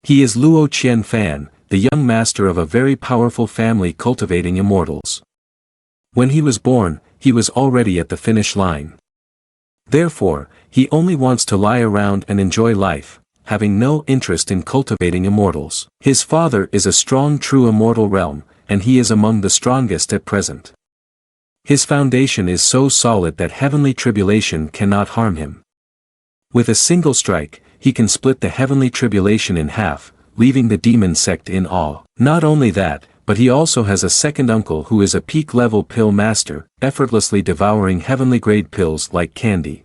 He is Luo Qianfan, the young master of a very powerful family cultivating immortals. When he was born, he was already at the finish line. Therefore, he only wants to lie around and enjoy life, having no interest in cultivating immortals. His father is a strong true immortal realm, and he is among the strongest at present. His foundation is so solid that heavenly tribulation cannot harm him. With a single strike, he can split the heavenly tribulation in half, leaving the demon sect in awe. Not only that, but he also has a second uncle who is a peak-level pill master, effortlessly devouring heavenly-grade pills like candy.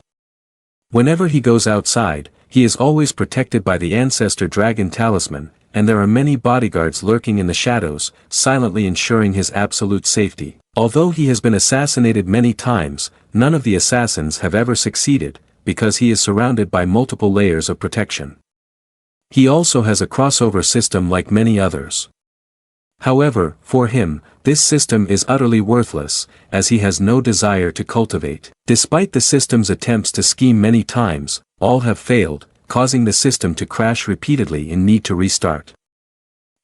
Whenever he goes outside, he is always protected by the ancestor dragon talisman, and there are many bodyguards lurking in the shadows, silently ensuring his absolute safety. Although he has been assassinated many times, none of the assassins have ever succeeded, because he is surrounded by multiple layers of protection. He also has a crossover system like many others. However, for him, this system is utterly worthless, as he has no desire to cultivate. Despite the system's attempts to scheme many times, all have failed, causing the system to crash repeatedly and need to restart.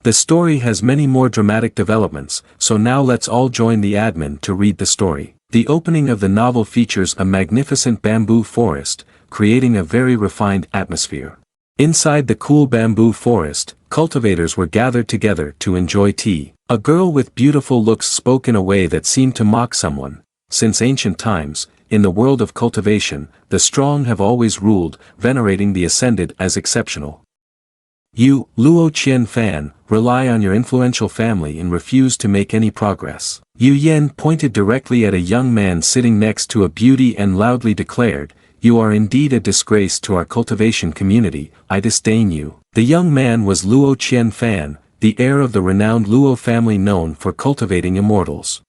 The story has many more dramatic developments, so now let's all join the admin to read the story. The opening of the novel features a magnificent bamboo forest, creating a very refined atmosphere. Inside the cool bamboo forest, cultivators were gathered together to enjoy tea. A girl with beautiful looks spoke in a way that seemed to mock someone. Since ancient times, in the world of cultivation, the strong have always ruled, venerating the ascended as exceptional. You, Luo Qianfan, rely on your influential family and refuse to make any progress. Yu Yan pointed directly at a young man sitting next to a beauty and loudly declared, "You are indeed a disgrace to our cultivation community, I disdain you." The young man was Luo Qianfan, the heir of the renowned Luo family known for cultivating immortals.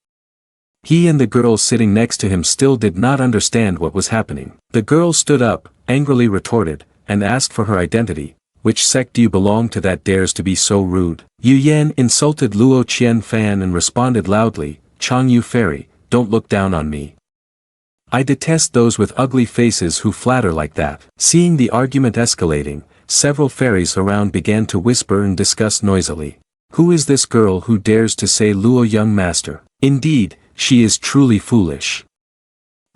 He and the girl sitting next to him still did not understand what was happening. The girl stood up, angrily retorted, and asked for her identity. "Which sect do you belong to that dares to be so rude?" Yu Yan insulted Luo Qianfan and responded loudly, "Changyu Fairy, don't look down on me. I detest those with ugly faces who flatter like that." Seeing the argument escalating, several fairies around began to whisper and discuss noisily. "Who is this girl who dares to say Luo young master? Indeed, she is truly foolish.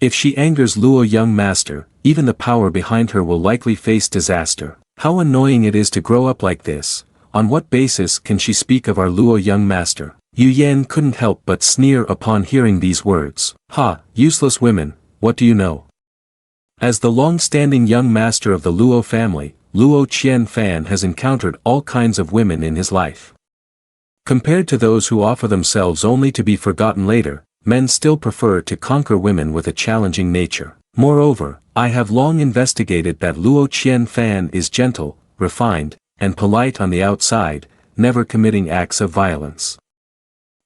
If she angers Luo young master, even the power behind her will likely face disaster. How annoying it is to grow up like this. On what basis can she speak of our Luo young master?" Yu Yan couldn't help but sneer upon hearing these words. "Ha, useless women, what do you know?" As the long-standing young master of the Luo family, Luo Qianfan has encountered all kinds of women in his life. Compared to those who offer themselves only to be forgotten later, men still prefer to conquer women with a challenging nature. Moreover, I have long investigated that Luo Qianfan is gentle, refined, and polite on the outside, never committing acts of violence.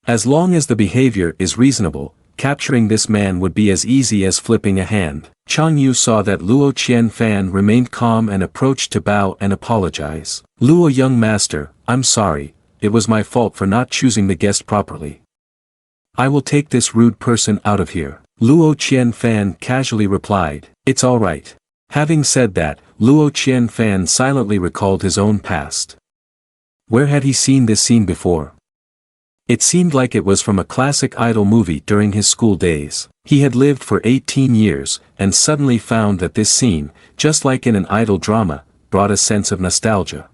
As long as the behavior is reasonable, capturing this man would be as easy as flipping a hand. Chang Yu saw that Luo Qianfan remained calm and approached to bow and apologize. "Luo young master, I'm sorry, it was my fault for not choosing the guest properly. I will take this rude person out of here." Luo Qianfan casually replied, "It's all right." Having said that, Luo Qianfan silently recalled his own past. Where had he seen this scene before? It seemed like it was from a classic idol movie during his school days. He had lived for 18 years, and suddenly found that this scene, just like in an idol drama, brought a sense of nostalgia.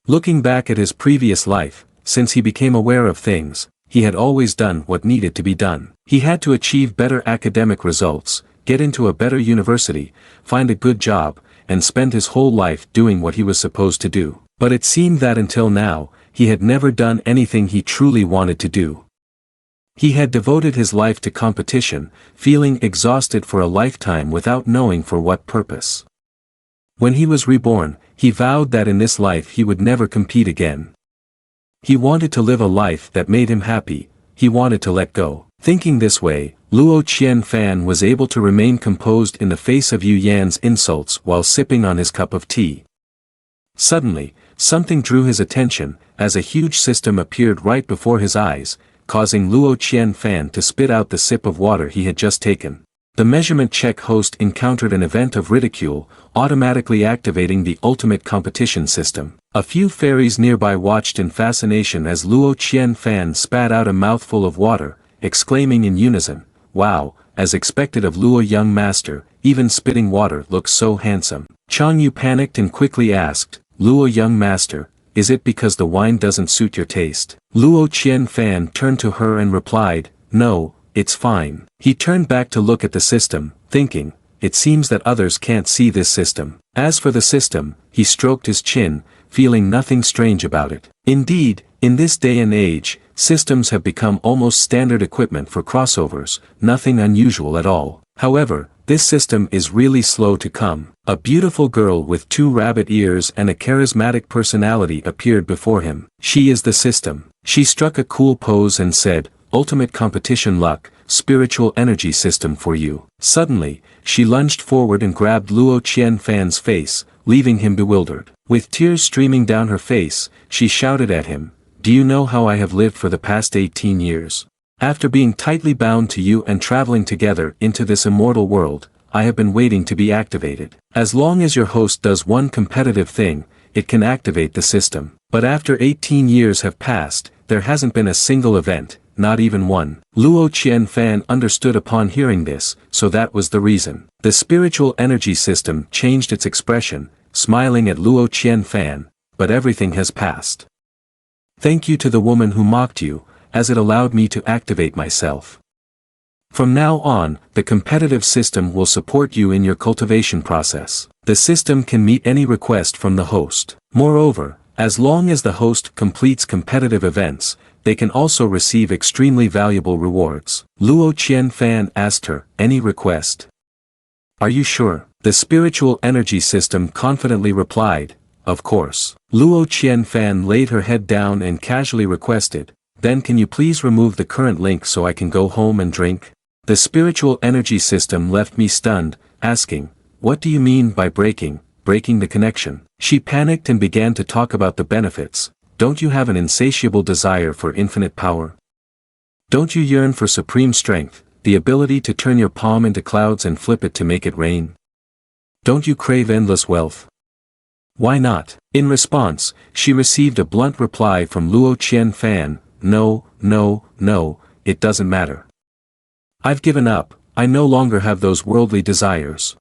Looking back at his previous life, since he became aware of things, he had always done what needed to be done. He had to achieve better academic results, get into a better university, find a good job, and spend his whole life doing what he was supposed to do. But it seemed that until now, he had never done anything he truly wanted to do. He had devoted his life to competition, feeling exhausted for a lifetime without knowing for what purpose. When he was reborn, he vowed that in this life he would never compete again. He wanted to live a life that made him happy, he wanted to let go. Thinking this way, Luo Qianfan was able to remain composed in the face of Yu Yan's insults while sipping on his cup of tea. Suddenly, something drew his attention, as a huge system appeared right before his eyes, causing Luo Qianfan to spit out the sip of water he had just taken. The measurement check host encountered an event of ridicule, automatically activating the ultimate competition system. A few fairies nearby watched in fascination as Luo Qianfan spat out a mouthful of water, exclaiming in unison, "Wow, as expected of Luo young master, even spitting water looks so handsome." Chang Yu panicked and quickly asked, "Luo young master, is it because the wine doesn't suit your taste?" Luo Qianfan turned to her and replied, "No, it's fine." He turned back to look at the system, thinking, it seems that others can't see this system. As for the system, he stroked his chin, feeling nothing strange about it. Indeed, in this day and age, systems have become almost standard equipment for crossovers, nothing unusual at all. However, this system is really slow to come. A beautiful girl with 2 rabbit ears and a charismatic personality appeared before him. She is the system. She struck a cool pose and said, "Ultimate competition luck, spiritual energy system for you." Suddenly, she lunged forward and grabbed Luo Qianfan's face, leaving him bewildered. With tears streaming down her face, she shouted at him, "Do you know how I have lived for the past 18 years? After being tightly bound to you and traveling together into this immortal world, I have been waiting to be activated. As long as your host does one competitive thing, it can activate the system. But after 18 years have passed, there hasn't been a single event, not even one." Luo Qianfan understood upon hearing this, so that was the reason. The spiritual energy system changed its expression, smiling at Luo Qianfan, "But everything has passed. Thank you to the woman who mocked you, as it allowed me to activate myself. From now on, the competitive system will support you in your cultivation process. The system can meet any request from the host. Moreover, as long as the host completes competitive events, they can also receive extremely valuable rewards." Luo Qianfan asked her, "Any request?" "Are you sure?" The spiritual energy system confidently replied, "Of course." Luo Qianfan laid her head down and casually requested, "Then can you please remove the current link so I can go home and drink?" The spiritual energy system left me stunned, asking, "What do you mean by breaking the connection?" She panicked and began to talk about the benefits. "Don't you have an insatiable desire for infinite power? Don't you yearn for supreme strength, the ability to turn your palm into clouds and flip it to make it rain? Don't you crave endless wealth? Why not?" In response, she received a blunt reply from Luo Qianfan, "No, no, no, it doesn't matter. I've given up, I no longer have those worldly desires.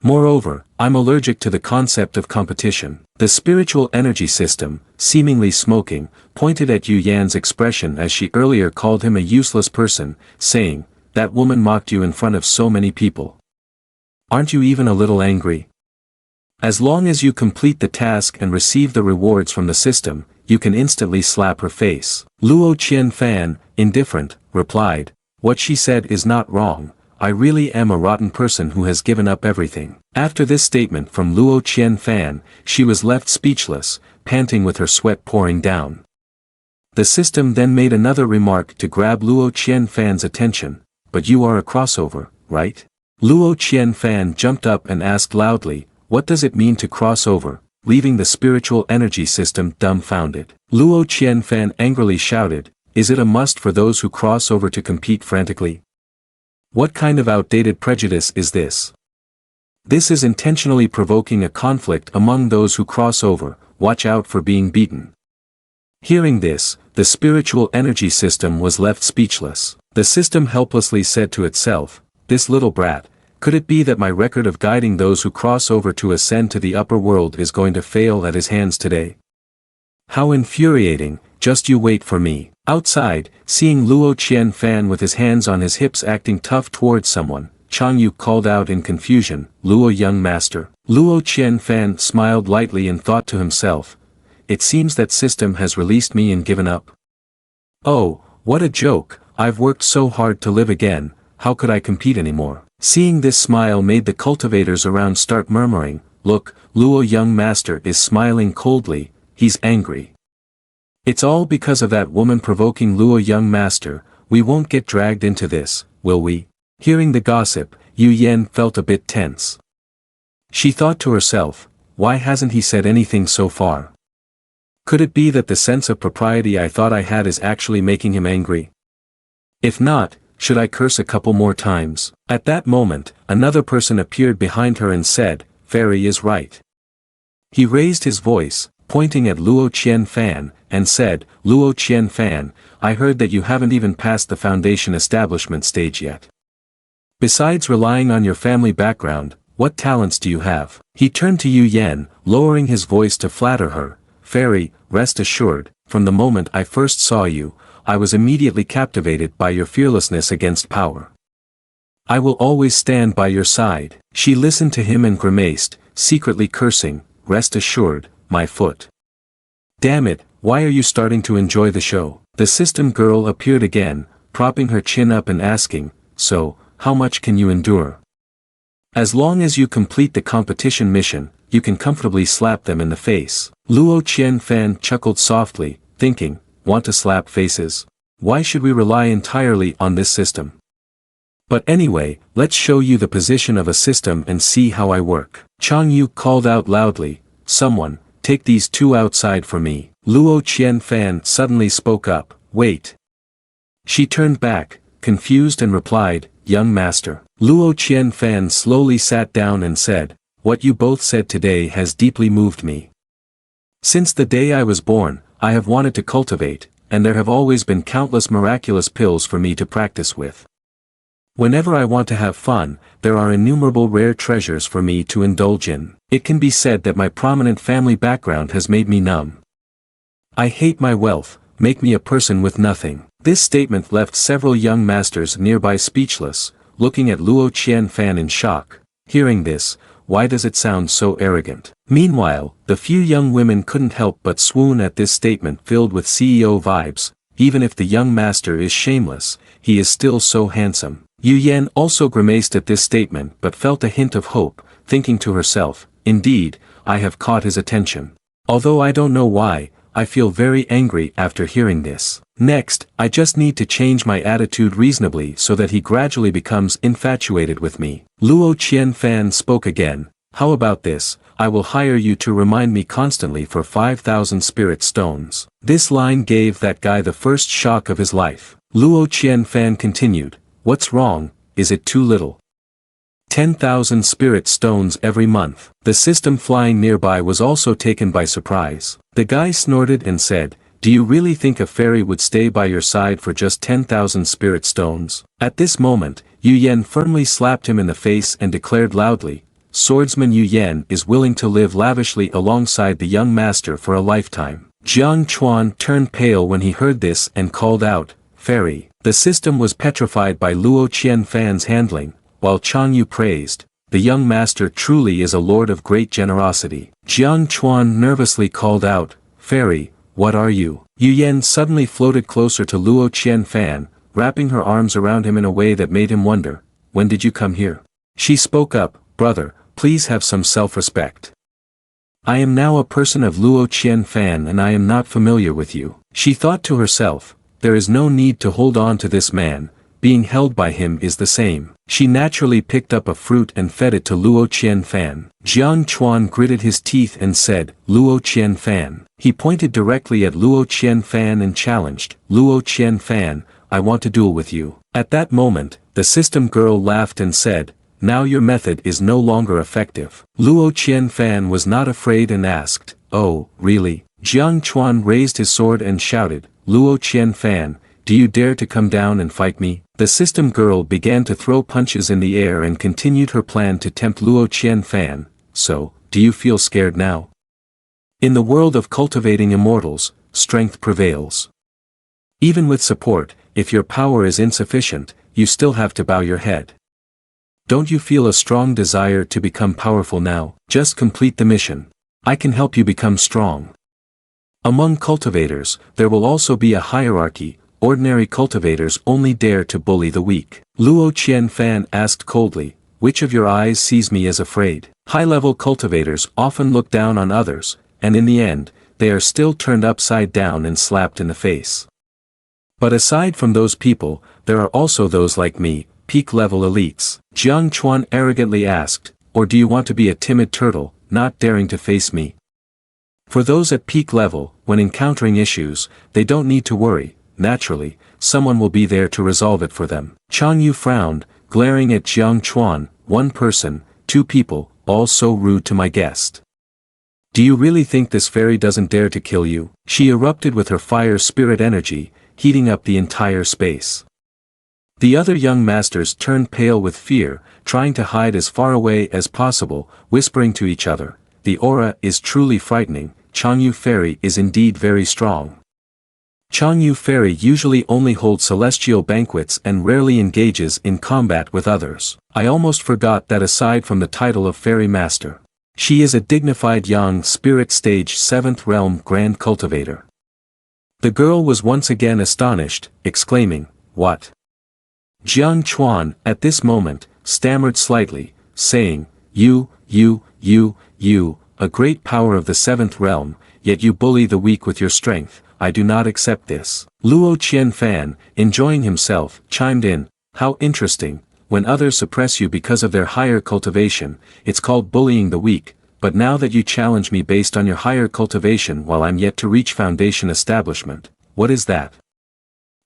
Moreover, I'm allergic to the concept of competition." The spiritual energy system, seemingly smoking, pointed at Yu Yan's expression as she earlier called him a useless person, saying, "That woman mocked you in front of so many people. Aren't you even a little angry? As long as you complete the task and receive the rewards from the system, you can instantly slap her face." Luo Qianfan, indifferent, replied, "What she said is not wrong. I really am a rotten person who has given up everything." After this statement from Luo Qianfan, she was left speechless, panting with her sweat pouring down. The system then made another remark to grab Luo Qianfan's attention, "But you are a crossover, right?" Luo Qianfan jumped up and asked loudly, "What does it mean to cross over?" leaving the spiritual energy system dumbfounded. Luo Qianfan angrily shouted, "Is it a must for those who cross over to compete frantically? What kind of outdated prejudice is this? This is intentionally provoking a conflict among those who cross over. Watch out for being beaten." Hearing this, the spiritual energy system was left speechless. The system helplessly said to itself, "This little brat, could it be that my record of guiding those who cross over to ascend to the upper world is going to fail at his hands today? How infuriating, just you wait for me." Outside, seeing Luo Qianfan with his hands on his hips acting tough towards someone, Chang Yu called out in confusion, "Luo young master." Luo Qianfan smiled lightly and thought to himself, "It seems that system has released me and given up. Oh, what a joke, I've worked so hard to live again, how could I compete anymore?" Seeing this smile made the cultivators around start murmuring, "Look, Luo young master is smiling coldly, he's angry. It's all because of that woman provoking Luo young master, we won't get dragged into this, will we?" Hearing the gossip, Yu Yan felt a bit tense. She thought to herself, why hasn't he said anything so far? Could it be that the sense of propriety I thought I had is actually making him angry? If not, should I curse a couple more times? At that moment, another person appeared behind her and said, Fairy is right. He raised his voice, pointing at Luo Qianfan, and said, Luo Qianfan, I heard that you haven't even passed the foundation establishment stage yet. Besides relying on your family background, what talents do you have? He turned to Yu Yan, lowering his voice to flatter her. Fairy, rest assured, from the moment I first saw you, I was immediately captivated by your fearlessness against power. I will always stand by your side. She listened to him and grimaced, secretly cursing, rest assured, my foot. Damn it, why are you starting to enjoy the show? The system girl appeared again, propping her chin up and asking, so, how much can you endure? As long as you complete the competition mission, you can comfortably slap them in the face. Luo Qianfan chuckled softly, thinking, want to slap faces? Why should we rely entirely on this system? But anyway, let's show you the position of a system and see how I work. Chang Yu called out loudly, someone, take these two outside for me. Luo Qianfan suddenly spoke up, wait. She turned back, confused and replied, young master. Luo Qianfan slowly sat down and said, what you both said today has deeply moved me. Since the day I was born, I have wanted to cultivate, and there have always been countless miraculous pills for me to practice with. Whenever I want to have fun, there are innumerable rare treasures for me to indulge in. It can be said that my prominent family background has made me numb. I hate my wealth, make me a person with nothing. This statement left several young masters nearby speechless, looking at Luo Qianfan in shock. Hearing this, why does it sound so arrogant? Meanwhile, the few young women couldn't help but swoon at this statement filled with CEO vibes. Even if the young master is shameless, he is still so handsome. Yu Yan also grimaced at this statement but felt a hint of hope, thinking to herself, indeed, I have caught his attention. Although I don't know why, I feel very angry after hearing this. Next, I just need to change my attitude reasonably so that he gradually becomes infatuated with me. Luo Qianfan spoke again, how about this, I will hire you to remind me constantly for 5,000 spirit stones. This line gave that guy the first shock of his life. Luo Qianfan continued, what's wrong, is it too little? 10,000 spirit stones every month. The system flying nearby was also taken by surprise. The guy snorted and said, do you really think a fairy would stay by your side for just 10,000 spirit stones? At this moment, Yu Yan firmly slapped him in the face and declared loudly, swordsman Yu Yan is willing to live lavishly alongside the young master for a lifetime. Jiang Chuan turned pale when he heard this and called out, fairy. The system was petrified by Luo Qianfan's handling, while Chang Yu praised, the young master truly is a lord of great generosity. Jiang Chuan nervously called out, fairy, what are you? Yu Yan suddenly floated closer to Luo Qianfan, wrapping her arms around him in a way that made him wonder, when did you come here? She spoke up, brother, please have some self-respect. I am now a person of Luo Qianfan and I am not familiar with you. She thought to herself, there is no need to hold on to this man, being held by him is the same. She naturally picked up a fruit and fed it to Luo Qianfan. Jiang Chuan gritted his teeth and said, Luo Qianfan. He pointed directly at Luo Qianfan and challenged, Luo Qianfan, I want to duel with you. At that moment, the system girl laughed and said, now your method is no longer effective. Luo Qianfan was not afraid and asked, oh, really? Jiang Chuan raised his sword and shouted, Luo Qianfan, do you dare to come down and fight me? The system girl began to throw punches in the air and continued her plan to tempt Luo Qianfan, so, do you feel scared now? In the world of cultivating immortals, strength prevails. Even with support, if your power is insufficient, you still have to bow your head. Don't you feel a strong desire to become powerful now? Just complete the mission. I can help you become strong. Among cultivators, there will also be a hierarchy. Ordinary cultivators only dare to bully the weak. Luo Qianfan asked coldly, which of your eyes sees me as afraid? High-level cultivators often look down on others, and in the end, they are still turned upside down and slapped in the face. But aside from those people, there are also those like me, peak-level elites. Jiang Chuan arrogantly asked, or do you want to be a timid turtle, not daring to face me? For those at peak level, when encountering issues, they don't need to worry, naturally, someone will be there to resolve it for them. Chang Yu frowned, glaring at Jiang Chuan, one person, two people, all so rude to my guest. Do you really think this fairy doesn't dare to kill you? She erupted with her fire spirit energy, heating up the entire space. The other young masters turned pale with fear, trying to hide as far away as possible, whispering to each other, the aura is truly frightening, Chang Yu fairy is indeed very strong. Chang Yu fairy usually only holds celestial banquets and rarely engages in combat with others. I almost forgot that aside from the title of fairy master, she is a dignified young spirit stage 7th realm grand cultivator. The girl was once again astonished, exclaiming, what? Jiang Chuan, at this moment, stammered slightly, saying, you, a great power of the 7th realm, yet you bully the weak with your strength, I do not accept this. Luo Qianfan, enjoying himself, chimed in, how interesting, when others suppress you because of their higher cultivation, it's called bullying the weak, but now that you challenge me based on your higher cultivation while I'm yet to reach foundation establishment, what is that?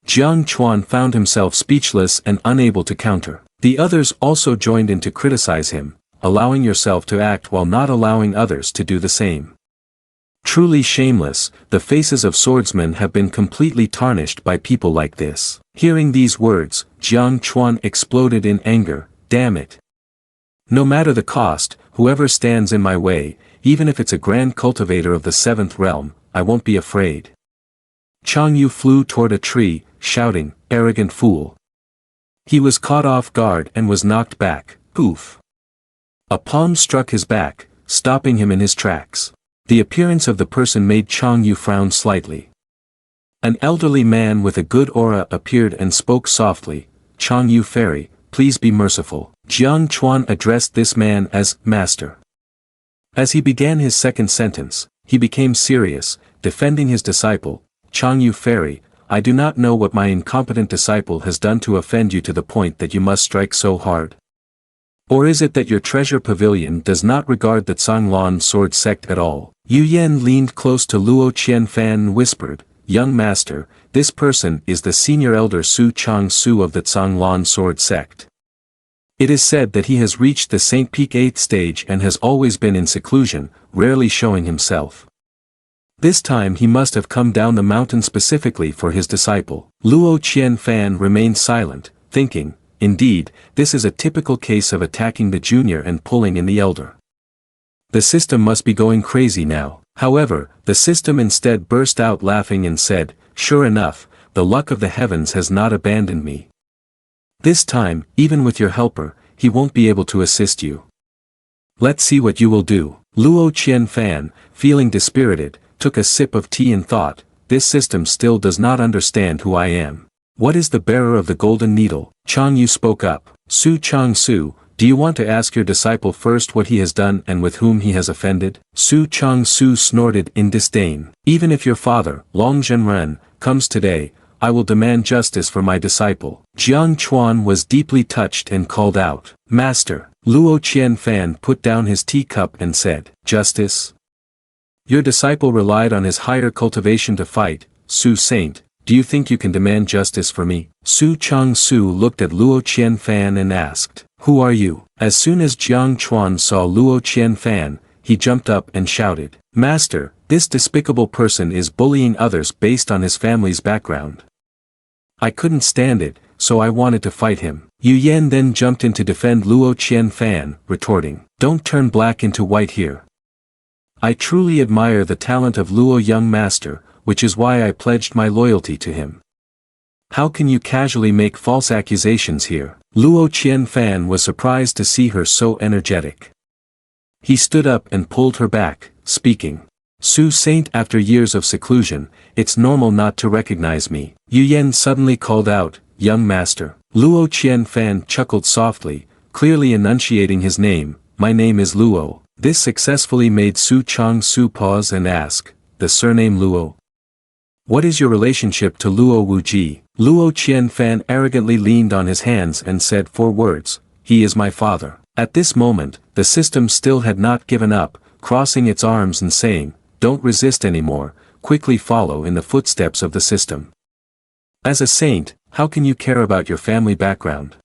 Jiang Chuan found himself speechless and unable to counter. The others also joined in to criticize him, allowing yourself to act while not allowing others to do the same. Truly shameless, the faces of swordsmen have been completely tarnished by people like this. Hearing these words, Jiang Chuan exploded in anger, damn it. No matter the cost, whoever stands in my way, even if it's a grand cultivator of the 7th realm, I won't be afraid. Chang Yu flew toward a tree, shouting, arrogant fool. He was caught off guard and was knocked back, poof. A palm struck his back, stopping him in his tracks. The appearance of the person made Chang Yu frown slightly. An elderly man with a good aura appeared and spoke softly, Chang Yu fairy, please be merciful. Jiang Chuan addressed this man as master. As he began his second sentence, he became serious, defending his disciple, Chang Yu fairy, I do not know what my incompetent disciple has done to offend you to the point that you must strike so hard. Or is it that your treasure pavilion does not regard the Zong sword sect at all? Yu Yan leaned close to Luo Qianfan and whispered, young master, this person is the senior elder Su Chang Su of the Zong sword sect. It is said that he has reached the Saint Peak 8th stage and has always been in seclusion, rarely showing himself. This time he must have come down the mountain specifically for his disciple. Luo Qianfan remained silent, thinking, indeed, this is a typical case of attacking the junior and pulling in the elder. The system must be going crazy now. However, the system instead burst out laughing and said, sure enough, the luck of the heavens has not abandoned me. This time, even with your helper, he won't be able to assist you. Let's see what you will do. Luo Qianfan, feeling dispirited, took a sip of tea and thought, this system still does not understand who I am. What is the bearer of the golden needle? Chang Yu spoke up, Su Chang Su, do you want to ask your disciple first what he has done and with whom he has offended? Su Chang Su snorted in disdain. Even if your father, Long Zhenren, comes today, I will demand justice for my disciple. Jiang Chuan was deeply touched and called out, Master. Luo Qianfan put down his teacup and said, justice? Your disciple relied on his higher cultivation to fight, Su Saint, do you think you can demand justice for me? Su Chang Su looked at Luo Qianfan and asked, who are you? As soon as Jiang Chuan saw Luo Qianfan, he jumped up and shouted, Master, this despicable person is bullying others based on his family's background. I couldn't stand it, so I wanted to fight him. Yu Yan then jumped in to defend Luo Qianfan, retorting, don't turn black into white here. I truly admire the talent of Luo young master, which is why I pledged my loyalty to him. How can you casually make false accusations here? Luo Qianfan was surprised to see her so energetic. He stood up and pulled her back, speaking. Su Saint, after years of seclusion, it's normal not to recognize me. Yu Yan suddenly called out, young master. Luo Qianfan chuckled softly, clearly enunciating his name, my name is Luo. This successfully made Su Chang Su pause and ask, the surname Luo? What is your relationship to Luo Wuji? Luo Qianfan arrogantly leaned on his hands and said 4 words, he is my father. At this moment, the system still had not given up, crossing its arms and saying, don't resist anymore, quickly follow in the footsteps of the system. As a saint, how can you care about your family background?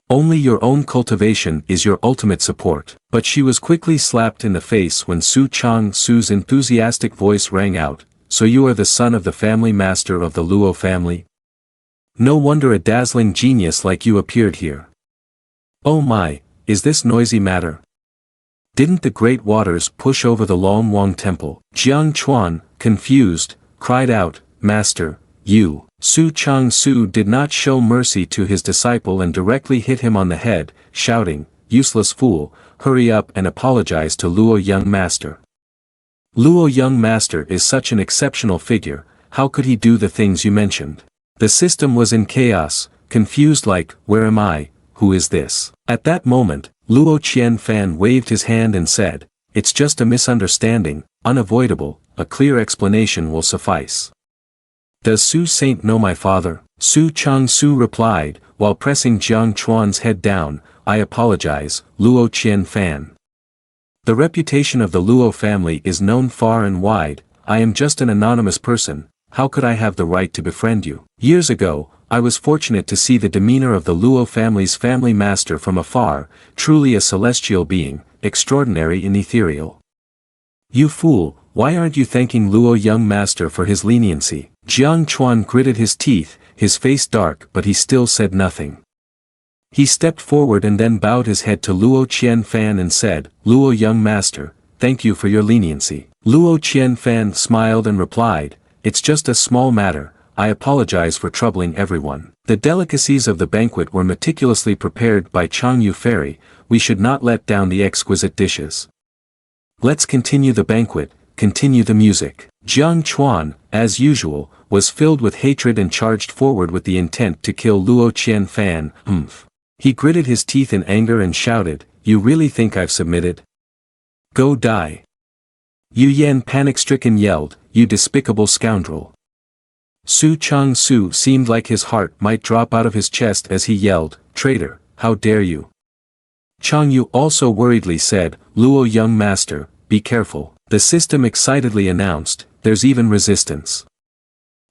Only your own cultivation is your ultimate support. But she was quickly slapped in the face when Su Chang-su's enthusiastic voice rang out, so you are the son of the family master of the Luo family? No wonder a dazzling genius like you appeared here. Oh my, is this noisy matter? Didn't the great waters push over the Long Wang temple? Jiang Chuan, confused, cried out, Master, you. Su Chang-su did not show mercy to his disciple and directly hit him on the head, shouting, Useless fool, hurry up and apologize to Luo young master. Luo young master is such an exceptional figure, how could he do the things you mentioned? The system was in chaos, confused like, where am I, who is this? At that moment, Luo Qianfan waved his hand and said, it's just a misunderstanding, unavoidable, a clear explanation will suffice. Does Su Saint know my father? Su Chang-su replied, while pressing Jiang Chuan's head down, I apologize, Luo Qianfan. The reputation of the Luo family is known far and wide, I am just an anonymous person, how could I have the right to befriend you? Years ago, I was fortunate to see the demeanor of the Luo family's family master from afar, truly a celestial being, extraordinary and ethereal. You fool, why aren't you thanking Luo young master for his leniency? Jiang Chuan gritted his teeth, his face dark but he still said nothing. He stepped forward and then bowed his head to Luo Qianfan and said, Luo young master, thank you for your leniency. Luo Qianfan smiled and replied, it's just a small matter, I apologize for troubling everyone. The delicacies of the banquet were meticulously prepared by Changyu Fairy, we should not let down the exquisite dishes. Let's continue the banquet, continue the music. Jiang Chuan, as usual, was filled with hatred and charged forward with the intent to kill Luo Qianfan, He gritted his teeth in anger and shouted, you really think I've submitted? Go die. Yu Yan panic-stricken yelled, you despicable scoundrel. Su Chang-su seemed like his heart might drop out of his chest as he yelled, traitor, how dare you? Changyu also worriedly said, Luo young master, be careful. The system excitedly announced, there's even resistance.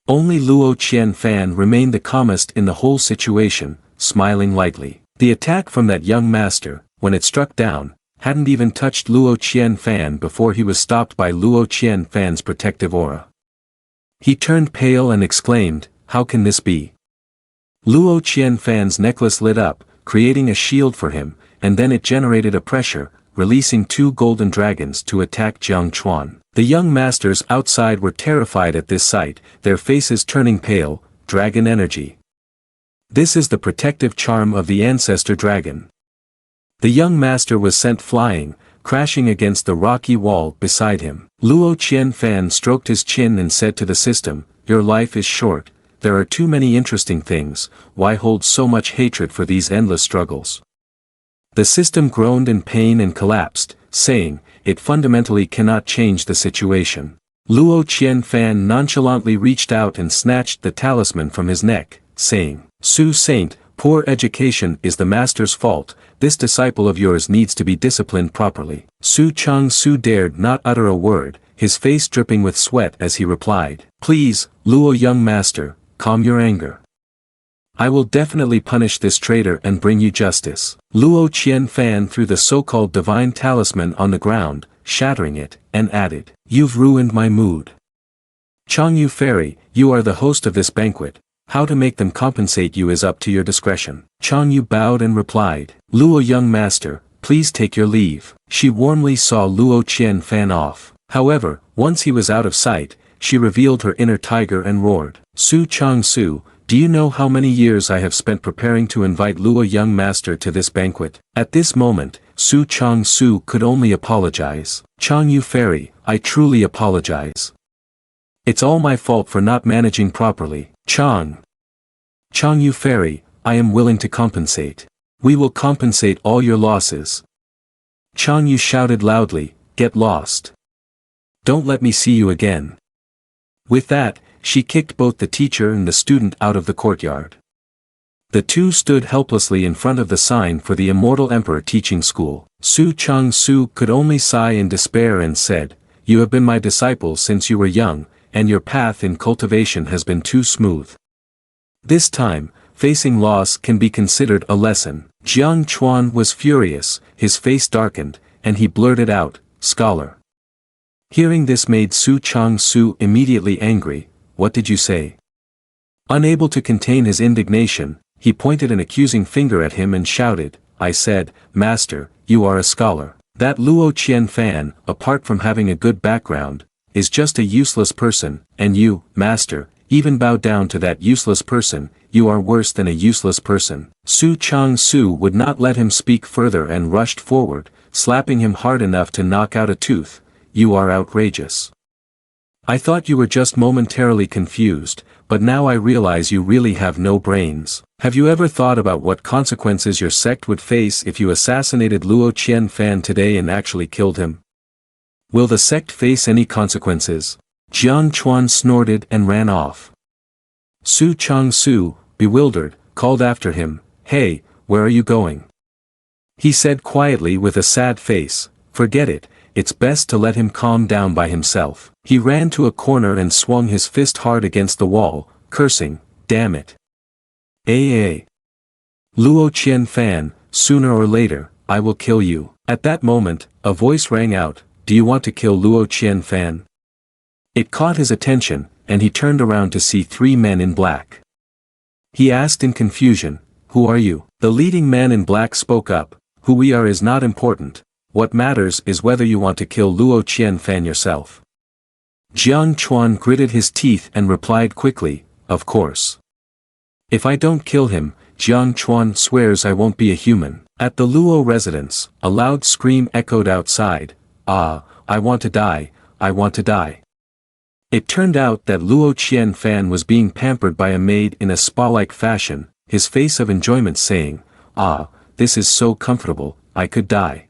Only Luo Qianfan remained the calmest in the whole situation, smiling lightly. The attack from that young master, when it struck down, hadn't even touched Luo Qianfan before he was stopped by Luo Qianfan's protective aura. He turned pale and exclaimed, how can this be? Luo Qianfan's necklace lit up, creating a shield for him, and then it generated a pressure, releasing 2 golden dragons to attack Jiang Chuan. The young masters outside were terrified at this sight, their faces turning pale, dragon energy. This is the protective charm of the ancestor dragon. The young master was sent flying, crashing against the rocky wall beside him. Luo Qianfan stroked his chin and said to the system, your life is short, there are too many interesting things, why hold so much hatred for these endless struggles? The system groaned in pain and collapsed, saying, it fundamentally cannot change the situation. Luo Qianfan nonchalantly reached out and snatched the talisman from his neck, saying, Su Saint, poor education is the master's fault, this disciple of yours needs to be disciplined properly. Su Chang-su dared not utter a word, his face dripping with sweat as he replied, please, Luo young master, calm your anger. I will definitely punish this traitor and bring you justice. Luo Qianfan threw the so-called divine talisman on the ground, shattering it, and added, you've ruined my mood. Changyu Fairy, you are the host of this banquet, how to make them compensate you is up to your discretion. Changyu bowed and replied, Luo young master, please take your leave. She warmly saw Luo Qianfan off. However, once he was out of sight, she revealed her inner tiger and roared, Su Chang-su, do you know how many years I have spent preparing to invite Luo young master to this banquet? At this moment, Su Chang-su could only apologize. Changyu Fairy, I truly apologize. It's all my fault for not managing properly. Changyu Fairy, I am willing to compensate. We will compensate all your losses. Changyu shouted loudly, get lost. Don't let me see you again. With that, she kicked both the teacher and the student out of the courtyard. The two stood helplessly in front of the sign for the Immortal Emperor Teaching School. Su Chang-su could only sigh in despair and said, you have been my disciple since you were young, and your path in cultivation has been too smooth. This time, facing loss can be considered a lesson. Jiang Chuan was furious, his face darkened, and he blurted out, "Scholar." Hearing this made Su Chang-su immediately angry. "What did you say?" Unable to contain his indignation, he pointed an accusing finger at him and shouted, "I said, Master, you are a scholar. That Luo Qianfan, apart from having a good background, is just a useless person, and you, Master, even bow down to that useless person. You are worse than a useless person." Su Chang-su would not let him speak further and rushed forward, slapping him hard enough to knock out a tooth. "You are outrageous. I thought you were just momentarily confused, but now I realize you really have no brains. Have you ever thought about what consequences your sect would face if you assassinated Luo Qianfan today and actually killed him? Will the sect face any consequences?" Jiang Chuan snorted and ran off. Su Chang-su, bewildered, called after him, "Hey, where are you going?" He said quietly with a sad face, "Forget it, it's best to let him calm down by himself." He ran to a corner and swung his fist hard against the wall, cursing, "Damn it. Luo Qianfan, sooner or later, I will kill you." At that moment, a voice rang out, "Do you want to kill Luo Qianfan?" It caught his attention, and he turned around to see three men in black. He asked in confusion, "Who are you?" The leading man in black spoke up, "Who we are is not important. What matters is whether you want to kill Luo Qianfan yourself." Jiang Chuan gritted his teeth and replied quickly, "Of course. If I don't kill him, Jiang Chuan swears I won't be a human." At the Luo residence, a loud scream echoed outside, "Ah, I want to die, I want to die." It turned out that Luo Qianfan was being pampered by a maid in a spa-like fashion, his face of enjoyment saying, "Ah, this is so comfortable, I could die.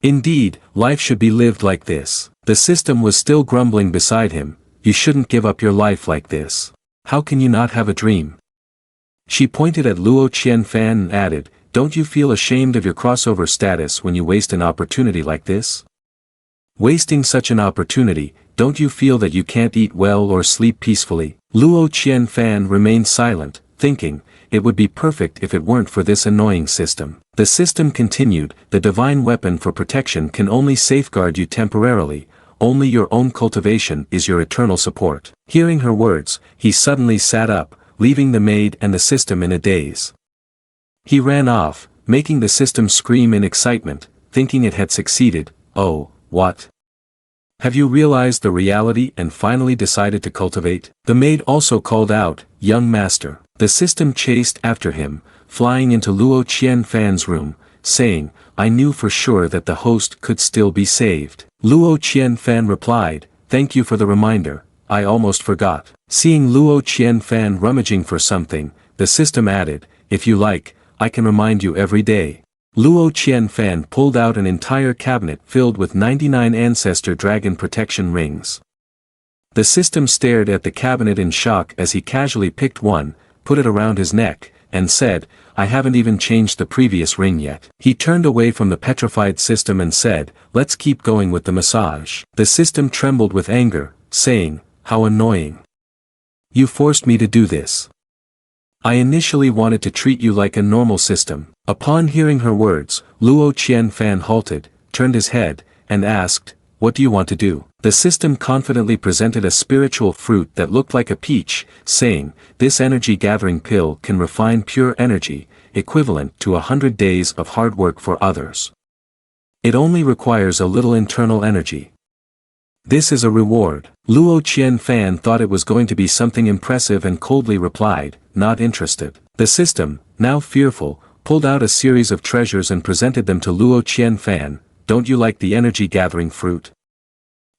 Indeed, life should be lived like this." The system was still grumbling beside him, "You shouldn't give up your life like this. How can you not have a dream?" She pointed at Luo Qianfan and added, "Don't you feel ashamed of your crossover status when you waste an opportunity like this? Wasting such an opportunity, don't you feel that you can't eat well or sleep peacefully?" Luo Qianfan remained silent, thinking, it would be perfect if it weren't for this annoying system. The system continued, "The divine weapon for protection can only safeguard you temporarily, only your own cultivation is your eternal support." Hearing her words, he suddenly sat up, leaving the maid and the system in a daze. He ran off, making the system scream in excitement, thinking it had succeeded. "Oh, what? Have you realized the reality and finally decided to cultivate?" The maid also called out, "Young master." The system chased after him, flying into Luo Qianfan's room, saying, "I knew for sure that the host could still be saved." Luo Qianfan replied, "Thank you for the reminder, I almost forgot." Seeing Luo Qianfan rummaging for something, the system added, "If you like, I can remind you every day." Luo Qianfan pulled out an entire cabinet filled with 99 ancestor dragon protection rings. The system stared at the cabinet in shock as he casually picked one, put it around his neck, and said, "I haven't even changed the previous ring yet." He turned away from the petrified system and said, "Let's keep going with the massage." The system trembled with anger, saying, "How annoying. You forced me to do this. I initially wanted to treat you like a normal system." Upon hearing her words, Luo Qianfan halted, turned his head, and asked, "What do you want to do?" The system confidently presented a spiritual fruit that looked like a peach, saying, "This energy-gathering pill can refine pure energy, equivalent to 100 days of hard work for others. It only requires a little internal energy. This is a reward." Luo Qianfan thought it was going to be something impressive and coldly replied, "Not interested." The system, now fearful, pulled out a series of treasures and presented them to Luo Qianfan. "Don't you like the energy-gathering fruit?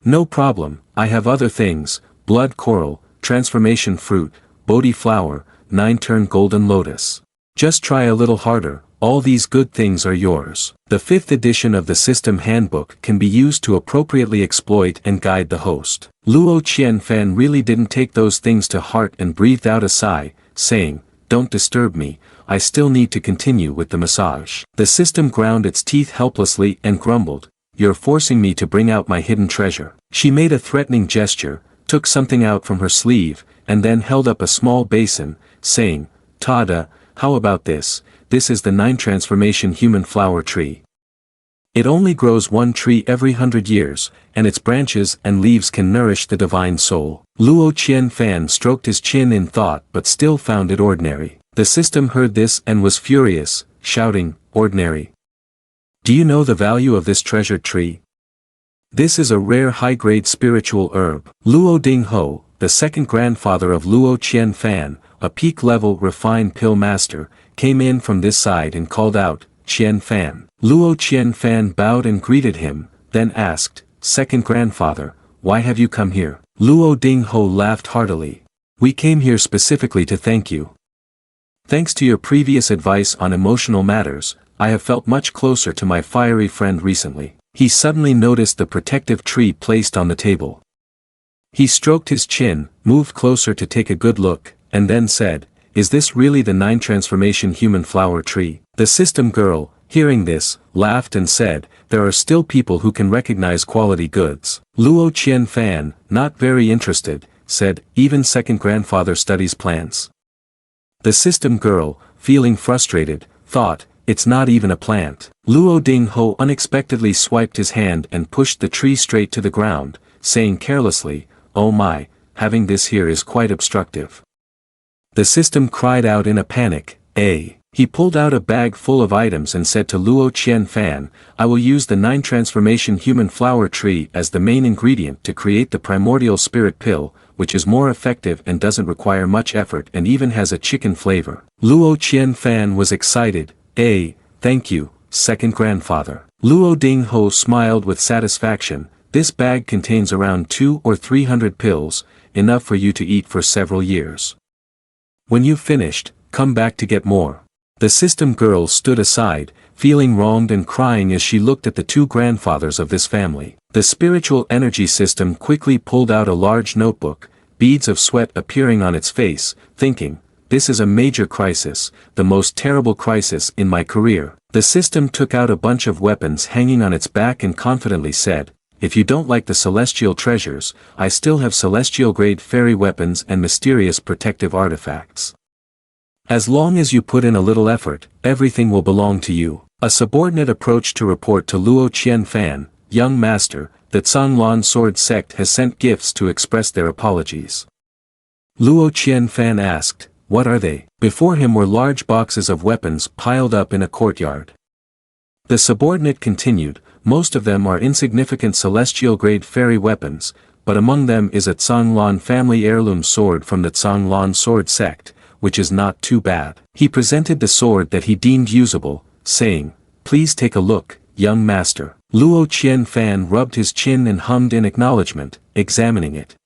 No problem, I have other things, blood coral, transformation fruit, Bodhi flower, 9-turn golden lotus. Just try a little harder, all these good things are yours." The 5th edition of the system handbook can be used to appropriately exploit and guide the host. Luo Qianfan really didn't take those things to heart and breathed out a sigh, saying, "Don't disturb me, I still need to continue with the massage." The system ground its teeth helplessly and grumbled, "You're forcing me to bring out my hidden treasure." She made a threatening gesture, took something out from her sleeve, and then held up a small basin, saying, "Tada, how about this? This is the 9 transformation human flower tree. It only grows 1 tree every 100 years, and its branches and leaves can nourish the divine soul." Luo Qianfan stroked his chin in thought but still found it ordinary. The system heard this and was furious, shouting, "Ordinary? Do you know the value of this treasured tree? This is a rare high-grade spiritual herb." Luo Dingho, the second grandfather of Luo Qianfan, a peak-level refined pill master, came in from this side and called out, "Qianfan." Luo Qianfan bowed and greeted him, then asked, "Second grandfather, why have you come here?" Luo Dingho laughed heartily. "We came here specifically to thank you. Thanks to your previous advice on emotional matters, I have felt much closer to my fiery friend recently." He suddenly noticed the protective tree placed on the table. He stroked his chin, moved closer to take a good look, and then said, "Is this really the 9 transformation human flower tree?" The system girl, hearing this, laughed and said, "There are still people who can recognize quality goods." Luo Qianfan, not very interested, said, "Even second grandfather studies plants." The system girl, feeling frustrated, thought, "It's not even a plant." Luo Dingho unexpectedly swiped his hand and pushed the tree straight to the ground, saying carelessly, "Oh my, having this here is quite obstructive." The system cried out in a panic, "Eh?" He pulled out a bag full of items and said to Luo Qianfan, "I will use the 9 transformation human flower tree as the main ingredient to create the primordial spirit pill, which is more effective and doesn't require much effort and even has a chicken flavor." Luo Qianfan was excited, "Eh, thank you, second grandfather." Luo Dingho smiled with satisfaction. "This bag contains around 200 or 300 pills, enough for you to eat for several years. When you've finished, come back to get more." The system girl stood aside, feeling wronged and crying as she looked at the 2 grandfathers of this family. The spiritual energy system quickly pulled out a large notebook, beads of sweat appearing on its face, thinking, "This is a major crisis, the most terrible crisis in my career." The system took out a bunch of weapons hanging on its back and confidently said, "If you don't like the celestial treasures, I still have celestial-grade fairy weapons and mysterious protective artifacts. As long as you put in a little effort, everything will belong to you." A subordinate approached to report to Luo Qianfan, "Young master, the Zong sword sect has sent gifts to express their apologies." Luo Qianfan asked, "What are they?" Before him were large boxes of weapons piled up in a courtyard. The subordinate continued, "Most of them are insignificant celestial-grade fairy weapons, but among them is a Zong family heirloom sword from the Zong sword sect, which is not too bad." He presented the sword that he deemed usable, saying, "Please take a look, young master." Luo Qianfan rubbed his chin and hummed in acknowledgement, examining it.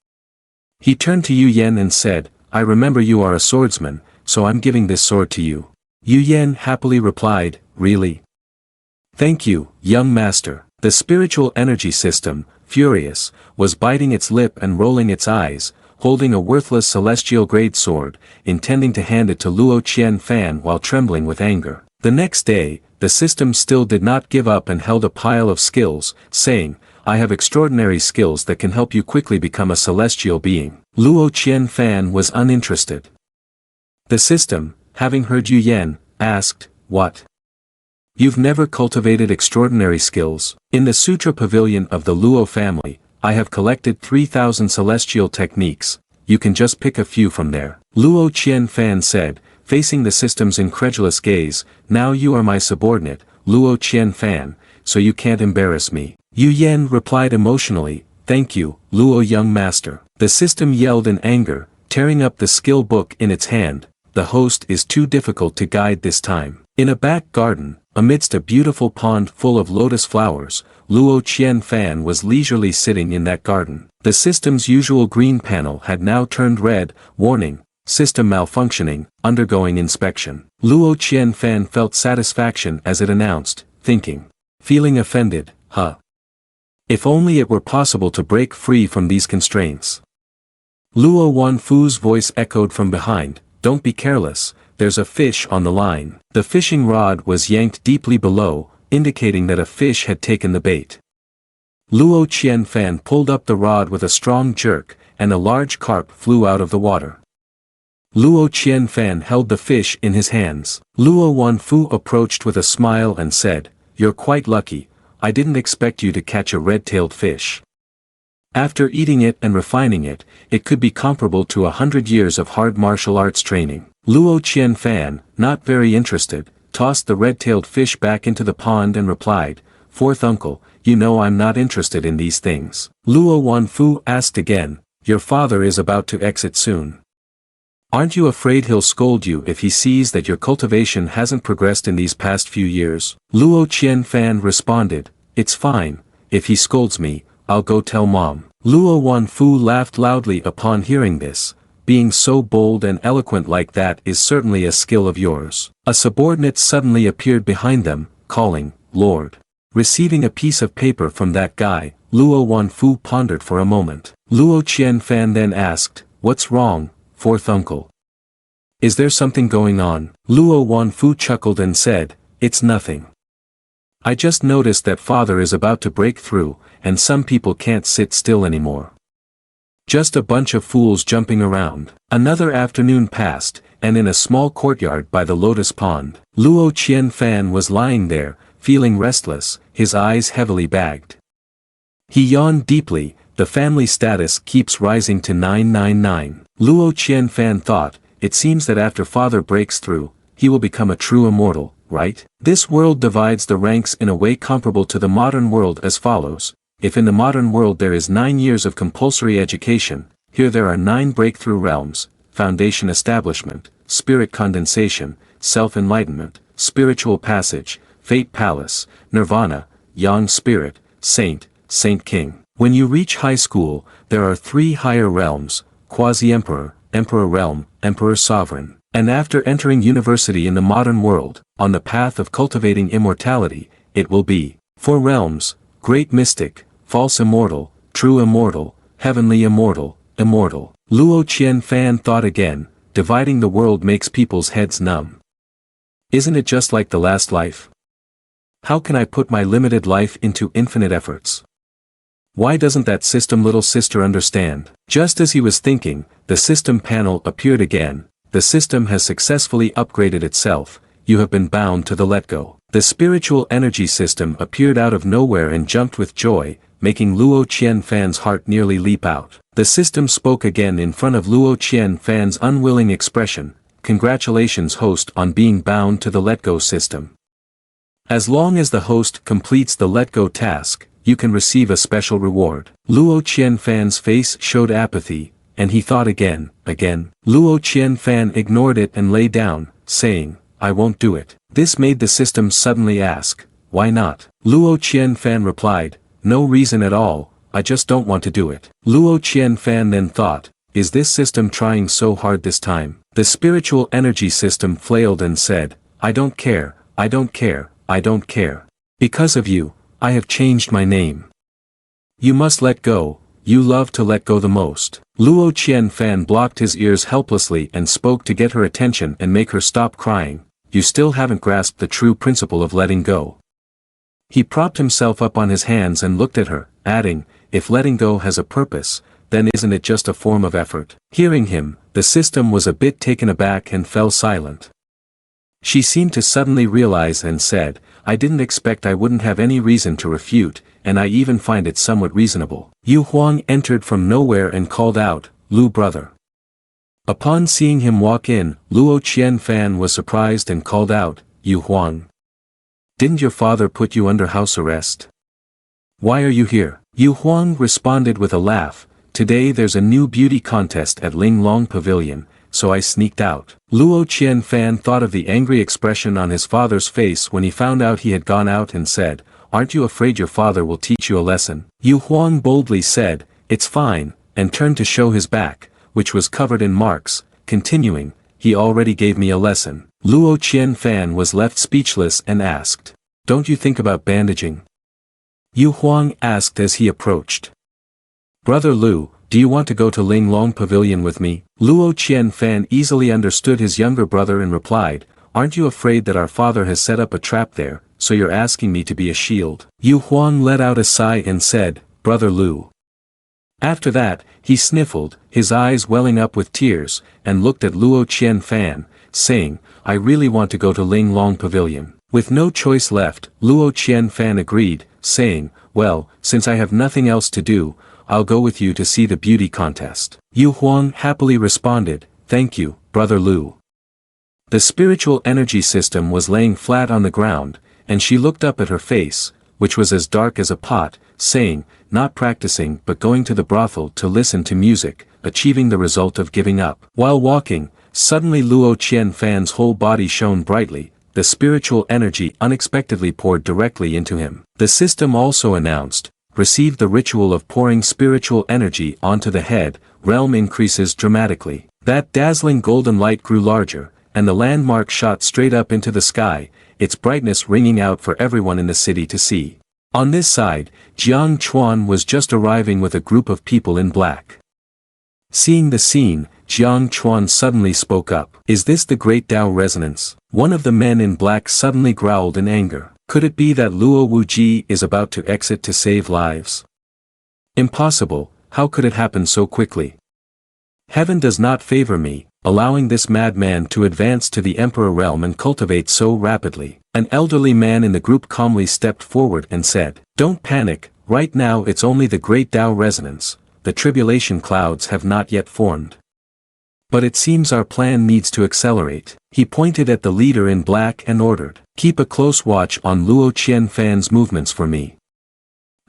He turned to Yu Yen and said, "I remember you are a swordsman, so I'm giving this sword to you." Yu Yen happily replied, "Really? Thank you, young master." The spiritual energy system, furious, was biting its lip and rolling its eyes, holding a worthless celestial-grade sword, intending to hand it to Luo Qianfan while trembling with anger. The next day, the system still did not give up and held a pile of skills, saying, "I have extraordinary skills that can help you quickly become a celestial being." Luo Qianfan was uninterested. The system, having heard Yu Yen, asked, "What? You've never cultivated extraordinary skills?" "In the Sutra Pavilion of the Luo family, I have collected 3,000 celestial techniques, you can just pick a few from there." Luo Qianfan said, facing the system's incredulous gaze, "Now you are my subordinate, Luo Qianfan, so you can't embarrass me." Yu Yen replied emotionally, "Thank you, Luo young master." The system yelled in anger, tearing up the skill book in its hand, "The host is too difficult to guide this time." In a back garden, amidst a beautiful pond full of lotus flowers, Luo Qianfan was leisurely sitting in that garden. The system's usual green panel had now turned red, warning, "System malfunctioning, undergoing inspection." Luo Qianfan felt satisfaction as it announced, thinking, feeling offended, "Huh. If only it were possible to break free from these constraints." Luo Wanfu's voice echoed from behind, "Don't be careless, there's a fish on the line." The fishing rod was yanked deeply below, indicating that a fish had taken the bait. Luo Qianfan pulled up the rod with a strong jerk, and a large carp flew out of the water. Luo Qianfan held the fish in his hands. Luo Wanfu approached with a smile and said, "You're quite lucky, I didn't expect you to catch a red-tailed fish. After eating it and refining it, it could be comparable to 100 years of hard martial arts training." Luo Qianfan, not very interested, tossed the red-tailed fish back into the pond and replied, "Fourth uncle, you know I'm not interested in these things." Luo Wanfu asked again, "Your father is about to exit soon. Aren't you afraid he'll scold you if he sees that your cultivation hasn't progressed in these past few years?" Luo Qianfan responded, "It's fine, if he scolds me, I'll go tell mom." Luo Wanfu laughed loudly upon hearing this. "Being so bold and eloquent like that is certainly a skill of yours." A subordinate suddenly appeared behind them, calling, "Lord." Receiving a piece of paper from that guy, Luo Wanfu pondered for a moment. Luo Qianfan then asked, "What's wrong, fourth uncle? Is there something going on?" Luo Wanfu chuckled and said, "It's nothing. I just noticed that father is about to break through, and some people can't sit still anymore. Just a bunch of fools jumping around." Another afternoon passed, and in a small courtyard by the lotus pond, Luo Qianfan was lying there, feeling restless, his eyes heavily bagged. He yawned deeply. The family status keeps rising to 999. Luo Qianfan thought, it seems that after father breaks through, he will become a true immortal, right? This world divides the ranks in a way comparable to the modern world as follows. If in the modern world there is 9 years of compulsory education, here there are 9 breakthrough realms: foundation establishment, spirit condensation, self-enlightenment, spiritual passage, fate palace, nirvana, yang spirit, saint, saint king. When you reach high school, there are 3 higher realms: quasi-emperor, emperor realm, emperor sovereign. And after entering university in the modern world, on the path of cultivating immortality, it will be 4 realms: great mystic, false immortal, true immortal, heavenly immortal, immortal. Luo Qianfan thought again, dividing the world makes people's heads numb. Isn't it just like the last life? How can I put my limited life into infinite efforts? Why doesn't that system little sister understand? Just as he was thinking, the system panel appeared again. The system has successfully upgraded itself. You have been bound to the let go. The spiritual energy system appeared out of nowhere and jumped with joy, making Luo Qianfan's heart nearly leap out. The system spoke again in front of Luo Qianfan's unwilling expression. "Congratulations host on being bound to the let go system. As long as the host completes the let go task, you can receive a special reward." Luo Qianfan's face showed apathy, and he thought again. Luo Qianfan ignored it and lay down, saying, "I won't do it." This made the system suddenly ask, "Why not?" Luo Qianfan replied, "No reason at all, I just don't want to do it." Luo Qianfan then thought, "Is this system trying so hard this time?" The spiritual energy system flailed and said, "I don't care, I don't care, I don't care. Because of you, I have changed my name. You must let go, you love to let go the most." Luo Qianfan blocked his ears helplessly and spoke to get her attention and make her stop crying. "You still haven't grasped the true principle of letting go." He propped himself up on his hands and looked at her, adding, "If letting go has a purpose, then isn't it just a form of effort?" Hearing him, the system was a bit taken aback and fell silent. She seemed to suddenly realize and said, "I didn't expect I wouldn't have any reason to refute, and I even find it somewhat reasonable." Yu Huang entered from nowhere and called out, "Lu brother." Upon seeing him walk in, Luo Qianfan was surprised and called out, "Yu Huang. Didn't your father put you under house arrest? Why are you here?" Yu Huang responded with a laugh, "Today there's a new beauty contest at Linglong Pavilion, so I sneaked out." Luo Qianfan thought of the angry expression on his father's face when he found out he had gone out and said, "Aren't you afraid your father will teach you a lesson?" Yu Huang boldly said, "It's fine," and turned to show his back, which was covered in marks, continuing, "He already gave me a lesson." Luo Qianfan was left speechless and asked, "Don't you think about bandaging?" Yu Huang asked as he approached. "Brother Lu, do you want to go to Linglong Pavilion with me?" Luo Qianfan easily understood his younger brother and replied, "Aren't you afraid that our father has set up a trap there, so you're asking me to be a shield?" Yu Huang let out a sigh and said, "Brother Lu. After that, he sniffled, his eyes welling up with tears, and looked at Luo Qianfan, saying, I really want to go to Ling Long Pavilion. With no choice left, Luo Qianfan agreed, saying, well, since I have nothing else to do, I'll go with you to see the beauty contest. Yu Huang happily responded, thank you, brother Lu. The spiritual energy system was laying flat on the ground, and she looked up at her face, which was as dark as a pot, saying, not practicing but going to the brothel to listen to music, achieving the result of giving up. While walking, suddenly Luo Qianfan's whole body shone brightly, the spiritual energy unexpectedly poured directly into him. The system also announced, receive the ritual of pouring spiritual energy onto the head, realm increases dramatically. That dazzling golden light grew larger, and the landmark shot straight up into the sky, its brightness ringing out for everyone in the city to see. On this side, Jiang Chuan was just arriving with a group of people in black. Seeing the scene, Jiang Chuan suddenly spoke up. Is this the great Tao resonance? One of the men in black suddenly growled in anger. Could it be that Luo Wuji is about to exit to save lives? Impossible, how could it happen so quickly? Heaven does not favor me, allowing this madman to advance to the emperor realm and cultivate so rapidly. An elderly man in the group calmly stepped forward and said, don't panic, right now it's only the great Tao resonance, the tribulation clouds have not yet formed. But it seems our plan needs to accelerate. He pointed at the leader in black and ordered, keep a close watch on Luo Qianfan's movements for me.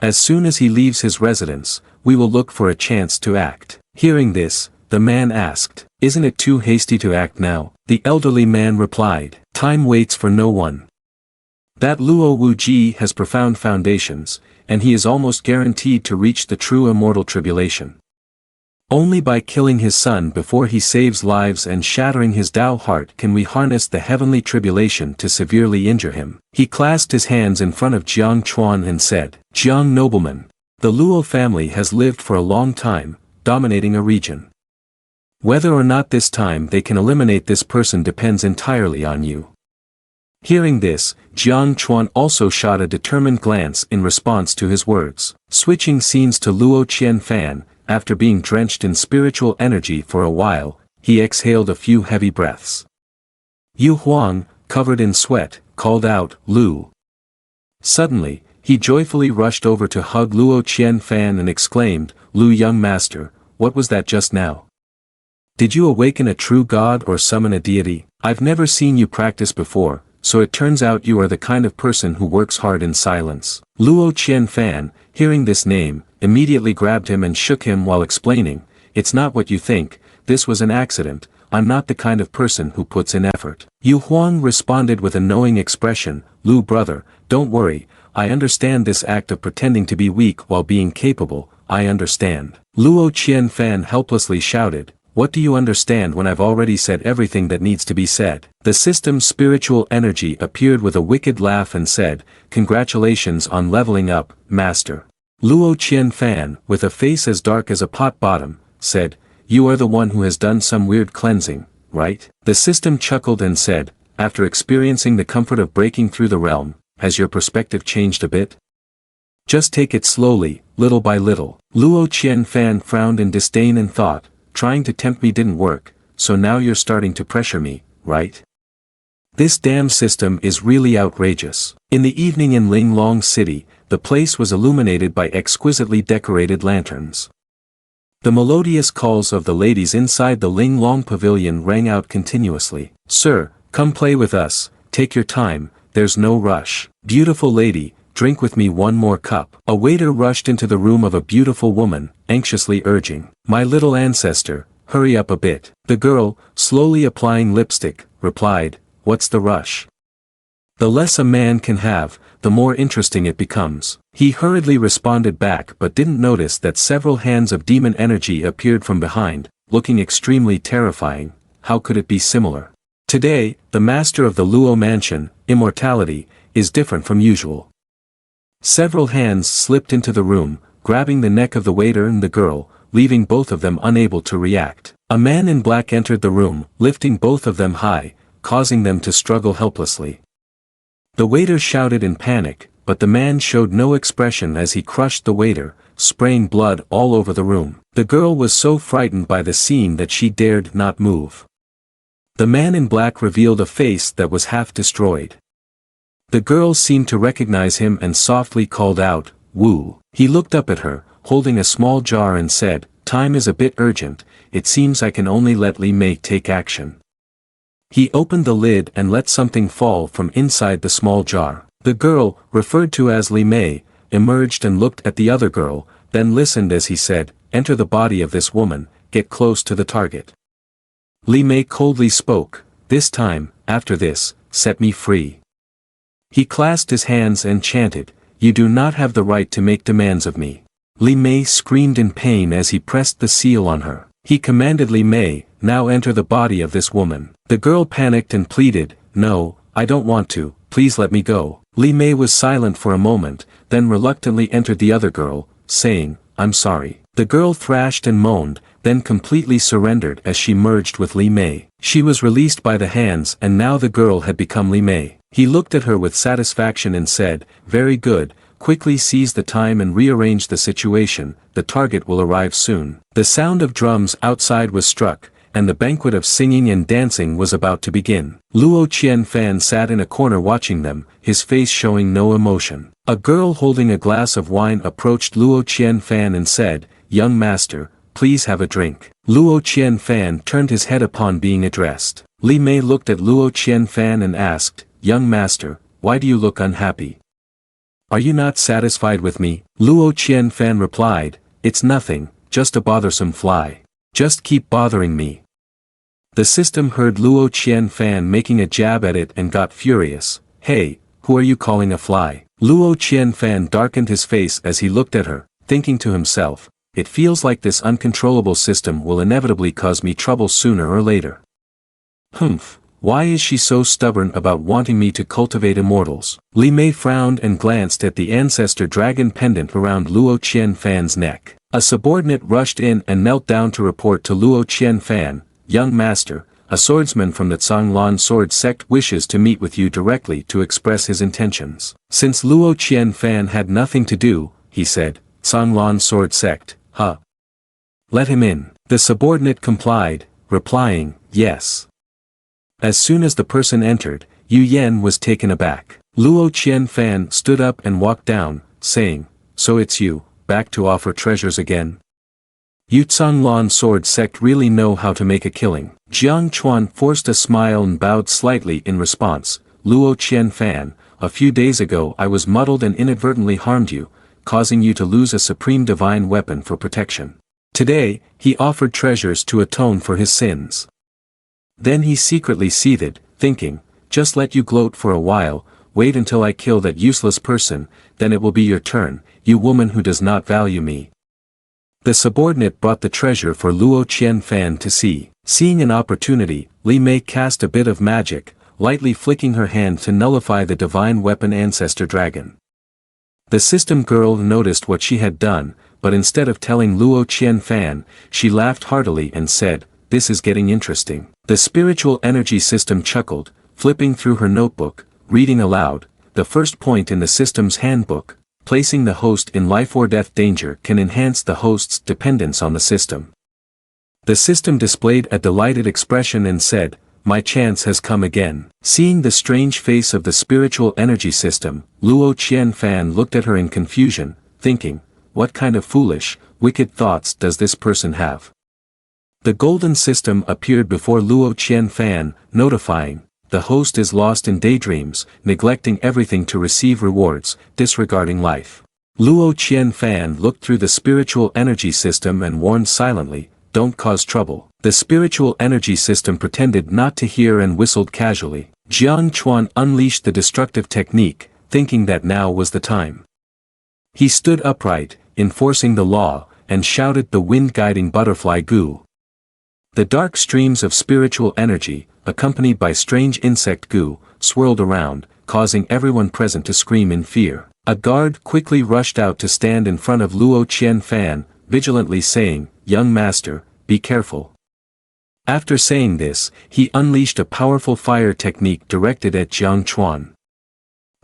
As soon as he leaves his residence, we will look for a chance to act. Hearing this, the man asked, isn't it too hasty to act now? The elderly man replied, time waits for no one. That Luo Wuji has profound foundations, and he is almost guaranteed to reach the true immortal tribulation. Only by killing his son before he saves lives and shattering his Tao heart can we harness the heavenly tribulation to severely injure him. He clasped his hands in front of Jiang Chuan and said, Jiang nobleman, the Luo family has lived for a long time, dominating a region. Whether or not this time they can eliminate this person depends entirely on you. Hearing this, Jiang Chuan also shot a determined glance in response to his words. Switching scenes to Luo Qianfan, after being drenched in spiritual energy for a while, he exhaled a few heavy breaths. Yu Huang, covered in sweat, called out, Lu. Suddenly, he joyfully rushed over to hug Luo Qianfan and exclaimed, Lu young master, what was that just now? Did you awaken a true god or summon a deity? I've never seen you practice before, so it turns out you are the kind of person who works hard in silence. Luo Qianfan, hearing this name, immediately grabbed him and shook him while explaining, it's not what you think, this was an accident, I'm not the kind of person who puts in effort. Yu Huang responded with a knowing expression, Lu brother, don't worry, I understand this act of pretending to be weak while being capable, I understand. Luo Qianfan helplessly shouted, what do you understand when I've already said everything that needs to be said? The system's spiritual energy appeared with a wicked laugh and said, congratulations on leveling up, master. Luo Qianfan, with a face as dark as a pot bottom, said, you are the one who has done some weird cleansing, right? The system chuckled and said, after experiencing the comfort of breaking through the realm, has your perspective changed a bit? Just take it slowly, little by little. Luo Qianfan frowned in disdain and thought, trying to tempt me didn't work, so now you're starting to pressure me, right? This damn system is really outrageous. In the evening in Ling Long City, the place was illuminated by exquisitely decorated lanterns. The melodious calls of the ladies inside the Ling Long Pavilion rang out continuously. Sir, come play with us, take your time, there's no rush. Beautiful lady, drink with me one more cup. A waiter rushed into the room of a beautiful woman, anxiously urging, my little ancestor, hurry up a bit. The girl, slowly applying lipstick, replied, what's the rush? The less a man can have, the more interesting it becomes. He hurriedly responded back but didn't notice that several hands of demon energy appeared from behind, looking extremely terrifying. How could it be similar? Today, the master of the Luo mansion, immortality, is different from usual. Several hands slipped into the room, grabbing the neck of the waiter and the girl, leaving both of them unable to react. A man in black entered the room, lifting both of them high, causing them to struggle helplessly. The waiter shouted in panic, but the man showed no expression as he crushed the waiter, spraying blood all over the room. The girl was so frightened by the scene that she dared not move. The man in black revealed a face that was half destroyed. The girl seemed to recognize him and softly called out, "Wu." He looked up at her, holding a small jar, and said, "Time is a bit urgent, it seems I can only let Li Mei take action." He opened the lid and let something fall from inside the small jar. The girl, referred to as Li Mei, emerged and looked at the other girl, then listened as he said, "Enter the body of this woman, get close to the target." Li Mei coldly spoke, "This time, after this, set me free." He clasped his hands and chanted, "You do not have the right to make demands of me." Li Mei screamed in pain as he pressed the seal on her. He commanded Li Mei, "Now enter the body of this woman." The girl panicked and pleaded, "No, I don't want to, please let me go." Li Mei was silent for a moment, then reluctantly entered the other girl, saying, "I'm sorry." The girl thrashed and moaned, then completely surrendered as she merged with Li Mei. She was released by the hands, and now the girl had become Li Mei. He looked at her with satisfaction and said, "Very good, quickly seize the time and rearrange the situation, the target will arrive soon." The sound of drums outside was struck, and the banquet of singing and dancing was about to begin. Luo Qianfan sat in a corner watching them, his face showing no emotion. A girl holding a glass of wine approached Luo Qianfan and said, "Young master, please have a drink." Luo Qianfan turned his head upon being addressed. Li Mei looked at Luo Qianfan and asked, "Young master, why do you look unhappy? Are you not satisfied with me?" Luo Qianfan replied, "It's nothing, just a bothersome fly. Just keep bothering me." The system heard Luo Qianfan making a jab at it and got furious. "Hey, who are you calling a fly?" Luo Qianfan darkened his face as he looked at her, thinking to himself, "It feels like this uncontrollable system will inevitably cause me trouble sooner or later. Humph, why is she so stubborn about wanting me to cultivate immortals?" Li Mei frowned and glanced at the ancestor dragon pendant around Luo Qianfan's neck. A subordinate rushed in and knelt down to report to Luo Qianfan, "Young master, a swordsman from the Zong Lling sword sect wishes to meet with you directly to express his intentions." Since Luo Qianfan had nothing to do, he said, "Zong Lling sword sect, huh? Let him in." The subordinate complied, replying, "Yes." As soon as the person entered, Yu Yan was taken aback. Luo Qianfan stood up and walked down, saying, "So it's you, back to offer treasures again? You Zong Lling sword sect really know how to make a killing." Jiang Chuan forced a smile and bowed slightly in response. "Luo Qianfan, a few days ago I was muddled and inadvertently harmed you, causing you to lose a supreme divine weapon for protection. Today, he offered treasures to atone for his sins. Then he secretly seethed, thinking, just let you gloat for a while, wait until I kill that useless person, then it will be your turn, you woman who does not value me." The subordinate brought the treasure for Luo Qianfan to see. Seeing an opportunity, Li Mei cast a bit of magic, lightly flicking her hand to nullify the divine weapon ancestor dragon. The system girl noticed what she had done, but instead of telling Luo Qianfan, she laughed heartily and said, "This is getting interesting." The spiritual energy system chuckled, flipping through her notebook, reading aloud, "The first point in the system's handbook, placing the host in life or death danger can enhance the host's dependence on the system." The system displayed a delighted expression and said, "My chance has come again." Seeing the strange face of the spiritual energy system, Luo Qianfan looked at her in confusion, thinking, what kind of foolish, wicked thoughts does this person have? The golden system appeared before Luo Qianfan, notifying, "The host is lost in daydreams, neglecting everything to receive rewards, disregarding life." Luo Qianfan looked through the spiritual energy system and warned silently, "Don't cause trouble." The spiritual energy system pretended not to hear and whistled casually. Jiang Chuan unleashed the destructive technique, thinking that now was the time. He stood upright, enforcing the law, and shouted the wind-guiding butterfly goo. The dark streams of spiritual energy, accompanied by strange insect goo, swirled around, causing everyone present to scream in fear. A guard quickly rushed out to stand in front of Luo Qianfan, vigilantly saying, "Young master, be careful." After saying this, he unleashed a powerful fire technique directed at Jiang Chuan.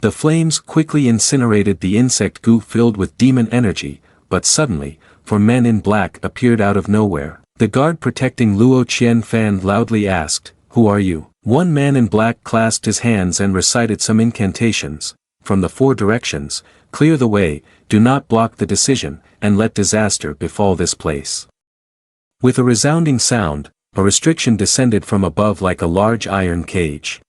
The flames quickly incinerated the insect goo filled with demon energy, but suddenly, 4 men in black appeared out of nowhere. The guard protecting Luo Qianfan loudly asked, "Who are you?" One man in black clasped his hands and recited some incantations. From the 4 directions, "Clear the way, do not block the decision, and let disaster befall this place." With a resounding sound, a restriction descended from above like a large iron cage.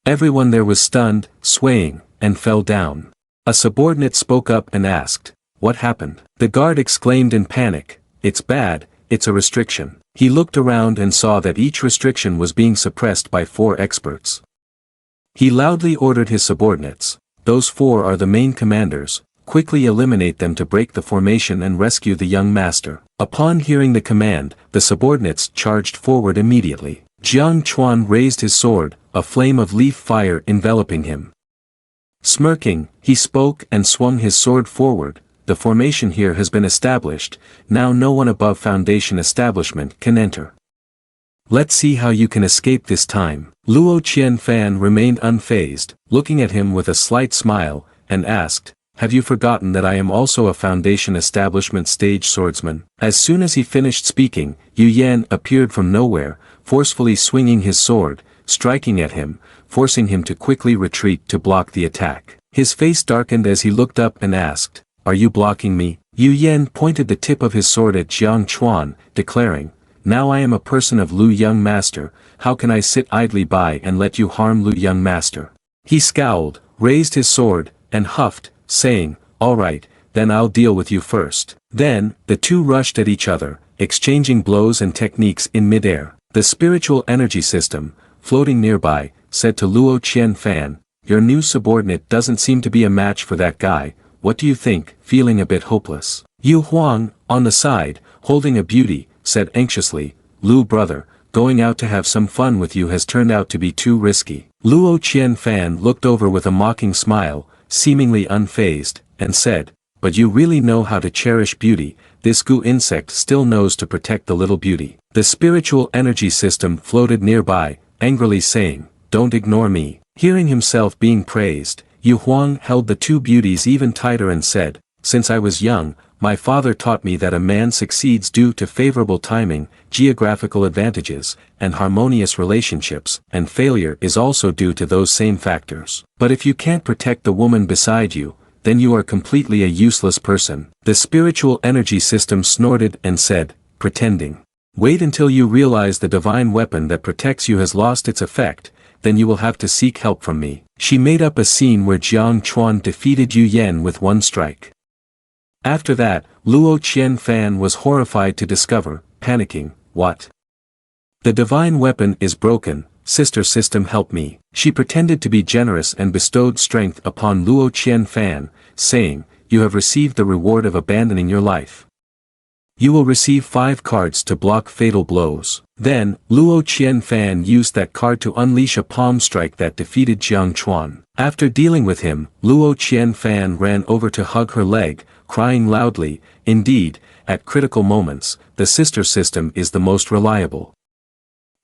Everyone there was stunned, swaying, and fell down. A subordinate spoke up and asked, "What happened?" The guard exclaimed in panic, "It's bad, it's a restriction." He looked around and saw that each restriction was being suppressed by 4 experts. He loudly ordered his subordinates, "Those 4 are the main commanders, quickly eliminate them to break the formation and rescue the young master." Upon hearing the command, the subordinates charged forward immediately. Jiang Chuan raised his sword, a flame of leaf fire enveloping him. Smirking, he spoke and swung his sword forward. "The formation here has been established, now no one above foundation establishment can enter. Let's see how you can escape this time." Luo Qianfan remained unfazed, looking at him with a slight smile, and asked, "Have you forgotten that I am also a foundation establishment stage swordsman?" As soon as he finished speaking, Yu Yan appeared from nowhere, forcefully swinging his sword, striking at him, forcing him to quickly retreat to block the attack. His face darkened as he looked up and asked, "Are you blocking me?" Yu Yan pointed the tip of his sword at Jiang Chuan, declaring, "Now I am a person of Lu young master, how can I sit idly by and let you harm Lu young master?" He scowled, raised his sword, and huffed, saying, "All right, then I'll deal with you first." Then, the 2 rushed at each other, exchanging blows and techniques in midair. The spiritual energy system, floating nearby, said to Luo Qianfan, "Your new subordinate doesn't seem to be a match for that guy, what do you think?" Feeling a bit hopeless, Yu Huang, on the side, holding a beauty, said anxiously, "Lu brother, going out to have some fun with you has turned out to be too risky." Luo Qianfan looked over with a mocking smile, seemingly unfazed, and said, "But you really know how to cherish beauty, this goo insect still knows to protect the little beauty." The spiritual energy system floated nearby, angrily saying, "Don't ignore me." Hearing himself being praised, Yu Huang held the 2 beauties even tighter and said, "Since I was young, my father taught me that a man succeeds due to favorable timing, geographical advantages, and harmonious relationships, and failure is also due to those same factors. But if you can't protect the woman beside you, then you are completely a useless person." The spiritual energy system snorted and said, "Pretending. Wait until you realize the divine weapon that protects you has lost its effect, then you will have to seek help from me." She made up a scene where Jiang Chuan defeated Yu Yan with 1 strike. After that, Luo Qianfan was horrified to discover, panicking, "What? The divine weapon is broken, sister system help me." She pretended to be generous and bestowed strength upon Luo Qianfan, saying, "You have received the reward of abandoning your life. You will receive 5 cards to block fatal blows." Then, Luo Qianfan used that card to unleash a palm strike that defeated Jiang Chuan. After dealing with him, Luo Qianfan ran over to hug her leg, crying loudly, "Indeed, at critical moments, the sister system is the most reliable.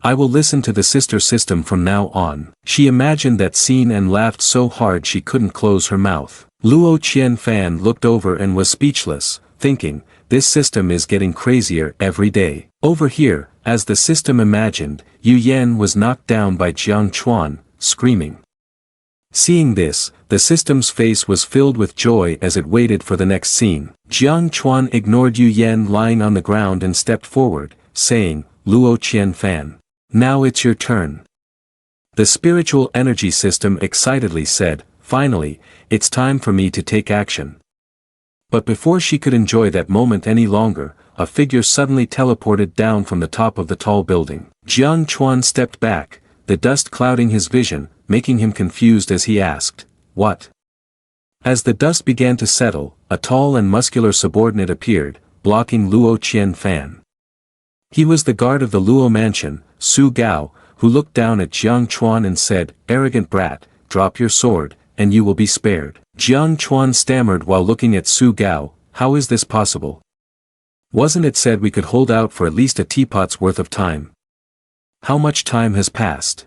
I will listen to the sister system from now on." She imagined that scene and laughed so hard she couldn't close her mouth. Luo Qianfan looked over and was speechless, thinking, "This system is getting crazier every day." Over here, as the system imagined, Yu Yan was knocked down by Jiang Chuan, screaming. Seeing this, the system's face was filled with joy as it waited for the next scene. Jiang Chuan ignored Yu Yan lying on the ground and stepped forward, saying, "Luo Qianfan. Now it's your turn." The spiritual energy system excitedly said, "Finally, it's time for me to take action." But before she could enjoy that moment any longer, a figure suddenly teleported down from the top of the tall building. Jiang Chuan stepped back, the dust clouding his vision, making him confused as he asked, "What?" As the dust began to settle, a tall and muscular subordinate appeared, blocking Luo Qianfan. He was the guard of the Luo mansion, Su Gao, who looked down at Jiang Chuan and said, "Arrogant brat, drop your sword, and you will be spared." Jiang Chuan stammered while looking at Su Gao, "How is this possible? Wasn't it said we could hold out for at least a teapot's worth of time? How much time has passed?"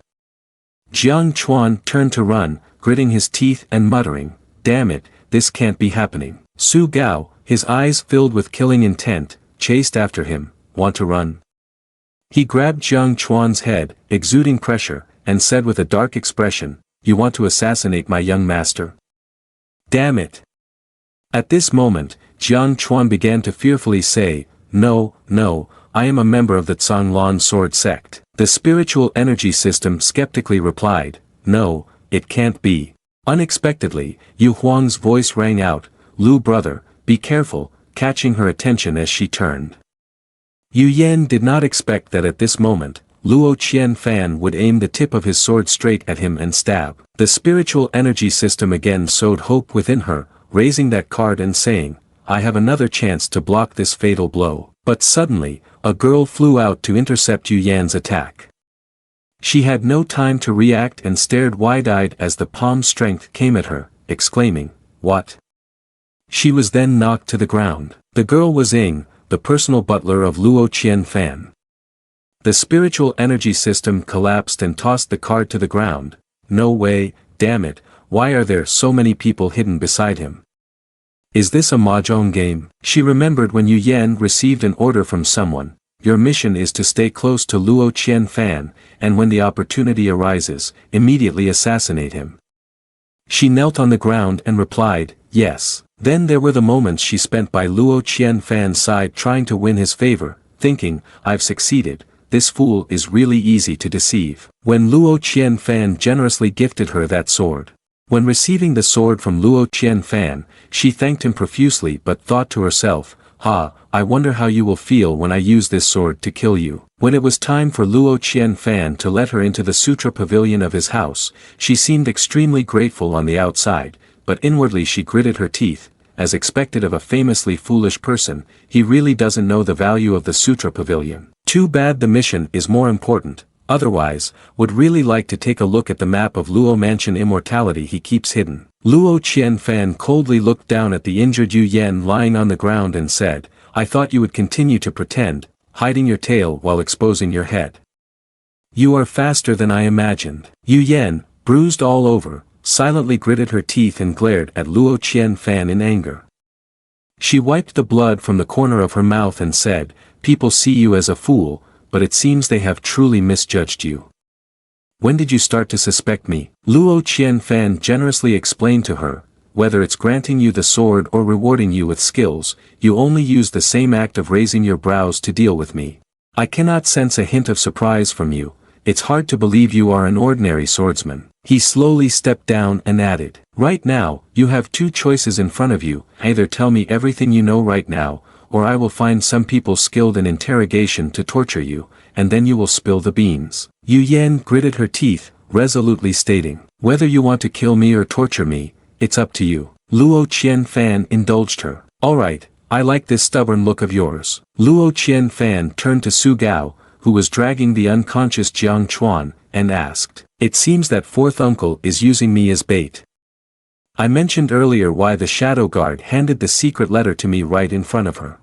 Jiang Chuan turned to run, gritting his teeth and muttering, "Damn it, this can't be happening." Su Gao, his eyes filled with killing intent, chased after him. Want to run? He grabbed Jiang Chuan's head, exuding pressure, and said with a dark expression, "You want to assassinate my young master? Damn it!" At this moment, Jiang Chuan began to fearfully say, "No, no, I am a member of the Zong Lling sword sect." The spiritual energy system skeptically replied, "No, it can't be." Unexpectedly, Yu Huang's voice rang out, "Lu brother, be careful," catching her attention as she turned. Yu Yan did not expect that at this moment, Luo Qianfan would aim the tip of his sword straight at him and stab. The spiritual energy system again sowed hope within her, raising that card and saying, "I have another chance to block this fatal blow." But suddenly, a girl flew out to intercept Yu Yan's attack. She had no time to react and stared wide-eyed as the palm's strength came at her, exclaiming, "What?" She was then knocked to the ground. The girl was Ying, the personal butler of Luo Qianfan. The spiritual energy system collapsed and tossed the card to the ground. "No way, damn it, why are there so many people hidden beside him? Is this a mahjong game?" She remembered when Yu Yan received an order from someone, "Your mission is to stay close to Luo Qianfan, and when the opportunity arises, immediately assassinate him." She knelt on the ground and replied, "Yes." Then there were the moments she spent by Luo Qianfan's side trying to win his favor, thinking, "I've succeeded, this fool is really easy to deceive." When Luo Qianfan generously gifted her that sword. When receiving the sword from Luo Qianfan, she thanked him profusely but thought to herself, I wonder how you will feel when I use this sword to kill you." When it was time for Luo Qianfan to let her into the sutra pavilion of his house, she seemed extremely grateful on the outside, but inwardly she gritted her teeth, as expected of a famously foolish person. He really doesn't know the value of the sutra pavilion. Too bad the mission is more important, otherwise, would really like to take a look at the map of Luo Mansion immortality he keeps hidden. Luo Qianfan coldly looked down at the injured Yu Yan lying on the ground and said, "I thought you would continue to pretend, hiding your tail while exposing your head. You are faster than I imagined." Yu Yan, bruised all over, silently gritted her teeth and glared at Luo Qianfan in anger. She wiped the blood from the corner of her mouth and said, "People see you as a fool, but it seems they have truly misjudged you. When did you start to suspect me?" Luo Qianfan generously explained to her, "Whether it's granting you the sword or rewarding you with skills, you only use the same act of raising your brows to deal with me. I cannot sense a hint of surprise from you. It's hard to believe you are an ordinary swordsman." He slowly stepped down and added, "Right now, you have two choices in front of you, either tell me everything you know right now, or I will find some people skilled in interrogation to torture you, and then you will spill the beans." Yu Yan gritted her teeth, resolutely stating, "Whether you want to kill me or torture me, it's up to you." Luo Qianfan indulged her. "Alright, I like this stubborn look of yours." Luo Qianfan turned to Su Gao, who was dragging the unconscious Jiang Chuan, and asked, "It seems that fourth uncle is using me as bait. I mentioned earlier why the shadow guard handed the secret letter to me right in front of her.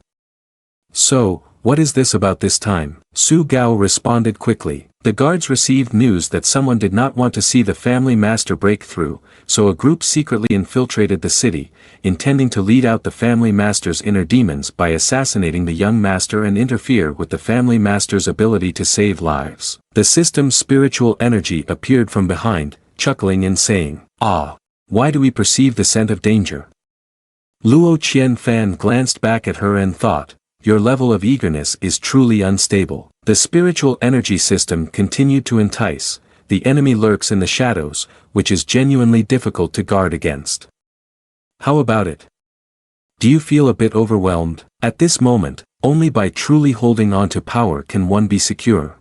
So, what is this about this time?" Su Gao responded quickly. The guards received news that someone did not want to see the family master break through, so a group secretly infiltrated the city, intending to lead out the family master's inner demons by assassinating the young master and interfere with the family master's ability to save lives. The system's spiritual energy appeared from behind, chuckling and saying, "Ah, why do we perceive the scent of danger?" Luo Qianfan glanced back at her and thought, "Your level of eagerness is truly unstable." The spiritual energy system continued to entice, "The enemy lurks in the shadows, which is genuinely difficult to guard against. How about it? Do you feel a bit overwhelmed? At this moment, only by truly holding on to power can one be secure.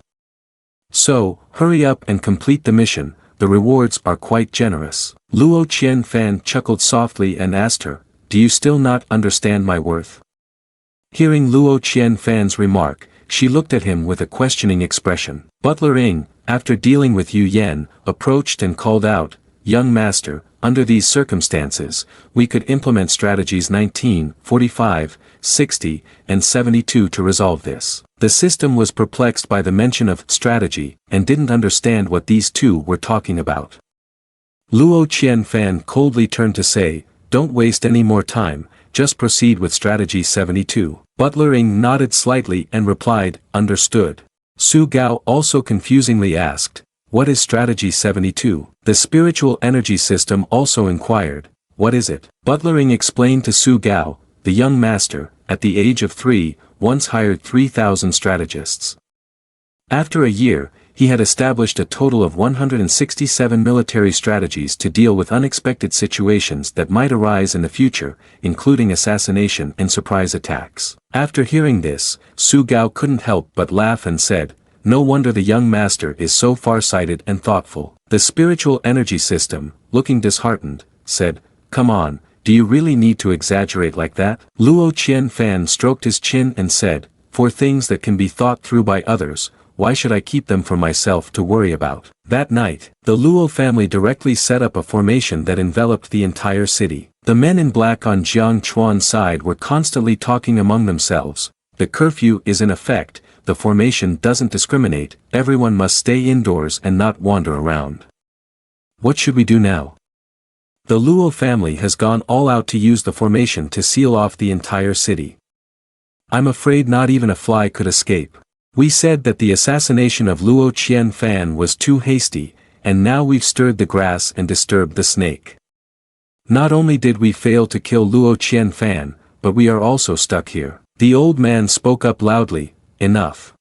So, hurry up and complete the mission, the rewards are quite generous." Luo Qianfan chuckled softly and asked her, "Do you still not understand my worth?" Hearing Luo Qianfan's remark, she looked at him with a questioning expression. Butler Ying, after dealing with Yu Yan, approached and called out, "Young master, under these circumstances, we could implement strategies 19, 45, 60, and 72 to resolve this." The system was perplexed by the mention of strategy, and didn't understand what these two were talking about. Luo Qianfan coldly turned to say, "Don't waste any more time, just proceed with strategy 72. Butler Ing nodded slightly and replied, understood. Su Gao also confusingly asked, what is strategy 72? The spiritual energy system also inquired, what is it? Butler Ing explained to Su Gao, the young master, at the age of 3, once hired 3,000 strategists. After a year, he had established a total of 167 military strategies to deal with unexpected situations that might arise in the future, including assassination and surprise attacks. After hearing this, Su Gao couldn't help but laugh and said, no wonder the young master is so far-sighted and thoughtful. The spiritual energy system, looking disheartened, said, come on, do you really need to exaggerate like that? Luo Qianfan stroked his chin and said, for things that can be thought through by others, why should I keep them for myself to worry about? That night, the Luo family directly set up a formation that enveloped the entire city. The men in black on Jiang Chuan's side were constantly talking among themselves. The curfew is in effect, the formation doesn't discriminate, everyone must stay indoors and not wander around. What should we do now? The Luo family has gone all out to use the formation to seal off the entire city. I'm afraid not even a fly could escape. We said that the assassination of Luo Qianfan was too hasty, and now we've stirred the grass and disturbed the snake. Not only did we fail to kill Luo Qianfan, but we are also stuck here. The old man spoke up loudly, enough.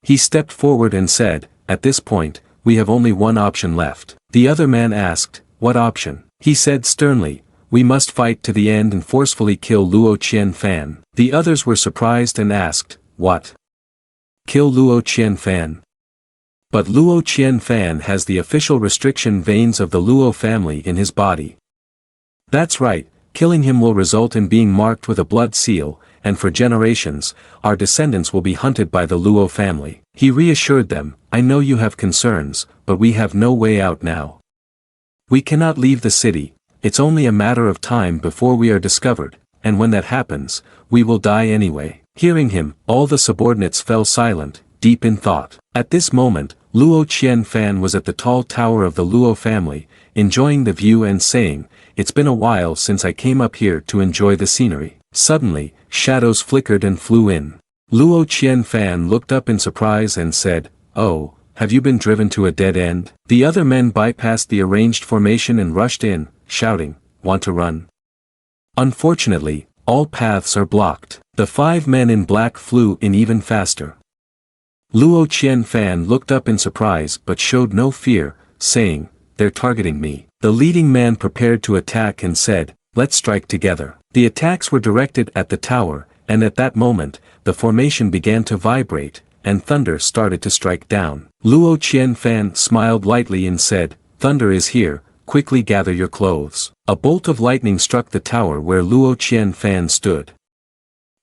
He stepped forward and said, at this point, we have only one option left. The other man asked, what option? He said sternly, we must fight to the end and forcefully kill Luo Qianfan. The others were surprised and asked, what? Kill Luo Qianfan. But Luo Qianfan has the official restriction veins of the Luo family in his body. That's right, killing him will result in being marked with a blood seal, and for generations, our descendants will be hunted by the Luo family. He reassured them, I know you have concerns, but we have no way out now. We cannot leave the city, it's only a matter of time before we are discovered, and when that happens, we will die anyway. Hearing him, all the subordinates fell silent, deep in thought. At this moment, Luo Qianfan was at the tall tower of the Luo family, enjoying the view and saying, it's been a while since I came up here to enjoy the scenery. Suddenly, shadows flickered and flew in. Luo Qianfan looked up in surprise and said, oh, have you been driven to a dead end? The other men bypassed the arranged formation and rushed in, shouting, want to run? Unfortunately, all paths are blocked. The 5 men in black flew in even faster. Luo Qianfan looked up in surprise but showed no fear, saying, they're targeting me. The leading man prepared to attack and said, let's strike together. The attacks were directed at the tower, and at that moment, the formation began to vibrate, and thunder started to strike down. Luo Qianfan smiled lightly and said, thunder is here, quickly gather your clothes. A bolt of lightning struck the tower where Luo Qianfan stood.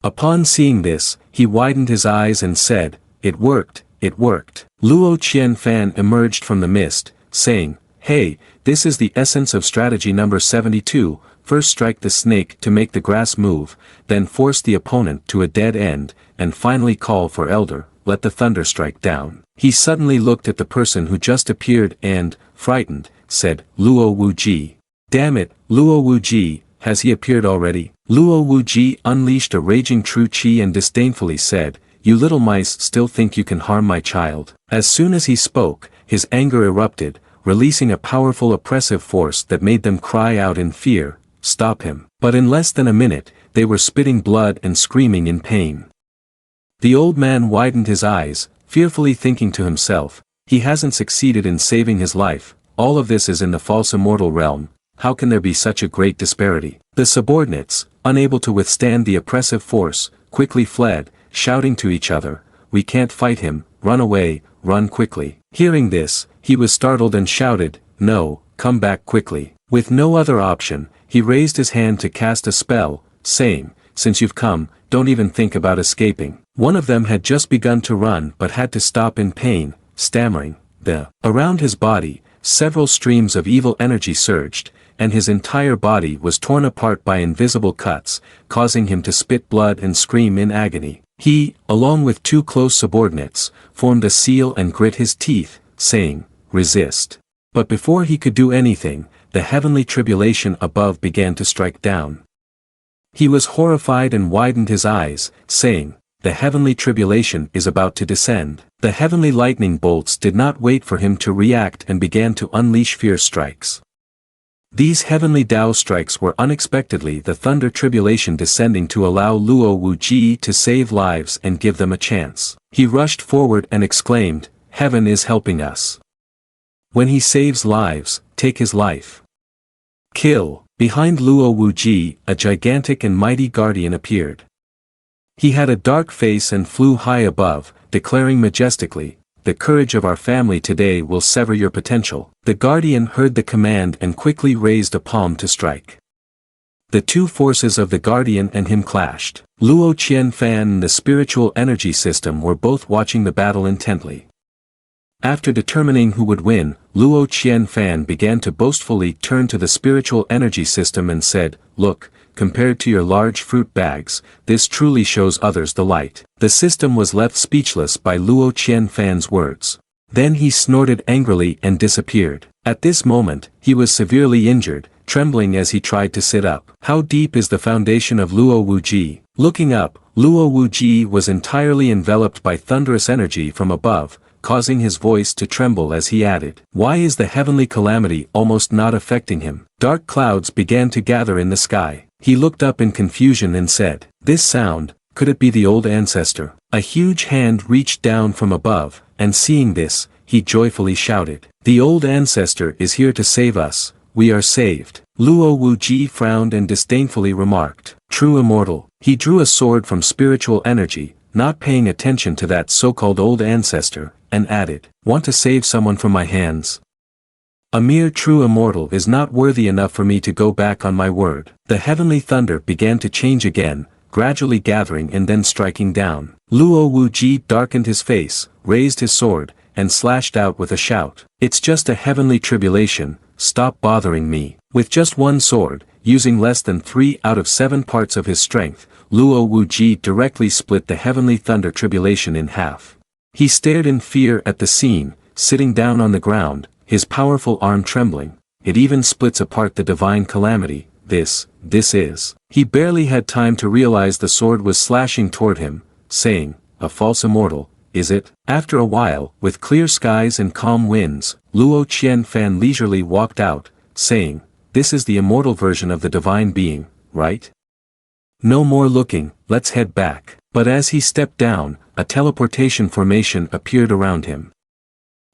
Upon seeing this, he widened his eyes and said, it worked, it worked. Luo Qianfan emerged from the mist, saying, hey, this is the essence of strategy number 72, first strike the snake to make the grass move, then force the opponent to a dead end, and finally call for elder, let the thunder strike down. He suddenly looked at the person who just appeared and, frightened, said, Luo Wuji. Damn it, Luo Wuji, has he appeared already? Luo Wuji unleashed a raging true qi and disdainfully said, you little mice still think you can harm my child. As soon as he spoke, his anger erupted, releasing a powerful oppressive force that made them cry out in fear, stop him. But in less than a minute, they were spitting blood and screaming in pain. The old man widened his eyes, fearfully thinking to himself, he hasn't succeeded in saving his life, all of this is in the false immortal realm, how can there be such a great disparity? The subordinates, unable to withstand the oppressive force, quickly fled, shouting to each other, we can't fight him, run away, run quickly. Hearing this, he was startled and shouted, no, come back quickly. With no other option, he raised his hand to cast a spell, saying, since you've come, don't even think about escaping. One of them had just begun to run but had to stop in pain, stammering, Around his body, several streams of evil energy surged, and his entire body was torn apart by invisible cuts, causing him to spit blood and scream in agony. He, along with 2 close subordinates, formed a seal and grit his teeth, saying, resist. But before he could do anything, the heavenly tribulation above began to strike down. He was horrified and widened his eyes, saying, "The heavenly tribulation is about to descend." The heavenly lightning bolts did not wait for him to react and began to unleash fierce strikes. These heavenly Tao strikes were unexpectedly the thunder tribulation descending to allow Luo Wuji to save lives and give them a chance. He rushed forward and exclaimed, "Heaven is helping us. When he saves lives, take his life. Kill." Behind Luo Wuji, a gigantic and mighty guardian appeared. He had a dark face and flew high above, declaring majestically, "The courage of our family today will sever your potential." The guardian heard the command and quickly raised a palm to strike. The two forces of the guardian and him clashed. Luo Qianfan and the spiritual energy system were both watching the battle intently. After determining who would win, Luo Qianfan began to boastfully turn to the spiritual energy system and said, "Look, compared to your large fruit bags, this truly shows others the light." The system was left speechless by Luo Qianfan's words. Then he snorted angrily and disappeared. At this moment, he was severely injured, trembling as he tried to sit up. How deep is the foundation of Luo Wuji? Looking up, Luo Wuji was entirely enveloped by thunderous energy from above, causing his voice to tremble as he added, "Why is the heavenly calamity almost not affecting him?" Dark clouds began to gather in the sky. He looked up in confusion and said, "This sound, could it be the old ancestor?" A huge hand reached down from above, and seeing this, he joyfully shouted, "The old ancestor is here to save us, we are saved." Luo Wuji frowned and disdainfully remarked, "True immortal." He drew a sword from spiritual energy, not paying attention to that so-called old ancestor, and added, "Want to save someone from my hands? A mere true immortal is not worthy enough for me to go back on my word." The heavenly thunder began to change again, gradually gathering and then striking down. Luo Wuji darkened his face, raised his sword, and slashed out with a shout, "It's just a heavenly tribulation, stop bothering me." With just one sword, using less than 3 out of 7 parts of his strength, Luo Wuji directly split the heavenly thunder tribulation in half. He stared in fear at the scene, sitting down on the ground, his powerful arm trembling. It even splits apart the divine calamity. This is. He barely had time to realize the sword was slashing toward him, saying, "A false immortal, is it?" After a while, with clear skies and calm winds, Luo Qianfan leisurely walked out, saying, "This is the immortal version of the divine being, right? No more looking, let's head back." But as he stepped down, a teleportation formation appeared around him.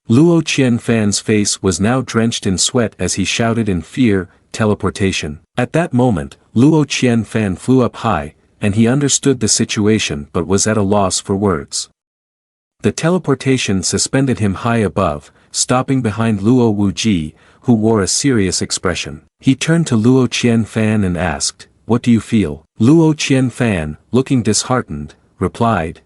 Luo Qianfan's face was now drenched in sweat as he shouted in fear, "Teleportation." At that moment, Luo Qianfan flew up high, and he understood the situation but was at a loss for words. The teleportation suspended him high above, stopping behind Luo Wuji, who wore a serious expression. He turned to Luo Qianfan and asked, "What do you feel?" Luo Qianfan, looking disheartened, replied,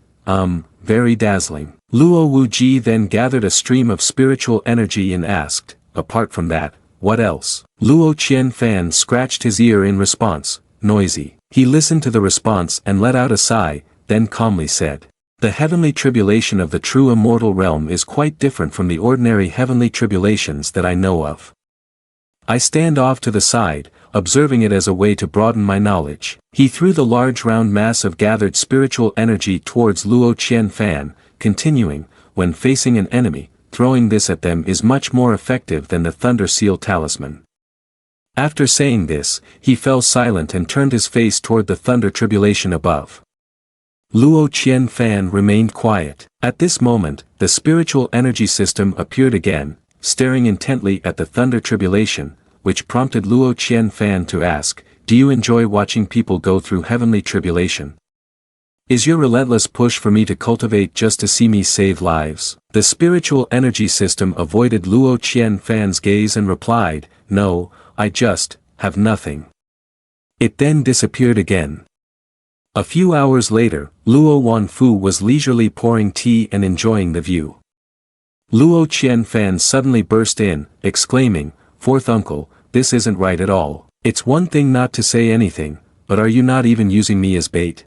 Very dazzling." Luo Wuji then gathered a stream of spiritual energy and asked, "Apart from that, what else?" Luo Qianfan scratched his ear in response, "Noisy." He listened to the response and let out a sigh, then calmly said, "The heavenly tribulation of the true immortal realm is quite different from the ordinary heavenly tribulations that I know of. I stand off to the side, observing it as a way to broaden my knowledge." He threw the large round mass of gathered spiritual energy towards Luo Qianfan, continuing, "When facing an enemy, throwing this at them is much more effective than the Thunder Seal Talisman." After saying this, he fell silent and turned his face toward the thunder tribulation above. Luo Qianfan remained quiet. At this moment, the spiritual energy system appeared again, staring intently at the thunder tribulation, which prompted Luo Qianfan to ask, "Do you enjoy watching people go through heavenly tribulation? Is your relentless push for me to cultivate just to see me save lives?" The spiritual energy system avoided Luo Qianfan's gaze and replied, "No, I just have nothing." It then disappeared again. A few hours later, Luo Wanfu was leisurely pouring tea and enjoying the view. Luo Qianfan suddenly burst in, exclaiming, "Fourth uncle, this isn't right at all. It's one thing not to say anything, but are you not even using me as bait?"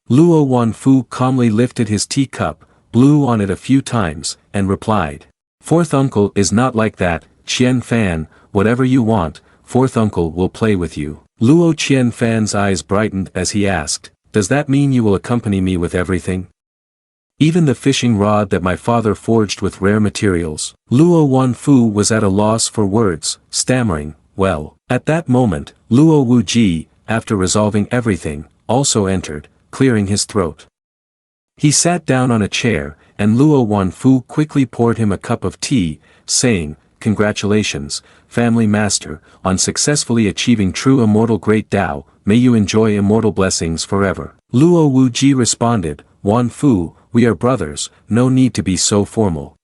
Luo Wanfu calmly lifted his teacup, blew on it a few times, and replied, "Fourth uncle is not like that, Qianfan, whatever you want, fourth uncle will play with you." Luo Qianfan's eyes brightened as he asked, does that mean you will accompany me with everything? Even the fishing rod that my father forged with rare materials. Luo Wanfu was at a loss for words, stammering, well. At that moment, Luo Wuji, after resolving everything, also entered, clearing his throat. He sat down on a chair, and Luo Wanfu quickly poured him a cup of tea, saying, congratulations, family master, on successfully achieving true immortal great Tao, may you enjoy immortal blessings forever. Luo Wuji responded, Wanfu, we are brothers, no need to be so formal.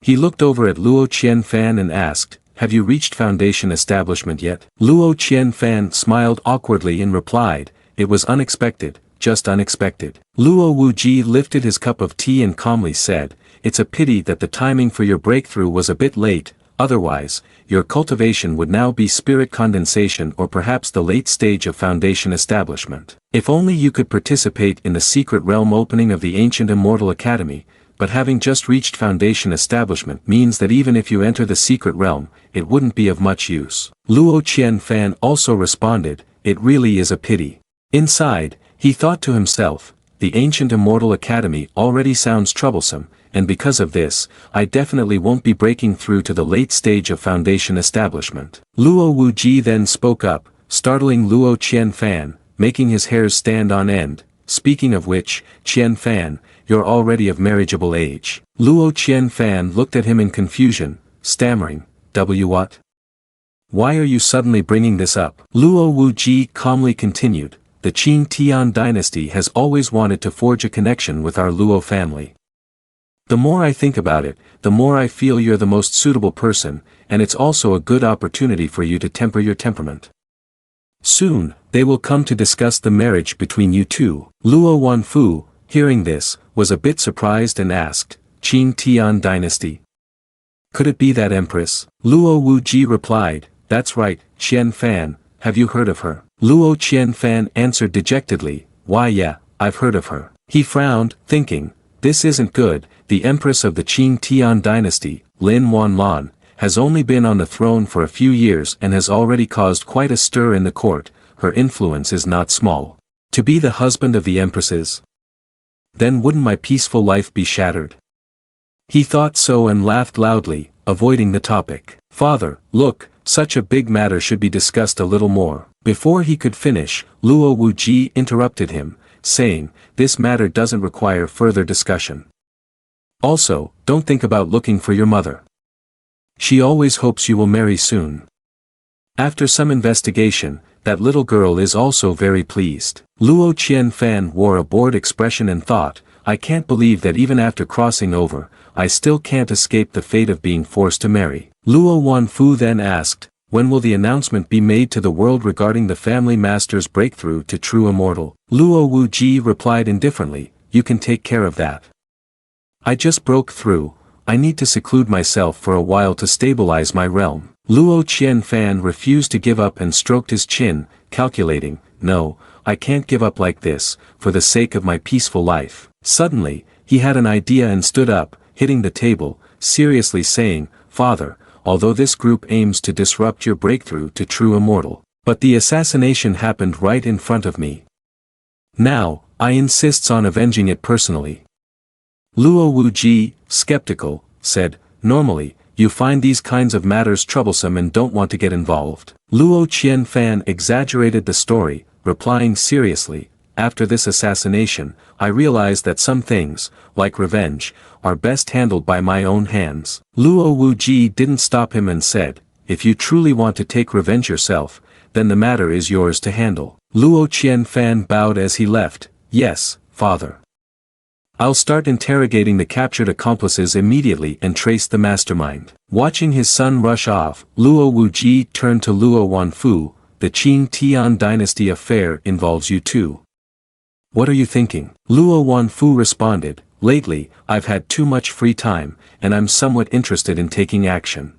He looked over at Luo Qianfan and asked, have you reached foundation establishment yet? Luo Qianfan smiled awkwardly and replied, it was unexpected, just unexpected. Luo Wuji lifted his cup of tea and calmly said, it's a pity that the timing for your breakthrough was a bit late, otherwise, your cultivation would now be spirit condensation or perhaps the late stage of foundation establishment. If only you could participate in the secret realm opening of the ancient immortal academy, but having just reached foundation establishment means that even if you enter the secret realm, it wouldn't be of much use. Luo Qianfan also responded, it really is a pity. Inside, he thought to himself, the ancient immortal academy already sounds troublesome, and because of this, I definitely won't be breaking through to the late stage of foundation establishment. Luo Wuji then spoke up, startling Luo Qianfan, making his hairs stand on end, speaking of which, Qianfan, you're already of marriageable age. Luo Qianfan looked at him in confusion, stammering, what? Why are you suddenly bringing this up? Luo Wuji calmly continued, the Qin Tian dynasty has always wanted to forge a connection with our Luo family. The more I think about it, the more I feel you're the most suitable person, and it's also a good opportunity for you to temper your temperament. Soon, they will come to discuss the marriage between you two. Luo Wanfu, hearing this, was a bit surprised and asked, Qin Tian dynasty? Could it be that empress? Luo Wuji replied, that's right, Qianfan, have you heard of her? Luo Qianfan answered dejectedly, why yeah, I've heard of her. He frowned, thinking, this isn't good, the empress of the Qin Tian dynasty, Lin Wanlan, has only been on the throne for a few years and has already caused quite a stir in the court, her influence is not small. To be the husband of the empresses? Then wouldn't my peaceful life be shattered? He thought so and laughed loudly, avoiding the topic. Father, look, such a big matter should be discussed a little more. Before he could finish, Luo Wuji interrupted him, saying, this matter doesn't require further discussion. Also, don't think about looking for your mother. She always hopes you will marry soon. After some investigation, that little girl is also very pleased. Luo Qianfan wore a bored expression and thought, I can't believe that even after crossing over, I still can't escape the fate of being forced to marry. Luo Wanfu then asked, when will the announcement be made to the world regarding the family master's breakthrough to true immortal? Luo Wuji replied indifferently, you can take care of that. I just broke through, I need to seclude myself for a while to stabilize my realm. Luo Qianfan refused to give up and stroked his chin, calculating, no, I can't give up like this, for the sake of my peaceful life. Suddenly, he had an idea and stood up, hitting the table, seriously saying, Father, although this group aims to disrupt your breakthrough to true immortal, but the assassination happened right in front of me. Now, I insists on avenging it personally. Luo Wuji, skeptical, said, normally, you find these kinds of matters troublesome and don't want to get involved. Luo Qianfan exaggerated the story, replying seriously, after this assassination, I realized that some things, like revenge, are best handled by my own hands. Luo Wuji didn't stop him and said, if you truly want to take revenge yourself, then the matter is yours to handle. Luo Qianfan bowed as he left, yes, father. I'll start interrogating the captured accomplices immediately and trace the mastermind. Watching his son rush off, Luo Wuji turned to Luo Wanfu, the Qin Tian dynasty affair involves you too. What are you thinking? Luo Wanfu responded, lately, I've had too much free time, and I'm somewhat interested in taking action.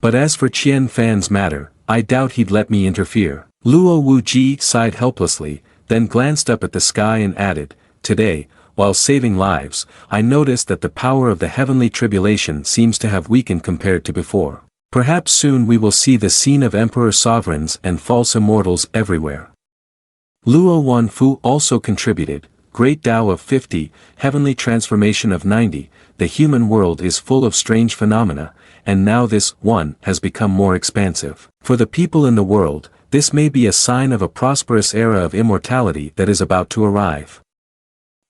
But as for Qianfan's matter, I doubt he'd let me interfere. Luo Wuji sighed helplessly, then glanced up at the sky and added, today, while saving lives, I noticed that the power of the heavenly tribulation seems to have weakened compared to before. Perhaps soon we will see the scene of emperor sovereigns and false immortals everywhere. Luo Wanfu also contributed, Great Tao of 50, Heavenly Transformation of 90, the human world is full of strange phenomena, and now this one has become more expansive. For the people in the world, this may be a sign of a prosperous era of immortality that is about to arrive.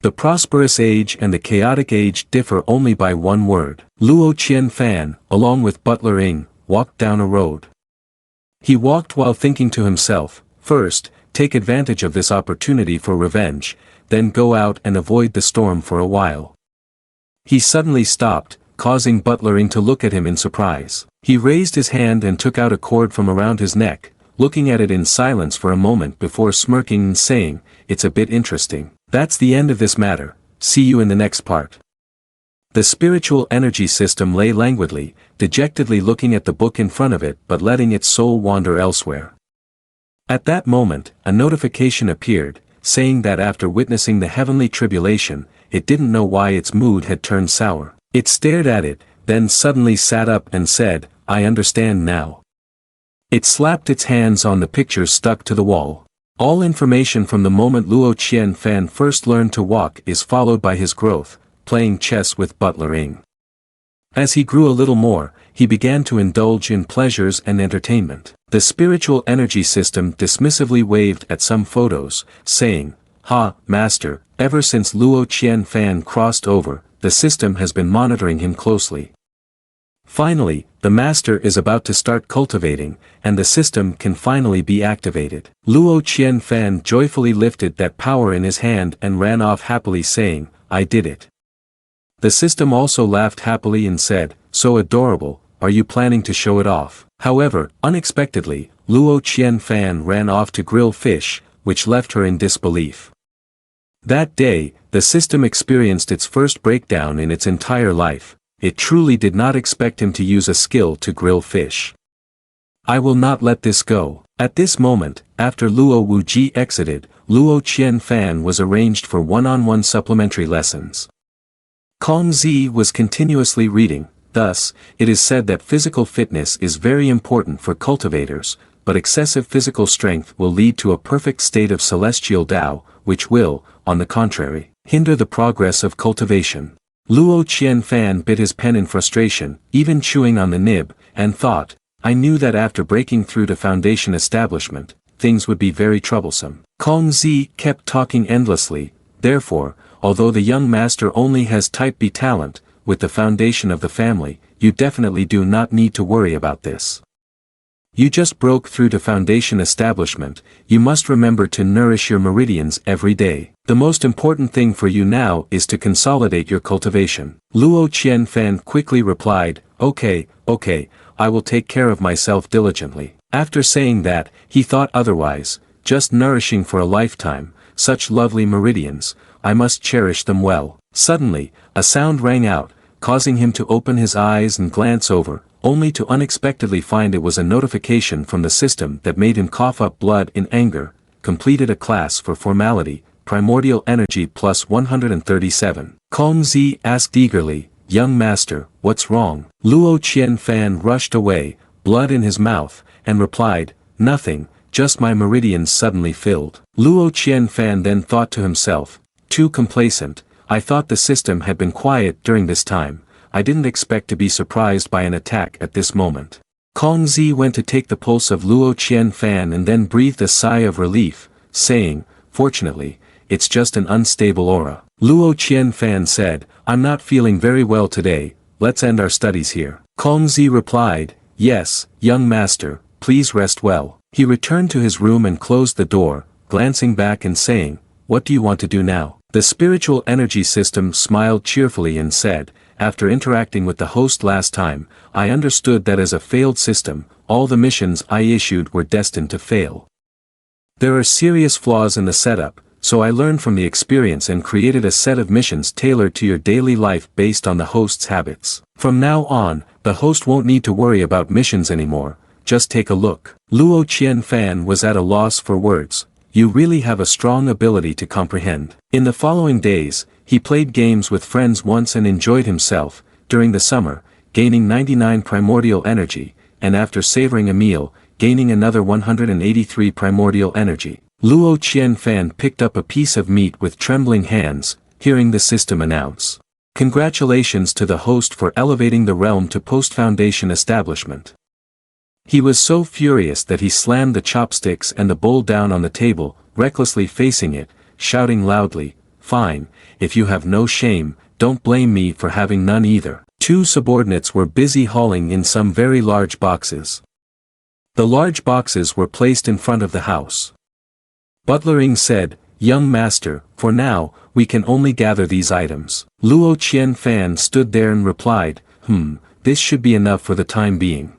The prosperous age and the chaotic age differ only by one word. Luo Qianfan, along with Butler Ing, walked down a road. He walked while thinking to himself, first, take advantage of this opportunity for revenge, then go out and avoid the storm for a while. He suddenly stopped, causing Butler Ing to look at him in surprise. He raised his hand and took out a cord from around his neck, looking at it in silence for a moment before smirking and saying, "It's a bit interesting." That's the end of this matter, see you in the next part. The spiritual energy system lay languidly, dejectedly looking at the book in front of it but letting its soul wander elsewhere. At that moment, a notification appeared, saying that after witnessing the heavenly tribulation, it didn't know why its mood had turned sour. It stared at it, then suddenly sat up and said, "I understand now." It slapped its hands on the pictures stuck to the wall. All information from the moment Luo Qianfan first learned to walk is followed by his growth, playing chess with Butler Ing. As he grew a little more, he began to indulge in pleasures and entertainment. The spiritual energy system dismissively waved at some photos, saying, "Ha, master, ever since Luo Qianfan crossed over, the system has been monitoring him closely. Finally, the master is about to start cultivating, and the system can finally be activated." Luo Qianfan joyfully lifted that power in his hand and ran off happily saying, "I did it." The system also laughed happily and said, "So adorable, are you planning to show it off?" However, unexpectedly, Luo Qianfan ran off to grill fish, which left her in disbelief. That day, the system experienced its first breakdown in its entire life. It truly did not expect him to use a skill to grill fish. "I will not let this go." At this moment, after Luo Wuji exited, Luo Qianfan was arranged for one-on-one supplementary lessons. Kong Zi was continuously reading, thus, it is said that physical fitness is very important for cultivators, but excessive physical strength will lead to a perfect state of celestial Tao, which will, on the contrary, hinder the progress of cultivation. Luo Qianfan bit his pen in frustration, even chewing on the nib, and thought, "I knew that after breaking through the foundation establishment, things would be very troublesome." Kong Zi kept talking endlessly, therefore, although the young master only has type B talent, with the foundation of the family, you definitely do not need to worry about this. You just broke through the foundation establishment, you must remember to nourish your meridians every day. The most important thing for you now is to consolidate your cultivation. Luo Qianfan quickly replied, okay, I will take care of myself diligently. After saying that, he thought otherwise, just nourishing for a lifetime, such lovely meridians, I must cherish them well. Suddenly, a sound rang out, causing him to open his eyes and glance over, only to unexpectedly find it was a notification from the system that made him cough up blood in anger. Completed a class for formality, primordial energy plus 137. Kong Zi asked eagerly, "Young master, what's wrong?" Luo Qianfan rushed away, blood in his mouth, and replied, "Nothing, just my meridians suddenly filled." Luo Qianfan then thought to himself, "Too complacent, I thought the system had been quiet during this time. I didn't expect to be surprised by an attack at this moment." Kong Zi went to take the pulse of Luo Qianfan and then breathed a sigh of relief, saying, "Fortunately, it's just an unstable aura." Luo Qianfan said, "I'm not feeling very well today, let's end our studies here." Kong Zi replied, "Yes, young master, please rest well." He returned to his room and closed the door, glancing back and saying, "What do you want to do now?" The spiritual energy system smiled cheerfully and said, "After interacting with the host last time, I understood that as a failed system, all the missions I issued were destined to fail. There are serious flaws in the setup, so I learned from the experience and created a set of missions tailored to your daily life based on the host's habits. From now on, the host won't need to worry about missions anymore, just take a look." Luo Qianfan was at a loss for words. You really have a strong ability to comprehend. In the following days, he played games with friends once and enjoyed himself. During the summer, gaining 99 primordial energy, and after savoring a meal, gaining another 183 primordial energy. Luo Qianfan picked up a piece of meat with trembling hands, hearing the system announce, "Congratulations to the host for elevating the realm to post-foundation establishment." He was so furious that he slammed the chopsticks and the bowl down on the table, recklessly facing it, shouting loudly, "Fine, if you have no shame, don't blame me for having none either." Two subordinates were busy hauling in some very large boxes. The large boxes were placed in front of the house. Butler Ing said, "Young master, for now, we can only gather these items." Luo Qianfan stood there and replied, "This should be enough for the time being."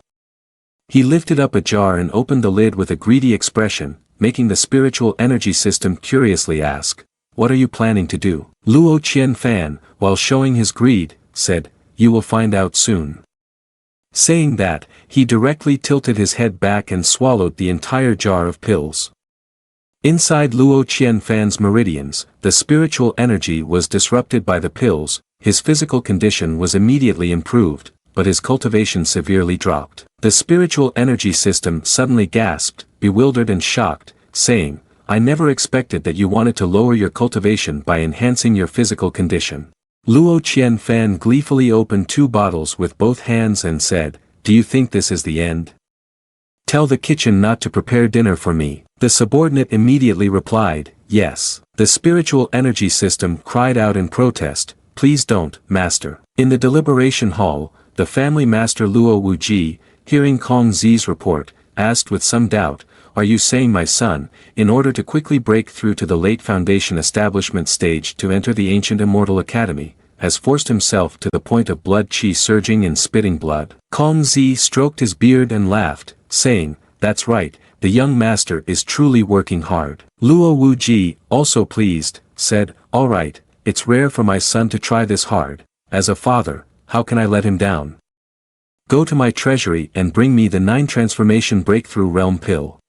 He lifted up a jar and opened the lid with a greedy expression, making the spiritual energy system curiously ask, "What are you planning to do?" Luo Qianfan, while showing his greed, said, "You will find out soon." Saying that, he directly tilted his head back and swallowed the entire jar of pills. Inside Luo Qianfan's meridians, the spiritual energy was disrupted by the pills, his physical condition was immediately improved, but his cultivation severely dropped. The spiritual energy system suddenly gasped, bewildered and shocked, saying, "I never expected that you wanted to lower your cultivation by enhancing your physical condition." Luo Qianfan gleefully opened 2 bottles with both hands and said, "Do you think this is the end? Tell the kitchen not to prepare dinner for me." The subordinate immediately replied, "Yes." The spiritual energy system cried out in protest, "Please don't, master." In the deliberation hall, the family master Luo Wuji, hearing Kong Zi's report, asked with some doubt, "Are you saying my son, in order to quickly break through to the late foundation establishment stage to enter the ancient immortal academy, has forced himself to the point of blood qi surging and spitting blood?" Kong Zi stroked his beard and laughed, saying, "That's right, the young master is truly working hard." Luo Wuji, also pleased, said, "All right, it's rare for my son to try this hard. As a father, how can I let him down? Go to my treasury and bring me the 9 transformation breakthrough realm pill.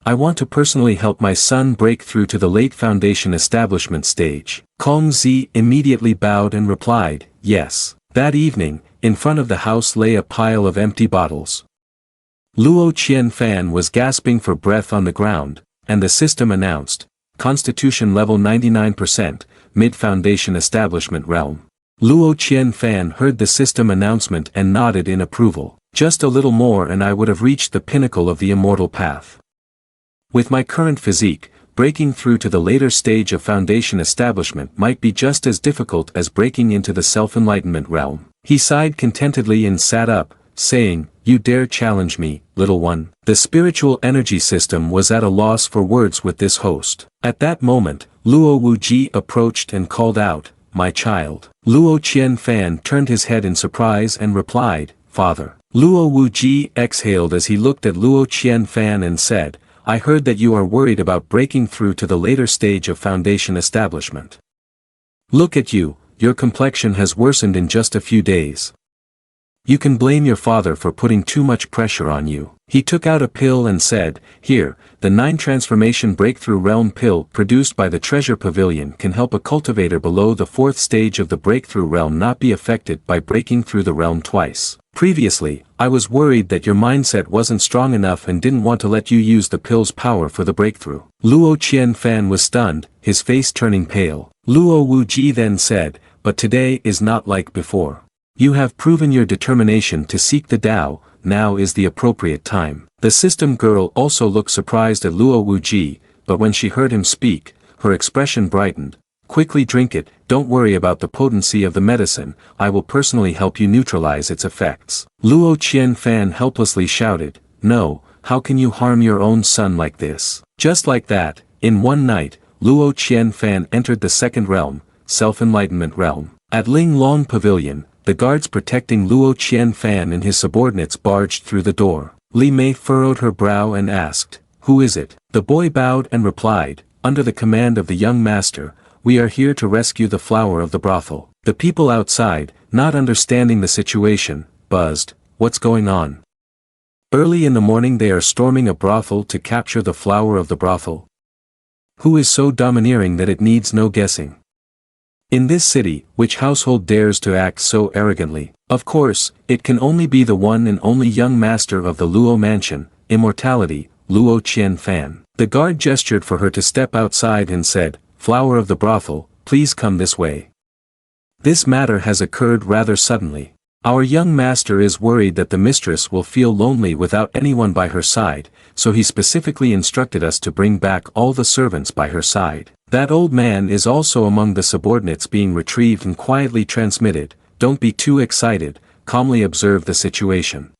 I want to personally help my son break through to the late foundation establishment stage." Kong Zi immediately bowed and replied, "Yes." That evening, in front of the house lay a pile of empty bottles. Luo Qianfan was gasping for breath on the ground, and the system announced, "Constitution level 99%, mid-foundation establishment realm." Luo Qianfan heard the system announcement and nodded in approval. "Just a little more and I would have reached the pinnacle of the immortal path. With my current physique, breaking through to the later stage of foundation establishment might be just as difficult as breaking into the self-enlightenment realm." He sighed contentedly and sat up, saying, "You dare challenge me, little one?" The spiritual energy system was at a loss for words with this host. At that moment, Luo Wuji approached and called out, "My child." Luo Qianfan turned his head in surprise and replied, "Father." Luo Wuji exhaled as he looked at Luo Qianfan and said, "I heard that you are worried about breaking through to the later stage of foundation establishment. Look at you, your complexion has worsened in just a few days. You can blame your father for putting too much pressure on you." He took out a pill and said, "Here, the 9 transformation breakthrough realm pill produced by the treasure pavilion can help a cultivator below the 4th stage of the breakthrough realm not be affected by breaking through the realm twice. Previously, I was worried that your mindset wasn't strong enough and didn't want to let you use the pill's power for the breakthrough." Luo Qianfan was stunned, his face turning pale. Luo Wuji then said, "But today is not like before. You have proven your determination to seek the Tao, now is the appropriate time." The system girl also looked surprised at Luo Wuji, but when she heard him speak, her expression brightened. "Quickly drink it, don't worry about the potency of the medicine, I will personally help you neutralize its effects." Luo Qianfan helplessly shouted, "No, how can you harm your own son like this?" Just like that, in one night, Luo Qianfan entered the 2nd realm, self-enlightenment realm. At Ling Long Pavilion, the guards protecting Luo Qianfan and his subordinates barged through the door. Li Mei furrowed her brow and asked, "Who is it?" The boy bowed and replied, "Under the command of the young master, we are here to rescue the flower of the brothel." The people outside, not understanding the situation, buzzed, "What's going on? Early in the morning they are storming a brothel to capture the flower of the brothel. Who is so domineering that it needs no guessing?" In this city, which household dares to act so arrogantly? Of course, it can only be the one and only young master of the Luo mansion, immortality, Luo Qianfan. The guard gestured for her to step outside and said, "Flower of the brothel, please come this way. This matter has occurred rather suddenly. Our young master is worried that the mistress will feel lonely without anyone by her side, so he specifically instructed us to bring back all the servants by her side. That old man is also among the subordinates being retrieved and quietly transmitted. Don't be too excited, calmly observe the situation.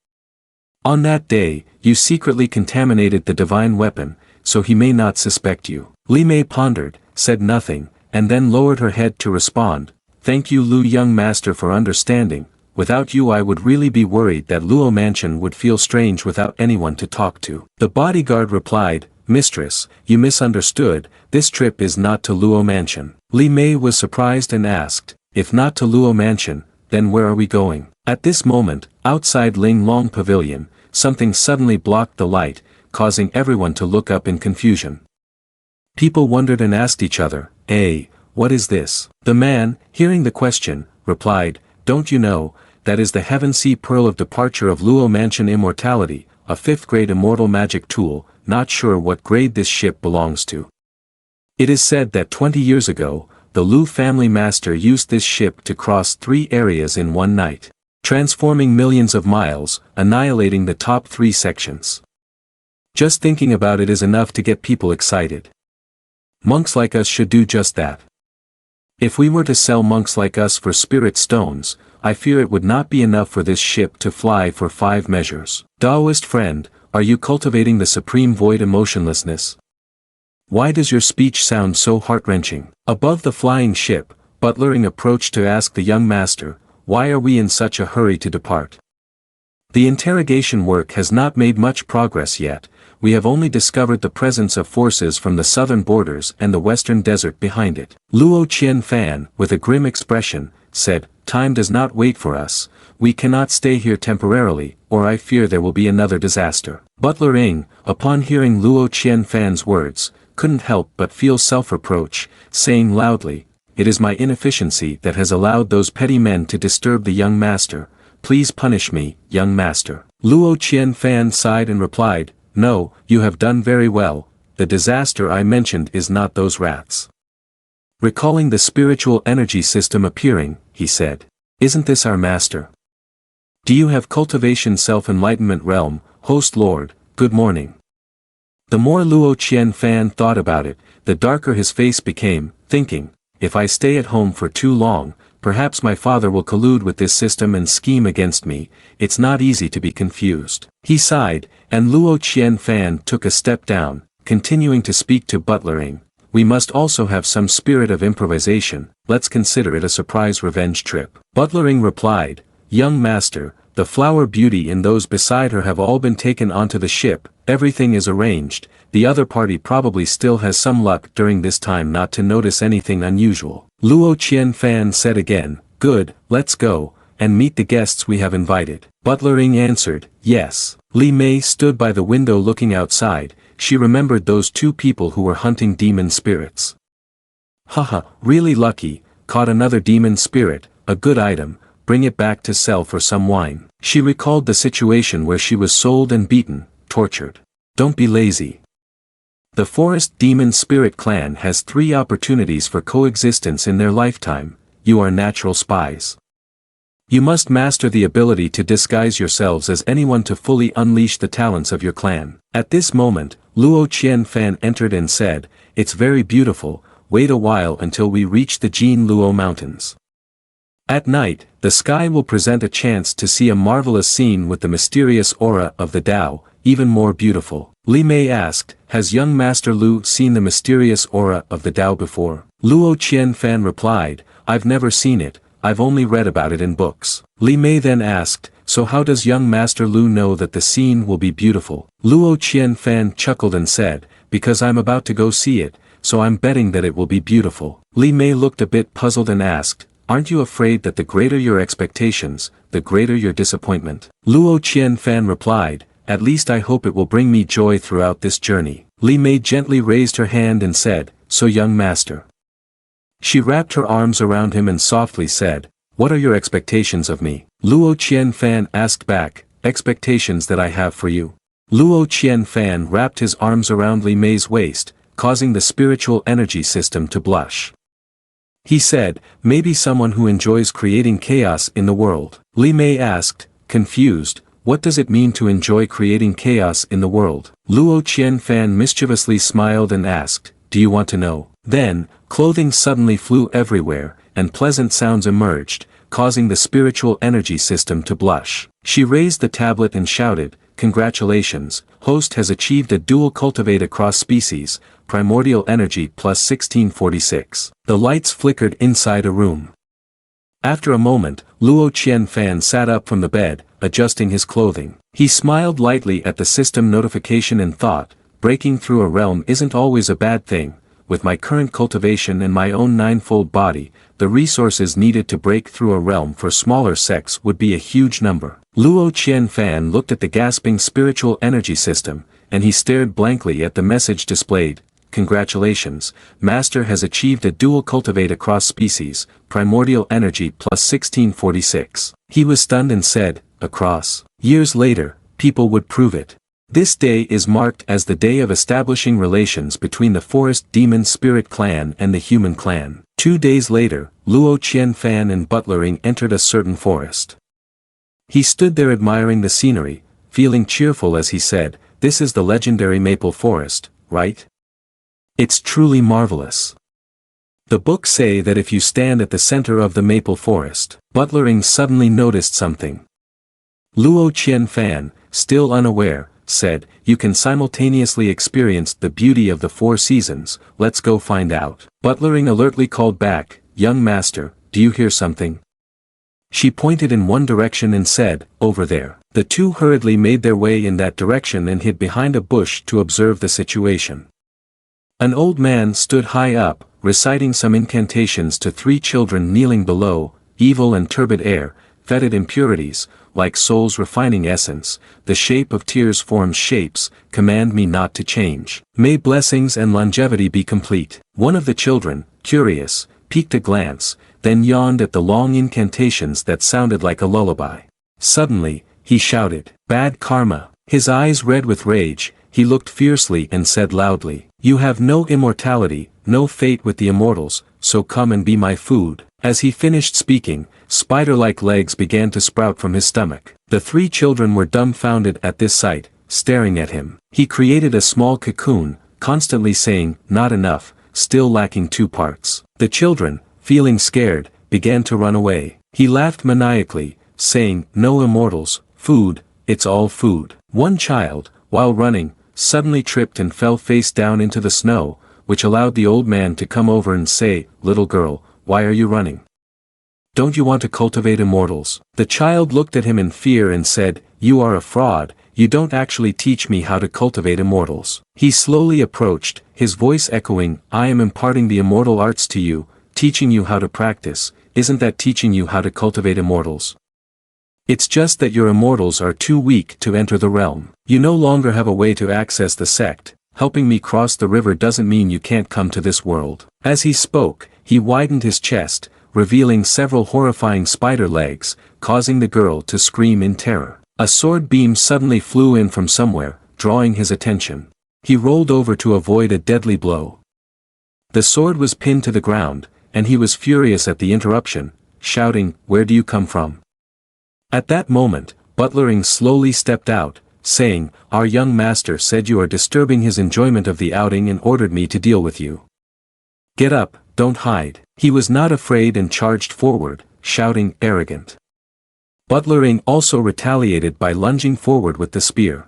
On that day, you secretly contaminated the divine weapon, so he may not suspect you." Li Mei pondered, said nothing, and then lowered her head to respond, "Thank you Lu young master for understanding. Without you I would really be worried that Luo Mansion would feel strange without anyone to talk to." The bodyguard replied, "Mistress, you misunderstood, this trip is not to Luo Mansion." Li Mei was surprised and asked, "If not to Luo Mansion, then where are we going?" At this moment, outside Ling Long Pavilion, something suddenly blocked the light, causing everyone to look up in confusion. People wondered and asked each other, "Hey, what is this?" The man, hearing the question, replied, "Don't you know, that is the Heaven Sea Pearl of Departure of Luo Mansion Immortality, a 5th grade immortal magic tool, not sure what grade this ship belongs to. It is said that 20 years ago, the Lu family master used this ship to cross 3 areas in one night, transforming millions of miles, annihilating the top 3 sections. Just thinking about it is enough to get people excited. Monks like us should do just that. If we were to sell monks like us for spirit stones, I fear it would not be enough for this ship to fly for 5 measures. Taoist friend, are you cultivating the supreme void emotionlessness? Why does your speech sound so heart-wrenching?" Above the flying ship, Butler Ing approached to ask the young master, "Why are we in such a hurry to depart? The interrogation work has not made much progress yet. We have only discovered the presence of forces from the southern borders and the western desert behind it." Luo Qianfan, with a grim expression, said, "Time does not wait for us, we cannot stay here temporarily, or I fear there will be another disaster." Butler Ing, upon hearing Luo Qianfan's words, couldn't help but feel self-reproach, saying loudly, "It is my inefficiency that has allowed those petty men to disturb the young master. Please punish me, young master." Luo Qianfan sighed and replied, "No, you have done very well, the disaster I mentioned is not those rats." Recalling the spiritual energy system appearing, he said, "Isn't this our master? Do you have cultivation self-enlightenment realm, host lord, good morning." The more Luo Qianfan thought about it, the darker his face became, thinking, "If I stay at home for too long, perhaps my father will collude with this system and scheme against me. It's not easy to be confused." He sighed, and Luo Qianfan took a step down, continuing to speak to Butler Ing, "We must also have some spirit of improvisation, let's consider it a surprise revenge trip." Butler Ing replied, "Young master, the flower beauty and those beside her have all been taken onto the ship, everything is arranged, the other party probably still has some luck during this time not to notice anything unusual." Luo Qianfan said again, "Good, let's go, and meet the guests we have invited." Butler Ing answered, "Yes." Li Mei stood by the window looking outside, she remembered those 2 people who were hunting demon spirits. Haha, really lucky, caught another demon spirit, a good item, bring it back to sell for some wine. She recalled the situation where she was sold and beaten, tortured. Don't be lazy. The Forest Demon Spirit Clan has 3 opportunities for coexistence in their lifetime. You are natural spies. You must master the ability to disguise yourselves as anyone to fully unleash the talents of your clan. At this moment, Luo Qianfan entered and said, "It's very beautiful, wait a while until we reach the Jin Luo Mountains. At night, the sky will present a chance to see a marvelous scene with the mysterious aura of the Tao, even more beautiful." Li Mei asked, "Has young Master Lu seen the mysterious aura of the Tao before?" Luo Qianfan replied, "I've never seen it, I've only read about it in books." Li Mei then asked, "So how does young Master Lu know that the scene will be beautiful?" Luo Qianfan chuckled and said, "Because I'm about to go see it, so I'm betting that it will be beautiful." Li Mei looked a bit puzzled and asked, "Aren't you afraid that the greater your expectations, the greater your disappointment?" Luo Qianfan replied, "At least I hope it will bring me joy throughout this journey." Li Mei gently raised her hand and said, "So young master, She wrapped her arms around him and softly said, "What are your expectations of me?" Luo Qianfan asked back, "Expectations that I have for you." Luo Qianfan wrapped his arms around Li Mei's waist, causing the spiritual energy system to blush. He said, "Maybe someone who enjoys creating chaos in the world." Li Mei asked, confused, "What does it mean to enjoy creating chaos in the world?" Luo Qianfan mischievously smiled and asked, "Do you want to know?" Then, clothing suddenly flew everywhere, and pleasant sounds emerged, causing the spiritual energy system to blush. She raised the tablet and shouted, "Congratulations, host has achieved a dual cultivate across species, primordial energy plus 1646. The lights flickered inside a room. After a moment, Luo Qianfan sat up from the bed, adjusting his clothing. He smiled lightly at the system notification and thought, breaking through a realm isn't always a bad thing. With my current cultivation and my own ninefold body, the resources needed to break through a realm for smaller sects would be a huge number. Luo Qianfan looked at the gasping spiritual energy system, and he stared blankly at the message displayed. "Congratulations, Master has achieved a dual cultivate across species, primordial energy plus 1646. He was stunned and said, "Across." Years later, people would prove it. This day is marked as the day of establishing relations between the forest demon spirit clan and the human clan. 2 days later, Luo Qianfan and Butlering entered a certain forest. He stood there admiring the scenery, feeling cheerful as he said, "This is the legendary maple forest, right? It's truly marvelous. The books say that if you stand at the center of the maple forest." Butlering suddenly noticed something. Luo Qianfan, still unaware, said, "You can simultaneously experience the beauty of the 4 seasons, let's go find out." Butlering alertly called back, "Young master, do you hear something?" She pointed in one direction and said, "Over there." The two hurriedly made their way in that direction and hid behind a bush to observe the situation. An old man stood high up, reciting some incantations to 3 children kneeling below. "Evil and turbid air, fetid impurities, like soul's refining essence, the shape of tears forms shapes, command me not to change. May blessings and longevity be complete." One of the children, curious, peeked a glance, then yawned at the long incantations that sounded like a lullaby. Suddenly, he shouted, "Bad karma." His eyes red with rage, he looked fiercely and said loudly, "You have no immortality, no fate with the immortals, so come and be my food." As he finished speaking, spider-like legs began to sprout from his stomach. The 3 children were dumbfounded at this sight, staring at him. He created a small cocoon, constantly saying, "Not enough, still lacking 2 parts." The children, feeling scared, began to run away. He laughed maniacally, saying, "No immortals, food, it's all food." One child, while running, suddenly tripped and fell face down into the snow, which allowed the old man to come over and say, "Little girl, why are you running? Don't you want to cultivate immortals?" The child looked at him in fear and said, "You are a fraud, you don't actually teach me how to cultivate immortals." He slowly approached, his voice echoing, "I am imparting the immortal arts to you, teaching you how to practice, isn't that teaching you how to cultivate immortals? It's just that your immortals are too weak to enter the realm. You no longer have a way to access the sect, helping me cross the river doesn't mean you can't come to this world." As he spoke, he widened his chest, revealing several horrifying spider legs, causing the girl to scream in terror. A sword beam suddenly flew in from somewhere, drawing his attention. He rolled over to avoid a deadly blow. The sword was pinned to the ground, and he was furious at the interruption, shouting, "Where do you come from?" At that moment, Butlering slowly stepped out, saying, "Our young master said you are disturbing his enjoyment of the outing and ordered me to deal with you. Get up, don't hide." He was not afraid and charged forward, shouting, "Arrogant." Butlering also retaliated by lunging forward with the spear.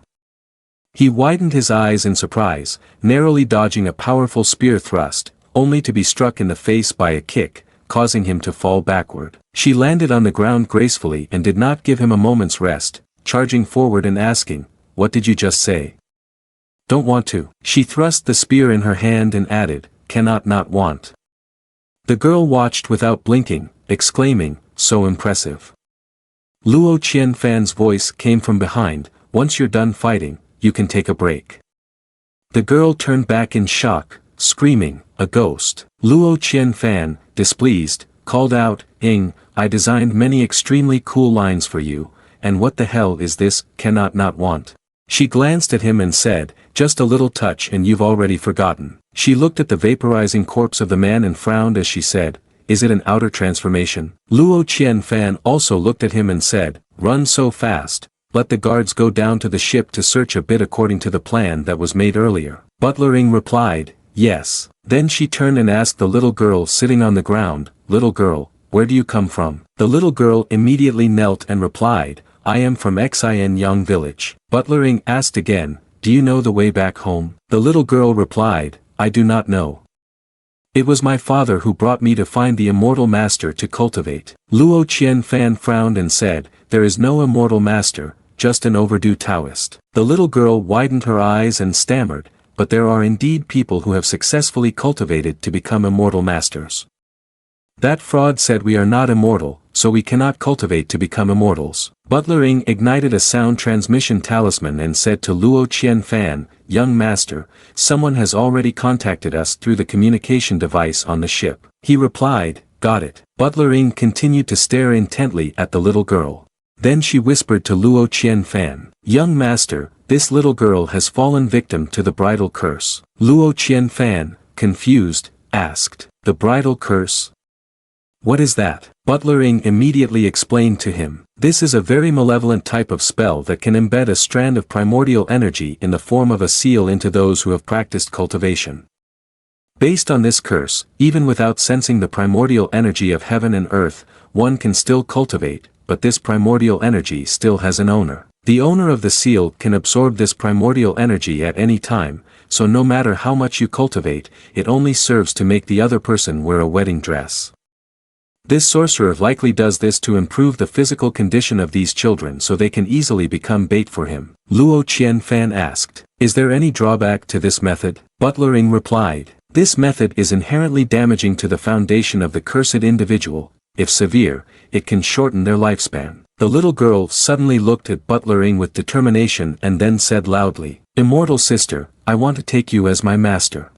He widened his eyes in surprise, narrowly dodging a powerful spear thrust, only to be struck in the face by a kick, causing him to fall backward. She landed on the ground gracefully and did not give him a moment's rest, charging forward and asking, "What did you just say?" "Don't want to." She thrust the spear in her hand and added, "Cannot not want." The girl watched without blinking, exclaiming, "So impressive." Luo Qianfan's voice came from behind, "Once you're done fighting, you can take a break." The girl turned back in shock, screaming, "A ghost." Luo Qianfan, displeased, called out, "Ing, I designed many extremely cool lines for you, and what the hell is this, cannot not want?" She glanced at him and said, "Just a little touch and you've already forgotten." She looked at the vaporizing corpse of the man and frowned as she said, "Is it an outer transformation?" Luo Qianfan also looked at him and said, "Run so fast, let the guards go down to the ship to search a bit according to the plan that was made earlier." Butler Ing replied, "Yes." Then she turned and asked the little girl sitting on the ground, "Little girl, where do you come from?" The little girl immediately knelt and replied, "I am from Xin Yang village." Butler Ing asked again, "Do you know the way back home?" The little girl replied, "I do not know. It was my father who brought me to find the immortal master to cultivate." Luo Qianfan frowned and said, "There is no immortal master, just an overdue Taoist." The little girl widened her eyes and stammered, "But there are indeed people who have successfully cultivated to become immortal masters. That fraud said we are not immortal, so we cannot cultivate to become immortals." Butler Ing ignited a sound transmission talisman and said to Luo Qianfan, "Young master, someone has already contacted us through the communication device on the ship." He replied, "Got it." Butler Ing continued to stare intently at the little girl. Then she whispered to Luo Qianfan, "Young master, this little girl has fallen victim to the bridal curse." Luo Qianfan, confused, asked, "The bridal curse? What is that?" Butler Ing immediately explained to him, "This is a very malevolent type of spell that can embed a strand of primordial energy in the form of a seal into those who have practiced cultivation. Based on this curse, even without sensing the primordial energy of heaven and earth, one can still cultivate, but this primordial energy still has an owner. The owner of the seal can absorb this primordial energy at any time, so no matter how much you cultivate, it only serves to make the other person wear a wedding dress. This sorcerer likely does this to improve the physical condition of these children so they can easily become bait for him." Luo Qianfan asked, "Is there any drawback to this method?" Butler Ing replied, "This method is inherently damaging to the foundation of the cursed individual. If severe, it can shorten their lifespan." The little girl suddenly looked at Butler Ing with determination and then said loudly, "Immortal sister, I want to take you as my master."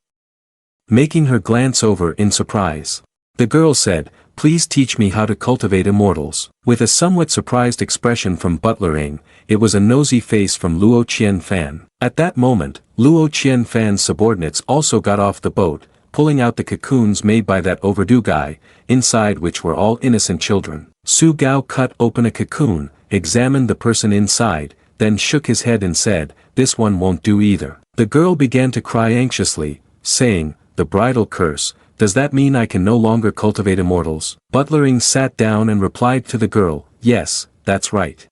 Making her glance over in surprise. The girl said, "Please teach me how to cultivate immortals." With a somewhat surprised expression from Butler Ing, it was a nosy face from Luo Qianfan. At that moment, Luo Qianfan's subordinates also got off the boat, pulling out the cocoons made by that overdue guy, inside which were all innocent children. Su Gao cut open a cocoon, examined the person inside, then shook his head and said, "This one won't do either." The girl began to cry anxiously, saying, "The bridal curse, does that mean I can no longer cultivate immortals?" Butler Ing sat down and replied to the girl, "Yes, that's right.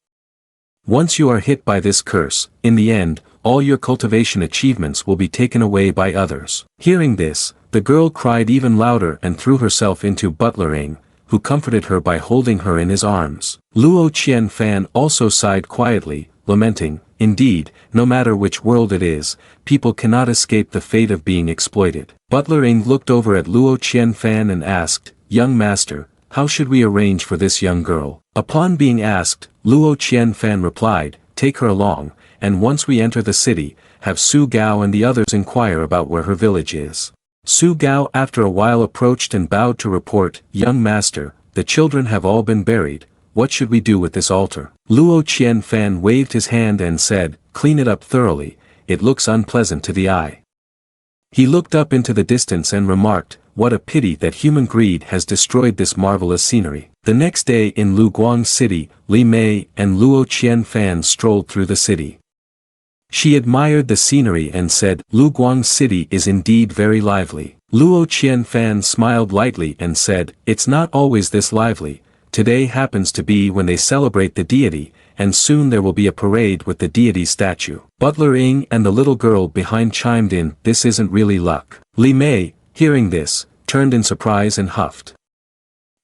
Once you are hit by this curse, in the end, all your cultivation achievements will be taken away by others." Hearing this, the girl cried even louder and threw herself into Butler Ing, who comforted her by holding her in his arms. Luo Qianfan also sighed quietly, lamenting, "Indeed, no matter which world it is, people cannot escape the fate of being exploited." Butler Ing looked over at Luo Qianfan and asked, "Young master, how should we arrange for this young girl?" Upon being asked, Luo Qianfan replied, "Take her along, and once we enter the city, have Su Gao and the others inquire about where her village is." Su Gao after a while approached and bowed to report, "Young master, the children have all been buried. What should we do with this altar?" Luo Qianfan waved his hand and said, "Clean it up thoroughly, it looks unpleasant to the eye." He looked up into the distance and remarked, "What a pity that human greed has destroyed this marvelous scenery." The next day in Luguang City, Li Mei and Luo Qianfan strolled through the city. She admired the scenery and said, "Luguang City is indeed very lively." Luo Qianfan smiled lightly and said, "It's not always this lively. Today happens to be when they celebrate the deity, and soon there will be a parade with the deity's statue." Butler Ing and the little girl behind chimed in, "This isn't really luck." Li Mei, hearing this, turned in surprise and huffed.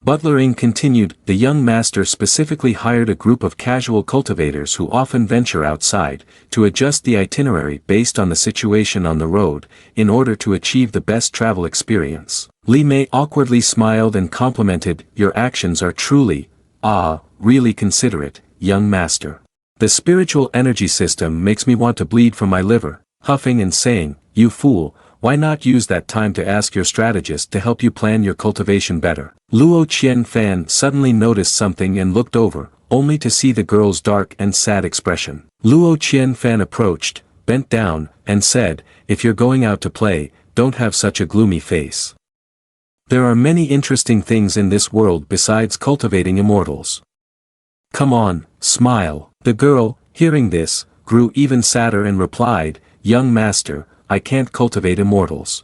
Butler Ing continued, "The young master specifically hired a group of casual cultivators who often venture outside, to adjust the itinerary based on the situation on the road, in order to achieve the best travel experience." Li Mei awkwardly smiled and complimented, "Your actions are truly, really considerate, young master. The spiritual energy system makes me want to bleed from my liver." Huffing and saying, "You fool, why not use that time to ask your strategist to help you plan your cultivation better? Luo Qianfan suddenly noticed something and looked over, only to see the girl's dark and sad expression. Luo Qianfan approached, bent down, and said, "If you're going out to play, don't have such a gloomy face. There are many interesting things in this world besides cultivating immortals. Come on, smile." The girl, hearing this, grew even sadder and replied, "Young master, I can't cultivate immortals.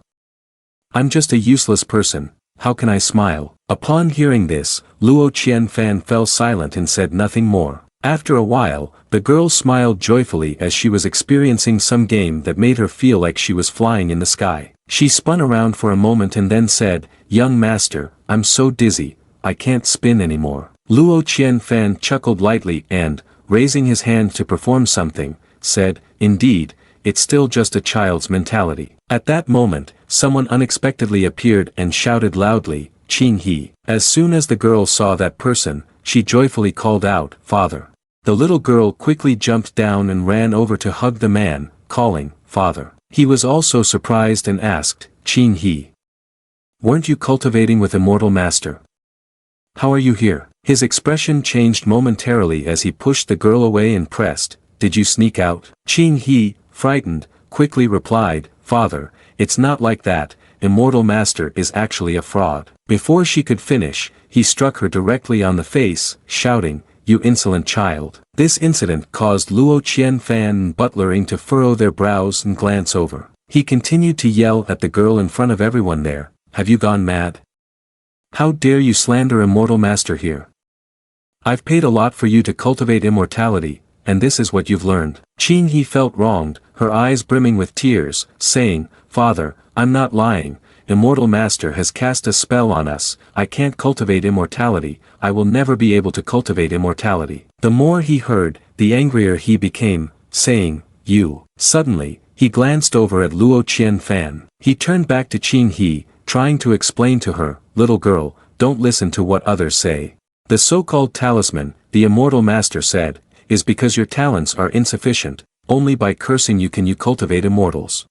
I'm just a useless person, how can I smile?" Upon hearing this, Luo Qianfan fell silent and said nothing more. After a while, the girl smiled joyfully as she was experiencing some game that made her feel like she was flying in the sky. She spun around for a moment and then said, "Young master, I'm so dizzy, I can't spin anymore." Luo Qianfan chuckled lightly and, raising his hand to perform something, said, "Indeed, it's still just a child's mentality." At that moment, someone unexpectedly appeared and shouted loudly, "Qing He." As soon as the girl saw that person, she joyfully called out, "Father." The little girl quickly jumped down and ran over to hug the man, calling, "Father." He was also surprised and asked, "Qing He, weren't you cultivating with Immortal Master? How are you here?" His expression changed momentarily as he pushed the girl away and pressed, "Did you sneak out?" Qing He, frightened, quickly replied, "Father, it's not like that, Immortal Master is actually a fraud." Before she could finish, he struck her directly on the face, shouting, "You insolent child." This incident caused Luo Qianfan and Butler Ing to furrow their brows and glance over. He continued to yell at the girl in front of everyone there, "Have you gone mad? How dare you slander Immortal Master here? I've paid a lot for you to cultivate immortality, and this is what you've learned." Qing He felt wronged, her eyes brimming with tears, saying, "Father, I'm not lying. Immortal Master has cast a spell on us, I can't cultivate immortality, I will never be able to cultivate immortality." The more he heard, the angrier he became, saying, "You." Suddenly, he glanced over at Luo Qianfan. He turned back to Qing He, trying to explain to her, "Little girl, don't listen to what others say. The so-called talisman, the Immortal Master said, is because your talents are insufficient, only by cursing you can you cultivate immortals."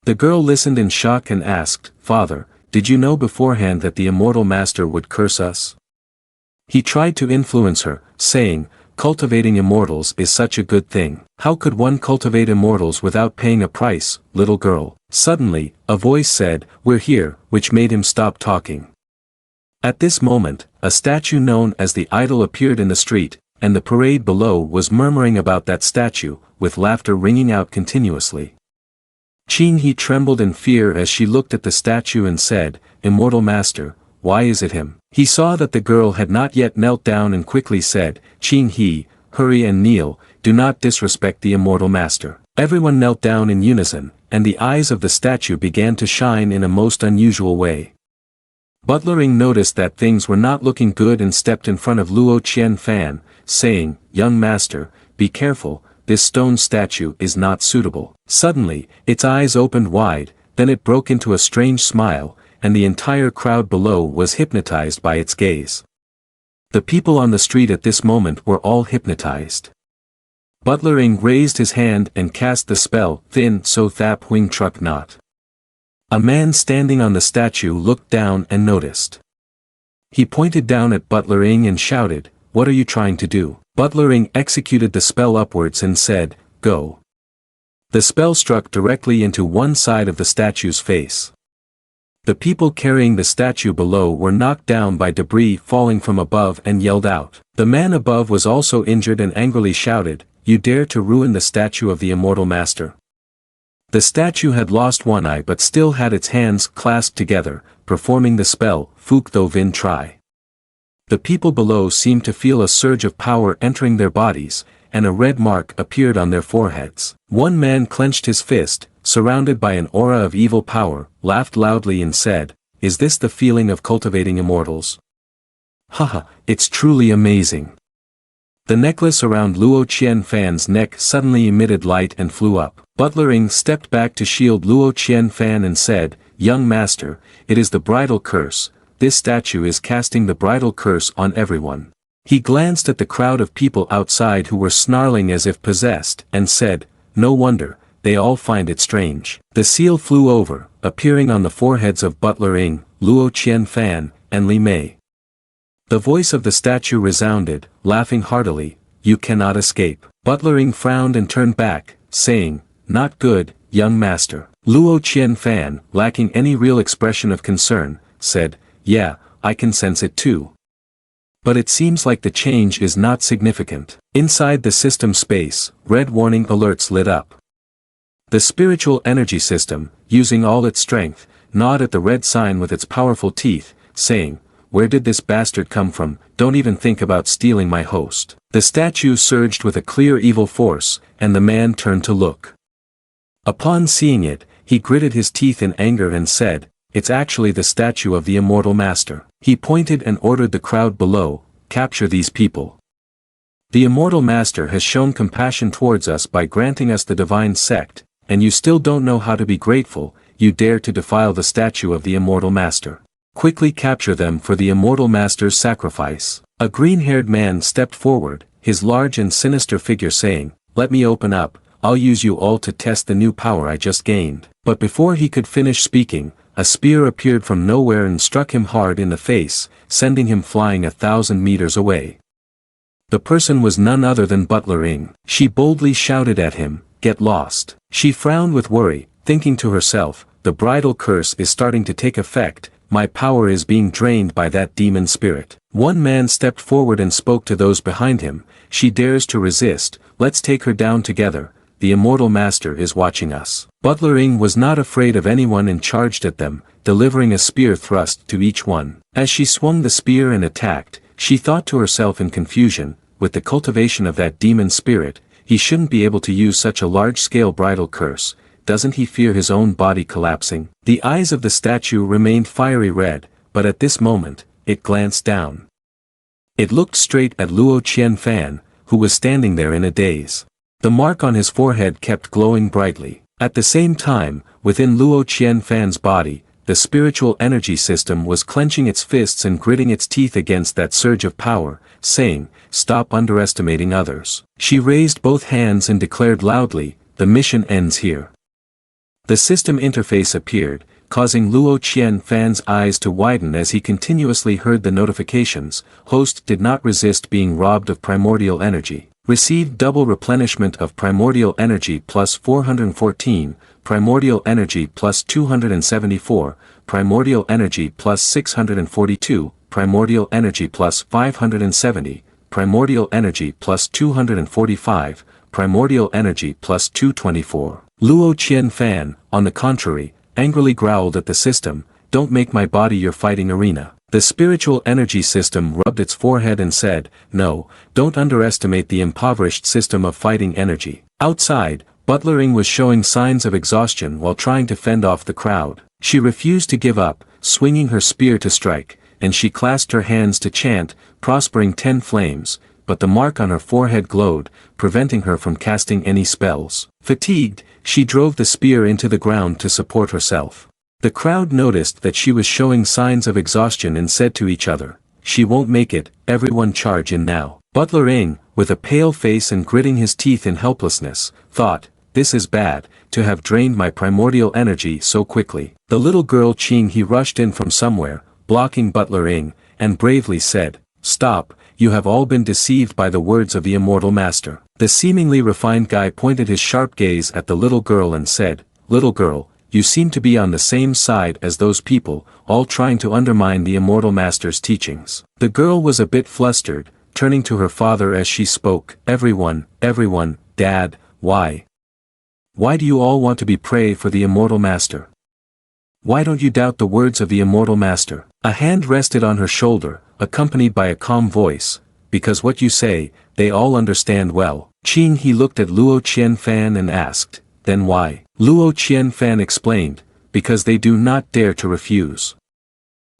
The girl listened in shock and asked, "Father, did you know beforehand that the Immortal Master would curse us?" He tried to influence her, saying, "Cultivating immortals is such a good thing. How could one cultivate immortals without paying a price, little girl?" Suddenly, a voice said, "We're here," which made him stop talking. At this moment, a statue known as the idol appeared in the street, and the parade below was murmuring about that statue, with laughter ringing out continuously. Qing He trembled in fear as she looked at the statue and said, "Immortal Master, why is it him?" He saw that the girl had not yet knelt down and quickly said, "Qing He, hurry and kneel, do not disrespect the Immortal Master." Everyone knelt down in unison, and the eyes of the statue began to shine in a most unusual way. Butler Ing noticed that things were not looking good and stepped in front of Luo Qianfan, saying, "Young master, be careful, this stone statue is not suitable." Suddenly, its eyes opened wide, then it broke into a strange smile, and the entire crowd below was hypnotized by its gaze. The people on the street at this moment were all hypnotized. Butler Ing raised his hand and cast the spell, "Thin so thap huing truck not." A man standing on the statue looked down and noticed. He pointed down at Butler Ing and shouted, "What are you trying to do?" Butler Ing executed the spell upwards and said, "Go." The spell struck directly into one side of the statue's face. The people carrying the statue below were knocked down by debris falling from above and yelled out. The man above was also injured and angrily shouted, "You dare to ruin the statue of the Immortal Master." The statue had lost one eye but still had its hands clasped together, performing the spell, Fuk Tho Vin Tri. The people below seemed to feel a surge of power entering their bodies, and a red mark appeared on their foreheads. One man clenched his fist, surrounded by an aura of evil power, laughed loudly and said, "Is this the feeling of cultivating immortals? Haha, it's truly amazing." The necklace around Luo Qianfan's neck suddenly emitted light and flew up. Butler Ing stepped back to shield Luo Qianfan and said, "Young master, it is the bridal curse, this statue is casting the bridal curse on everyone." He glanced at the crowd of people outside who were snarling as if possessed, and said, "No wonder, they all find it strange. The seal flew over, appearing on the foreheads of Butler Ing, Luo Qian Fan, and Li Mei. The voice of the statue resounded, laughing heartily, "You cannot escape." Butler Ing frowned and turned back, saying, "Not good, young master." Luo Qian Fan, lacking any real expression of concern, said, "Yeah, I can sense it too. But it seems like the change is not significant." Inside the system space, red warning alerts lit up. The spiritual energy system, using all its strength, gnawed at the red sign with its powerful teeth, saying, "Where did this bastard come from? Don't even think about stealing my host." The statue surged with a clear evil force, and the man turned to look. Upon seeing it, he gritted his teeth in anger and said, "It's actually the statue of the immortal master." He pointed and ordered the crowd below, "Capture these people. The immortal master has shown compassion towards us by granting us the divine sect, and you still don't know how to be grateful. You dare to defile the statue of the immortal master. Quickly capture them for the immortal master's sacrifice." A green-haired man stepped forward, his large and sinister figure saying, "Let me open up, I'll use you all to test the new power I just gained." But before he could finish speaking, a spear appeared from nowhere and struck him hard in the face, sending him flying 1,000 meters away. The person was none other than Butler Ing. She boldly shouted at him, "Get lost." She frowned with worry, thinking to herself, "The bridal curse is starting to take effect, my power is being drained by that demon spirit." One man stepped forward and spoke to those behind him, "She dares to resist, let's take her down together, the immortal master is watching us." Butler Ing was not afraid of anyone and charged at them, delivering a spear thrust to each one. As she swung the spear and attacked, she thought to herself in confusion, with the cultivation of that demon spirit, he shouldn't be able to use such a large-scale bridal curse. Doesn't he fear his own body collapsing? The eyes of the statue remained fiery red, but at this moment, it glanced down. It looked straight at Luo Qian Fan, who was standing there in a daze. The mark on his forehead kept glowing brightly. At the same time, within Luo Qian Fan's body, the spiritual energy system was clenching its fists and gritting its teeth against that surge of power, saying, "Stop underestimating others." She raised both hands and declared loudly, "The mission ends here." The system interface appeared, causing Luo Qian Fan's eyes to widen as he continuously heard the notifications. Host did not resist being robbed of primordial energy. Received double replenishment of primordial energy plus 414, primordial energy plus 274, primordial energy plus 642, primordial energy plus 570, primordial energy plus 245, primordial energy plus 224. Luo Qian Fan, on the contrary, angrily growled at the system, "Don't make my body your fighting arena." The spiritual energy system rubbed its forehead and said, "No, don't underestimate the impoverished system of fighting energy." Outside, Butler Ing was showing signs of exhaustion while trying to fend off the crowd. She refused to give up, swinging her spear to strike, and she clasped her hands to chant, prospering 10 flames, but the mark on her forehead glowed, preventing her from casting any spells. Fatigued, she drove the spear into the ground to support herself. The crowd noticed that she was showing signs of exhaustion and said to each other, "She won't make it, everyone charge in now." Butler Ing, with a pale face and gritting his teeth in helplessness, thought, "This is bad, to have drained my primordial energy so quickly." The little girl Qing he rushed in from somewhere, blocking Butler Ing, and bravely said, "Stop, you have all been deceived by the words of the immortal master." The seemingly refined guy pointed his sharp gaze at the little girl and said, "Little girl, you seem to be on the same side as those people, all trying to undermine the immortal master's teachings." The girl was a bit flustered, turning to her father as she spoke, everyone, Dad, why? Why do you all want to be prey for the immortal master? Why don't you doubt the words of the immortal master?" A hand rested on her shoulder, accompanied by a calm voice, "Because what you say, they all understand well." Qing he looked at Luo Qian Fan and asked, "Then why?" Luo Qian Fan explained, "Because they do not dare to refuse.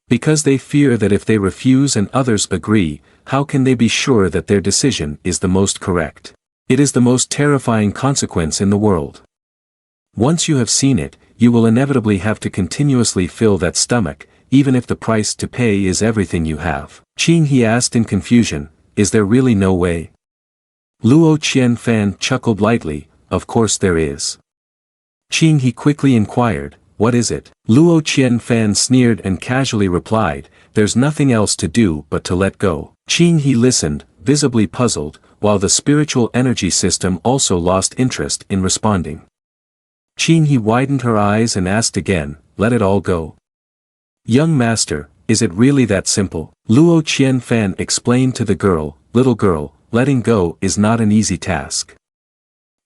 Because they fear that if they refuse and others agree, how can they be sure that their decision is the most correct? It is the most terrifying consequence in the world. Once you have seen it, you will inevitably have to continuously fill that stomach, even if the price to pay is everything you have." Qing he asked in confusion, "Is there really no way?" Luo Qian Fan chuckled lightly, "Of course there is. Qing He quickly inquired, what is it? Luo Qianfan sneered and casually replied, there's nothing else to do but to let go. Qing He listened, visibly puzzled, while the spiritual energy system also lost interest in responding. Qing He widened her eyes and asked again, let it all go. Young master, is it really that simple? Luo Qianfan explained to the girl, little girl, letting go is not an easy task.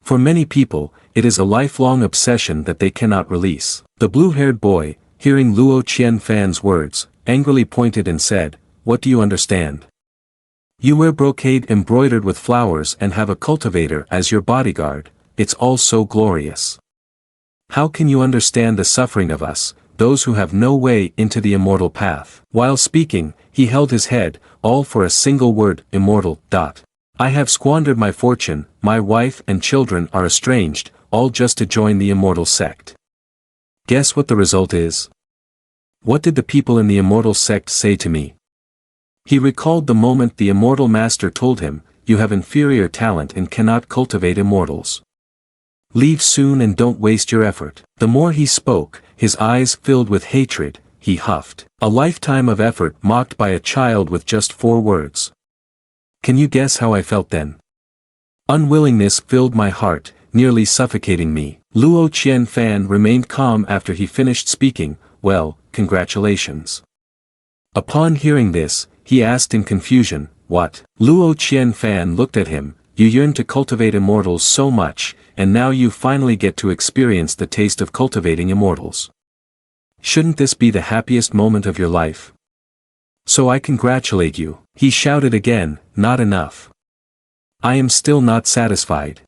For many people, it is a lifelong obsession that they cannot release. The blue-haired boy, hearing Luo Qianfan's words, angrily pointed and said, what do you understand? You wear brocade embroidered with flowers and have a cultivator as your bodyguard, it's all so glorious. How can you understand the suffering of us, those who have no way into the immortal path? While speaking, he held his head, all for a single word, immortal. I have squandered my fortune, my wife and children are estranged, all just to join the immortal sect. Guess what the result is? What did the people in the immortal sect say to me? He recalled the moment the immortal master told him, you have inferior talent and cannot cultivate immortals. Leave soon and don't waste your effort. The more he spoke, his eyes filled with hatred, he huffed. A lifetime of effort mocked by a child with just 4 words. Can you guess how I felt then? Unwillingness filled my heart, nearly suffocating me. Luo Qianfan remained calm after he finished speaking, well, congratulations. Upon hearing this, he asked in confusion, what? Luo Qianfan looked at him, you yearn to cultivate immortals so much, and now you finally get to experience the taste of cultivating immortals. Shouldn't this be the happiest moment of your life? So I congratulate you. He shouted again, not enough. I am still not satisfied.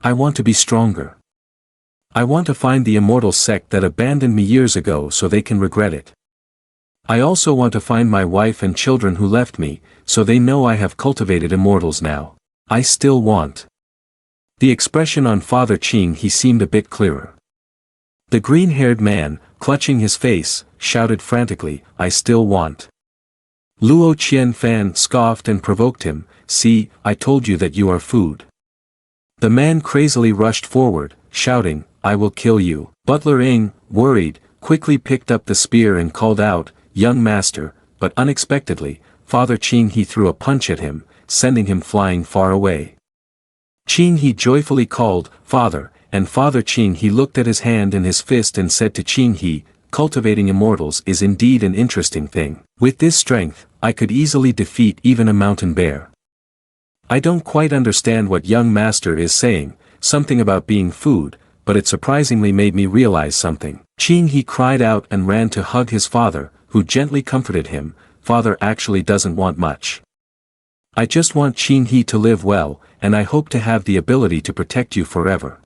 I want to be stronger. I want to find the immortal sect that abandoned me years ago so they can regret it. I also want to find my wife and children who left me, so they know I have cultivated immortals now. I still want. The expression on Father Qing he seemed a bit clearer. The green-haired man, clutching his face, shouted frantically, I still want. Luo Qianfan scoffed and provoked him, see, I told you that you are food. The man crazily rushed forward, shouting, I will kill you. Butler Ing, worried, quickly picked up the spear and called out, young master, but unexpectedly, Father Qing he threw a punch at him, sending him flying far away. Qing he joyfully called, Father, and Father Qing he looked at his hand in his fist and said to Qing he, cultivating immortals is indeed an interesting thing. With this strength, I could easily defeat even a mountain bear. I don't quite understand what young master is saying, something about being food, but it surprisingly made me realize something. Qing he cried out and ran to hug his father, who gently comforted him, Father actually doesn't want much. I just want Qing he to live well, and I hope to have the ability to protect you forever.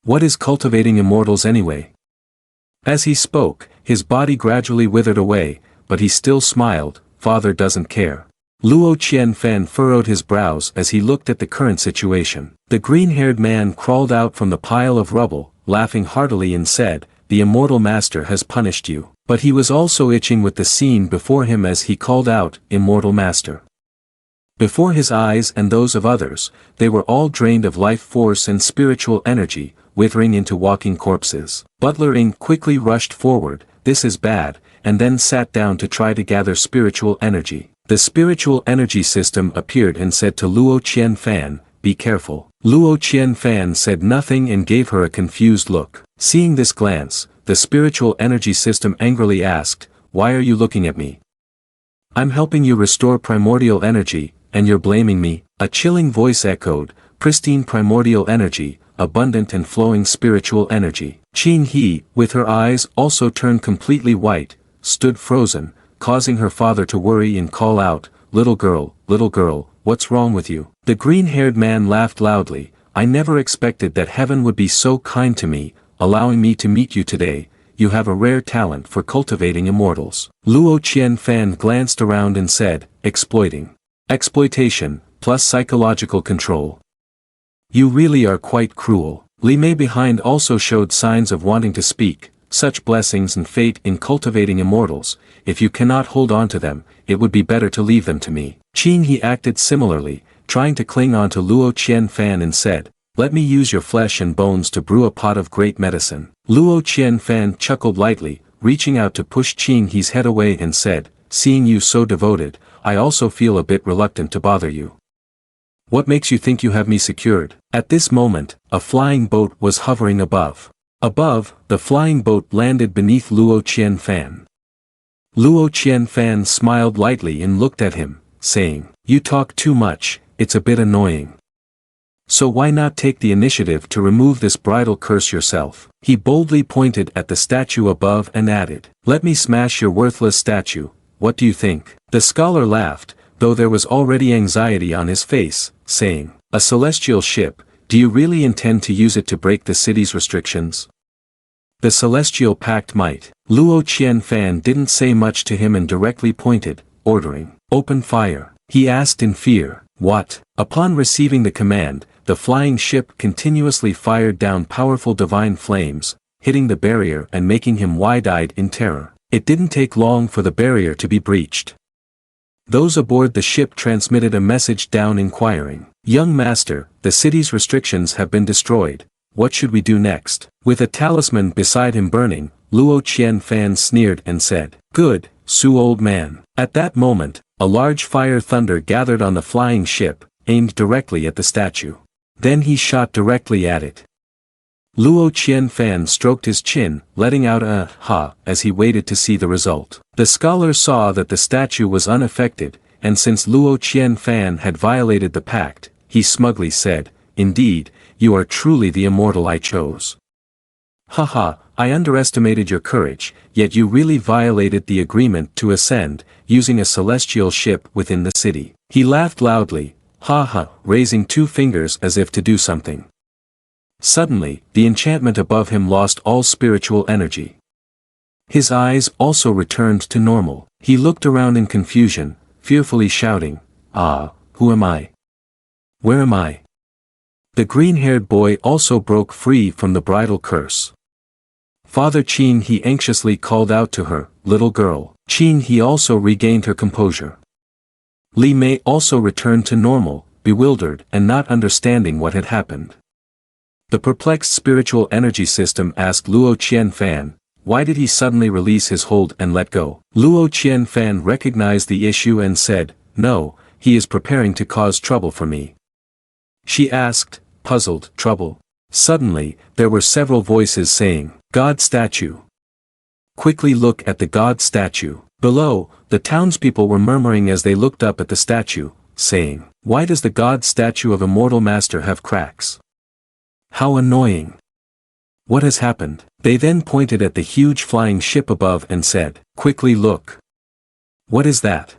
What is cultivating immortals anyway? As he spoke, his body gradually withered away, but he still smiled, Father doesn't care. Luo Qianfan furrowed his brows as he looked at the current situation. The green-haired man crawled out from the pile of rubble, laughing heartily and said, the immortal master has punished you. But he was also itching with the scene before him as he called out, immortal master. Before his eyes and those of others, they were all drained of life force and spiritual energy, withering into walking corpses. Butler Ing quickly rushed forward, this is bad, and then sat down to try to gather spiritual energy. The spiritual energy system appeared and said to Luo Qianfan, be careful. Luo Qianfan said nothing and gave her a confused look. Seeing this glance, the spiritual energy system angrily asked, why are you looking at me? I'm helping you restore primordial energy, and you're blaming me? A chilling voice echoed, pristine primordial energy, abundant and flowing spiritual energy. Qing he, with her eyes also turned completely white, stood frozen, causing her father to worry and call out, little girl, what's wrong with you? The green-haired man laughed loudly, I never expected that heaven would be so kind to me, allowing me to meet you today. You have a rare talent for cultivating immortals. Luo Qianfan glanced around and said, exploiting. Exploitation, plus psychological control. You really are quite cruel. Li Mei behind also showed signs of wanting to speak, such blessings and fate in cultivating immortals, if you cannot hold on to them, it would be better to leave them to me. Qing he acted similarly, trying to cling on to Luo Qianfan and said, let me use your flesh and bones to brew a pot of great medicine. Luo Qianfan chuckled lightly, reaching out to push Qing He's head away and said, seeing you so devoted, I also feel a bit reluctant to bother you. What makes you think you have me secured? At this moment, a flying boat was hovering above. Above, the flying boat landed beneath Luo Qianfan. Luo Qianfan smiled lightly and looked at him, saying, you talk too much, it's a bit annoying. So why not take the initiative to remove this bridal curse yourself? He boldly pointed at the statue above and added, let me smash your worthless statue, what do you think? The scholar laughed, though there was already anxiety on his face, saying, a celestial ship, do you really intend to use it to break the city's restrictions? The celestial pact might. Luo Qianfan didn't say much to him and directly pointed, ordering, open fire. He asked in fear, what? Upon receiving the command, the flying ship continuously fired down powerful divine flames, hitting the barrier and making him wide-eyed in terror. It didn't take long for the barrier to be breached. Those aboard the ship transmitted a message down inquiring, young master, the city's restrictions have been destroyed, what should we do next? With a talisman beside him burning, Luo Qianfan sneered and said, good, Su old man. At that moment, a large fire thunder gathered on the flying ship, aimed directly at the statue. Then he shot directly at it. Luo Qianfan stroked his chin, letting out a ha as he waited to see the result. The scholar saw that the statue was unaffected, and since Luo Qianfan had violated the pact, he smugly said, indeed, you are truly the immortal I chose. Haha, I underestimated your courage, yet you really violated the agreement to ascend, using a celestial ship within the city. He laughed loudly, ha, raising two fingers as if to do something. Suddenly, the enchantment above him lost all spiritual energy. His eyes also returned to normal. He looked around in confusion, fearfully shouting, ah, who am I? Where am I? The green-haired boy also broke free from the bridal curse. Father Qing He anxiously called out to her, little girl. Qing He also regained her composure. Li Mei also returned to normal, bewildered and not understanding what had happened. The perplexed spiritual energy system asked Luo Qianfan, why did he suddenly release his hold and let go? Luo Qianfan recognized the issue and said, no, he is preparing to cause trouble for me. She asked, puzzled, trouble? Suddenly, there were several voices saying, God statue. Quickly look at the God statue. Below, the townspeople were murmuring as they looked up at the statue, saying, why does the God statue of Immortal Master have cracks? How annoying. What has happened? They then pointed at the huge flying ship above and said, quickly look. What is that?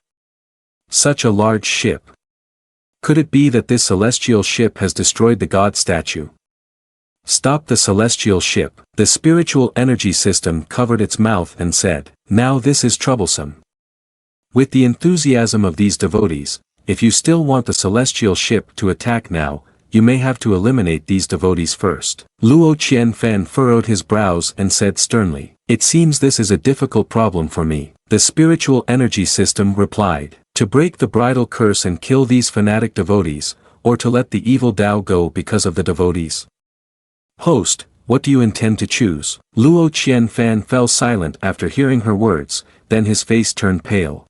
Such a large ship. Could it be that this celestial ship has destroyed the God statue? Stop the celestial ship. The spiritual energy system covered its mouth and said, now this is troublesome. With the enthusiasm of these devotees, if you still want the celestial ship to attack now, you may have to eliminate these devotees first. Luo Qianfan furrowed his brows and said sternly, it seems this is a difficult problem for me. The spiritual energy system replied, to break the bridal curse and kill these fanatic devotees, or to let the evil Tao go because of the devotees. Host, what do you intend to choose? Luo Qianfan fell silent after hearing her words, then his face turned pale.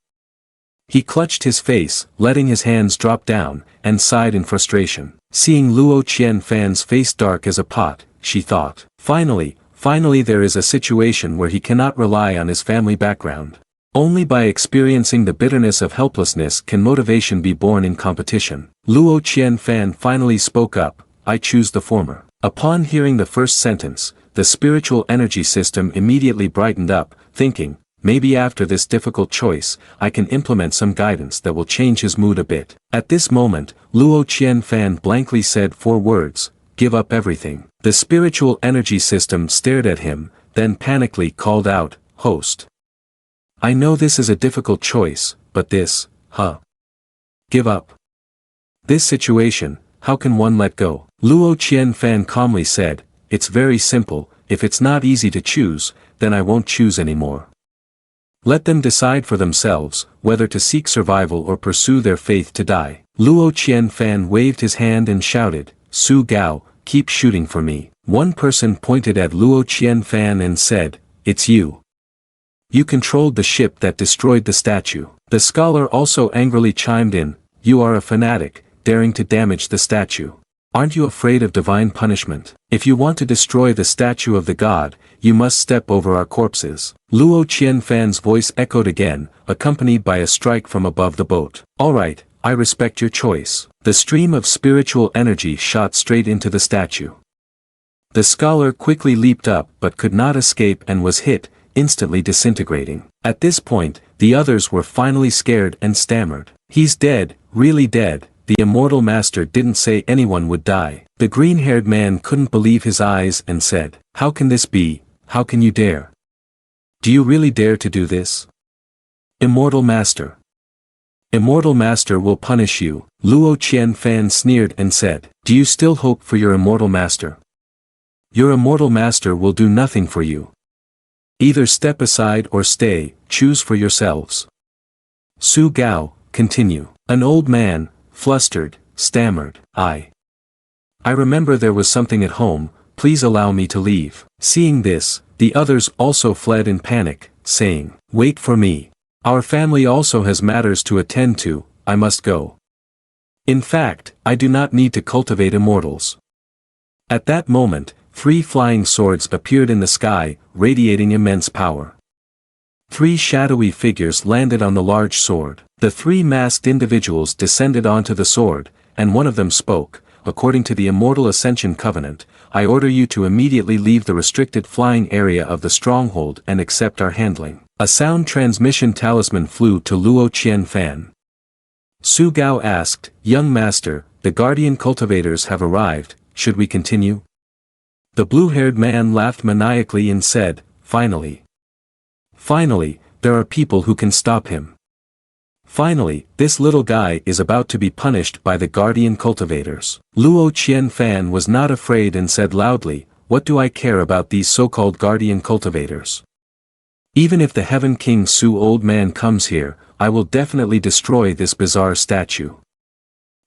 He clutched his face, letting his hands drop down, and sighed in frustration. Seeing Luo Qianfan's face dark as a pot, she thought, finally there is a situation where he cannot rely on his family background. Only by experiencing the bitterness of helplessness can motivation be born in competition. Luo Qianfan finally spoke up, I choose the former. Upon hearing the first sentence, the spiritual energy system immediately brightened up, thinking, maybe after this difficult choice, I can implement some guidance that will change his mood a bit. At this moment, Luo Qianfan blankly said 4 words, give up everything. The spiritual energy system stared at him, then panically called out, host. I know this is a difficult choice, but this, give up. This situation, how can one let go? Luo Qianfan calmly said, it's very simple, if it's not easy to choose, then I won't choose anymore. Let them decide for themselves, whether to seek survival or pursue their faith to die. Luo Qianfan waved his hand and shouted, Su Gao, keep shooting for me. One person pointed at Luo Qianfan and said, "It's you. You controlled the ship that destroyed the statue." The scholar also angrily chimed in, "You are a fanatic, daring to damage the statue. Aren't you afraid of divine punishment? If you want to destroy the statue of the god, you must step over our corpses." Luo Qianfan's voice echoed again, accompanied by a strike from above the boat. "All right, I respect your choice." The stream of spiritual energy shot straight into the statue. The scholar quickly leaped up but could not escape and was hit, instantly disintegrating. At this point, the others were finally scared and stammered, "He's dead, really dead." The immortal master didn't say anyone would die. The green-haired man couldn't believe his eyes and said, "How can this be? How can you dare? Do you really dare to do this? Immortal master. Immortal master will punish you." Luo Qianfan sneered and said, "Do you still hope for your immortal master? Your immortal master will do nothing for you. Either step aside or stay, choose for yourselves." Su Gao, continue. An old man, flustered, stammered, I remember there was something at home, please allow me to leave." Seeing this, the others also fled in panic, saying, "Wait for me. Our family also has matters to attend to, I must go. In fact, I do not need to cultivate immortals." At that moment, 3 flying swords appeared in the sky, radiating immense power. 3 shadowy figures landed on the large sword. The 3 masked individuals descended onto the sword, and one of them spoke, "According to the Immortal Ascension Covenant, I order you to immediately leave the restricted flying area of the stronghold and accept our handling." A sound transmission talisman flew to Luo Qianfan. Su Gao asked, "Young master, the guardian cultivators have arrived, should we continue?" The blue-haired man laughed maniacally and said, "Finally. Finally, there are people who can stop him. Finally, this little guy is about to be punished by the guardian cultivators." Luo Qianfan was not afraid and said loudly, "What do I care about these so-called guardian cultivators? Even if the Heaven King Su old man comes here, I will definitely destroy this bizarre statue."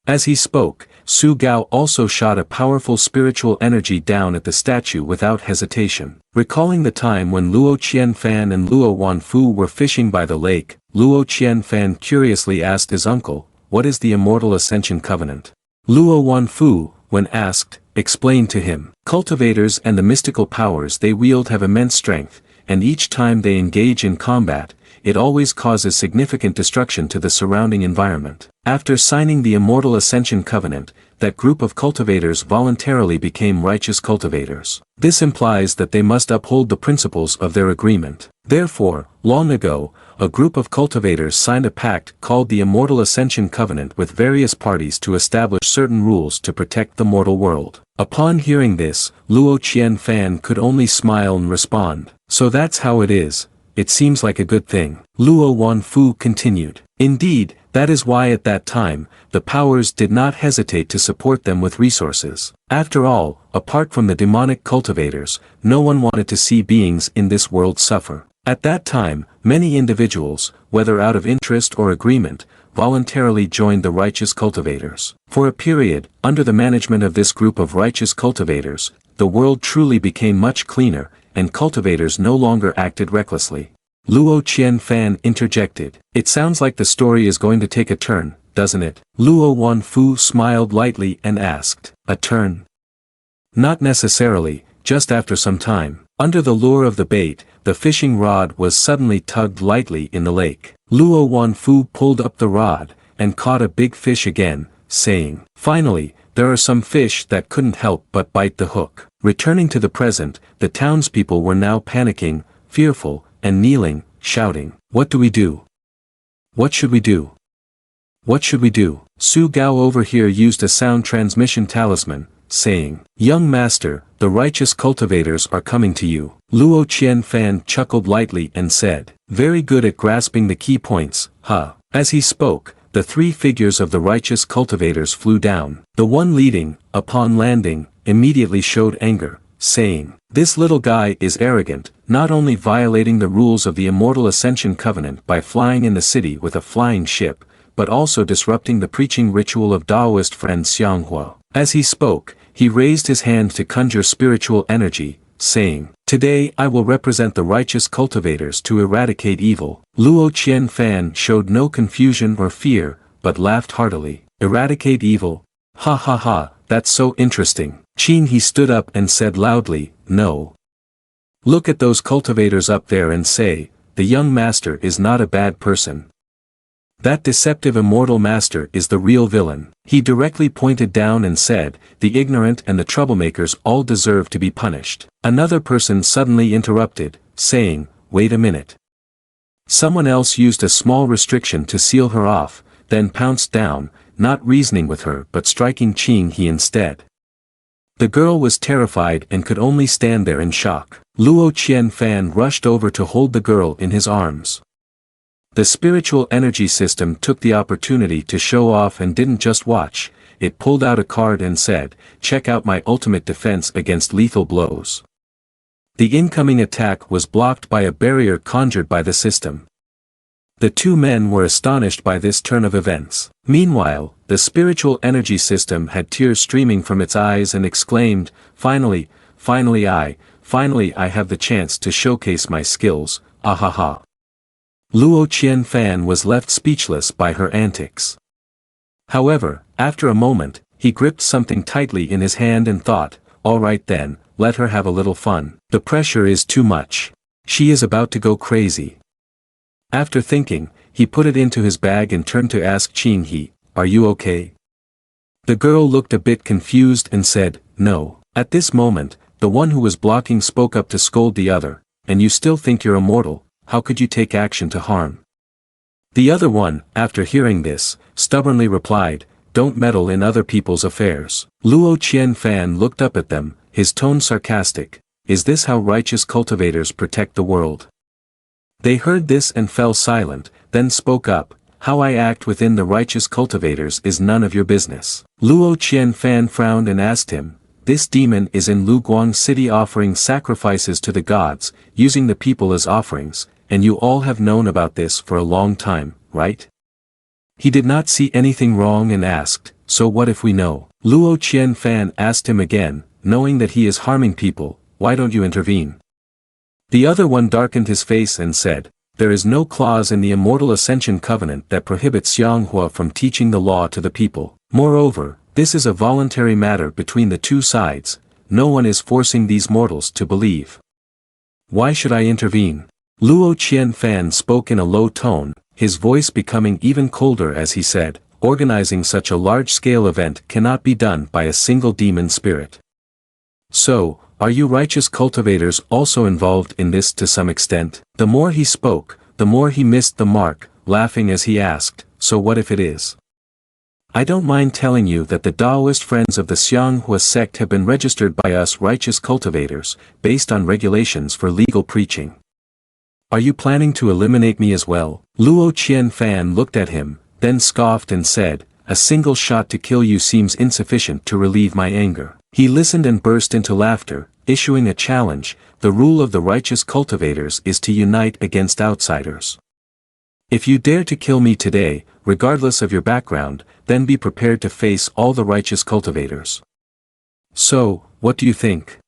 As he spoke, Su Gao also shot a powerful spiritual energy down at the statue without hesitation. Recalling the time when Luo Qianfan and Luo Wanfu were fishing by the lake, Luo Qianfan curiously asked his uncle, "What is the Immortal Ascension Covenant?" Luo Wanfu, when asked, explained to him, "Cultivators and the mystical powers they wield have immense strength, and each time they engage in combat, it always causes significant destruction to the surrounding environment. After signing the Immortal Ascension Covenant, that group of cultivators voluntarily became righteous cultivators. This implies that they must uphold the principles of their agreement. Therefore, long ago, a group of cultivators signed a pact called the Immortal Ascension Covenant with various parties to establish certain rules to protect the mortal world." Upon hearing this, Luo Qianfan could only smile and respond, "So that's how it is. It seems like a good thing." Luo Wanfu continued, "Indeed, that is why at that time, the powers did not hesitate to support them with resources. After all, apart from the demonic cultivators, no one wanted to see beings in this world suffer. At that time, many individuals, whether out of interest or agreement, voluntarily joined the righteous cultivators. For a period, under the management of this group of righteous cultivators, the world truly became much cleaner, and cultivators no longer acted recklessly." Luo Qianfan interjected, "It sounds like the story is going to take a turn, doesn't it?" Luo Wanfu smiled lightly and asked, "A turn?" "Not necessarily, just after some time." Under the lure of the bait, the fishing rod was suddenly tugged lightly in the lake. Luo Wanfu pulled up the rod, and caught a big fish again, saying, "Finally, there are some fish that couldn't help but bite the hook." Returning to the present, the townspeople were now panicking, fearful, and kneeling, shouting, "What do we do? What should we do? What should we do?" Su Gao over here used a sound transmission talisman, saying, "Young master, the righteous cultivators are coming to you." Luo Qianfan chuckled lightly and said, "Very good at grasping the key points, huh?" As he spoke, the 3 figures of the righteous cultivators flew down. The one leading, upon landing, immediately showed anger, saying, "This little guy is arrogant, not only violating the rules of the Immortal Ascension Covenant by flying in the city with a flying ship, but also disrupting the preaching ritual of Taoist friend Xianghua." As he spoke, he raised his hand to conjure spiritual energy, saying, "Today I will represent the righteous cultivators to eradicate evil." Luo Qianfan showed no confusion or fear, but laughed heartily. "Eradicate evil? Ha ha ha, that's so interesting." Qin He stood up and said loudly, "No. Look at those cultivators up there and say, the young master is not a bad person. That deceptive immortal master is the real villain." He directly pointed down and said, "The ignorant and the troublemakers all deserve to be punished." Another person suddenly interrupted, saying, "Wait a minute." Someone else used a small restriction to seal her off, then pounced down, not reasoning with her but striking Qin He instead. The girl was terrified and could only stand there in shock. Luo Qianfan rushed over to hold the girl in his arms. The spiritual energy system took the opportunity to show off and didn't just watch, it pulled out a card and said, "Check out my ultimate defense against lethal blows." The incoming attack was blocked by a barrier conjured by the system. The two men were astonished by this turn of events. Meanwhile, the spiritual energy system had tears streaming from its eyes and exclaimed, Finally I have the chance to showcase my skills, ahaha." Luo Qianfan was left speechless by her antics. However, after a moment, he gripped something tightly in his hand and thought, "All right then, let her have a little fun. The pressure is too much. She is about to go crazy." After thinking, he put it into his bag and turned to ask Qin He, "Are you okay?" The girl looked a bit confused and said, "No." At this moment, the one who was blocking spoke up to scold the other, "And you still think you're immortal? How could you take action to harm?" The other one, after hearing this, stubbornly replied, "Don't meddle in other people's affairs." Luo Qianfan looked up at them, his tone sarcastic, "Is this how righteous cultivators protect the world?" They heard this and fell silent, then spoke up, "How I act within the righteous cultivators is none of your business." Luo Qianfan frowned and asked him, "This demon is in Luguang City offering sacrifices to the gods, using the people as offerings, and you all have known about this for a long time, right?" He did not see anything wrong and asked, "So what if we know?" Luo Qianfan asked him again, "Knowing that he is harming people, why don't you intervene?" The other one darkened his face and said, "There is no clause in the Immortal Ascension Covenant that prohibits Xianghua from teaching the law to the people. Moreover, this is a voluntary matter between the two sides, no one is forcing these mortals to believe. Why should I intervene?" Luo Qianfan spoke in a low tone, his voice becoming even colder as he said, "Organizing such a large-scale event cannot be done by a single demon spirit. So, are you righteous cultivators also involved in this to some extent?" The more he spoke, the more he missed the mark, laughing as he asked, "So what if it is? I don't mind telling you that the Taoist Friends of the Xianghua sect have been registered by us righteous cultivators, based on regulations for legal preaching. Are you planning to eliminate me as well?" Luo Qianfan looked at him, then scoffed and said, "A single shot to kill you seems insufficient to relieve my anger." He listened and burst into laughter, issuing a challenge, "The rule of the righteous cultivators is to unite against outsiders. If you dare to kill me today, regardless of your background, then be prepared to face all the righteous cultivators. So, what do you think?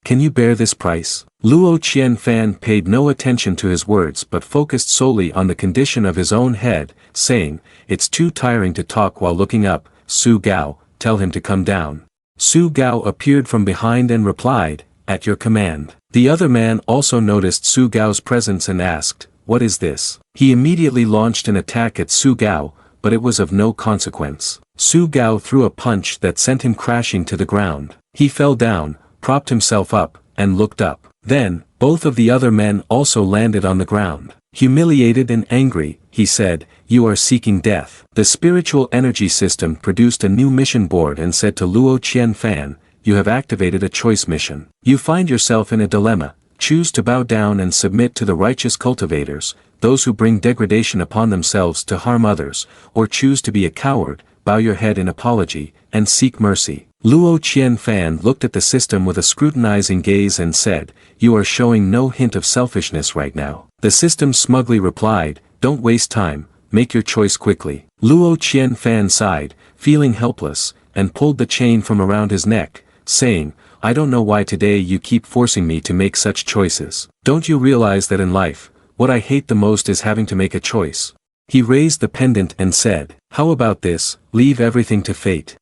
Can you bear this price?" Luo Qianfan paid no attention to his words but focused solely on the condition of his own head, saying, "It's too tiring to talk while looking up, Su Gao, tell him to come down." Su Gao appeared from behind and replied, "At your command." The other man also noticed Su Gao's presence and asked, "What is this?" He immediately launched an attack at Su Gao, but it was of no consequence. Su Gao threw a punch that sent him crashing to the ground. He fell down, propped himself up, and looked up. Then, both of the other men also landed on the ground. Humiliated and angry, he said, "You are seeking death." The spiritual energy system produced a new mission board and said to Luo Qianfan, "You have activated a choice mission. You find yourself in a dilemma, choose to bow down and submit to the righteous cultivators, those who bring degradation upon themselves to harm others, or choose to be a coward, bow your head in apology, and seek mercy." Luo Qianfan looked at the system with a scrutinizing gaze and said, "You are showing no hint of selfishness right now." The system smugly replied, "Don't waste time, make your choice quickly." Luo Qianfan sighed, feeling helpless, and pulled the chain from around his neck, saying, I don't know why today you keep forcing me to make such choices. Don't you realize that in life, what I hate the most is having to make a choice? He raised the pendant and said, how about this, leave everything to fate.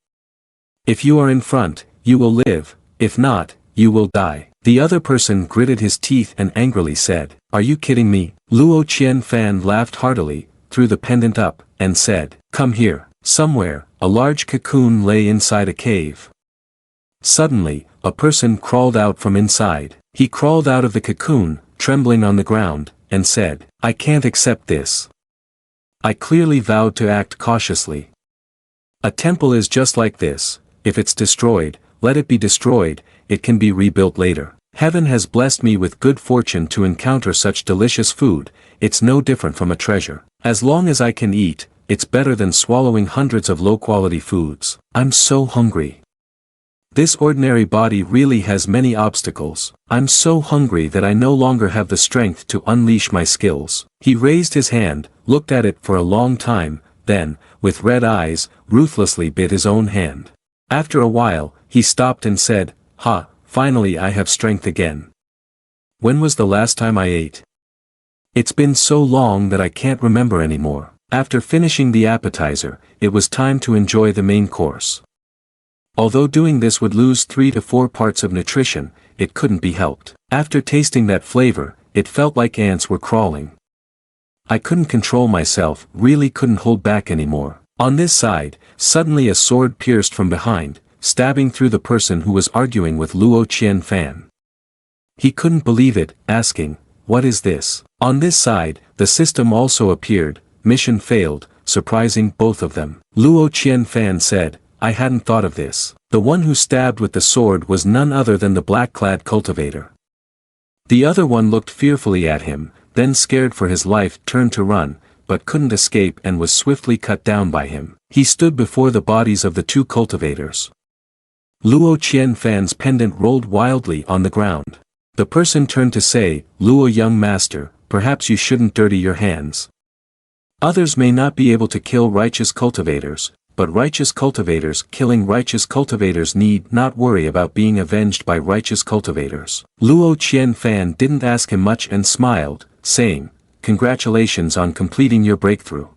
If you are in front, you will live, if not, you will die. The other person gritted his teeth and angrily said, are you kidding me? Luo Qianfan laughed heartily, threw the pendant up, and said, come here. Somewhere, a large cocoon lay inside a cave. Suddenly, a person crawled out from inside. He crawled out of the cocoon, trembling on the ground, and said, I can't accept this. I clearly vowed to act cautiously. A temple is just like this. If it's destroyed, let it be destroyed, it can be rebuilt later. Heaven has blessed me with good fortune to encounter such delicious food, it's no different from a treasure. As long as I can eat, it's better than swallowing hundreds of low-quality foods. I'm so hungry. This ordinary body really has many obstacles. I'm so hungry that I no longer have the strength to unleash my skills. He raised his hand, looked at it for a long time, then, with red eyes, ruthlessly bit his own hand. After a while, he stopped and said, ha, finally I have strength again. When was the last time I ate? It's been so long that I can't remember anymore. After finishing the appetizer, it was time to enjoy the main course. Although doing this would lose 3 to 4 parts of nutrition, it couldn't be helped. After tasting that flavor, it felt like ants were crawling. I couldn't control myself, really couldn't hold back anymore. On this side, suddenly a sword pierced from behind, stabbing through the person who was arguing with Luo Qianfan. He couldn't believe it, asking, what is this? On this side, the system also appeared, mission failed, surprising both of them. Luo Qianfan said, I hadn't thought of this. The one who stabbed with the sword was none other than the black-clad cultivator. The other one looked fearfully at him, then scared for his life turned to run, but couldn't escape and was swiftly cut down by him. He stood before the bodies of the 2 cultivators. Luo Qianfan's pendant rolled wildly on the ground. The person turned to say, Luo young master, perhaps you shouldn't dirty your hands. Others may not be able to kill righteous cultivators, but righteous cultivators killing righteous cultivators need not worry about being avenged by righteous cultivators. Luo Qianfan didn't ask him much and smiled, saying, congratulations on completing your breakthrough.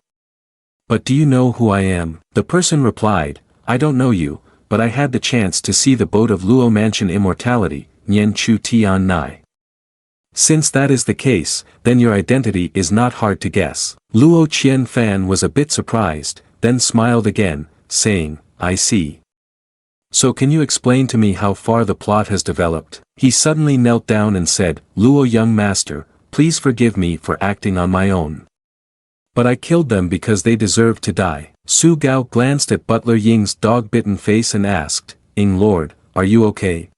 But do you know who I am? The person replied, I don't know you, but I had the chance to see the boat of Luo Mansion Immortality, Nian Chu Tian Nai. Since that is the case, then your identity is not hard to guess. Luo Qianfan was a bit surprised, then smiled again, saying, I see. So can you explain to me how far the plot has developed? He suddenly knelt down and said, Luo young master, please forgive me for acting on my own. But I killed them because they deserved to die. Su Gao glanced at Butler Ying's dog-bitten face and asked, Ing Lord, are you okay?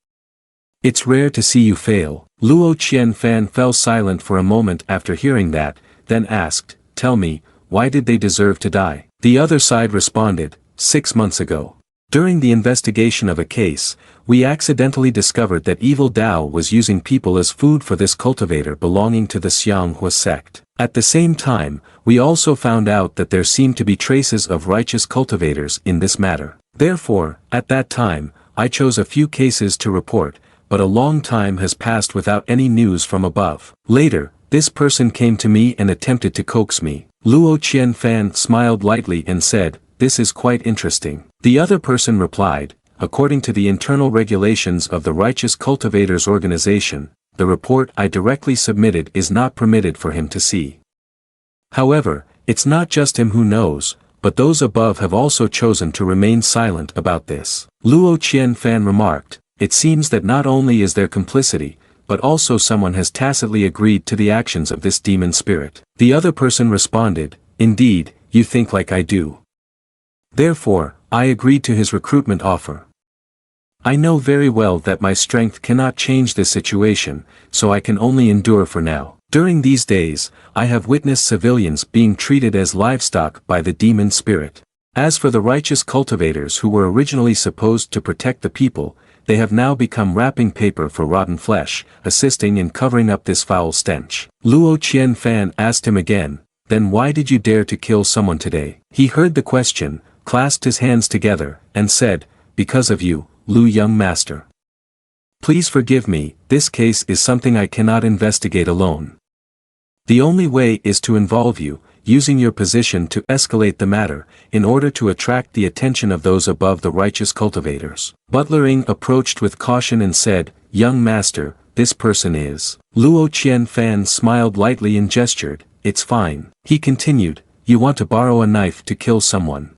It's rare to see you fail. Luo Qianfan fell silent for a moment after hearing that, then asked, tell me, why did they deserve to die? The other side responded, 6 months ago. During the investigation of a case, we accidentally discovered that evil Dao was using people as food for this cultivator belonging to the Xianghua sect. At the same time, we also found out that there seemed to be traces of righteous cultivators in this matter. Therefore, at that time, I chose a few cases to report, but a long time has passed without any news from above. Later, this person came to me and attempted to coax me. Luo Qianfan smiled lightly and said, this is quite interesting. The other person replied, according to the internal regulations of the Righteous Cultivators Organization, the report I directly submitted is not permitted for him to see. However, it's not just him who knows, but those above have also chosen to remain silent about this. Luo Qianfan remarked, it seems that not only is there complicity, but also someone has tacitly agreed to the actions of this demon spirit. The other person responded, indeed, you think like I do. Therefore, I agreed to his recruitment offer. I know very well that my strength cannot change this situation, so I can only endure for now. During these days, I have witnessed civilians being treated as livestock by the demon spirit. As for the righteous cultivators who were originally supposed to protect the people, they have now become wrapping paper for rotten flesh, assisting in covering up this foul stench. Luo Qianfan asked him again, then why did you dare to kill someone today? He heard the question, clasped his hands together, and said, "Because of you, Lu young master. Please forgive me, this case is something I cannot investigate alone. The only way is to involve you, using your position to escalate the matter, in order to attract the attention of those above the righteous cultivators." Butler Ing approached with caution and said, "Young master, this person is." Luo Qianfan smiled lightly and gestured, "It's fine." He continued, "You want to borrow a knife to kill someone.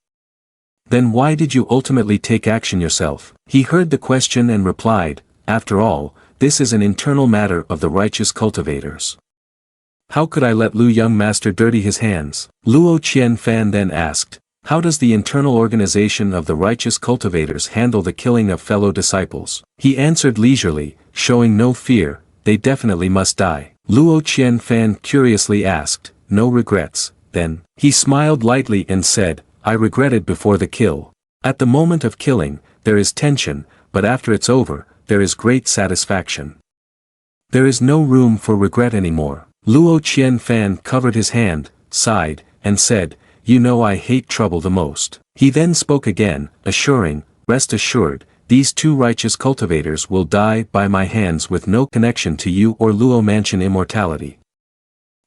Then why did you ultimately take action yourself?" He heard the question and replied, "After all, this is an internal matter of the righteous cultivators. How could I let Lu young master dirty his hands?" Luo Qianfan then asked, "How does the internal organization of the righteous cultivators handle the killing of fellow disciples?" He answered leisurely, showing no fear, "They definitely must die." Luo Qianfan curiously asked, "No regrets, then?" He smiled lightly and said, "I regretted before the kill. At the moment of killing, there is tension, but after it's over, there is great satisfaction. There is no room for regret anymore." Luo Qianfan covered his hand, sighed, and said, "You know I hate trouble the most." He then spoke again, assuring, "Rest assured, these two righteous cultivators will die by my hands with no connection to you or Luo Mansion immortality.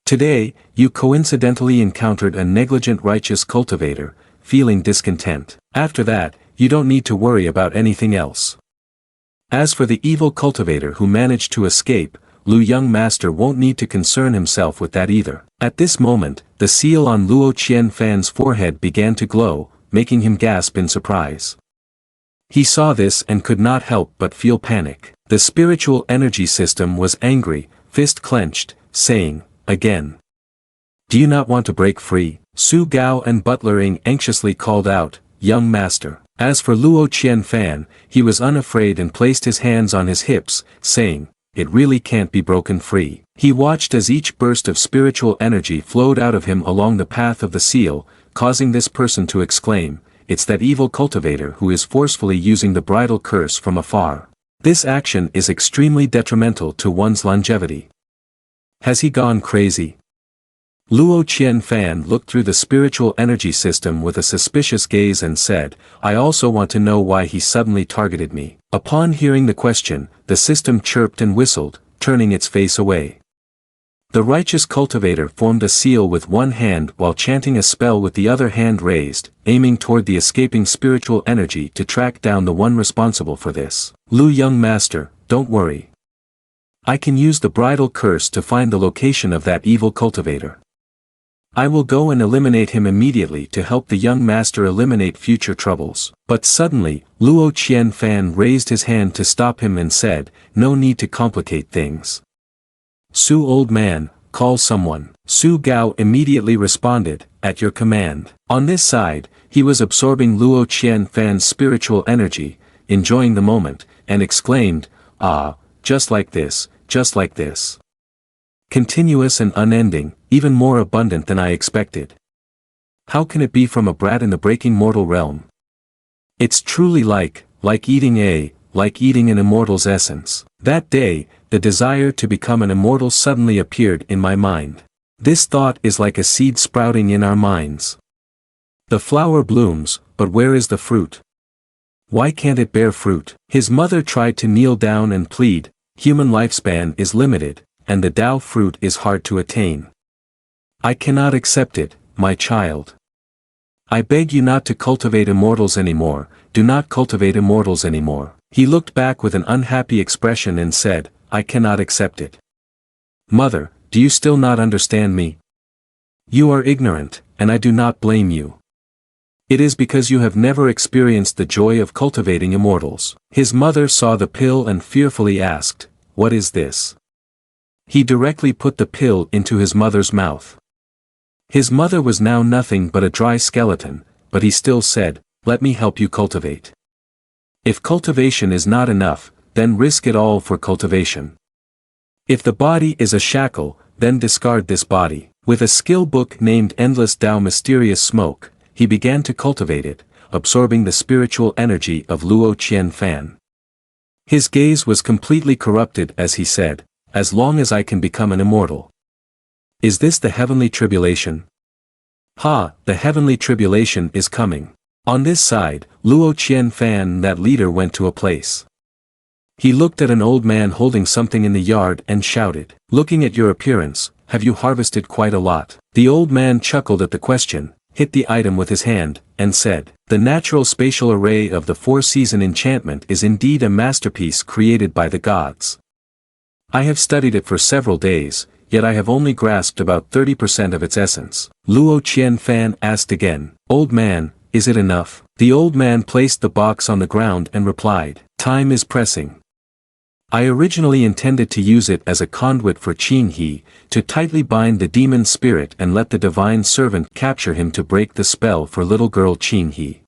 Today, you coincidentally encountered a negligent righteous cultivator, feeling discontent. After that, you don't need to worry about anything else. As for the evil cultivator who managed to escape, Lu young master won't need to concern himself with that either." At this moment, the seal on Luo Qianfan's forehead began to glow, making him gasp in surprise. He saw this and could not help but feel panic. The spiritual energy system was angry, fist clenched, saying, "Again. Do you not want to break free?" Su Gao and Butler Ing anxiously called out, "Young master." As for Luo Qianfan, he was unafraid and placed his hands on his hips, saying, "It really can't be broken free." He watched as each burst of spiritual energy flowed out of him along the path of the seal, causing this person to exclaim, "It's that evil cultivator who is forcefully using the bridal curse from afar. This action is extremely detrimental to one's longevity. Has he gone crazy?" Luo Qianfan looked through the spiritual energy system with a suspicious gaze and said, "I also want to know why he suddenly targeted me." Upon hearing the question, the system chirped and whistled, turning its face away. The righteous cultivator formed a seal with one hand while chanting a spell with the other hand raised, aiming toward the escaping spiritual energy to track down the one responsible for this. "Lu young master, don't worry. I can use the bridal curse to find the location of that evil cultivator. I will go and eliminate him immediately to help the young master eliminate future troubles." But suddenly, Luo Qianfan raised his hand to stop him and said, "No need to complicate things. Su old man, call someone." Su Gao immediately responded, "At your command." On this side, he was absorbing Luo Qianfan's spiritual energy, enjoying the moment, and exclaimed, "Ah, just like this, just like this. Continuous and unending, even more abundant than I expected. How can it be from a brat in the breaking mortal realm? It's truly like eating an immortal's essence." That day, the desire to become an immortal suddenly appeared in my mind. This thought is like a seed sprouting in our minds. The flower blooms, but where is the fruit? Why can't it bear fruit? His mother tried to kneel down and plead, "Human lifespan is limited, and the Tao fruit is hard to attain. I cannot accept it, my child. I beg you not to cultivate immortals anymore, do not cultivate immortals anymore." He looked back with an unhappy expression and said, "I cannot accept it. Mother, do you still not understand me? You are ignorant, and I do not blame you. It is because you have never experienced the joy of cultivating immortals." His mother saw the pill and fearfully asked, "What is this?" He directly put the pill into his mother's mouth. His mother was now nothing but a dry skeleton, but he still said, "Let me help you cultivate. If cultivation is not enough, then risk it all for cultivation. If the body is a shackle, then discard this body." With a skill book named Endless Tao Mysterious Smoke, he began to cultivate it, absorbing the spiritual energy of Luo Qianfan. His gaze was completely corrupted as he said, "As long as I can become an immortal. Is this the heavenly tribulation? Ha, the heavenly tribulation is coming. On this side, Luo Qianfan and that leader went to a place. He looked at an old man holding something in the yard and shouted, "Looking at your appearance, have you harvested quite a lot?" The old man chuckled at the question, hit the item with his hand, and said, "The natural spatial array of the four-season enchantment is indeed a masterpiece created by the gods. I have studied it for several days, yet I have only grasped about 30% of its essence." Luo Qianfan asked again, "Old man, is it enough?" The old man placed the box on the ground and replied, "Time is pressing. I originally intended to use it as a conduit for Qing He, to tightly bind the demon spirit and let the divine servant capture him to break the spell for little girl Qing He.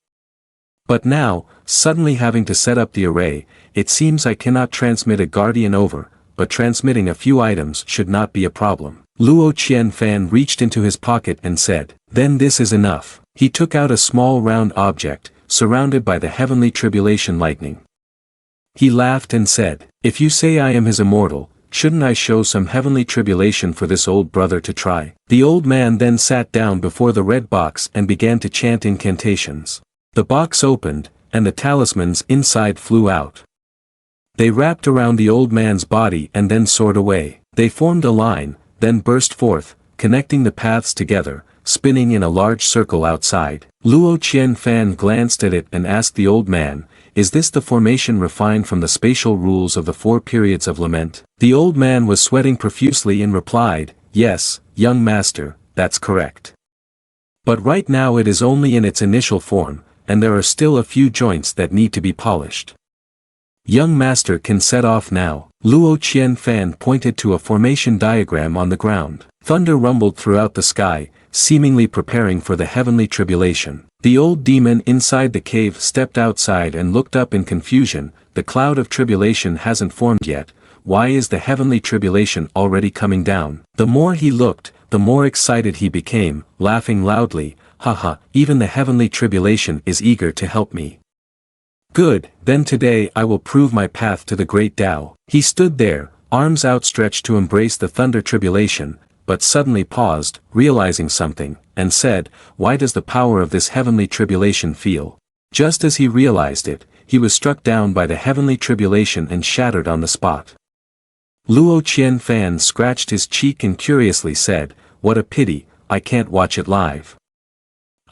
But now, suddenly having to set up the array, it seems I cannot transmit a guardian over, but transmitting a few items should not be a problem." Luo Qianfan reached into his pocket and said, "Then this is enough." He took out a small round object, surrounded by the heavenly tribulation lightning. He laughed and said, "If you say I am his immortal, shouldn't I show some heavenly tribulation for this old brother to try?" The old man then sat down before the red box and began to chant incantations. The box opened, and the talismans inside flew out. They wrapped around the old man's body and then soared away. They formed a line, then burst forth, connecting the paths together, spinning in a large circle outside. Luo Qianfan glanced at it and asked the old man, "Is this the formation refined from the spatial rules of the four periods of lament?" The old man was sweating profusely and replied, "Yes, young master, that's correct. But right now it is only in its initial form, and there are still a few joints that need to be polished. Young master can set off now." Luo Qianfan pointed to a formation diagram on the ground. Thunder rumbled throughout the sky, seemingly preparing for the heavenly tribulation. The old demon inside the cave stepped outside and looked up in confusion. "The cloud of tribulation hasn't formed yet, why is the heavenly tribulation already coming down?" The more he looked, the more excited he became, laughing loudly, "Haha, even the heavenly tribulation is eager to help me. Good, then today I will prove my path to the great Tao." He stood there, arms outstretched to embrace the thunder tribulation, but suddenly paused, realizing something, and said, "Why does the power of this heavenly tribulation feel?" Just as he realized it, he was struck down by the heavenly tribulation and shattered on the spot. Luo Qianfan scratched his cheek and curiously said, "What a pity, I can't watch it live.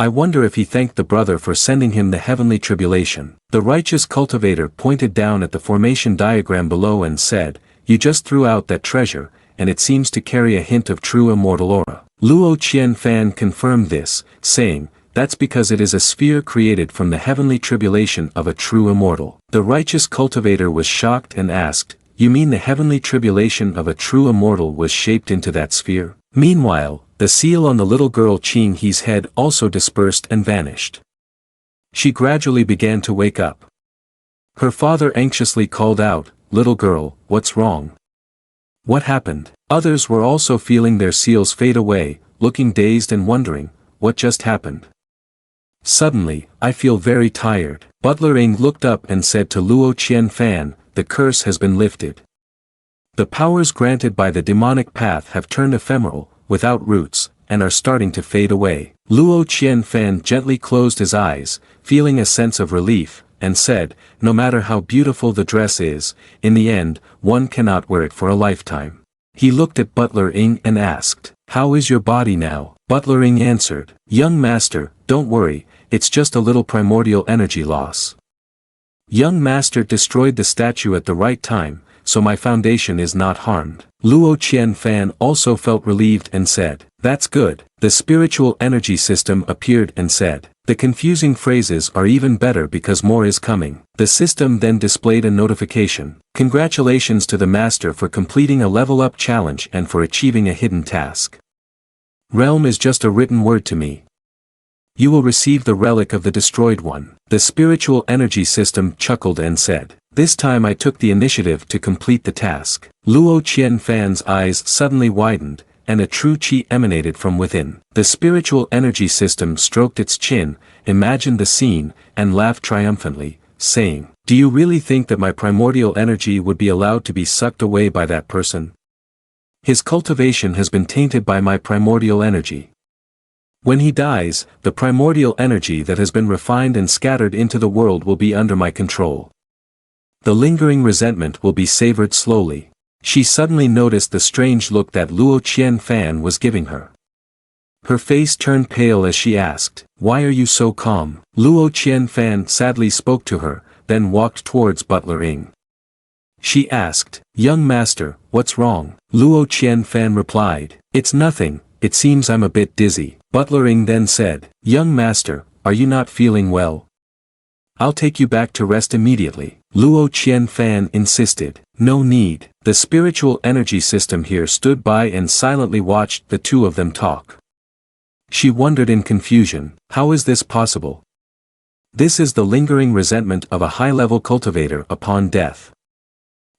I wonder if he thanked the brother for sending him the heavenly tribulation." The righteous cultivator pointed down at the formation diagram below and said, "You just threw out that treasure, and it seems to carry a hint of true immortal aura." Luo Qianfan confirmed this, saying, "That's because it is a sphere created from the heavenly tribulation of a true immortal." The righteous cultivator was shocked and asked, "You mean the heavenly tribulation of a true immortal was shaped into that sphere?" Meanwhile, the seal on the little girl Qing He's head also dispersed and vanished. She gradually began to wake up. Her father anxiously called out, "Little girl, what's wrong? What happened?" Others were also feeling their seals fade away, looking dazed and wondering, what just happened? Suddenly, "I feel very tired." Butler Ing looked up and said to Luo Qianfan, "The curse has been lifted. The powers granted by the demonic path have turned ephemeral, without roots, and are starting to fade away." Luo Qianfan gently closed his eyes, feeling a sense of relief, and said, "No matter how beautiful the dress is, in the end, one cannot wear it for a lifetime." He looked at Butler Ing and asked, "How is your body now?" Butler Ing answered, "Young master, don't worry, it's just a little primordial energy loss. Young master destroyed the statue at the right time, so my foundation is not harmed." Luo Qianfan also felt relieved and said, "That's good." The spiritual energy system appeared and said, "The confusing phrases are even better because more is coming." The system then displayed a notification. "Congratulations to the master for completing a level-up challenge and for achieving a hidden task. Realm is just a written word to me. You will receive the relic of the destroyed one." The spiritual energy system chuckled and said, "This time I took the initiative to complete the task." Luo Qianfan's eyes suddenly widened, and a true qi emanated from within. The spiritual energy system stroked its chin, imagined the scene, and laughed triumphantly, saying, "Do you really think that my primordial energy would be allowed to be sucked away by that person? His cultivation has been tainted by my primordial energy. When he dies, the primordial energy that has been refined and scattered into the world will be under my control. The lingering resentment will be savored slowly. She suddenly noticed the strange look that Luo Qianfan was giving her. Her face turned pale as she asked, "Why are you so calm?" Luo Qianfan sadly spoke to her, then walked towards Butler Ing. She asked, "Young master, what's wrong?" Luo Qianfan replied, "It's nothing, it seems I'm a bit dizzy." Butler Ing then said, "Young master, are you not feeling well? I'll take you back to rest immediately." Luo Qianfan insisted, "No need." The spiritual energy system here stood by and silently watched the two of them talk. She wondered in confusion, how is this possible? This is the lingering resentment of a high-level cultivator upon death.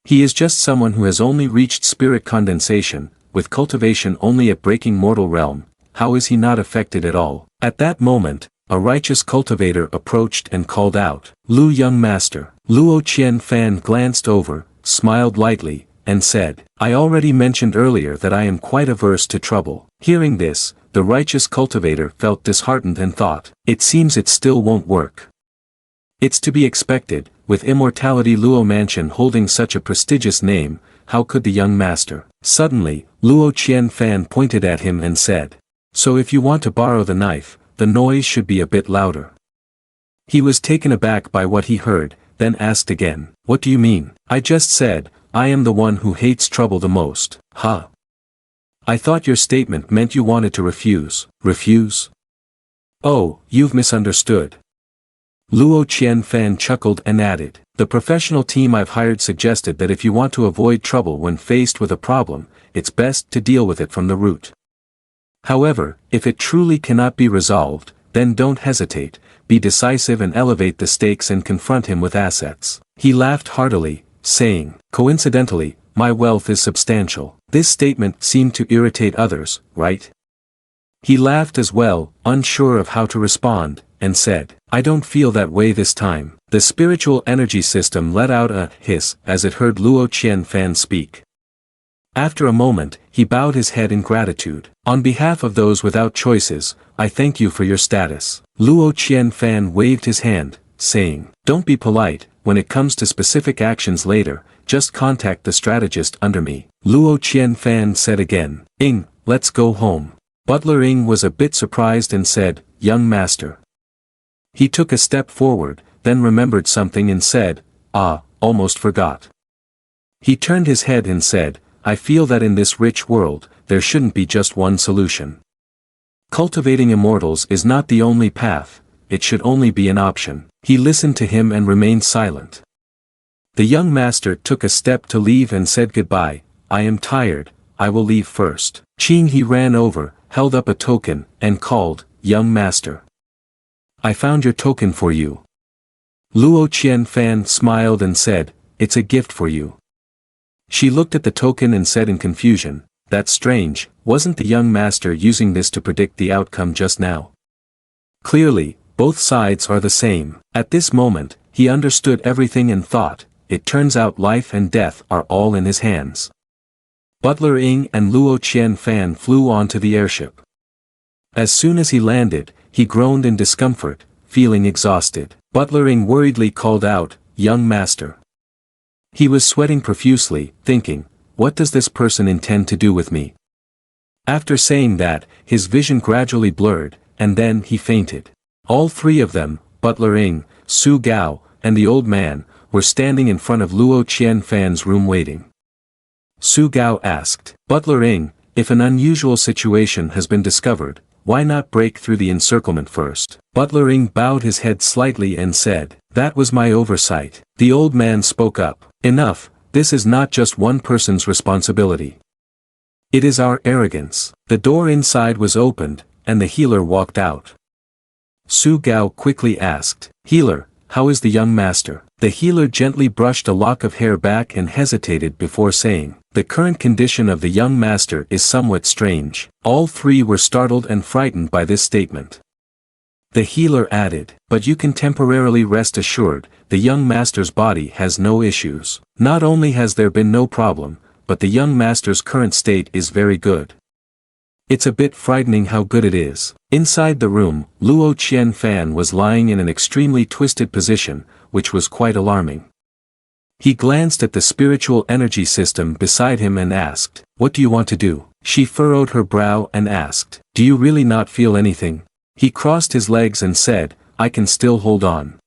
He is just someone who has only reached spirit condensation, with cultivation only at breaking mortal realm. How is he not affected at all? At that moment, a righteous cultivator approached and called out, "Lu young master." Luo Qianfan glanced over, smiled lightly, and said, "I already mentioned earlier that I am quite averse to trouble." Hearing this, the righteous cultivator felt disheartened and thought, "It seems it still won't work." It's to be expected, with Immortality Luo Mansion holding such a prestigious name, how could the young master? Suddenly, Luo Qianfan pointed at him and said, "So if you want to borrow the knife, the noise should be a bit louder." He was taken aback by what he heard, then asked again, "What do you mean?" "I just said, I am the one who hates trouble the most." "Huh? I thought your statement meant you wanted to refuse." "Refuse? Oh, you've misunderstood." Luo Qianfan chuckled and added, "The professional team I've hired suggested that if you want to avoid trouble when faced with a problem, it's best to deal with it from the root. However, if it truly cannot be resolved, then don't hesitate, be decisive and elevate the stakes and confront him with assets." He laughed heartily, saying, "Coincidentally, my wealth is substantial." This statement seemed to irritate others, right? He laughed as well, unsure of how to respond, and said, "I don't feel that way this time." The spiritual energy system let out a hiss as it heard Luo Qianfan speak. After a moment, he bowed his head in gratitude. "On behalf of those without choices, I thank you for your status." Luo Qianfan waved his hand, saying, "Don't be polite, when it comes to specific actions later, just contact the strategist under me." Luo Qianfan said again, "Ing, let's go home." Butler Ing was a bit surprised and said, "Young master." He took a step forward, then remembered something and said, "Ah, almost forgot." He turned his head and said, "I feel that in this rich world, there shouldn't be just one solution. Cultivating immortals is not the only path, it should only be an option." He listened to him and remained silent. The young master took a step to leave and said goodbye. "I am tired, I will leave first." Qing he ran over, held up a token, and called, "Young master. I found your token for you." Luo Qianfan smiled and said, "It's a gift for you." She looked at the token and said in confusion, "That's strange, wasn't the young master using this to predict the outcome just now?" Clearly, both sides are the same. At this moment, he understood everything and thought, it turns out life and death are all in his hands. Butler Ing and Luo Qianfan flew onto the airship. As soon as he landed, he groaned in discomfort, feeling exhausted. Butler Ing worriedly called out, "Young master." He was sweating profusely, thinking, what does this person intend to do with me? After saying that, his vision gradually blurred, and then he fainted. All three of them, Butler Ing, Su Gao, and the old man, were standing in front of Luo Qianfan's room waiting. Su Gao asked, "Butler Ing, if an unusual situation has been discovered, why not break through the encirclement first?" Butler Ing bowed his head slightly and said, "That was my oversight." The old man spoke up, "Enough, this is not just one person's responsibility. It is our arrogance." The door inside was opened, and the healer walked out. Su Gao quickly asked, "Healer, how is the young master?" The healer gently brushed a lock of hair back and hesitated before saying, "The current condition of the young master is somewhat strange." All three were startled and frightened by this statement. The healer added, "But you can temporarily rest assured, the young master's body has no issues. Not only has there been no problem, but the young master's current state is very good." It's a bit frightening how good it is. Inside the room, Luo Qianfan was lying in an extremely twisted position, which was quite alarming. He glanced at the spiritual energy system beside him and asked, "What do you want to do?" She furrowed her brow and asked, "Do you really not feel anything?" He crossed his legs and said, "I can still hold on."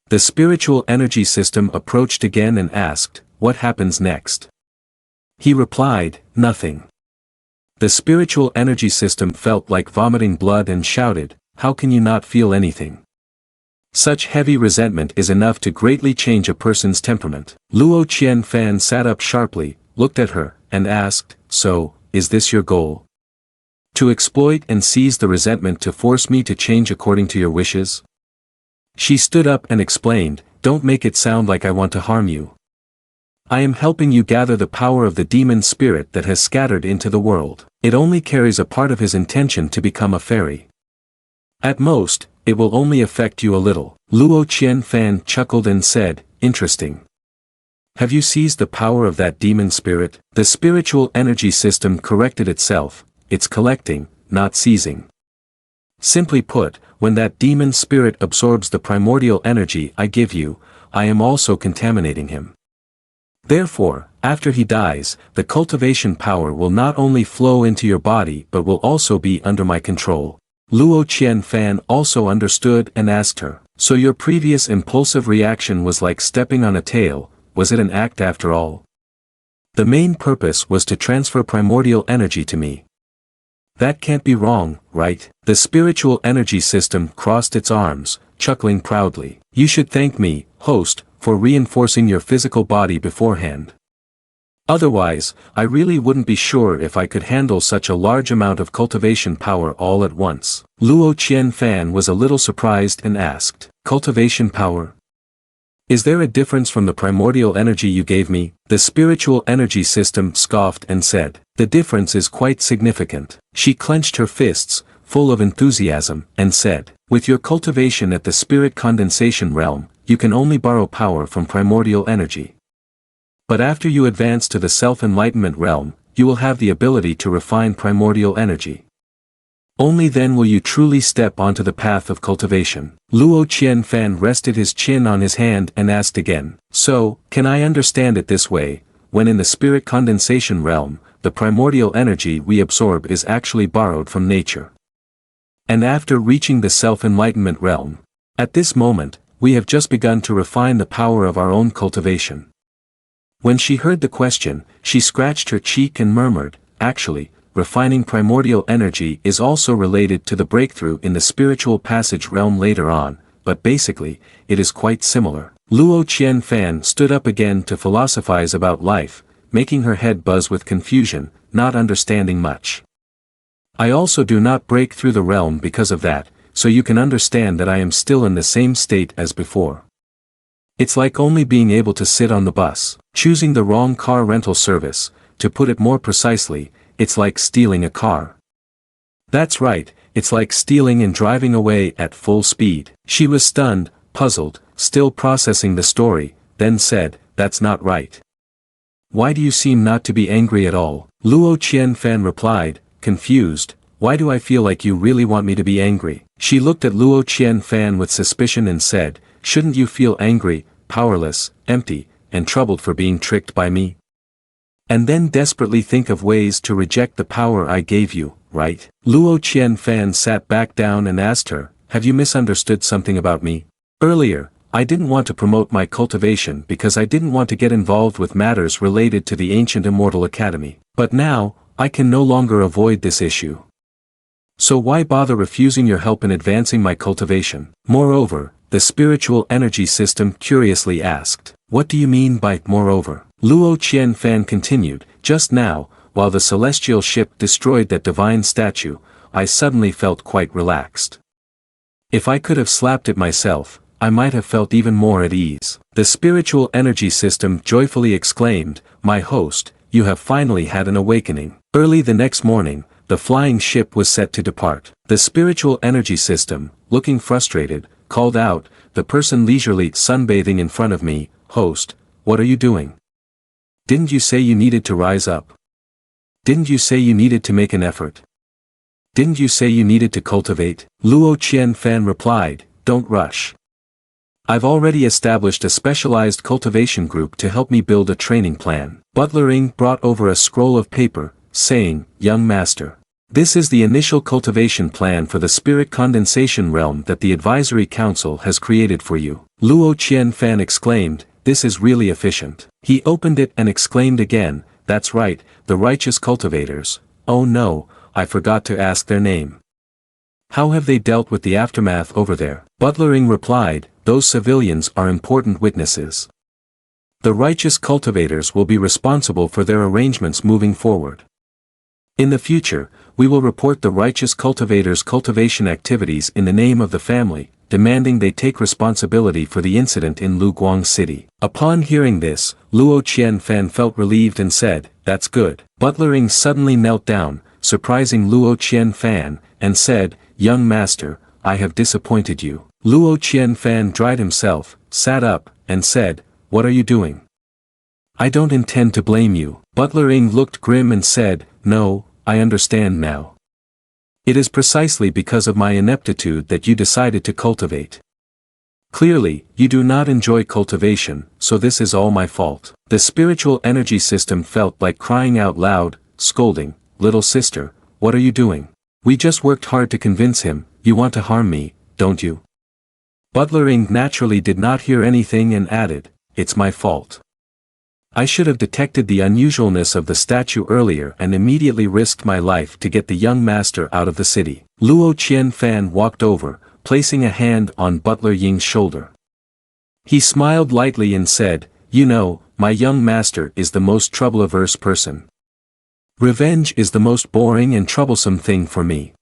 The spiritual energy system approached again and asked, "What happens next?" He replied, "Nothing." The spiritual energy system felt like vomiting blood and shouted, "How can you not feel anything?" Such heavy resentment is enough to greatly change a person's temperament. Luo Qianfan sat up sharply, looked at her, and asked, "So, is this your goal? To exploit and seize the resentment to force me to change according to your wishes?" She stood up and explained, "Don't make it sound like I want to harm you. I am helping you gather the power of the demon spirit that has scattered into the world. It only carries a part of his intention to become a fairy. At most, it will only affect you a little." Luo Qianfan chuckled and said, "Interesting. Have you seized the power of that demon spirit?" The spiritual energy system corrected itself, it's collecting, not seizing. Simply put, when that demon spirit absorbs the primordial energy I give you, I am also contaminating him. Therefore, after he dies, the cultivation power will not only flow into your body but will also be under my control. Luo Qianfan also understood and asked her, "So your previous impulsive reaction was like stepping on a tail, was it an act after all? The main purpose was to transfer primordial energy to me. That can't be wrong, right?" The spiritual energy system crossed its arms, chuckling proudly. "You should thank me, host, for reinforcing your physical body beforehand. Otherwise, I really wouldn't be sure if I could handle such a large amount of cultivation power all at once." Luo Qianfan was a little surprised and asked, "Cultivation power? Is there a difference from the primordial energy you gave me?" The spiritual energy system scoffed and said, "The difference is quite significant." She clenched her fists, full of enthusiasm, and said, "With your cultivation at the spirit condensation realm, you can only borrow power from primordial energy. But after you advance to the self-enlightenment realm, you will have the ability to refine primordial energy. Only then will you truly step onto the path of cultivation." Luo Qianfan rested his chin on his hand and asked again, "So, can I understand it this way, when in the spirit condensation realm, the primordial energy we absorb is actually borrowed from nature? And after reaching the self-enlightenment realm, at this moment, we have just begun to refine the power of our own cultivation." When she heard the question, she scratched her cheek and murmured, "Actually, refining primordial energy is also related to the breakthrough in the spiritual passage realm later on, but basically, it is quite similar." Luo Qianfan stood up again to philosophize about life, making her head buzz with confusion, not understanding much. "I also do not break through the realm because of that, so you can understand that I am still in the same state as before. It's like only being able to sit on the bus, choosing the wrong car rental service. To put it more precisely, it's like stealing a car. That's right, it's like stealing and driving away at full speed." She was stunned, puzzled, still processing the story, then said, "That's not right. Why do you seem not to be angry at all?" Luo Qianfan replied, confused, "Why do I feel like you really want me to be angry?" She looked at Luo Qianfan with suspicion and said, "Shouldn't you feel angry, powerless, empty, and troubled for being tricked by me? And then desperately think of ways to reject the power I gave you, right?" Luo Qianfan sat back down and asked her, "Have you misunderstood something about me? Earlier, I didn't want to promote my cultivation because I didn't want to get involved with matters related to the ancient immortal academy. But now, I can no longer avoid this issue. So why bother refusing your help in advancing my cultivation?" Moreover, the spiritual energy system curiously asked, "What do you mean by moreover?" Luo Qianfan continued, "Just now, while the celestial ship destroyed that divine statue, I suddenly felt quite relaxed. If I could have slapped it myself, I might have felt even more at ease." The spiritual energy system joyfully exclaimed, "My host, you have finally had an awakening." Early the next morning, the flying ship was set to depart. The spiritual energy system, looking frustrated, called out, "The person leisurely sunbathing in front of me, host, what are you doing? Didn't you say you needed to rise up? Didn't you say you needed to make an effort?" didn't you say you needed to cultivate? Luo Qianfan replied, don't rush. I've already established a specialized cultivation group to help me build a training plan. Butler Ing brought over a scroll of paper, saying, young master. This is the initial cultivation plan for the spirit condensation realm that the advisory council has created for you. Luo Qianfan exclaimed, this is really efficient. He opened it and exclaimed again, that's right, the righteous cultivators. Oh no, I forgot to ask their name. How have they dealt with the aftermath over there? Butler Ing replied, those civilians are important witnesses. The righteous cultivators will be responsible for their arrangements moving forward. In the future, we will report the righteous cultivators' cultivation activities in the name of the family, demanding they take responsibility for the incident in Luguang City. Upon hearing this, Luo Qianfan felt relieved and said, that's good. Butler Ing suddenly knelt down, surprising Luo Qianfan, and said, young master, I have disappointed you. Luo Qianfan dried himself, sat up, and said, what are you doing? I don't intend to blame you. Butler Ing looked grim and said, no, I understand now. It is precisely because of my ineptitude that you decided to cultivate. Clearly, you do not enjoy cultivation, so this is all my fault. The spiritual energy system felt like crying out loud, scolding, little sister, what are you doing? We just worked hard to convince him, you want to harm me, don't you? Butler Ing naturally did not hear anything and added, it's my fault. I should have detected the unusualness of the statue earlier and immediately risked my life to get the young master out of the city. Luo Qianfan walked over, placing a hand on Butler Ying's shoulder. He smiled lightly and said, you know, my young master is the most trouble-averse person. Revenge is the most boring and troublesome thing for me.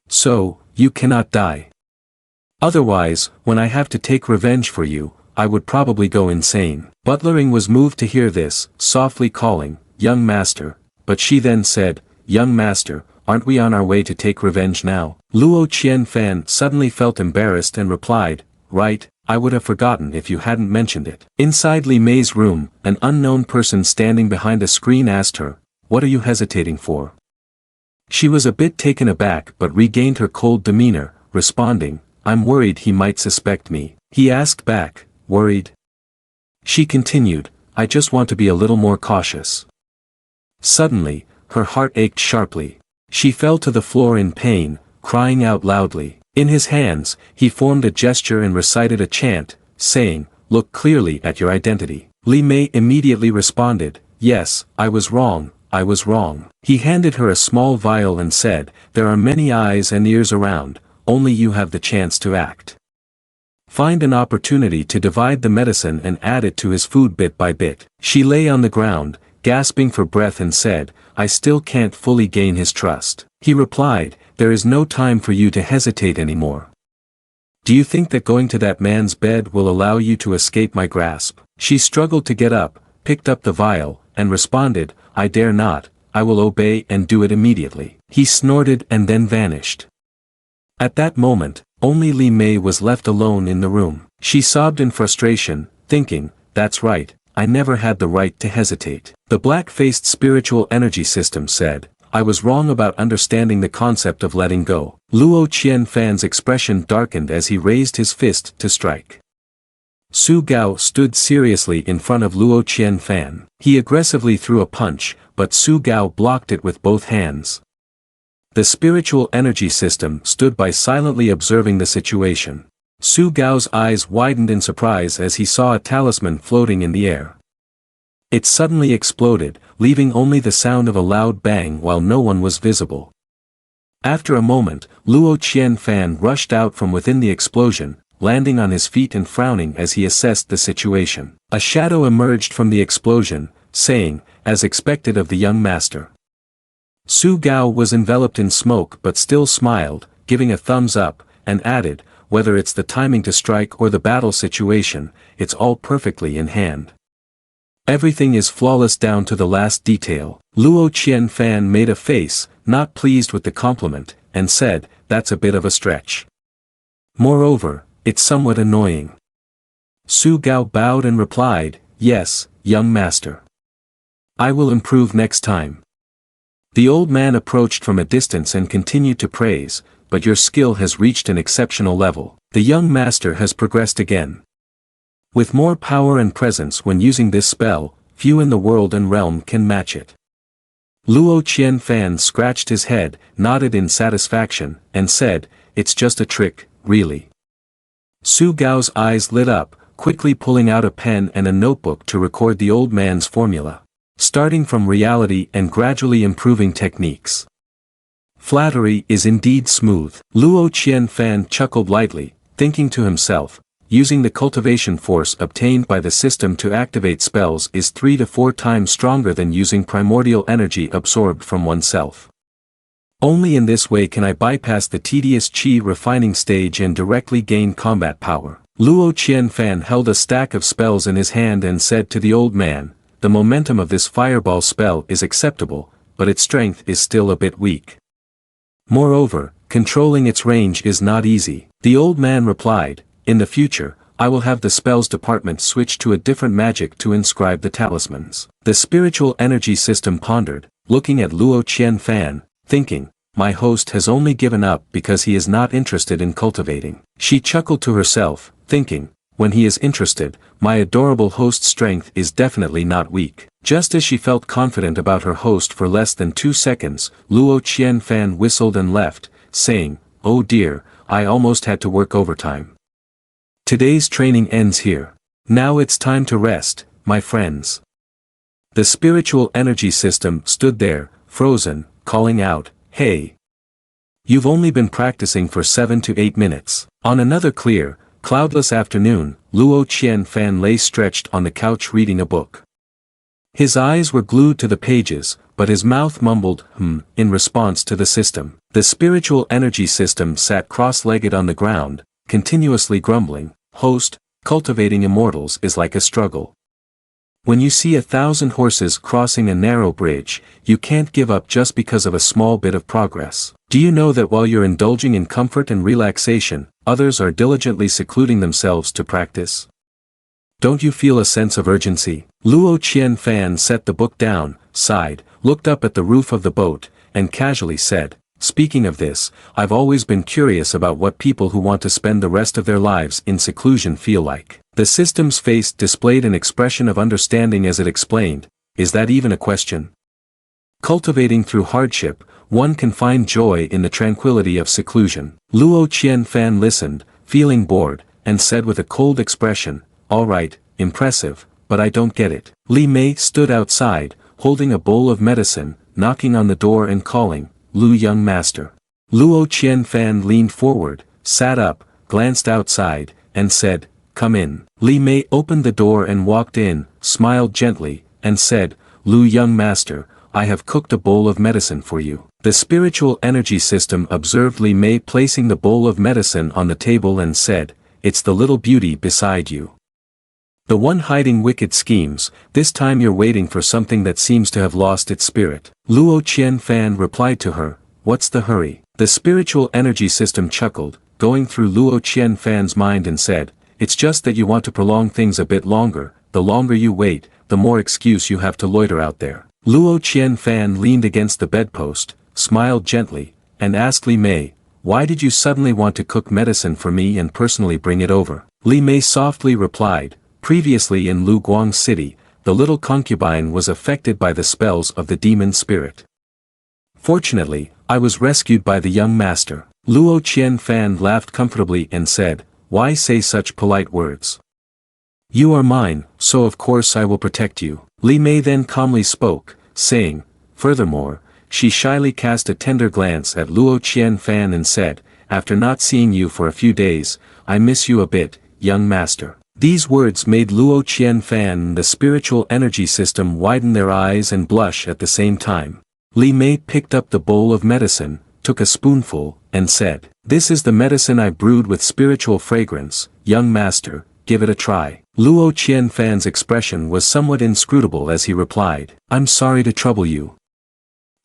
So, you cannot die. Otherwise, when I have to take revenge for you, I would probably go insane. Butler Ing was moved to hear this, softly calling, young master, but she then said, young master, aren't we on our way to take revenge now? Luo Qianfan suddenly felt embarrassed and replied, right, I would have forgotten if you hadn't mentioned it. Inside Li Mei's room, an unknown person standing behind a screen asked her, what are you hesitating for? She was a bit taken aback but regained her cold demeanor, responding, I'm worried he might suspect me. He asked back, worried? She continued, I just want to be a little more cautious. Suddenly, her heart ached sharply. She fell to the floor in pain, crying out loudly. In his hands, he formed a gesture and recited a chant, saying, look clearly at your identity. Li Mei immediately responded, yes, I was wrong, I was wrong. He handed her a small vial and said, there are many eyes and ears around, only you have the chance to act. Find an opportunity to divide the medicine and add it to his food bit by bit. She lay on the ground, gasping for breath and said, I still can't fully gain his trust. He replied, there is no time for you to hesitate anymore. Do you think that going to that man's bed will allow you to escape my grasp? She struggled to get up, picked up the vial, and responded, I dare not, I will obey and do it immediately. He snorted and then vanished. At that moment, only Li Mei was left alone in the room. She sobbed in frustration, thinking, that's right, I never had the right to hesitate. The black-faced spiritual energy system said, I was wrong about understanding the concept of letting go. Luo Qianfan's expression darkened as he raised his fist to strike. Su Gao stood seriously in front of Luo Qianfan. He aggressively threw a punch, but Su Gao blocked it with both hands. The spiritual energy system stood by silently observing the situation. Su Gao's eyes widened in surprise as he saw a talisman floating in the air. It suddenly exploded, leaving only the sound of a loud bang while no one was visible. After a moment, Luo Qianfan rushed out from within the explosion, landing on his feet and frowning as he assessed the situation. A shadow emerged from the explosion, saying, as expected of the young master. Su Gao was enveloped in smoke but still smiled, giving a thumbs up, and added, whether it's the timing to strike or the battle situation, it's all perfectly in hand. Everything is flawless down to the last detail. Luo Qianfan made a face, not pleased with the compliment, and said, that's a bit of a stretch. Moreover, it's somewhat annoying. Su Gao bowed and replied, yes, young master. I will improve next time. The old man approached from a distance and continued to praise, but your skill has reached an exceptional level. The young master has progressed again. With more power and presence when using this spell, few in the world and realm can match it. Luo Qianfan scratched his head, nodded in satisfaction, and said, "It's just a trick, really." Su Gao's eyes lit up, quickly pulling out a pen and a notebook to record the old man's formula. Starting from reality and gradually improving techniques. Flattery is indeed smooth. Luo Qianfan chuckled lightly, thinking to himself, using the cultivation force obtained by the system to activate spells is 3 to 4 times stronger than using primordial energy absorbed from oneself. Only in this way can I bypass the tedious qi refining stage and directly gain combat power. Luo Qianfan held a stack of spells in his hand and said to the old man, "The momentum of this fireball spell is acceptable, but its strength is still a bit weak. Moreover, controlling its range is not easy." The old man replied, "In the future, I will have the spells department switch to a different magic to inscribe the talismans." The spiritual energy system pondered, looking at Luo Qianfan, thinking, "My host has only given up because he is not interested in cultivating." She chuckled to herself, thinking, "When he is interested, my adorable host's strength is definitely not weak." Just as she felt confident about her host for less than 2 seconds, Luo Qianfan whistled and left, saying, "Oh dear, I almost had to work overtime. Today's training ends here. Now it's time to rest, my friends." The spiritual energy system stood there, frozen, calling out, "Hey! You've only been practicing for 7 to 8 minutes. On another clear, cloudless afternoon, Luo Qianfan lay stretched on the couch reading a book. His eyes were glued to the pages, but his mouth mumbled, in response to the system. The spiritual energy system sat cross-legged on the ground, continuously grumbling, "Host, cultivating immortals is like a struggle. When you see 1,000 horses crossing a narrow bridge, you can't give up just because of a small bit of progress. Do you know that while you're indulging in comfort and relaxation, others are diligently secluding themselves to practice? Don't you feel a sense of urgency?" Luo Qianfan set the book down, sighed, looked up at the roof of the boat, and casually said, "Speaking of this, I've always been curious about what people who want to spend the rest of their lives in seclusion feel like." The system's face displayed an expression of understanding as it explained, "Is that even a question? Cultivating through hardship, one can find joy in the tranquility of seclusion." Luo Qianfan listened, feeling bored, and said with a cold expression, "All right, impressive, but I don't get it." Li Mei stood outside, holding a bowl of medicine, knocking on the door and calling, "Lu young master." Luo Qianfan leaned forward, sat up, glanced outside, and said, "Come in." Li Mei opened the door and walked in, smiled gently, and said, "Lu young master, I have cooked a bowl of medicine for you." The spiritual energy system observed Li Mei placing the bowl of medicine on the table and said, "It's the little beauty beside you. The one hiding wicked schemes, this time you're waiting for something that seems to have lost its spirit." Luo Qianfan replied to her, "What's the hurry?" The spiritual energy system chuckled, going through Luo Qianfan's mind and said, "It's just that you want to prolong things a bit longer. The longer you wait, the more excuse you have to loiter out there." Luo Qianfan leaned against the bedpost, smiled gently, and asked Li Mei, "Why did you suddenly want to cook medicine for me and personally bring it over?" Li Mei softly replied, "Previously in Lu Guang City, the little concubine was affected by the spells of the demon spirit. Fortunately, I was rescued by the young master." Luo Qianfan laughed comfortably and said, "Why say such polite words? You are mine, so of course I will protect you." Li Mei then calmly spoke, saying, "Furthermore," she shyly cast a tender glance at Luo Qianfan and said, "After not seeing you for a few days, I miss you a bit, young master." These words made Luo Qianfan and the spiritual energy system widen their eyes and blush at the same time. Li Mei picked up the bowl of medicine, took a spoonful, and said, "This is the medicine I brewed with spiritual fragrance, young master, give it a try." Luo Qianfan's expression was somewhat inscrutable as he replied, "I'm sorry to trouble you.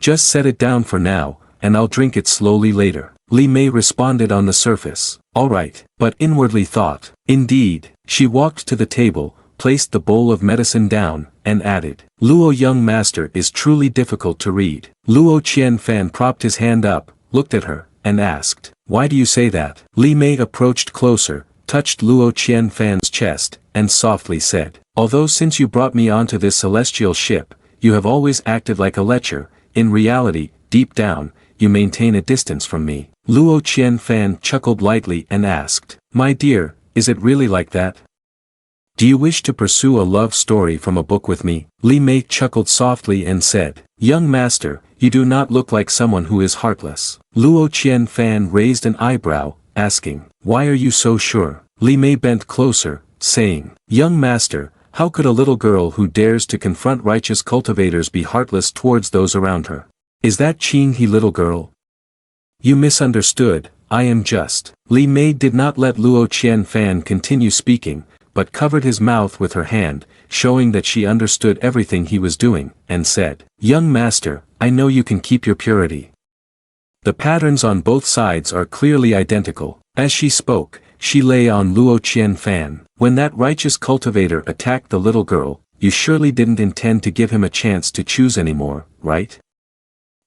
Just set it down for now, and I'll drink it slowly later." Li Mei responded on the surface, "All right," but inwardly thought, "Indeed." She walked to the table, placed the bowl of medicine down, and added, "Luo young master is truly difficult to read." Luo Qianfan propped his hand up, looked at her, and asked, "Why do you say that?" Li Mei approached closer, touched Luo Qianfan's chest, and softly said, "Although since you brought me onto this celestial ship, you have always acted like a lecher, in reality, deep down, you maintain a distance from me." Luo Qianfan chuckled lightly and asked, "My dear, is it really like that? Do you wish to pursue a love story from a book with me?" Li Mei chuckled softly and said, "Young master, you do not look like someone who is heartless." Luo Qianfan raised an eyebrow, asking, "Why are you so sure?" Li Mei bent closer, saying, "Young master, how could a little girl who dares to confront righteous cultivators be heartless towards those around her? Is that Qing He little girl? You misunderstood, I am just." Li Mei did not let Luo Qianfan continue speaking, but covered his mouth with her hand, showing that she understood everything he was doing, and said, "Young master, I know you can keep your purity. The patterns on both sides are clearly identical." As she spoke, she lay on Luo Qianfan. "When that righteous cultivator attacked the little girl, you surely didn't intend to give him a chance to choose anymore, right?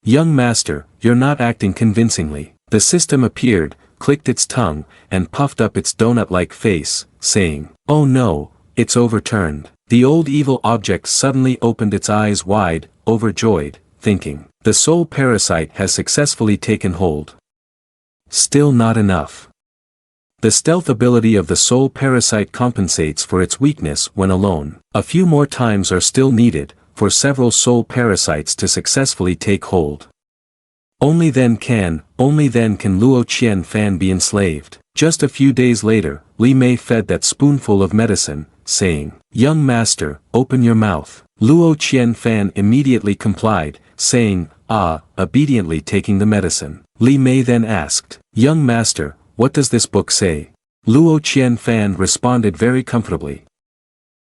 Young master, you're not acting convincingly." The system appeared, clicked its tongue, and puffed up its donut-like face, saying, "Oh no, it's overturned." The old evil object suddenly opened its eyes wide, overjoyed, thinking, "The soul parasite has successfully taken hold." Still not enough. The stealth ability of the soul parasite compensates for its weakness when alone. A few more times are still needed, for several soul parasites to successfully take hold. Only then can Luo Qianfan be enslaved. Just a few days later, Li Mei fed that spoonful of medicine, saying, "Young master, open your mouth." Luo Qianfan immediately complied, saying, "Ah," obediently taking the medicine. Li Mei then asked, "Young master, what does this book say?" Luo Qianfan responded very comfortably.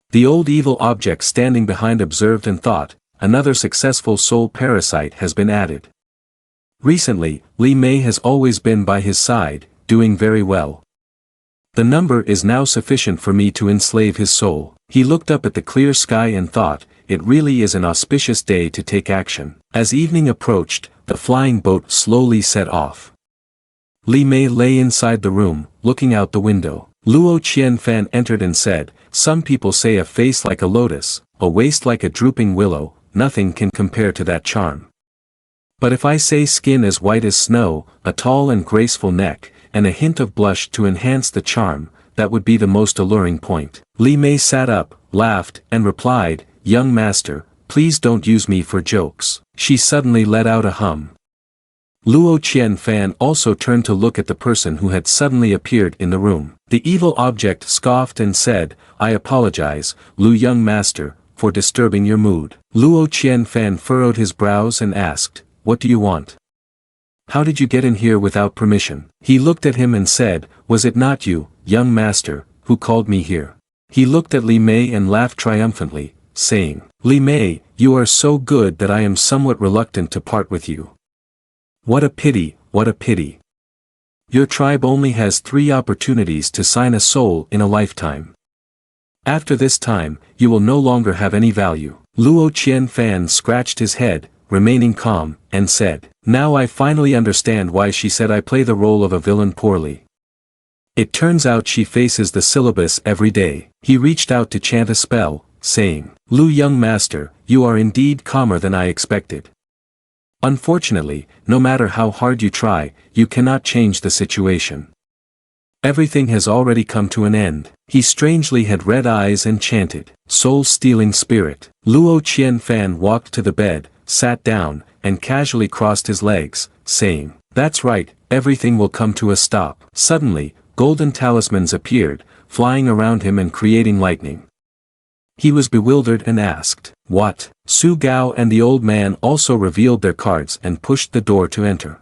The old evil object standing behind observed and thought, "Another successful soul parasite has been added." Recently, Li Mei has always been by his side, doing very well. The number is now sufficient for me to enslave his soul. He looked up at the clear sky and thought, it really is an auspicious day to take action. As evening approached, the flying boat slowly set off. Li Mei lay inside the room, looking out the window. Luo Qianfan entered and said, "Some people say a face like a lotus, a waist like a drooping willow, nothing can compare to that charm. But if I say skin as white as snow, a tall and graceful neck, and a hint of blush to enhance the charm, that would be the most alluring point." Li Mei sat up, laughed, and replied, "Young master, please don't use me for jokes." She suddenly let out a hum. Luo Qianfan also turned to look at the person who had suddenly appeared in the room. The evil object scoffed and said, "I apologize, Lu young master, for disturbing your mood." Luo Qianfan furrowed his brows and asked, "What do you want? How did you get in here without permission?" He looked at him and said, "Was it not you, young master, who called me here?" He looked at Li Mei and laughed triumphantly, saying, "Li Mei, you are so good that I am somewhat reluctant to part with you. What a pity, what a pity. Your tribe only has 3 opportunities to sign a soul in a lifetime. After this time, you will no longer have any value." Luo Qianfan scratched his head, remaining calm, and said, "Now I finally understand why she said I play the role of a villain poorly. It turns out she faces the syllabus every day." He reached out to chant a spell, saying, "Lu young master, you are indeed calmer than I expected. Unfortunately, no matter how hard you try, you cannot change the situation. Everything has already come to an end." He strangely had red eyes and chanted, "Soul-stealing spirit." Luo Qianfan walked to the bed, sat down, and casually crossed his legs, saying, "That's right, everything will come to a stop." Suddenly, golden talismans appeared, flying around him and creating lightning. He was bewildered and asked, "What?" Su Gao and the old man also revealed their cards and pushed the door to enter.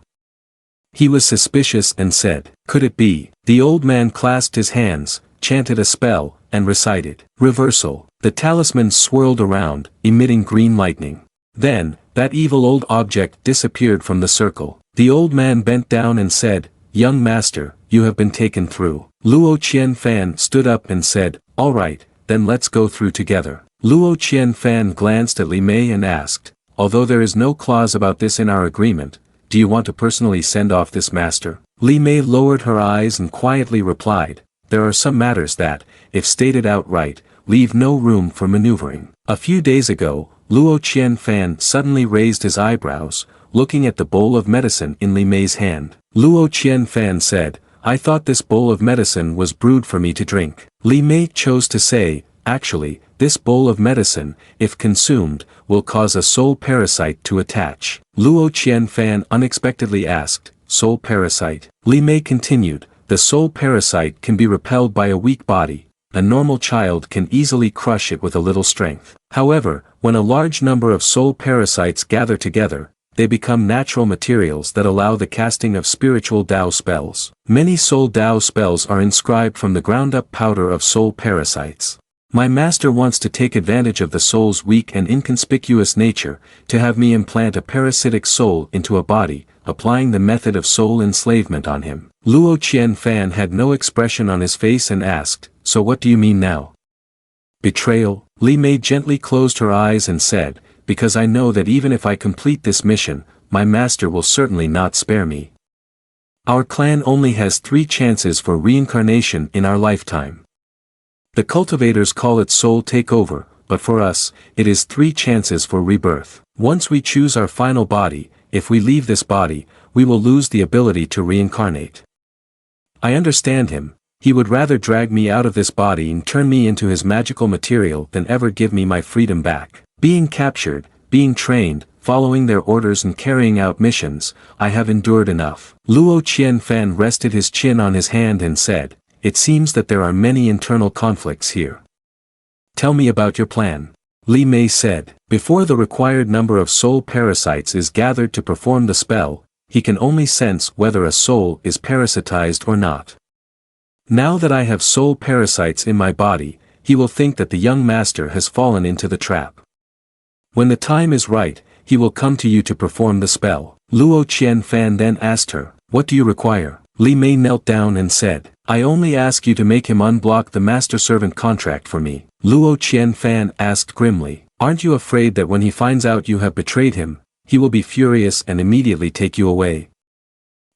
He was suspicious and said, "Could it be?" The old man clasped his hands, chanted a spell, and recited, "Reversal." The talismans swirled around, emitting green lightning. Then, that evil old object disappeared from the circle. The old man bent down and said, "Young master, you have been taken through." Luo Qianfan stood up and said, "All right, then let's go through together. Luo Qianfan glanced at Li Mei and asked, although there is no clause about this in our agreement, do you want to personally send off this master? Li Mei lowered her eyes and quietly replied, there are some matters that, if stated outright, leave no room for maneuvering. A few days ago, Luo Qianfan suddenly raised his eyebrows, looking at the bowl of medicine in Li Mei's hand. Luo Qianfan said, I thought this bowl of medicine was brewed for me to drink. Li Mei chose to say, actually, this bowl of medicine, if consumed, will cause a soul parasite to attach. Luo Qianfan unexpectedly asked, soul parasite? Li Mei continued, the soul parasite can be repelled by a weak body. A normal child can easily crush it with a little strength. However, when a large number of soul parasites gather together, they become natural materials that allow the casting of spiritual Dao spells. Many soul Dao spells are inscribed from the ground-up powder of soul parasites. My master wants to take advantage of the soul's weak and inconspicuous nature, to have me implant a parasitic soul into a body, applying the method of soul enslavement on him. Luo Qianfan had no expression on his face and asked, so what do you mean now? Betrayal? Li Mei gently closed her eyes and said, because I know that even if I complete this mission, my master will certainly not spare me. Our clan only has 3 chances for reincarnation in our lifetime. The cultivators call it soul takeover, but for us, it is 3 chances for rebirth. Once we choose our final body, if we leave this body, we will lose the ability to reincarnate. I understand him. He would rather drag me out of this body and turn me into his magical material than ever give me my freedom back. Being captured, being trained, following their orders and carrying out missions, I have endured enough. Luo Qianfan rested his chin on his hand and said, it seems that there are many internal conflicts here. Tell me about your plan. Li Mei said, before the required number of soul parasites is gathered to perform the spell, he can only sense whether a soul is parasitized or not. Now that I have soul parasites in my body, he will think that the young master has fallen into the trap. When the time is right, he will come to you to perform the spell. Luo Qianfan then asked her, what do you require? Li Mei knelt down and said, I only ask you to make him unblock the master-servant contract for me. Luo Qianfan asked grimly, aren't you afraid that when he finds out you have betrayed him, he will be furious and immediately take you away?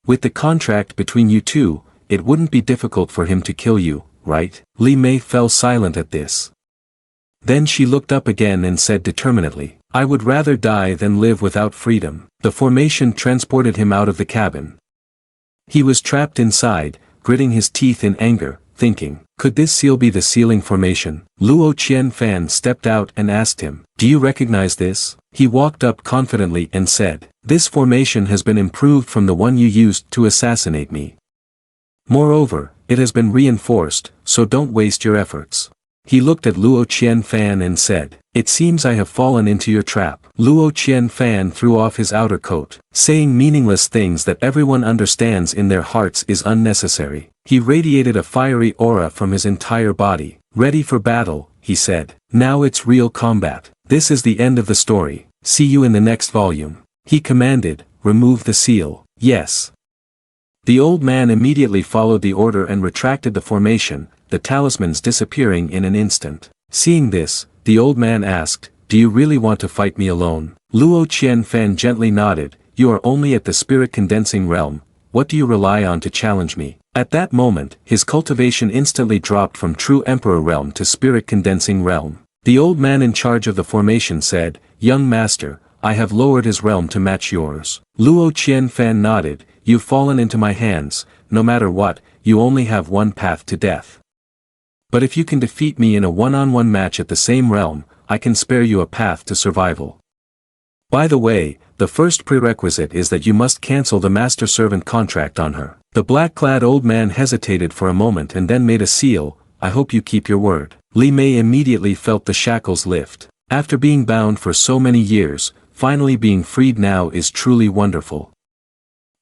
With the contract between you two, it wouldn't be difficult for him to kill you, right? Li Mei fell silent at this. Then she looked up again and said determinedly, I would rather die than live without freedom. The formation transported him out of the cabin. He was trapped inside, gritting his teeth in anger, thinking, could this seal be the sealing formation? Luo Qianfan stepped out and asked him, do you recognize this? He walked up confidently and said, this formation has been improved from the one you used to assassinate me. Moreover, it has been reinforced, so don't waste your efforts. He looked at Luo Qianfan and said, it seems I have fallen into your trap. Luo Qianfan threw off his outer coat. Saying meaningless things that everyone understands in their hearts is unnecessary. He radiated a fiery aura from his entire body. Ready for battle, he said. Now it's real combat. This is the end of the story. See you in the next volume. He commanded, remove the seal. Yes. The old man immediately followed the order and retracted the formation, the talismans disappearing in an instant. Seeing this, the old man asked, do you really want to fight me alone? Luo Qianfan gently nodded, you are only at the spirit condensing realm, what do you rely on to challenge me? At that moment, his cultivation instantly dropped from true emperor realm to spirit condensing realm. The old man in charge of the formation said, young master, I have lowered his realm to match yours. Luo Qianfan nodded, you've fallen into my hands, no matter what, you only have one path to death. But if you can defeat me in a one-on-one match at the same realm, I can spare you a path to survival. By the way, the first prerequisite is that you must cancel the master-servant contract on her. The black-clad old man hesitated for a moment and then made a seal, I hope you keep your word. Li Mei immediately felt the shackles lift. After being bound for so many years, finally being freed now is truly wonderful.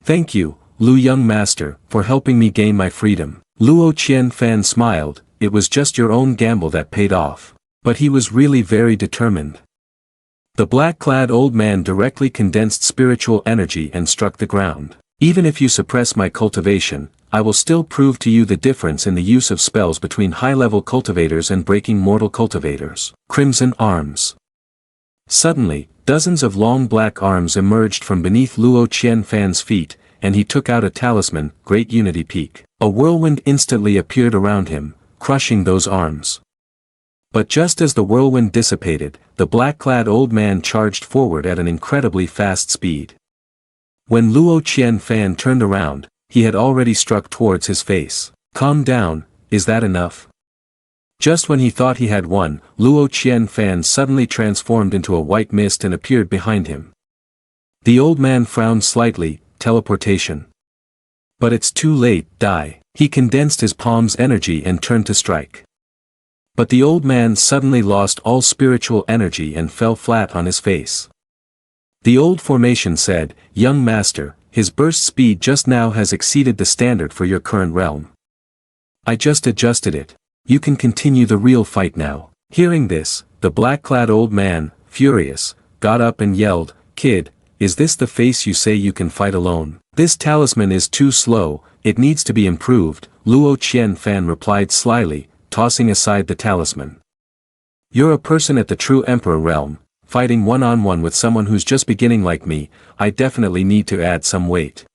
Thank you, Lu young master, for helping me gain my freedom. Luo Qianfan smiled, it was just your own gamble that paid off. But he was really very determined. The black-clad old man directly condensed spiritual energy and struck the ground. Even if you suppress my cultivation, I will still prove to you the difference in the use of spells between high-level cultivators and breaking mortal cultivators. Crimson arms. Suddenly, dozens of long black arms emerged from beneath Luo Qianfan's feet, and he took out a talisman, Great Unity Peak. A whirlwind instantly appeared around him, crushing those arms. But just as the whirlwind dissipated, the black-clad old man charged forward at an incredibly fast speed. When Luo Qianfan turned around, he had already struck towards his face. Calm down, is that enough? Just when he thought he had won, Luo Qianfan suddenly transformed into a white mist and appeared behind him. The old man frowned slightly, teleportation. But it's too late, die. He condensed his palm's energy and turned to strike. But the old man suddenly lost all spiritual energy and fell flat on his face. The old formation said, "Young master, his burst speed just now has exceeded the standard for your current realm. I just adjusted it. You can continue the real fight now." Hearing this, the black-clad old man, furious, got up and yelled, "Kid, is this the face you say you can fight alone? This talisman is too slow, it needs to be improved," Luo Qianfan replied slyly, tossing aside the talisman. "You're a person at the true emperor realm, fighting one-on-one with someone who's just beginning like me, I definitely need to add some weight.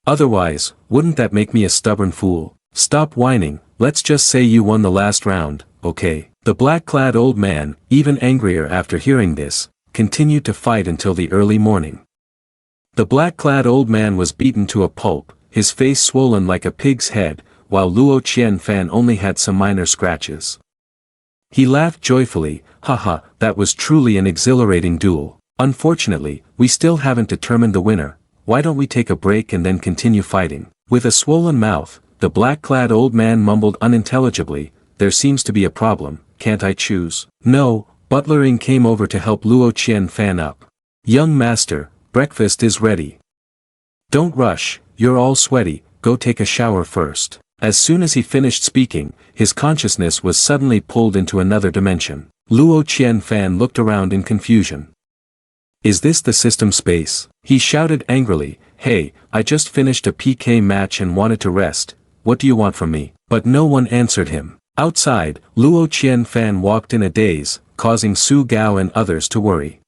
Otherwise, wouldn't that make me a stubborn fool? Stop whining, let's just say you won the last round, okay?" The black-clad old man, even angrier after hearing this, continued to fight until the early morning. The black-clad old man was beaten to a pulp, his face swollen like a pig's head, while Luo Qianfan only had some minor scratches. He laughed joyfully, "Haha, that was truly an exhilarating duel. Unfortunately, we still haven't determined the winner, why don't we take a break and then continue fighting?" With a swollen mouth, the black-clad old man mumbled unintelligibly, "There seems to be a problem, can't I choose?" "No," Butler Ing came over to help Luo Qianfan up. "Young master, breakfast is ready. Don't rush, you're all sweaty, go take a shower first." As soon as he finished speaking, his consciousness was suddenly pulled into another dimension. Luo Qianfan looked around in confusion. "Is this the system space?" He shouted angrily, "Hey, I just finished a PK match and wanted to rest, what do you want from me?" But no one answered him. Outside, Luo Qianfan walked in a daze, causing Su Gao and others to worry.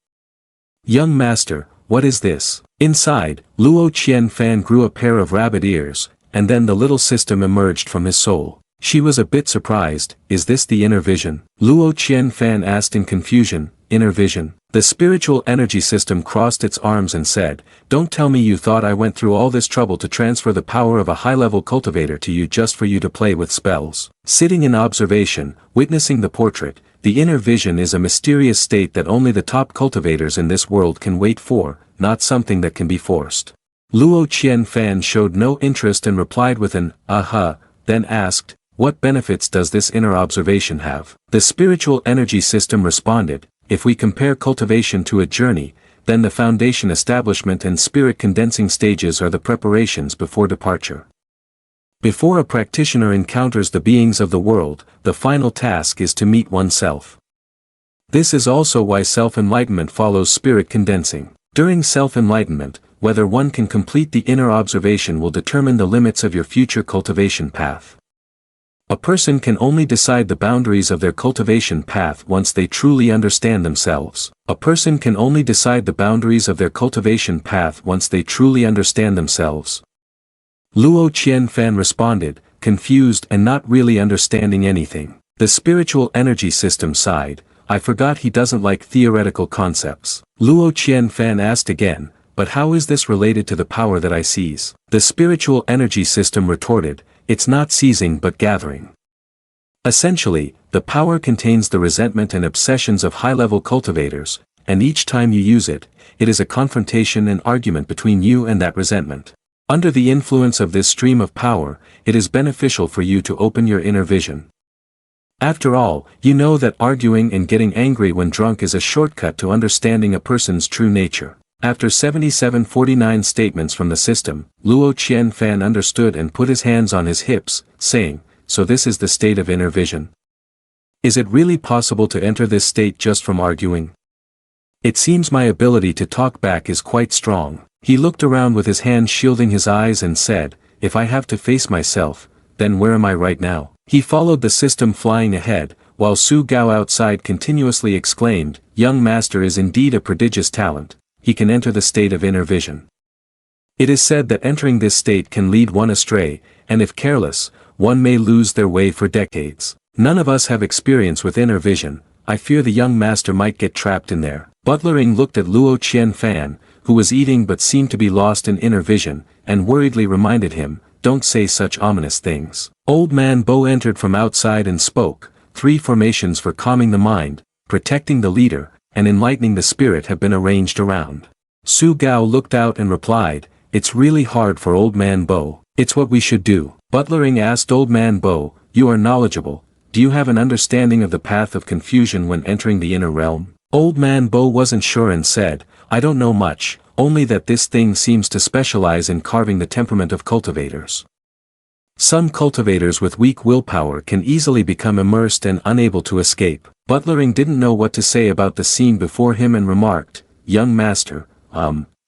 "Young master, what is this?" Inside, Luo Qianfan grew a pair of rabbit ears, and then the little system emerged from his soul. She was a bit surprised, "Is this the inner vision?" Luo Qianfan asked in confusion, "Inner vision?" The spiritual energy system crossed its arms and said, "Don't tell me you thought I went through all this trouble to transfer the power of a high-level cultivator to you just for you to play with spells." Sitting in observation, witnessing the portrait, the inner vision is a mysterious state that only the top cultivators in this world can wait for, not something that can be forced. Luo Qianfan showed no interest and replied with an "aha," then asked, "What benefits does this inner observation have?" The spiritual energy system responded, "If we compare cultivation to a journey, then the foundation establishment and spirit condensing stages are the preparations before departure. Before a practitioner encounters the beings of the world, the final task is to meet oneself. This is also why self-enlightenment follows spirit condensing. During self-enlightenment, whether one can complete the inner observation will determine the limits of your future cultivation path. A person can only decide the boundaries of their cultivation path once they truly understand themselves. A person can only decide the boundaries of their cultivation path once they truly understand themselves. Luo Qianfan responded, confused and not really understanding anything. The spiritual energy system sighed, "I forgot he doesn't like theoretical concepts." Luo Qianfan asked again, "But how is this related to the power that I seize?" The spiritual energy system retorted, "It's not seizing but gathering. Essentially, the power contains the resentment and obsessions of high-level cultivators, and each time you use it, it is a confrontation and argument between you and that resentment. Under the influence of this stream of power, it is beneficial for you to open your inner vision. After all, you know that arguing and getting angry when drunk is a shortcut to understanding a person's true nature." After 7749 statements from the system, Luo Qianfan understood and put his hands on his hips, saying, "So this is the state of inner vision? Is it really possible to enter this state just from arguing? It seems my ability to talk back is quite strong." He looked around with his hand shielding his eyes and said, if I have to face myself, then where am I right now? He followed the system flying ahead, while Su Gao outside continuously exclaimed, young master is indeed a prodigious talent, he can enter the state of inner vision. It is said that entering this state can lead one astray, and if careless, one may lose their way for decades. None of us have experience with inner vision, I fear the young master might get trapped in there. Butler Ing looked at Luo Qianfan, who was eating but seemed to be lost in inner vision, and worriedly reminded him, don't say such ominous things. Old man Bo entered from outside and spoke, 3 formations for calming the mind, protecting the leader, and enlightening the spirit have been arranged around. Su Gao looked out and replied, it's really hard for old man Bo. It's what we should do. Butler Ing asked old man Bo, you are knowledgeable, do you have an understanding of the path of confusion when entering the inner realm? Old man Bo wasn't sure and said, I don't know much, only that this thing seems to specialize in carving the temperament of cultivators. Some cultivators with weak willpower can easily become immersed and unable to escape. Butler Ing didn't know what to say about the scene before him and remarked, young master,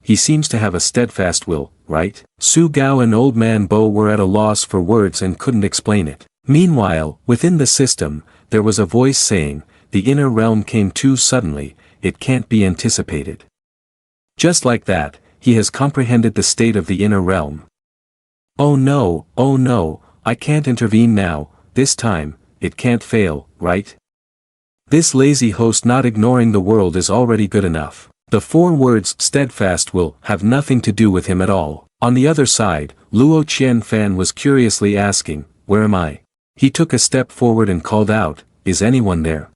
he seems to have a steadfast will, right? Su Gao and old man Bo were at a loss for words and couldn't explain it. Meanwhile, within the system, there was a voice saying, the inner realm came too suddenly, it can't be anticipated. Just like that, he has comprehended the state of the inner realm. Oh no, I can't intervene now, this time, it can't fail, right? This lazy host not ignoring the world is already good enough. The 4 words steadfast will have nothing to do with him at all. On the other side, Luo Qianfan was curiously asking, where am I? He took a step forward and called out, is anyone there?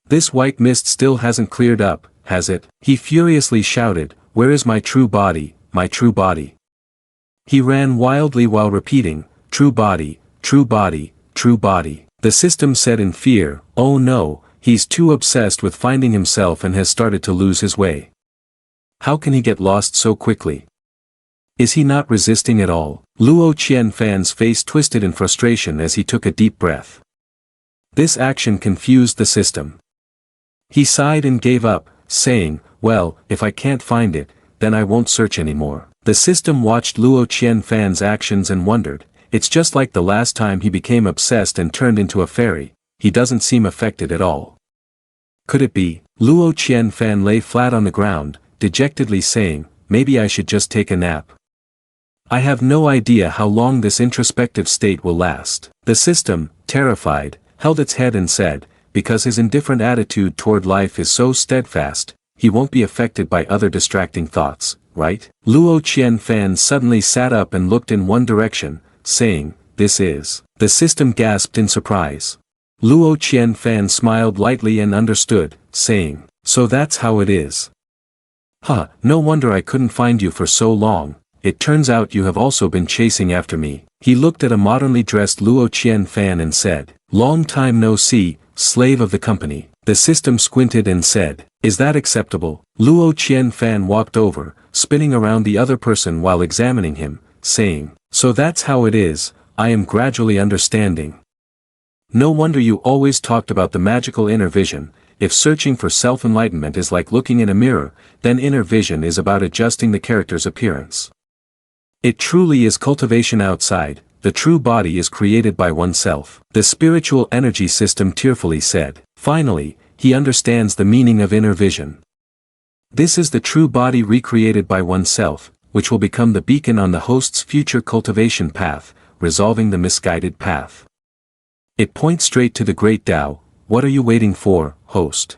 This white mist still hasn't cleared up, has it? He furiously shouted, where is my true body, my true body? He ran wildly while repeating, true body, true body, true body. The system said in fear, oh no, he's too obsessed with finding himself and has started to lose his way. How can he get lost so quickly? Is he not resisting at all? Luo Qianfan's face twisted in frustration as he took a deep breath. This action confused the system. He sighed and gave up, saying, well, if I can't find it, then I won't search anymore. The system watched Luo Qianfan's actions and wondered, it's just like the last time he became obsessed and turned into a fairy, he doesn't seem affected at all. Could it be? Luo Qianfan lay flat on the ground, dejectedly saying, maybe I should just take a nap. I have no idea how long this introspective state will last. The system, terrified, held its head and said, because his indifferent attitude toward life is so steadfast, he won't be affected by other distracting thoughts, right? Luo Qianfan suddenly sat up and looked in one direction, saying, this is. The system gasped in surprise. Luo Qianfan smiled lightly and understood, saying, so that's how it is. No wonder I couldn't find you for so long, it turns out you have also been chasing after me. He looked at a modernly dressed Luo Qianfan and said, long time no see, slave of the company. The system squinted and said, is that acceptable? Luo Qianfan walked over, spinning around the other person while examining him, saying, so that's how it is, I am gradually understanding. No wonder you always talked about the magical inner vision. If searching for self-enlightenment is like looking in a mirror, then inner vision is about adjusting the character's appearance. It truly is cultivation outside, the true body is created by oneself. The spiritual energy system tearfully said. Finally, he understands the meaning of inner vision. This is the true body recreated by oneself, which will become the beacon on the host's future cultivation path, resolving the misguided path. It points straight to the great Tao. What are you waiting for, host?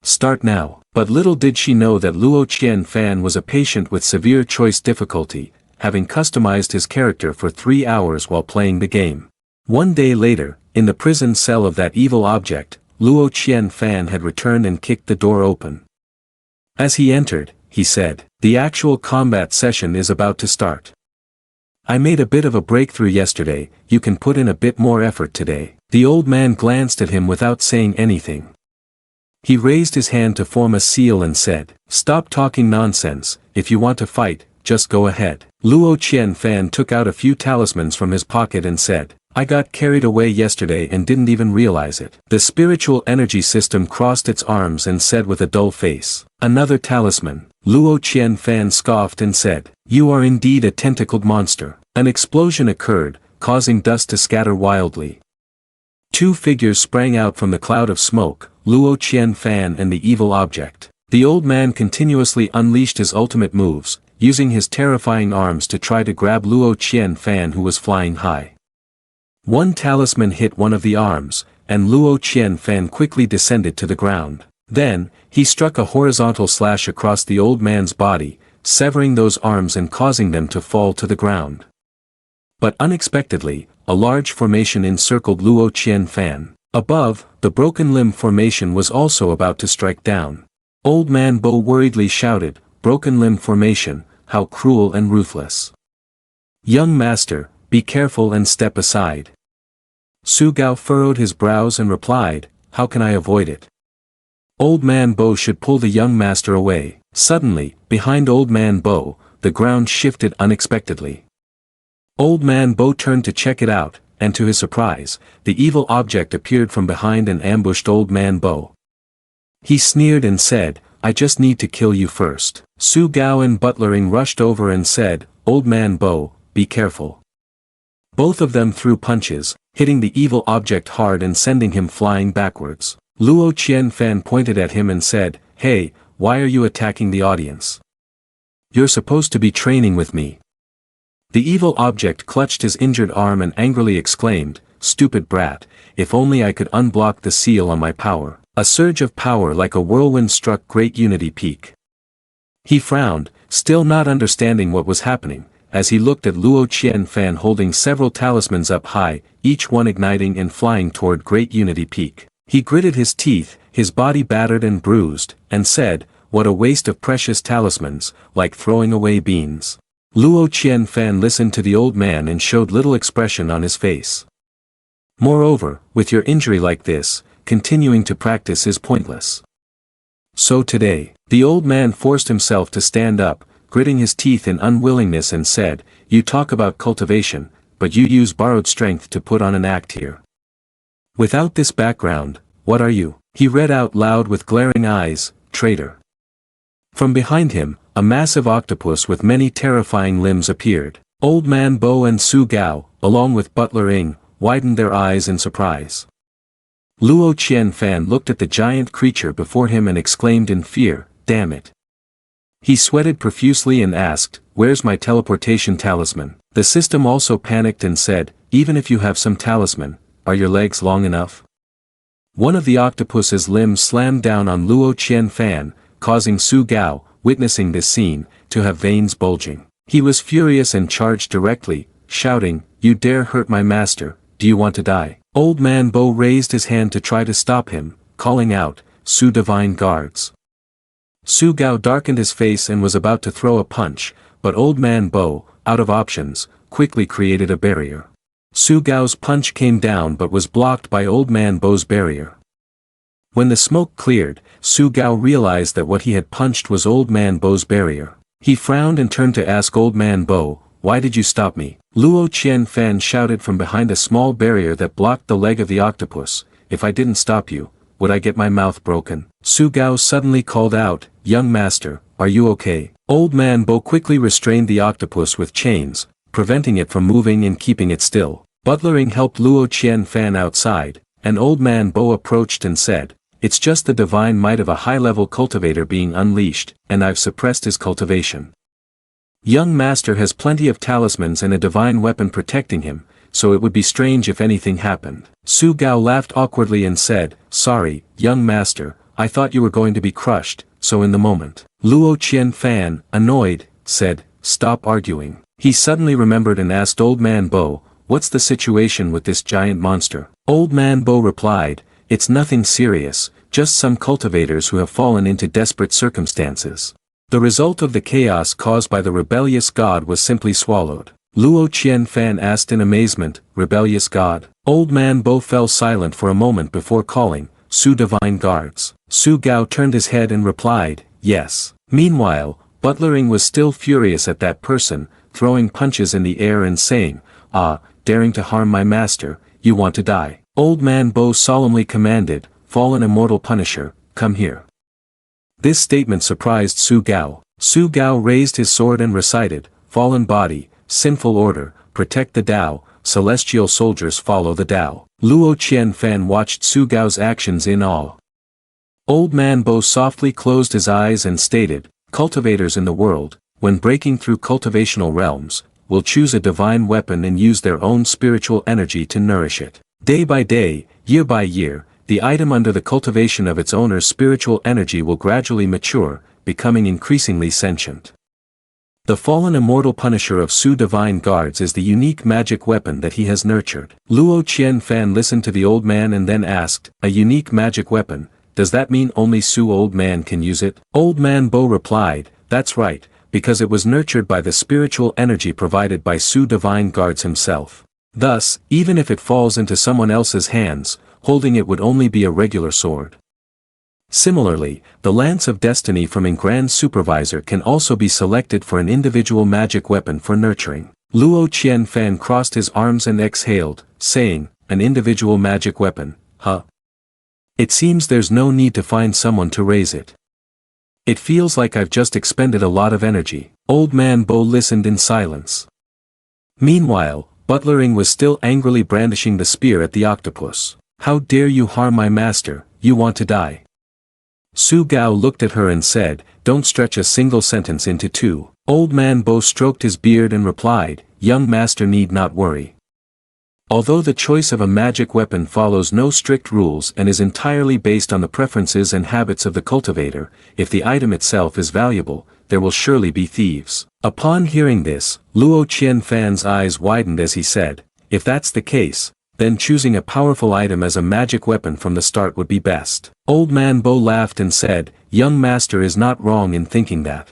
Start now. But little did she know that Luo Qianfan was a patient with severe choice difficulty, having customized his character for 3 hours while playing the game. One day later, in the prison cell of that evil object, Luo Qianfan had returned and kicked the door open. As he entered, he said, the actual combat session is about to start. I made a bit of a breakthrough yesterday, you can put in a bit more effort today. The old man glanced at him without saying anything. He raised his hand to form a seal and said, stop talking nonsense, if you want to fight, just go ahead. Luo Qianfan took out a few talismans from his pocket and said, I got carried away yesterday and didn't even realize it. The spiritual energy system crossed its arms and said with a dull face, another talisman. Luo Qianfan scoffed and said, you are indeed a tentacled monster. An explosion occurred, causing dust to scatter wildly. Two figures sprang out from the cloud of smoke, Luo Qianfan and the evil object. The old man continuously unleashed his ultimate moves, using his terrifying arms to try to grab Luo Qianfan, who was flying high. One talisman hit one of the arms, and Luo Qianfan quickly descended to the ground. Then, he struck a horizontal slash across the old man's body, severing those arms and causing them to fall to the ground. But unexpectedly, a large formation encircled Luo Qianfan. Above, the broken limb formation was also about to strike down. Old Man Bo worriedly shouted, broken limb formation, how cruel and ruthless. Young master, be careful and step aside. Su Gao furrowed his brows and replied, how can I avoid it? Old Man Bo should pull the young master away. Suddenly, behind Old Man Bo, the ground shifted unexpectedly. Old Man Bo turned to check it out, and to his surprise, the evil object appeared from behind and ambushed Old Man Bo. He sneered and said, I just need to kill you first. Su Gao and Butlering rushed over and said, Old Man Bo, be careful. Both of them threw punches, hitting the evil object hard and sending him flying backwards. Luo Qianfan pointed at him and said, hey, why are you attacking the audience? You're supposed to be training with me. The evil object clutched his injured arm and angrily exclaimed, stupid brat, if only I could unblock the seal on my power. A surge of power like a whirlwind struck Great Unity Peak. He frowned, still not understanding what was happening, as he looked at Luo Qianfan holding several talismans up high, each one igniting and flying toward Great Unity Peak. He gritted his teeth, his body battered and bruised, and said, what a waste of precious talismans, like throwing away beans. Luo Qianfan listened to the old man and showed little expression on his face. Moreover, with your injury like this, continuing to practice is pointless. So today, the old man forced himself to stand up, gritting his teeth in unwillingness and said, you talk about cultivation, but you use borrowed strength to put on an act here. Without this background, what are you? He read out loud with glaring eyes, traitor. From behind him, a massive octopus with many terrifying limbs appeared. Old Man Bo and Su Gao, along with Butler Ing, widened their eyes in surprise. Luo Qianfan looked at the giant creature before him and exclaimed in fear, damn it. He sweated profusely and asked, where's my teleportation talisman? The system also panicked and said, even if you have some talisman, are your legs long enough? One of the octopus's limbs slammed down on Luo Qianfan, causing Su Gao, witnessing this scene, to have veins bulging. He was furious and charged directly, shouting, you dare hurt my master, do you want to die? Old Man Bo raised his hand to try to stop him, calling out, Su Divine Guards. Su Gao darkened his face and was about to throw a punch, but Old Man Bo, out of options, quickly created a barrier. Su Gao's punch came down but was blocked by Old Man Bo's barrier. When the smoke cleared, Su Gao realized that what he had punched was Old Man Bo's barrier. He frowned and turned to ask Old Man Bo, why did you stop me? Luo Qianfan shouted from behind a small barrier that blocked the leg of the octopus, if I didn't stop you, would I get my mouth broken? Su Gao suddenly called out, young master, are you okay? Old Man Bo quickly restrained the octopus with chains, preventing it from moving and keeping it still. Butlering helped Luo Qianfan outside, and Old Man Bo approached and said, it's just the divine might of a high-level cultivator being unleashed, and I've suppressed his cultivation. Young master has plenty of talismans and a divine weapon protecting him, so it would be strange if anything happened. Su Gao laughed awkwardly and said, sorry, young master, I thought you were going to be crushed, so in the moment. Luo Qianfan, annoyed, said, stop arguing. He suddenly remembered and asked Old Man Bo, what's the situation with this giant monster? Old Man Bo replied, it's nothing serious, just some cultivators who have fallen into desperate circumstances. The result of the chaos caused by the rebellious god was simply swallowed. Luo Qianfan asked in amazement, rebellious god? Old Man Bo fell silent for a moment before calling, Su Divine Guards. Su Gao turned his head and replied, yes. Meanwhile, Butlering was still furious at that person, throwing punches in the air and saying, "Ah, daring to harm my master, you want to die." Old Man Bo solemnly commanded, "Fallen immortal Punisher, come here." This statement surprised Su Gao. Su Gao raised his sword and recited, "Fallen body, sinful order, protect the Tao, celestial soldiers follow the Tao." Luo Qianfan watched Su Gao's actions in awe. Old Man Bo softly closed his eyes and stated, "Cultivators in the world, when breaking through cultivational realms, will choose a divine weapon and use their own spiritual energy to nourish it. Day by day, year by year, the item under the cultivation of its owner's spiritual energy will gradually mature, becoming increasingly sentient. The fallen immortal Punisher of Su Divine Guards is the unique magic weapon that he has nurtured." Luo Qianfan listened to the old man and then asked, "A unique magic weapon, does that mean only Su Old Man can use it?" Old Man Bo replied, "That's right, because it was nurtured by the spiritual energy provided by Su Divine Guards himself. Thus, even if it falls into someone else's hands, holding it would only be a regular sword." Similarly, the Lance of Destiny from a Grand Supervisor can also be selected for an individual magic weapon for nurturing. Luo Qianfan crossed his arms and exhaled, saying, "An individual magic weapon, huh? It seems there's no need to find someone to raise it. It feels like I've just expended a lot of energy." Old Man Bo listened in silence. Meanwhile, Butlering was still angrily brandishing the spear at the octopus. "How dare you harm my master, you want to die." Su Gao looked at her and said, "Don't stretch a single sentence into two." Old Man Bo stroked his beard and replied, "Young master need not worry. Although the choice of a magic weapon follows no strict rules and is entirely based on the preferences and habits of the cultivator, if the item itself is valuable, there will surely be thieves." Upon hearing this, Luo Qianfan's eyes widened as he said, "If that's the case, then choosing a powerful item as a magic weapon from the start would be best." Old Man Bo laughed and said, "Young master is not wrong in thinking that.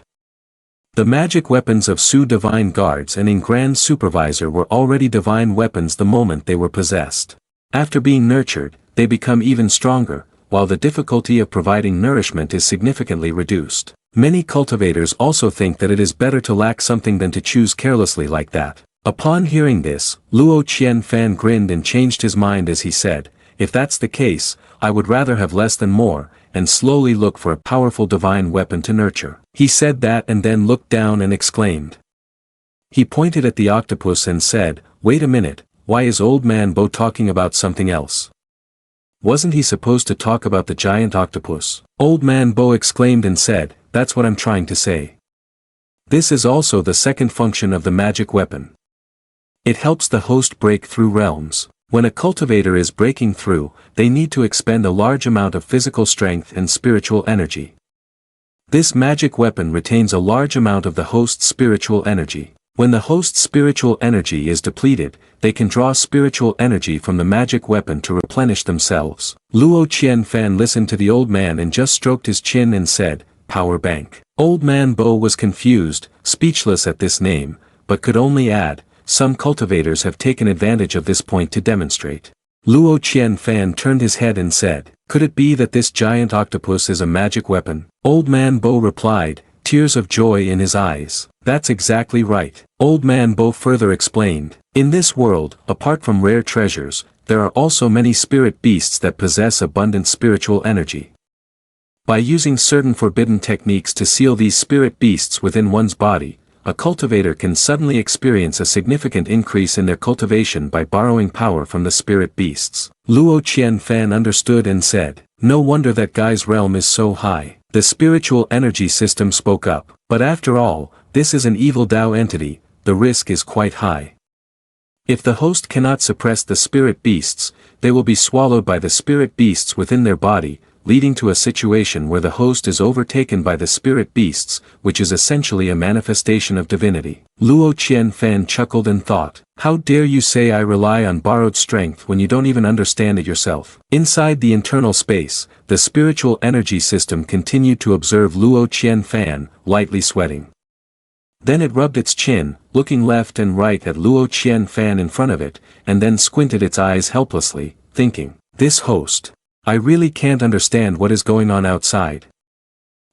The magic weapons of Su Divine Guards and in Grand Supervisor were already divine weapons the moment they were possessed. After being nurtured, they become even stronger, while the difficulty of providing nourishment is significantly reduced. Many cultivators also think that it is better to lack something than to choose carelessly like that." Upon hearing this, Luo Qianfan grinned and changed his mind as he said, "If that's the case, I would rather have less than more, and slowly look for a powerful divine weapon to nurture." He said that and then looked down and exclaimed. He pointed at the octopus and said, "Wait a minute, why is Old Man Bo talking about something else? Wasn't he supposed to talk about the giant octopus?" Old Man Bo exclaimed and said, "That's what I'm trying to say. This is also the second function of the magic weapon. It helps the host break through realms. When a cultivator is breaking through, they need to expend a large amount of physical strength and spiritual energy. This magic weapon retains a large amount of the host's spiritual energy. When the host's spiritual energy is depleted, they can draw spiritual energy from the magic weapon to replenish themselves." Luo Qianfan listened to the old man and just stroked his chin and said, "Power bank." Old Man Bo was confused, speechless at this name, but could only add, "Some cultivators have taken advantage of this point to demonstrate." Luo Qianfan turned his head and said, "Could it be that this giant octopus is a magic weapon?" Old Man Bo replied, tears of joy in his eyes, "That's exactly right." Old Man Bo further explained, "In this world, apart from rare treasures, there are also many spirit beasts that possess abundant spiritual energy. By using certain forbidden techniques to seal these spirit beasts within one's body, a cultivator can suddenly experience a significant increase in their cultivation by borrowing power from the spirit beasts." Luo Qianfan understood and said, "No wonder that guy's realm is so high." The spiritual energy system spoke up, "But after all, this is an evil Tao entity, the risk is quite high. If the host cannot suppress the spirit beasts, they will be swallowed by the spirit beasts within their body, leading to a situation where the host is overtaken by the spirit beasts, which is essentially a manifestation of divinity." Luo Qianfan chuckled and thought, "How dare you say I rely on borrowed strength when you don't even understand it yourself?" Inside the internal space, the spiritual energy system continued to observe Luo Qianfan, lightly sweating. Then it rubbed its chin, looking left and right at Luo Qianfan in front of it, and then squinted its eyes helplessly, thinking, "This host. I really can't understand what is going on outside.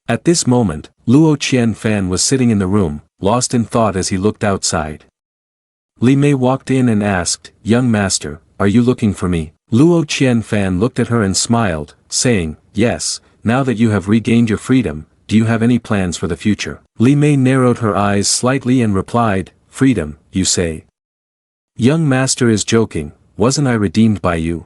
At this moment, Luo Qianfan was sitting in the room, lost in thought as he looked outside. Li Mei walked in and asked, "Young master, are you looking for me?" Luo Qianfan looked at her and smiled, saying, "Yes, now that you have regained your freedom, do you have any plans for the future?" Li Mei narrowed her eyes slightly and replied, "Freedom, you say? Young master is joking, wasn't I redeemed by you?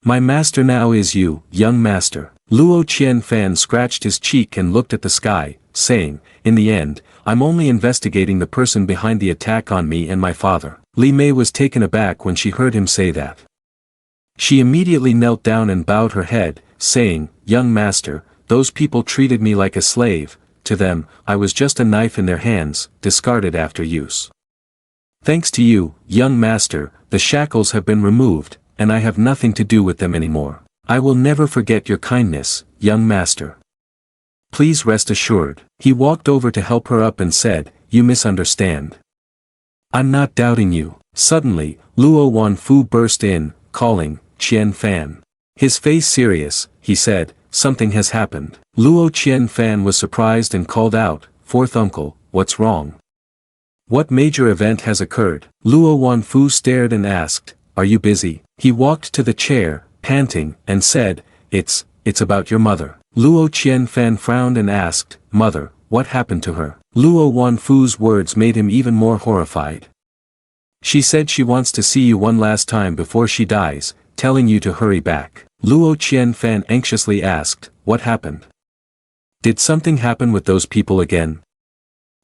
My master now is you, young master." Luo Qianfan scratched his cheek and looked at the sky, saying, "In the end, I'm only investigating the person behind the attack on me and my father." Li Mei was taken aback when she heard him say that. She immediately knelt down and bowed her head, saying, "Young master, those people treated me like a slave, to them, I was just a knife in their hands, discarded after use. Thanks to you, young master, the shackles have been removed, and I have nothing to do with them anymore. I will never forget your kindness, young master. Please rest assured." He walked over to help her up and said, "You misunderstand. I'm not doubting you." Suddenly, Luo Wanfu burst in, calling, "Qianfan." His face serious, he said, "Something has happened." Luo Qianfan was surprised and called out, "Fourth uncle, what's wrong? What major event has occurred?" Luo Wanfu stared and asked, "Are you busy?" He walked to the chair, panting, and said, It's about your mother." Luo Qianfan frowned and asked, "Mother, what happened to her?" Luo Wanfu's words made him even more horrified. "She said she wants to see you one last time before she dies, telling you to hurry back." Luo Qianfan anxiously asked, "What happened? Did something happen with those people again?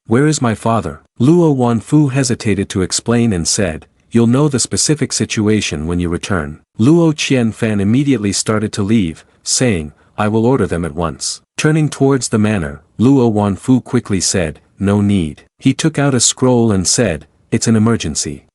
Where is my father?" Luo Wanfu hesitated to explain and said, "You'll know the specific situation when you return." Luo Qianfan immediately started to leave, saying, "I will order them at once." Turning towards the manor, Luo Wanfu quickly said, "No need." He took out a scroll and said, "It's an emergency.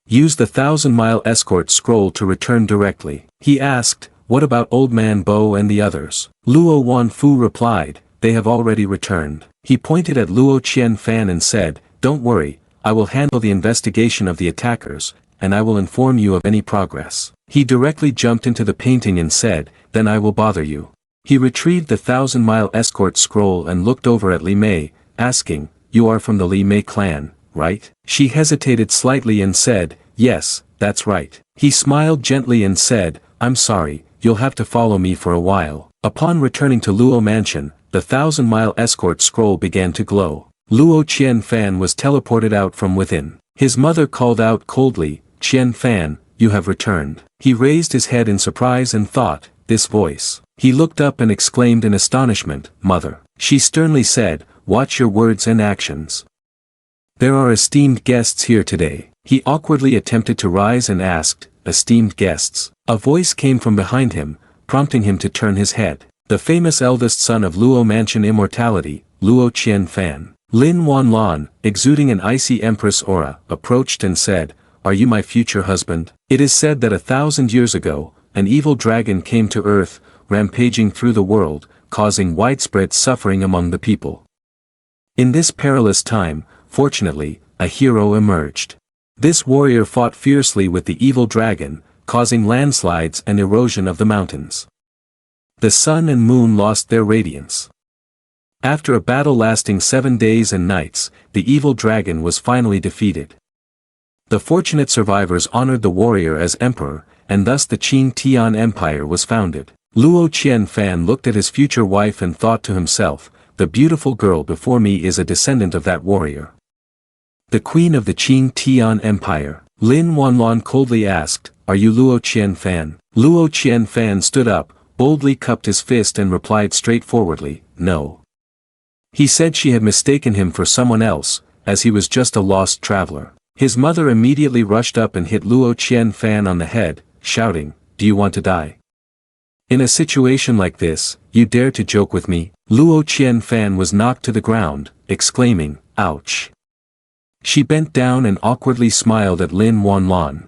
Use the 1,000-mile escort scroll to return directly." He asked, "What about Old Man Bo and the others?" Luo Wanfu replied, "They have already returned." He pointed at Luo Qianfan and said, "Don't worry, I will handle the investigation of the attackers, and I will inform you of any progress." He directly jumped into the painting and said, "Then I will bother you." He retrieved the 1,000-mile escort scroll and looked over at Li Mei, asking, "You are from the Li Mei clan, right?" She hesitated slightly and said, "Yes, that's right." He smiled gently and said, "I'm sorry, you'll have to follow me for a while." Upon returning to Luo Mansion, the 1,000-mile escort scroll began to glow. Luo Qianfan was teleported out from within. His mother called out coldly, "Qianfan, you have returned." He raised his head in surprise and thought, this voice. He looked up and exclaimed in astonishment, "Mother." She sternly said, "Watch your words and actions. There are esteemed guests here today." He awkwardly attempted to rise and asked, "Esteemed guests?" A voice came from behind him, prompting him to turn his head. The famous eldest son of Luo Mansion Immortality, Luo Qianfan. Lin Wanlan, exuding an icy empress aura, approached and said, "Are you my future husband?" It is said that 1,000 years ago, an evil dragon came to Earth, rampaging through the world, causing widespread suffering among the people. In this perilous time, fortunately, a hero emerged. This warrior fought fiercely with the evil dragon, causing landslides and erosion of the mountains. The sun and moon lost their radiance. After a battle lasting 7 days and nights, the evil dragon was finally defeated. The fortunate survivors honored the warrior as emperor, and thus the Qing Tian Empire was founded. Luo Qianfan looked at his future wife and thought to himself, "The beautiful girl before me is a descendant of that warrior. The queen of the Qing Tian Empire." Lin Wanlan coldly asked, "Are you Luo Qianfan?" Luo Qianfan stood up, boldly cupped his fist and replied straightforwardly, "No." He said she had mistaken him for someone else, as he was just a lost traveler. His mother immediately rushed up and hit Luo Qianfan on the head, shouting, "Do you want to die? In a situation like this, you dare to joke with me?" Luo Qianfan was knocked to the ground, exclaiming, "Ouch." She bent down and awkwardly smiled at Lin Wanlan.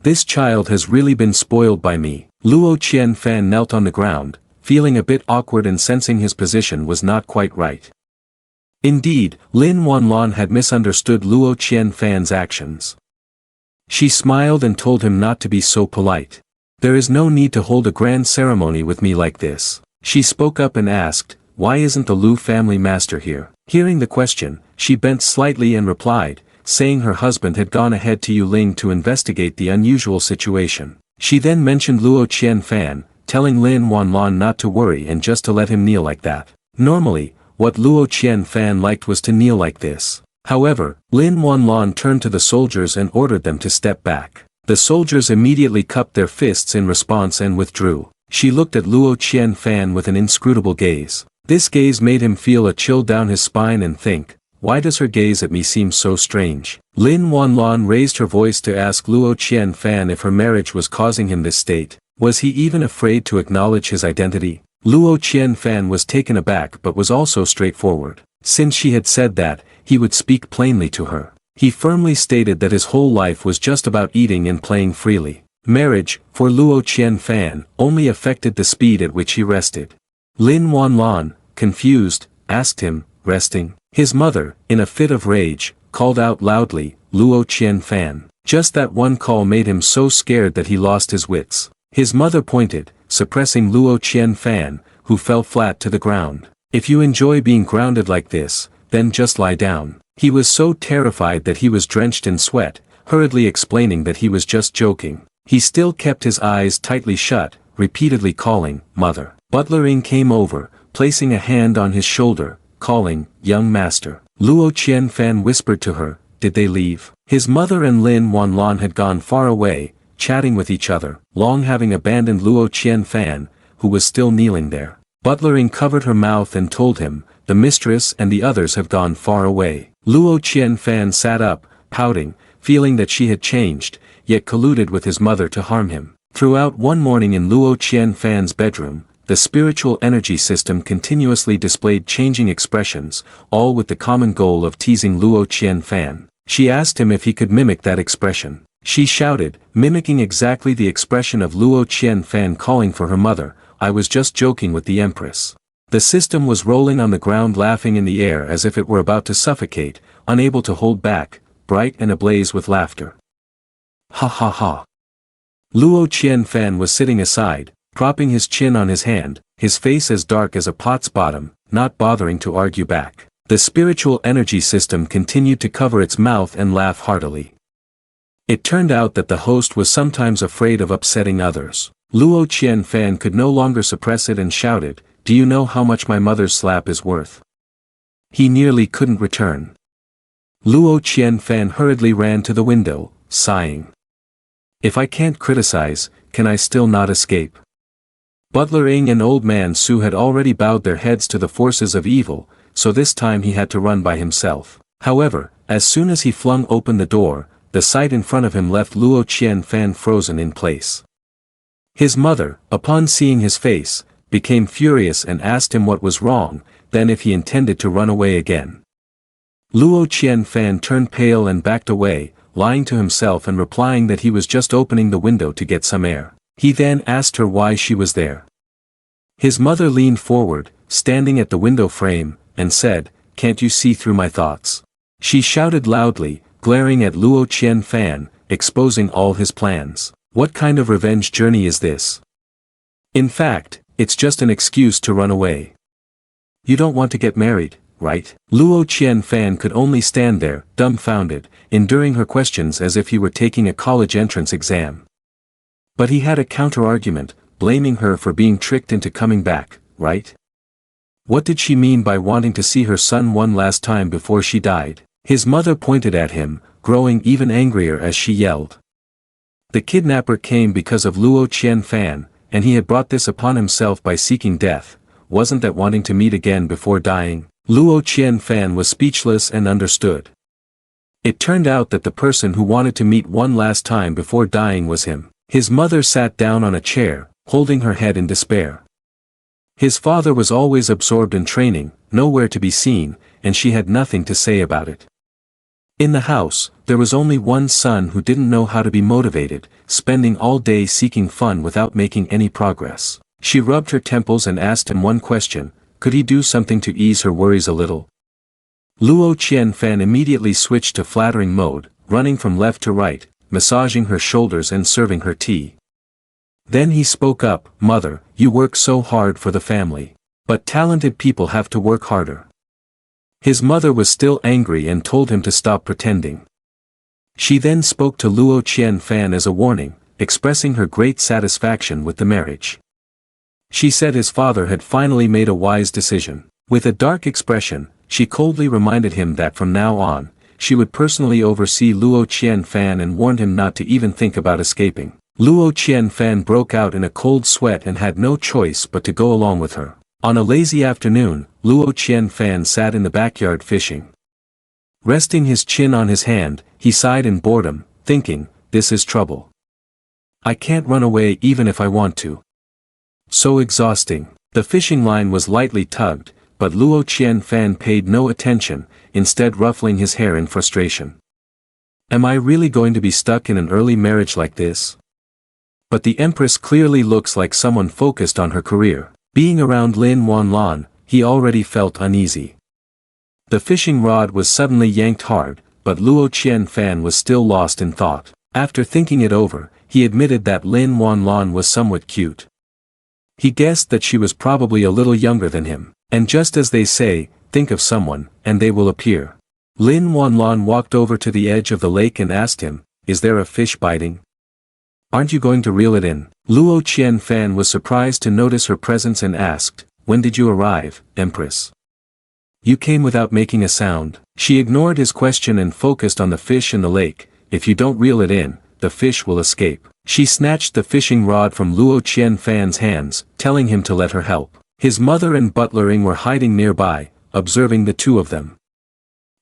"This child has really been spoiled by me." Luo Qianfan knelt on the ground, feeling a bit awkward and sensing his position was not quite right. Indeed, Lin Wanlan had misunderstood Luo Qianfan's actions. She smiled and told him not to be so polite. "There is no need to hold a grand ceremony with me like this." She spoke up and asked, why isn't the Lu family master here? Hearing the question, she bent slightly and replied, saying her husband had gone ahead to Ling to investigate the unusual situation. She then mentioned Luo Qianfan, telling Lin Wanlan not to worry and just to let him kneel like that. Normally, what Luo Qianfan liked was to kneel like this. However, Lin Wanlan turned to the soldiers and ordered them to step back. The soldiers immediately cupped their fists in response and withdrew. She looked at Luo Qianfan with an inscrutable gaze. This gaze made him feel a chill down his spine and think, why does her gaze at me seem so strange? Lin Wanlan raised her voice to ask Luo Qianfan if her marriage was causing him this state. Was he even afraid to acknowledge his identity? Luo Qianfan was taken aback but was also straightforward. Since she had said that, he would speak plainly to her. He firmly stated that his whole life was just about eating and playing freely. Marriage, for Luo Qianfan, only affected the speed at which he rested. Lin Wanlan, confused, asked him, resting? His mother, in a fit of rage, called out loudly, Luo Qianfan. Just that one call made him so scared that he lost his wits. His mother pointed, suppressing Luo Qianfan, who fell flat to the ground. If you enjoy being grounded like this, then just lie down. He was so terrified that he was drenched in sweat, hurriedly explaining that he was just joking. He still kept his eyes tightly shut, repeatedly calling, Mother. Butler Ing came over, placing a hand on his shoulder, calling, Young master. Luo Qianfan whispered to her, did they leave? His mother and Lin Wanlan had gone far away, chatting with each other, long having abandoned Luo Qianfan, who was still kneeling there. Butler Ing covered her mouth and told him, the mistress and the others have gone far away. Luo Qianfan sat up, pouting, feeling that she had changed, yet colluded with his mother to harm him. Throughout one morning in Luo Qianfan's bedroom, the spiritual energy system continuously displayed changing expressions, all with the common goal of teasing Luo Qianfan. She asked him if he could mimic that expression. She shouted, mimicking exactly the expression of Luo Qianfan calling for her mother, I was just joking with the Empress. The system was rolling on the ground laughing in the air as if it were about to suffocate, unable to hold back, bright and ablaze with laughter. Ha ha ha. Luo Qianfan was sitting aside, propping his chin on his hand, his face as dark as a pot's bottom, not bothering to argue back. The spiritual energy system continued to cover its mouth and laugh heartily. It turned out that the host was sometimes afraid of upsetting others. Luo Qianfan could no longer suppress it and shouted, do you know how much my mother's slap is worth? He nearly couldn't return. Luo Qianfan hurriedly ran to the window, sighing. If I can't criticize, can I still not escape? Butler Ing and Old Man Su had already bowed their heads to the forces of evil, so this time he had to run by himself. However, as soon as he flung open the door, the sight in front of him left Luo Qianfan frozen in place. His mother, upon seeing his face, became furious and asked him what was wrong, then if he intended to run away again. Luo Qianfan turned pale and backed away, lying to himself and replying that he was just opening the window to get some air. He then asked her why she was there. His mother leaned forward, standing at the window frame, and said, can't you see through my thoughts? She shouted loudly, glaring at Luo Qianfan, exposing all his plans. What kind of revenge journey is this? In fact, it's just an excuse to run away. You don't want to get married, right? Luo Qianfan could only stand there, dumbfounded, enduring her questions as if he were taking a college entrance exam. But he had a counter-argument, blaming her for being tricked into coming back, right? What did she mean by wanting to see her son one last time before she died? His mother pointed at him, growing even angrier as she yelled. The kidnapper came because of Luo Qianfan, and he had brought this upon himself by seeking death. Wasn't that wanting to meet again before dying? Luo Qianfan was speechless and understood. It turned out that the person who wanted to meet one last time before dying was him. His mother sat down on a chair, holding her head in despair. His father was always absorbed in training, nowhere to be seen, and she had nothing to say about it. In the house, there was only one son who didn't know how to be motivated, spending all day seeking fun without making any progress. She rubbed her temples and asked him one question, could he do something to ease her worries a little? Luo Qianfan immediately switched to flattering mode, running from left to right, massaging her shoulders and serving her tea. Then he spoke up, Mother, you work so hard for the family. But talented people have to work harder. His mother was still angry and told him to stop pretending. She then spoke to Luo Qianfan as a warning, expressing her great satisfaction with the marriage. She said his father had finally made a wise decision. With a dark expression, she coldly reminded him that from now on, she would personally oversee Luo Qianfan and warned him not to even think about escaping. Luo Qianfan broke out in a cold sweat and had no choice but to go along with her. On a lazy afternoon, Luo Qianfan sat in the backyard fishing. Resting his chin on his hand, he sighed in boredom, thinking, this is trouble. I can't run away even if I want to. So exhausting. The fishing line was lightly tugged, but Luo Qianfan paid no attention, instead ruffling his hair in frustration. Am I really going to be stuck in an early marriage like this? But the Empress clearly looks like someone focused on her career. Being around Lin Wanlan, he already felt uneasy. The fishing rod was suddenly yanked hard, but Luo Qianfan was still lost in thought. After thinking it over, he admitted that Lin Wanlan was somewhat cute. He guessed that she was probably a little younger than him, and just as they say, think of someone, and they will appear. Lin Wanlan walked over to the edge of the lake and asked him, is there a fish biting? Aren't you going to reel it in? Luo Qianfan was surprised to notice her presence and asked, when did you arrive, Empress? You came without making a sound. She ignored his question and focused on the fish in the lake. If you don't reel it in, the fish will escape. She snatched the fishing rod from Luo Qianfan's hands, telling him to let her help. His mother and butler Ing were hiding nearby, observing the two of them.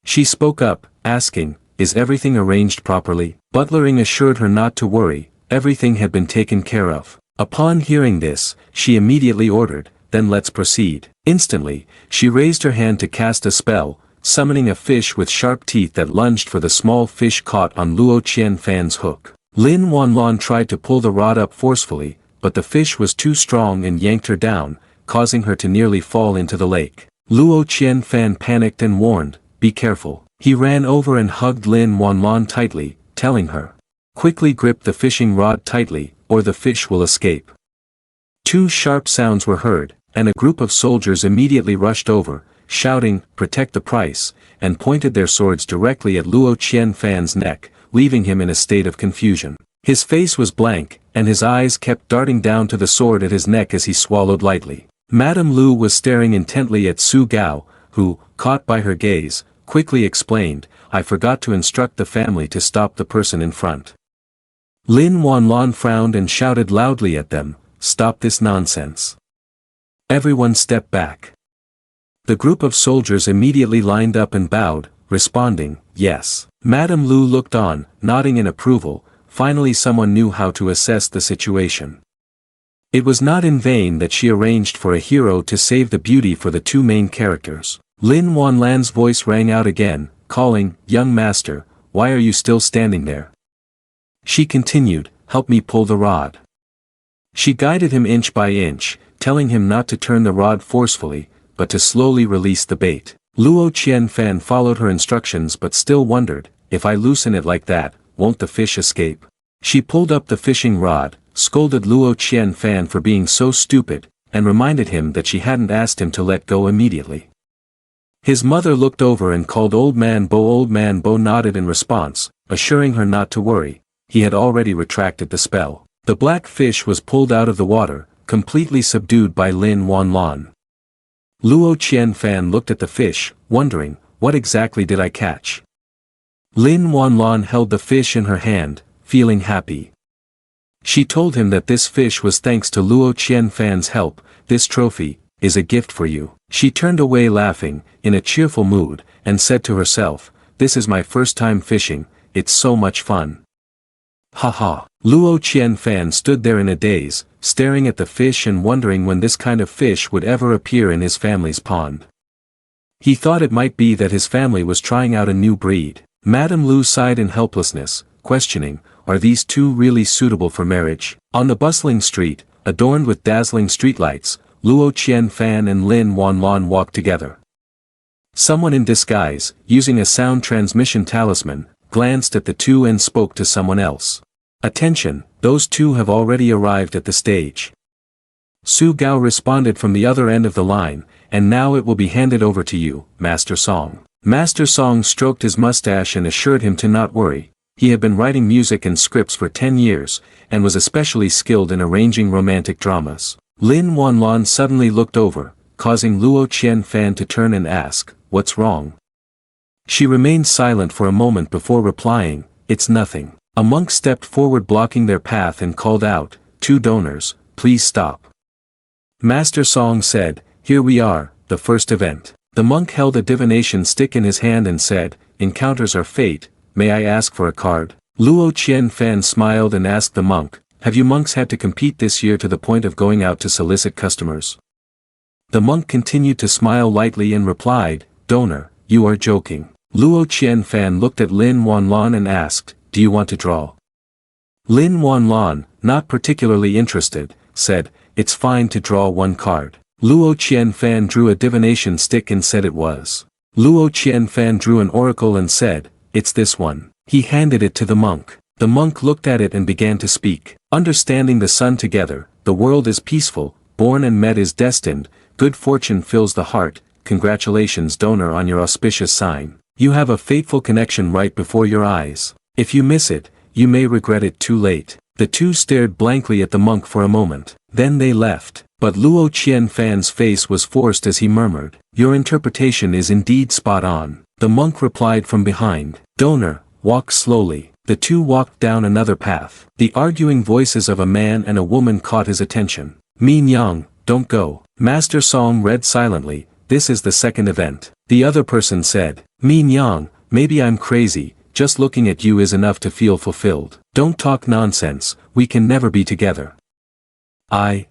She spoke up, asking, is everything arranged properly? Butler Ing assured her not to worry, everything had been taken care of. Upon hearing this, she immediately ordered, then let's proceed. Instantly, she raised her hand to cast a spell, summoning a fish with sharp teeth that lunged for the small fish caught on Luo Qianfan's hook. Lin Wanlan tried to pull the rod up forcefully, but the fish was too strong and yanked her down, causing her to nearly fall into the lake. Luo Qianfan panicked and warned, be careful. He ran over and hugged Lin Wanlan tightly, telling her, quickly grip the fishing rod tightly, or the fish will escape. Two sharp sounds were heard, and a group of soldiers immediately rushed over, shouting, protect the price, and pointed their swords directly at Luo Qianfan's neck, leaving him in a state of confusion. His face was blank, and his eyes kept darting down to the sword at his neck as he swallowed lightly. Madame Lu was staring intently at Su Gao, who, caught by her gaze, quickly explained, I forgot to instruct the family to stop the person in front. Lin Wanlan frowned and shouted loudly at them, stop this nonsense. Everyone stepped back. The group of soldiers immediately lined up and bowed, responding, yes. Madame Lu looked on, nodding in approval. Finally someone knew how to assess the situation. It was not in vain that she arranged for a hero to save the beauty for the two main characters. Lin Wanlan's voice rang out again, calling, young master, why are you still standing there? She continued, help me pull the rod. She guided him inch by inch, telling him not to turn the rod forcefully, but to slowly release the bait. Luo Qianfan followed her instructions but still wondered, if I loosen it like that, won't the fish escape? She pulled up the fishing rod, scolded Luo Qianfan for being so stupid, and reminded him that she hadn't asked him to let go immediately. His mother looked over and called Old Man Bo. Old Man Bo nodded in response, assuring her not to worry. He had already retracted the spell. The black fish was pulled out of the water, completely subdued by Lin Wanlan. Luo Qianfan looked at the fish, wondering, what exactly did I catch? Lin Wanlan held the fish in her hand, feeling happy. She told him that this fish was thanks to Luo Qianfan's help. This trophy is a gift for you. She turned away laughing, in a cheerful mood, and said to herself, this is my first time fishing, it's so much fun. Haha. Luo Qianfan stood there in a daze, staring at the fish and wondering when this kind of fish would ever appear in his family's pond. He thought it might be that his family was trying out a new breed. Madame Lu sighed in helplessness, questioning, are these two really suitable for marriage? On the bustling street, adorned with dazzling streetlights, Luo Qianfan and Lin Wanlan walked together. Someone in disguise, using a sound transmission talisman, glanced at the two and spoke to someone else. Attention, those two have already arrived at the stage. Su Gao responded from the other end of the line, and now it will be handed over to you, Master Song. Master Song stroked his mustache and assured him to not worry. He had been writing music and scripts for 10 years, and was especially skilled in arranging romantic dramas. Lin Wanlon suddenly looked over, causing Luo Qianfan to turn and ask, "What's wrong?" She remained silent for a moment before replying, "It's nothing." A monk stepped forward blocking their path and called out, "Two donors, please stop." Master Song said, "Here we are, the first event." The monk held a divination stick in his hand and said, "Encounters are fate, may I ask for a card?" Luo Qianfan smiled and asked the monk, "Have you monks had to compete this year to the point of going out to solicit customers?" The monk continued to smile lightly and replied, "Donor, you are joking." Luo Qianfan looked at Lin Wanlon and asked, "Do you want to draw?" Lin Wanlon, not particularly interested, said, "It's fine to draw one card." Luo Qianfan drew a divination stick and said it was. Luo Qianfan drew an oracle and said, "It's this one." He handed it to the monk. The monk looked at it and began to speak. Understanding the sun together, the world is peaceful, born and met is destined, good fortune fills the heart, congratulations donor on your auspicious sign. You have a fateful connection right before your eyes. If you miss it, you may regret it too late. The two stared blankly at the monk for a moment. Then they left. But Luo Qianfan's face was forced as he murmured, "Your interpretation is indeed spot on." The monk replied from behind, "Donor, walk slowly." The two walked down another path. The arguing voices of a man and a woman caught his attention. "Min Yang, don't go." Master Song read silently, "This is the second event." The other person said, "Min Yang, maybe I'm crazy, just looking at you is enough to feel fulfilled. Don't talk nonsense, we can never be together." I.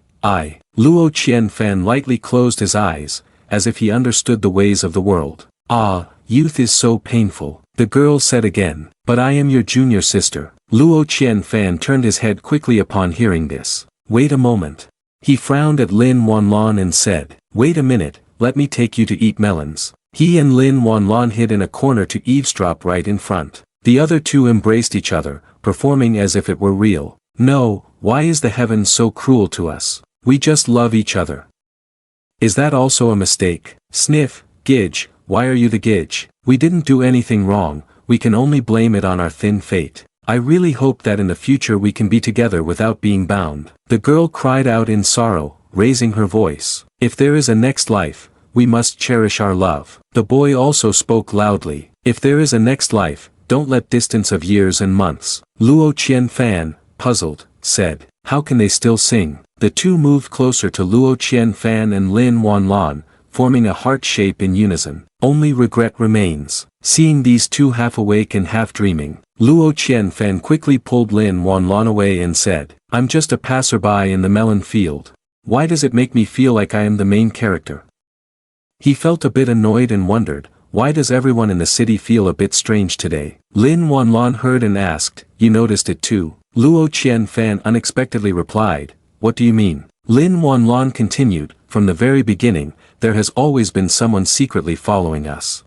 Luo Qianfan lightly closed his eyes, as if he understood the ways of the world. "Ah, youth is so painful," the girl said again, "but I am your junior sister." Luo Qianfan turned his head quickly upon hearing this. "Wait a moment." He frowned at Lin Wanlon and said, "Wait a minute, let me take you to eat melons." He and Lin Wanlon hid in a corner to eavesdrop right in front. The other two embraced each other, performing as if it were real. "No, why is the heavens so cruel to us? We just love each other." "Is that also a mistake?" "Sniff, Gidge, why are you the Gidge? We didn't do anything wrong, we can only blame it on our thin fate. I really hope that in the future we can be together without being bound." The girl cried out in sorrow, raising her voice, "If there is a next life, we must cherish our love." The boy also spoke loudly, "If there is a next life, don't let distance of years and months." Luo Qianfan, puzzled, said, "How can they still sing?" The two moved closer to Luo Qianfan and Lin Wanlon, forming a heart shape in unison. Only regret remains. Seeing these two half awake and half dreaming, Luo Qianfan quickly pulled Lin Wanlon away and said, "I'm just a passerby in the melon field. Why does it make me feel like I am the main character?" He felt a bit annoyed and wondered, why does everyone in the city feel a bit strange today? Lin Wanlon heard and asked, "You noticed it too?" Luo Qianfan unexpectedly replied, "What do you mean?" Lin Wanlon continued, "From the very beginning, there has always been someone secretly following us.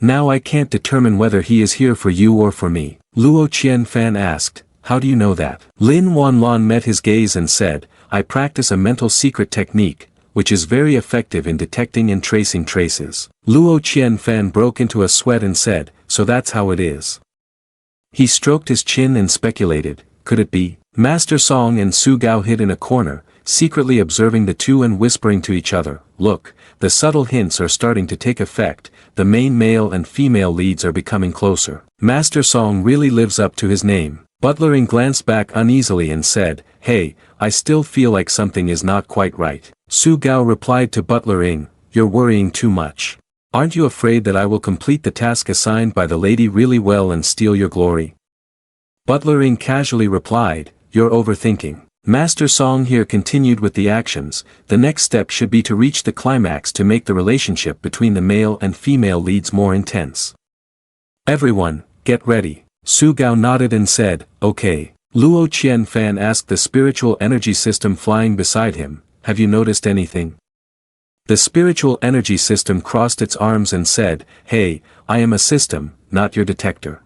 Now I can't determine whether he is here for you or for me." Luo Qianfan asked, "How do you know that?" Lin Wanlon met his gaze and said, "I practice a mental secret technique, which is very effective in detecting and tracing traces." Luo Qianfan broke into a sweat and said, "So that's how it is." He stroked his chin and speculated, could it be? Master Song and Su Gao hid in a corner, secretly observing the two and whispering to each other, "Look, the subtle hints are starting to take effect, the main male and female leads are becoming closer. Master Song really lives up to his name." Butlering glanced back uneasily and said, "Hey, I still feel like something is not quite right." Su Gao replied to Butlering, "You're worrying too much. Aren't you afraid that I will complete the task assigned by the lady really well and steal your glory?" Butlering casually replied, "You're overthinking." Master Song here continued with the actions. The next step should be to reach the climax to make the relationship between the male and female leads more intense. "Everyone, get ready." Su Gao nodded and said, "Okay." Luo Qianfan asked the spiritual energy system flying beside him, "Have you noticed anything?" The spiritual energy system crossed its arms and said, "Hey, I am a system, not your detector.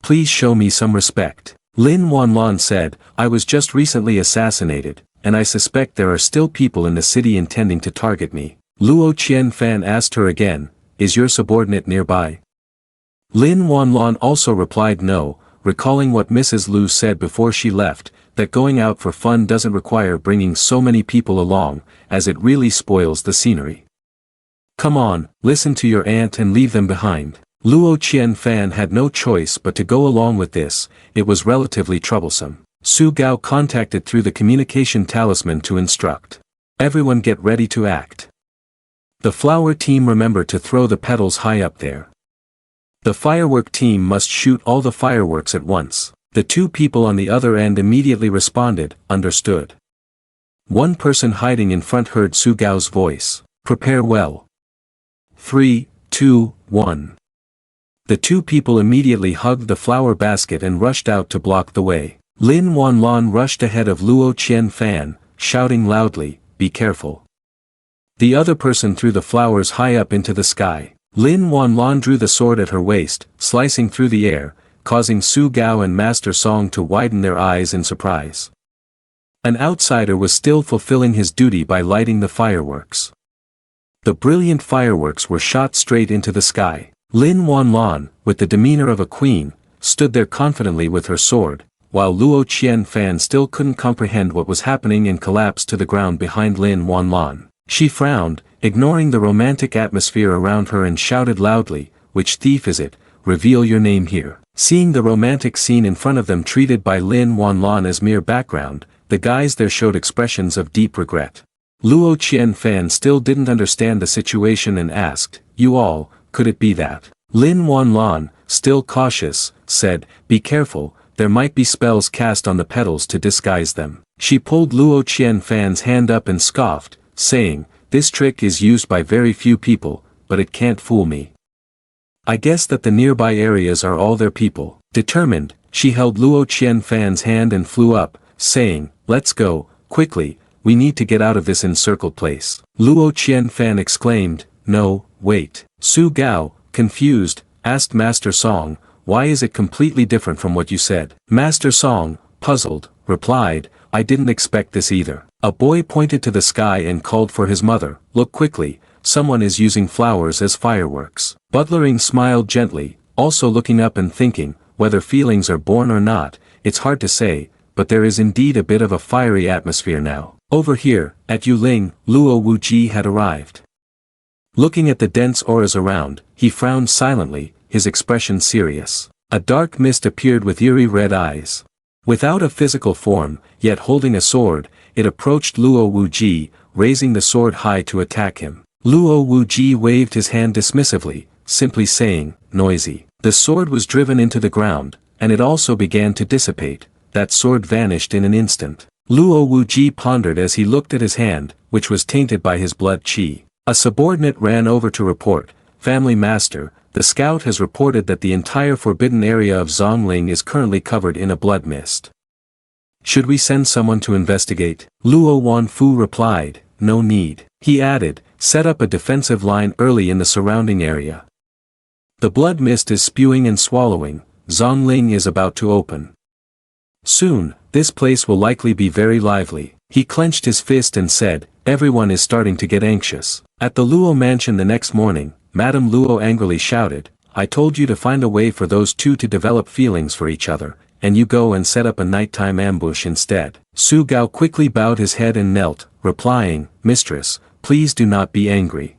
Please show me some respect." Lin Wanlon said, "I was just recently assassinated, and I suspect there are still people in the city intending to target me. Luo Qianfan asked her again, is your subordinate nearby? Lin Wanlan also replied no, recalling what Mrs. Lu said before she left, that going out for fun doesn't require bringing so many people along, as it really spoils the scenery. Come on, listen to your aunt and leave them behind. Luo Qianfan had no choice but to go along with this. It was relatively troublesome. Su Gao contacted through the communication talisman to instruct. Everyone get ready to act. The flower team remember to throw the petals high up there. The firework team must shoot all the fireworks at once. The two people on the other end immediately responded, understood. One person hiding in front heard Su Gao's voice. Prepare well. 3, 2, 1. The two people immediately hugged the flower basket and rushed out to block the way. Lin Wanlan rushed ahead of Luo Qianfan, shouting loudly, be careful. The other person threw the flowers high up into the sky. Lin Wanlan drew the sword at her waist, slicing through the air, causing Su Gao and Master Song to widen their eyes in surprise. An outsider was still fulfilling his duty by lighting the fireworks. The brilliant fireworks were shot straight into the sky. Lin Wanlan, with the demeanor of a queen, stood there confidently with her sword, while Luo Qianfan still couldn't comprehend what was happening and collapsed to the ground behind Lin Wanlan. She frowned, ignoring the romantic atmosphere around her, and shouted loudly, which thief is it? Reveal your name here. Seeing the romantic scene in front of them treated by Lin Wanlan as mere background, the guys there showed expressions of deep regret. Luo Qianfan still didn't understand the situation and asked, you all, could it be that? Lin Wanlan, still cautious, said, be careful, there might be spells cast on the petals to disguise them. She pulled Luo Qianfan's hand up and scoffed, saying, this trick is used by very few people, but it can't fool me. I guess that the nearby areas are all their people. Determined, she held Luo Qianfan's hand and flew up, saying, let's go, quickly, we need to get out of this encircled place. Luo Qianfan exclaimed, no, wait. Su Gao, confused, asked Master Song, why is it completely different from what you said? Master Song, puzzled, replied, I didn't expect this either. A boy pointed to the sky and called for his mother, look quickly, someone is using flowers as fireworks. Butlering smiled gently, also looking up and thinking, whether feelings are born or not, it's hard to say, but there is indeed a bit of a fiery atmosphere now. Over here, at Yuling, Luo Wuji had arrived. Looking at the dense auras around, he frowned silently, his expression serious. A dark mist appeared with eerie red eyes. Without a physical form, yet holding a sword, it approached Luo Wuji, raising the sword high to attack him. Luo Wuji waved his hand dismissively, simply saying, noisy. The sword was driven into the ground, and it also began to dissipate. That sword vanished in an instant. Luo Wuji pondered as he looked at his hand, which was tainted by his blood qi. A subordinate ran over to report, Family Master, the scout has reported that the entire forbidden area of Zong Lling is currently covered in a blood mist. Should we send someone to investigate? Luo Wanfu replied, no need. He added, set up a defensive line early in the surrounding area. The blood mist is spewing and swallowing, Zong Lling is about to open. Soon, this place will likely be very lively. He clenched his fist and said, everyone is starting to get anxious. At the Luo mansion the next morning, Madame Luo angrily shouted, I told you to find a way for those two to develop feelings for each other, and you go and set up a nighttime ambush instead. Su Gao quickly bowed his head and knelt, replying, Mistress, please do not be angry.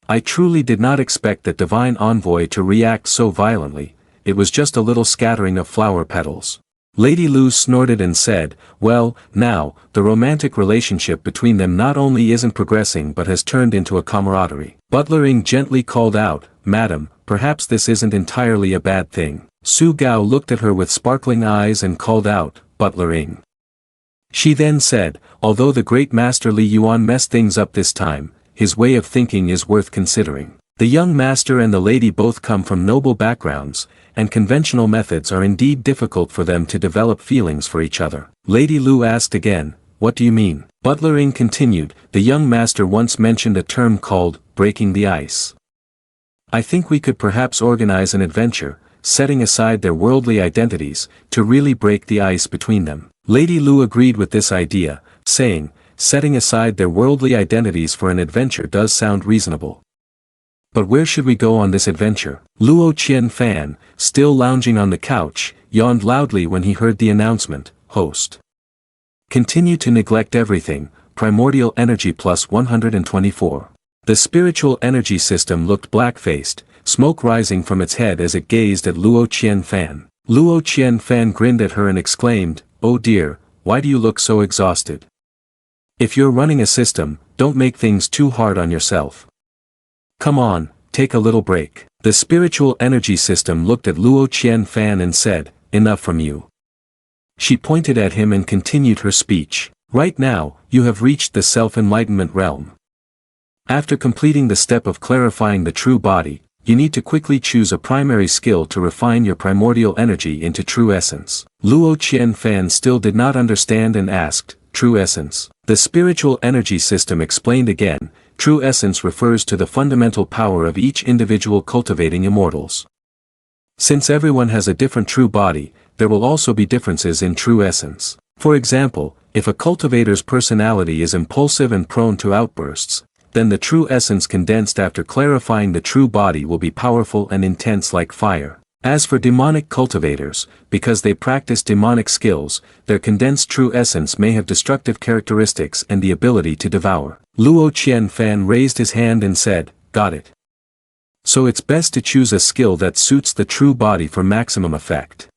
I truly did not expect that divine envoy to react so violently, it was just a little scattering of flower petals. Lady Lu snorted and said, well, now, the romantic relationship between them not only isn't progressing but has turned into a camaraderie. Butlering gently called out, Madam, perhaps this isn't entirely a bad thing. Su Gao looked at her with sparkling eyes and called out, Butlering. She then said, although the great master Li Yuan messed things up this time, his way of thinking is worth considering. The young master and the lady both come from noble backgrounds, and conventional methods are indeed difficult for them to develop feelings for each other. Lady Lu asked again, what do you mean? Butlering continued, the young master once mentioned a term called, breaking the ice. I think we could perhaps organize an adventure, setting aside their worldly identities, to really break the ice between them. Lady Lu agreed with this idea, saying, setting aside their worldly identities for an adventure does sound reasonable. But where should we go on this adventure? Luo Qianfan, still lounging on the couch, yawned loudly when he heard the announcement, host. Continue to neglect everything, primordial energy plus 124. The spiritual energy system looked black-faced, smoke rising from its head as it gazed at Luo Qianfan. Luo Qianfan grinned at her and exclaimed, "Oh dear, why do you look so exhausted? If you're running a system, don't make things too hard on yourself. Come on, take a little break." The spiritual energy system looked at Luo Qianfan and said, "Enough from you." She pointed at him and continued her speech. "Right now, you have reached the self-enlightenment realm. After completing the step of clarifying the true body, you need to quickly choose a primary skill to refine your primordial energy into true essence." Luo Qianfan still did not understand and asked, "True essence?" The spiritual energy system explained again, "True essence refers to the fundamental power of each individual cultivating immortals. Since everyone has a different true body, there will also be differences in true essence. For example, if a cultivator's personality is impulsive and prone to outbursts, then the true essence condensed after clarifying the true body will be powerful and intense like fire. As for demonic cultivators, because they practice demonic skills, their condensed true essence may have destructive characteristics and the ability to devour." Luo Qianfan raised his hand and said, "Got it. So it's best to choose a skill that suits the true body for maximum effect.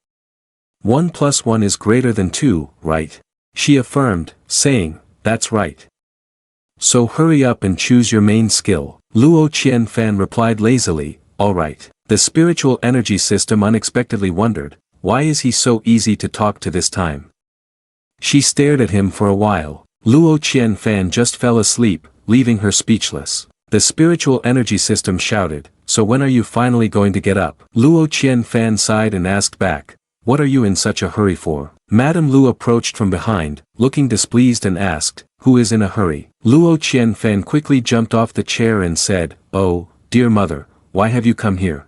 1 + 1 is greater than 2, right?" She affirmed, saying, "That's right. So hurry up and choose your main skill." Luo Qianfan replied lazily, "All right." The spiritual energy system unexpectedly wondered, why is he so easy to talk to this time? She stared at him for a while. Luo Qianfan just fell asleep, leaving her speechless. The spiritual energy system shouted, "So when are you finally going to get up?" Luo Qianfan sighed and asked back, "What are you in such a hurry for?" Madame Lu approached from behind, looking displeased and asked, "Who is in a hurry?" Luo Qianfan quickly jumped off the chair and said, "Oh, dear mother, why have you come here?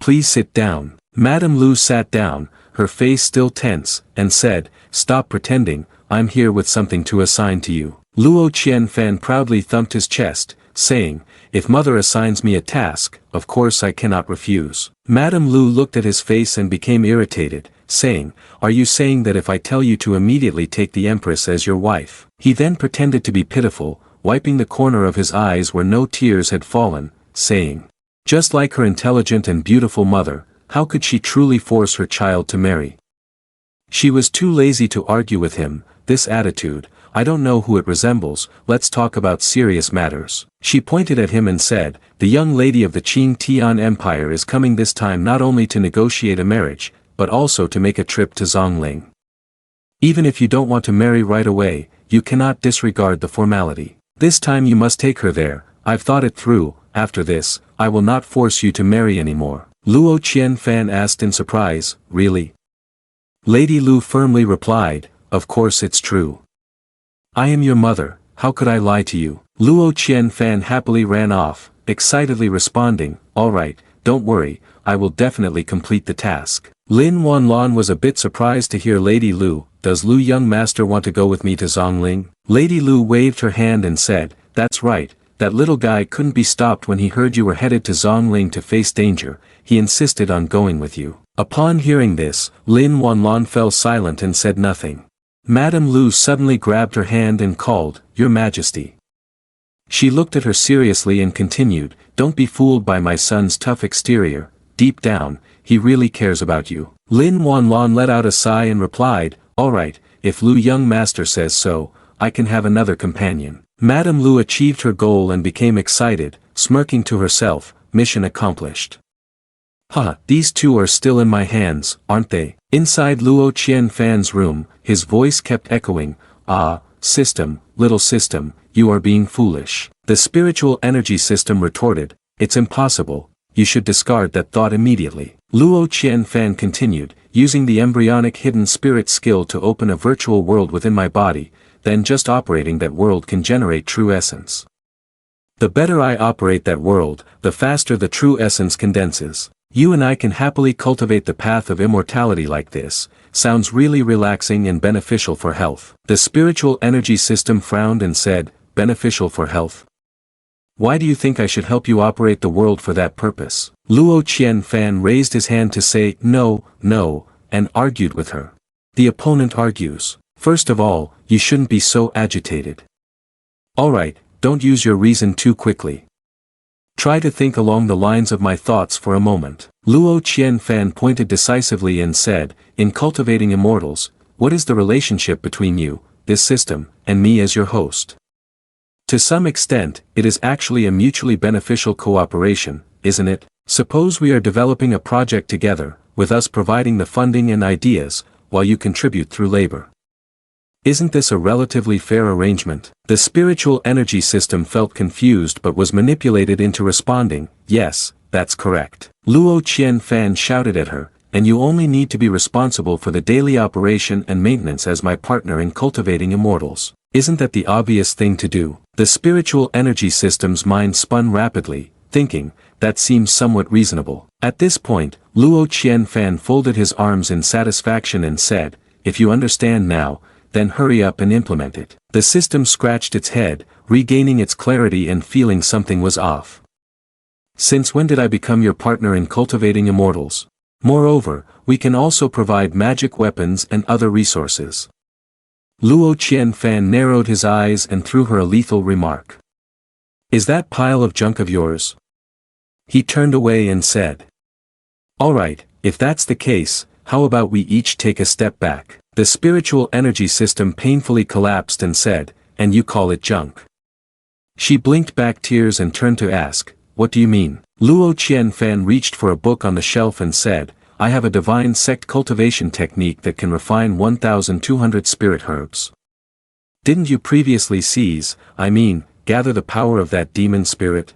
Please sit down." Madame Lu sat down, her face still tense, and said, "Stop pretending, I'm here with something to assign to you." Luo Qianfan proudly thumped his chest, saying, "If mother assigns me a task, of course I cannot refuse." Madame Lu looked at his face and became irritated, saying, "Are you saying that if I tell you to immediately take the Empress as your wife?" He then pretended to be pitiful, wiping the corner of his eyes where no tears had fallen, saying, "Just like her intelligent and beautiful mother, how could she truly force her child to marry? She was too lazy to argue with him. This attitude, I don't know who it resembles, let's talk about serious matters." She pointed at him and said, "The young lady of the Qing Tian Empire is coming this time not only to negotiate a marriage, but also to make a trip to Zong Lling. Even if you don't want to marry right away, you cannot disregard the formality. This time you must take her there. I've thought it through. After this, I will not force you to marry anymore." Luo Qianfan asked in surprise, "Really?" Lady Lu firmly replied, "Of course it's true. I am your mother, how could I lie to you?" Luo Qianfan happily ran off, excitedly responding, "All right, don't worry, I will definitely complete the task." Lin Wanlan was a bit surprised to hear Lady Lu, "Does Lu young master want to go with me to Zong Lling?" Lady Lu waved her hand and said, "That's right. That little guy couldn't be stopped when he heard you were headed to Zong Lling to face danger, he insisted on going with you." Upon hearing this, Lin Wanlan fell silent and said nothing. Madame Lu suddenly grabbed her hand and called, "Your Majesty." She looked at her seriously and continued, "Don't be fooled by my son's tough exterior, deep down, he really cares about you." Lin Wanlan let out a sigh and replied, "All right, if Lu young master says so, I can have another companion." Madame Lu achieved her goal and became excited, smirking to herself, "Mission accomplished. Ha, these two are still in my hands, aren't they?" Inside Luo Qianfan's room, his voice kept echoing, "Ah, system, little system, you are being foolish." The spiritual energy system retorted, "It's impossible, you should discard that thought immediately." Luo Qianfan continued, "Using the embryonic hidden spirit skill to open a virtual world within my body, then just operating that world can generate true essence. The better I operate that world, the faster the true essence condenses. You and I can happily cultivate the path of immortality like this. Sounds really relaxing and beneficial for health. The spiritual energy system frowned and said, beneficial for health? Why do you think I should help you operate the world for that purpose? Luo Qianfan raised his hand to say, no, no, and argued with her. The opponent argues. First of all, you shouldn't be so agitated. Alright, don't use your reason too quickly. Try to think along the lines of my thoughts for a moment. Luo Qianfan pointed decisively and said, in Cultivating Immortals, what is the relationship between you, this system, and me as your host? To some extent, it is actually a mutually beneficial cooperation, isn't it? Suppose we are developing a project together, with us providing the funding and ideas, while you contribute through labor. Isn't this a relatively fair arrangement? The spiritual energy system felt confused but was manipulated into responding, yes, that's correct. Luo Qianfan shouted at her, and you only need to be responsible for the daily operation and maintenance as my partner in Cultivating Immortals. Isn't that the obvious thing to do? The spiritual energy system's mind spun rapidly, thinking, that seems somewhat reasonable. At this point, Luo Qianfan folded his arms in satisfaction and said, if you understand now, then hurry up and implement it. The system scratched its head, regaining its clarity and feeling something was off. Since when did I become your partner in Cultivating Immortals? Moreover, we can also provide magic weapons and other resources. Luo Qianfan narrowed his eyes and threw her a lethal remark. Is that pile of junk of yours? He turned away and said. Alright, if that's the case, how about we each take a step back? The spiritual energy system painfully collapsed and said, and you call it junk? She blinked back tears and turned to ask, what do you mean? Luo Qianfan reached for a book on the shelf and said, I have a divine sect cultivation technique that can refine 1,200 spirit herbs. Didn't you previously gather the power of that demon spirit?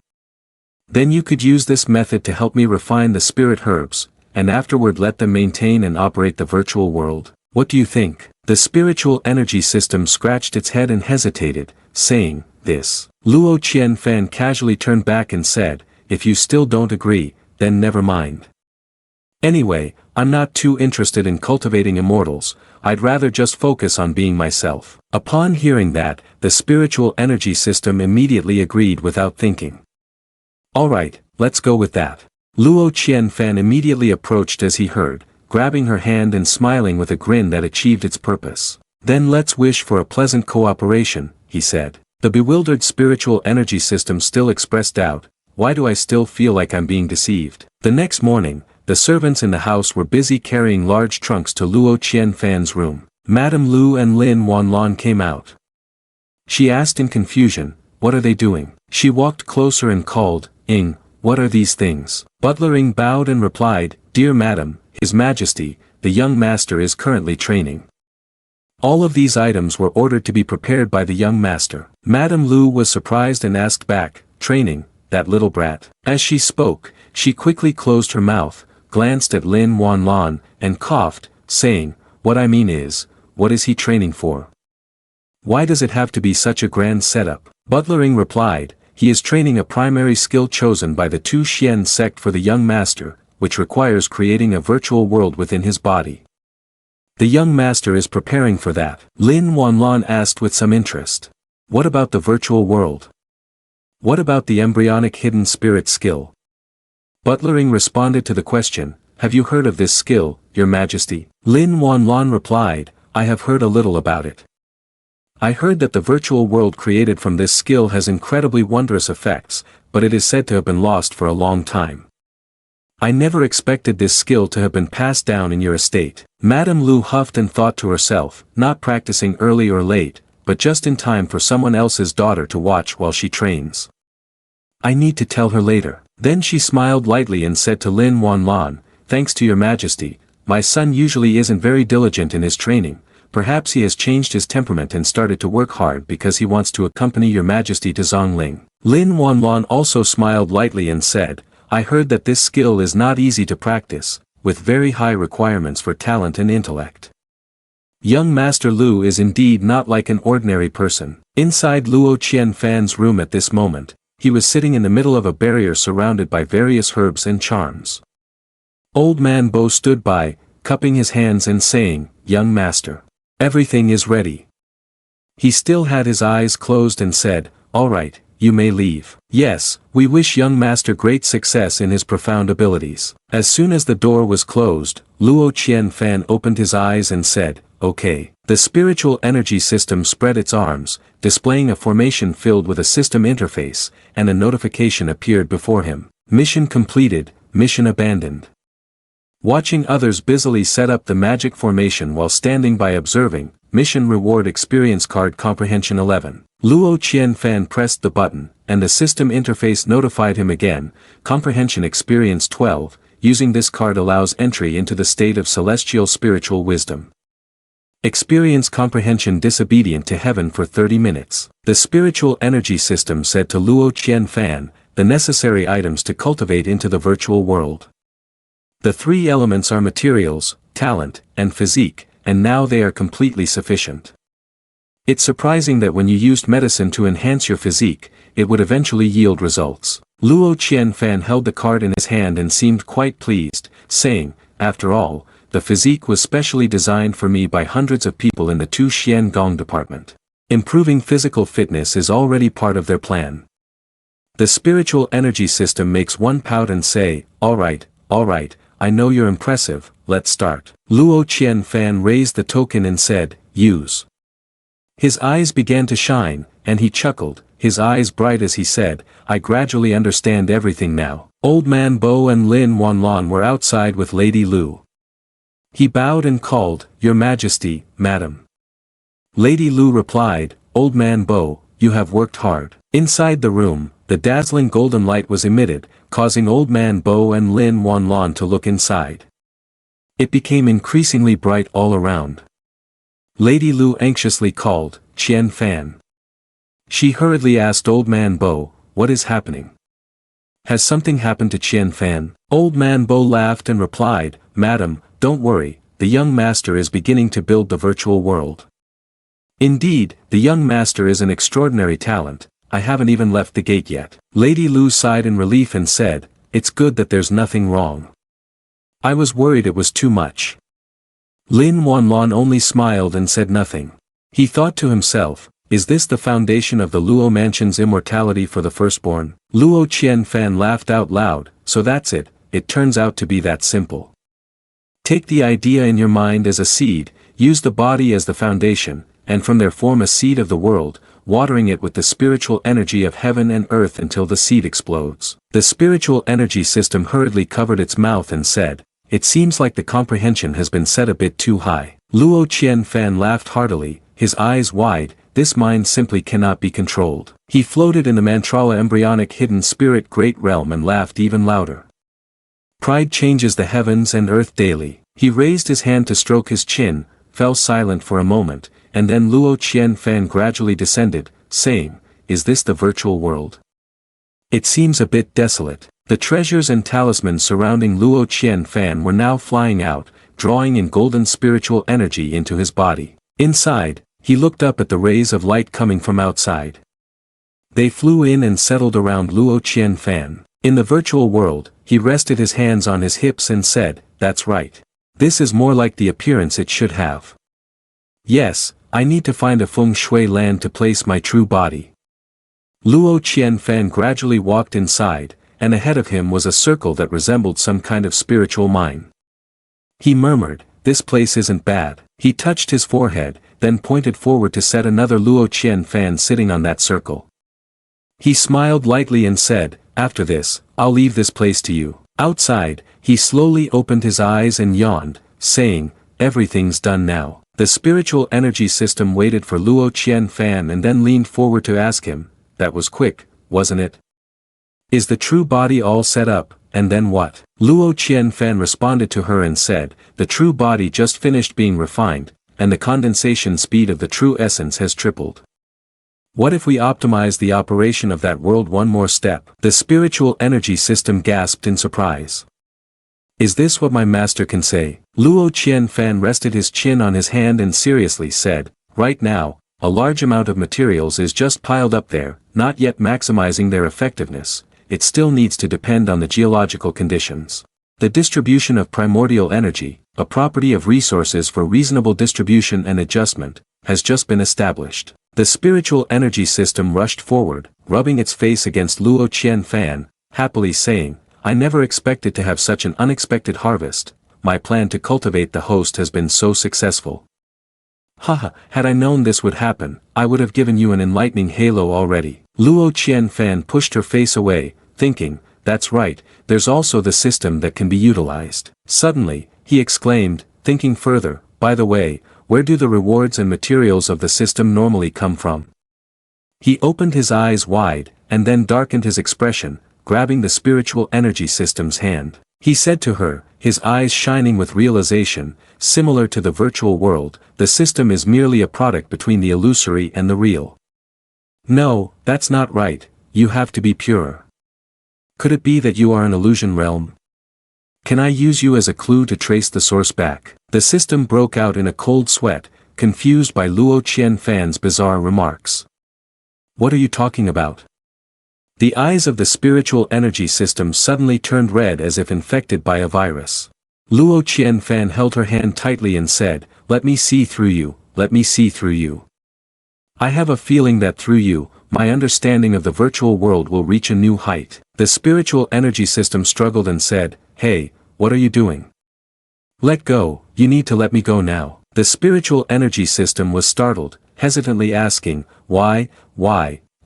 Then you could use this method to help me refine the spirit herbs, and afterward let them maintain and operate the virtual world. What do you think? The spiritual energy system scratched its head and hesitated, saying, this. Luo Qianfan casually turned back and said, if you still don't agree, then never mind. Anyway, I'm not too interested in Cultivating Immortals, I'd rather just focus on being myself. Upon hearing that, the spiritual energy system immediately agreed without thinking. Alright, let's go with that. Luo Qianfan immediately approached as he heard, grabbing her hand and smiling with a grin that achieved its purpose. Then let's wish for a pleasant cooperation, he said. The bewildered spiritual energy system still expressed doubt, why do I still feel like I'm being deceived? The next morning, the servants in the house were busy carrying large trunks to Luo Qianfan's room. Madame Lu and Lin Wanlan came out. She asked in confusion, what are they doing? She walked closer and called, Ing, what are these things? Butler Ing bowed and replied, Dear Madam, His Majesty, the young master is currently training. All of these items were ordered to be prepared by the young master. Madame Lu was surprised and asked back, training, that little brat. As she spoke, she quickly closed her mouth, glanced at Lin Wanlan, and coughed, saying, what I mean is, what is he training for? Why does it have to be such a grand setup? Butler Ing replied, he is training a primary skill chosen by the Tu Xian sect for the young master, which requires creating a virtual world within his body. The young master is preparing for that. Lin Wanlan asked with some interest. What about the virtual world? What about the embryonic hidden spirit skill? Butler Ing responded to the question, have you heard of this skill, Your Majesty? Lin Wanlan replied, I have heard a little about it. I heard that the virtual world created from this skill has incredibly wondrous effects, but it is said to have been lost for a long time. I never expected this skill to have been passed down in your estate. Madame Lu huffed and thought to herself, not practicing early or late, but just in time for someone else's daughter to watch while she trains. I need to tell her later. Then she smiled lightly and said to Lin Wanlan, thanks to your majesty, my son usually isn't very diligent in his training, perhaps he has changed his temperament and started to work hard because he wants to accompany your majesty to Zong Lling. Lin Wanlan also smiled lightly and said, I heard that this skill is not easy to practice, with very high requirements for talent and intellect. Young Master Lu is indeed not like an ordinary person. Inside Luo Qianfan's room at this moment, he was sitting in the middle of a barrier surrounded by various herbs and charms. Old man Bo stood by, cupping his hands and saying, "Young master. Everything is ready." He still had his eyes closed and said, "All right, you may leave." "Yes, we wish young master great success in his profound abilities." As soon as the door was closed, Luo Qianfan opened his eyes and said, "Okay." The spiritual energy system spread its arms, displaying a formation filled with a system interface, and a notification appeared before him. Mission completed, mission abandoned. Watching others busily set up the magic formation while standing by observing, mission reward experience card comprehension 11. Luo Qianfan pressed the button, and the system interface notified him again, comprehension experience 12, using this card allows entry into the state of celestial spiritual wisdom. Experience comprehension disobedient to heaven for 30 minutes. The spiritual energy system said to Luo Qianfan, the necessary items to cultivate into the virtual world. The three elements are materials, talent, and physique, and now they are completely sufficient. It's surprising that when you used medicine to enhance your physique, it would eventually yield results. Luo Qianfan held the card in his hand and seemed quite pleased, saying, "After all, the physique was specially designed for me by hundreds of people in the Tu Xian Gong department. Improving physical fitness is already part of their plan." The spiritual energy system makes one pout and say, all right, I know you're impressive, let's start." Luo Qianfan raised the token and said, "Use." His eyes began to shine, and he chuckled, his eyes bright as he said, "I gradually understand everything now." Old man Bo and Lin Wanlon were outside with Lady Lu. He bowed and called, "Your Majesty, Madam." Lady Lu replied, "Old man Bo, you have worked hard." Inside the room, the dazzling golden light was emitted, causing Old man Bo and Lin Wanlon to look inside. It became increasingly bright all around. Lady Lu anxiously called, "Qian Fan." She hurriedly asked Old man Bo, "What is happening? Has something happened to Qian Fan?" Old man Bo laughed and replied, "Madam, don't worry, the young master is beginning to build the virtual world. Indeed, the young master is an extraordinary talent, I haven't even left the gate yet." Lady Lu sighed in relief and said, "It's good that there's nothing wrong. I was worried it was too much." Lin Wanlon only smiled and said nothing. He thought to himself, is this the foundation of the Luo mansion's immortality for the firstborn? Luo Qianfan laughed out loud, "So that's it, it turns out to be that simple. Take the idea in your mind as a seed, use the body as the foundation, and from there form a seed of the world, watering it with the spiritual energy of heaven and earth until the seed explodes." The spiritual energy system hurriedly covered its mouth and said, "It seems like the comprehension has been set a bit too high." Luo Qianfan laughed heartily, his eyes wide, this mind simply cannot be controlled. He floated in the Mantrala embryonic hidden spirit great realm and laughed even louder. Pride changes the heavens and earth daily. He raised his hand to stroke his chin, fell silent for a moment, and then Luo Qianfan gradually descended, saying, "Is this the virtual world? It seems a bit desolate." The treasures and talismans surrounding Luo Qianfan were now flying out, drawing in golden spiritual energy into his body. Inside, he looked up at the rays of light coming from outside. They flew in and settled around Luo Qianfan. In the virtual world, he rested his hands on his hips and said, "That's right. This is more like the appearance it should have. Yes, I need to find a feng shui land to place my true body." Luo Qianfan gradually walked inside, and ahead of him was a circle that resembled some kind of spiritual mine. He murmured, "This place isn't bad." He touched his forehead, then pointed forward to set another Luo Qianfan sitting on that circle. He smiled lightly and said, "After this, I'll leave this place to you." Outside, he slowly opened his eyes and yawned, saying, "Everything's done now." The spiritual energy system waited for Luo Qianfan and then leaned forward to ask him, "That was quick, wasn't it? Is the true body all set up, and then what?" Luo Qianfan responded to her and said, "The true body just finished being refined, and the condensation speed of the true essence has tripled. What if we optimize the operation of that world one more step?" The spiritual energy system gasped in surprise. "Is this what my master can say?" Luo Qianfan rested his chin on his hand and seriously said, "Right now, a large amount of materials is just piled up there, not yet maximizing their effectiveness. It still needs to depend on the geological conditions. The distribution of primordial energy, a property of resources for reasonable distribution and adjustment, has just been established. The spiritual energy system rushed forward, rubbing its face against Luo Qianfan, happily saying, I never expected to have such an unexpected harvest. My plan to cultivate the host has been so successful. Haha, had I known this would happen, I would have given you an enlightening halo already. Luo Qianfan pushed her face away, thinking, that's right, there's also the system that can be utilized. Suddenly, he exclaimed, thinking further, by the way, where do the rewards and materials of the system normally come from? He opened his eyes wide, and then darkened his expression, grabbing the spiritual energy system's hand. He said to her, his eyes shining with realization, similar to the virtual world, the system is merely a product between the illusory and the real. No, that's not right, you have to be purer. Could it be that you are an illusion realm? Can I use you as a clue to trace the source back? The system broke out in a cold sweat, confused by Luo Qianfan's bizarre remarks. What are you talking about? The eyes of the spiritual energy system suddenly turned red as if infected by a virus. Luo Qianfan held her hand tightly and said, let me see through you, let me see through you. I have a feeling that through you, my understanding of the virtual world will reach a new height. The spiritual energy system struggled and said, hey, what are you doing? Let go, you need to let me go now. The spiritual energy system was startled, hesitantly asking, why,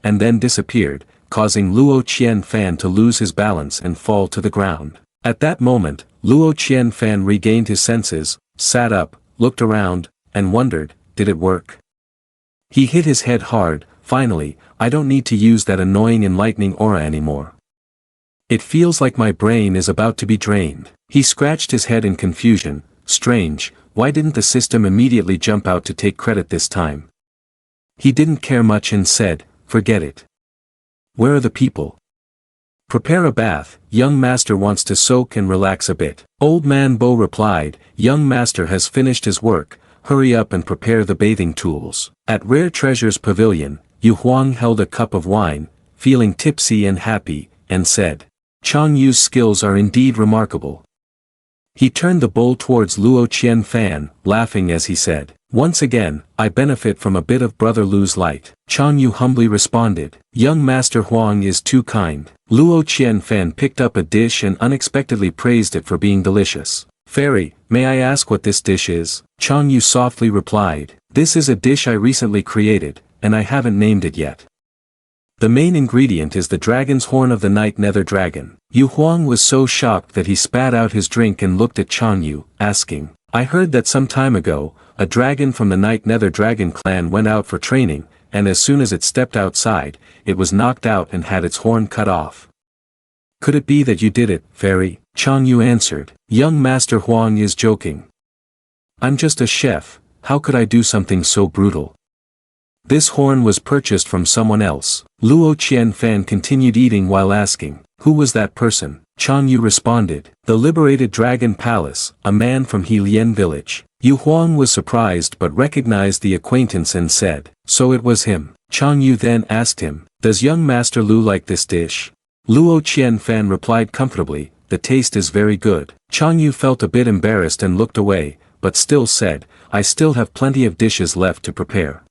and then disappeared, causing Luo Qianfan to lose his balance and fall to the ground. At that moment, Luo Qianfan regained his senses, sat up, looked around, and wondered, did it work? He hit his head hard, finally, I don't need to use that annoying enlightening aura anymore. It feels like my brain is about to be drained. He scratched his head in confusion, strange, why didn't the system immediately jump out to take credit this time? He didn't care much and said, forget it. Where are the people? Prepare a bath, young master wants to soak and relax a bit. Old man Bo replied, young master has finished his work, hurry up and prepare the bathing tools. At Rare Treasures Pavilion, Yu Huang held a cup of wine, feeling tipsy and happy, and said, Chang Yu's skills are indeed remarkable. He turned the bowl towards Luo Qianfan, laughing as he said, once again, I benefit from a bit of Brother Lu's light. Chang Yu humbly responded, young master Huang is too kind. Luo Qianfan picked up a dish and unexpectedly praised it for being delicious. Fairy, may I ask what this dish is? Chang Yu softly replied, this is a dish I recently created, and I haven't named it yet. The main ingredient is the dragon's horn of the night nether dragon. Yu Huang was so shocked that he spat out his drink and looked at Chang Yu, asking, I heard that some time ago, a dragon from the night nether dragon clan went out for training, and as soon as it stepped outside, it was knocked out and had its horn cut off. Could it be that you did it, fairy? Chang Yu answered, young master Huang is joking. I'm just a chef, how could I do something so brutal? This horn was purchased from someone else. Luo Qianfan continued eating while asking, who was that person? Chang Yu responded, the liberated dragon palace, a man from Helian village. Yu Huang was surprised but recognized the acquaintance and said, so it was him. Chang Yu then asked him, does young master Lu like this dish? Luo Qianfan replied comfortably, the taste is very good. Chang Yu felt a bit embarrassed and looked away, but still said, I still have plenty of dishes left to prepare.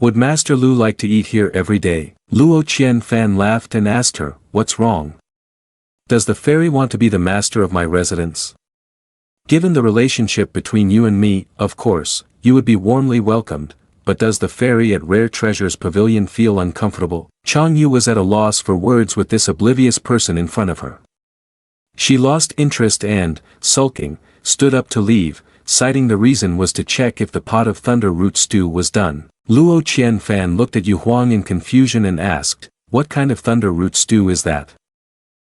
Would Master Lu like to eat here every day? Luo Qianfan laughed and asked her, what's wrong? Does the fairy want to be the master of my residence? Given the relationship between you and me, of course, you would be warmly welcomed, but does the fairy at Rare Treasures Pavilion feel uncomfortable? Chang Yu was at a loss for words with this oblivious person in front of her. She lost interest and, sulking, stood up to leave, citing the reason was to check if the pot of thunder root stew was done. Luo Qianfan looked at Yu Huang in confusion and asked, what kind of thunder root stew is that?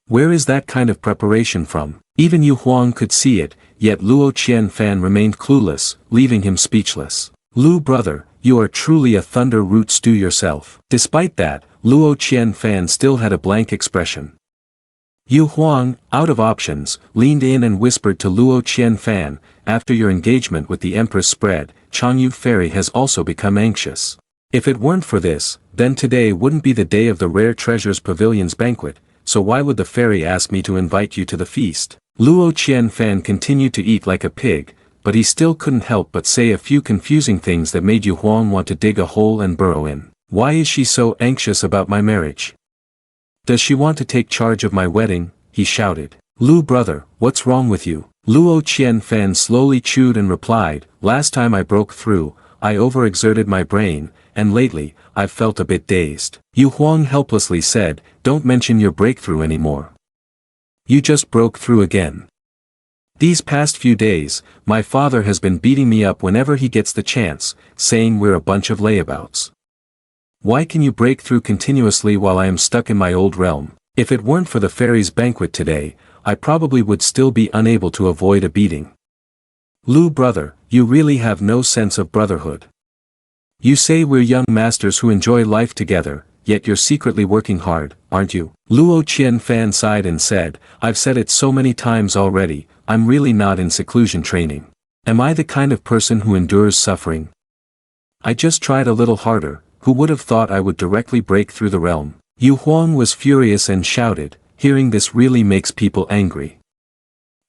Where is that kind of preparation from? Even Yu Huang could see it, yet Luo Qianfan remained clueless, leaving him speechless. Lu brother, you are truly a thunder root stew yourself. Despite that, Luo Qianfan still had a blank expression. Yu Huang, out of options, leaned in and whispered to Luo Qianfan, after your engagement with the Empress spread, Chang Yu Fairy has also become anxious. If it weren't for this, then today wouldn't be the day of the Rare Treasures Pavilion's banquet, so why would the fairy ask me to invite you to the feast? Luo Qianfan continued to eat like a pig, but he still couldn't help but say a few confusing things that made Yu Huang want to dig a hole and burrow in. Why is she so anxious about my marriage? Does she want to take charge of my wedding? He shouted. Lu brother, what's wrong with you? Luo Qianfan slowly chewed and replied, last time I broke through, I overexerted my brain, and lately, I've felt a bit dazed. Yu Huang helplessly said, don't mention your breakthrough anymore. You just broke through again. These past few days, my father has been beating me up whenever he gets the chance, saying we're a bunch of layabouts. Why can you break through continuously while I am stuck in my old realm? If it weren't for the fairies' banquet today, I probably would still be unable to avoid a beating. Lu brother, you really have no sense of brotherhood. You say we're young masters who enjoy life together, yet you're secretly working hard, aren't you? Luo Qianfan sighed and said, I've said it so many times already, I'm really not in seclusion training. Am I the kind of person who endures suffering? I just tried a little harder, who would have thought I would directly break through the realm? Yu Huang was furious and shouted, hearing this really makes people angry.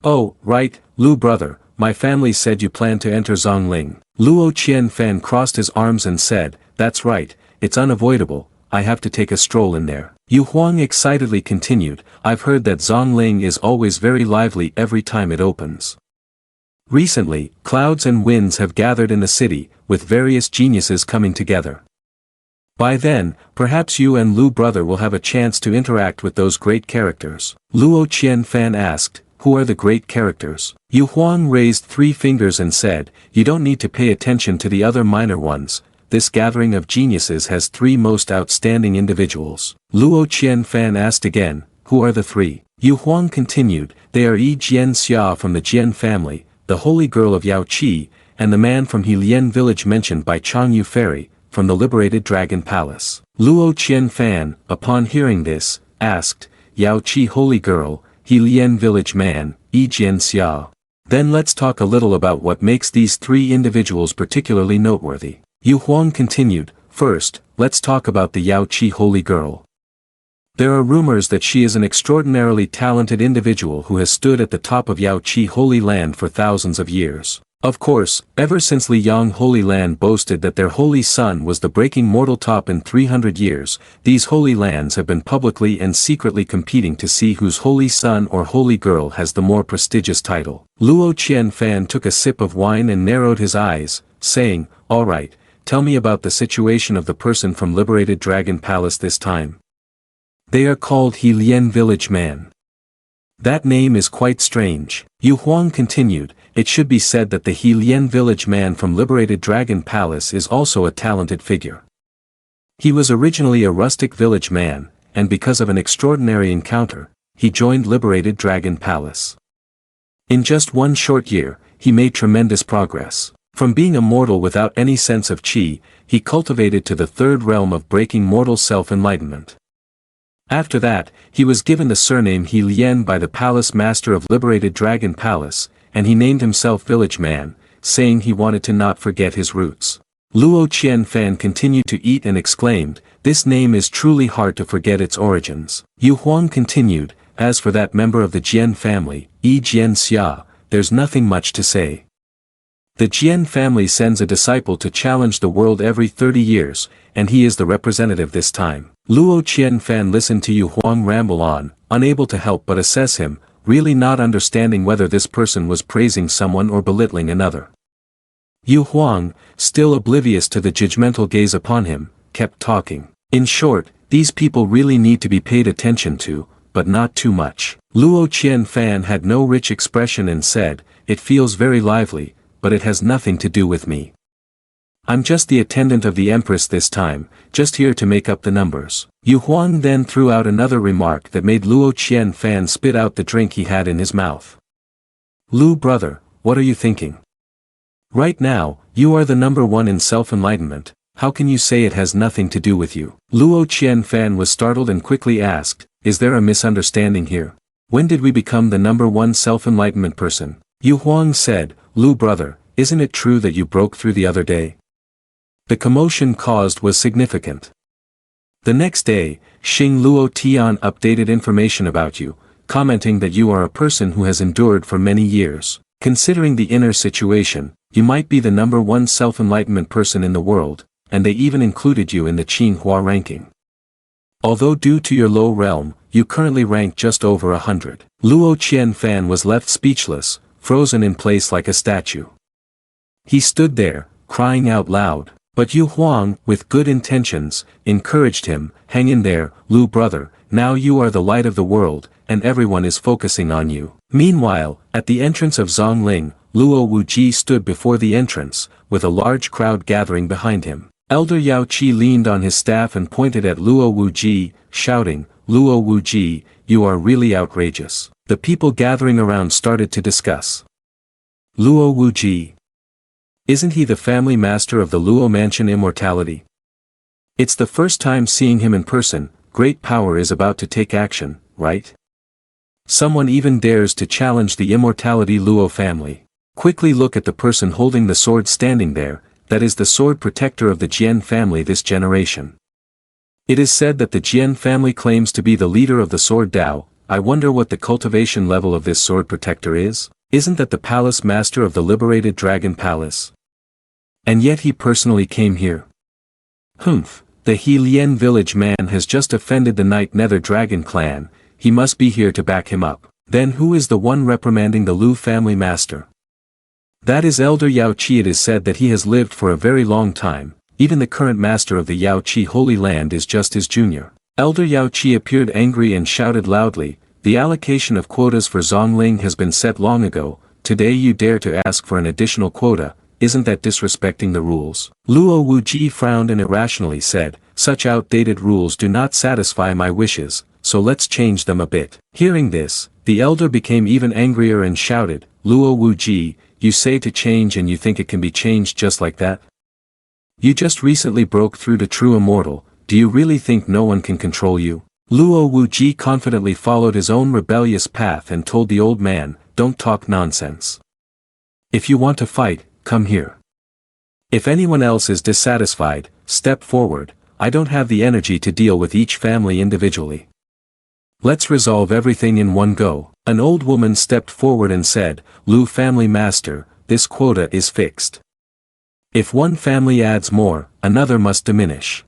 Oh, right, Lu brother, my family said you plan to enter Zong Lling. Luo Qianfan crossed his arms and said, that's right, it's unavoidable, I have to take a stroll in there. Yu Huang excitedly continued, I've heard that Zong Lling is always very lively every time it opens. Recently, clouds and winds have gathered in the city, with various geniuses coming together. By then, perhaps you and Lu brother will have a chance to interact with those great characters. Luo Qianfan asked, who are the great characters? Yu Huang raised 3 fingers and said, you don't need to pay attention to the other minor ones, this gathering of geniuses has 3 most outstanding individuals. Luo Qianfan asked again, who are the 3? Yu Huang continued, they are Yi Jian Xia from the Jian family, the holy girl of Yao Qi, and the man from Helian village mentioned by Changyu Ferry, from the liberated dragon palace. Luo Qianfan, upon hearing this, asked, Yao Qi holy girl, Helian village man, Yi Jian Xia. Then let's talk a little about what makes these 3 individuals particularly noteworthy. Yu Huang continued, first, let's talk about the Yao Qi holy girl. There are rumors that she is an extraordinarily talented individual who has stood at the top of Yao Qi holy land for thousands of years. Of course, ever since Liang Holy Land boasted that their holy son was the breaking mortal top in 300 years, these holy lands have been publicly and secretly competing to see whose holy son or holy girl has the more prestigious title. Luo Qianfan took a sip of wine and narrowed his eyes, saying, all right, tell me about the situation of the person from liberated Dragon Palace this time. They are called Helian Village Man. That name is quite strange. Yu Huang continued, it should be said that the Helian village man from liberated Dragon Palace is also a talented figure. He was originally a rustic village man, and because of an extraordinary encounter, he joined liberated Dragon Palace. In just 1 short year, he made tremendous progress. From being a mortal without any sense of qi, he cultivated to the 3rd realm of breaking mortal self-enlightenment. After that, he was given the surname He Lian by the palace master of liberated Dragon Palace, and he named himself Village Man, saying he wanted to not forget his roots. Luo Qianfan continued to eat and exclaimed, this name is truly hard to forget its origins. Yu Huang continued, as for that member of the Jian family, Yi Jian Xia, there's nothing much to say. The Jian family sends a disciple to challenge the world every 30 years, and he is the representative this time. Luo Qianfan listened to Yu Huang ramble on, unable to help but assess him, really not understanding whether this person was praising someone or belittling another. Yu Huang, still oblivious to the judgmental gaze upon him, kept talking. In short, these people really need to be paid attention to, but not too much. Luo Qianfan had no rich expression and said, it feels very lively, but it has nothing to do with me. I'm just the attendant of the Empress this time, just here to make up the numbers. Yu Huang then threw out another remark that made Luo Qianfan spit out the drink he had in his mouth. Lu brother, what are you thinking? Right now, you are the #1 in self-enlightenment, how can you say it has nothing to do with you? Luo Qianfan was startled and quickly asked, is there a misunderstanding here? When did we become the #1 self-enlightenment person? Yu Huang said, Lu brother, isn't it true that you broke through the other day? The commotion caused was significant. The next day, Xing Luo Tian updated information about you, commenting that you are a person who has endured for many years. Considering the inner situation, you might be the #1 self-enlightenment person in the world, and they even included you in the Qinghua ranking. Although due to your low realm, you currently rank just over 100. Luo Qianfan was left speechless, frozen in place like a statue. He stood there, crying out loud, but Yu Huang, with good intentions, encouraged him, "Hang in there, Lu brother, now you are the light of the world, and everyone is focusing on you." Meanwhile, at the entrance of Zong Lling, Luo Wuji stood before the entrance, with a large crowd gathering behind him. Elder Yao Qi leaned on his staff and pointed at Luo Wuji, shouting, "Luo Wuji, you are really outrageous." The people gathering around started to discuss. Luo Wuji. Isn't he the family master of the Luo Mansion Immortality? It's the first time seeing him in person. Great power is about to take action, right? Someone even dares to challenge the Immortality Luo family. Quickly look at the person holding the sword standing there, that is the sword protector of the Jian family this generation. It is said that the Jian family claims to be the leader of the sword Dao. I wonder what the cultivation level of this sword protector is? Isn't that the palace master of the liberated Dragon Palace? And yet he personally came here. Humph, the He Lien village man has just offended the Night Nether Dragon clan, he must be here to back him up. Then who is the one reprimanding the Lu family master? That is Elder Yao Qi. It is said that he has lived for a very long time, even the current master of the Yao Qi Holy Land is just his junior. Elder Yao Qi appeared angry and shouted loudly, "The allocation of quotas for Zong Lling has been set long ago, today you dare to ask for an additional quota, isn't that disrespecting the rules?" Luo Wuji frowned and irrationally said, "Such outdated rules do not satisfy my wishes, so let's change them a bit." Hearing this, the elder became even angrier and shouted, "Luo Wuji, you say to change and you think it can be changed just like that? You just recently broke through to true immortal, do you really think no one can control you?" Luo Wuji confidently followed his own rebellious path and told the old man, "Don't talk nonsense. If you want to fight, come here. If anyone else is dissatisfied, step forward, I don't have the energy to deal with each family individually. Let's resolve everything in one go." An old woman stepped forward and said, "Lu family master, this quota is fixed. If one family adds more, another must diminish.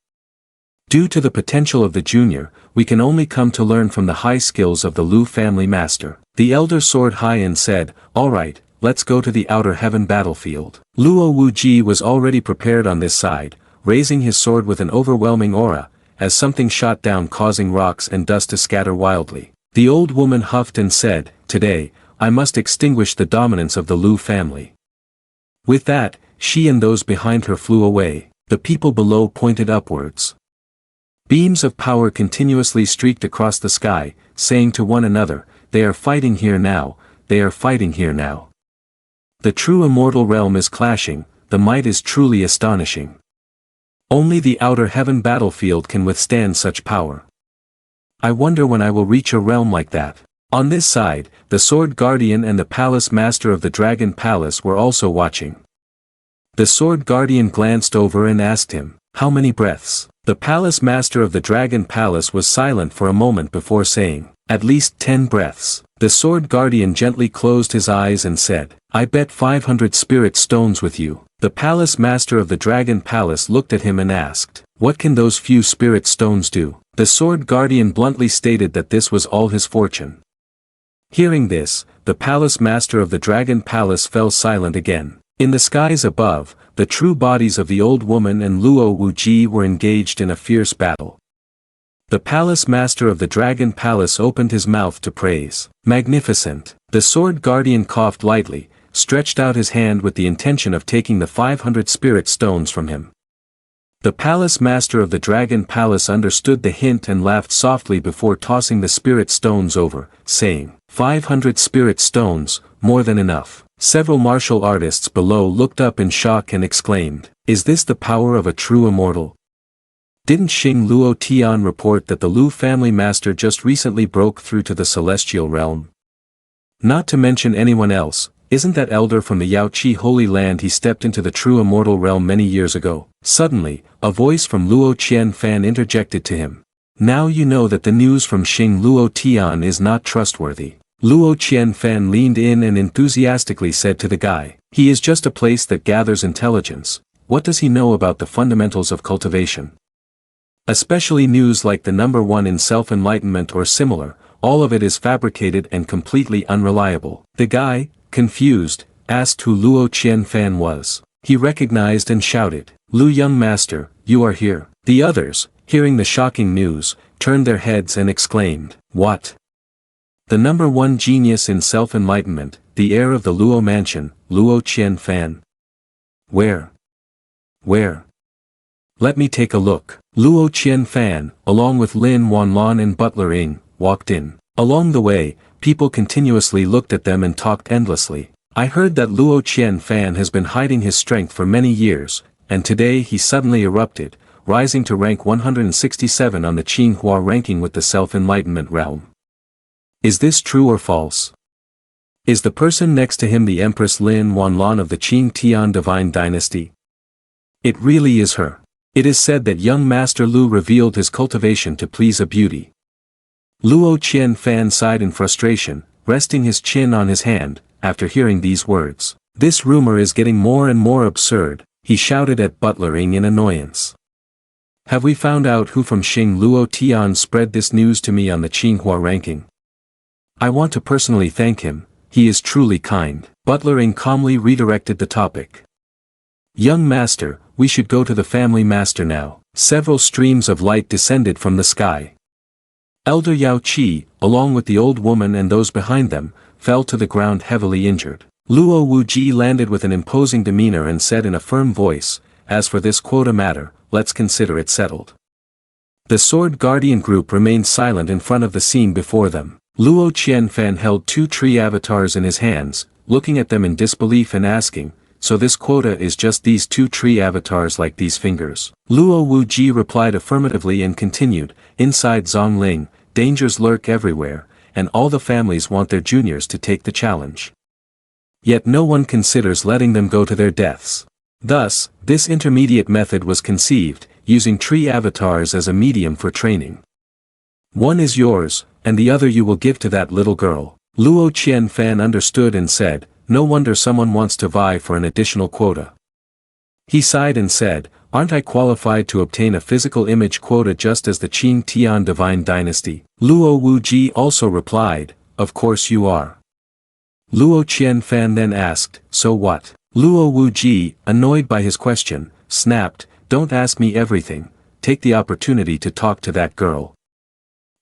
Due to the potential of the junior, we can only come to learn from the high skills of the Lu family master." The elder soared high and said, "All right, let's go to the outer heaven battlefield." Luo Wuji was already prepared on this side, raising his sword with an overwhelming aura, as something shot down causing rocks and dust to scatter wildly. The old woman huffed and said, "Today, I must extinguish the dominance of the Lu family." With that, she and those behind her flew away. The people below pointed upwards. Beams of power continuously streaked across the sky, saying to one another, "They are fighting here now, they are fighting here now. The true immortal realm is clashing, the might is truly astonishing. Only the outer heaven battlefield can withstand such power. I wonder when I will reach a realm like that." On this side, the Sword Guardian and the Palace Master of the Dragon Palace were also watching. The Sword Guardian glanced over and asked him, "How many breaths?" The Palace Master of the Dragon Palace was silent for a moment before saying, "At least 10 breaths." The Sword Guardian gently closed his eyes and said, "I bet 500 spirit stones with you." The Palace Master of the Dragon Palace looked at him and asked, "What can those few spirit stones do?" The Sword Guardian bluntly stated that this was all his fortune. Hearing this, the Palace Master of the Dragon Palace fell silent again. In the skies above, the true bodies of the old woman and Luo Wuji were engaged in a fierce battle. The Palace Master of the Dragon Palace opened his mouth to praise. "Magnificent." The Sword Guardian coughed lightly, stretched out his hand with the intention of taking the 500 spirit stones from him. The Palace Master of the Dragon Palace understood the hint and laughed softly before tossing the spirit stones over, saying, 500 spirit stones, more than enough." Several martial artists below looked up in shock and exclaimed, "Is this the power of a true immortal? Didn't Xing Luo Tian report that the Lu family master just recently broke through to the celestial realm? Not to mention anyone else, isn't that elder from the Yao Qi Holy Land? He stepped into the true immortal realm many years ago." Suddenly, a voice from Luo Qianfan interjected to him. Now you know that the news from Xing Luo Tian is not trustworthy. Luo Qianfan leaned in and enthusiastically said to the guy, he is just a place that gathers intelligence. What does he know about the fundamentals of cultivation? Especially news like the number one in self-enlightenment or similar, all of it is fabricated and completely unreliable. The guy, confused, asked who Luo Qianfan was. He recognized and shouted, Lu young master, you are here. The others, hearing the shocking news, turned their heads and exclaimed, what? The number one genius in self-enlightenment, the heir of the Luo mansion, Luo Qianfan. Where? Where? Let me take a look. Luo Qianfan, along with Lin Wanlan and Butler Ing, walked in. Along the way, people continuously looked at them and talked endlessly. I heard that Luo Qianfan has been hiding his strength for many years, and today he suddenly erupted, rising to rank 167 on the Qinghua ranking with the self-enlightenment realm. Is this true or false? Is the person next to him the Empress Lin Wanlan of the Qing Tian Divine Dynasty? It really is her. It is said that young Master Lu revealed his cultivation to please a beauty. Luo Qianfan sighed in frustration, resting his chin on his hand, after hearing these words. This rumor is getting more and more absurd, he shouted at Butler Ing in annoyance. Have we found out who from Xing Luo Tian spread this news to me on the Qinghua ranking? I want to personally thank him, he is truly kind. Butler Ing calmly redirected the topic. Young master, we should go to the family master now. Several streams of light descended from the sky. Elder Yao Qi, along with the old woman and those behind them, fell to the ground heavily injured. Luo Wuji landed with an imposing demeanor and said in a firm voice, as for this quota matter, let's consider it settled. The Sword Guardian group remained silent in front of the scene before them. Luo Qianfan held two tree avatars in his hands, looking at them in disbelief and asking, so this quota is just these two tree avatars like these fingers? Luo Wuji replied affirmatively and continued, inside Zong Lling, dangers lurk everywhere, and all the families want their juniors to take the challenge. Yet no one considers letting them go to their deaths. Thus, this intermediate method was conceived, using tree avatars as a medium for training. One is yours, and the other you will give to that little girl. Luo Qianfan understood and said, no wonder someone wants to vie for an additional quota. He sighed and said, aren't I qualified to obtain a physical image quota just as the Qing Tian Divine Dynasty? Luo Wuji also replied, of course you are. Luo Qianfan then asked, so what? Luo Wuji, annoyed by his question, snapped, don't ask me everything, take the opportunity to talk to that girl.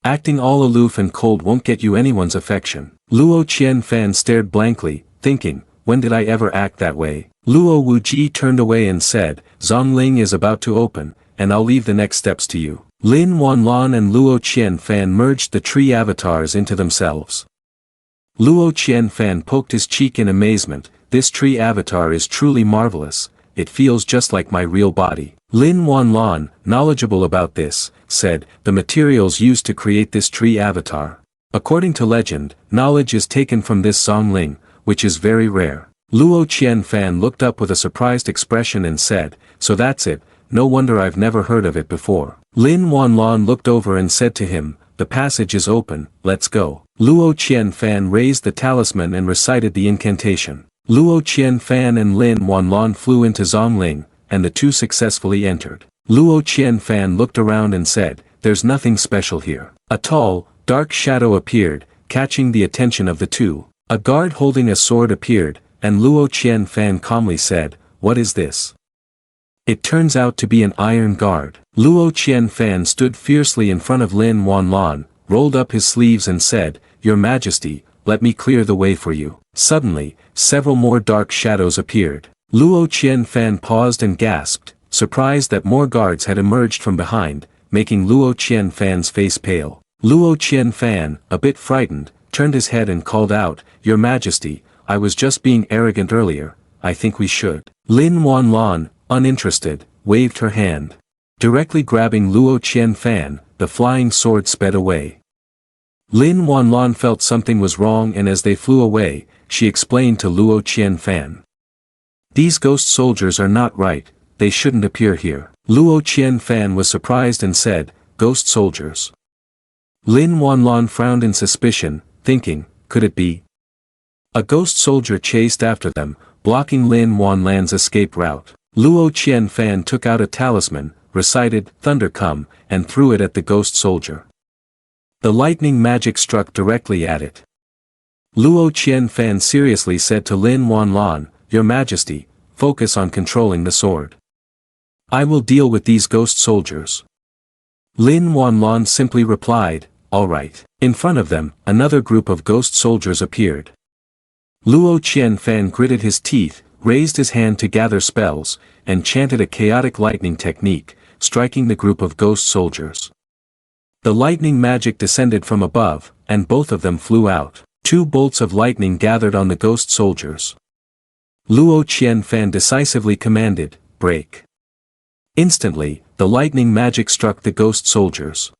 Acting all aloof and cold won't get you anyone's affection. Luo Qianfan stared blankly, thinking, when did I ever act that way? Luo Wuji turned away and said, Zong Lling is about to open, and I'll leave the next steps to you. Lin Wanlan and Luo Qianfan merged the tree avatars into themselves. Luo Qianfan poked his cheek in amazement, this tree avatar is truly marvelous, it feels just like my real body. Lin Wanlan, knowledgeable about this, said, the materials used to create this tree avatar. According to legend, knowledge is taken from this Zong Lling, which is very rare. Luo Qianfan looked up with a surprised expression and said, so that's it, no wonder I've never heard of it before. Lin Wanlan looked over and said to him, the passage is open, let's go. Luo Qianfan raised the talisman and recited the incantation. Luo Qianfan and Lin Wanlan flew into Zong Lling, and the two successfully entered. Luo Qianfan looked around and said, there's nothing special here. A tall, dark shadow appeared, catching the attention of the two. A guard holding a sword appeared, and Luo Qianfan calmly said, what is this? It turns out to be an iron guard. Luo Qianfan stood fiercely in front of Lin Wanlan, rolled up his sleeves and said, Your Majesty, let me clear the way for you. Suddenly, several more dark shadows appeared. Luo Qianfan paused and gasped, surprised that more guards had emerged from behind, making Luo Qianfan's face pale. Luo Qianfan, a bit frightened, turned his head and called out, Your Majesty, I was just being arrogant earlier, I think we should. Lin Wanlan, uninterested, waved her hand. Directly grabbing Luo Qianfan, the flying sword sped away. Lin Wanlan felt something was wrong, and as they flew away, she explained to Luo Qianfan. These ghost soldiers are not right, they shouldn't appear here. Luo Qianfan was surprised and said, ghost soldiers. Lin Wanlan frowned in suspicion, thinking, could it be? A ghost soldier chased after them, blocking Lin Wanlan's escape route. Luo Qianfan took out a talisman, recited, "Thunder come," and threw it at the ghost soldier. The lightning magic struck directly at it. Luo Qianfan seriously said to Lin Wanlan, "Your Majesty, focus on controlling the sword. I will deal with these ghost soldiers." Lin Wanlan simply replied, "All right." In front of them, another group of ghost soldiers appeared. Luo Qianfan gritted his teeth, raised his hand to gather spells, and chanted a chaotic lightning technique, striking the group of ghost soldiers. The lightning magic descended from above, and both of them flew out. 2 bolts of lightning gathered on the ghost soldiers. Luo Qianfan decisively commanded, "Break." Instantly, the lightning magic struck the ghost soldiers.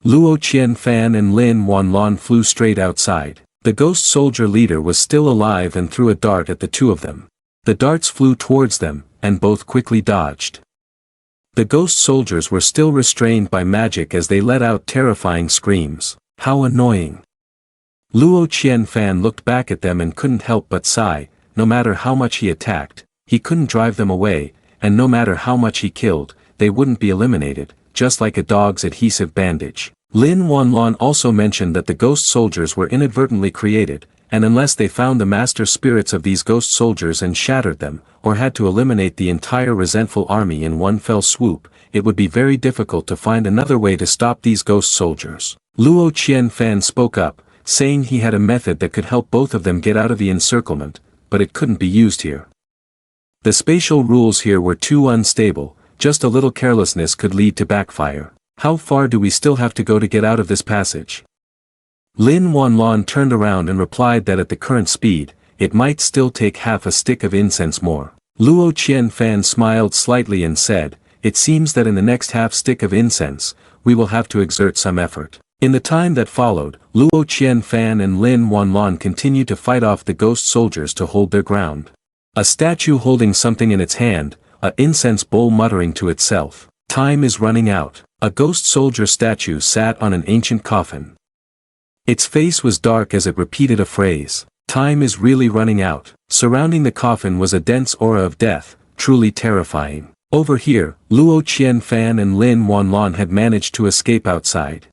Luo Qianfan and Lin Wanlan flew straight outside. The ghost soldier leader was still alive and threw a dart at the 2 of them. The darts flew towards them, and both quickly dodged. The ghost soldiers were still restrained by magic as they let out terrifying screams. How annoying! Luo Qianfan looked back at them and couldn't help but sigh. No matter how much he attacked, he couldn't drive them away, and no matter how much he killed, they wouldn't be eliminated, just like a dog's adhesive bandage. Lin Wanlan also mentioned that the ghost soldiers were inadvertently created, and unless they found the master spirits of these ghost soldiers and shattered them, or had to eliminate the entire resentful army in one fell swoop, it would be very difficult to find another way to stop these ghost soldiers. Luo Qianfan spoke up, saying he had a method that could help both of them get out of the encirclement, but it couldn't be used here. The spatial rules here were too unstable, just a little carelessness could lead to backfire. How far do we still have to go to get out of this passage? Lin Wanlan turned around and replied that at the current speed, it might still take half a stick of incense more. Luo Qianfan smiled slightly and said, "It seems that in the next half stick of incense, we will have to exert some effort." In the time that followed, Luo Qianfan and Lin Wanlan continued to fight off the ghost soldiers to hold their ground. A statue holding something in its hand, an incense bowl muttering to itself, "Time is running out." A ghost soldier statue sat on an ancient coffin. Its face was dark as it repeated a phrase, "Time is really running out." Surrounding the coffin was a dense aura of death, truly terrifying. Over here, Luo Qianfan and Lin Wanlan had managed to escape outside.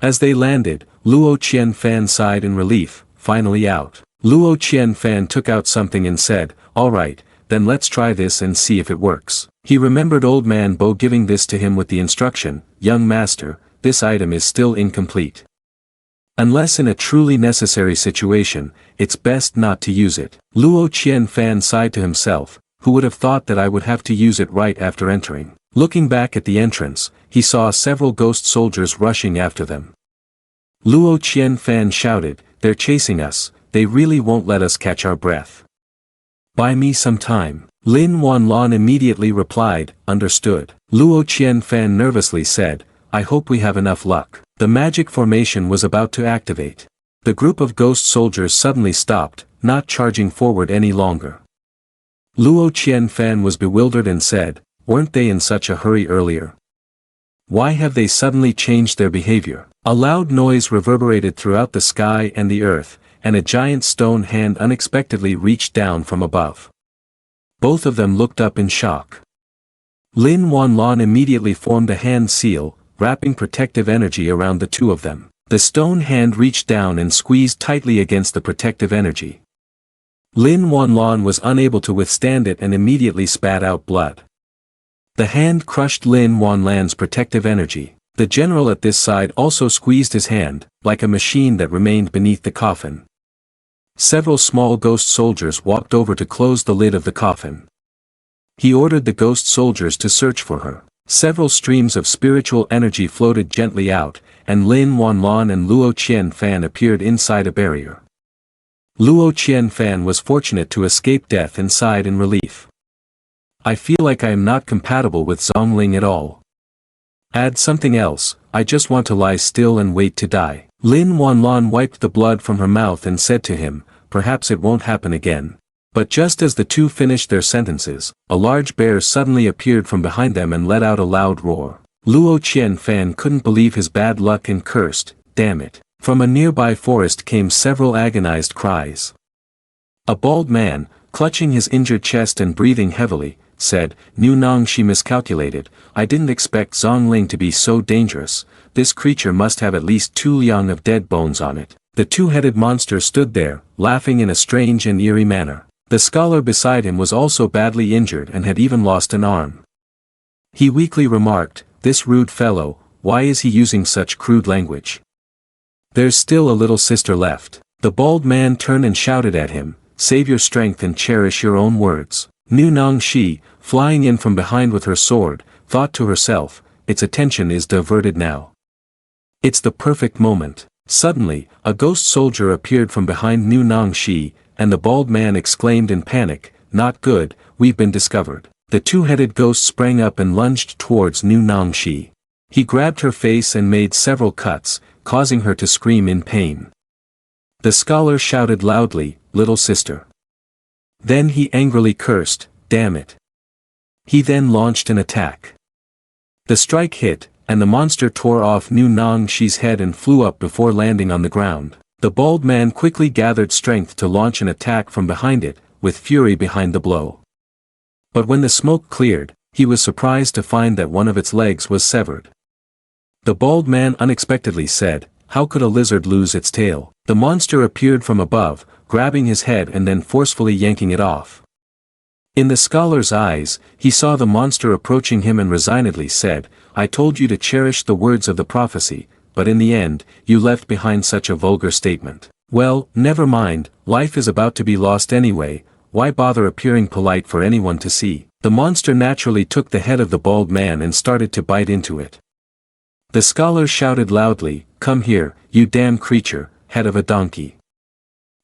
As they landed, Luo Qianfan sighed in relief, finally out. Luo Qianfan took out something and said, "All right, then let's try this and see if it works." He remembered Old Man Bo giving this to him with the instruction, "Young master, this item is still incomplete. Unless in a truly necessary situation, it's best not to use it." Luo Qianfan sighed to himself, who would have thought that I would have to use it right after entering. Looking back at the entrance, he saw several ghost soldiers rushing after them. Luo Qianfan shouted, "They're chasing us, they really won't let us catch our breath. Buy me some time." Lin Wanlan immediately replied, "Understood." Luo Qianfan nervously said, "I hope we have enough luck." The magic formation was about to activate. The group of ghost soldiers suddenly stopped, not charging forward any longer. Luo Qianfan was bewildered and said, "Weren't they in such a hurry earlier? Why have they suddenly changed their behavior?" A loud noise reverberated throughout the sky and the earth, and a giant stone hand unexpectedly reached down from above. Both of them looked up in shock. Lin Wanlan immediately formed a hand seal, wrapping protective energy around the 2 of them. The stone hand reached down and squeezed tightly against the protective energy. Lin Wanlan was unable to withstand it and immediately spat out blood. The hand crushed Lin Wanlan's protective energy. The general at this side also squeezed his hand, like a machine that remained beneath the coffin. Several small ghost soldiers walked over to close the lid of the coffin. He ordered the ghost soldiers to search for her. Several streams of spiritual energy floated gently out, and Lin Wanlan and Luo Qianfan appeared inside a barrier. Luo Qianfan was fortunate to escape death and sighed in relief. "I feel like I am not compatible with Zong Lling at all. Add something else, I just want to lie still and wait to die." Lin Wanlan wiped the blood from her mouth and said to him, "Perhaps it won't happen again." But just as the 2 finished their sentences, a large bear suddenly appeared from behind them and let out a loud roar. Luo Qianfan couldn't believe his bad luck and cursed, damn it. From a nearby forest came several agonized cries. A bald man, clutching his injured chest and breathing heavily, said, Nu Nong, she miscalculated, I didn't expect Zong Lling to be so dangerous, this creature must have at least 2 yang of dead bones on it. The two-headed monster stood there, laughing in a strange and eerie manner. The scholar beside him was also badly injured and had even lost an arm. He weakly remarked, this rude fellow, why is he using such crude language? There's still a little sister left. The bald man turned and shouted at him, save your strength and cherish your own words. Nu Nong Shi, flying in from behind with her sword, thought to herself, its attention is diverted now. It's the perfect moment. Suddenly, a ghost soldier appeared from behind Nu Nong Shi, and the bald man exclaimed in panic, not good, we've been discovered. The two-headed ghost sprang up and lunged towards Nu Nong Shi. He grabbed her face and made several cuts, causing her to scream in pain. The scholar shouted loudly, little sister. Then he angrily cursed, damn it. He then launched an attack. The strike hit, and the monster tore off Nu Nong Shi's head and flew up before landing on the ground. The bald man quickly gathered strength to launch an attack from behind it, with fury behind the blow. But when the smoke cleared, he was surprised to find that one of its legs was severed. The bald man unexpectedly said, how could a lizard lose its tail? The monster appeared from above, grabbing his head and then forcefully yanking it off. In the scholar's eyes, he saw the monster approaching him and resignedly said, I told you to cherish the words of the prophecy, but in the end, you left behind such a vulgar statement. Well, never mind, life is about to be lost anyway, why bother appearing polite for anyone to see? The monster naturally took the head of the bald man and started to bite into it. The scholar shouted loudly, come here, you damn creature, head of a donkey.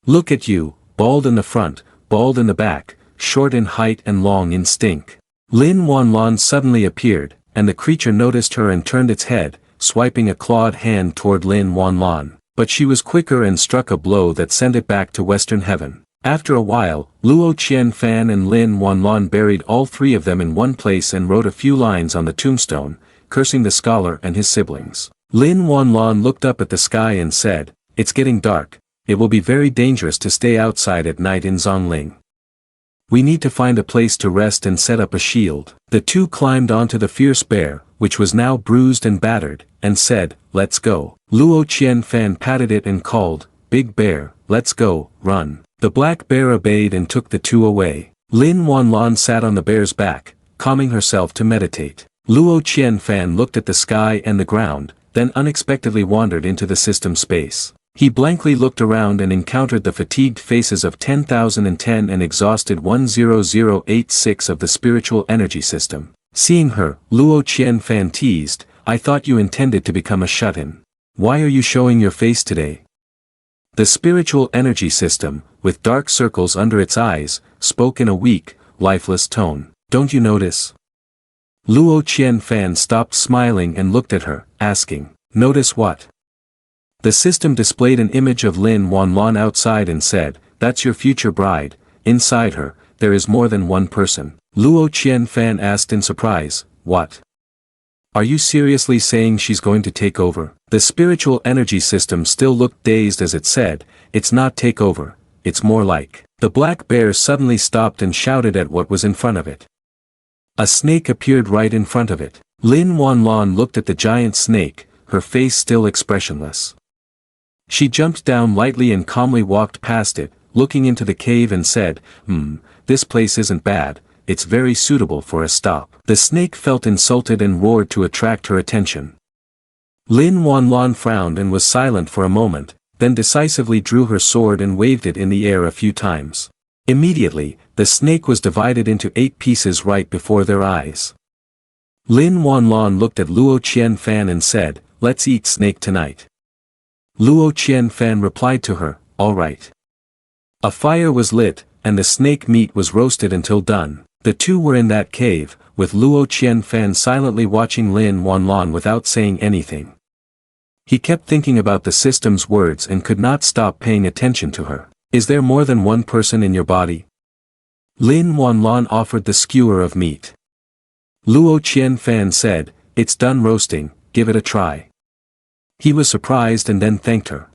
Look at you, bald in the front, bald in the back, short in height and long in stink. Lin Wanlon suddenly appeared, and the creature noticed her and turned its head, swiping a clawed hand toward Lin Wanlon, but she was quicker and struck a blow that sent it back to Western Heaven. After a while, Luo Qianfan and Lin Wanlon buried all 3 of them in one place and wrote a few lines on the tombstone, cursing the scholar and his siblings. Lin Wanlon looked up at the sky and said, it's getting dark, it will be very dangerous to stay outside at night in Zong Lling. We need to find a place to rest and set up a shield. The 2 climbed onto the fierce bear, which was now bruised and battered, and said, let's go. Luo Qianfan patted it and called, big bear, let's go, run. The black bear obeyed and took the 2 away. Lin Wanlon sat on the bear's back, calming herself to meditate. Luo Qianfan looked at the sky and the ground, then unexpectedly wandered into the system space. He blankly looked around and encountered the fatigued faces of 10,010 and exhausted 10086 of the spiritual energy system. Seeing her, Luo Qianfan teased, I thought you intended to become a shut-in. Why are you showing your face today? The spiritual energy system, with dark circles under its eyes, spoke in a weak, lifeless tone. Don't you notice? Luo Qianfan stopped smiling and looked at her, asking, notice what? The system displayed an image of Lin Wanlon outside and said, that's your future bride. Inside her, there is more than one person. Luo Qianfan asked in surprise, what? Are you seriously saying she's going to take over? The spiritual energy system still looked dazed as it said, it's not take over, it's more like. The black bear suddenly stopped and shouted at what was in front of it. A snake appeared right in front of it. Lin Wanlon looked at the giant snake, her face still expressionless. She jumped down lightly and calmly walked past it, looking into the cave and said, this place isn't bad, it's very suitable for a stop. The snake felt insulted and roared to attract her attention. Lin Wanlon frowned and was silent for a moment, then decisively drew her sword and waved it in the air a few times. Immediately, the snake was divided into 8 pieces right before their eyes. Lin Wanlon looked at Luo Qianfan and said, let's eat snake tonight. Luo Qianfan replied to her, all right. A fire was lit, and the snake meat was roasted until done. The 2 were in that cave, with Luo Qianfan silently watching Lin Wanlon without saying anything. He kept thinking about the system's words and could not stop paying attention to her. Is there more than one person in your body? Lin Wanlon offered the skewer of meat. Luo Qianfan said, It's done roasting, give it a try. He was surprised and then thanked her.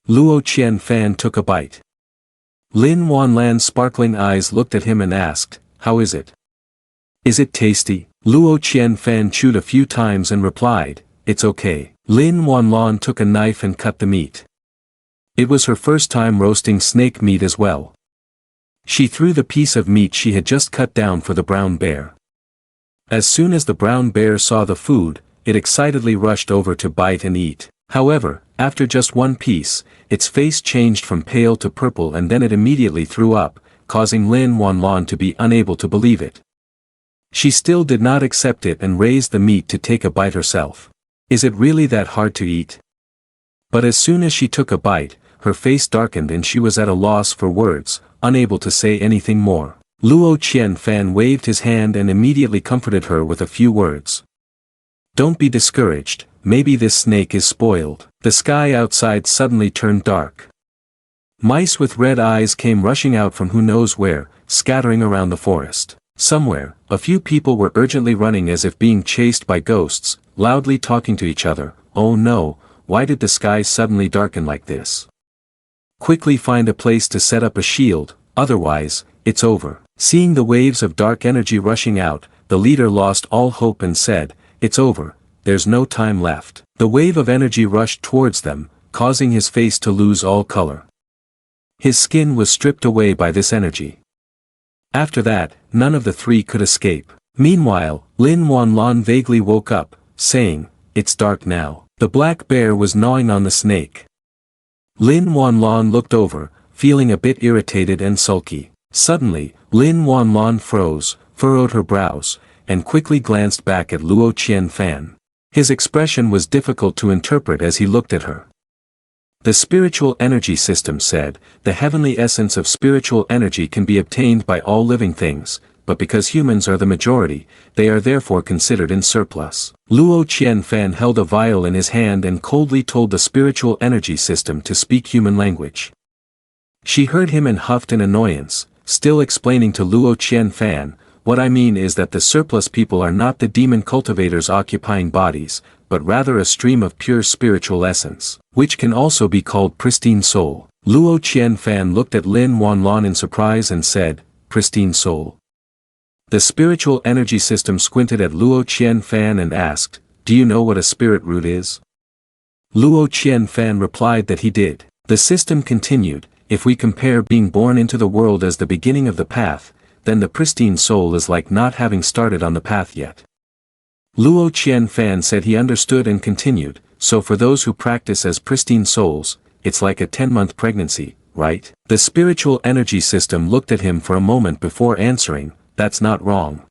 Luo Qianfan took a bite. Lin Wanlan's sparkling eyes looked at him and asked, "How is it? Is it tasty?" Luo Qianfan chewed a few times and replied, "It's okay." Lin Wanlan took a knife and cut the meat. It was her first time roasting snake meat as well. She threw the piece of meat she had just cut down for the brown bear. As soon as the brown bear saw the food, it excitedly rushed over to bite and eat. However, after just one piece, its face changed from pale to purple and then it immediately threw up, causing Lin Wanlan to be unable to believe it. She still did not accept it and raised the meat to take a bite herself. Is it really that hard to eat? But as soon as she took a bite, her face darkened and she was at a loss for words, unable to say anything more. Luo Qianfan waved his hand and immediately comforted her with a few words. "Don't be discouraged, maybe this snake is spoiled." The sky outside suddenly turned dark. Mice with red eyes came rushing out from who knows where, scattering around the forest. Somewhere, a few people were urgently running as if being chased by ghosts, loudly talking to each other. "Oh no, why did the sky suddenly darken like this? Quickly find a place to set up a shield, otherwise, it's over." Seeing the waves of dark energy rushing out, the leader lost all hope and said, "It's over, there's no time left." The wave of energy rushed towards them, causing his face to lose all color. His skin was stripped away by this energy. After that, none of the three could escape. Meanwhile, Lin Wanlan vaguely woke up, saying, "It's dark now." The black bear was gnawing on the snake. Lin Wanlan looked over, feeling a bit irritated and sulky. Suddenly, Lin Wanlan froze, furrowed her brows, and quickly glanced back at Luo Qianfan. His expression was difficult to interpret as he looked at her. The spiritual energy system said, the heavenly essence of spiritual energy can be obtained by all living things, but because humans are the majority, they are therefore considered in surplus. Luo Qianfan held a vial in his hand and coldly told the spiritual energy system to speak human language. She heard him and huffed in annoyance, still explaining to Luo Qianfan, "What I mean is that the surplus people are not the demon cultivators occupying bodies, but rather a stream of pure spiritual essence, which can also be called pristine soul." Luo Qianfan looked at Lin Wanlan in surprise and said, "Pristine soul?" The spiritual energy system squinted at Luo Qianfan and asked, "Do you know what a spirit root is?" Luo Qianfan replied that he did. The system continued, "If we compare being born into the world as the beginning of the path, then the pristine soul is like not having started on the path yet." Luo Qianfan said he understood and continued, "So for those who practice as pristine souls, it's like a 10-month pregnancy, right?" The spiritual energy system looked at him for a moment before answering, "That's not wrong."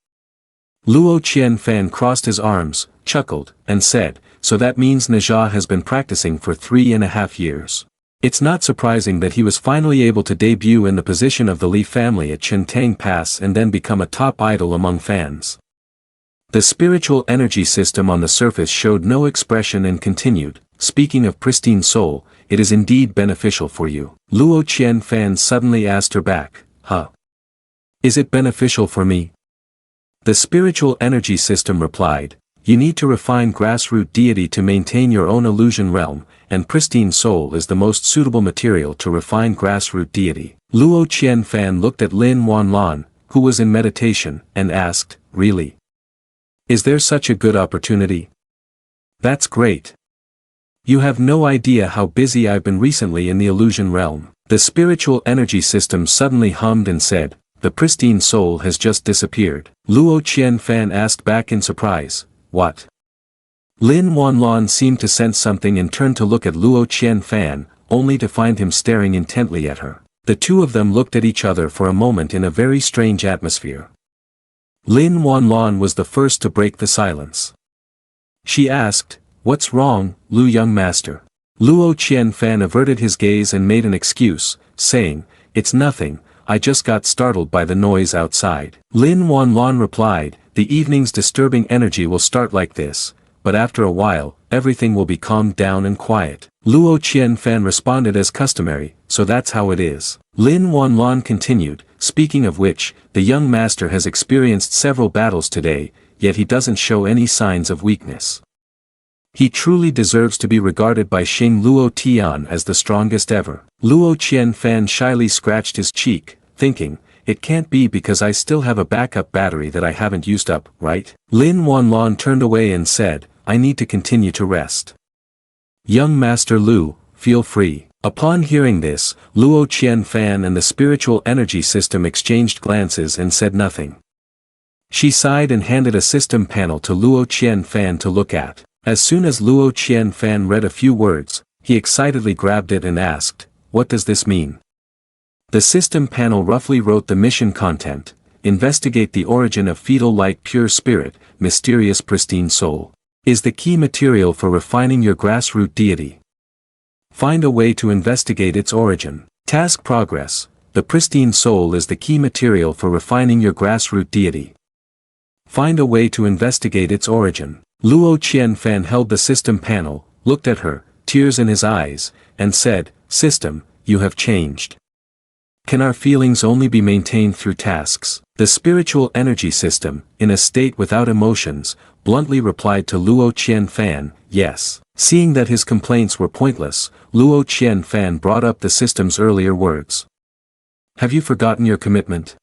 Luo Qianfan crossed his arms, chuckled, and said, "So that means Najah has been practicing for 3.5 years. It's not surprising that he was finally able to debut in the position of the Li family at Chintang Pass and then become a top idol among fans." The spiritual energy system on the surface showed no expression and continued, "Speaking of pristine soul, it is indeed beneficial for you." Luo Qianfan suddenly asked her back, "Huh? Is it beneficial for me?" The spiritual energy system replied, "You need to refine grassroot deity to maintain your own illusion realm, and pristine soul is the most suitable material to refine grassroot deity." Luo Qianfan looked at Lin Wanlan, who was in meditation, and asked, "Really? Is there such a good opportunity? That's great. You have no idea how busy I've been recently in the illusion realm." The spiritual energy system suddenly hummed and said, "The pristine soul has just disappeared." Luo Qianfan asked back in surprise, "What?" Lin Wanlan seemed to sense something and turned to look at Luo Qianfan, only to find him staring intently at her. The two of them looked at each other for a moment in a very strange atmosphere. Lin Wanlan was the first to break the silence. She asked, "What's wrong, Lu young master?" Luo Qianfan averted his gaze and made an excuse, saying, "It's nothing, I just got startled by the noise outside." Lin Wanlan replied, "The evening's disturbing energy will start like this, but after a while, everything will be calmed down and quiet." Luo Qianfan responded as customary, "So that's how it is." Lin Wanlan continued, "Speaking of which, the young master has experienced several battles today, yet he doesn't show any signs of weakness. He truly deserves to be regarded by Xing Luo Tian as the strongest ever. Luo Qianfan shyly scratched his cheek, thinking, it can't be because I still have a backup battery that I haven't used up, right? Lin Wanlon turned away and said, I need to continue to rest. Young Master Lu, feel free. Upon hearing this, Luo Qianfan and the spiritual energy system exchanged glances and said nothing. She sighed and handed a system panel to Luo Qianfan to look at. As soon as Luo Qianfan read a few words, he excitedly grabbed it and asked, what does this mean? The system panel roughly wrote the mission content: investigate the origin of fetal light pure spirit, mysterious pristine soul. Is the key material for refining your grassroots deity. Find a way to investigate its origin. Task progress: the pristine soul is the key material for refining your grassroots deity. Find a way to investigate its origin. Luo Qianfan held the system panel, looked at her, tears in his eyes, and said, System, you have changed. Can our feelings only be maintained through tasks? The spiritual energy system, in a state without emotions, bluntly replied to Luo Qianfan, yes. Seeing that his complaints were pointless, Luo Qianfan brought up the system's earlier words. Have you forgotten your commitment?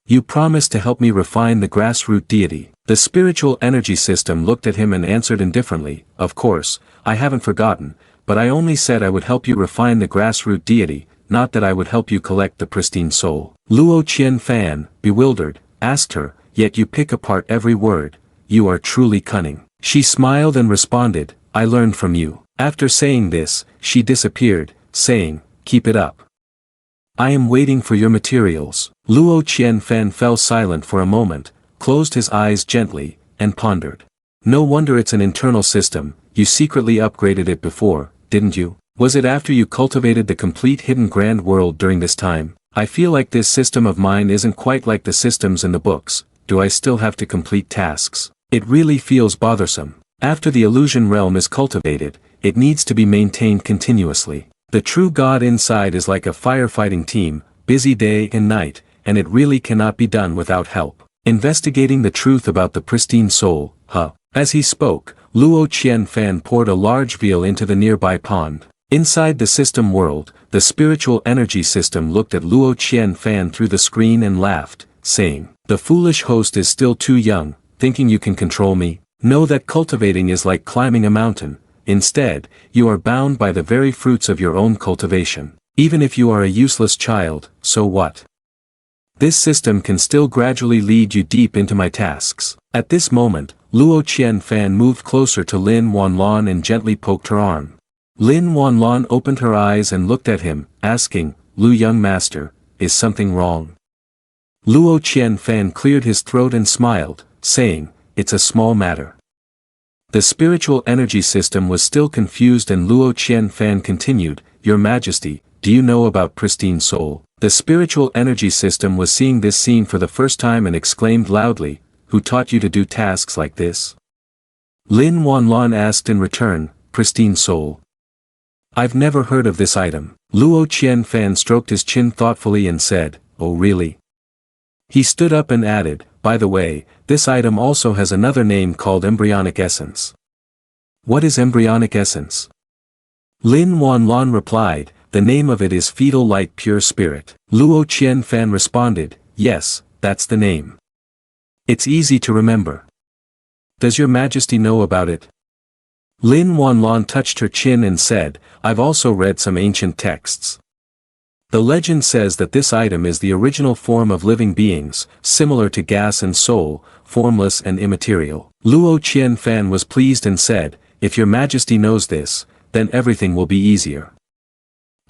You promised to help me refine the grassroots deity. The spiritual energy system looked at him and answered indifferently, of course, I haven't forgotten, but I only said I would help you refine the grassroots deity, not that I would help you collect the pristine soul. Luo Qianfan, bewildered, asked her, yet you pick apart every word, you are truly cunning. She smiled and responded, I learned from you. After saying this, she disappeared, saying, keep it up. I am waiting for your materials. Luo Qianfan fell silent for a moment, closed his eyes gently, and pondered. No wonder it's an internal system, you secretly upgraded it before, didn't you? Was it after you cultivated the complete hidden grand world during this time? I feel like this system of mine isn't quite like the systems in the books. Do I still have to complete tasks? It really feels bothersome. After the illusion realm is cultivated, it needs to be maintained continuously. The true God inside is like a firefighting team, busy day and night, and it really cannot be done without help. Investigating the truth about the pristine soul, huh? As he spoke, Luo Qianfan poured a large veal into the nearby pond. Inside the system world, the spiritual energy system looked at Luo Qianfan through the screen and laughed, saying, the foolish host is still too young, thinking you can control me. Know that cultivating is like climbing a mountain. Instead, you are bound by the very fruits of your own cultivation. Even if you are a useless child, so what? This system can still gradually lead you deep into my tasks. At this moment, Luo Qianfan moved closer to Lin Wanlon and gently poked her arm. Lin Wanlon opened her eyes and looked at him, asking, Lu young master, is something wrong? Luo Qianfan cleared his throat and smiled, saying, it's a small matter. The spiritual energy system was still confused and Luo Qianfan continued, Your Majesty, do you know about pristine soul? The spiritual energy system was seeing this scene for the first time and exclaimed loudly, Who taught you to do tasks like this? Lin Wanlon asked in return, Pristine soul. I've never heard of this item. Luo Qianfan stroked his chin thoughtfully and said, Oh really? He stood up and added, By the way, this item also has another name called embryonic essence. What is embryonic essence? Lin Wanlon replied, The name of it is fetal light pure spirit. Luo Qianfan responded, Yes, that's the name. It's easy to remember. Does your majesty know about it? Lin Wanlon touched her chin and said, I've also read some ancient texts. The legend says that this item is the original form of living beings, similar to gas and soul, formless and immaterial. Luo Qianfan was pleased and said, If your majesty knows this, then everything will be easier.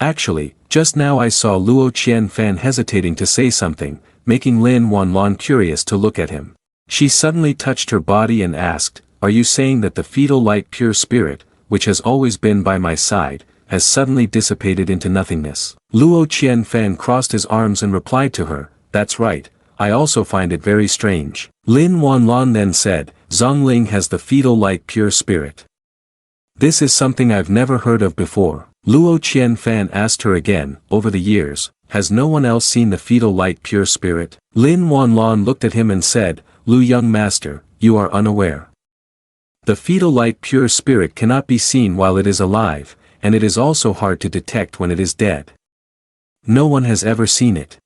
Actually, just now I saw Luo Qianfan hesitating to say something, making Lin Wanlon curious to look at him. She suddenly touched her body and asked, Are you saying that the fetal light pure spirit, which has always been by my side, has suddenly dissipated into nothingness? Luo Qianfan crossed his arms and replied to her, That's right, I also find it very strange. Lin Wanlon then said, Zong Lling has the fetal light pure spirit. This is something I've never heard of before. Luo Qianfan asked her again, Over the years, has no one else seen the fetal light pure spirit? Lin Wanlon looked at him and said, Lu young master, you are unaware. The fetal light pure spirit cannot be seen while it is alive, and it is also hard to detect when it is dead. No one has ever seen it.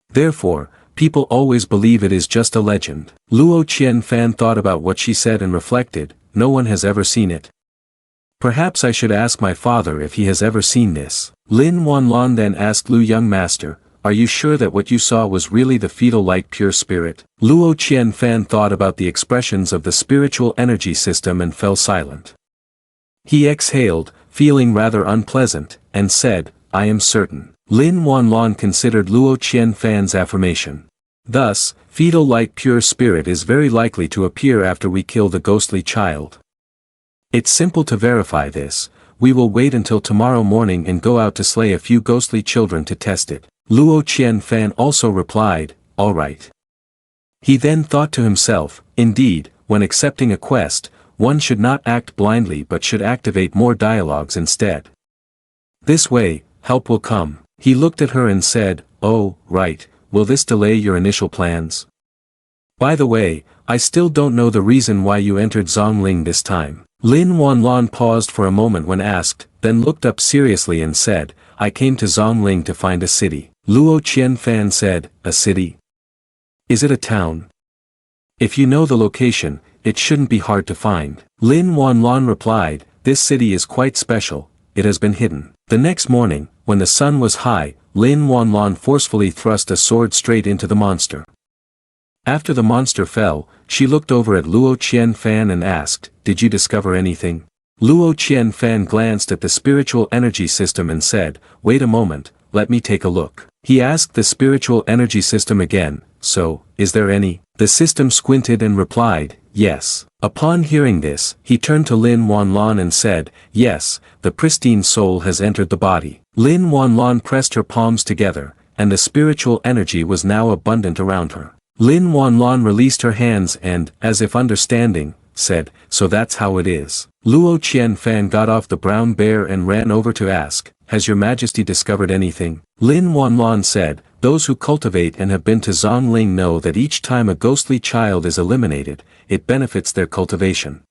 Therefore, people always believe it is just a legend. Luo Qianfan thought about what she said and reflected, no one has ever seen it. Perhaps I should ask my father if he has ever seen this. Lin Wanlon then asked Lu young master, are you sure that what you saw was really the fetal light pure spirit? Luo Qianfan thought about the expressions of the spiritual energy system and fell silent. He exhaled, feeling rather unpleasant, and said, I am certain. Lin Wanlon considered Luo Qianfan's affirmation. Thus, fetal light pure spirit is very likely to appear after we kill the ghostly child. It's simple to verify this, we will wait until tomorrow morning and go out to slay a few ghostly children to test it. Luo Qianfan also replied, all right. He then thought to himself, indeed, when accepting a quest, one should not act blindly but should activate more dialogues instead. This way, help will come. He looked at her and said, oh, right, will this delay your initial plans? By the way, I still don't know the reason why you entered Zong Lling this time. Lin Wanlon paused for a moment when asked, then looked up seriously and said, I came to Zong Lling to find a city. Luo Qianfan said, a city? Is it a town? If you know the location, it shouldn't be hard to find. Lin Wanlon replied, this city is quite special, it has been hidden. The next morning, when the sun was high, Lin Wanlon forcefully thrust a sword straight into the monster. After the monster fell, she looked over at Luo Qianfan and asked, did you discover anything? Luo Qianfan glanced at the spiritual energy system and said, wait a moment, let me take a look. He asked the spiritual energy system again, so, is there any? The system squinted and replied, yes. Upon hearing this, he turned to Lin Wanlon and said, yes, the pristine soul has entered the body. Lin Wanlon pressed her palms together, and the spiritual energy was now abundant around her. Lin Wanlon released her hands and, as if understanding, said, so that's how it is. Luo Qianfan got off the brown bear and ran over to ask, has your majesty discovered anything? Lin Wanlon said, those who cultivate and have been to Zong Lling know that each time a ghostly child is eliminated, it benefits their cultivation.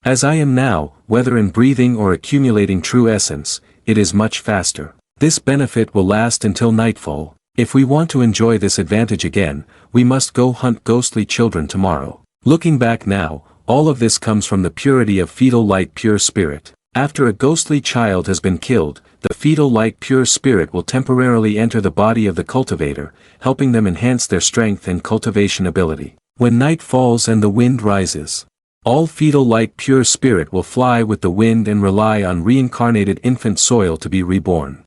As I am now, whether in breathing or accumulating true essence, it is much faster. This benefit will last until nightfall. If we want to enjoy this advantage again, we must go hunt ghostly children tomorrow. Looking back now, all of this comes from the purity of fetal light pure spirit. After a ghostly child has been killed, the fetal light pure spirit will temporarily enter the body of the cultivator, helping them enhance their strength and cultivation ability. When night falls and the wind rises, all fetal light pure spirit will fly with the wind and rely on reincarnated infant soil to be reborn.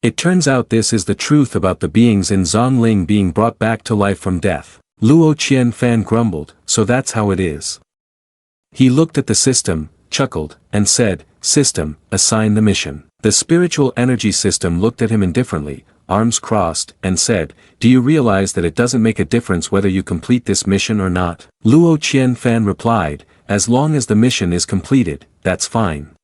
It turns out this is the truth about the beings in Zong Lling being brought back to life from death. Luo Qianfan grumbled, so that's how it is. He looked at the system, chuckled, and said, system, assign the mission. The spiritual energy system looked at him indifferently, arms crossed, and said, do you realize that it doesn't make a difference whether you complete this mission or not? Luo Qianfan replied, as long as the mission is completed, that's fine.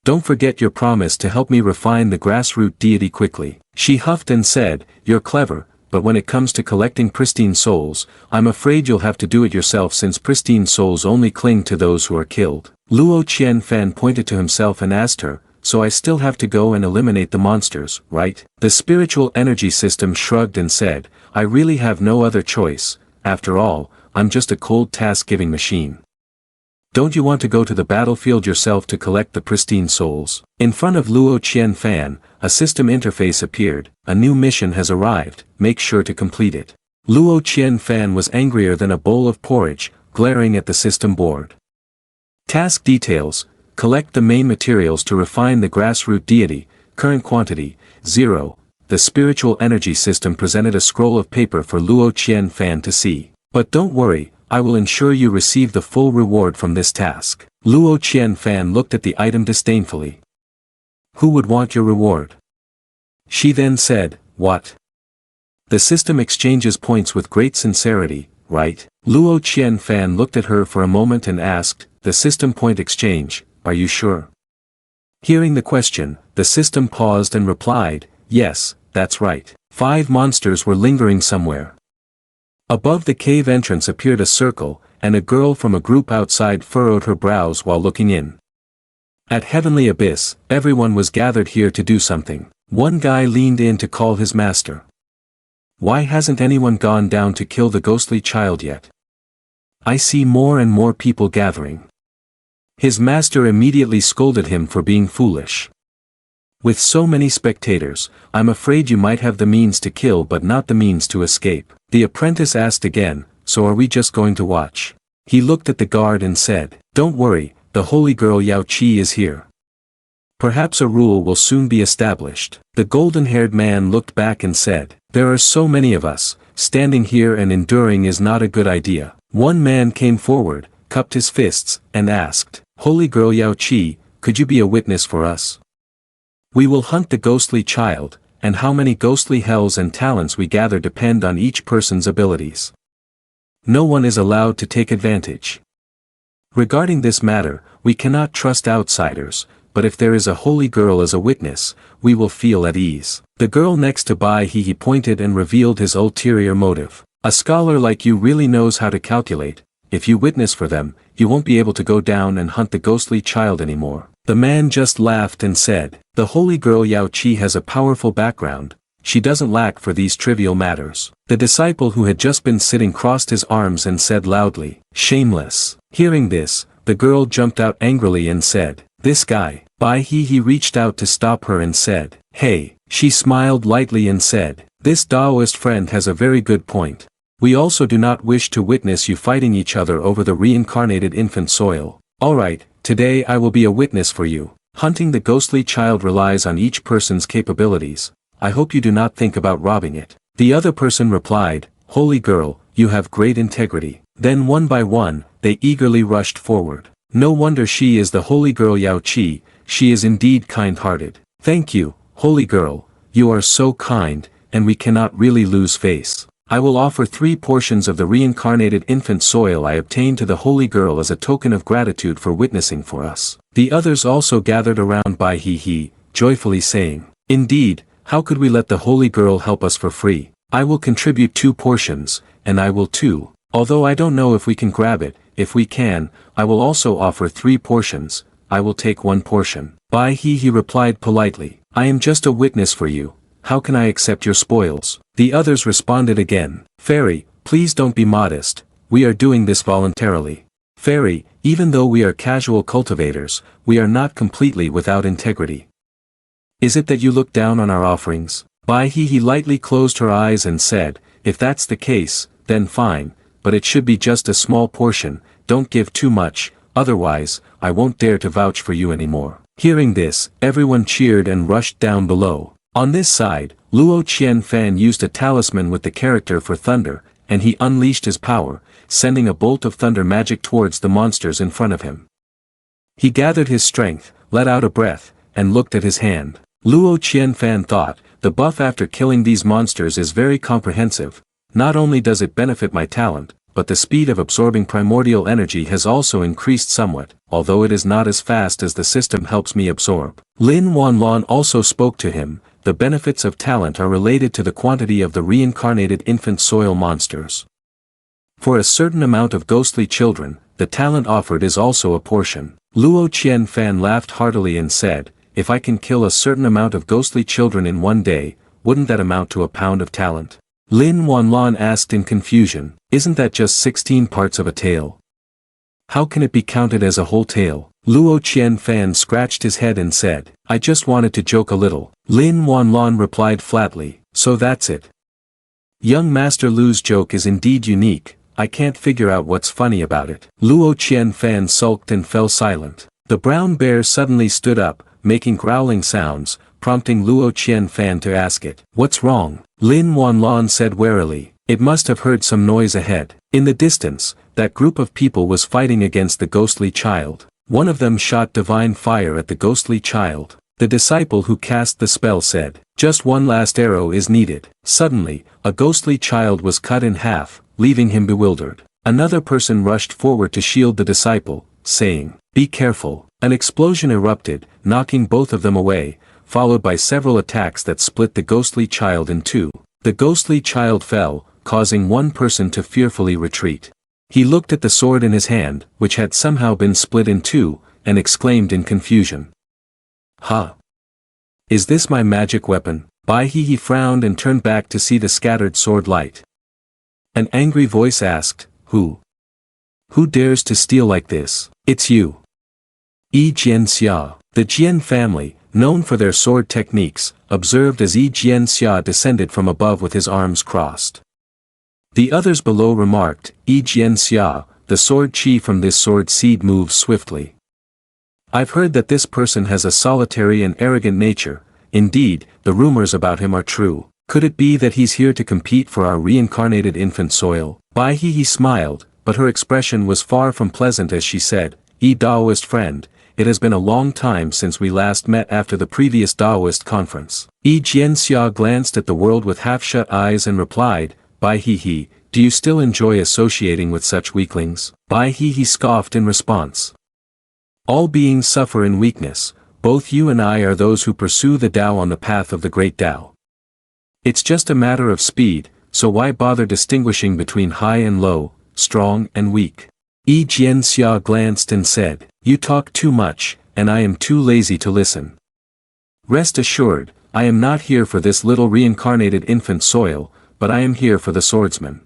Don't forget your promise to help me refine the grassroot deity quickly. She huffed and said, you're clever, but when it comes to collecting pristine souls, I'm afraid you'll have to do it yourself since pristine souls only cling to those who are killed. Luo Qianfan pointed to himself and asked her, so I still have to go and eliminate the monsters, right? The spiritual energy system shrugged and said, I really have no other choice, after all, I'm just a cold task-giving machine. Don't you want to go to the battlefield yourself to collect the pristine souls? In front of Luo Qianfan, a system interface appeared, a new mission has arrived, make sure to complete it. Luo Qianfan was angrier than a bowl of porridge, glaring at the system board. Task details, collect the main materials to refine the grassroot deity, current quantity, 0. The spiritual energy system presented a scroll of paper for Luo Qianfan to see. But don't worry, I will ensure you receive the full reward from this task. Luo Qianfan looked at the item disdainfully. Who would want your reward? She then said, what? The system exchanges points with great sincerity, right? Luo Qianfan looked at her for a moment and asked, the system point exchange, are you sure? Hearing the question, the system paused and replied, yes, that's right. 5 monsters were lingering somewhere. Above the cave entrance appeared a circle, and a girl from a group outside furrowed her brows while looking in. At Heavenly Abyss, everyone was gathered here to do something. One guy leaned in to call his master. Why hasn't anyone gone down to kill the ghostly child yet? I see more and more people gathering. His master immediately scolded him for being foolish. With so many spectators, I'm afraid you might have the means to kill but not the means to escape. The apprentice asked again, so are we just going to watch? He looked at the guard and said, don't worry, the holy girl Yao Qi is here. Perhaps a rule will soon be established. The golden-haired man looked back and said, there are so many of us, standing here and enduring is not a good idea. One man came forward, cupped his fists, and asked, holy girl Yao Qi, could you be a witness for us? We will hunt the ghostly child, and how many ghostly hells and talents we gather depend on each person's abilities. No one is allowed to take advantage. Regarding this matter, we cannot trust outsiders, but if there is a holy girl as a witness, we will feel at ease. The girl next to Bai He pointed and revealed his ulterior motive. A scholar like you really knows how to calculate. If you witness for them, you won't be able to go down and hunt the ghostly child anymore. The man just laughed and said, the holy girl Yao Qi has a powerful background, she doesn't lack for these trivial matters. The disciple who had just been sitting crossed his arms and said loudly, shameless. Hearing this, the girl jumped out angrily and said, this guy. Bai He reached out to stop her and said, hey. She smiled lightly and said, this Taoist friend has a very good point. We also do not wish to witness you fighting each other over the reincarnated infant soil. Alright, today I will be a witness for you. Hunting the ghostly child relies on each person's capabilities. I hope you do not think about robbing it. The other person replied, holy girl, you have great integrity. Then one by one, they eagerly rushed forward. No wonder she is the holy girl Yao Qi, she is indeed kind-hearted. Thank you, holy girl, you are so kind, and we cannot really lose face. I will offer 3 portions of the reincarnated infant soil I obtained to the holy girl as a token of gratitude for witnessing for us. The others also gathered around Bai He, joyfully saying, indeed, how could we let the holy girl help us for free? I will contribute 2 portions, and I will too, although I don't know if we can grab it, if we can, I will also offer 3 portions, I will take 1 portion. Bai He replied politely, I am just a witness for you. How can I accept your spoils? The others responded again, Fairy, please don't be modest, we are doing this voluntarily. Fairy, even though we are casual cultivators, we are not completely without integrity. Is it that you look down on our offerings? Bai He lightly closed her eyes and said, if that's the case, then fine, but it should be just a small portion, don't give too much, otherwise, I won't dare to vouch for you anymore. Hearing this, everyone cheered and rushed down below. On this side, Luo Qianfan used a talisman with the character for thunder, and he unleashed his power, sending a bolt of thunder magic towards the monsters in front of him. He gathered his strength, let out a breath, and looked at his hand. Luo Qianfan thought, the buff after killing these monsters is very comprehensive, not only does it benefit my talent, but the speed of absorbing primordial energy has also increased somewhat, although it is not as fast as the system helps me absorb. Lin Wanlon also spoke to him, the benefits of talent are related to the quantity of the reincarnated infant soil monsters. For a certain amount of ghostly children, the talent offered is also a portion. Luo Qianfan laughed heartily and said, if I can kill a certain amount of ghostly children in one day, wouldn't that amount to a pound of talent? Lin Wanlon asked in confusion, isn't that just 16 parts of a tail? How can it be counted as a whole tail? Luo Qianfan scratched his head and said, I just wanted to joke a little. Lin Wanlon replied flatly, so that's it. Young Master Lu's joke is indeed unique, I can't figure out what's funny about it. Luo Qianfan sulked and fell silent. The brown bear suddenly stood up, making growling sounds, prompting Luo Qianfan to ask it, what's wrong? Lin Wanlon said warily, it must have heard some noise ahead. In the distance, that group of people was fighting against the ghostly child. One of them shot divine fire at the ghostly child. The disciple who cast the spell said, just one last arrow is needed. Suddenly, a ghostly child was cut in half, leaving him bewildered. Another person rushed forward to shield the disciple, saying, be careful. An explosion erupted, knocking both of them away, followed by several attacks that split the ghostly child in two. The ghostly child fell, causing one person to fearfully retreat. He looked at the sword in his hand, which had somehow been split in two, and exclaimed in confusion. "Ha! Is this my magic weapon?" He frowned and turned back to see the scattered sword light. An angry voice asked, "Who? Who dares to steal like this?" "It's you." Yi Jianxia. The Jian family, known for their sword techniques, observed as Yi Jianxia descended from above with his arms crossed. The others below remarked, "Yi Jianxia, the sword chi from this sword seed moves swiftly. I've heard that this person has a solitary and arrogant nature. Indeed, the rumors about him are true. Could it be that he's here to compete for our reincarnated infant soil?" He smiled, but her expression was far from pleasant as she said, "Yi Daoist friend, it has been a long time since we last met after the previous Daoist conference." Yi Jianxia glanced at the world with half-shut eyes and replied, "Do you still enjoy associating with such weaklings?" He scoffed in response. "All beings suffer in weakness, both you and I are those who pursue the Tao on the path of the great Tao. It's just a matter of speed, so why bother distinguishing between high and low, strong and weak?" Yi Jianxia glanced and said, "You talk too much, and I am too lazy to listen. Rest assured, I am not here for this little reincarnated infant soil, but I am here for the swordsman.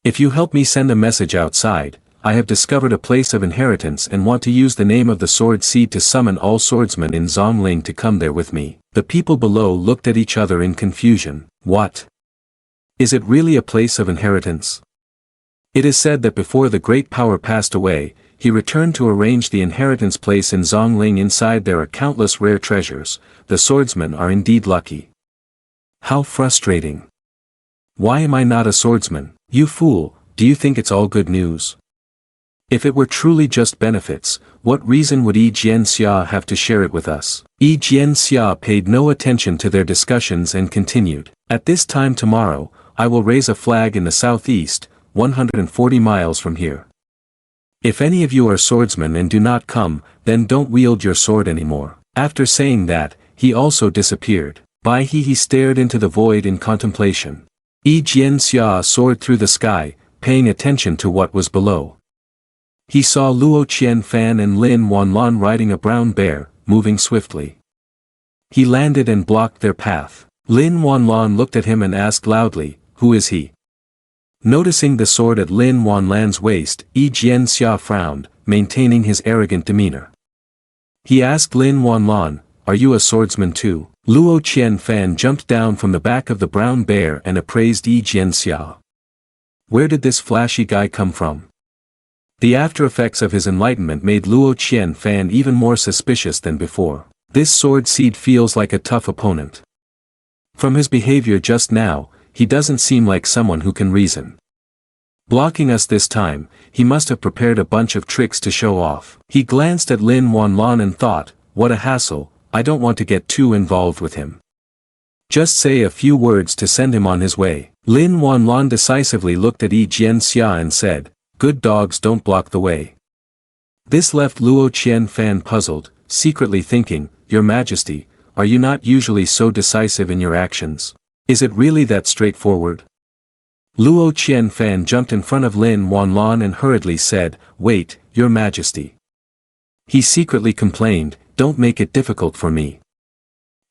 If you help me send a message outside, I have discovered a place of inheritance and want to use the name of the sword seed to summon all swordsmen in Zong Lling to come there with me." The people below looked at each other in confusion. "What? Is it really a place of inheritance?" It is said that before the great power passed away, he returned to arrange the inheritance place in Zong Lling. Inside there are countless rare treasures. The swordsmen are indeed lucky. How frustrating. Why am I not a swordsman? You fool, do you think it's all good news? If it were truly just benefits, what reason would Yi Jianxia have to share it with us? Yi Jianxia paid no attention to their discussions and continued, "At this time tomorrow, I will raise a flag in the southeast, 140 miles from here. If any of you are swordsmen and do not come, then don't wield your sword anymore." After saying that, he also disappeared. He stared into the void in contemplation. Yi Jianxia soared through the sky, paying attention to what was below. He saw Luo Qianfan and Lin Wanlan riding a brown bear, moving swiftly. He landed and blocked their path. Lin Wanlan looked at him and asked loudly, "Who is he?" Noticing the sword at Lin Wanlan's waist, Yi Jianxia frowned, maintaining his arrogant demeanor. He asked Lin Wanlan, "Are you a swordsman too?" Luo Qianfan jumped down from the back of the brown bear and appraised Yi Jianxia. Where did this flashy guy come from? The after-effects of his enlightenment made Luo Qianfan even more suspicious than before. This sword seed feels like a tough opponent. From his behavior just now, he doesn't seem like someone who can reason. Blocking us this time, he must have prepared a bunch of tricks to show off. He glanced at Lin Wanlan and thought, what a hassle, I don't want to get too involved with him. Just say a few words to send him on his way. Lin Wanlan decisively looked at Yi Jianxia and said, "Good dogs don't block the way." This left Luo Qianfan puzzled, secretly thinking, "Your Majesty, are you not usually so decisive in your actions? Is it really that straightforward?" Luo Qianfan jumped in front of Lin Wanlan and hurriedly said, "Wait, Your Majesty." He secretly complained, "Don't make it difficult for me.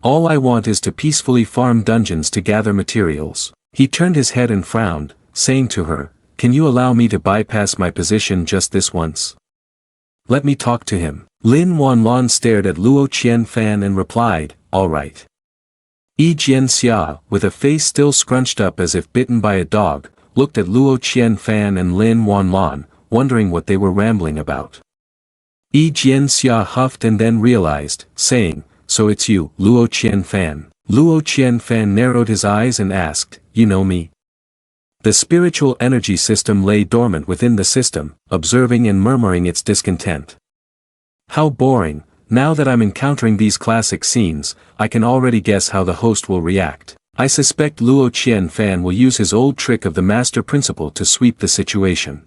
All I want is to peacefully farm dungeons to gather materials." He turned his head and frowned, saying to her, "Can you allow me to bypass my position just this once? Let me talk to him." Lin Wanlan stared at Luo Qianfan and replied, "All right." Yi Jianxia, with a face still scrunched up as if bitten by a dog, looked at Luo Qianfan and Lin Wanlan, wondering what they were rambling about. Yi Jianxia huffed and then realized, saying, "So it's you, Luo Qianfan." Luo Qianfan narrowed his eyes and asked, "You know me?" The spiritual energy system lay dormant within the system, observing and murmuring its discontent. How boring, now that I'm encountering these classic scenes, I can already guess how the host will react. I suspect Luo Qianfan will use his old trick of the master principle to sweep the situation.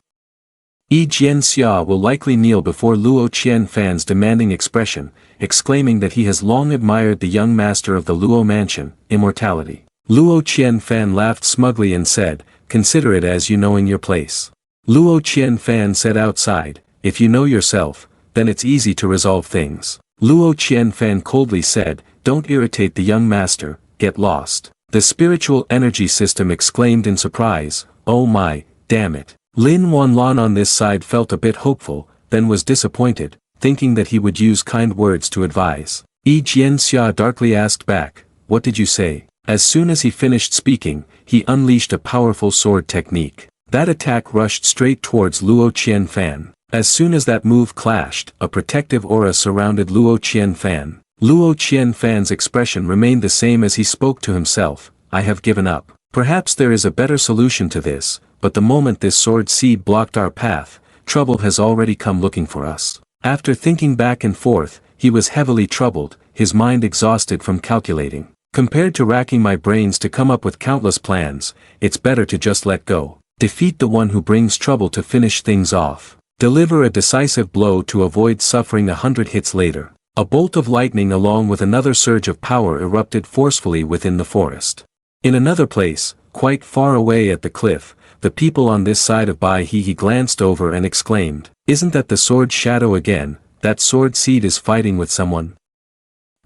Yi Jianxia will likely kneel before Luo Qianfan's demanding expression, exclaiming that he has long admired the young master of the Luo mansion, immortality. Luo Qianfan laughed smugly and said, "Consider it as you knowing your place." Luo Qianfan said outside, "If you know yourself, then it's easy to resolve things." Luo Qianfan coldly said, "Don't irritate the young master, get lost." The spiritual energy system exclaimed in surprise, "Oh my, damn it." Lin Wanlan on this side felt a bit hopeful, then was disappointed, thinking that he would use kind words to advise. Yi Jianxia darkly asked back, "What did you say?" As soon as he finished speaking, he unleashed a powerful sword technique. That attack rushed straight towards Luo Qianfan. As soon as that move clashed, a protective aura surrounded Luo Qianfan. Luo Qianfan's expression remained the same as he spoke to himself, "I have given up. Perhaps there is a better solution to this, but the moment this sword seed blocked our path, trouble has already come looking for us." After thinking back and forth, he was heavily troubled, his mind exhausted from calculating. Compared to racking my brains to come up with countless plans, it's better to just let go. Defeat the one who brings trouble to finish things off. Deliver a decisive blow to avoid suffering 100 hits later. A bolt of lightning along with another surge of power erupted forcefully within the forest. In another place, quite far away at the cliff, the people on this side of Bai He glanced over and exclaimed, "Isn't that the sword shadow again? That sword seed is fighting with someone.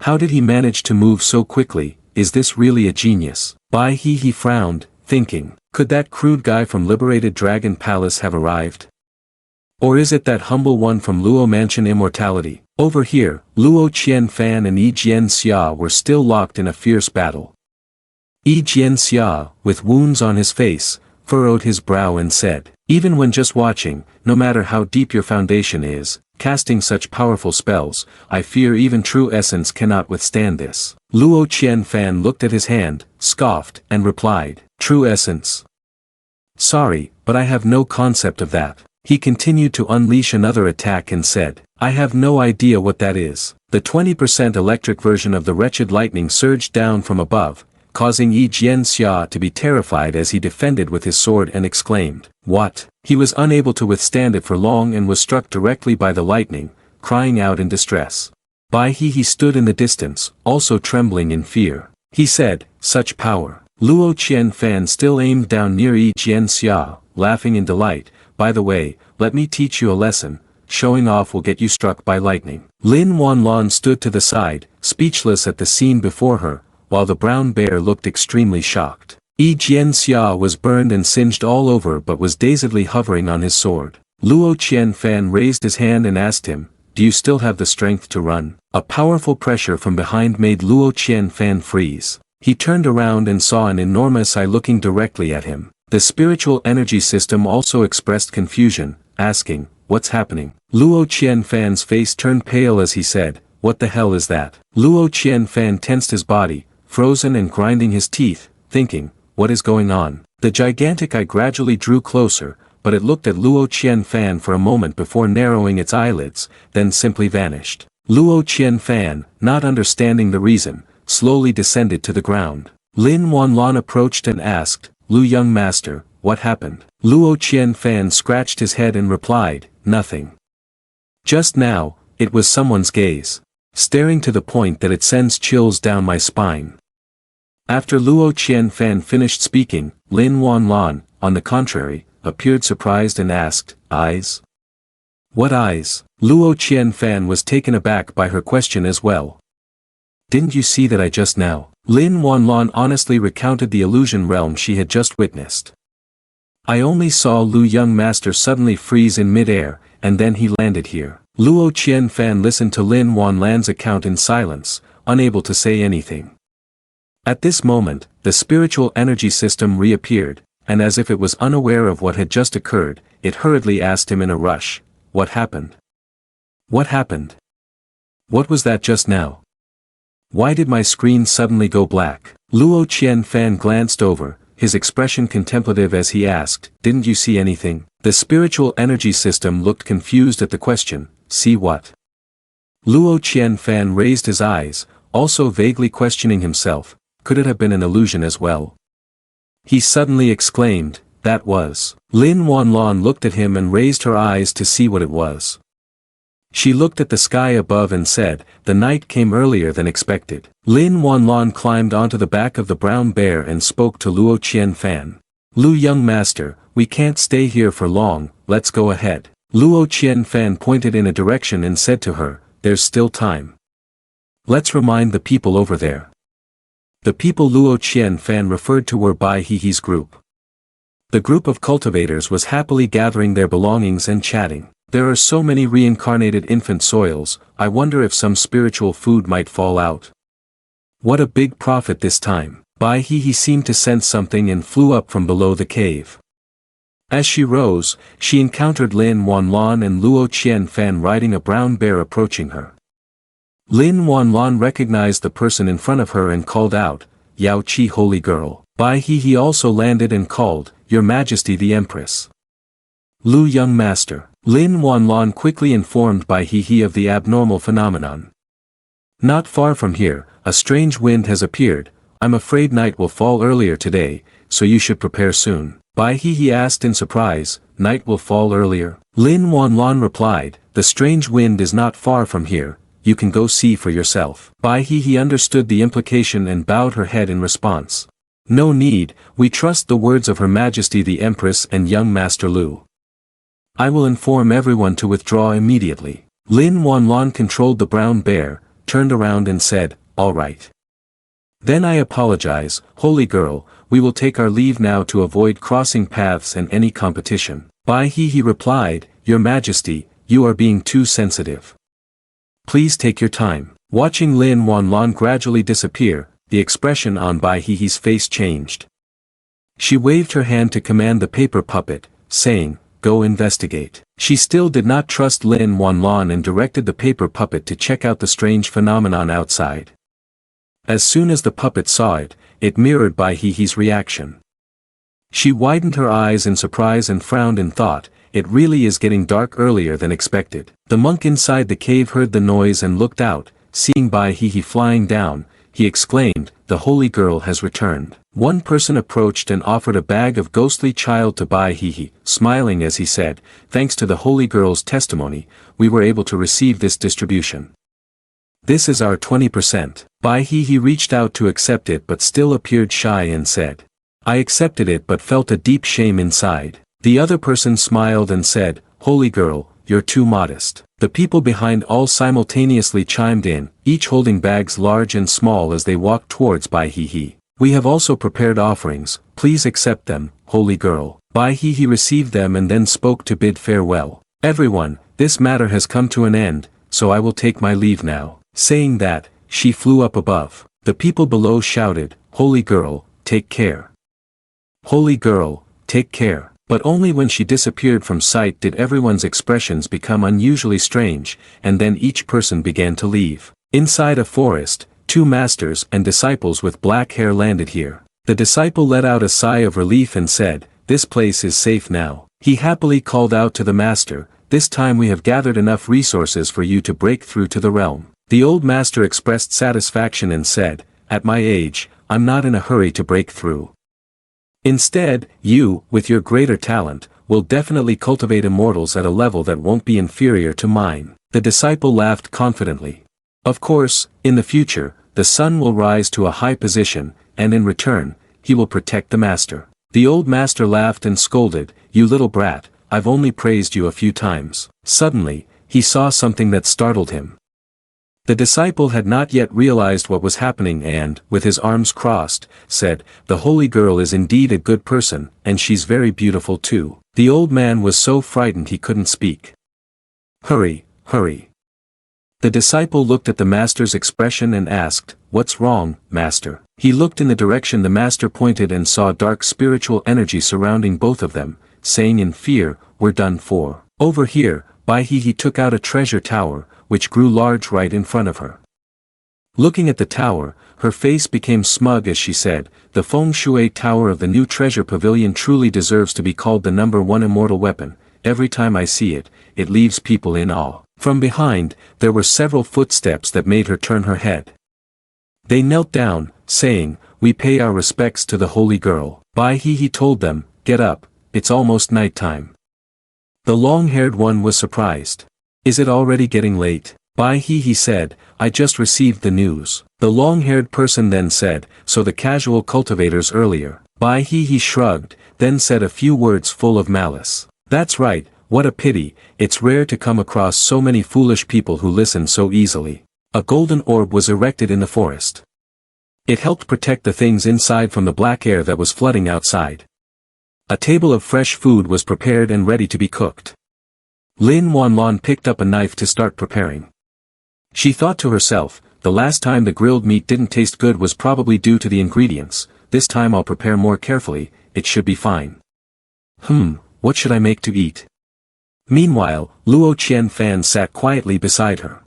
How did he manage to move so quickly? Is this really a genius?" Bai He frowned, thinking, could that crude guy from Liberated Dragon Palace have arrived? Or is it that humble one from Luo Mansion Immortality? Over here, Luo Qianfan and Yi Jianxia were still locked in a fierce battle. Yi Jianxia, with wounds on his face, furrowed his brow and said, "Even when just watching, no matter how deep your foundation is, casting such powerful spells, I fear even true essence cannot withstand this." Luo Qianfan looked at his hand, scoffed, and replied, "True essence? Sorry, but I have no concept of that." He continued to unleash another attack and said, "I have no idea what that is." The 20% electric version of the wretched lightning surged down from above, causing Yi Jianxia to be terrified as he defended with his sword and exclaimed, "What?" He was unable to withstand it for long and was struck directly by the lightning, crying out in distress. Bai He stood in the distance, also trembling in fear. He said, "Such power." Luo Qianfan still aimed down near Yi Jianxia, laughing in delight, "By the way, let me teach you a lesson, showing off will get you struck by lightning." Lin Wanlan stood to the side, speechless at the scene before her, while the brown bear looked extremely shocked. Yi Jianxia was burned and singed all over but was dazedly hovering on his sword. Luo Qianfan raised his hand and asked him, "Do you still have the strength to run?" A powerful pressure from behind made Luo Qianfan freeze. He turned around and saw an enormous eye looking directly at him. The spiritual energy system also expressed confusion, asking, "What's happening?" Luo Qianfan's face turned pale as he said, "What the hell is that?" Luo Qianfan tensed his body, frozen and grinding his teeth, thinking, "What is going on?" The gigantic eye gradually drew closer, but it looked at Luo Qianfan for a moment before narrowing its eyelids, then simply vanished. Luo Qianfan, not understanding the reason, slowly descended to the ground. Lin Wanlan approached and asked, "Lu young master, what happened?" Luo Qianfan scratched his head and replied, "Nothing. Just now, it was someone's gaze. Staring to the point that it sends chills down my spine." After Luo Qianfan finished speaking, Lin Wanlan, on the contrary, appeared surprised and asked, "Eyes? What eyes?" Luo Qianfan was taken aback by her question as well. "Didn't you see that I just now?" Lin Wanlan honestly recounted the illusion realm she had just witnessed. "I only saw Lu young master suddenly freeze in mid-air, and then he landed here." Luo Qianfan listened to Lin Wanlan's account in silence, unable to say anything. At this moment, the spiritual energy system reappeared, and as if it was unaware of what had just occurred, it hurriedly asked him in a rush, "What happened? What happened? What was that just now? Why did my screen suddenly go black?" Luo Qianfan glanced over, his expression contemplative as he asked, "Didn't you see anything?" The spiritual energy system looked confused at the question, "See what?" Luo Qianfan raised his eyes, also vaguely questioning himself, could it have been an illusion as well? He suddenly exclaimed, that was. Lin Wanlon looked at him and raised her eyes to see what it was. She looked at the sky above and said, the night came earlier than expected. Lin Wanlon climbed onto the back of the brown bear and spoke to Luo Qianfan. Lu young master, we can't stay here for long, let's go ahead. Luo Qianfan pointed in a direction and said to her, there's still time. Let's remind the people over there. The people Luo Qianfan referred to were Bai Hehe's group. The group of cultivators was happily gathering their belongings and chatting. There are so many reincarnated infant soils, I wonder if some spiritual food might fall out. What a big profit this time. Bai Hehe seemed to sense something and flew up from below the cave. As she rose, she encountered Lin Wanlon and Luo Qianfan riding a brown bear approaching her. Lin Wanlon recognized the person in front of her and called out, Yao Qi holy girl. Bai Hehe also landed and called, Your Majesty the Empress. Lu young master. Lin Wanlon quickly informed Bai Hehe of the abnormal phenomenon. Not far from here, a strange wind has appeared, I'm afraid night will fall earlier today, so you should prepare soon. Bai Hehe asked in surprise, night will fall earlier? Lin Wanlon replied, the strange wind is not far from here, you can go see for yourself. Bai Hehe understood the implication and bowed her head in response. No need, we trust the words of Her Majesty the Empress and young Master Lu. I will inform everyone to withdraw immediately. Lin Wanlon controlled the brown bear, turned around and said, all right. Then I apologize, holy girl, we will take our leave now to avoid crossing paths and any competition. Bai Hehe replied, Your Majesty, you are being too sensitive. Please take your time. Watching Lin Wanlon gradually disappear, the expression on Bai Hehe's face changed. She waved her hand to command the paper puppet, saying, Go investigate. She still did not trust Lin Wanlon and directed the paper puppet to check out the strange phenomenon outside. As soon as the puppet saw it, it mirrored Bai Hehe's reaction. She widened her eyes in surprise and frowned in thought, it really is getting dark earlier than expected. The monk inside the cave heard the noise and looked out, seeing Bai Hehe flying down, he exclaimed, the holy girl has returned. One person approached and offered a bag of ghostly child to Bai Hehe, smiling as he said, thanks to the holy girl's testimony, we were able to receive this distribution. This is our 20%. Bai Hehe reached out to accept it but still appeared shy and said, I accepted it but felt a deep shame inside. The other person smiled and said, holy girl, you're too modest. The people behind all simultaneously chimed in, each holding bags large and small as they walked towards Bai Hehe. We have also prepared offerings, please accept them, holy girl. Bai Hehe received them and then spoke to bid farewell. Everyone, this matter has come to an end, so I will take my leave now. Saying that, she flew up above. The people below shouted, holy girl, take care. Holy girl, take care. But only when she disappeared from sight did everyone's expressions become unusually strange, and then each person began to leave. Inside a forest, 2 masters and disciples with black hair landed here. The disciple let out a sigh of relief and said, this place is safe now. He happily called out to the master, this time we have gathered enough resources for you to break through to the realm. The old master expressed satisfaction and said, at my age, I'm not in a hurry to break through. Instead, you, with your greater talent, will definitely cultivate immortals at a level that won't be inferior to mine. The disciple laughed confidently. Of course, in the future, the son will rise to a high position, and in return, he will protect the master. The old master laughed and scolded, you little brat, I've only praised you a few times. Suddenly, he saw something that startled him. The disciple had not yet realized what was happening and, with his arms crossed, said, the holy girl is indeed a good person, and she's very beautiful too. The old man was so frightened he couldn't speak. Hurry, hurry. The disciple looked at the master's expression and asked, what's wrong, master? He looked in the direction the master pointed and saw dark spiritual energy surrounding both of them, saying in fear, we're done for. Over here, Bai Hehe took out a treasure tower, which grew large right in front of her. Looking at the tower, her face became smug as she said, the feng shui tower of the new treasure pavilion truly deserves to be called the #1 immortal weapon, every time I see it, it leaves people in awe. From behind, there were several footsteps that made her turn her head. They knelt down, saying, we pay our respects to the holy girl. Bai Hehe told them, get up, it's almost nighttime. The long-haired one was surprised. Is it already getting late? He said, I just received the news. The long-haired person then said, so the casual cultivators earlier. He shrugged, then said a few words full of malice. That's right, what a pity, it's rare to come across so many foolish people who listen so easily. A golden orb was erected in the forest. It helped protect the things inside from the black air that was flooding outside. A table of fresh food was prepared and ready to be cooked. Lin Wanlon picked up a knife to start preparing. She thought to herself, the last time the grilled meat didn't taste good was probably due to the ingredients, this time I'll prepare more carefully, it should be fine. What should I make to eat? Meanwhile, Luo Qianfan sat quietly beside her.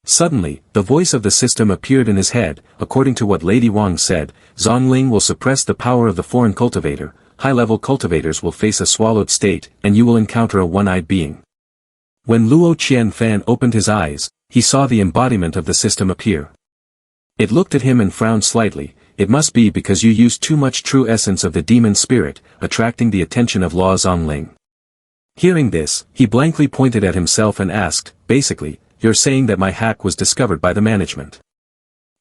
Suddenly, the voice of the system appeared in his head. According to what Lady Wang said, Zong Lling will suppress the power of the foreign cultivator, high-level cultivators will face a swallowed state, and you will encounter a one-eyed being. When Luo Qianfan opened his eyes, he saw the embodiment of the system appear. It looked at him and frowned slightly. It must be because you used too much true essence of the demon spirit, attracting the attention of Luo Zong Lling. Hearing this, he blankly pointed at himself and asked, basically, you're saying that my hack was discovered by the management.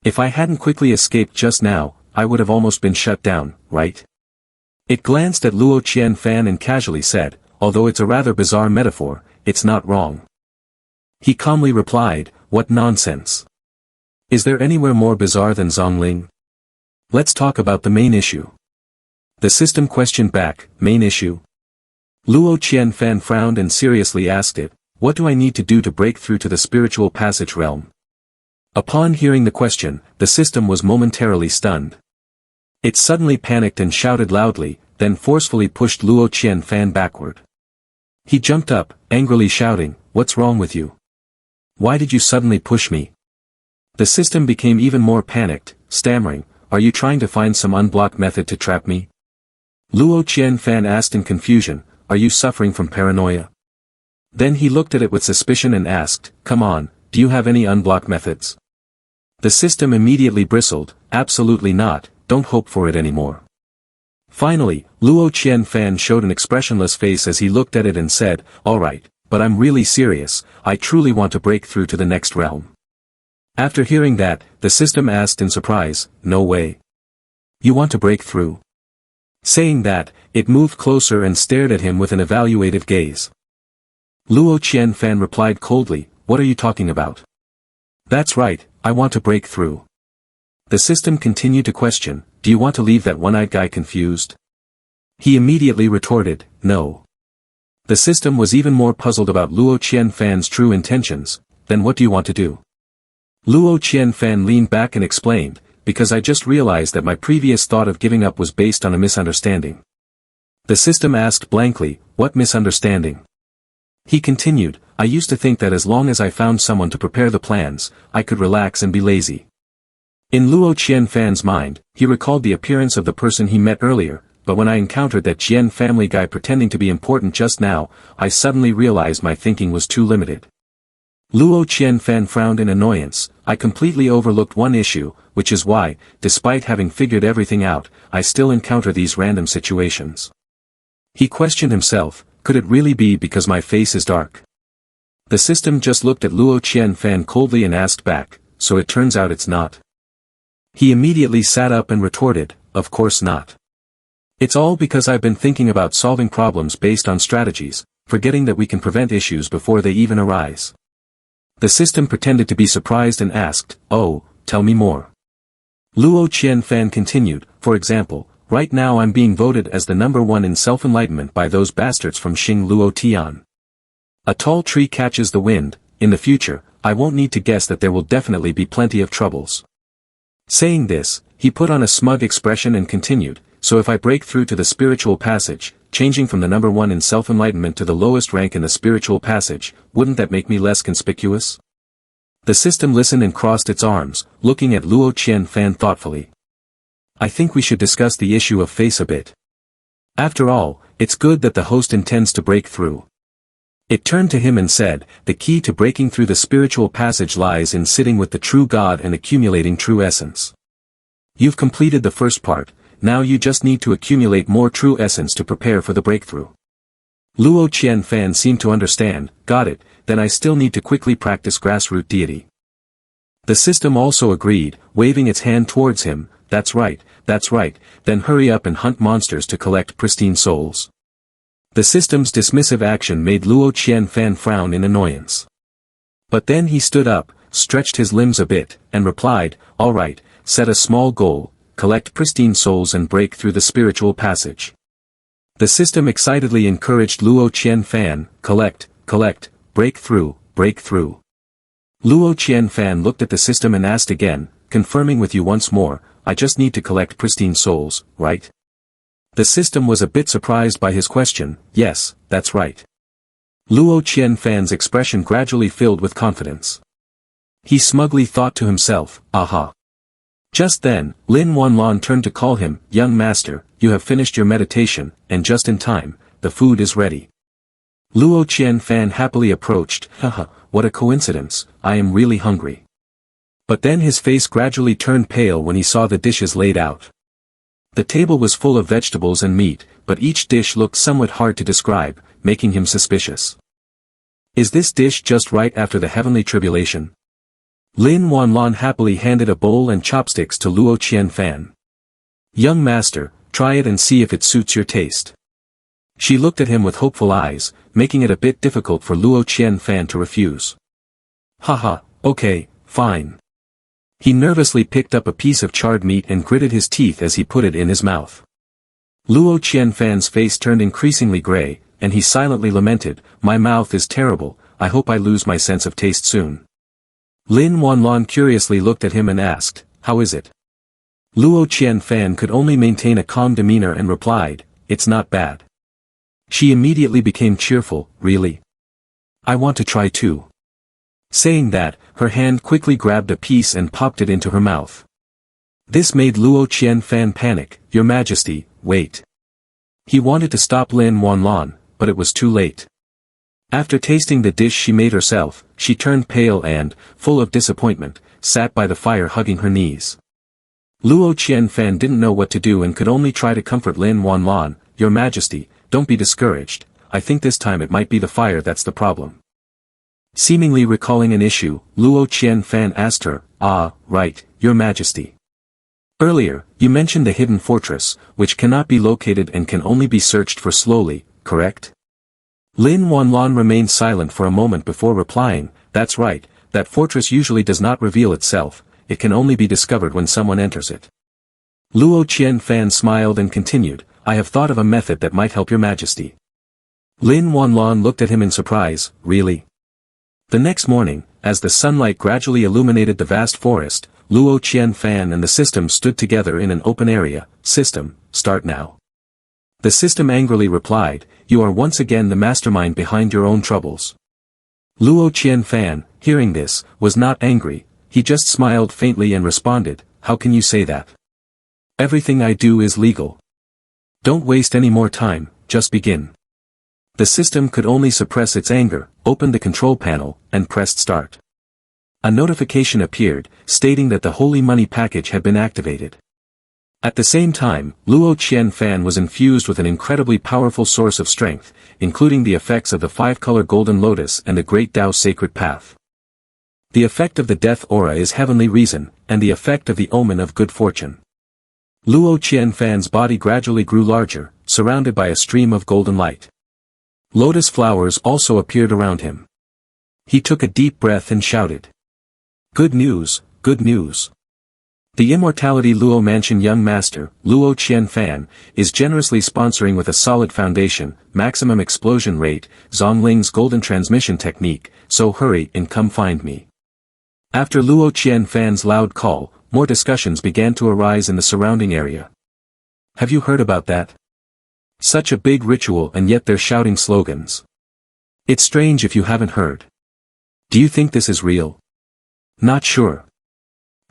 If I hadn't quickly escaped just now, I would have almost been shut down, right? It glanced at Luo Qianfan and casually said, although it's a rather bizarre metaphor, it's not wrong. He calmly replied, what nonsense. Is there anywhere more bizarre than Zong Lling? Let's talk about the main issue. The system questioned back, main issue? Luo Qianfan frowned and seriously asked it, what do I need to do to break through to the spiritual passage realm? Upon hearing the question, the system was momentarily stunned. It suddenly panicked and shouted loudly, then forcefully pushed Luo Qianfan backward. He jumped up, angrily shouting, what's wrong with you? Why did you suddenly push me? The system became even more panicked, stammering, are you trying to find some unblocked method to trap me? Luo Qianfan asked in confusion, are you suffering from paranoia? Then he looked at it with suspicion and asked, come on, do you have any unblocked methods? The system immediately bristled, absolutely not, don't hope for it anymore. Finally, Luo Qianfan showed an expressionless face as he looked at it and said, alright, but I'm really serious, I truly want to break through to the next realm. After hearing that, the system asked in surprise, no way. You want to break through? Saying that, it moved closer and stared at him with an evaluative gaze. Luo Qianfan replied coldly, what are you talking about? That's right, I want to break through. The system continued to question, do you want to leave that one-eyed guy confused? He immediately retorted, no. The system was even more puzzled about Luo Qianfan's true intentions, then what do you want to do? Luo Qianfan leaned back and explained, because I just realized that my previous thought of giving up was based on a misunderstanding. The system asked blankly, what misunderstanding? He continued, I used to think that as long as I found someone to prepare the plans, I could relax and be lazy. In Luo Qianfan's mind, he recalled the appearance of the person he met earlier, but when I encountered that Jian family guy pretending to be important just now, I suddenly realized my thinking was too limited. Luo Qianfan frowned in annoyance, I completely overlooked one issue, which is why, despite having figured everything out, I still encounter these random situations. He questioned himself, could it really be because my face is dark? The system just looked at Luo Qianfan coldly and asked back, so it turns out it's not. He immediately sat up and retorted, of course not. It's all because I've been thinking about solving problems based on strategies, forgetting that we can prevent issues before they even arise. The system pretended to be surprised and asked, oh, tell me more. Luo Qianfan continued, for example, right now I'm being voted as the #1 in self-enlightenment by those bastards from Xing Luo Tian. A tall tree catches the wind, in the future, I won't need to guess that there will definitely be plenty of troubles. Saying this, he put on a smug expression and continued, so if I break through to the spiritual passage, changing from the #1 in self-enlightenment to the lowest rank in the spiritual passage, wouldn't that make me less conspicuous? The system listened and crossed its arms, looking at Luo Qianfan thoughtfully. I think we should discuss the issue of face a bit. After all, it's good that the host intends to break through. It turned to him and said, the key to breaking through the spiritual passage lies in sitting with the true God and accumulating true essence. You've completed the first part, now you just need to accumulate more true essence to prepare for the breakthrough. Luo Qianfan seemed to understand. Got it, then I still need to quickly practice grassroot deity. The system also agreed, waving its hand towards him. That's right, then hurry up and hunt monsters to collect pristine souls. The system's dismissive action made Luo Qianfan frown in annoyance. But then he stood up, stretched his limbs a bit, and replied, all right, set a small goal, collect pristine souls and break through the spiritual passage. The system excitedly encouraged Luo Qianfan, collect, break through. Luo Qianfan looked at the system and asked again, confirming with you once more, I just need to collect pristine souls, right? The system was a bit surprised by his question. Yes, that's right. Luo Qianfan's expression gradually filled with confidence. He smugly thought to himself, aha. Just then, Lin Wanlan turned to call him, young master, you have finished your meditation, and just in time, the food is ready. Luo Qianfan happily approached, haha, what a coincidence, I am really hungry. But then his face gradually turned pale when he saw the dishes laid out. The table was full of vegetables and meat, but each dish looked somewhat hard to describe, making him suspicious. Is this dish just right after the heavenly tribulation? Lin Wanlan happily handed a bowl and chopsticks to Luo Qianfan. Young master, try it and see if it suits your taste. She looked at him with hopeful eyes, making it a bit difficult for Luo Qianfan to refuse. Haha, okay, fine. He nervously picked up a piece of charred meat and gritted his teeth as he put it in his mouth. Luo Qianfan's face turned increasingly gray, and he silently lamented, my mouth is terrible, I hope I lose my sense of taste soon. Lin Wanlan curiously looked at him and asked, how is it? Luo Qianfan could only maintain a calm demeanor and replied, it's not bad. She immediately became cheerful, really? I want to try too. Saying that, her hand quickly grabbed a piece and popped it into her mouth. This made Luo Qianfan panic, Your Majesty, wait. He wanted to stop Lin Wanlan, but it was too late. After tasting the dish she made herself, she turned pale and, full of disappointment, sat by the fire hugging her knees. Luo Qianfan didn't know what to do and could only try to comfort Lin Wanlan, Your Majesty, don't be discouraged, I think this time it might be the fire that's the problem. Seemingly recalling an issue, Luo Qianfan asked her, right, Your Majesty. Earlier, you mentioned the hidden fortress, which cannot be located and can only be searched for slowly, correct? Lin Wanlan remained silent for a moment before replying, that's right, that fortress usually does not reveal itself, it can only be discovered when someone enters it. Luo Qianfan smiled and continued, I have thought of a method that might help Your Majesty. Lin Wanlan looked at him in surprise, really? The next morning, as the sunlight gradually illuminated the vast forest, Luo Qianfan and the system stood together in an open area. System, start now. The system angrily replied, you are once again the mastermind behind your own troubles. Luo Qianfan, hearing this, was not angry, he just smiled faintly and responded, how can you say that? Everything I do is legal. Don't waste any more time, just begin. The system could only suppress its anger, opened the control panel, and pressed start. A notification appeared, stating that the holy money package had been activated. At the same time, Luo Qianfan was infused with an incredibly powerful source of strength, including the effects of the five-color golden lotus and the great Tao sacred path. The effect of the death aura is heavenly reason, and the effect of the omen of good fortune. Luo Qianfan's body gradually grew larger, surrounded by a stream of golden light. Lotus flowers also appeared around him. He took a deep breath and shouted. Good news, good news. The Immortality Luo Mansion Young Master, Luo Qianfan, is generously sponsoring with a solid foundation, maximum explosion rate, Zong Ling's golden transmission technique, so hurry and come find me. After Luo Qianfan's loud call, more discussions began to arise in the surrounding area. Have you heard about that? Such a big ritual and yet they're shouting slogans. It's strange if you haven't heard. Do you think this is real? Not sure.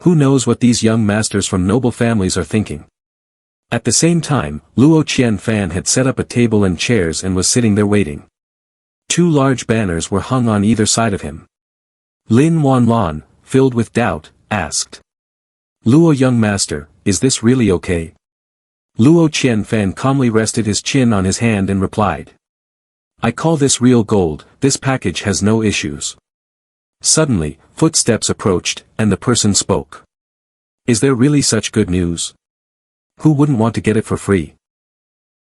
Who knows what these young masters from noble families are thinking? At the same time, Luo Qianfan had set up a table and chairs and was sitting there waiting. Two large banners were hung on either side of him. Lin Wanlan, filled with doubt, asked. Luo young master, is this really okay? Luo Qianfan calmly rested his chin on his hand and replied. I call this real gold, this package has no issues. Suddenly, footsteps approached, and the person spoke. Is there really such good news? Who wouldn't want to get it for free?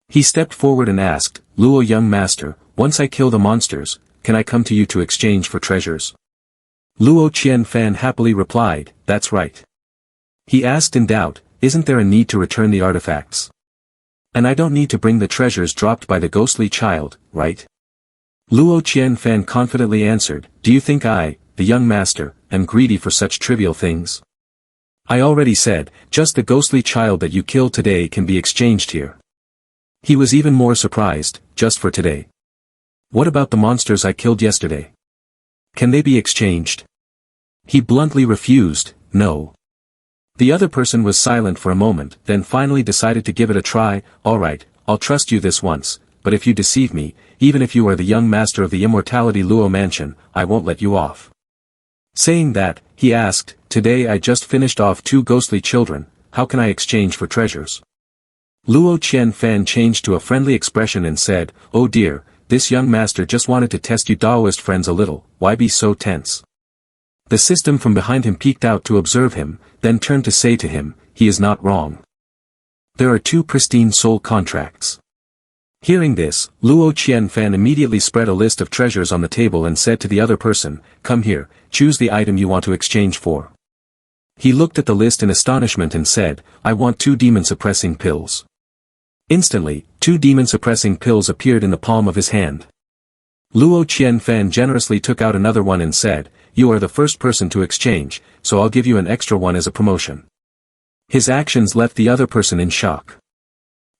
He stepped forward and asked, Luo young master, once I kill the monsters, can I come to you to exchange for treasures? Luo Qianfan happily replied, that's right. He asked in doubt, isn't there a need to return the artifacts? And I don't need to bring the treasures dropped by the ghostly child, right? Luo Qianfan confidently answered, do you think I, the young master, am greedy for such trivial things? I already said, just the ghostly child that you killed today can be exchanged here. He was even more surprised, just for today. What about the monsters I killed yesterday? Can they be exchanged? He bluntly refused, no. The other person was silent for a moment, then finally decided to give it a try. All right, I'll trust you this once, but if you deceive me, even if you are the young master of the immortality Luo mansion, I won't let you off. Saying that, he asked, today I just finished off 2 ghostly children, how can I exchange for treasures? Luo Qianfan changed to a friendly expression and said, oh dear, this young master just wanted to test you Daoist friends a little, why be so tense? The system from behind him peeked out to observe him, then turned to say to him, he is not wrong. There are 2 pristine soul contracts. Hearing this, Luo Qianfan immediately spread a list of treasures on the table and said to the other person, come here, choose the item you want to exchange for. He looked at the list in astonishment and said, I want 2 demon-suppressing pills. Instantly, 2 demon-suppressing pills appeared in the palm of his hand. Luo Qianfan generously took out another one and said, you are the first person to exchange, so I'll give you an extra one as a promotion. His actions left the other person in shock.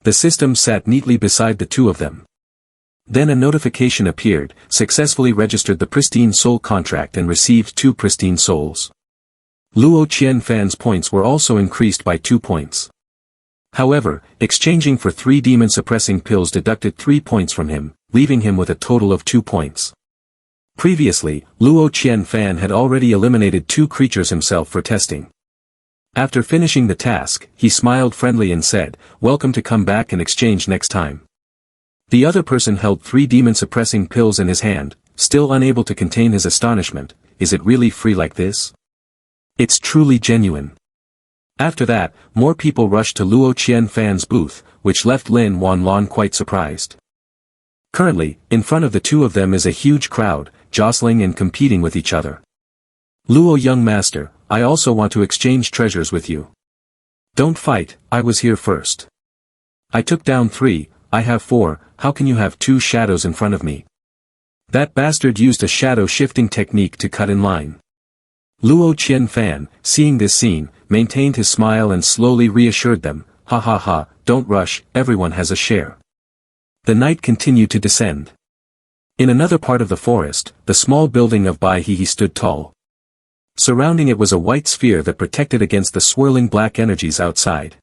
The system sat neatly beside the 2 of them. Then a notification appeared, successfully registered the pristine soul contract and received 2 pristine souls. Luo Qianfan's points were also increased by 2 points. However, exchanging for 3 demon-suppressing pills deducted 3 points from him, leaving him with a total of 2 points. Previously, Luo Qianfan had already eliminated 2 creatures himself for testing. After finishing the task, he smiled friendly and said, welcome to come back and exchange next time. The other person held 3 demon-suppressing pills in his hand, still unable to contain his astonishment. Is it really free like this? It's truly genuine. After that, more people rushed to Luo Qianfan's booth, which left Lin Wanlan quite surprised. Currently, in front of the 2 of them is a huge crowd, jostling and competing with each other. Luo young master, I also want to exchange treasures with you. Don't fight, I was here first. I took down 3, I have 4, how can you have 2 shadows in front of me? That bastard used a shadow shifting technique to cut in line. Luo Qianfan, seeing this scene, maintained his smile and slowly reassured them, ha ha ha, don't rush, everyone has a share. The night continued to descend. In another part of the forest, the small building of Bai He stood tall. Surrounding it was a white sphere that protected against the swirling black energies outside.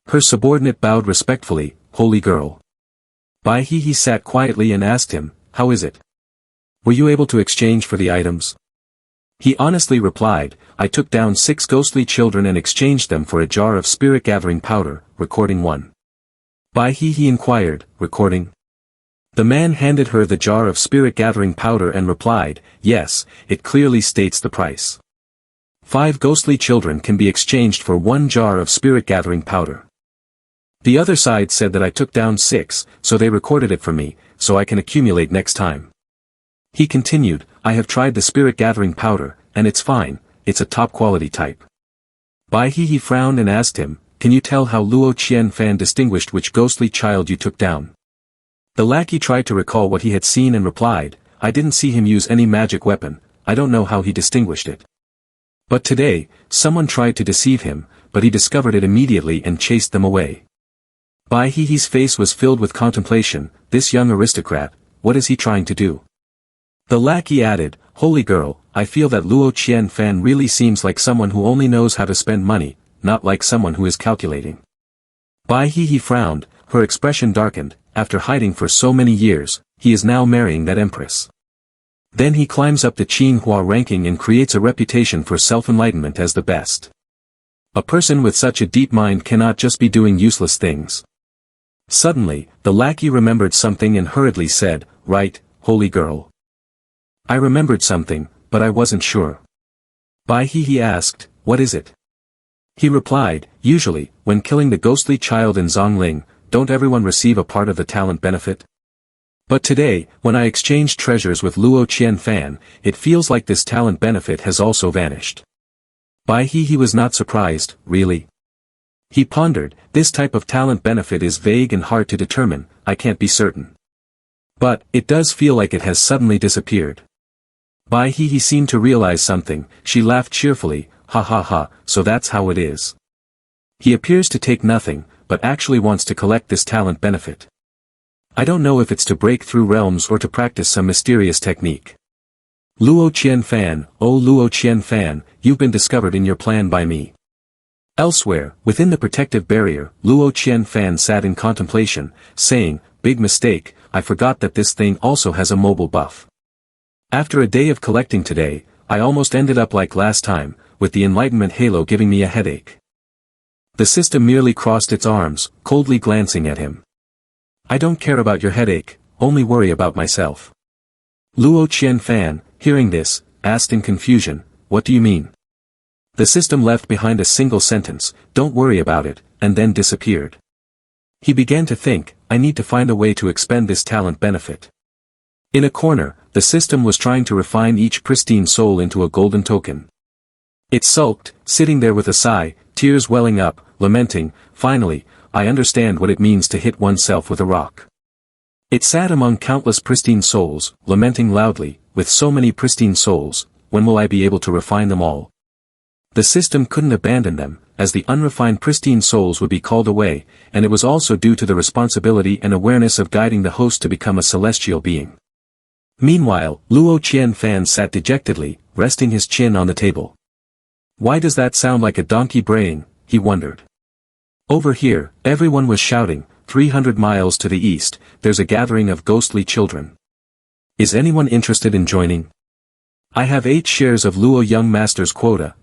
Her subordinate bowed respectfully, holy girl. Bai He sat quietly and asked him, how is it? Were you able to exchange for the items? He honestly replied, I took down 6 ghostly children and exchanged them for a jar of spirit-gathering powder, recording 1. Bai He inquired, recording? The man handed her the jar of spirit-gathering powder and replied, yes, it clearly states the price. 5 ghostly children can be exchanged for 1 jar of spirit-gathering powder. The other side said that I took down 6, so they recorded it for me, so I can accumulate next time. He continued, I have tried the spirit-gathering powder, and it's fine, it's a top-quality type. Bai He frowned and asked him, can you tell how Luo Qianfan distinguished which ghostly child you took down? The lackey tried to recall what he had seen and replied, I didn't see him use any magic weapon, I don't know how he distinguished it. But today, someone tried to deceive him, but he discovered it immediately and chased them away. Bai He's face was filled with contemplation, this young aristocrat, what is he trying to do? The lackey added, holy girl, I feel that Luo Qianfan really seems like someone who only knows how to spend money, not like someone who is calculating. Bai He frowned, her expression darkened, after hiding for so many years, he is now marrying that empress. Then he climbs up the Qinghua ranking and creates a reputation for self-enlightenment as the best. A person with such a deep mind cannot just be doing useless things. Suddenly, the lackey remembered something and hurriedly said, "Right, holy girl." I remembered something, but I wasn't sure. Bai he asked, "What is it?" He replied, "Usually, when killing the ghostly child in Zong Lling, don't everyone receive a part of the talent benefit? But today, when I exchanged treasures with Luo Qianfan, it feels like this talent benefit has also vanished." Bai he was not surprised, really. He pondered, this type of talent benefit is vague and hard to determine, I can't be certain. But, it does feel like it has suddenly disappeared. Bai he seemed to realize something, she laughed cheerfully, "Ha ha ha, so that's how it is. He appears to take nothing, but actually wants to collect this talent benefit. I don't know if it's to break through realms or to practice some mysterious technique. Luo Qianfan, oh Luo Qianfan, you've been discovered in your plan by me." Elsewhere, within the protective barrier, Luo Qianfan sat in contemplation, saying, "Big mistake, I forgot that this thing also has a mobile buff. After a day of collecting today, I almost ended up like last time, with the enlightenment halo giving me a headache." The system merely crossed its arms, coldly glancing at him. "I don't care about your headache, only worry about myself." Luo Qianfan, hearing this, asked in confusion, "What do you mean?" The system left behind a single sentence, "Don't worry about it," and then disappeared. He began to think, I need to find a way to expend this talent benefit. In a corner, the system was trying to refine each pristine soul into a golden token. It sulked, sitting there with a sigh, tears welling up, lamenting, "Finally, I understand what it means to hit oneself with a rock." It sat among countless pristine souls, lamenting loudly, "With so many pristine souls, when will I be able to refine them all?" The system couldn't abandon them, as the unrefined pristine souls would be called away, and it was also due to the responsibility and awareness of guiding the host to become a celestial being. Meanwhile, Luo Qianfan sat dejectedly, resting his chin on the table. Why does that sound like a donkey braying, he wondered. Over here, everyone was shouting, 300 miles to the east, there's a gathering of ghostly children. Is anyone interested in joining? I have 8 shares of Luo Young Master's quota, ...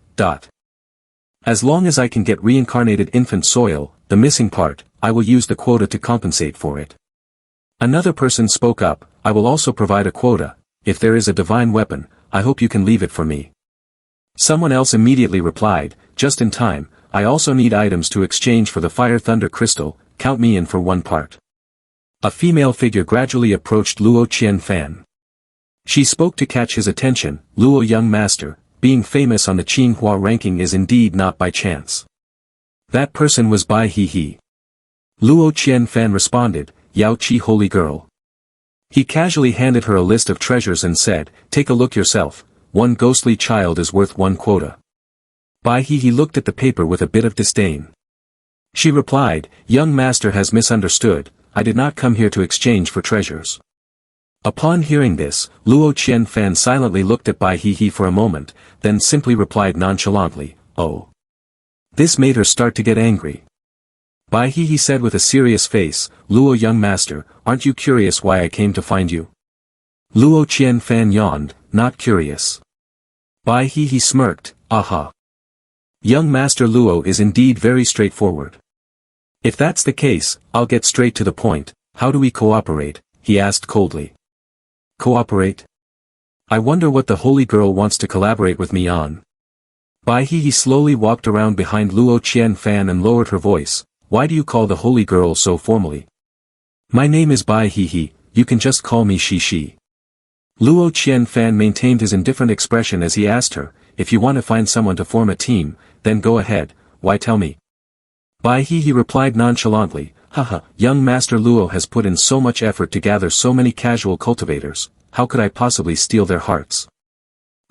As long as I can get reincarnated infant soil, the missing part, I will use the quota to compensate for it. Another person spoke up, I will also provide a quota, if there is a divine weapon, I hope you can leave it for me. Someone else immediately replied, just in time, I also need items to exchange for the fire thunder crystal, count me in for one part. A female figure gradually approached Luo Qianfan. She spoke to catch his attention, Luo Young Master, being famous on the Qinghua ranking is indeed not by chance. That person was Bai He. Luo Qianfan responded, Yao Qi holy girl. He casually handed her a list of treasures and said, take a look yourself, one ghostly child is worth one quota. Bai He looked at the paper with a bit of disdain. She replied, young master has misunderstood, I did not come here to exchange for treasures. Upon hearing this, Luo Qianfan silently looked at Bai He for a moment, then simply replied nonchalantly, oh. This made her start to get angry. Bai He said with a serious face, Luo young master, aren't you curious why I came to find you? Luo Qianfan yawned, not curious. Bai He smirked, aha. Young master Luo is indeed very straightforward. If that's the case, I'll get straight to the point, how do we cooperate, he asked coldly. Cooperate? I wonder what the holy girl wants to collaborate with me on. Bai He slowly walked around behind Luo Qianfan and lowered her voice, why do you call the holy girl so formally? My name is Bai He, you can just call me Shi. Luo Qianfan maintained his indifferent expression as he asked her, if you want to find someone to form a team, then go ahead, why tell me? Bai He replied nonchalantly, haha, young master Luo has put in so much effort to gather so many casual cultivators, how could I possibly steal their hearts?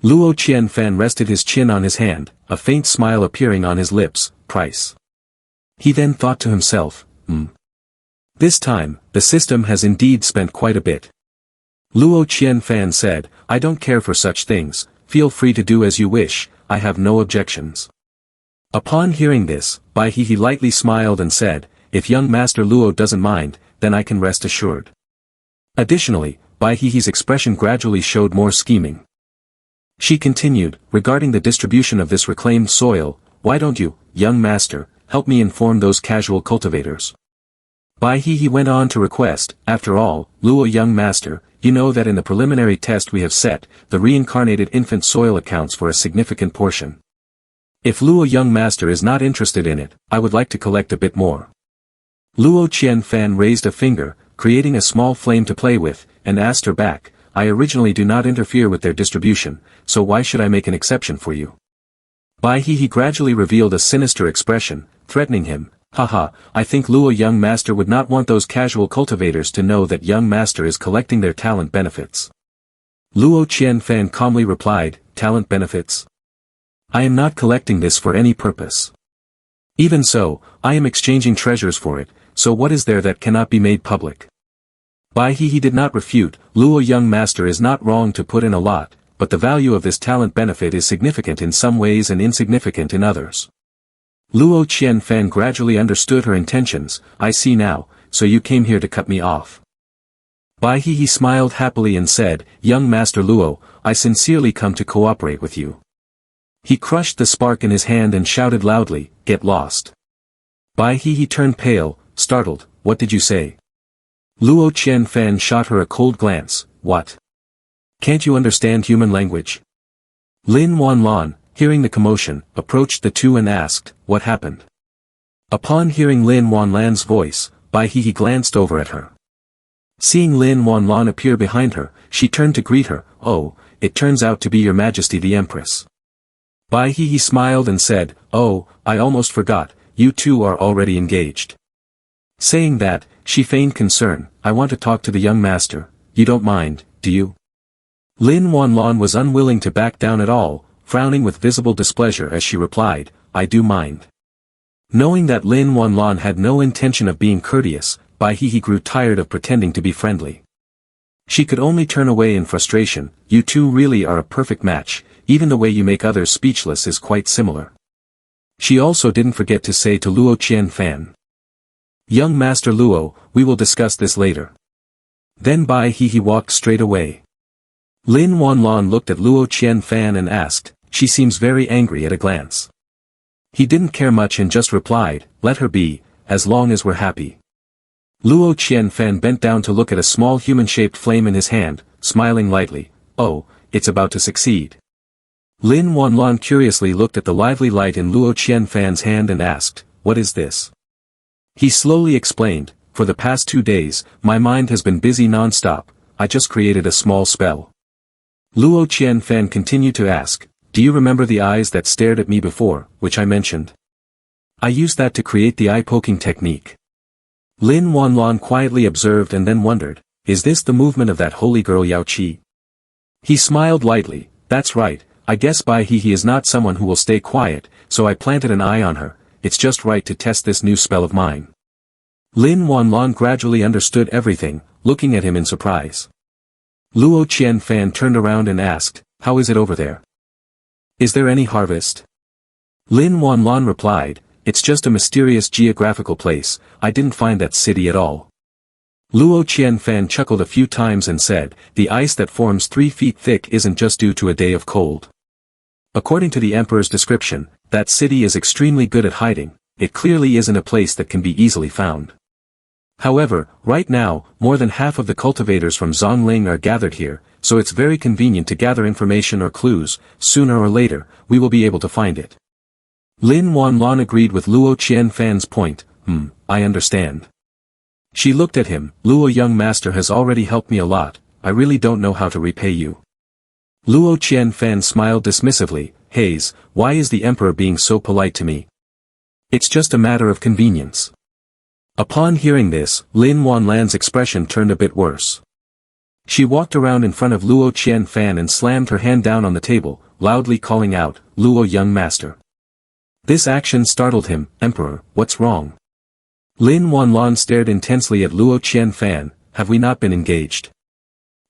Luo Qianfan rested his chin on his hand, a faint smile appearing on his lips, price. He then thought to himself, This time, the system has indeed spent quite a bit. Luo Qianfan said, I don't care for such things, feel free to do as you wish, I have no objections. Upon hearing this, Bai He lightly smiled and said, if young master Luo doesn't mind, then I can rest assured. Additionally, Bai He's expression gradually showed more scheming. She continued, regarding the distribution of this reclaimed soil, why don't you, young master, help me inform those casual cultivators? Bai he went on to request, after all, Luo young master, you know that in the preliminary test we have set, the reincarnated infant soil accounts for a significant portion. If Luo young master is not interested in it, I would like to collect a bit more. Luo Qianfan raised a finger, creating a small flame to play with, and asked her back, I originally do not interfere with their distribution, so why should I make an exception for you? Bai he gradually revealed a sinister expression, threatening him, haha, I think Luo young master would not want those casual cultivators to know that young master is collecting their talent benefits. Luo Qianfan calmly replied, talent benefits? I am not collecting this for any purpose. Even so, I am exchanging treasures for it, so what is there that cannot be made public? Bai he did not refute, Luo young master is not wrong to put in a lot, but the value of this talent benefit is significant in some ways and insignificant in others. Luo Qianfan gradually understood her intentions, I see now, so you came here to cut me off. Bai he smiled happily and said, young master Luo, I sincerely come to cooperate with you. He crushed the spark in his hand and shouted loudly, get lost. Bai he turned pale, startled, what did you say? Luo Qianfan shot her a cold glance, what? Can't you understand human language? Lin Wanlan, hearing the commotion, approached the two and asked, what happened? Upon hearing Lin Wanlan's voice, Bai he glanced over at her. Seeing Lin Wanlan appear behind her, she turned to greet her, oh, it turns out to be your majesty the empress. Bai he smiled and said, oh, I almost forgot, you two are already engaged. Saying that, she feigned concern, I want to talk to the young master, you don't mind, do you? Lin Wanlan was unwilling to back down at all, frowning with visible displeasure as she replied, I do mind. Knowing that Lin Wanlan had no intention of being courteous, Bai he grew tired of pretending to be friendly. She could only turn away in frustration, you two really are a perfect match, even the way you make others speechless is quite similar. She also didn't forget to say to Luo Qianfan, young master Luo, we will discuss this later. Then Bai he walked straight away. Lin Wanlan looked at Luo Qianfan and asked, she seems very angry at a glance. He didn't care much and just replied, let her be, as long as we're happy. Luo Qianfan bent down to look at a small human-shaped flame in his hand, smiling lightly, oh, it's about to succeed. Lin Wanlan curiously looked at the lively light in Luo Qianfan's hand and asked, what is this? He slowly explained, for the past 2 days, my mind has been busy non-stop, I just created a small spell. Luo Qianfan continued to ask, do you remember the eyes that stared at me before, which I mentioned? I used that to create the eye-poking technique. Lin Wanlan quietly observed and then wondered, is this the movement of that holy girl Yao Qi? He smiled lightly, that's right, I guess Bai he is not someone who will stay quiet, so I planted an eye on her, it's just right to test this new spell of mine. Lin Wanlan gradually understood everything, looking at him in surprise. Luo Qianfan turned around and asked, how is it over there? Is there any harvest? Lin Wanlan replied, it's just a mysterious geographical place, I didn't find that city at all. Luo Qianfan chuckled a few times and said, the ice that forms 3 feet thick isn't just due to a day of cold. According to the emperor's description, that city is extremely good at hiding, it clearly isn't a place that can be easily found. However, right now, more than half of the cultivators from Zong Lling are gathered here, so it's very convenient to gather information or clues, sooner or later, we will be able to find it. Lin Wanlan agreed with Luo Qianfan's point, I understand. She looked at him, Luo young master has already helped me a lot, I really don't know how to repay you. Luo Qianfan smiled dismissively, Haze, why is the emperor being so polite to me? It's just a matter of convenience. Upon hearing this, Lin Wanlan's expression turned a bit worse. She walked around in front of Luo Qianfan and slammed her hand down on the table, loudly calling out, Luo young master. This action startled him, Emperor, what's wrong? Lin Wanlan stared intensely at Luo Qianfan, have we not been engaged?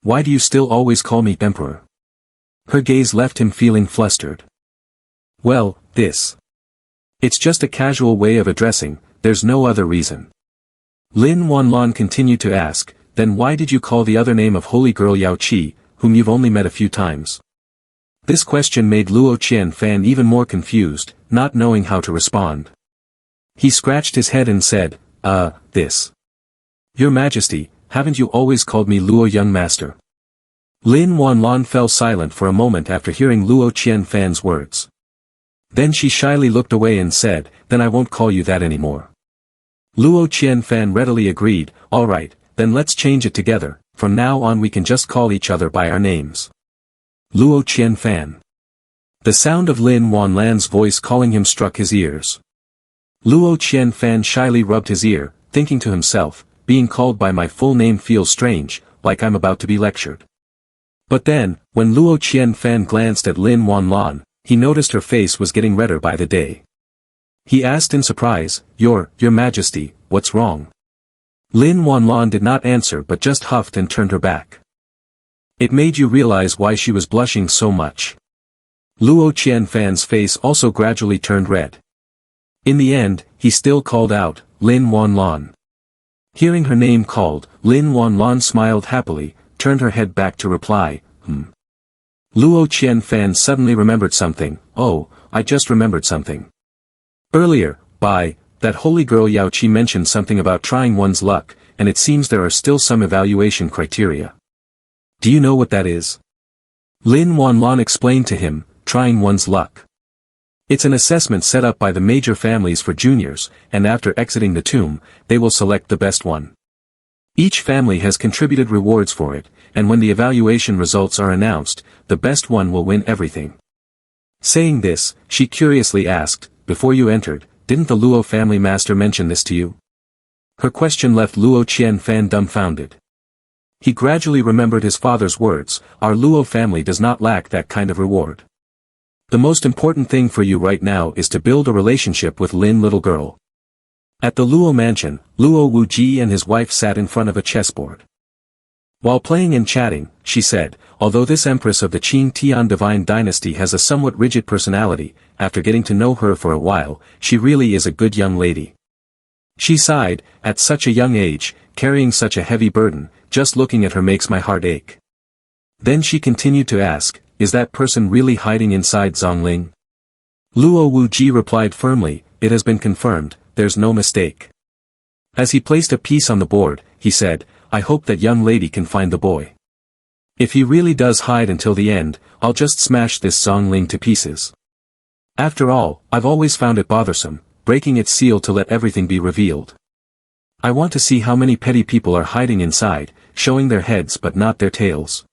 Why do you still always call me Emperor? Her gaze left him feeling flustered. Well, this. It's just a casual way of addressing, there's no other reason. Lin Wanlan continued to ask, then why did you call the other name of holy girl Yao Qi, whom you've only met a few times? This question made Luo Qianfan even more confused, not knowing how to respond. He scratched his head and said, this. Your Majesty, haven't you always called me Luo young master? Lin Wanlan fell silent for a moment after hearing Luo Qianfan's words. Then she shyly looked away and said, then I won't call you that anymore. Luo Qianfan readily agreed, alright, then let's change it together, from now on we can just call each other by our names. Luo Qianfan. The sound of Lin Wanlan's voice calling him struck his ears. Luo Qianfan shyly rubbed his ear, thinking to himself, being called by my full name feels strange, like I'm about to be lectured. But then, when Luo Qianfan glanced at Lin Wanlan, he noticed her face was getting redder by the day. He asked in surprise, Your Majesty, what's wrong? Lin Wanlan did not answer but just huffed and turned her back. It made you realize why she was blushing so much. Luo Qianfan's face also gradually turned red. In the end, he still called out, Lin Wanlan. Hearing her name called, Lin Wanlan smiled happily, turned her head back to reply, Luo Qianfan suddenly remembered something, oh, I just remembered something. Earlier, that holy girl Yao Qi mentioned something about trying one's luck, and it seems there are still some evaluation criteria. Do you know what that is? Lin Wanlan explained to him, trying one's luck. It's an assessment set up by the major families for juniors, and after exiting the tomb, they will select the best one. Each family has contributed rewards for it, and when the evaluation results are announced, the best one will win everything. Saying this, she curiously asked, before you entered, didn't the Luo family master mention this to you? Her question left Luo Qianfan dumbfounded. He gradually remembered his father's words, our Luo family does not lack that kind of reward. The most important thing for you right now is to build a relationship with Lin little girl. At the Luo mansion, Luo Wuji and his wife sat in front of a chessboard. While playing and chatting, she said, although this empress of the Qing Tian divine dynasty has a somewhat rigid personality, after getting to know her for a while, she really is a good young lady. She sighed, at such a young age, carrying such a heavy burden, just looking at her makes my heart ache. Then she continued to ask, is that person really hiding inside Zong Lling? Luo Wuji replied firmly, it has been confirmed, there's no mistake. As he placed a piece on the board, he said, I hope that young lady can find the boy. If he really does hide until the end, I'll just smash this Zong Lling to pieces. After all, I've always found it bothersome, breaking its seal to let everything be revealed. I want to see how many petty people are hiding inside, showing their heads but not their tails.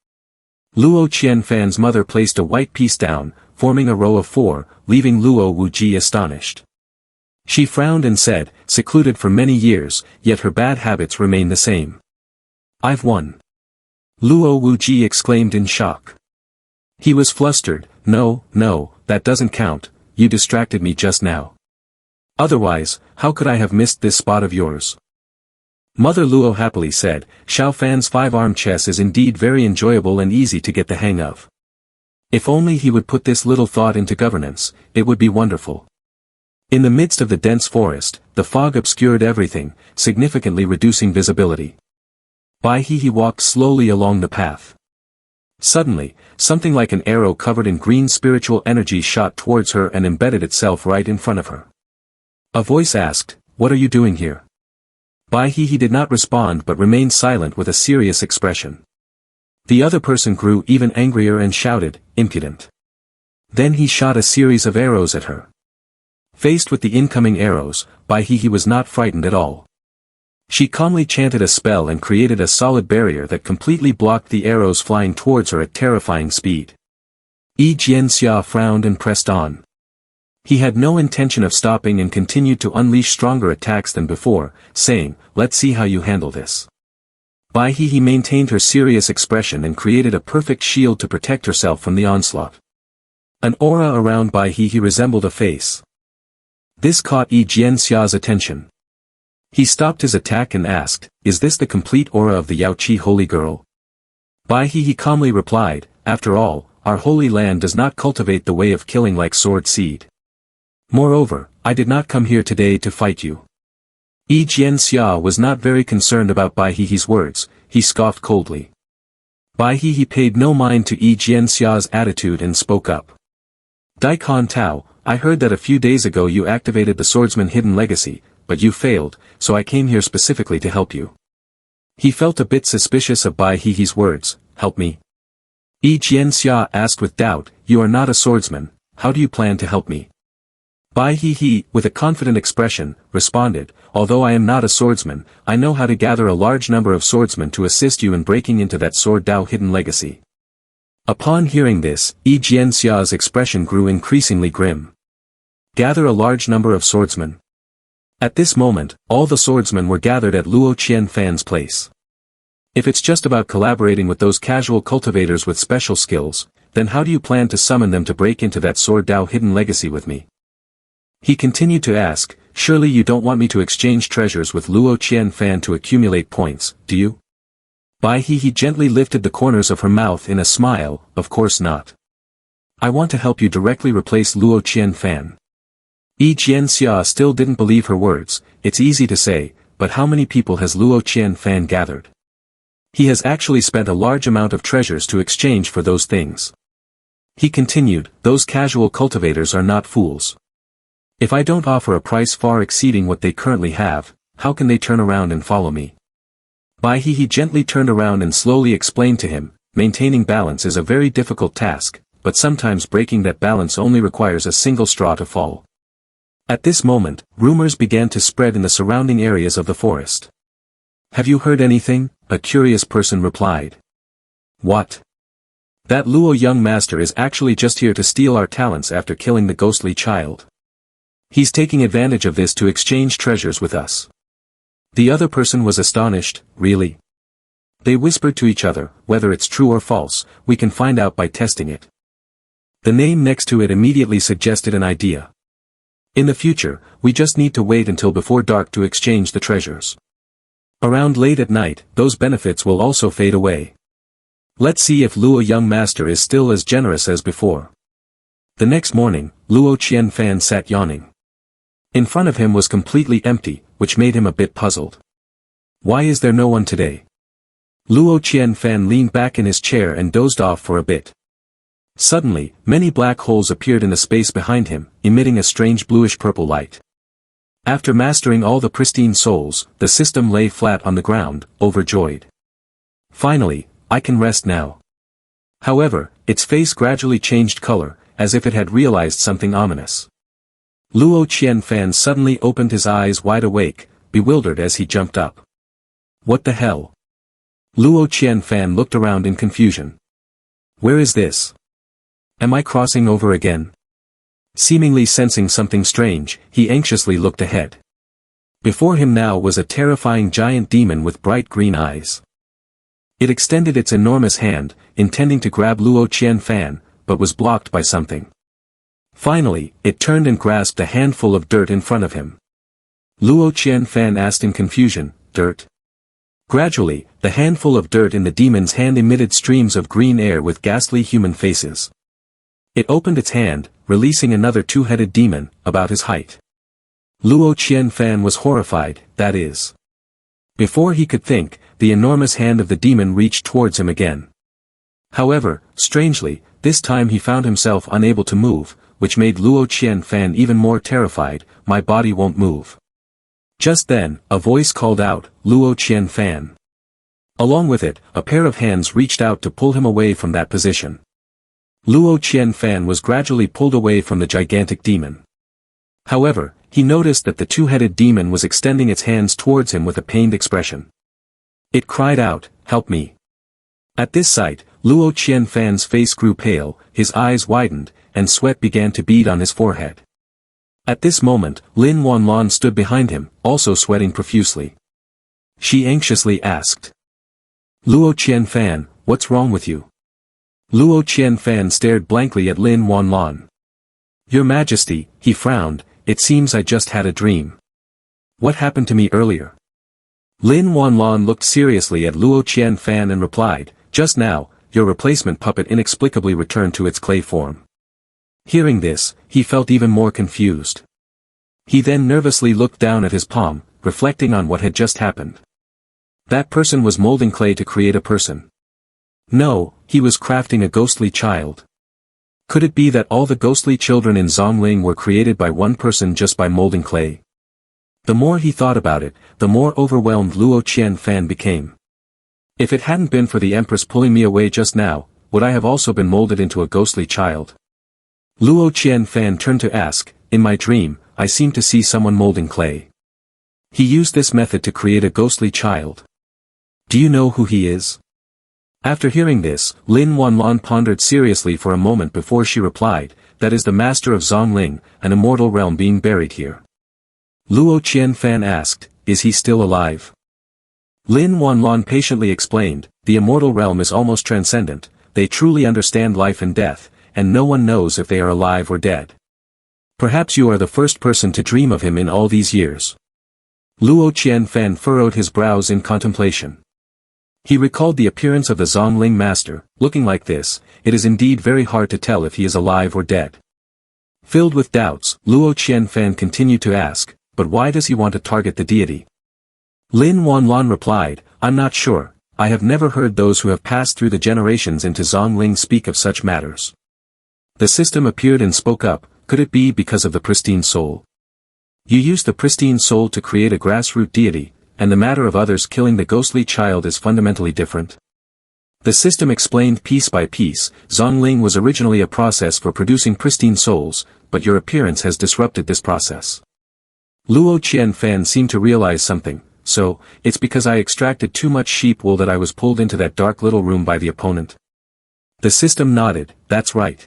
Luo Qianfan's mother placed a white piece down, forming a row of 4, leaving Luo Wuji astonished. She frowned and said, secluded for many years, yet her bad habits remain the same. I've won. Luo Wuji exclaimed in shock. He was flustered, no, that doesn't count, you distracted me just now. Otherwise, how could I have missed this spot of yours? Mother Luo happily said, Xiao Fan's 5-arm chess is indeed very enjoyable and easy to get the hang of. If only he would put this little thought into governance, it would be wonderful. In the midst of the dense forest, the fog obscured everything, significantly reducing visibility. Bai He walked slowly along the path. Suddenly, something like an arrow covered in green spiritual energy shot towards her and embedded itself right in front of her. A voice asked, what are you doing here? Bai He did not respond but remained silent with a serious expression. The other person grew even angrier and shouted, impudent. Then he shot a series of arrows at her. Faced with the incoming arrows, Bai He was not frightened at all. She calmly chanted a spell and created a solid barrier that completely blocked the arrows flying towards her at terrifying speed. Yi Jianxia frowned and pressed on. He had no intention of stopping and continued to unleash stronger attacks than before, saying, let's see how you handle this. Bai He maintained her serious expression and created a perfect shield to protect herself from the onslaught. An aura around Bai He resembled a face. This caught Yi Jianxia's attention. He stopped his attack and asked, is this the complete aura of the Yao Qi holy girl? Bai He calmly replied, after all, our holy land does not cultivate the way of killing like sword seed. Moreover, I did not come here today to fight you. Yi Jianxia was not very concerned about Bai He's words, he scoffed coldly. Bai He paid no mind to Yi Jianxia's attitude and spoke up. Daikon Tao, I heard that a few days ago you activated the swordsman hidden legacy, but you failed, so I came here specifically to help you. He felt a bit suspicious of Bai He's words, help me? Yi Jianxia asked with doubt, you are not a swordsman, how do you plan to help me? Bai He, with a confident expression, responded, although I am not a swordsman, I know how to gather a large number of swordsmen to assist you in breaking into that sword Dao hidden legacy. Upon hearing this, Yi Jianxia's expression grew increasingly grim. Gather a large number of swordsmen. At this moment, all the swordsmen were gathered at Luo Qianfan's place. If it's just about collaborating with those casual cultivators with special skills, then how do you plan to summon them to break into that sword Dao hidden legacy with me? He continued to ask, surely you don't want me to exchange treasures with Luo Qianfan to accumulate points, do you? Bai He gently lifted the corners of her mouth in a smile, of course not. I want to help you directly replace Luo Qianfan. Yi Jianxia still didn't believe her words, it's easy to say, but how many people has Luo Qianfan gathered? He has actually spent a large amount of treasures to exchange for those things. He continued, those casual cultivators are not fools. If I don't offer a price far exceeding what they currently have, how can they turn around and follow me? Bai He gently turned around and slowly explained to him, maintaining balance is a very difficult task, but sometimes breaking that balance only requires a single straw to fall. At this moment, rumors began to spread in the surrounding areas of the forest. Have you heard anything? A curious person replied. What? That Luo young master is actually just here to steal our talents after killing the ghostly child. He's taking advantage of this to exchange treasures with us. The other person was astonished, really? They whispered to each other, whether it's true or false, we can find out by testing it. The name next to it immediately suggested an idea. In the future, we just need to wait until before dark to exchange the treasures. Around late at night, those benefits will also fade away. Let's see if Luo young master is still as generous as before. The next morning, Luo Qianfan sat yawning. In front of him was completely empty, which made him a bit puzzled. Why is there no one today? Luo Qianfan leaned back in his chair and dozed off for a bit. Suddenly, many black holes appeared in the space behind him, emitting a strange bluish-purple light. After mastering all the pristine souls, the system lay flat on the ground, overjoyed. Finally, I can rest now. However, its face gradually changed color, as if it had realized something ominous. Luo Qianfan suddenly opened his eyes wide awake, bewildered as he jumped up. What the hell? Luo Qianfan looked around in confusion. Where is this? Am I crossing over again? Seemingly sensing something strange, he anxiously looked ahead. Before him now was a terrifying giant demon with bright green eyes. It extended its enormous hand, intending to grab Luo Qianfan, but was blocked by something. Finally, it turned and grasped a handful of dirt in front of him. Luo Qianfan asked in confusion, dirt? Gradually, the handful of dirt in the demon's hand emitted streams of green air with ghastly human faces. It opened its hand, releasing another two-headed demon, about his height. Luo Qianfan was horrified, that is. Before he could think, the enormous hand of the demon reached towards him again. However, strangely, this time he found himself unable to move, which made Luo Qianfan even more terrified, my body won't move. Just then, a voice called out, Luo Qianfan. Along with it, a pair of hands reached out to pull him away from that position. Luo Qianfan was gradually pulled away from the gigantic demon. However, he noticed that the two-headed demon was extending its hands towards him with a pained expression. It cried out, help me. At this sight, Luo Qianfan's face grew pale, his eyes widened, and sweat began to bead on his forehead. At this moment, Lin Wanlan stood behind him, also sweating profusely. She anxiously asked. Luo Qianfan, what's wrong with you? Luo Qianfan stared blankly at Lin Wanlan. Your Majesty, he frowned, it seems I just had a dream. What happened to me earlier? Lin Wanlan looked seriously at Luo Qianfan and replied, just now, your replacement puppet inexplicably returned to its clay form. Hearing this, he felt even more confused. He then nervously looked down at his palm, reflecting on what had just happened. That person was molding clay to create a person. No, he was crafting a ghostly child. Could it be that all the ghostly children in Zong Lling were created by one person just by molding clay? The more he thought about it, the more overwhelmed Luo Qianfan became. If it hadn't been for the Empress pulling me away just now, would I have also been molded into a ghostly child? Luo Qianfan turned to ask, in my dream, I seemed to see someone molding clay. He used this method to create a ghostly child. Do you know who he is? After hearing this, Lin Wanlan pondered seriously for a moment before she replied, that is the master of Zong Lling, an immortal realm being buried here. Luo Qianfan asked, is he still alive? Lin Wanlan patiently explained, the immortal realm is almost transcendent, they truly understand life and death, and no one knows if they are alive or dead. Perhaps you are the first person to dream of him in all these years. Luo Qianfan furrowed his brows in contemplation. He recalled the appearance of the Zong Lling master, looking like this, it is indeed very hard to tell if he is alive or dead. Filled with doubts, Luo Qianfan continued to ask, but why does he want to target the deity? Lin Wanlan replied, I'm not sure, I have never heard those who have passed through the generations into Zong Lling speak of such matters. The system appeared and spoke up, could it be because of the pristine soul? You use the pristine soul to create a grassroots deity, and the matter of others killing the ghostly child is fundamentally different. The system explained piece by piece, Zong Lling was originally a process for producing pristine souls, but your appearance has disrupted this process. Luo Qianfan seemed to realize something, so, it's because I extracted too much sheep wool that I was pulled into that dark little room by the opponent. The system nodded, that's right.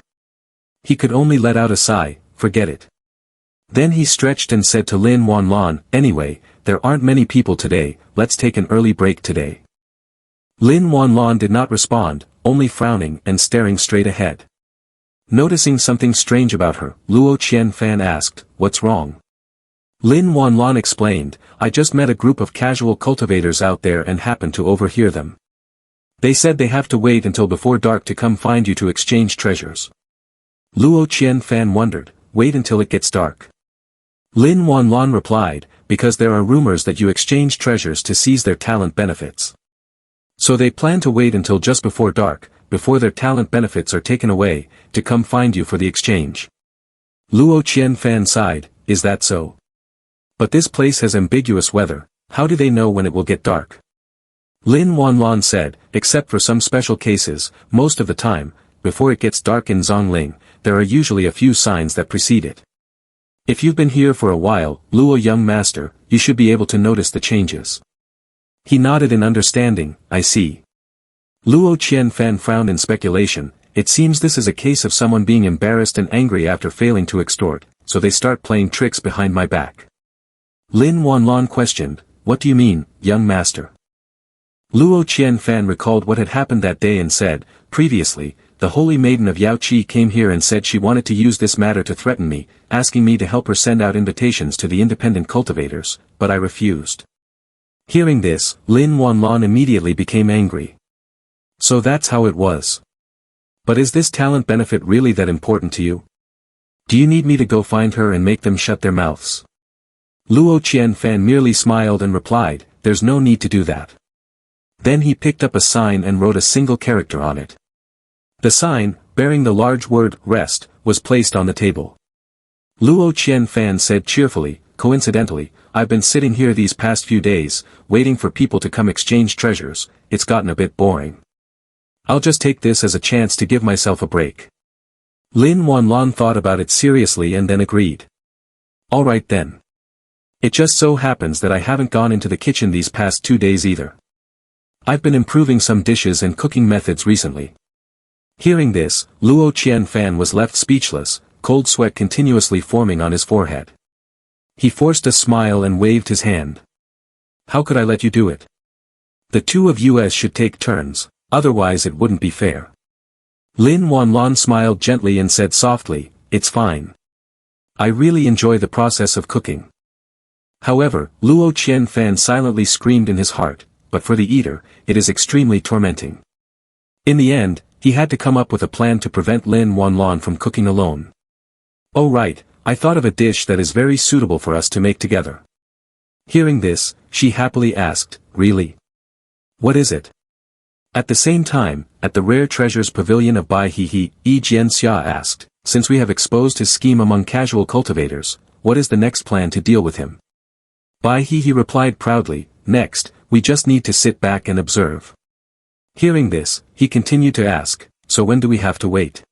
He could only let out a sigh, forget it. Then he stretched and said to Lin Wanlan, anyway, there aren't many people today, let's take an early break today. Lin Wanlan did not respond, only frowning and staring straight ahead. Noticing something strange about her, Luo Qianfan asked, what's wrong? Lin Wanlan explained, I just met a group of casual cultivators out there and happened to overhear them. They said they have to wait until before dark to come find you to exchange treasures. Luo Qianfan wondered, wait until it gets dark. Lin Wanlan replied, because there are rumors that you exchange treasures to seize their talent benefits. So they plan to wait until just before dark, before their talent benefits are taken away, to come find you for the exchange. Luo Qianfan sighed, is that so? But this place has ambiguous weather, how do they know when it will get dark? Lin Wanlan said, except for some special cases, most of the time, before it gets dark in Zong Lling, there are usually a few signs that precede it. If you've been here for a while, Luo young master, you should be able to notice the changes. He nodded in understanding, I see. Luo Qianfan frowned in speculation, it seems this is a case of someone being embarrassed and angry after failing to extort, so they start playing tricks behind my back. Lin Wanlan questioned, what do you mean, young master? Luo Qianfan recalled what had happened that day and said, previously, the holy maiden of Yao Qi came here and said she wanted to use this matter to threaten me, asking me to help her send out invitations to the independent cultivators, but I refused. Hearing this, Lin Wanlan immediately became angry. So that's how it was. But is this talent benefit really that important to you? Do you need me to go find her and make them shut their mouths? Luo Qianfan merely smiled and replied, there's no need to do that. Then he picked up a sign and wrote a single character on it. The sign, bearing the large word, rest, was placed on the table. Luo Qianfan said cheerfully, coincidentally, I've been sitting here these past few days, waiting for people to come exchange treasures, it's gotten a bit boring. I'll just take this as a chance to give myself a break. Lin Wanlan thought about it seriously and then agreed. Alright then. It just so happens that I haven't gone into the kitchen these past 2 days either. I've been improving some dishes and cooking methods recently. Hearing this, Luo Qianfan was left speechless, cold sweat continuously forming on his forehead. He forced a smile and waved his hand. How could I let you do it? The two of you should take turns, otherwise it wouldn't be fair. Lin Wanlan smiled gently and said softly, it's fine. I really enjoy the process of cooking. However, Luo Qianfan silently screamed in his heart, but for the eater, it is extremely tormenting. In the end, he had to come up with a plan to prevent Lin Wanlan from cooking alone. Oh right, I thought of a dish that is very suitable for us to make together. Hearing this, she happily asked, really? What is it? At the same time, at the rare treasures pavilion of Bai He, Yi Jianxia asked, since we have exposed his scheme among casual cultivators, what is the next plan to deal with him? Bai He replied proudly, next, we just need to sit back and observe. Hearing this, he continued to ask, so when do we have to wait?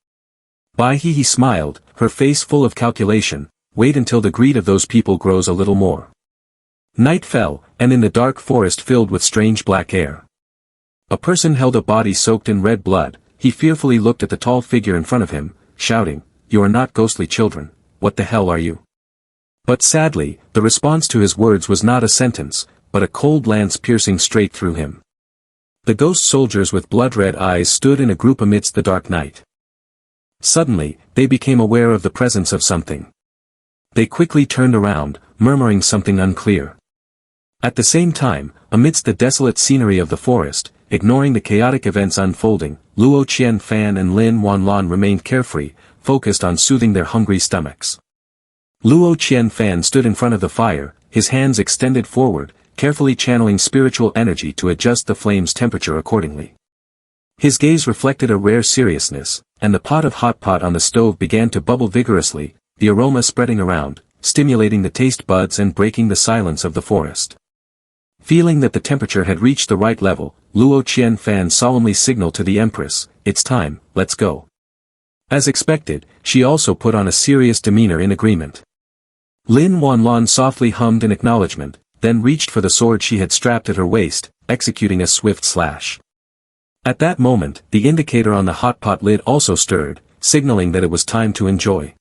Bai He smiled, her face full of calculation, wait until the greed of those people grows a little more. Night fell, and in the dark forest filled with strange black air, a person held a body soaked in red blood. He fearfully looked at the tall figure in front of him, shouting, "You are not ghostly children, what the hell are you?" But sadly, the response to his words was not a sentence, but a cold lance piercing straight through him. The ghost soldiers with blood-red eyes stood in a group amidst the dark night. Suddenly, they became aware of the presence of something. They quickly turned around, murmuring something unclear. At the same time, amidst the desolate scenery of the forest, ignoring the chaotic events unfolding, Luo Qianfan and Lin Wanlan remained carefree, focused on soothing their hungry stomachs. Luo Qianfan stood in front of the fire, his hands extended forward, carefully channeling spiritual energy to adjust the flame's temperature accordingly. His gaze reflected a rare seriousness, and the pot of hot pot on the stove began to bubble vigorously, the aroma spreading around, stimulating the taste buds and breaking the silence of the forest. Feeling that the temperature had reached the right level, Luo Qianfan solemnly signaled to the Empress, "It's time, let's go." As expected, she also put on a serious demeanor in agreement. Lin Wanlan softly hummed in acknowledgement, then reached for the sword she had strapped at her waist, executing a swift slash. At that moment, the indicator on the hot pot lid also stirred, signaling that it was time to enjoy.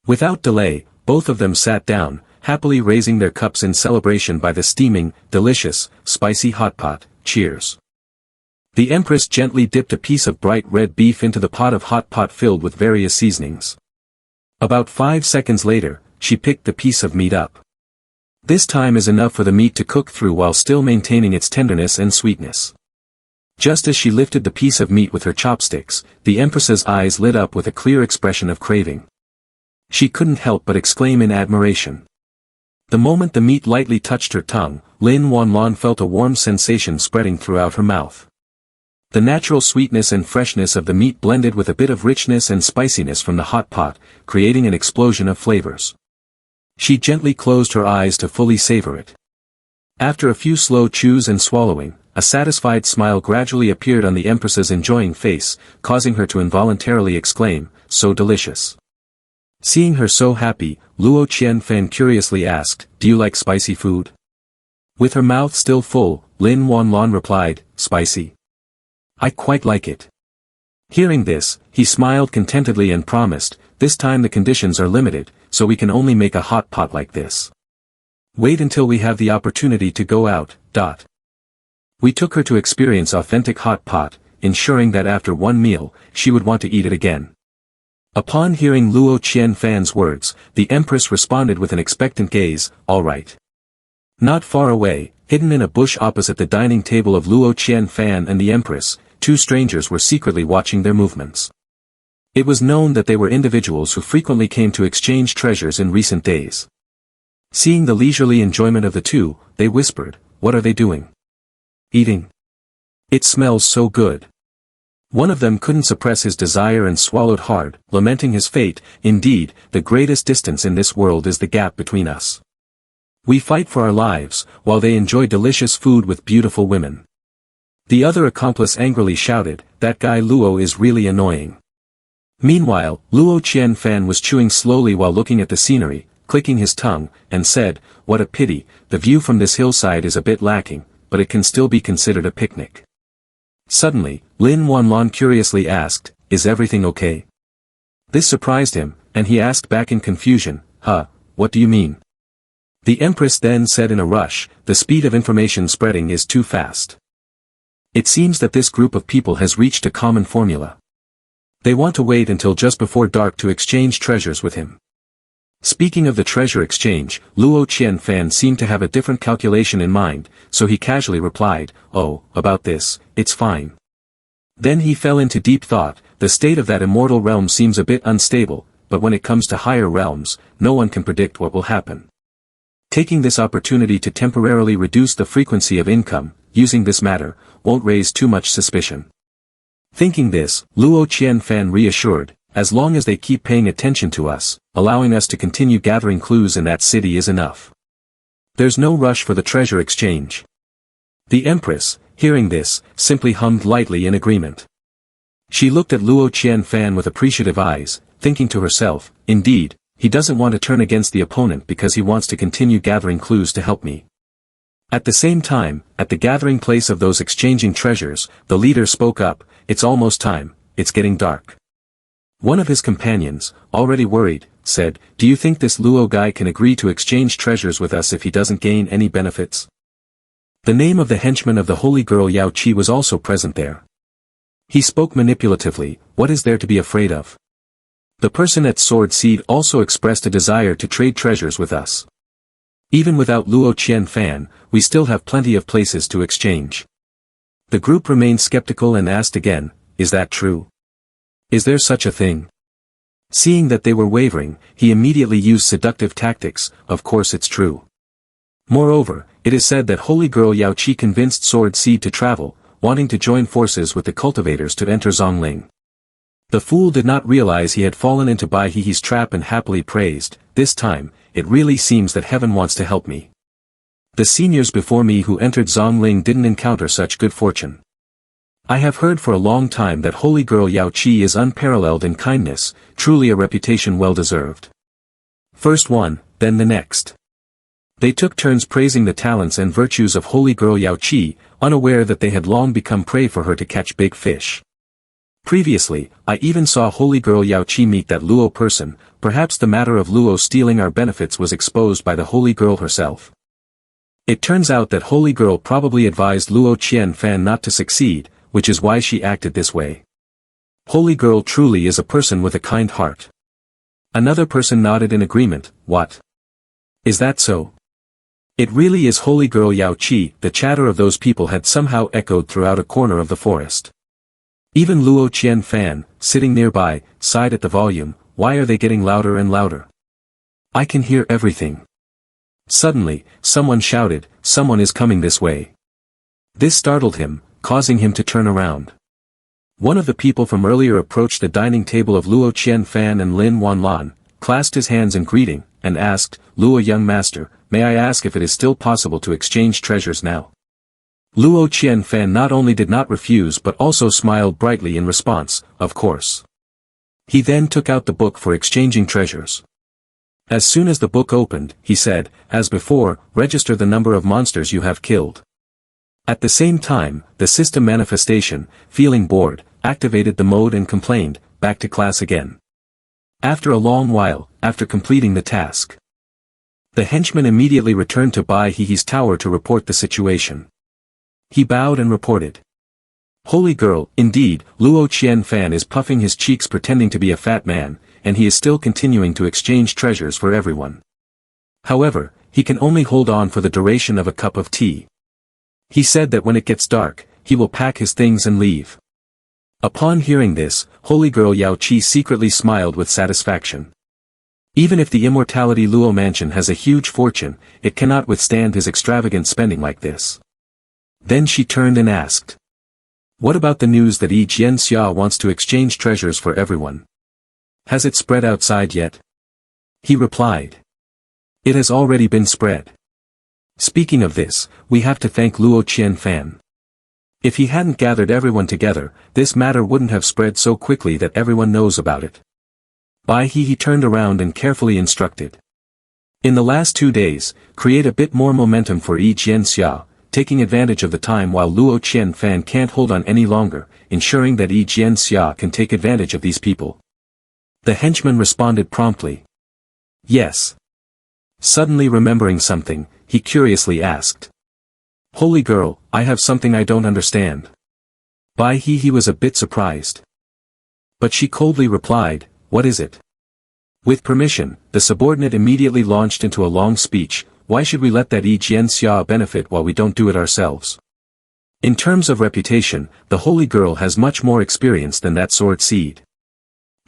Without delay, both of them sat down, happily raising their cups in celebration by the steaming, delicious, spicy hot pot. Cheers. The Empress gently dipped a piece of bright red beef into the pot of hot pot filled with various seasonings. About 5 seconds later, she picked the piece of meat up. This time is enough for the meat to cook through while still maintaining its tenderness and sweetness. Just as she lifted the piece of meat with her chopsticks, the Empress's eyes lit up with a clear expression of craving. She couldn't help but exclaim in admiration. The moment the meat lightly touched her tongue, Lin Wanlan felt a warm sensation spreading throughout her mouth. The natural sweetness and freshness of the meat blended with a bit of richness and spiciness from the hot pot, creating an explosion of flavors. She gently closed her eyes to fully savor it. After a few slow chews and swallowing, a satisfied smile gradually appeared on the Empress's enjoying face, causing her to involuntarily exclaim, "So delicious." Seeing her so happy, Luo Qianfan curiously asked, "Do you like spicy food?" With her mouth still full, Lin Wanlan replied, "Spicy? I quite like it." Hearing this, he smiled contentedly and promised, "This time the conditions are limited, so we can only make a hot pot like this. Wait until we have the opportunity to go out. We took her to experience authentic hot pot, ensuring that after one meal, she would want to eat it again. Upon hearing Luo Qianfan's words, the Empress responded with an expectant gaze, "All right." Not far away, hidden in a bush opposite the dining table of Luo Qianfan and the Empress, two strangers were secretly watching their movements. It was known that they were individuals who frequently came to exchange treasures in recent days. Seeing the leisurely enjoyment of the two, they whispered, "What are they doing?" "Eating. It smells so good." One of them couldn't suppress his desire and swallowed hard, lamenting his fate. "Indeed, the greatest distance in this world is the gap between us. We fight for our lives, while they enjoy delicious food with beautiful women." The other accomplice angrily shouted, "That guy Luo is really annoying." Meanwhile, Luo Qianfan was chewing slowly while looking at the scenery, clicking his tongue, and said, "What a pity, the view from this hillside is a bit lacking, but it can still be considered a picnic." Suddenly, Lin Wanlan curiously asked, "Is everything okay?" This surprised him, and he asked back in confusion, "Huh, what do you mean?" The Empress then said in a rush, "The speed of information spreading is too fast. It seems that this group of people has reached a common formula. They want to wait until just before dark to exchange treasures with him." Speaking of the treasure exchange, Luo Qianfan seemed to have a different calculation in mind, so he casually replied, "Oh, about this, it's fine." Then he fell into deep thought. The state of that immortal realm seems a bit unstable, but when it comes to higher realms, no one can predict what will happen. Taking this opportunity to temporarily reduce the frequency of income, using this matter, won't raise too much suspicion. Thinking this, Luo Qianfan reassured, as long as they keep paying attention to us, allowing us to continue gathering clues in that city is enough. There's no rush for the treasure exchange. The Empress, hearing this, simply hummed lightly in agreement. She looked at Luo Qianfan with appreciative eyes, thinking to herself, indeed, he doesn't want to turn against the opponent because he wants to continue gathering clues to help me. At the same time, at the gathering place of those exchanging treasures, the leader spoke up, "It's almost time, it's getting dark." One of his companions, already worried, said, "Do you think this Luo guy can agree to exchange treasures with us if he doesn't gain any benefits?" The name of the henchman of the holy girl Yao Qi was also present there. He spoke manipulatively, "What is there to be afraid of?" The person at Sword Seed also expressed a desire to trade treasures with us. Even without Luo Qianfan, we still have plenty of places to exchange. The group remained skeptical and asked again, "Is that true? Is there such a thing?" Seeing that they were wavering, he immediately used seductive tactics, "Of course it's true. Moreover, it is said that holy girl Yao Qi convinced Sword Seed to travel, wanting to join forces with the cultivators to enter Zong Lling." The fool did not realize he had fallen into Bai He's trap and happily praised, "This time, it really seems that heaven wants to help me. The seniors before me who entered Zong Lling didn't encounter such good fortune. I have heard for a long time that holy girl Yao Qi is unparalleled in kindness, truly a reputation well deserved." First one, then the next. They took turns praising the talents and virtues of holy girl Yao Qi, unaware that they had long become prey for her to catch big fish. Previously, I even saw holy girl Yao Qi meet that Luo person, perhaps the matter of Luo stealing our benefits was exposed by the holy girl herself. It turns out that holy girl probably advised Luo Qianfan not to succeed, which is why she acted this way. Holy girl truly is a person with a kind heart. Another person nodded in agreement, "What? Is that so? It really is holy girl Yao Qi." The chatter of those people had somehow echoed throughout a corner of the forest. Even Luo Qianfan, sitting nearby, sighed at the volume, "Why are they getting louder and louder? I can hear everything." Suddenly, someone shouted, "Someone is coming this way." This startled him, causing him to turn around. One of the people from earlier approached the dining table of Luo Qianfan and Lin Wanlan, clasped his hands in greeting, and asked, "Luo young master, may I ask if it is still possible to exchange treasures now?" Luo Qianfan not only did not refuse but also smiled brightly in response, "Of course." He then took out the book for exchanging treasures. As soon as the book opened, he said, "As before, register the number of monsters you have killed." At the same time, the system manifestation, feeling bored, activated the mode and complained, "Back to class again." After a long while, after completing the task, the henchman immediately returned to Bai He's tower to report the situation. He bowed and reported, "Holy girl, indeed, Luo Qianfan is puffing his cheeks pretending to be a fat man, and he is still continuing to exchange treasures for everyone. However, he can only hold on for the duration of a cup of tea. He said that when it gets dark, he will pack his things and leave." Upon hearing this, holy girl Yao Qi secretly smiled with satisfaction. Even if the immortality Luo mansion has a huge fortune, it cannot withstand his extravagant spending like this. Then she turned and asked, "What about the news that Yi Jianxia wants to exchange treasures for everyone? Has it spread outside yet?" He replied, "It has already been spread. Speaking of this, we have to thank Luo Qianfan. If he hadn't gathered everyone together, this matter wouldn't have spread so quickly that everyone knows about it." Bai He turned around and carefully instructed, "In the last 2 days, create a bit more momentum for Yi Jianxia, taking advantage of the time while Luo Qianfan can't hold on any longer, ensuring that Yi Jianxia can take advantage of these people." The henchman responded promptly, "Yes." Suddenly remembering something, he curiously asked, "Holy girl, I have something I don't understand." Bai He was a bit surprised. But she coldly replied, "What is it?" With permission, the subordinate immediately launched into a long speech, "Why should we let that Yi Jianxia benefit while we don't do it ourselves? In terms of reputation, the holy girl has much more experience than that Sword Seed.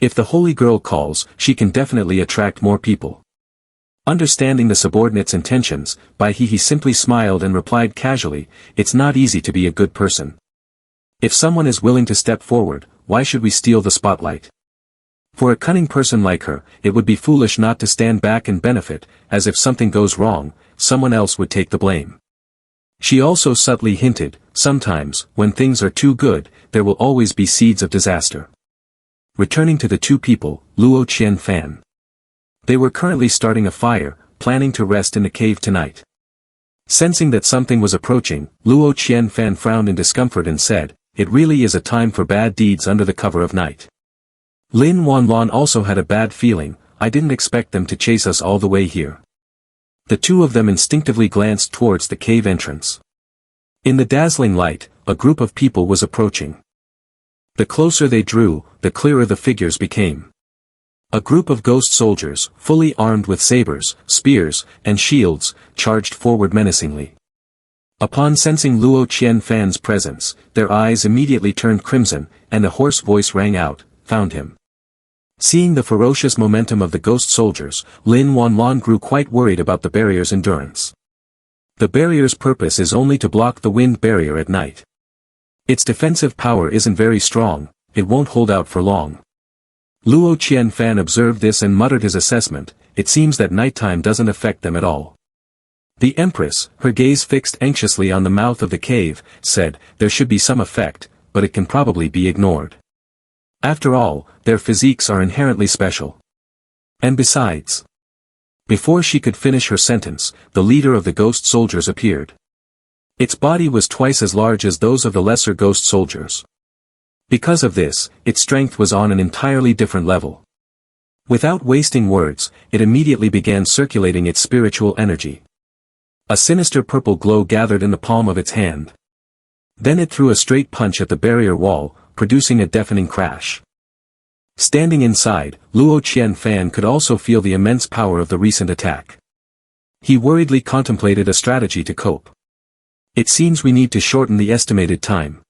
If the holy girl calls, she can definitely attract more people. Understanding the subordinate's intentions, he simply smiled and replied casually, "It's not easy to be a good person. If someone is willing to step forward, why should we steal the spotlight? For a cunning person like her, it would be foolish not to stand back and benefit, as if something goes wrong, someone else would take the blame." She also subtly hinted, sometimes, when things are too good, there will always be seeds of disaster. Returning to the two people, Luo Qianfan. They were currently starting a fire, planning to rest in the cave tonight. Sensing that something was approaching, Luo Qianfan frowned in discomfort and said, "It really is a time for bad deeds under the cover of night." Lin Wanlon also had a bad feeling, "I didn't expect them to chase us all the way here." The two of them instinctively glanced towards the cave entrance. In the dazzling light, a group of people was approaching. The closer they drew, the clearer the figures became. A group of ghost soldiers, fully armed with sabers, spears, and shields, charged forward menacingly. Upon sensing Luo Qianfan's presence, their eyes immediately turned crimson, and a hoarse voice rang out, "Found him." Seeing the ferocious momentum of the ghost soldiers, Lin Wanlon grew quite worried about the barrier's endurance. The barrier's purpose is only to block the wind barrier at night. Its defensive power isn't very strong, it won't hold out for long. Luo Qianfan observed this and muttered his assessment, "It seems that nighttime doesn't affect them at all." The Empress, her gaze fixed anxiously on the mouth of the cave, said, "There should be some effect, but it can probably be ignored. After all, their physiques are inherently special. And besides..." Before she could finish her sentence, the leader of the ghost soldiers appeared. Its body was twice as large as those of the lesser ghost soldiers. Because of this, its strength was on an entirely different level. Without wasting words, it immediately began circulating its spiritual energy. A sinister purple glow gathered in the palm of its hand. Then it threw a straight punch at the barrier wall, producing a deafening crash. Standing inside, Luo Qianfan could also feel the immense power of the recent attack. He worriedly contemplated a strategy to cope. "It seems we need to shorten the estimated time.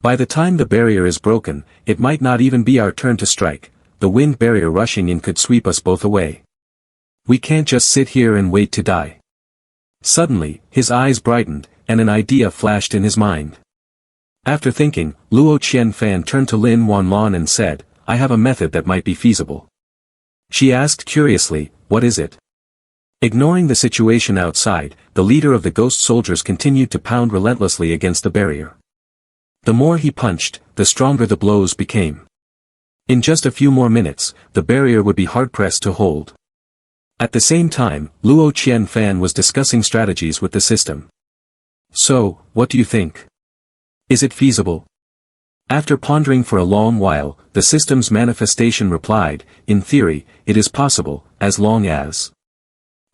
By the time the barrier is broken, it might not even be our turn to strike, the wind barrier rushing in could sweep us both away. We can't just sit here and wait to die." Suddenly, his eyes brightened, and an idea flashed in his mind. After thinking, Luo Qianfan turned to Lin Wanlon and said, "I have a method that might be feasible." She asked curiously, "What is it?" Ignoring the situation outside, the leader of the ghost soldiers continued to pound relentlessly against the barrier. The more he punched, the stronger the blows became. In just a few more minutes, the barrier would be hard-pressed to hold. At the same time, Luo Qianfan was discussing strategies with the system. "So, what do you think? Is it feasible?" After pondering for a long while, the system's manifestation replied, "In theory, it is possible, as long as..."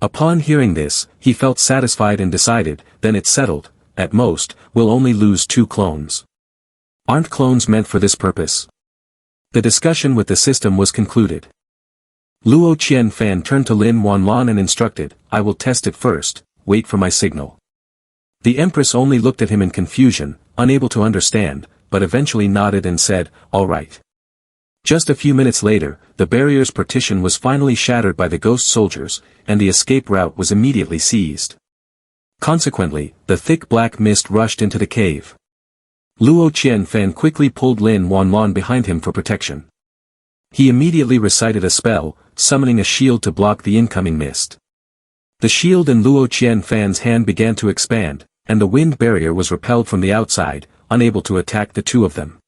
Upon hearing this, he felt satisfied and decided, "Then it's settled, at most, we'll only lose 2 clones. Aren't clones meant for this purpose?" The discussion with the system was concluded. Luo Qianfan turned to Lin Wanlon and instructed, "I will test it first, wait for my signal." The Empress only looked at him in confusion, unable to understand, but eventually nodded and said, "All right." Just a few minutes later, the barrier's partition was finally shattered by the ghost soldiers, and the escape route was immediately seized. Consequently, the thick black mist rushed into the cave. Luo Qianfan quickly pulled Lin Wanlon behind him for protection. He immediately recited a spell, summoning a shield to block the incoming mist. The shield in Luo Qianfan's hand began to expand, and the wind barrier was repelled from the outside, unable to attack the two of them.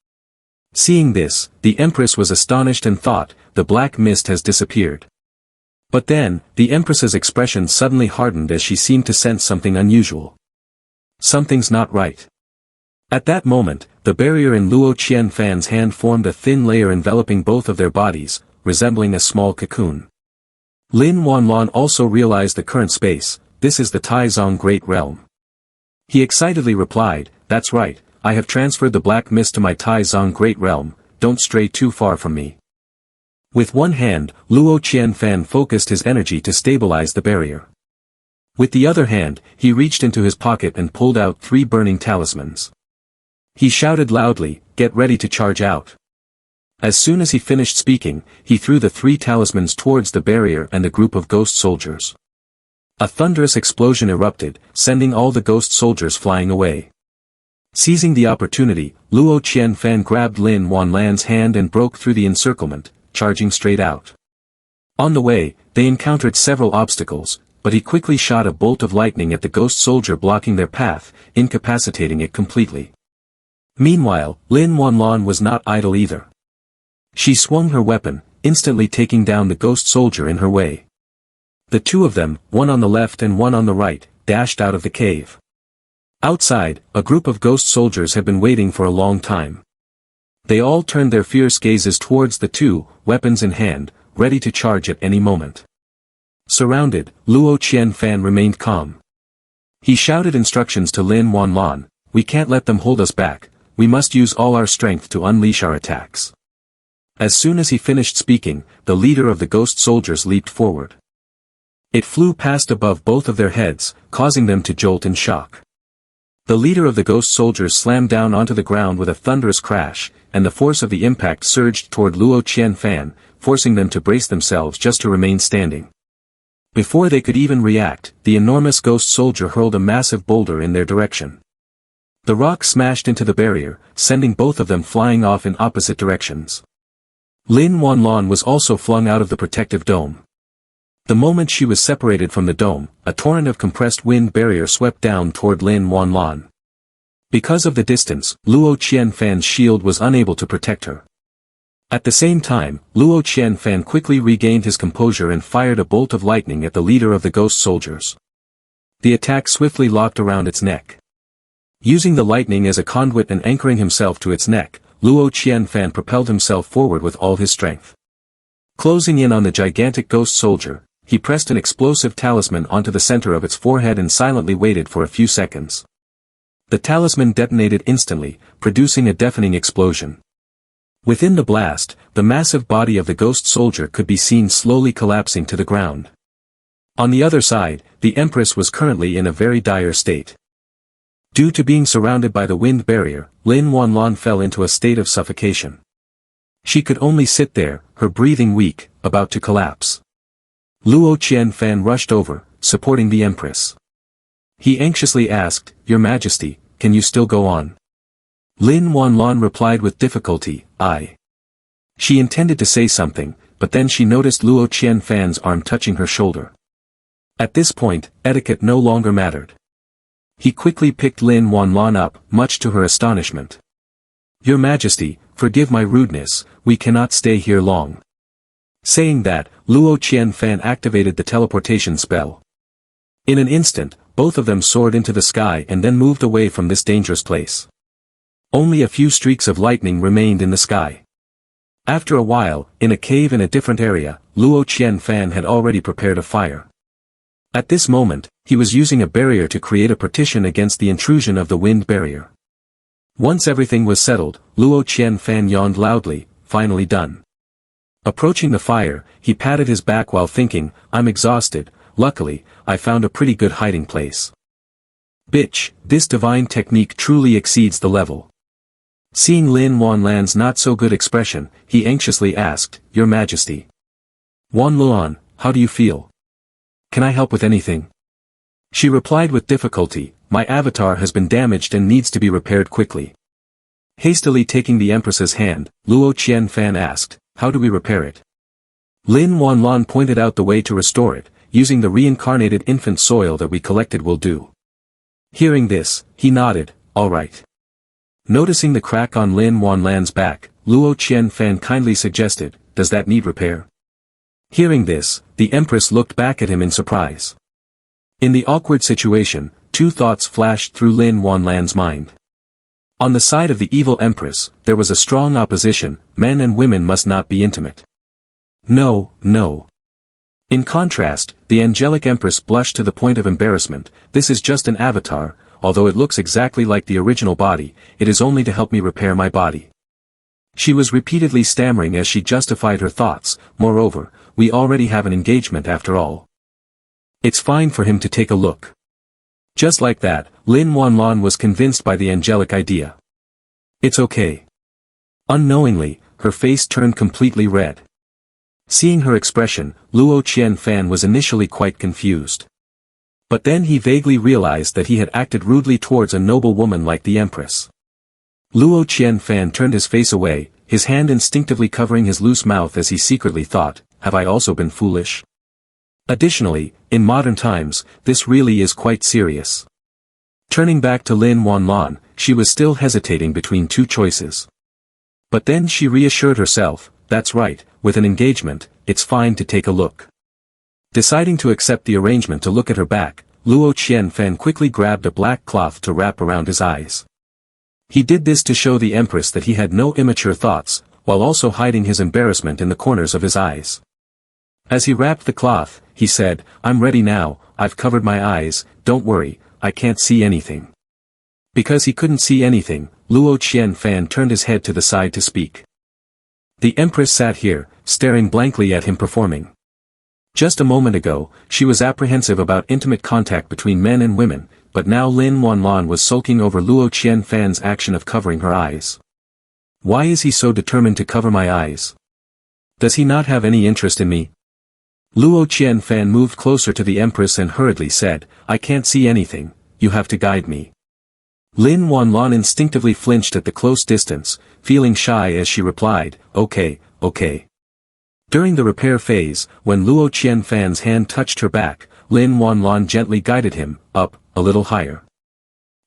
Seeing this, the Empress was astonished and thought, "The black mist has disappeared." But then, the Empress's expression suddenly hardened as she seemed to sense something unusual. Something's not right. At that moment, the barrier in Luo Qianfan's hand formed a thin layer enveloping both of their bodies, resembling a small cocoon. Lin Wanlon also realized the current space, "This is the Taizong Great Realm." He excitedly replied, "That's right, I have transferred the black mist to my Taizong Great Realm, don't stray too far from me." With one hand, Luo Qianfan focused his energy to stabilize the barrier. With the other hand, he reached into his pocket and pulled out 3 burning talismans. He shouted loudly, "Get ready to charge out." As soon as he finished speaking, he threw the 3 talismans towards the barrier and the group of ghost soldiers. A thunderous explosion erupted, sending all the ghost soldiers flying away. Seizing the opportunity, Luo Qianfan grabbed Lin Wanlan's hand and broke through the encirclement, charging straight out. On the way, they encountered several obstacles, but he quickly shot a bolt of lightning at the ghost soldier blocking their path, incapacitating it completely. Meanwhile, Lin Wanlan was not idle either. She swung her weapon, instantly taking down the ghost soldier in her way. The 2 of them, one on the left and one on the right, dashed out of the cave. Outside, a group of ghost soldiers had been waiting for a long time. They all turned their fierce gazes towards the 2, weapons in hand, ready to charge at any moment. Surrounded, Luo Qianfan remained calm. He shouted instructions to Lin Wanlan, "We can't let them hold us back, we must use all our strength to unleash our attacks." As soon as he finished speaking, the leader of the ghost soldiers leaped forward. It flew past above both of their heads, causing them to jolt in shock. The leader of the ghost soldiers slammed down onto the ground with a thunderous crash, and the force of the impact surged toward Luo Qianfan, forcing them to brace themselves just to remain standing. Before they could even react, the enormous ghost soldier hurled a massive boulder in their direction. The rock smashed into the barrier, sending both of them flying off in opposite directions. Lin Wanlan was also flung out of the protective dome. The moment she was separated from the dome, a torrent of compressed wind barrier swept down toward Lin Wanlan. Because of the distance, Luo Qianfan's shield was unable to protect her. At the same time, Luo Qianfan quickly regained his composure and fired a bolt of lightning at the leader of the ghost soldiers. The attack swiftly locked around its neck. Using the lightning as a conduit and anchoring himself to its neck, Luo Qianfan propelled himself forward with all his strength. Closing in on the gigantic ghost soldier, he pressed an explosive talisman onto the center of its forehead and silently waited for a few seconds. The talisman detonated instantly, producing a deafening explosion. Within the blast, the massive body of the ghost soldier could be seen slowly collapsing to the ground. On the other side, the Empress was currently in a very dire state. Due to being surrounded by the wind barrier, Lin Wanlan fell into a state of suffocation. She could only sit there, her breathing weak, about to collapse. Luo Qianfan rushed over, supporting the Empress. He anxiously asked, "Your Majesty, can you still go on?" Lin Wanlan replied with difficulty, "I." She intended to say something, but then she noticed Luo Qianfan's arm touching her shoulder. At this point, etiquette no longer mattered. He quickly picked Lin Wanlan up, much to her astonishment. "Your Majesty, forgive my rudeness, we cannot stay here long." Saying that, Luo Qianfan activated the teleportation spell. In an instant, both of them soared into the sky and then moved away from this dangerous place. Only a few streaks of lightning remained in the sky. After a while, in a cave in a different area, Luo Qianfan had already prepared a fire. At this moment, he was using a barrier to create a partition against the intrusion of the wind barrier. Once everything was settled, Luo Qianfan yawned loudly, finally done. Approaching the fire, he patted his back while thinking, "I'm exhausted, luckily, I found a pretty good hiding place." Bitch, this divine technique truly exceeds the level. Seeing Lin Wanlan's not-so-good expression, he anxiously asked, "Your Majesty. Wanlan, how do you feel? Can I help with anything?" She replied with difficulty, "My avatar has been damaged and needs to be repaired quickly." Hastily taking the Empress's hand, Luo Qianfan asked, "How do we repair it?" Lin Wanlan pointed out the way to restore it, "Using the reincarnated infant soil that we collected will do." Hearing this, he nodded, "All right." Noticing the crack on Lin Wanlan's back, Luo Qianfan kindly suggested, "Does that need repair?" Hearing this, the Empress looked back at him in surprise. In the awkward situation, 2 thoughts flashed through Lin Wanlan's mind. On the side of the evil Empress, there was a strong opposition, men and women must not be intimate. No, no. In contrast, the angelic Empress blushed to the point of embarrassment, "This is just an avatar, although it looks exactly like the original body, it is only to help me repair my body." She was repeatedly stammering as she justified her thoughts, "Moreover, we already have an engagement after all. It's fine for him to take a look." Just like that, Lin Wanlan was convinced by the angelic idea. "It's okay." Unknowingly, her face turned completely red. Seeing her expression, Luo Qianfan was initially quite confused. But then he vaguely realized that he had acted rudely towards a noble woman like the Empress. Luo Qianfan turned his face away, his hand instinctively covering his loose mouth as he secretly thought, have I also been foolish? Additionally, in modern times, this really is quite serious. Turning back to Lin Wanlan, she was still hesitating between two choices. But then she reassured herself, that's right, with an engagement, it's fine to take a look. Deciding to accept the arrangement to look at her back, Luo Qianfan quickly grabbed a black cloth to wrap around his eyes. He did this to show the Empress that he had no immature thoughts, while also hiding his embarrassment in the corners of his eyes. As he wrapped the cloth, he said, I'm ready now, I've covered my eyes, don't worry, I can't see anything. Because he couldn't see anything, Luo Qianfan turned his head to the side to speak. The Empress sat here, staring blankly at him performing. Just a moment ago, she was apprehensive about intimate contact between men and women, but now Lin Wanlan was sulking over Luo Qianfan's action of covering her eyes. Why is he so determined to cover my eyes? Does he not have any interest in me? Luo Qianfan moved closer to the Empress and hurriedly said, I can't see anything, you have to guide me. Lin Wanlan instinctively flinched at the close distance, feeling shy as she replied, okay. During the repair phase, when Luo Qianfan's hand touched her back, Lin Wanlan gently guided him, up, a little higher.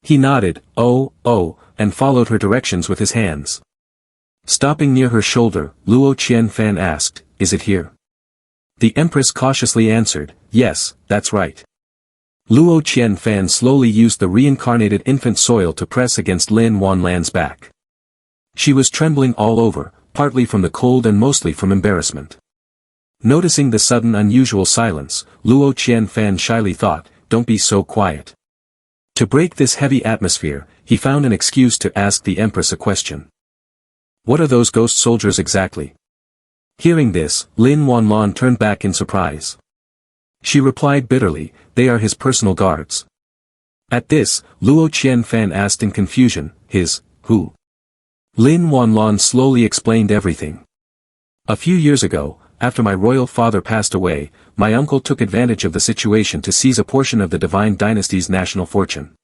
He nodded, oh, and followed her directions with his hands. Stopping near her shoulder, Luo Qianfan asked, is it here? The Empress cautiously answered, yes, that's right. Luo Qianfan slowly used the reincarnated infant soil to press against Lin Wanlan's back. She was trembling all over, partly from the cold and mostly from embarrassment. Noticing the sudden unusual silence, Luo Qianfan shyly thought, don't be so quiet. To break this heavy atmosphere, he found an excuse to ask the Empress a question. What are those ghost soldiers exactly? Hearing this, Lin Wanlan turned back in surprise. She replied bitterly, they are his personal guards. At this, Luo Qianfan asked in confusion, who? Lin Wanlan slowly explained everything. A few years ago, after my royal father passed away, my uncle took advantage of the situation to seize a portion of the divine dynasty's national fortune.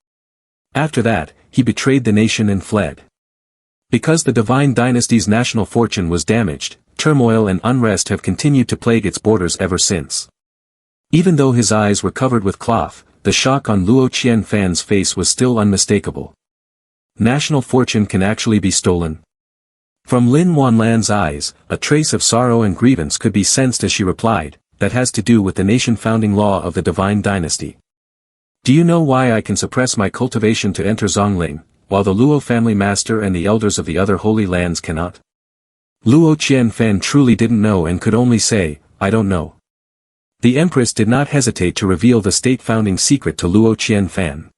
After that, he betrayed the nation and fled. Because the divine dynasty's national fortune was damaged, turmoil and unrest have continued to plague its borders ever since. Even though his eyes were covered with cloth, the shock on Luo Qianfan's face was still unmistakable. National fortune can actually be stolen? From Lin Wanlan's eyes, a trace of sorrow and grievance could be sensed as she replied, that has to do with the nation-founding law of the divine dynasty. Do you know why I can suppress my cultivation to enter Zong Lling, while the Luo family master and the elders of the other holy lands cannot? Luo Qianfan truly didn't know and could only say, I don't know. The Empress did not hesitate to reveal the state-founding secret to Luo Qianfan.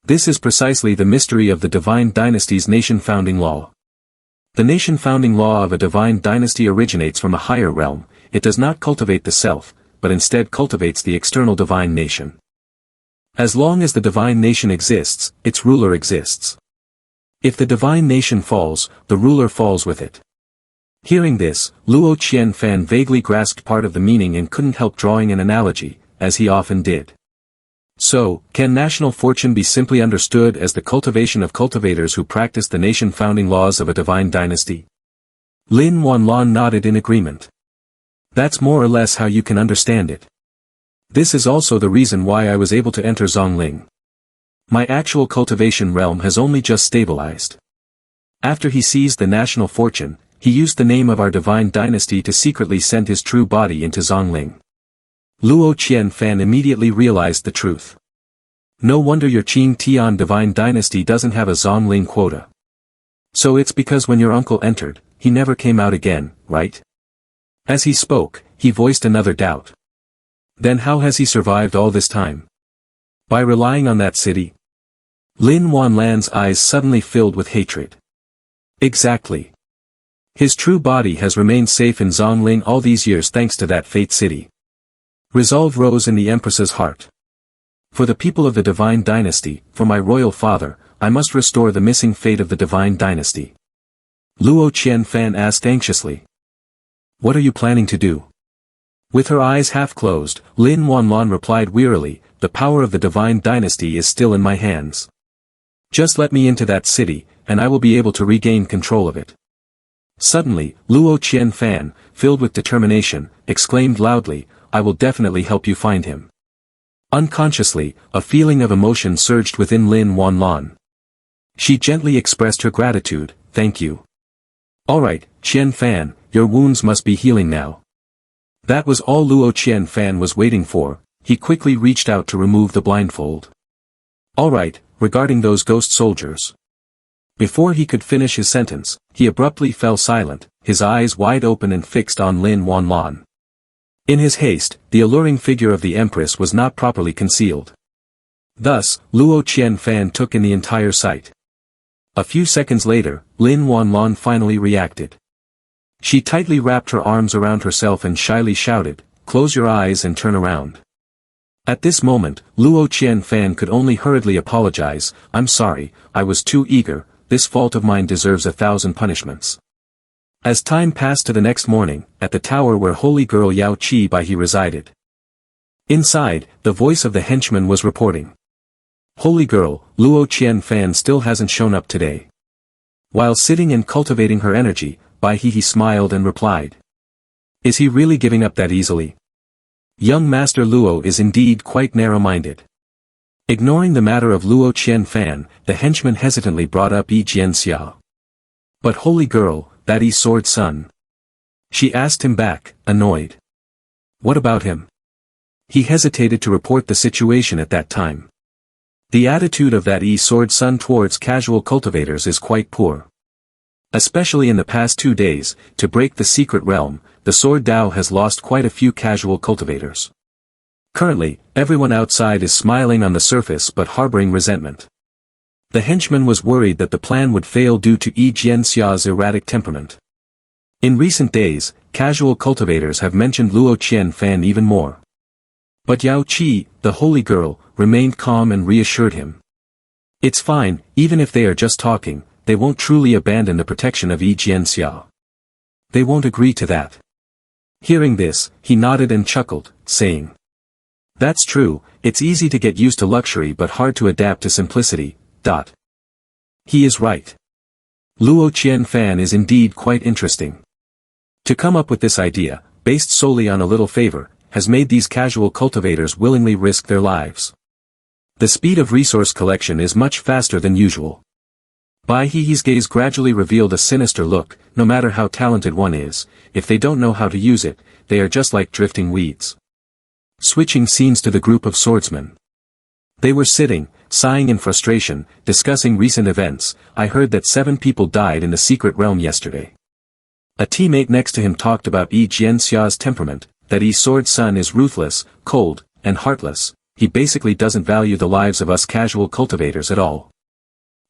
This is precisely the mystery of the divine dynasty's nation-founding law. The nation-founding law of a divine dynasty originates from a higher realm, it does not cultivate the self, but instead cultivates the external divine nation. As long as the divine nation exists, its ruler exists. If the divine nation falls, the ruler falls with it. Hearing this, Luo Qianfan vaguely grasped part of the meaning and couldn't help drawing an analogy, as he often did. So, can national fortune be simply understood as the cultivation of cultivators who practice the nation-founding laws of a divine dynasty? Lin Wanlan nodded in agreement. That's more or less how you can understand it. This is also the reason why I was able to enter Zong Lling. My actual cultivation realm has only just stabilized. After he seized the national fortune, he used the name of our divine dynasty to secretly send his true body into Zong Lling. Luo Qianfan immediately realized the truth. No wonder your Qing Tian divine dynasty doesn't have a Zong Lling quota. So it's because when your uncle entered, he never came out again, right? As he spoke, he voiced another doubt. Then how has he survived all this time? By relying on that city? Lin Wanlan's eyes suddenly filled with hatred. Exactly. His true body has remained safe in Zong Lling all these years thanks to that fate city. Resolve rose in the Empress's heart. For the people of the divine dynasty, for my royal father, I must restore the missing fate of the divine dynasty. Luo Qianfan asked anxiously. What are you planning to do? With her eyes half closed, Lin Wanlan replied wearily, the power of the divine dynasty is still in my hands. Just let me into that city, and I will be able to regain control of it. Suddenly, Luo Qianfan, filled with determination, exclaimed loudly, I will definitely help you find him. Unconsciously, a feeling of emotion surged within Lin Wanlan. She gently expressed her gratitude, thank you. Alright, Qianfan, your wounds must be healing now. That was all Luo Qianfan was waiting for. He quickly reached out to remove the blindfold. Alright, regarding those ghost soldiers. Before he could finish his sentence, he abruptly fell silent, his eyes wide open and fixed on Lin Wanlan. In his haste, the alluring figure of the Empress was not properly concealed. Thus, Luo Qianfan took in the entire sight. A few seconds later, Lin Wanlan finally reacted. She tightly wrapped her arms around herself and shyly shouted, close your eyes and turn around. At this moment, Luo Qianfan could only hurriedly apologize, I'm sorry, I was too eager, this fault of mine deserves 1,000 punishments. As time passed to the next morning, at the tower where holy girl Yao Qi Bai resided. Inside, the voice of the henchman was reporting. Holy girl, Luo Qianfan still hasn't shown up today. While sitting and cultivating her energy, Bai He smiled and replied. Is he really giving up that easily? Young Master Luo is indeed quite narrow-minded. Ignoring the matter of Luo Qianfan, the henchman hesitantly brought up Yi Jianxia. But holy girl, that Yi sword son. She asked him back, annoyed. What about him? He hesitated to report the situation at that time. The attitude of that Yi sword son towards casual cultivators is quite poor. Especially in the past 2 days, to break the secret realm, the sword Dao has lost quite a few casual cultivators. Currently, everyone outside is smiling on the surface but harboring resentment. The henchman was worried that the plan would fail due to Yi Jianxia's erratic temperament. In recent days, casual cultivators have mentioned Luo Qianfan even more. But Yao Qi, the holy girl, remained calm and reassured him. It's fine, even if they are just talking, they won't truly abandon the protection of Yi Jianxia. They won't agree to that. Hearing this, he nodded and chuckled, saying. That's true, it's easy to get used to luxury but hard to adapt to simplicity. He is right. Luo Qianfan is indeed quite interesting. To come up with this idea, based solely on a little favor, has made these casual cultivators willingly risk their lives. The speed of resource collection is much faster than usual. Bai He's gaze gradually revealed a sinister look, no matter how talented one is, if they don't know how to use it, they are just like drifting weeds. Switching scenes to the group of swordsmen. They were sitting, sighing in frustration, discussing recent events. I heard that 7 people died in the secret realm yesterday. A teammate next to him talked about Yi Jianxia's temperament, that Yi sword son is ruthless, cold, and heartless. He basically doesn't value the lives of us casual cultivators at all.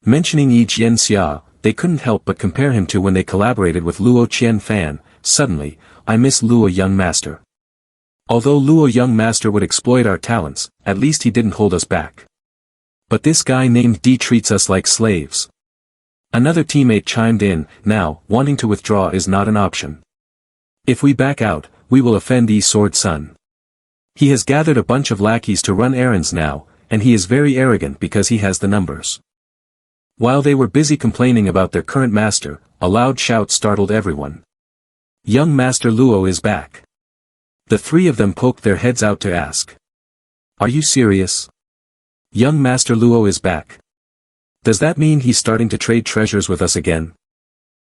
Mentioning Yi Jianxia, they couldn't help but compare him to when they collaborated with Luo Qianfan. Suddenly, I miss Luo Young Master. Although Luo Young Master would exploit our talents, at least he didn't hold us back. But this guy named D treats us like slaves. Another teammate chimed in, now, wanting to withdraw is not an option. If we back out, we will offend Yi sword son. He has gathered a bunch of lackeys to run errands now, and he is very arrogant because he has the numbers. While they were busy complaining about their current master, a loud shout startled everyone. Young Master Luo is back. The 3 of them poked their heads out to ask. Are you serious? Young Master Luo is back. Does that mean he's starting to trade treasures with us again?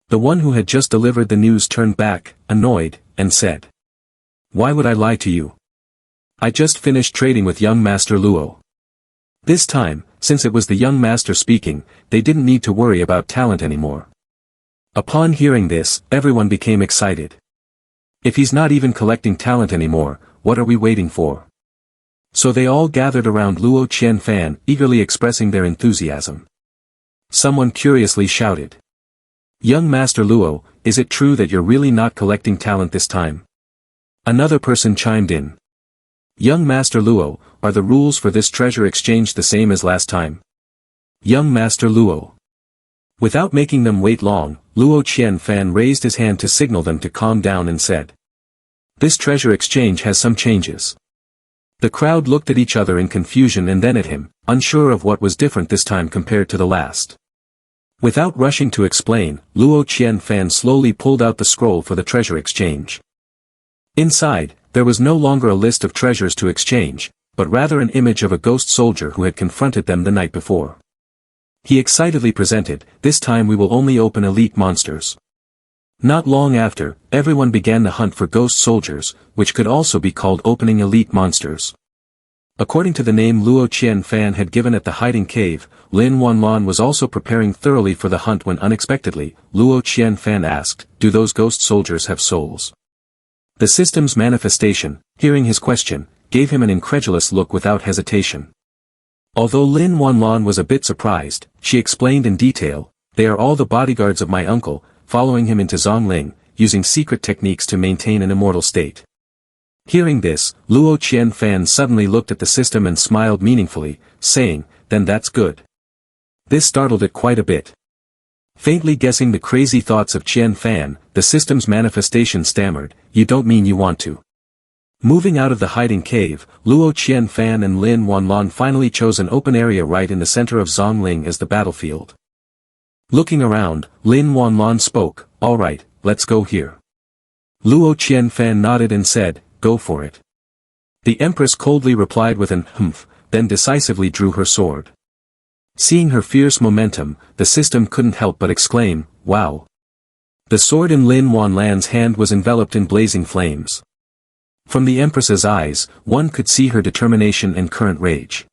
The one who had just delivered the news turned back, annoyed, and said. Why would I lie to you? I just finished trading with young Master Luo. This time, since it was the young master speaking, they didn't need to worry about talent anymore. Upon hearing this, everyone became excited. If he's not even collecting talent anymore, what are we waiting for? So they all gathered around Luo Qianfan, eagerly expressing their enthusiasm. Someone curiously shouted. Young Master Luo, is it true that you're really not collecting talent this time? Another person chimed in. Young Master Luo, are the rules for this treasure exchange the same as last time? Young Master Luo. Without making them wait long, Luo Qianfan raised his hand to signal them to calm down and said, "This treasure exchange has some changes." The crowd looked at each other in confusion and then at him, unsure of what was different this time compared to the last. Without rushing to explain, Luo Qianfan slowly pulled out the scroll for the treasure exchange. Inside, there was no longer a list of treasures to exchange, but rather an image of a ghost soldier who had confronted them the night before. He excitedly presented, "This time we will only open elite monsters." Not long after, everyone began the hunt for ghost soldiers, which could also be called opening elite monsters. According to the name Luo Qianfan had given at the hiding cave, Lin Wanlan was also preparing thoroughly for the hunt when unexpectedly, Luo Qianfan asked, "Do those ghost soldiers have souls?" The system's manifestation, hearing his question, gave him an incredulous look without hesitation. Although Lin Wanlan was a bit surprised, she explained in detail, "They are all the bodyguards of my uncle, following him into Zong Lling, using secret techniques to maintain an immortal state." Hearing this, Luo Qianfan suddenly looked at the system and smiled meaningfully, saying, "Then that's good." This startled it quite a bit. Faintly guessing the crazy thoughts of Qianfan, the system's manifestation stammered, "You don't mean you want to?" Moving out of the hiding cave, Luo Qianfan and Lin Wanlan finally chose an open area right in the center of Zong Lling as the battlefield. Looking around, Lin Wanlan spoke, "All right, let's go here." Luo Qianfan nodded and said, "Go for it." The Empress coldly replied with an humph, then decisively drew her sword. Seeing her fierce momentum, the system couldn't help but exclaim, "Wow!" The sword in Lin Wanlan's hand was enveloped in blazing flames. From the Empress's eyes, one could see her determination and current rage.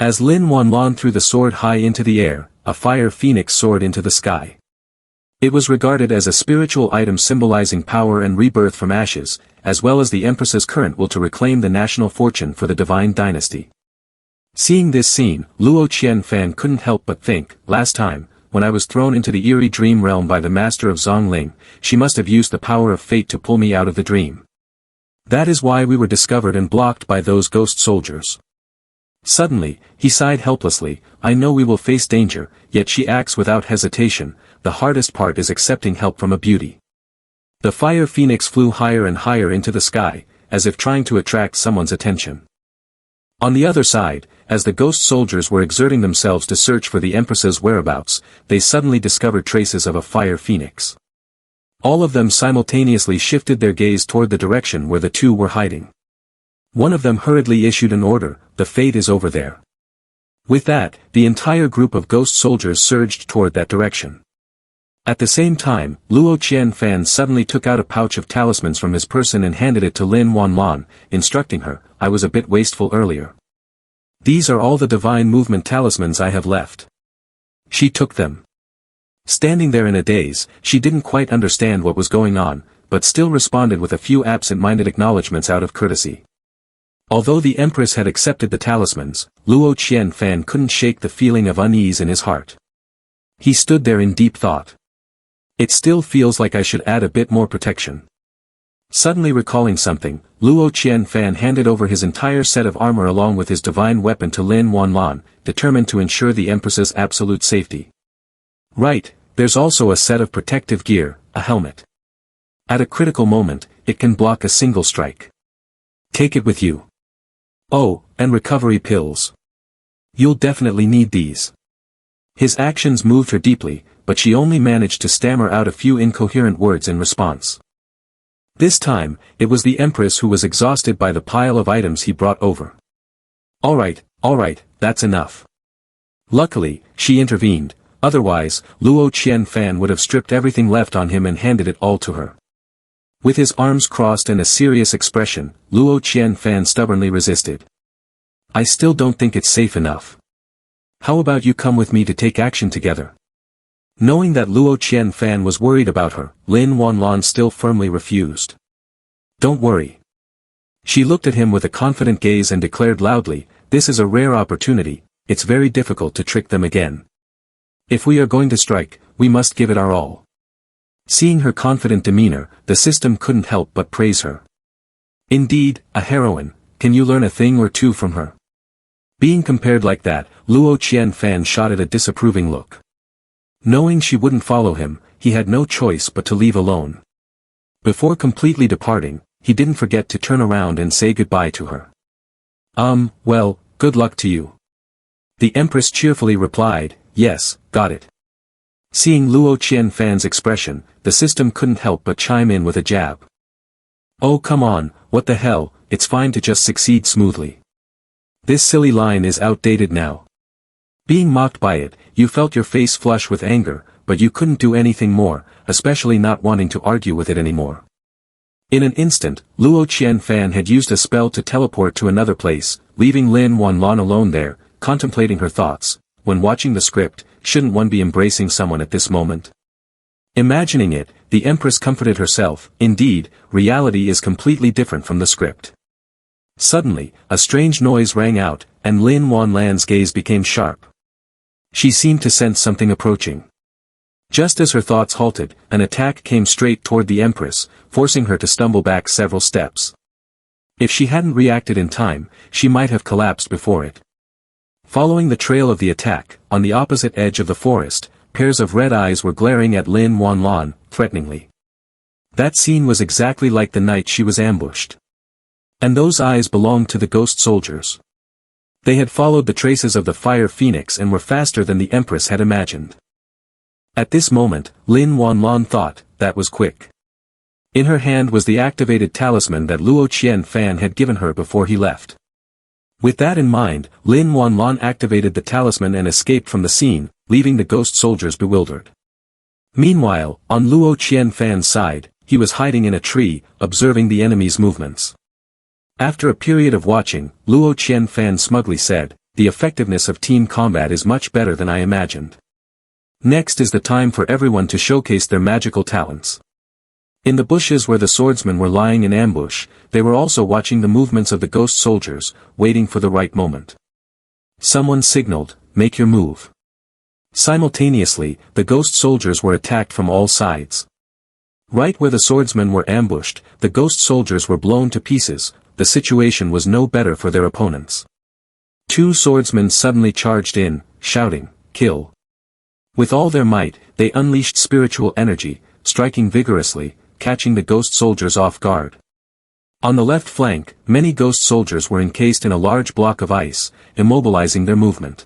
As Lin Wanlan threw the sword high into the air, a fire phoenix soared into the sky. It was regarded as a spiritual item symbolizing power and rebirth from ashes, as well as the Empress's current will to reclaim the national fortune for the divine dynasty. Seeing this scene, Luo Qianfan couldn't help but think, "Last time, when I was thrown into the eerie dream realm by the master of Zong Lling, she must have used the power of fate to pull me out of the dream. That is why we were discovered and blocked by those ghost soldiers." Suddenly, he sighed helplessly, "I know we will face danger, yet she acts without hesitation. The hardest part is accepting help from a beauty." The fire phoenix flew higher and higher into the sky, as if trying to attract someone's attention. On the other side, as the ghost soldiers were exerting themselves to search for the Empress's whereabouts, they suddenly discovered traces of a fire phoenix. All of them simultaneously shifted their gaze toward the direction where the two were hiding. One of them hurriedly issued an order, "The fate is over there." With that, the entire group of ghost soldiers surged toward that direction. At the same time, Luo Qianfan suddenly took out a pouch of talismans from his person and handed it to Lin Wanlan, instructing her, "I was a bit wasteful earlier. These are all the divine movement talismans I have left." She took them. Standing there in a daze, she didn't quite understand what was going on, but still responded with a few absent-minded acknowledgments out of courtesy. Although the Empress had accepted the talismans, Luo Qianfan couldn't shake the feeling of unease in his heart. He stood there in deep thought. "It still feels like I should add a bit more protection." Suddenly recalling something, Luo Qianfan handed over his entire set of armor along with his divine weapon to Lin Wanlan, determined to ensure the Empress's absolute safety. "Right, there's also a set of protective gear, a helmet. At a critical moment, it can block a single strike. Take it with you. Oh, and recovery pills. You'll definitely need these." His actions moved her deeply, but she only managed to stammer out a few incoherent words in response. This time, it was the Empress who was exhausted by the pile of items he brought over. All right, that's enough." Luckily, she intervened, otherwise, Luo Qianfan would have stripped everything left on him and handed it all to her. With his arms crossed and a serious expression, Luo Qianfan stubbornly resisted. "I still don't think it's safe enough. How about you come with me to take action together?" Knowing that Luo Qianfan was worried about her, Lin Wanlan still firmly refused. "Don't worry." She looked at him with a confident gaze and declared loudly, "This is a rare opportunity, it's very difficult to trick them again. If we are going to strike, we must give it our all." Seeing her confident demeanor, the system couldn't help but praise her. "Indeed, a heroine, can you learn a thing or two from her?" Being compared like that, Luo Qianfan shot at a disapproving look. Knowing she wouldn't follow him, he had no choice but to leave alone. Before completely departing, he didn't forget to turn around and say goodbye to her. Well, good luck to you. The Empress cheerfully replied, yes, got it. Seeing Luo Qianfan's expression, the system couldn't help but chime in with a jab. Oh come on, what the hell, it's fine to just succeed smoothly. This silly line is outdated now. Being mocked by it, you felt your face flush with anger, but you couldn't do anything more, especially not wanting to argue with it anymore. In an instant, Luo Qianfan had used a spell to teleport to another place, leaving Lin Wanlan alone there, contemplating her thoughts. When watching the script, shouldn't one be embracing someone at this moment? Imagining it, the Empress comforted herself. Indeed, reality is completely different from the script. Suddenly, a strange noise rang out, and Lin Wanlan's gaze became sharp. She seemed to sense something approaching. Just as her thoughts halted, an attack came straight toward the Empress, forcing her to stumble back several steps. If she hadn't reacted in time, she might have collapsed before it. Following the trail of the attack, on the opposite edge of the forest, pairs of red eyes were glaring at Lin Wanlan, threateningly. That scene was exactly like the night she was ambushed. And those eyes belonged to the ghost soldiers. They had followed the traces of the fire phoenix and were faster than the Empress had imagined. At this moment, Lin Wanlan thought, that was quick. In her hand was the activated talisman that Luo Qianfan had given her before he left. With that in mind, Lin Wanlan activated the talisman and escaped from the scene, leaving the ghost soldiers bewildered. Meanwhile, on Luo Qianfan's side, he was hiding in a tree, observing the enemy's movements. After a period of watching, Luo Qianfan smugly said, the effectiveness of team combat is much better than I imagined. Next is the time for everyone to showcase their magical talents. In the bushes where the swordsmen were lying in ambush, they were also watching the movements of the ghost soldiers, waiting for the right moment. Someone signaled, make your move. Simultaneously, the ghost soldiers were attacked from all sides. Right where the swordsmen were ambushed, the ghost soldiers were blown to pieces. The situation was no better for their opponents. Two swordsmen suddenly charged in, shouting, kill. With all their might, they unleashed spiritual energy, striking vigorously, catching the ghost soldiers off guard. On the left flank, many ghost soldiers were encased in a large block of ice, immobilizing their movement.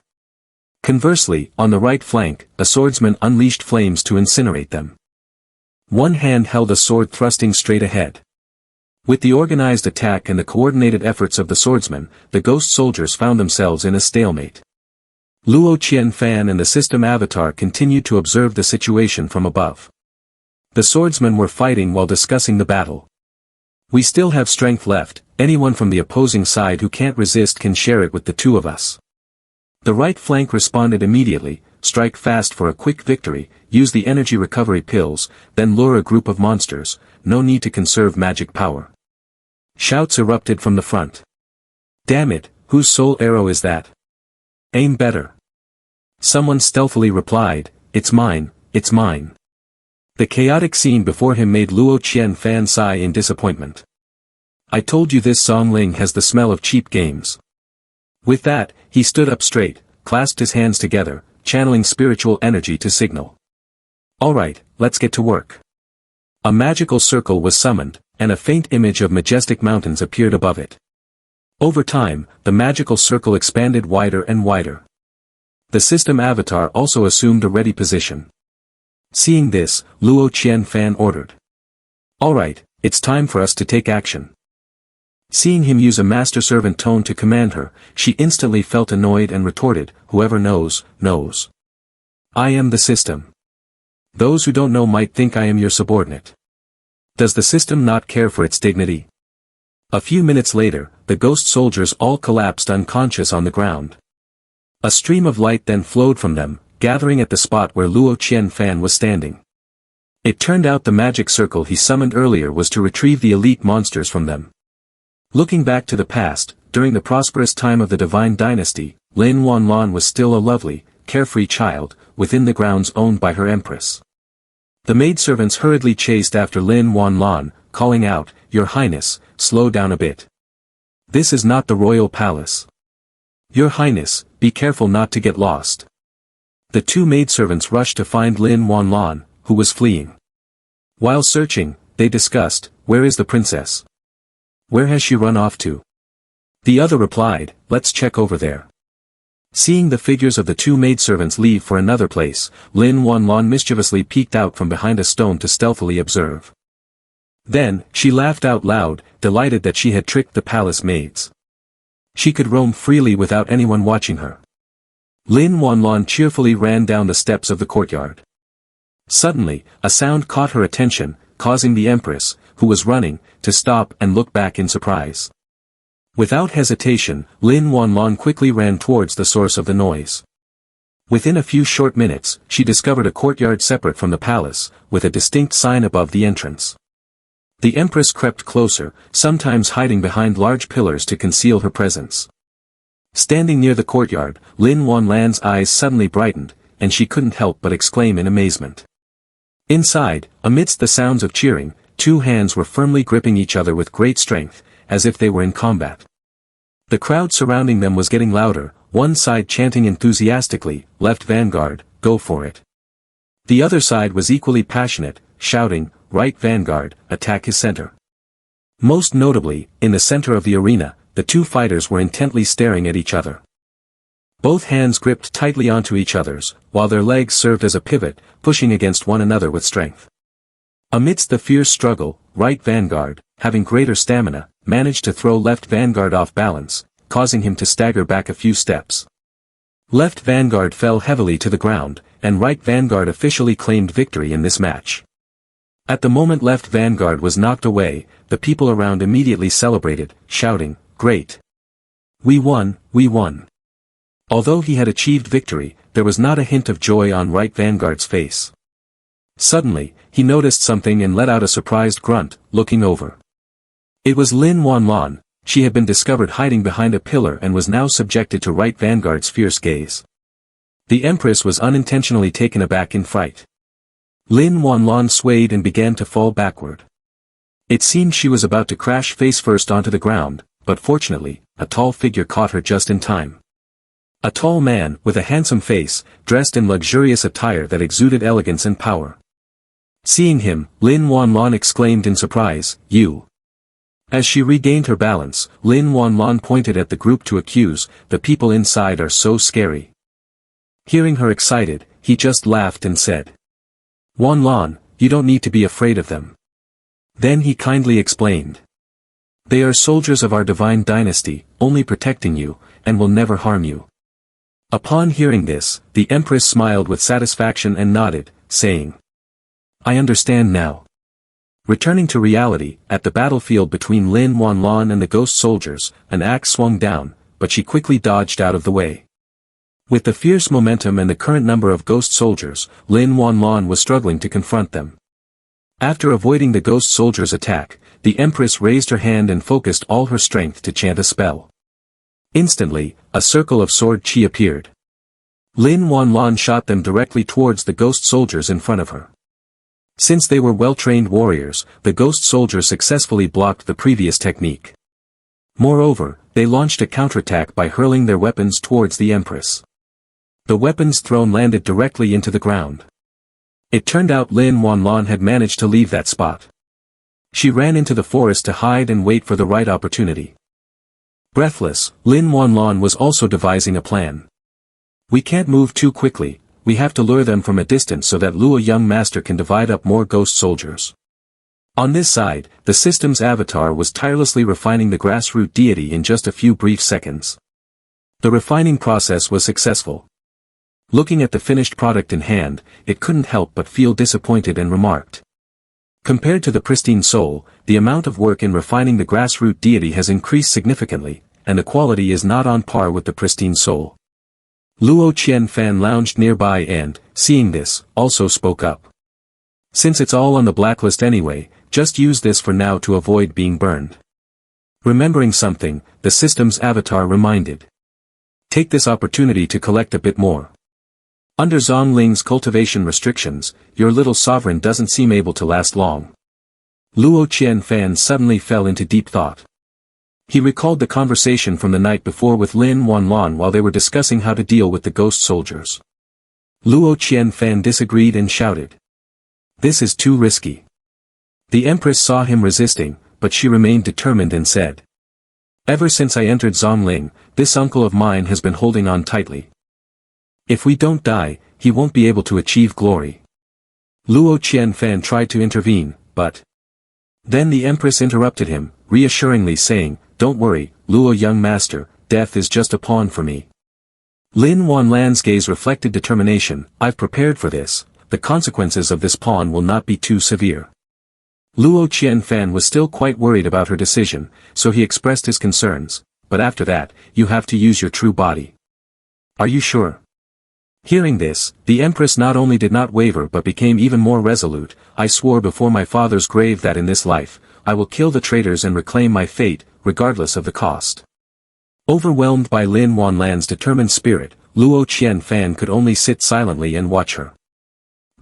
Conversely, on the right flank, a swordsman unleashed flames to incinerate them. One hand held a sword thrusting straight ahead. With the organized attack and the coordinated efforts of the swordsmen, the ghost soldiers found themselves in a stalemate. Luo Qianfan and the system avatar continued to observe the situation from above. The swordsmen were fighting while discussing the battle. We still have strength left, anyone from the opposing side who can't resist can share it with the two of us. The right flank responded immediately, strike fast for a quick victory, use the energy recovery pills, then lure a group of monsters, no need to conserve magic power. Shouts erupted from the front. Damn it, whose soul arrow is that? Aim better. Someone stealthily replied, it's mine, it's mine. The chaotic scene before him made Luo Qianfan sigh in disappointment. I told you this Zong Lling has the smell of cheap games. With that, he stood up straight, clasped his hands together, channeling spiritual energy to signal. Alright, let's get to work. A magical circle was summoned, and a faint image of majestic mountains appeared above it. Over time, the magical circle expanded wider and wider. The system avatar also assumed a ready position. Seeing this, Luo Qianfan ordered. Alright, it's time for us to take action. Seeing him use a master-servant tone to command her, she instantly felt annoyed and retorted, whoever knows, knows. I am the system. Those who don't know might think I am your subordinate. Does the system not care for its dignity? A few minutes later, the ghost soldiers all collapsed unconscious on the ground. A stream of light then flowed from them, gathering at the spot where Luo Qianfan was standing. It turned out the magic circle he summoned earlier was to retrieve the elite monsters from them. Looking back to the past, during the prosperous time of the Divine Dynasty, Lin Wanlan was still a lovely, carefree child, within the grounds owned by her empress. The maidservants hurriedly chased after Lin Wanlan, calling out, Your Highness, slow down a bit. This is not the royal palace. Your Highness, be careful not to get lost. The two maidservants rushed to find Lin Wanlan, who was fleeing. While searching, they discussed, "Where is the princess? Where has she run off to?" The other replied, "Let's check over there." Seeing the figures of the two maidservants leave for another place, Lin Wanlon mischievously peeked out from behind a stone to stealthily observe. Then, she laughed out loud, delighted that she had tricked the palace maids. She could roam freely without anyone watching her. Lin Wanlon cheerfully ran down the steps of the courtyard. Suddenly, a sound caught her attention, causing the empress, who was running, to stop and look back in surprise. Without hesitation, Lin Wanlon quickly ran towards the source of the noise. Within a few short minutes, she discovered a courtyard separate from the palace, with a distinct sign above the entrance. The empress crept closer, sometimes hiding behind large pillars to conceal her presence. Standing near the courtyard, Lin Wanlan's eyes suddenly brightened, and she couldn't help but exclaim in amazement. Inside, amidst the sounds of cheering, two hands were firmly gripping each other with great strength, as if they were in combat. The crowd surrounding them was getting louder, one side chanting enthusiastically, "Left vanguard, go for it." The other side was equally passionate, shouting, "Right vanguard, attack his center." Most notably, in the center of the arena, the two fighters were intently staring at each other. Both hands gripped tightly onto each other's, while their legs served as a pivot, pushing against one another with strength. Amidst the fierce struggle, right vanguard, having greater stamina, managed to throw left vanguard off balance, causing him to stagger back a few steps. Left vanguard fell heavily to the ground, and right vanguard officially claimed victory in this match. At the moment left vanguard was knocked away, the people around immediately celebrated, shouting, "Great! We won, we won!" Although he had achieved victory, there was not a hint of joy on right vanguard's face. Suddenly, he noticed something and let out a surprised grunt, looking over. It was Lin Wanlon. She had been discovered hiding behind a pillar and was now subjected to right vanguard's fierce gaze. The empress was unintentionally taken aback in fright. Lin Wanlon swayed and began to fall backward. It seemed she was about to crash face first onto the ground, but fortunately, a tall figure caught her just in time. A tall man, with a handsome face, dressed in luxurious attire that exuded elegance and power. Seeing him, Lin Wanlon exclaimed in surprise, "You!" As she regained her balance, Lin Wanlon pointed at the group to accuse, "The people inside are so scary." Hearing her excited, he just laughed and said, "Wanlon, you don't need to be afraid of them." Then he kindly explained, "They are soldiers of our divine dynasty, only protecting you, and will never harm you." Upon hearing this, the empress smiled with satisfaction and nodded, saying, "I understand now." Returning to reality, at the battlefield between Lin Wanlon and the ghost soldiers, an axe swung down, but she quickly dodged out of the way. With the fierce momentum and the current number of ghost soldiers, Lin Wanlon was struggling to confront them. After avoiding the ghost soldiers' attack, the empress raised her hand and focused all her strength to chant a spell. Instantly, a circle of sword chi appeared. Lin Wanlon shot them directly towards the ghost soldiers in front of her. Since they were well-trained warriors, the ghost soldiers successfully blocked the previous technique. Moreover, they launched a counterattack by hurling their weapons towards the empress. The weapons thrown landed directly into the ground. It turned out Lin Wanlon had managed to leave that spot. She ran into the forest to hide and wait for the right opportunity. Breathless, Lin Wanlon was also devising a plan. "We can't move too quickly. We have to lure them from a distance so that Luo young master can divide up more ghost soldiers." On this side, the system's avatar was tirelessly refining the grassroots deity in just a few brief seconds. The refining process was successful. Looking at the finished product in hand, it couldn't help but feel disappointed and remarked, "Compared to the pristine soul, the amount of work in refining the grassroots deity has increased significantly, and the quality is not on par with the pristine soul." Luo Qianfan lounged nearby and, seeing this, also spoke up. "Since it's all on the blacklist anyway, just use this for now to avoid being burned." Remembering something, the system's avatar reminded, "Take this opportunity to collect a bit more. Under Zong Ling's cultivation restrictions, your little sovereign doesn't seem able to last long." Luo Qianfan suddenly fell into deep thought. He recalled the conversation from the night before with Lin Wanlon while they were discussing how to deal with the ghost soldiers. Luo Qianfan disagreed and shouted, This is too risky. The Empress saw him resisting, but she remained determined and said. Ever since I entered Zong Lling, this uncle of mine has been holding on tightly. If we don't die, he won't be able to achieve glory. Luo Qianfan tried to intervene, but... Then the Empress interrupted him, reassuringly saying, Don't worry, Luo young master, death is just a pawn for me. Lin Wanlan's gaze reflected determination. I've prepared for this, the consequences of this pawn will not be too severe. Luo Qianfan was still quite worried about her decision, so he expressed his concerns, but after that, you have to use your true body. Are you sure? Hearing this, the Empress not only did not waver but became even more resolute. I swore before my father's grave that in this life, I will kill the traitors and reclaim my fate, regardless of the cost. Overwhelmed by Lin Wanlan's determined spirit, Luo Qianfan could only sit silently and watch her.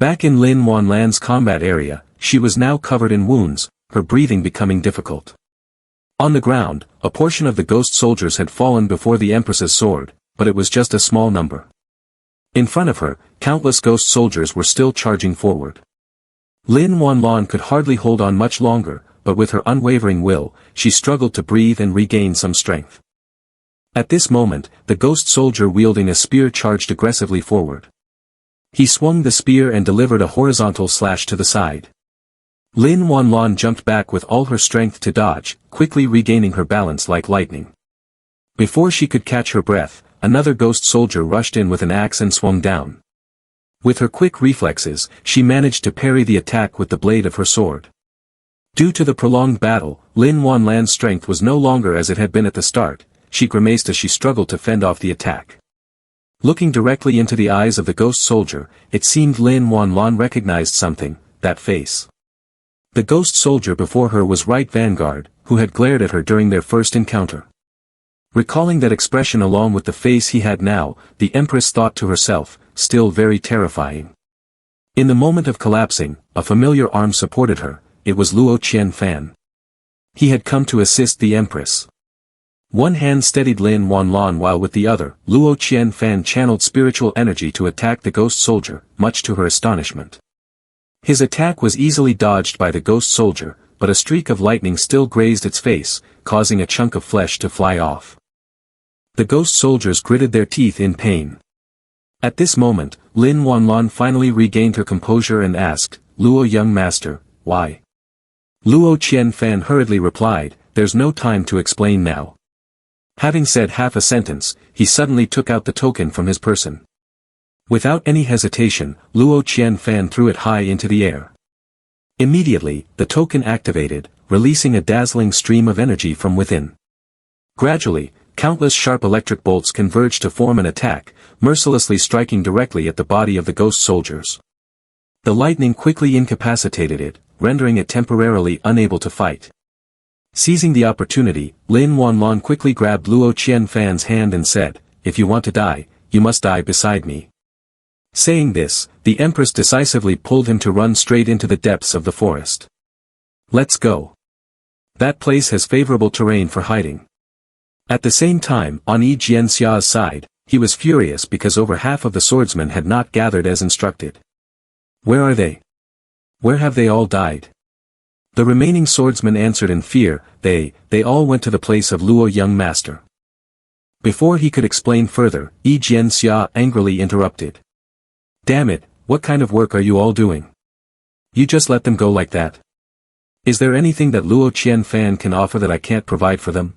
Back in Lin Wanlan's combat area, she was now covered in wounds, her breathing becoming difficult. On the ground, a portion of the ghost soldiers had fallen before the Empress's sword, but it was just a small number. In front of her, countless ghost soldiers were still charging forward. Lin Wanlan could hardly hold on much longer, but with her unwavering will, she struggled to breathe and regain some strength. At this moment, the ghost soldier wielding a spear charged aggressively forward. He swung the spear and delivered a horizontal slash to the side. Lin Wanlan jumped back with all her strength to dodge, quickly regaining her balance like lightning. Before she could catch her breath, another ghost soldier rushed in with an axe and swung down. With her quick reflexes, she managed to parry the attack with the blade of her sword. Due to the prolonged battle, Lin Wanlan's strength was no longer as it had been at the start. She grimaced as she struggled to fend off the attack. Looking directly into the eyes of the ghost soldier, it seemed Lin Wanlan recognized something, that face. The ghost soldier before her was Right Vanguard, who had glared at her during their first encounter. Recalling that expression along with the face he had now, the Empress thought to herself, still very terrifying. In the moment of collapsing, a familiar arm supported her. It was Luo Qianfan. He had come to assist the Empress. One hand steadied Lin Wanlan while with the other, Luo Qianfan channeled spiritual energy to attack the ghost soldier, much to her astonishment. His attack was easily dodged by the ghost soldier, but a streak of lightning still grazed its face, causing a chunk of flesh to fly off. The ghost soldiers gritted their teeth in pain. At this moment, Lin Wanlan finally regained her composure and asked, Luo young master, why? Luo Qianfan hurriedly replied, There's no time to explain now. Having said half a sentence, he suddenly took out the token from his person. Without any hesitation, Luo Qianfan threw it high into the air. Immediately, the token activated, releasing a dazzling stream of energy from within. Gradually, countless sharp electric bolts converged to form an attack, mercilessly striking directly at the body of the ghost soldiers. The lightning quickly incapacitated it, rendering it temporarily unable to fight. Seizing the opportunity, Lin Wanlan quickly grabbed Luo Qianfan's hand and said, If you want to die, you must die beside me. Saying this, the Empress decisively pulled him to run straight into the depths of the forest. Let's go. That place has favorable terrain for hiding. At the same time, on Yi Jianxia's side, he was furious because over half of the swordsmen had not gathered as instructed. Where are they? Where have they all died? The remaining swordsmen answered in fear, they all went to the place of Luo young master. Before he could explain further, Yi Jianxia angrily interrupted. Damn it, what kind of work are you all doing? You just let them go like that? Is there anything that Luo Qianfan can offer that I can't provide for them?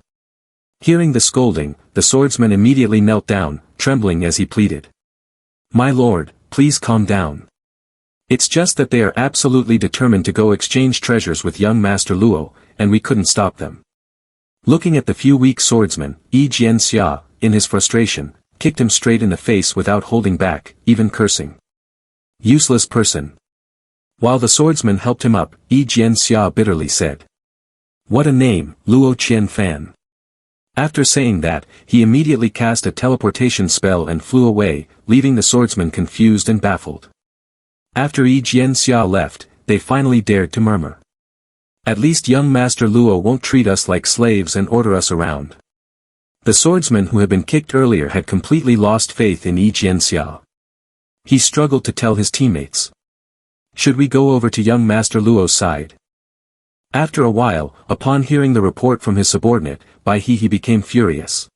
Hearing the scolding, the swordsman immediately knelt down, trembling as he pleaded. My lord, please calm down. It's just that they are absolutely determined to go exchange treasures with young Master Luo, and we couldn't stop them. Looking at the few weak swordsmen, Yi Jianxia, in his frustration, kicked him straight in the face without holding back, even cursing. Useless person. While the swordsman helped him up, Yi Jianxia bitterly said. What a name, Luo Qianfan. After saying that, he immediately cast a teleportation spell and flew away, leaving the swordsman confused and baffled. After Yi Jianxia left, they finally dared to murmur. At least young Master Luo won't treat us like slaves and order us around. The swordsman who had been kicked earlier had completely lost faith in Yi Jianxia. He struggled to tell his teammates. Should we go over to young Master Luo's side? After a while, upon hearing the report from his subordinate, he became furious.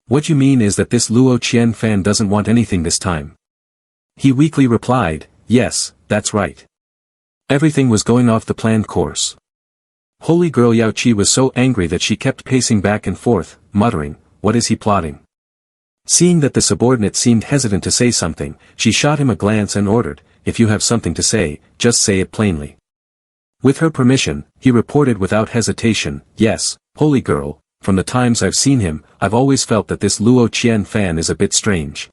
What you mean is that this Luo Qianfan doesn't want anything this time? He weakly replied, yes, that's right. Everything was going off the planned course. Holy girl Yao Qi was so angry that she kept pacing back and forth, muttering, what is he plotting? Seeing that the subordinate seemed hesitant to say something, she shot him a glance and ordered, if you have something to say, just say it plainly. With her permission, he reported without hesitation, yes, holy girl, from the times I've seen him, I've always felt that this Luo Qianfan is a bit strange.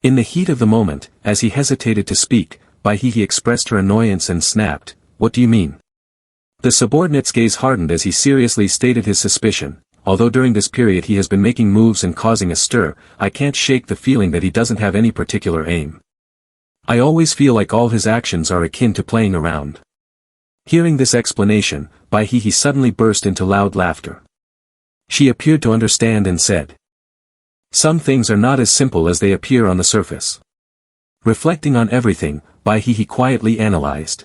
In the heat of the moment, as he hesitated to speak, he expressed her annoyance and snapped, what do you mean? The subordinate's gaze hardened as he seriously stated his suspicion, although during this period he has been making moves and causing a stir, I can't shake the feeling that he doesn't have any particular aim. I always feel like all his actions are akin to playing around. Hearing this explanation, he suddenly burst into loud laughter. She appeared to understand and said, some things are not as simple as they appear on the surface. Reflecting on everything, he quietly analyzed.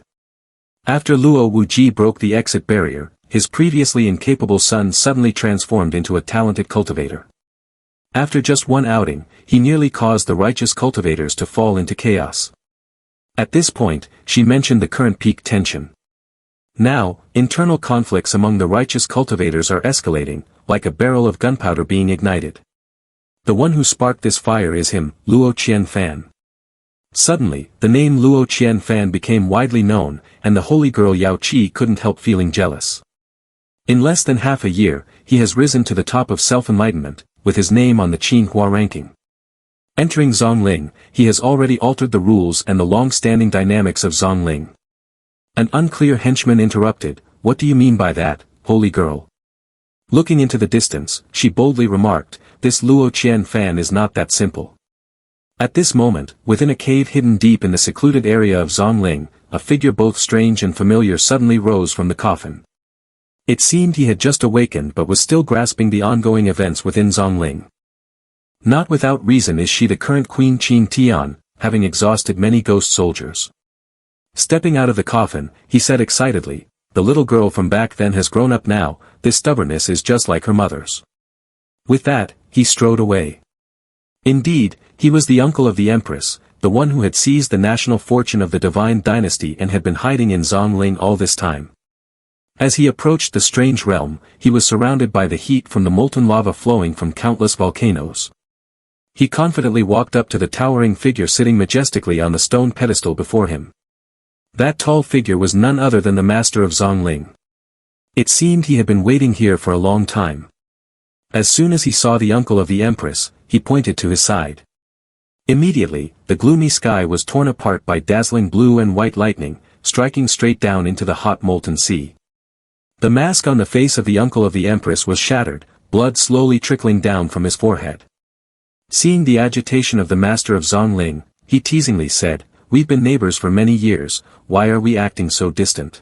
After Luo Wuji broke the exit barrier, his previously incapable son suddenly transformed into a talented cultivator. After just one outing, he nearly caused the righteous cultivators to fall into chaos. At this point, she mentioned the current peak tension. Now, internal conflicts among the righteous cultivators are escalating, like a barrel of gunpowder being ignited. The one who sparked this fire is him, Luo Qianfan. Suddenly, the name Luo Qianfan became widely known, and the holy girl Yao Qi couldn't help feeling jealous. In less than half a year, he has risen to the top of self-enlightenment, with his name on the Qinhua ranking. Entering Zong Lling, he has already altered the rules and the long-standing dynamics of Zong Lling. An unclear henchman interrupted, what do you mean by that, holy girl? Looking into the distance, she boldly remarked, this Luo Qianfan is not that simple. At this moment, within a cave hidden deep in the secluded area of Zong Lling, a figure both strange and familiar suddenly rose from the coffin. It seemed he had just awakened but was still grasping the ongoing events within Zong Lling. Not without reason is she the current Queen Qin Tian, having exhausted many ghost soldiers. Stepping out of the coffin, he said excitedly, the little girl from back then has grown up now, this stubbornness is just like her mother's. With that, he strode away. Indeed, he was the uncle of the Empress, the one who had seized the national fortune of the divine dynasty and had been hiding in Zong Lling all this time. As he approached the strange realm, he was surrounded by the heat from the molten lava flowing from countless volcanoes. He confidently walked up to the towering figure sitting majestically on the stone pedestal before him. That tall figure was none other than the master of Zong Lling. It seemed he had been waiting here for a long time. As soon as he saw the uncle of the Empress, he pointed to his side. Immediately, the gloomy sky was torn apart by dazzling blue and white lightning, striking straight down into the hot molten sea. The mask on the face of the uncle of the Empress was shattered, blood slowly trickling down from his forehead. Seeing the agitation of the master of Zong Lling, he teasingly said, we've been neighbors for many years, why are we acting so distant?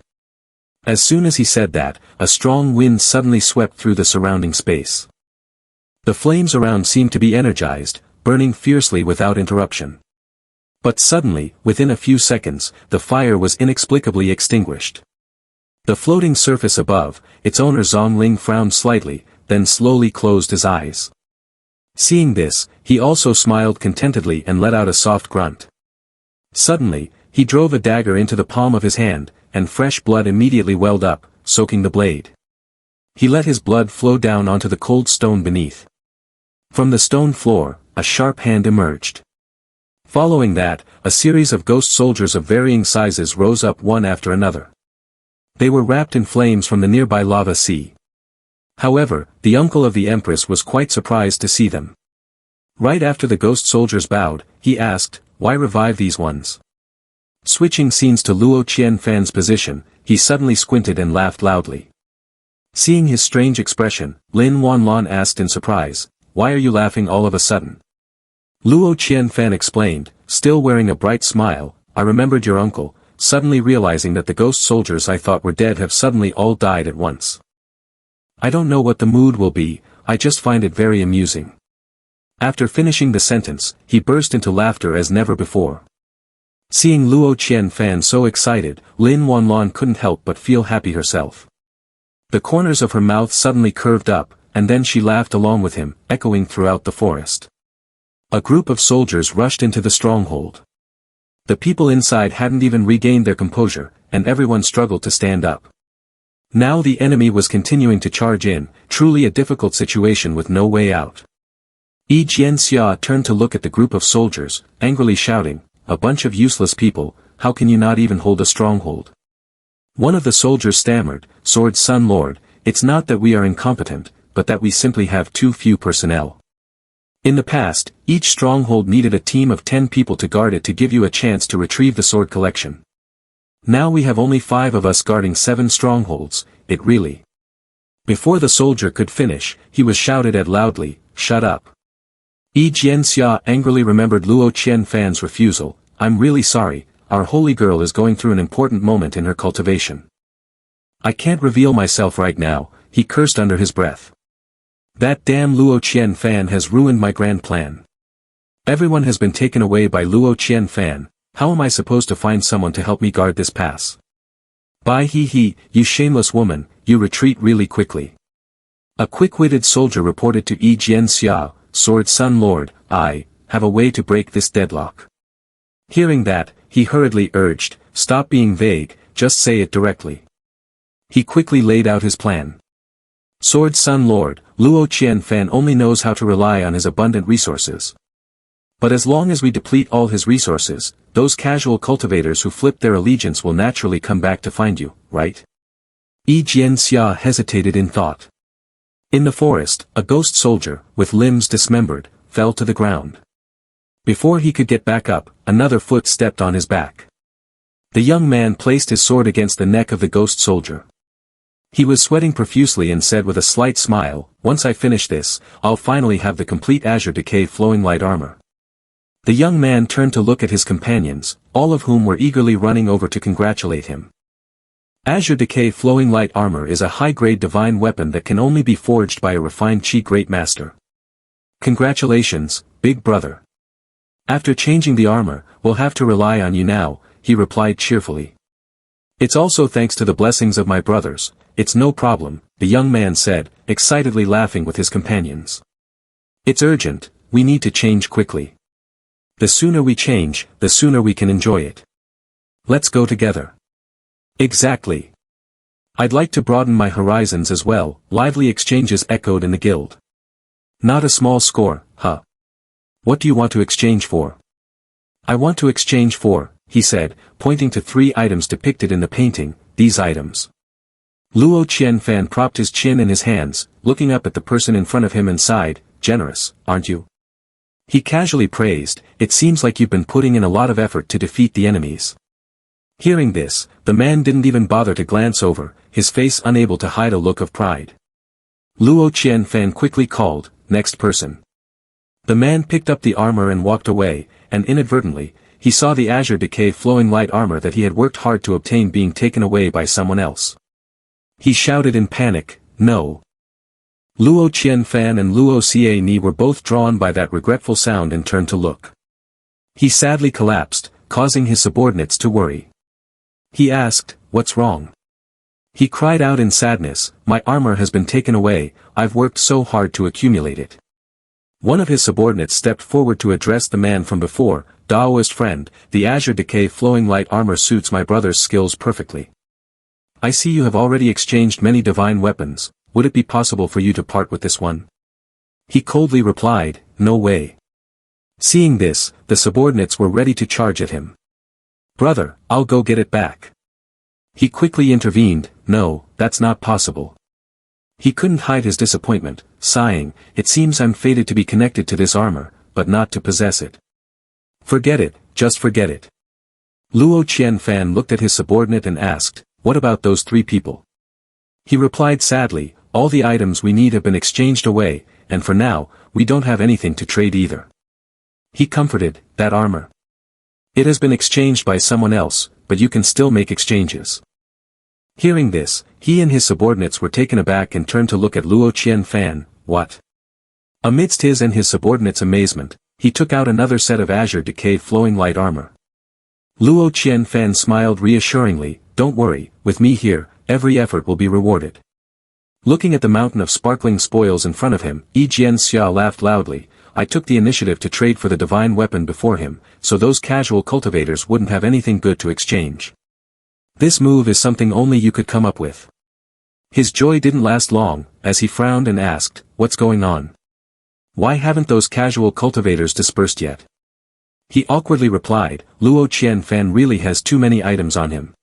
As soon as he said that, a strong wind suddenly swept through the surrounding space. The flames around seemed to be energized, burning fiercely without interruption. But suddenly, within a few seconds, the fire was inexplicably extinguished. The floating surface above, its owner Zong Lling frowned slightly, then slowly closed his eyes. Seeing this, he also smiled contentedly and let out a soft grunt. Suddenly, he drove a dagger into the palm of his hand, and fresh blood immediately welled up, soaking the blade. He let his blood flow down onto the cold stone beneath. From the stone floor, a sharp hand emerged. Following that, a series of ghost soldiers of varying sizes rose up one after another. They were wrapped in flames from the nearby lava sea. However, the uncle of the Empress was quite surprised to see them. Right after the ghost soldiers bowed, he asked, why revive these ones? Switching scenes to Luo Qianfan's position, he suddenly squinted and laughed loudly. Seeing his strange expression, Lin Wanlan asked in surprise, why are you laughing all of a sudden? Luo Qianfan explained, still wearing a bright smile, I remembered your uncle, suddenly realizing that the ghost soldiers I thought were dead have suddenly all died at once. I don't know what the mood will be, I just find it very amusing. After finishing the sentence, he burst into laughter as never before. Seeing Luo Qianfan so excited, Lin Wanlan couldn't help but feel happy herself. The corners of her mouth suddenly curved up, and then she laughed along with him, echoing throughout the forest. A group of soldiers rushed into the stronghold. The people inside hadn't even regained their composure, and everyone struggled to stand up. Now the enemy was continuing to charge in, truly a difficult situation with no way out. Yi Jianxia turned to look at the group of soldiers, angrily shouting, "A bunch of useless people, how can you not even hold a stronghold?" One of the soldiers stammered, "Sword Sun Lord, it's not that we are incompetent, but that we simply have too few personnel. In the past, each stronghold needed a team of 10 people to guard it to give you a chance to retrieve the sword collection. Now we have only 5 of us guarding 7 strongholds, it really..." Before the soldier could finish, he was shouted at loudly, "Shut up." Yi Jianxia angrily remembered Luo Qianfan's refusal, "I'm really sorry, our holy girl is going through an important moment in her cultivation. I can't reveal myself right now," he cursed under his breath. "That damn Luo Qianfan has ruined my grand plan. Everyone has been taken away by Luo Qianfan, how am I supposed to find someone to help me guard this pass? Bai he, you shameless woman, you retreat really quickly." A quick-witted soldier reported to Yi Jianxia, "Sword Sun Lord, I have a way to break this deadlock." Hearing that, he hurriedly urged, "Stop being vague, just say it directly." He quickly laid out his plan. "Sword Sun Lord, Luo Qianfan only knows how to rely on his abundant resources. But as long as we deplete all his resources, those casual cultivators who flip their allegiance will naturally come back to find you, right?" Yi Jianxia hesitated in thought. In the forest, a ghost soldier, with limbs dismembered, fell to the ground. Before he could get back up, another foot stepped on his back. The young man placed his sword against the neck of the ghost soldier. He was sweating profusely and said with a slight smile, "Once I finish this, I'll finally have the complete Azure Decay flowing light armor." The young man turned to look at his companions, all of whom were eagerly running over to congratulate him. Azure Decay flowing light armor is a high-grade divine weapon that can only be forged by a refined Qi Great Master. "Congratulations, big brother. After changing the armor, we'll have to rely on you now," he replied cheerfully. "It's also thanks to the blessings of my brothers, it's no problem," the young man said, excitedly laughing with his companions. "It's urgent, we need to change quickly. The sooner we change, the sooner we can enjoy it. Let's go together." "Exactly. I'd like to broaden my horizons as well," lively exchanges echoed in the guild. "Not a small score, huh? What do you want to exchange for?" "I want to exchange for," he said, pointing to 3 items depicted in the painting, "these items." Luo Qianfan propped his chin in his hands, looking up at the person in front of him and sighed, "Generous, aren't you?" He casually praised, "It seems like you've been putting in a lot of effort to defeat the enemies." Hearing this, the man didn't even bother to glance over, his face unable to hide a look of pride. Luo Qianfan quickly called, "Next person." The man picked up the armor and walked away, and inadvertently, he saw the Azure Decay flowing light armor that he had worked hard to obtain being taken away by someone else. He shouted in panic, "No!" Luo Qianfan and Luo Xie were both drawn by that regretful sound and turned to look. He sadly collapsed, causing his subordinates to worry. He asked, "What's wrong?" He cried out in sadness, "My armor has been taken away, I've worked so hard to accumulate it." One of his subordinates stepped forward to address the man from before, "Daoist friend, the Azure Decay flowing light armor suits my brother's skills perfectly. I see you have already exchanged many divine weapons, would it be possible for you to part with this one?" He coldly replied, "No way." Seeing this, the subordinates were ready to charge at him. "Brother, I'll go get it back." He quickly intervened, "No, that's not possible." He couldn't hide his disappointment, sighing, "It seems I'm fated to be connected to this armor, but not to possess it." "Forget it, just forget it." Luo Qianfan looked at his subordinate and asked, "What about those 3 people?" He replied sadly, "All the items we need have been exchanged away, and for now, we don't have anything to trade either." He comforted, "That armor. It has been exchanged by someone else, but you can still make exchanges." Hearing this, he and his subordinates were taken aback and turned to look at Luo Qianfan, "What?" Amidst his and his subordinates' amazement, he took out another set of Azure Decay flowing light armor. Luo Qianfan smiled reassuringly, don't worry, with me here, every effort will be rewarded. Looking at the mountain of sparkling spoils in front of him, Yi Jianxia laughed loudly. I took the initiative to trade for the divine weapon before him, so those casual cultivators wouldn't have anything good to exchange. This move is something only you could come up with. His joy didn't last long, as he frowned and asked, what's going on? Why haven't those casual cultivators dispersed yet? He awkwardly replied, Luo Qianfan really has too many items on him.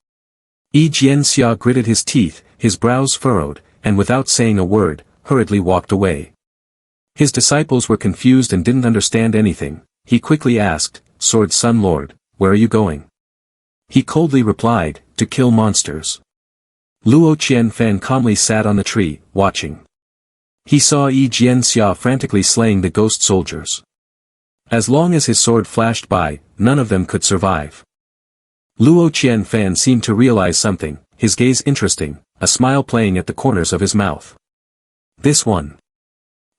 Yi Jianxia gritted his teeth, his brows furrowed, and without saying a word, hurriedly walked away. His disciples were confused and didn't understand anything. He quickly asked, Sword Sun Lord, where are you going? He coldly replied, to kill monsters. Luo Qianfan calmly sat on the tree, watching. He saw Yi Jianxia frantically slaying the ghost soldiers. As long as his sword flashed by, none of them could survive. Luo Qianfan seemed to realize something, his gaze interesting, a smile playing at the corners of his mouth. This one.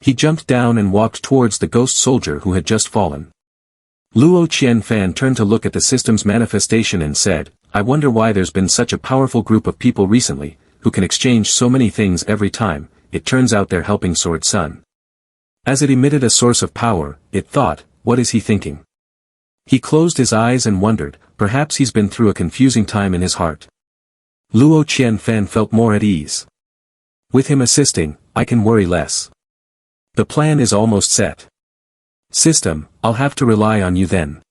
He jumped down and walked towards the ghost soldier who had just fallen. Luo Qianfan turned to look at the system's manifestation and said, I wonder why there's been such a powerful group of people recently, who can exchange so many things every time. It turns out they're helping Sword Sun. As it emitted a source of power, it thought, what is he thinking? He closed his eyes and wondered, perhaps he's been through a confusing time in his heart. Luo Qianfan felt more at ease. With him assisting, I can worry less. The plan is almost set. System, I'll have to rely on you then.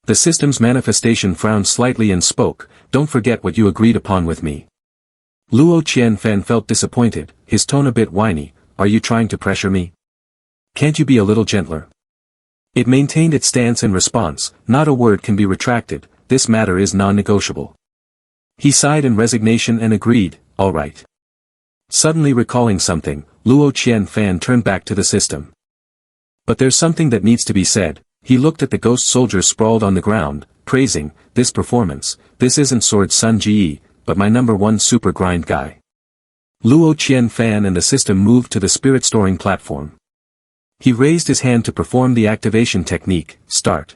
The system's manifestation frowned slightly and spoke, don't forget what you agreed upon with me. Luo Qianfan felt disappointed, his tone a bit whiny, are you trying to pressure me? Can't you be a little gentler? It maintained its stance in response, not a word can be retracted, this matter is non-negotiable. He sighed in resignation and agreed, all right. Suddenly recalling something, Luo Qianfan turned back to the system. But there's something that needs to be said. He looked at the ghost soldiers sprawled on the ground, praising, this performance, this isn't Sword Sun Ji, but my #1 super grind guy. Luo Qianfan and the system moved to the spirit storing platform. He raised his hand to perform the activation technique, start.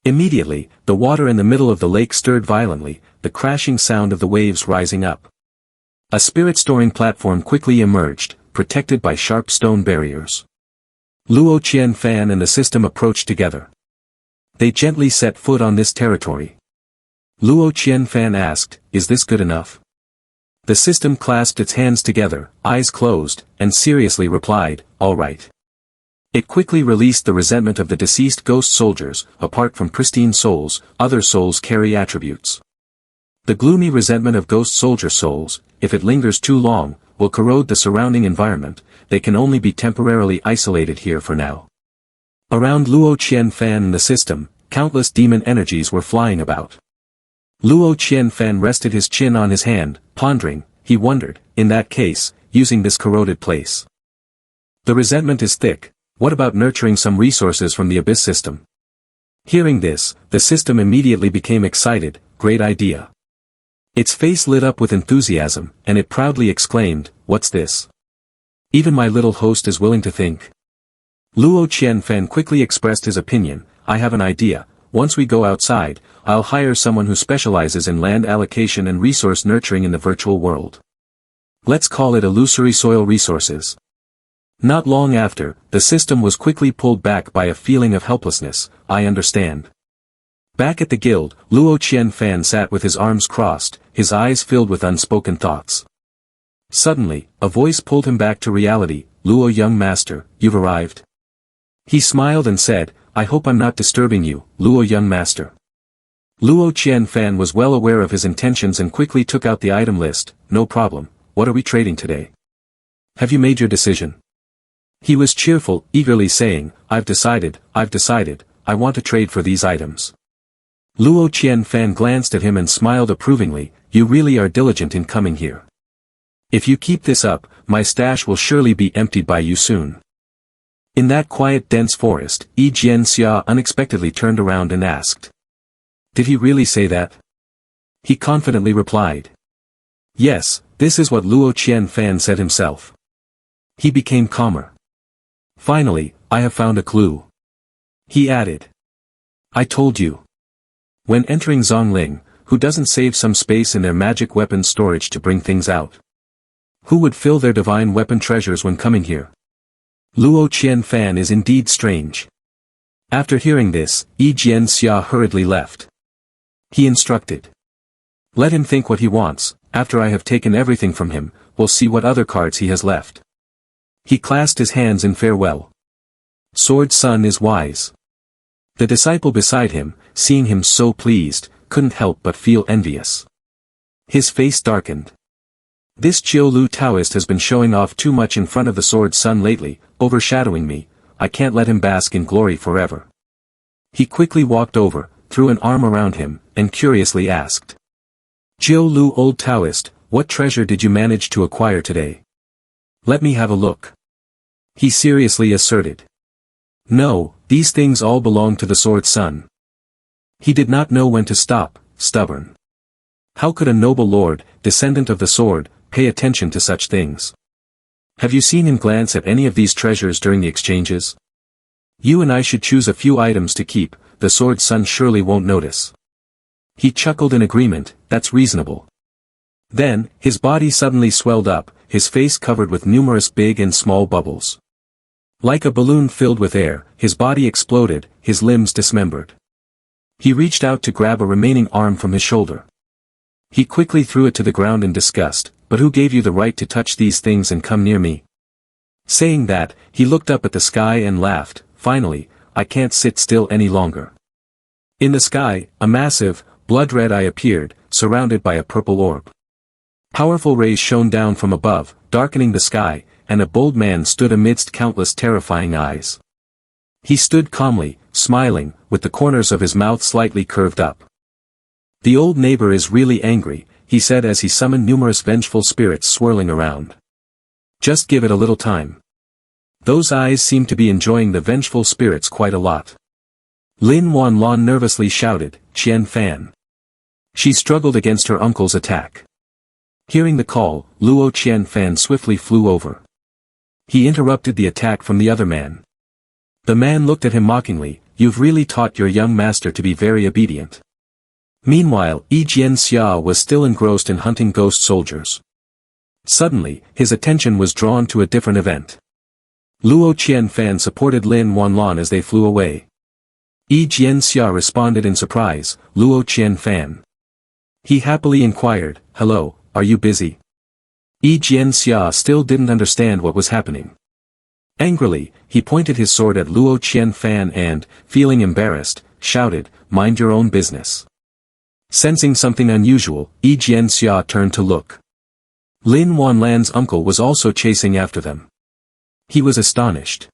Immediately, the water in the middle of the lake stirred violently, the crashing sound of the waves rising up. A spirit storing platform quickly emerged, protected by sharp stone barriers. Luo Qianfan and the system approached together. They gently set foot on this territory. Luo Qianfan asked, is this good enough? The system clasped its hands together, eyes closed, and seriously replied, all right. It quickly released the resentment of the deceased ghost soldiers. Apart from pristine souls, other souls carry attributes. The gloomy resentment of ghost soldier souls, if it lingers too long, will corrode the surrounding environment. They can only be temporarily isolated here for now. Around Luo Qianfan and the system, countless demon energies were flying about. Luo Qianfan rested his chin on his hand, pondering. He wondered, in that case, using this corroded place. The resentment is thick. What about nurturing some resources from the abyss system? Hearing this, the system immediately became excited, great idea. Its face lit up with enthusiasm, and it proudly exclaimed, what's this? Even my little host is willing to think. Luo Qianfan quickly expressed his opinion, I have an idea, once we go outside, I'll hire someone who specializes in land allocation and resource nurturing in the virtual world. Let's call it illusory soil resources. Not long after, the system was quickly pulled back by a feeling of helplessness, I understand. Back at the guild, Luo Qianfan sat with his arms crossed, his eyes filled with unspoken thoughts. Suddenly, a voice pulled him back to reality, Luo young master, you've arrived. He smiled and said, I hope I'm not disturbing you, Luo young master. Luo Qianfan was well aware of his intentions and quickly took out the item list, no problem, what are we trading today? Have you made your decision? He was cheerful, eagerly saying, I've decided, I want to trade for these items. Luo Qianfan glanced at him and smiled approvingly, you really are diligent in coming here. If you keep this up, my stash will surely be emptied by you soon. In that quiet dense forest, Yi Jianxia unexpectedly turned around and asked. Did he really say that? He confidently replied. Yes, this is what Luo Qianfan said himself. He became calmer. Finally, I have found a clue. He added. I told you. When entering Zong Lling, who doesn't save some space in their magic weapon storage to bring things out? Who would fill their divine weapon treasures when coming here? Luo Qianfan is indeed strange. After hearing this, Yi Jianxia hurriedly left. He instructed. Let him think what he wants, after I have taken everything from him, we'll see what other cards he has left. He clasped his hands in farewell. Sword Son is wise. The disciple beside him, seeing him so pleased, couldn't help but feel envious. His face darkened. This Jiu Lu Taoist has been showing off too much in front of the Sword Son lately, overshadowing me. I can't let him bask in glory forever. He quickly walked over, threw an arm around him, and curiously asked. Jiu Lu Old Taoist, what treasure did you manage to acquire today? Let me have a look. He seriously asserted. No, these things all belong to the Sword Son. He did not know when to stop, stubborn. How could a noble lord, descendant of the sword, pay attention to such things? Have you seen him glance at any of these treasures during the exchanges? You and I should choose a few items to keep, the Sword Son surely won't notice. He chuckled in agreement, that's reasonable. Then, his body suddenly swelled up, his face covered with numerous big and small bubbles. Like a balloon filled with air, his body exploded, his limbs dismembered. He reached out to grab a remaining arm from his shoulder. He quickly threw it to the ground in disgust, but who gave you the right to touch these things and come near me? Saying that, he looked up at the sky and laughed, finally, I can't sit still any longer. In the sky, a massive, blood-red eye appeared, surrounded by a purple orb. Powerful rays shone down from above, darkening the sky, and a bold man stood amidst countless terrifying eyes. He stood calmly, smiling, with the corners of his mouth slightly curved up. The old neighbor is really angry, he said as he summoned numerous vengeful spirits swirling around. Just give it a little time. Those eyes seem to be enjoying the vengeful spirits quite a lot. Lin Wanlon nervously shouted, Qian Fan. She struggled against her uncle's attack. Hearing the call, Luo Qianfan swiftly flew over. He interrupted the attack from the other man. The man looked at him mockingly, you've really taught your young master to be very obedient. Meanwhile, Yi Jianxia was still engrossed in hunting ghost soldiers. Suddenly, his attention was drawn to a different event. Luo Qianfan supported Lin Wanlon as they flew away. Yi Jianxia responded in surprise, Luo Qianfan. He happily inquired, hello, are you busy? Yi Jianxia still didn't understand what was happening. Angrily, he pointed his sword at Luo Qianfan and, feeling embarrassed, shouted, mind your own business. Sensing something unusual, Yi Jianxia turned to look. Lin Wanlan's uncle was also chasing after them. He was astonished.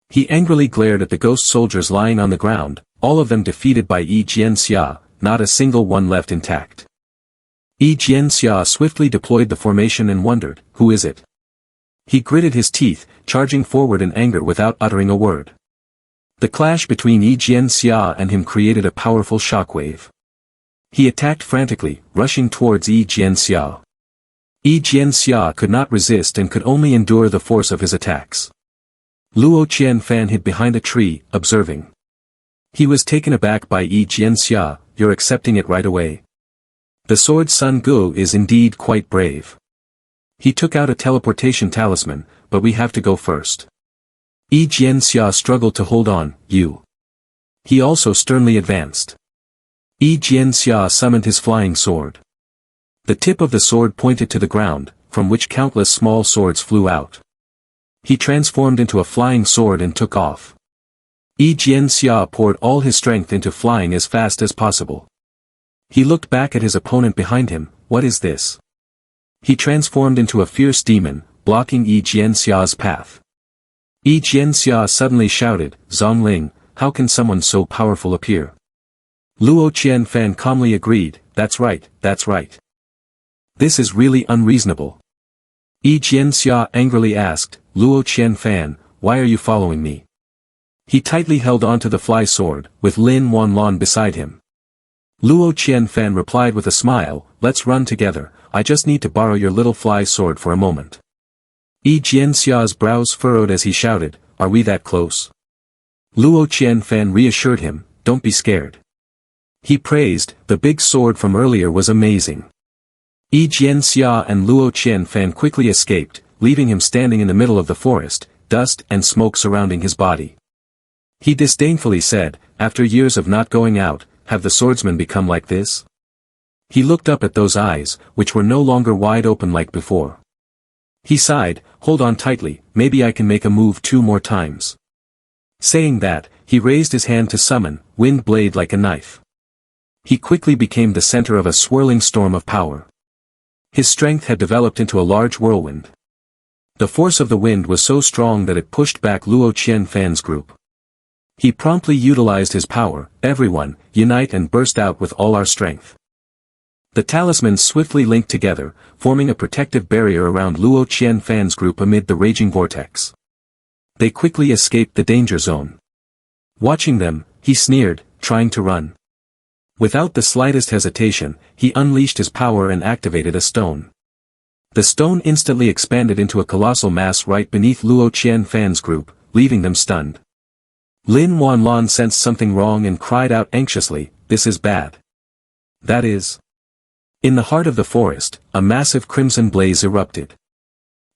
He angrily glared at the ghost soldiers lying on the ground, all of them defeated by Yi Jianxia, not a single one left intact. Yi Jianxia swiftly deployed the formation and wondered, who is it? He gritted his teeth, charging forward in anger without uttering a word. The clash between Yi Jianxia and him created a powerful shockwave. He attacked frantically, rushing towards Yi Jianxia. Yi Jianxia could not resist and could only endure the force of his attacks. Luo Qianfan hid behind a tree, observing. He was taken aback by Yi Jianxia, you're accepting it right away. The Sword Son Gu is indeed quite brave. He took out a teleportation talisman, but we have to go first. Yi Jianxia struggled to hold on, you. He also sternly advanced. Yi Jianxia summoned his flying sword. The tip of the sword pointed to the ground, from which countless small swords flew out. He transformed into a flying sword and took off. Yi Jianxia poured all his strength into flying as fast as possible. He looked back at his opponent behind him, what is this? He transformed into a fierce demon, blocking Yi Jianxia's path. Yi Jianxia suddenly shouted, Zong Lling, how can someone so powerful appear? Luo Qianfan calmly agreed, that's right, that's right. This is really unreasonable. Yi Jianxia angrily asked, Luo Qianfan, why are you following me? He tightly held onto the fly sword, with Lin Wanlon beside him. Luo Qianfan replied with a smile, let's run together, I just need to borrow your little fly sword for a moment. Yi Jianxia's brows furrowed as he shouted, are we that close? Luo Qianfan reassured him, don't be scared. He praised, the big sword from earlier was amazing. Yi Jianxia and Luo Qianfan quickly escaped, leaving him standing in the middle of the forest, dust and smoke surrounding his body. He disdainfully said, after years of not going out, have the swordsmen become like this? He looked up at those eyes, which were no longer wide open like before. He sighed, hold on tightly, maybe I can make a move 2 more times. Saying that, he raised his hand to summon, wind blade like a knife. He quickly became the center of a swirling storm of power. His strength had developed into a large whirlwind. The force of the wind was so strong that it pushed back Luo Qianfan's group. He promptly utilized his power, everyone, unite and burst out with all our strength. The talismans swiftly linked together, forming a protective barrier around Luo Qianfan's group amid the raging vortex. They quickly escaped the danger zone. Watching them, he sneered, trying to run. Without the slightest hesitation, he unleashed his power and activated a stone. The stone instantly expanded into a colossal mass right beneath Luo Qianfan's group, leaving them stunned. Lin Wanlan sensed something wrong and cried out anxiously, this is bad. That is. In the heart of the forest, a massive crimson blaze erupted.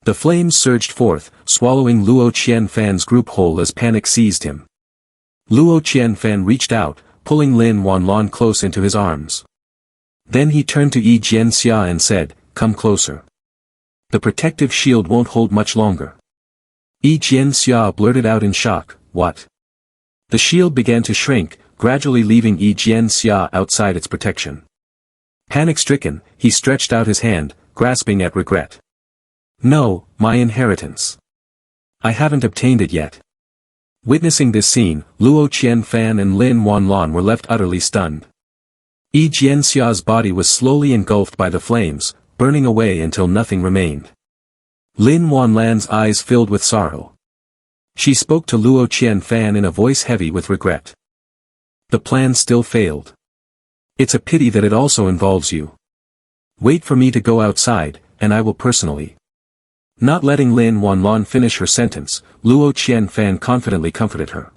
The flames surged forth, swallowing Luo Qianfan's group whole as panic seized him. Luo Qianfan reached out, pulling Lin Wanlan close into his arms. Then he turned to Yi Jianxia and said, come closer. The protective shield won't hold much longer. Yi Jianxia blurted out in shock, what? The shield began to shrink, gradually leaving Yi Jianxia outside its protection. Panic-stricken, he stretched out his hand, grasping at regret. No, my inheritance. I haven't obtained it yet. Witnessing this scene, Luo Qianfan and Lin Wanlan were left utterly stunned. Yi Jianxia's body was slowly engulfed by the flames, burning away until nothing remained. Lin Wanlan's eyes filled with sorrow. She spoke to Luo Qianfan in a voice heavy with regret. The plan still failed. It's a pity that it also involves you. Wait for me to go outside, and I will personally. Not letting Lin Wanlan finish her sentence, Luo Qianfan confidently comforted her.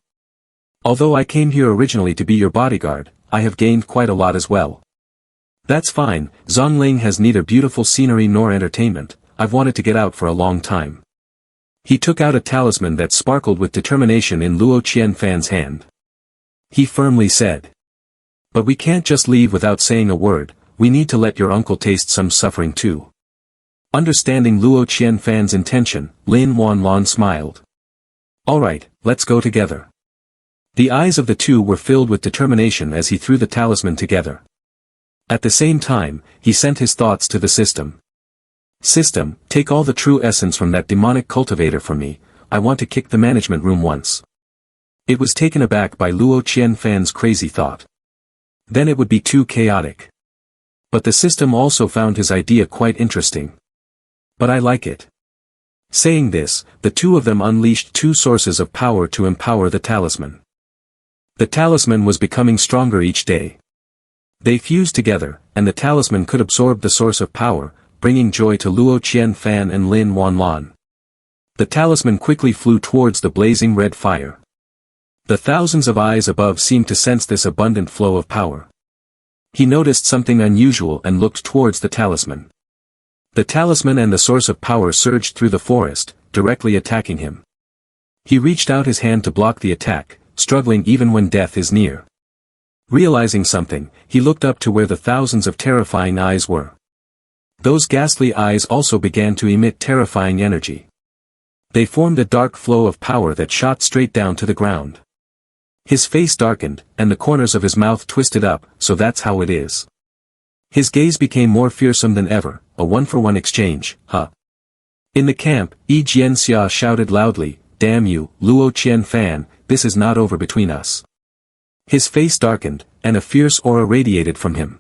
Although I came here originally to be your bodyguard, I have gained quite a lot as well. That's fine, Zong Lling has neither beautiful scenery nor entertainment, I've wanted to get out for a long time. He took out a talisman that sparkled with determination in Luo Qianfan's hand. He firmly said. But we can't just leave without saying a word, we need to let your uncle taste some suffering too. Understanding Luo Qianfan's intention, Lin Wanlan smiled. Alright, let's go together. The eyes of the two were filled with determination as he threw the talisman together. At the same time, he sent his thoughts to the system. System, take all the true essence from that demonic cultivator from me, I want to kick the management room once. It was taken aback by Luo Qianfan's crazy thought. Then it would be too chaotic. But the system also found his idea quite interesting. But I like it. Saying this, the two of them unleashed 2 sources of power to empower the talisman. The talisman was becoming stronger each day. They fused together, and the talisman could absorb the source of power, bringing joy to Luo Qianfan and Lin Wanlan. The talisman quickly flew towards the blazing red fire. The thousands of eyes above seemed to sense this abundant flow of power. He noticed something unusual and looked towards the talisman. The talisman and the source of power surged through the forest, directly attacking him. He reached out his hand to block the attack, struggling even when death is near. Realizing something, he looked up to where the thousands of terrifying eyes were. Those ghastly eyes also began to emit terrifying energy. They formed a dark flow of power that shot straight down to the ground. His face darkened, and the corners of his mouth twisted up, so that's how it is. His gaze became more fearsome than ever, a one-for-one exchange, huh? In the camp, Yi Jianxia shouted loudly, damn you, Luo Qianfan, this is not over between us. His face darkened, and a fierce aura radiated from him.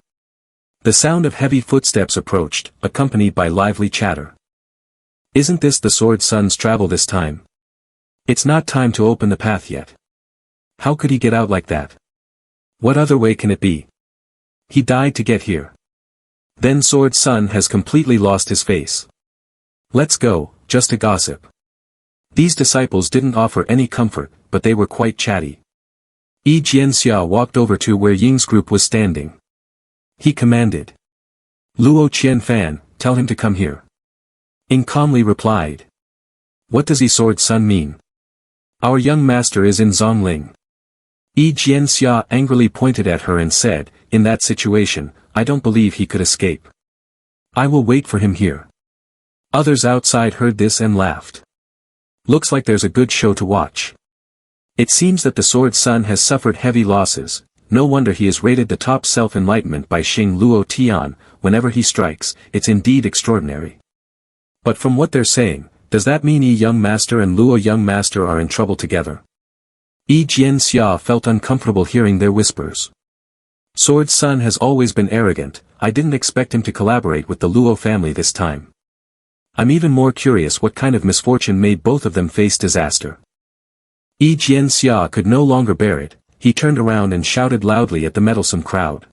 The sound of heavy footsteps approached, accompanied by lively chatter. Isn't this the Sword Sun's travel this time? It's not time to open the path yet. How could he get out like that? What other way can it be? He died to get here. Then Sword Sun has completely lost his face. Let's go, just to gossip. These disciples didn't offer any comfort, but they were quite chatty. Yi Jianxia walked over to where Ying's group was standing. He commanded. Luo Qianfan, tell him to come here. Ying calmly replied. What does Sword Son mean? Our young master is in Zong Lling. Yi Jianxia angrily pointed at her and said, in that situation, I don't believe he could escape. I will wait for him here. Others outside heard this and laughed. Looks like there's a good show to watch. It seems that the Sword Son has suffered heavy losses, no wonder he is rated the top self-enlightenment by Xing Luo Tian, whenever he strikes, it's indeed extraordinary. But from what they're saying, does that mean Yi Young Master and Luo Young Master are in trouble together? Yi Jianxia felt uncomfortable hearing their whispers. Sword Son has always been arrogant, I didn't expect him to collaborate with the Luo family this time. I'm even more curious what kind of misfortune made both of them face disaster. Yi Jianxia could no longer bear it, he turned around and shouted loudly at the meddlesome crowd.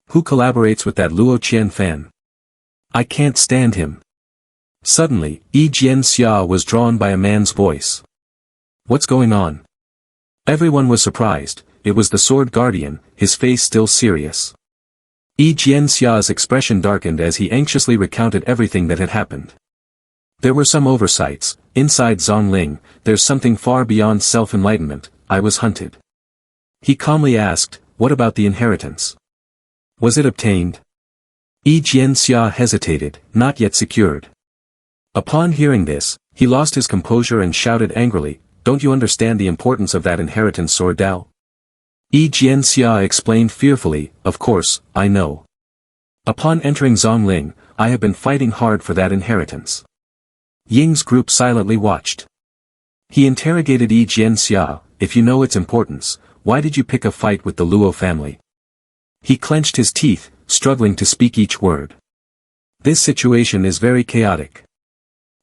Who collaborates with that Luo Qianfan? I can't stand him. Suddenly, Yi Jianxia was drawn by a man's voice. What's going on? Everyone was surprised, it was the Sword Guardian, his face still serious. Yi Jianxia's expression darkened as he anxiously recounted everything that had happened. There were some oversights, inside Zong Lling, there's something far beyond self-enlightenment, I was hunted. He calmly asked, what about the inheritance? Was it obtained? Yi Jianxia hesitated, not yet secured. Upon hearing this, he lost his composure and shouted angrily, don't you understand the importance of that inheritance, Sword Dao? Yi Jianxia explained fearfully, of course, I know. Upon entering Zong Lling, I have been fighting hard for that inheritance. Ying's group silently watched. He interrogated Yi Jianxia, if you know its importance, why did you pick a fight with the Luo family? He clenched his teeth, struggling to speak each word. This situation is very chaotic.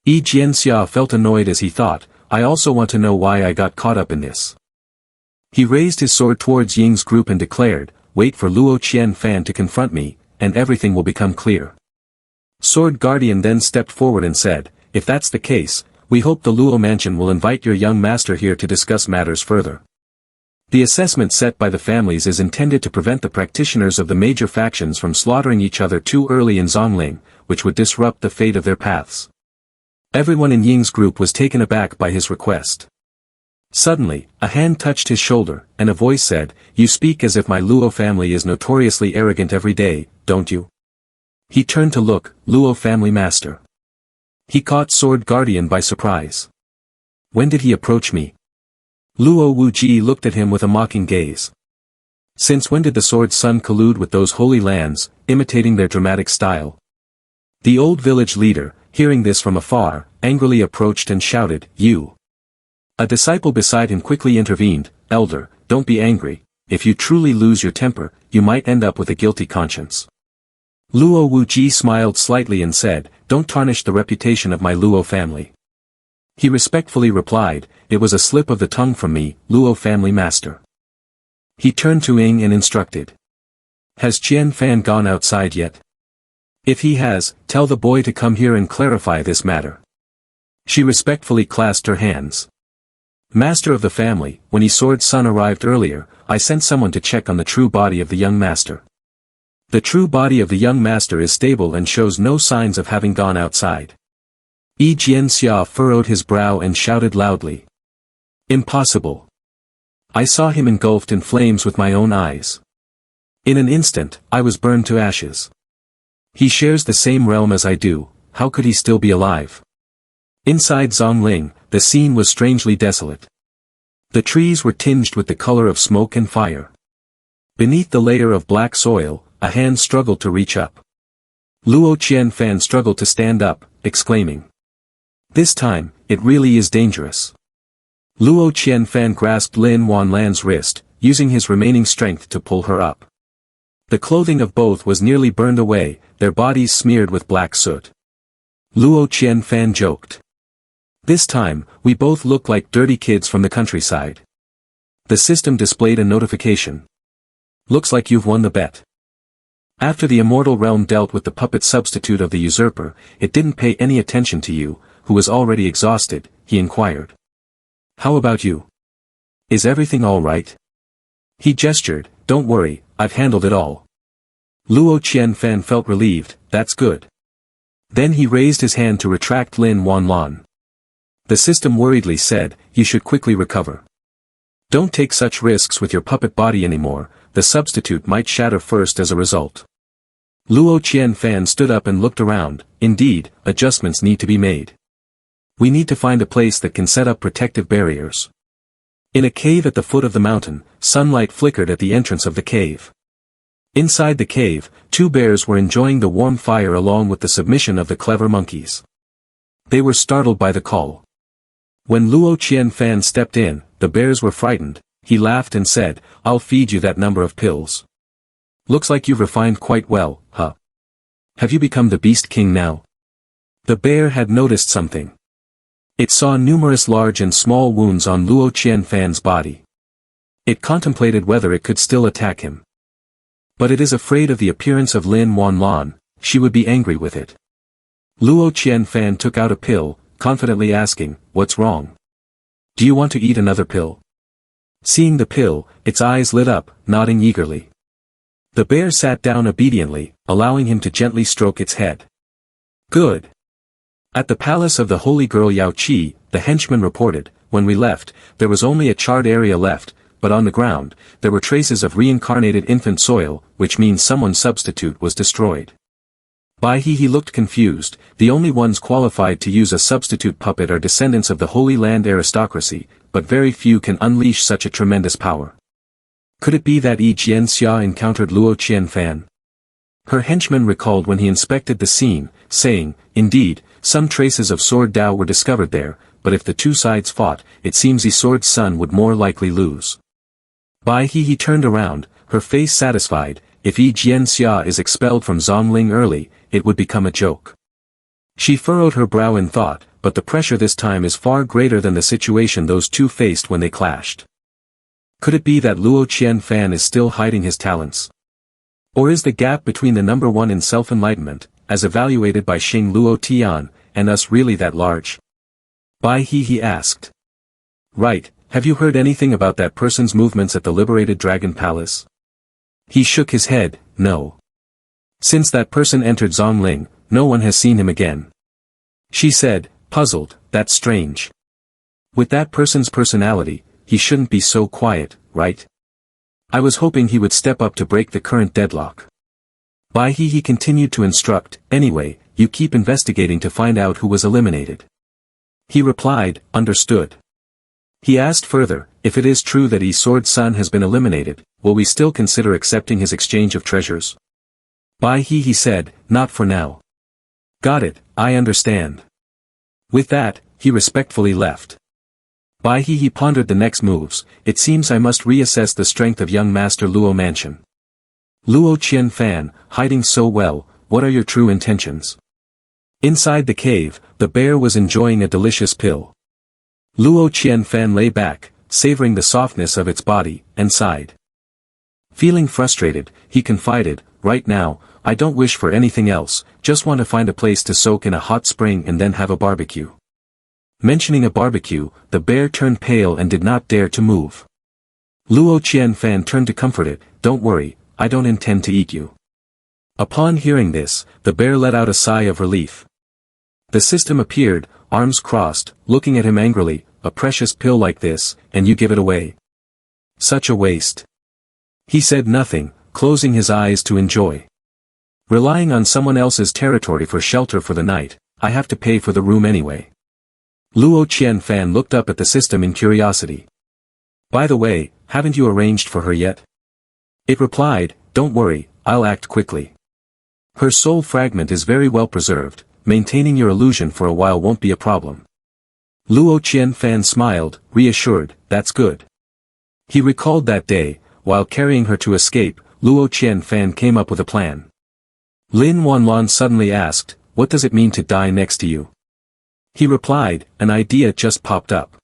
Yi Jianxia felt annoyed as he thought, I also want to know why I got caught up in this. He raised his sword towards Ying's group and declared, wait for Luo Qianfan to confront me, and everything will become clear. Sword Guardian then stepped forward and said, if that's the case, we hope the Luo mansion will invite your young master here to discuss matters further. The assessment set by the families is intended to prevent the practitioners of the major factions from slaughtering each other too early in Zong Lling, which would disrupt the fate of their paths. Everyone in Ying's group was taken aback by his request. Suddenly, a hand touched his shoulder, and a voice said, you speak as if my Luo family is notoriously arrogant every day, don't you? He turned to look, Luo family master. He caught Sword Guardian by surprise. When did he approach me? Luo Wuji looked at him with a mocking gaze. Since when did the Sword Son collude with those holy lands, imitating their dramatic style? The old village leader, hearing this from afar, angrily approached and shouted, you. A disciple beside him quickly intervened, Elder, don't be angry, if you truly lose your temper, you might end up with a guilty conscience. Luo Wuji smiled slightly and said, don't tarnish the reputation of my Luo family. He respectfully replied, it was a slip of the tongue from me, Luo family master. He turned to Ying and instructed. Has Qianfan gone outside yet? If he has, tell the boy to come here and clarify this matter. She respectfully clasped her hands. Master of the family, when Yi Sword Son arrived earlier, I sent someone to check on the true body of the young master. The true body of the young master is stable and shows no signs of having gone outside. Yi Jianxia furrowed his brow and shouted loudly. Impossible. I saw him engulfed in flames with my own eyes. In an instant, I was burned to ashes. He shares the same realm as I do, how could he still be alive? Inside Zong Lling, the scene was strangely desolate. The trees were tinged with the color of smoke and fire. Beneath the layer of black soil, a hand struggled to reach up. Luo Qianfan struggled to stand up, exclaiming. This time, it really is dangerous. Luo Qianfan grasped Lin Wanlan's wrist, using his remaining strength to pull her up. The clothing of both was nearly burned away, their bodies smeared with black soot. Luo Qianfan joked. This time, we both look like dirty kids from the countryside. The system displayed a notification. Looks like you've won the bet. After the immortal realm dealt with the puppet substitute of the usurper, it didn't pay any attention to you, who was already exhausted, he inquired. How about you? Is everything all right? He gestured, don't worry, I've handled it all. Luo Qianfan felt relieved, that's good. Then he raised his hand to retract Lin Wanlan. The system worriedly said, you should quickly recover. Don't take such risks with your puppet body anymore, the substitute might shatter first as a result. Luo Qianfan stood up and looked around, indeed, adjustments need to be made. We need to find a place that can set up protective barriers. In a cave at the foot of the mountain, sunlight flickered at the entrance of the cave. Inside the cave, two bears were enjoying the warm fire along with the submission of the clever monkeys. They were startled by the call. When Luo Qianfan stepped in, the bears were frightened. He laughed and said, I'll feed you that number of pills. Looks like you've refined quite well, huh? Have you become the Beast King now? The bear had noticed something. It saw numerous large and small wounds on Luo Qianfan's body. It contemplated whether it could still attack him. But it is afraid of the appearance of Lin Wanlan, she would be angry with it. Luo Qianfan took out a pill, confidently asking, what's wrong? Do you want to eat another pill? Seeing the pill, its eyes lit up, nodding eagerly. The bear sat down obediently, allowing him to gently stroke its head. Good. At the palace of the holy girl Yao Qi, the henchman reported, when we left, there was only a charred area left, but on the ground, there were traces of reincarnated infant soil, which means someone's substitute was destroyed. Bai He looked confused, the only ones qualified to use a substitute puppet are descendants of the Holy Land aristocracy, but very few can unleash such a tremendous power. Could it be that Yi Jianxia encountered Luo Qianfan? Her henchman recalled when he inspected the scene, saying, indeed, some traces of sword Dao were discovered there, but if the two sides fought, it seems Yi Sword's son would more likely lose. Bai He turned around, her face satisfied, if Yi Jianxia is expelled from Zong Lling early, it would become a joke. She furrowed her brow in thought, but the pressure this time is far greater than the situation those two faced when they clashed. Could it be that Luo Qianfan is still hiding his talents? Or is the gap between the number one in self-enlightenment, as evaluated by Xing Luo Tian, and us really that large? Bai He asked. Right, have you heard anything about that person's movements at the liberated Dragon Palace? He shook his head, no. Since that person entered Zong Lling, no one has seen him again. She said, puzzled, that's strange. With that person's personality, he shouldn't be so quiet, right? I was hoping he would step up to break the current deadlock. Bai He continued to instruct, anyway, you keep investigating to find out who was eliminated. He replied, understood. He asked further, if it is true that Yi Sword's son has been eliminated, will we still consider accepting his exchange of treasures? Bai He said, not for now. Got it, I understand. With that, he respectfully left. Bai He pondered the next moves, it seems I must reassess the strength of young Master Luo Mansion. Luo Qianfan, hiding so well, what are your true intentions? Inside the cave, the bear was enjoying a delicious pill. Luo Qianfan lay back, savoring the softness of its body, and sighed. Feeling frustrated, he confided, right now, I don't wish for anything else, just want to find a place to soak in a hot spring and then have a barbecue. Mentioning a barbecue, the bear turned pale and did not dare to move. Luo Qianfan turned to comfort it, don't worry, I don't intend to eat you. Upon hearing this, the bear let out a sigh of relief. The system appeared, arms crossed, looking at him angrily, a precious pill like this, and you give it away. Such a waste. He said nothing, closing his eyes to enjoy. Relying on someone else's territory for shelter for the night, I have to pay for the room anyway. Luo Qianfan looked up at the system in curiosity. By the way, haven't you arranged for her yet? It replied, don't worry, I'll act quickly. Her soul fragment is very well preserved, maintaining your illusion for a while won't be a problem. Luo Qianfan smiled, reassured, that's good. He recalled that day, while carrying her to escape, Luo Qianfan came up with a plan. Lin Wanlan suddenly asked, what does it mean to die next to you? He replied, an idea just popped up.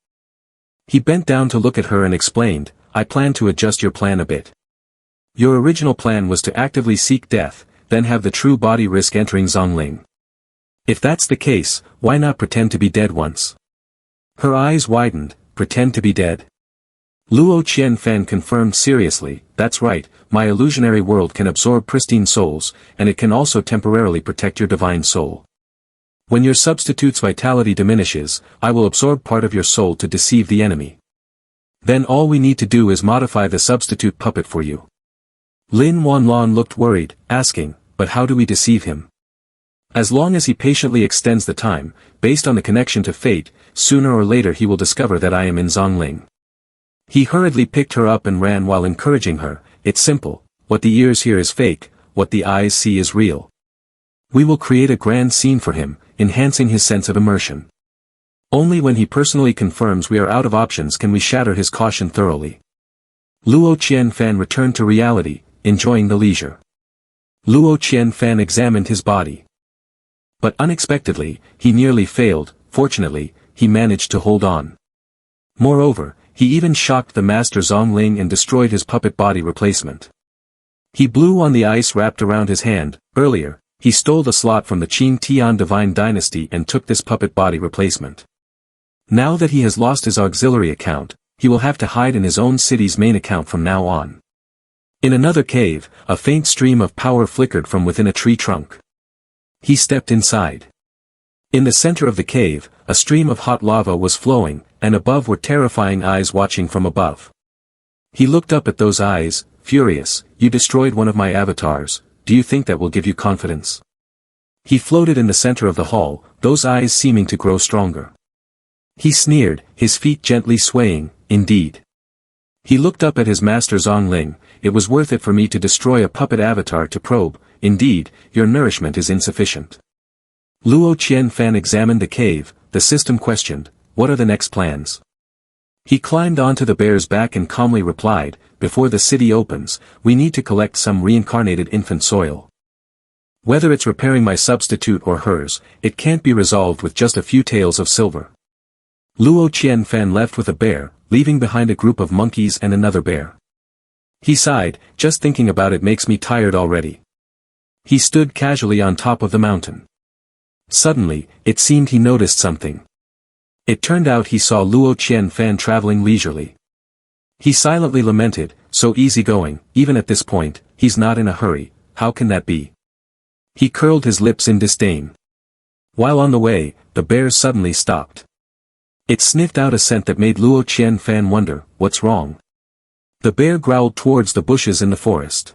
He bent down to look at her and explained, I plan to adjust your plan a bit. Your original plan was to actively seek death, then have the true body risk entering Zong Lling. If that's the case, why not pretend to be dead once? Her eyes widened, pretend to be dead. Luo Qianfan confirmed seriously, that's right, my illusionary world can absorb pristine souls, and it can also temporarily protect your divine soul. When your substitute's vitality diminishes, I will absorb part of your soul to deceive the enemy. Then all we need to do is modify the substitute puppet for you. Lin Wanlan looked worried, asking, but how do we deceive him? As long as he patiently extends the time, based on the connection to fate, sooner or later he will discover that I am in Zong Lling. He hurriedly picked her up and ran while encouraging her, it's simple, what the ears hear is fake, what the eyes see is real. We will create a grand scene for him, enhancing his sense of immersion. Only when he personally confirms we are out of options can we shatter his caution thoroughly. Luo Qianfan returned to reality, enjoying the leisure. Luo Qianfan examined his body. But unexpectedly, he nearly failed. Fortunately, he managed to hold on. Moreover, he even shocked the master Zong Lling and destroyed his puppet body replacement. He blew on the ice wrapped around his hand. Earlier, he stole the slot from the Qing Tian Divine Dynasty and took this puppet body replacement. Now that he has lost his auxiliary account, he will have to hide in his own city's main account from now on. In another cave, a faint stream of power flickered from within a tree trunk. He stepped inside. In the center of the cave, a stream of hot lava was flowing, and above were terrifying eyes watching from above. He looked up at those eyes, furious, you destroyed one of my avatars, do you think that will give you confidence? He floated in the center of the hall, those eyes seeming to grow stronger. He sneered, his feet gently swaying, indeed. He looked up at his master Zong Lling, it was worth it for me to destroy a puppet avatar to probe, indeed, your nourishment is insufficient. Luo Qianfan examined the cave, the system questioned, what are the next plans? He climbed onto the bear's back and calmly replied, before the city opens, we need to collect some reincarnated infant soil. Whether it's repairing my substitute or hers, it can't be resolved with just a few taels of silver. Luo Qianfan left with a bear, leaving behind a group of monkeys and another bear. He sighed, just thinking about it makes me tired already. He stood casually on top of the mountain. Suddenly, it seemed he noticed something. It turned out he saw Luo Qianfan traveling leisurely. He silently lamented, so easygoing, even at this point, he's not in a hurry, how can that be? He curled his lips in disdain. While on the way, the bear suddenly stopped. It sniffed out a scent that made Luo Qianfan wonder, what's wrong? The bear growled towards the bushes in the forest.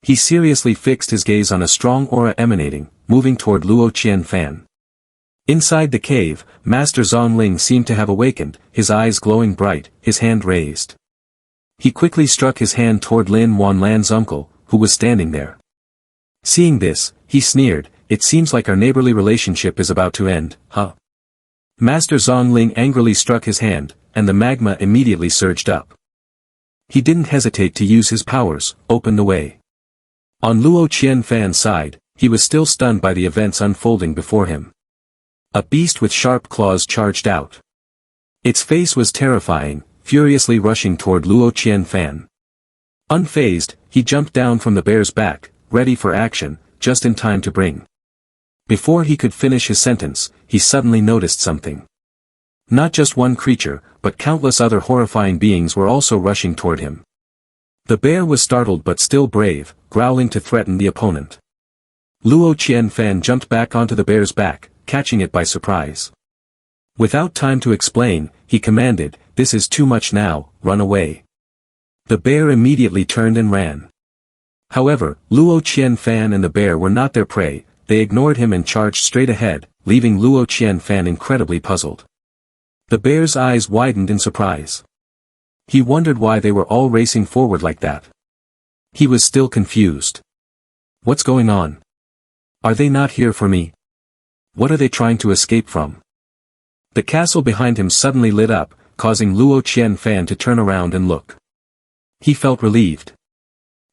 He seriously fixed his gaze on a strong aura emanating, moving toward Luo Qianfan. Inside the cave, Master Zong Lling seemed to have awakened, his eyes glowing bright, his hand raised. He quickly struck his hand toward Lin Wanlan's uncle, who was standing there. Seeing this, he sneered, it seems like our neighborly relationship is about to end, huh? Master Zong Lling angrily struck his hand, and the magma immediately surged up. He didn't hesitate to use his powers, open the way. On Luo Qianfan's side, he was still stunned by the events unfolding before him. A beast with sharp claws charged out. Its face was terrifying, furiously rushing toward Luo Qianfan. Unfazed, he jumped down from the bear's back, ready for action, just in time to bring. Before he could finish his sentence, he suddenly noticed something. Not just one creature, but countless other horrifying beings were also rushing toward him. The bear was startled but still brave, growling to threaten the opponent. Luo Qianfan jumped back onto the bear's back, catching it by surprise. Without time to explain, he commanded, this is too much now, run away. The bear immediately turned and ran. However, Luo Qianfan and the bear were not their prey, they ignored him and charged straight ahead, leaving Luo Qianfan incredibly puzzled. The bear's eyes widened in surprise. He wondered why they were all racing forward like that. He was still confused. What's going on? Are they not here for me? What are they trying to escape from? The castle behind him suddenly lit up, causing Luo Qianfan to turn around and look. He felt relieved.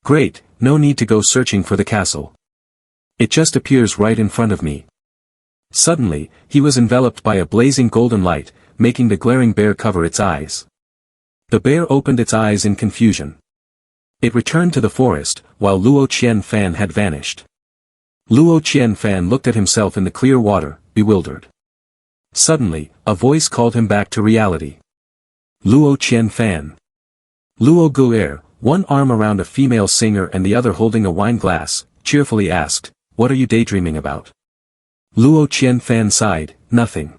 Great, no need to go searching for the castle. It just appears right in front of me. Suddenly, he was enveloped by a blazing golden light, making the glaring bear cover its eyes. The bear opened its eyes in confusion. It returned to the forest, while Luo Qianfan had vanished. Luo Qianfan looked at himself in the clear water, bewildered. Suddenly, a voice called him back to reality. Luo Qianfan. Luo Guer, one arm around a female singer and the other holding a wine glass, cheerfully asked, "What are you daydreaming about?" Luo Qianfan sighed, "Nothing."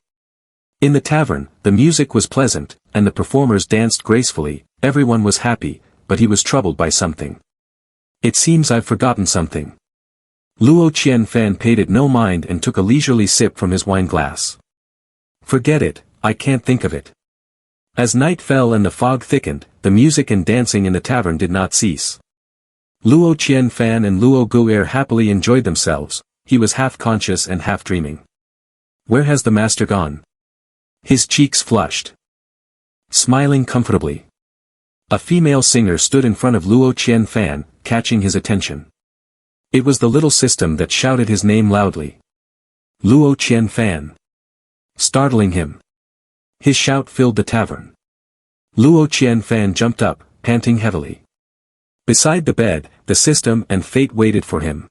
In the tavern, the music was pleasant, and the performers danced gracefully, everyone was happy, but he was troubled by something. "It seems I've forgotten something." Luo Qianfan paid it no mind and took a leisurely sip from his wine glass. "Forget it, I can't think of it." As night fell and the fog thickened, the music and dancing in the tavern did not cease. Luo Qianfan and Luo Guer happily enjoyed themselves, he was half conscious and half dreaming. "Where has the master gone?" His cheeks flushed. Smiling comfortably. A female singer stood in front of Luo Qianfan, catching his attention. It was the little system that shouted his name loudly. Luo Qianfan. Startling him. His shout filled the tavern. Luo Qianfan jumped up, panting heavily. Beside the bed, the system and fate waited for him.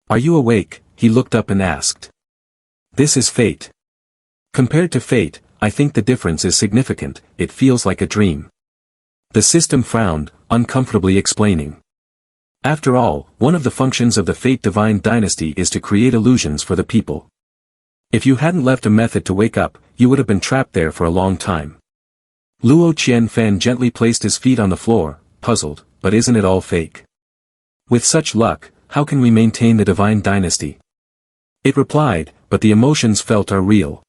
"Are you awake?" he looked up and asked. "This is fate. Compared to fate, I think the difference is significant, it feels like a dream." The system frowned, uncomfortably explaining. "After all, one of the functions of the Fate Divine Dynasty is to create illusions for the people. If you hadn't left a method to wake up, you would have been trapped there for a long time." Luo Qianfan gently placed his feet on the floor, puzzled, "But isn't it all fake? With such luck, how can we maintain the Divine Dynasty?" It replied, "But the emotions felt are real.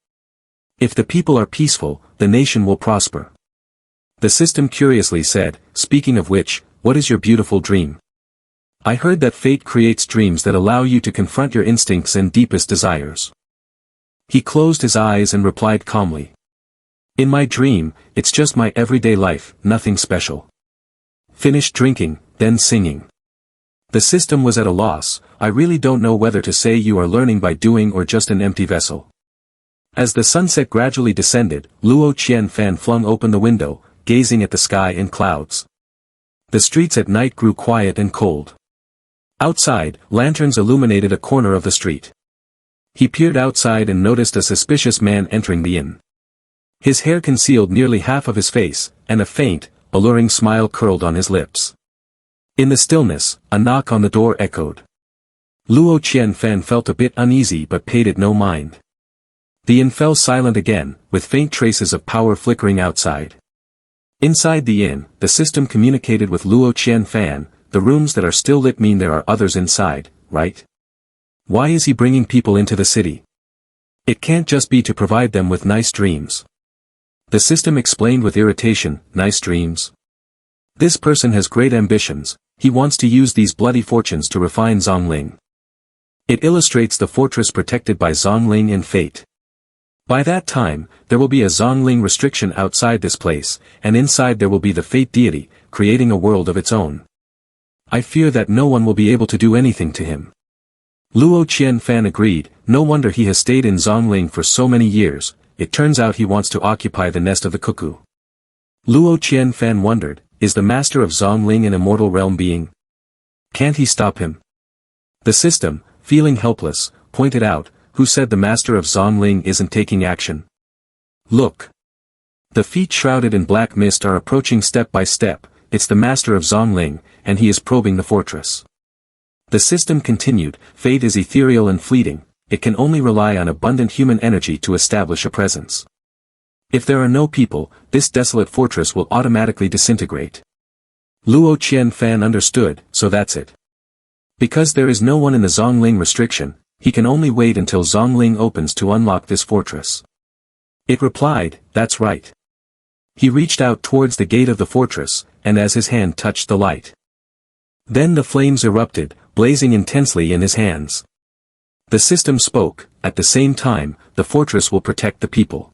If the people are peaceful, the nation will prosper." The system curiously said, "Speaking of which, what is your beautiful dream?" "I heard that fate creates dreams that allow you to confront your instincts and deepest desires." He closed his eyes and replied calmly. "In my dream, it's just my everyday life, nothing special." Finished drinking, then singing. The system was at a loss, "I really don't know whether to say you are learning by doing or just an empty vessel." As the sunset gradually descended, Luo Qianfan flung open the window, gazing at the sky and clouds. The streets at night grew quiet and cold. Outside, lanterns illuminated a corner of the street. He peered outside and noticed a suspicious man entering the inn. His hair concealed nearly half of his face, and a faint, alluring smile curled on his lips. In the stillness, a knock on the door echoed. Luo Qianfan felt a bit uneasy but paid it no mind. The inn fell silent again, with faint traces of power flickering outside. Inside the inn, the system communicated with Luo Qianfan, "The rooms that are still lit mean there are others inside, right? Why is he bringing people into the city? It can't just be to provide them with nice dreams." The system explained with irritation, "Nice dreams? This person has great ambitions, he wants to use these bloody fortunes to refine Zong Lling. It illustrates the fortress protected by Zong Lling and fate. By that time, there will be a Zong Lling restriction outside this place, and inside there will be the fate deity, creating a world of its own. I fear that no one will be able to do anything to him." Luo Qianfan agreed, "No wonder he has stayed in Zong Lling for so many years, it turns out he wants to occupy the nest of the cuckoo." Luo Qianfan wondered, "Is the master of Zong Lling an immortal realm being? Can't he stop him?" The system, feeling helpless, pointed out, "Who said the master of Zong Lling isn't taking action? Look. The feet shrouded in black mist are approaching step by step, it's the master of Zong Lling, and he is probing the fortress." The system continued, "Fate is ethereal and fleeting, it can only rely on abundant human energy to establish a presence. If there are no people, this desolate fortress will automatically disintegrate." Luo Qianfan understood, "So that's it. Because there is no one in the Zong Lling restriction, he can only wait until Zong Lling opens to unlock this fortress." It replied, "That's right." He reached out towards the gate of the fortress, and as his hand touched the light, then the flames erupted, blazing intensely in his hands. The system spoke, "At the same time, the fortress will protect the people."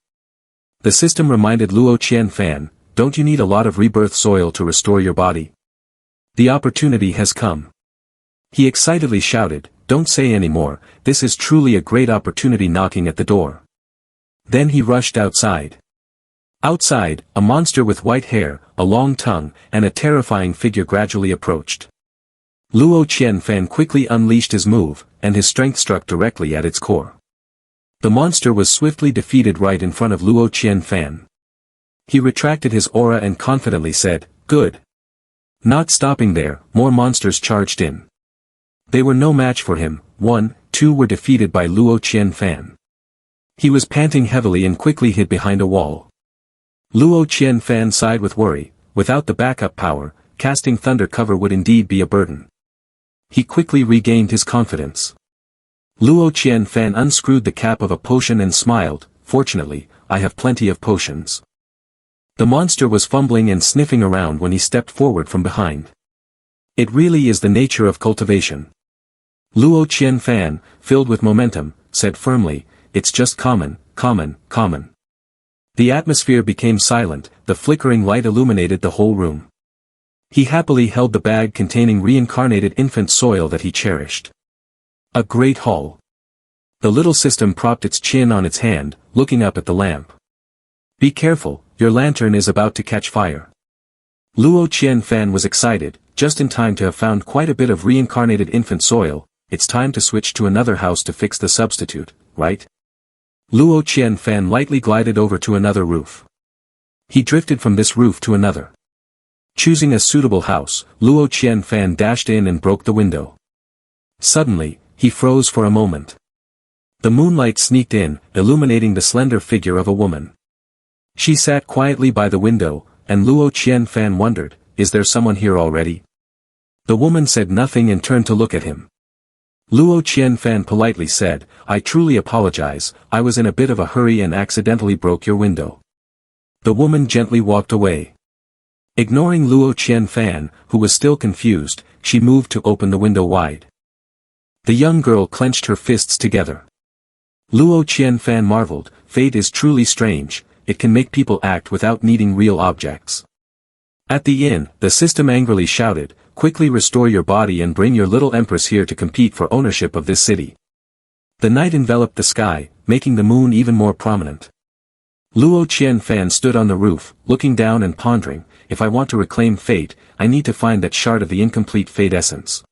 The system reminded Luo Qianfan, "Don't you need a lot of rebirth soil to restore your body? The opportunity has come." He excitedly shouted, "Don't say any more, this is truly a great opportunity knocking at the door." Then he rushed outside. Outside, a monster with white hair, a long tongue, and a terrifying figure gradually approached. Luo Qianfan quickly unleashed his move, and his strength struck directly at its core. The monster was swiftly defeated right in front of Luo Qianfan. He retracted his aura and confidently said, "Good, Not stopping there, more monsters charged in. They were no match for him. 1, 2 were defeated by Luo Qianfan. He was panting heavily and quickly hid behind a wall. Luo Qianfan sighed with worry. Without the backup power, casting thunder cover would indeed be a burden. He quickly regained his confidence. Luo Qianfan unscrewed the cap of a potion and smiled. Fortunately, I have plenty of potions. The monster was fumbling and sniffing around when he stepped forward from behind. It really is the nature of cultivation. Luo Qianfan, filled with momentum, said firmly, it's just common. The atmosphere became silent, the flickering light illuminated the whole room. He happily held the bag containing reincarnated infant soil that he cherished. A great haul. The little system propped its chin on its hand, looking up at the lamp. Be careful, your lantern is about to catch fire. Luo Qianfan was excited, just in time to have found quite a bit of reincarnated infant soil. It's time to switch to another house to fix the substitute, right? Luo Qianfan lightly glided over to another roof. He drifted from this roof to another. Choosing a suitable house, Luo Qianfan dashed in and broke the window. Suddenly, he froze for a moment. The moonlight sneaked in, illuminating the slender figure of a woman. She sat quietly by the window, and Luo Qianfan wondered, is there someone here already? The woman said nothing and turned to look at him. Luo Qianfan politely said, I truly apologize, I was in a bit of a hurry and accidentally broke your window. The woman gently walked away. Ignoring Luo Qianfan, who was still confused, she moved to open the window wide. The young girl clenched her fists together. Luo Qianfan marveled, fate is truly strange, it can make people act without needing real objects. At the inn, the system angrily shouted, quickly restore your body and bring your little empress here to compete for ownership of this city. The night enveloped the sky, making the moon even more prominent. Luo Qianfan stood on the roof, looking down and pondering, if I want to reclaim fate, I need to find that shard of the incomplete fate essence.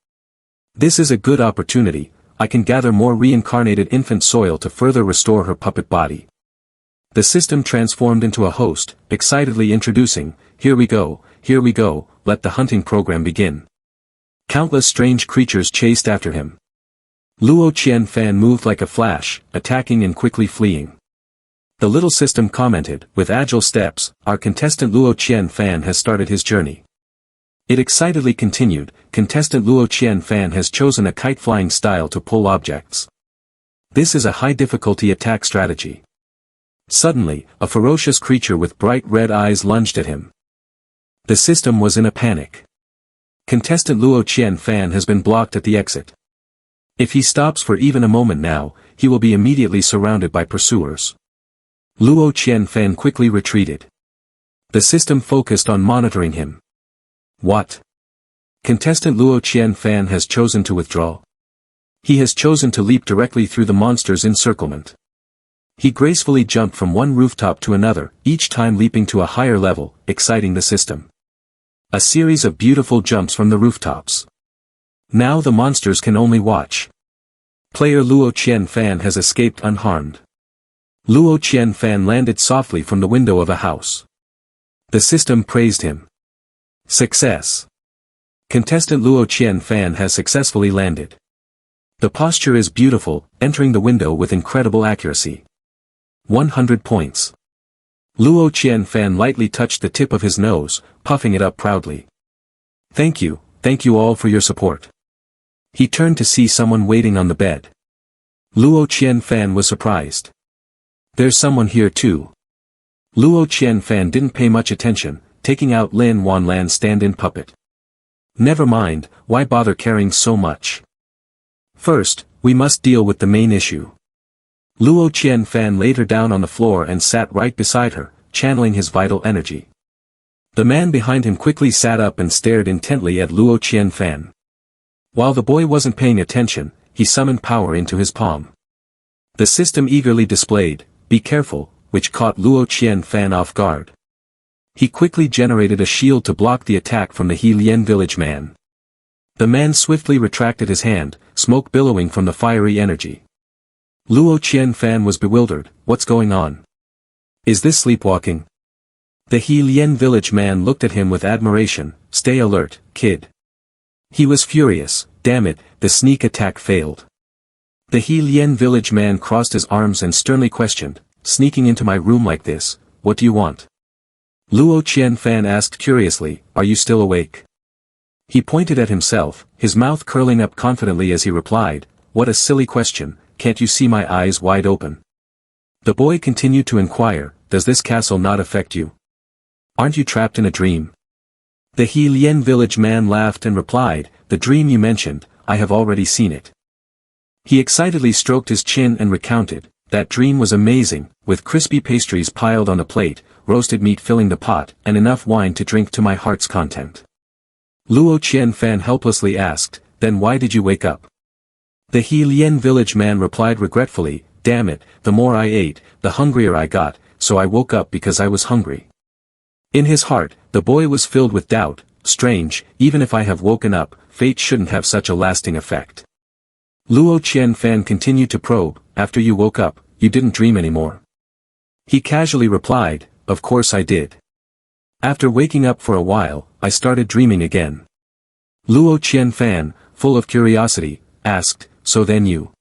This is a good opportunity, I can gather more reincarnated infant soil to further restore her puppet body. The system transformed into a host, excitedly introducing, here we go, let the hunting program begin. Countless strange creatures chased after him. Luo Qianfan moved like a flash, attacking and quickly fleeing. The little system commented, with agile steps, our contestant Luo Qianfan has started his journey. It excitedly continued, contestant Luo Qianfan has chosen a kite-flying style to pull objects. This is a high-difficulty attack strategy. Suddenly, a ferocious creature with bright red eyes lunged at him. The system was in a panic. Contestant Luo Qianfan has been blocked at the exit. If he stops for even a moment now, he will be immediately surrounded by pursuers. Luo Qianfan quickly retreated. The system focused on monitoring him. What? Contestant Luo Qianfan has chosen to withdraw. He has chosen to leap directly through the monster's encirclement. He gracefully jumped from one rooftop to another, each time leaping to a higher level, exciting the system. A series of beautiful jumps from the rooftops. Now the monsters can only watch. Player Luo Qianfan has escaped unharmed. Luo Qianfan landed softly from the window of a house. The system praised him. Success. Contestant Luo Qianfan has successfully landed. The posture is beautiful, entering the window with incredible accuracy. 100 points. Luo Qianfan lightly touched the tip of his nose, puffing it up proudly. Thank you all for your support. He turned to see someone waiting on the bed. Luo Qianfan was surprised. There's someone here too. Luo Qianfan didn't pay much attention, taking out Lin Wanlan's stand-in puppet. Never mind, why bother carrying so much? First, we must deal with the main issue. Luo Qianfan laid her down on the floor and sat right beside her, channeling his vital energy. The man behind him quickly sat up and stared intently at Luo Qianfan. While the boy wasn't paying attention, he summoned power into his palm. The system eagerly displayed, "Be careful," which caught Luo Qianfan off guard. He quickly generated a shield to block the attack from the He Lian village man. The man swiftly retracted his hand, smoke billowing from the fiery energy. Luo Qianfan was bewildered, what's going on? Is this sleepwalking? The He Lien village man looked at him with admiration. Stay alert, kid. He was furious. Damn it, the sneak attack failed. The He Lien village man crossed his arms and sternly questioned, sneaking into my room like this, what do you want? Luo Qianfan asked curiously, are you still awake? He pointed at himself, his mouth curling up confidently as he replied, what a silly question, can't you see my eyes wide open? The boy continued to inquire, does this castle not affect you? Aren't you trapped in a dream? The He Lien village man laughed and replied, the dream you mentioned, I have already seen it. He excitedly stroked his chin and recounted, that dream was amazing, with crispy pastries piled on a plate, roasted meat filling the pot, and enough wine to drink to my heart's content. Luo Qianfan helplessly asked, then why did you wake up? The He Lien village man replied regretfully, damn it, the more I ate, the hungrier I got, so I woke up because I was hungry. In his heart, the boy was filled with doubt, strange, even if I have woken up, fate shouldn't have such a lasting effect. Luo Qianfan continued to probe, after you woke up, you didn't dream anymore. He casually replied, of course I did. After waking up for a while, I started dreaming again. Luo Qianfan, full of curiosity, asked, so then you?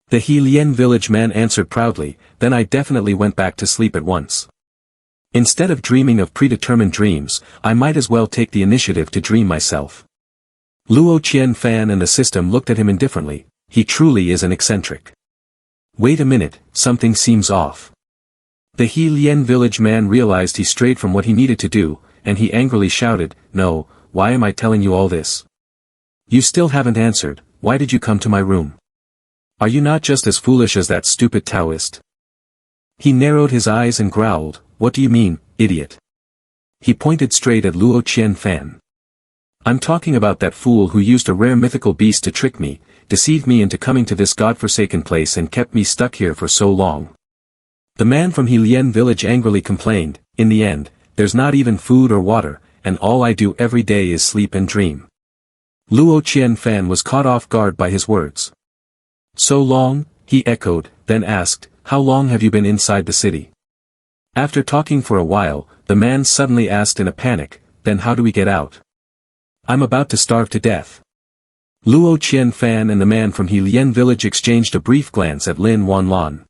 The He Lien village man answered proudly, then I definitely went back to sleep at once. Instead of dreaming of predetermined dreams, I might as well take the initiative to dream myself. Luo Qianfan and the system looked at him indifferently, he truly is an eccentric. Wait a minute, something seems off. The He Lien village man realized he strayed from what he needed to do, and he angrily shouted, no, why am I telling you all this? You still haven't answered, why did you come to my room? Are you not just as foolish as that stupid Taoist? He narrowed his eyes and growled, what do you mean, idiot? He pointed straight at Luo Qianfan. I'm talking about that fool who used a rare mythical beast to trick me, deceived me into coming to this godforsaken place and kept me stuck here for so long. The man from He Lien village angrily complained, in the end, there's not even food or water, and all I do every day is sleep and dream. Luo Qianfan was caught off guard by his words. So long, he echoed, then asked, how long have you been inside the city? After talking for a while, the man suddenly asked in a panic, then how do we get out? I'm about to starve to death. Luo Qianfan and the man from He Lien village exchanged a brief glance at Lin Wanlan.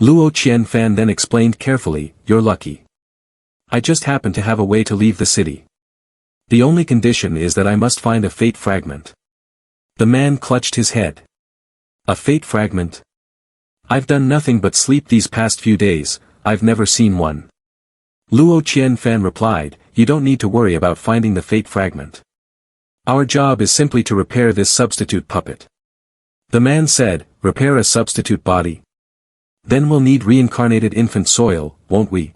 Luo Qianfan then explained carefully, you're lucky. I just happen to have a way to leave the city. The only condition is that I must find a fate fragment. The man clutched his head. A fate fragment? I've done nothing but sleep these past few days, I've never seen one. Luo Qianfan replied, you don't need to worry about finding the fate fragment. Our job is simply to repair this substitute puppet. The man said, repair a substitute body? Then we'll need reincarnated infant soil, won't we?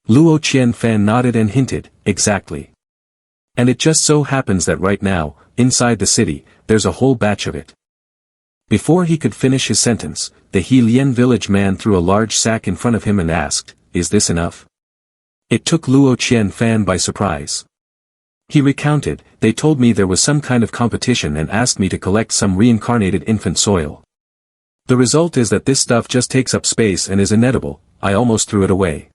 Luo Qianfan nodded and hinted, exactly. And it just so happens that right now, inside the city, there's a whole batch of it. Before he could finish his sentence, the He Lien village man threw a large sack in front of him and asked, is this enough? It took Luo Qianfan by surprise. He recounted, they told me there was some kind of competition and asked me to collect some reincarnated infant soil. The result is that this stuff just takes up space and is inedible, I almost threw it away.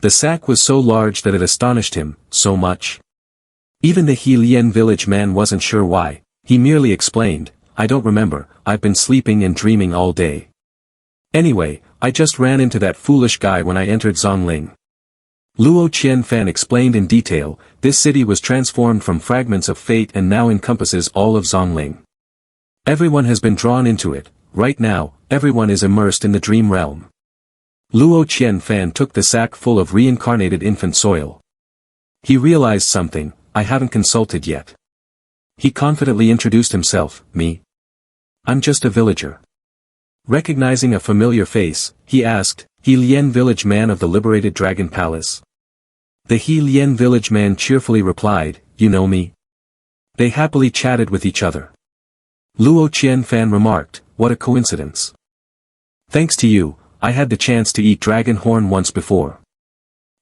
The sack was so large that it astonished him, so much. Even the He Lien village man wasn't sure why, he merely explained, I don't remember, I've been sleeping and dreaming all day. Anyway, I just ran into that foolish guy when I entered Zong Lling. Luo Qianfan explained in detail, this city was transformed from fragments of fate and now encompasses all of Zong Lling. Everyone has been drawn into it, right now, everyone is immersed in the dream realm. Luo Qianfan took the sack full of reincarnated infant soil. He realized something, I haven't consulted yet. He confidently introduced himself, me. I'm just a villager. Recognizing a familiar face, he asked, He Lien village man of the liberated dragon palace. The He Lien village man cheerfully replied, you know me. They happily chatted with each other. Luo Qianfan remarked, what a coincidence. Thanks to you, I had the chance to eat dragon horn once before.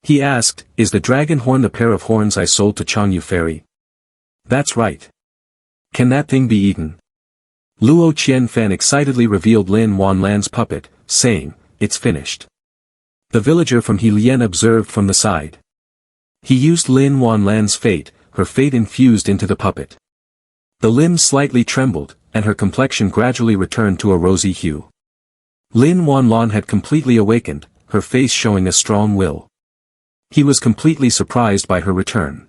He asked, is the dragon horn the pair of horns I sold to Changyu Fairy? That's right. Can that thing be eaten? Luo Qianfan excitedly revealed Lin Wanlan's puppet, saying, it's finished. The villager from Helien observed from the side. He used Lin Wanlan's fate, her fate infused into the puppet. The limbs slightly trembled, and her complexion gradually returned to a rosy hue. Lin Wanlan had completely awakened, her face showing a strong will. He was completely surprised by her return.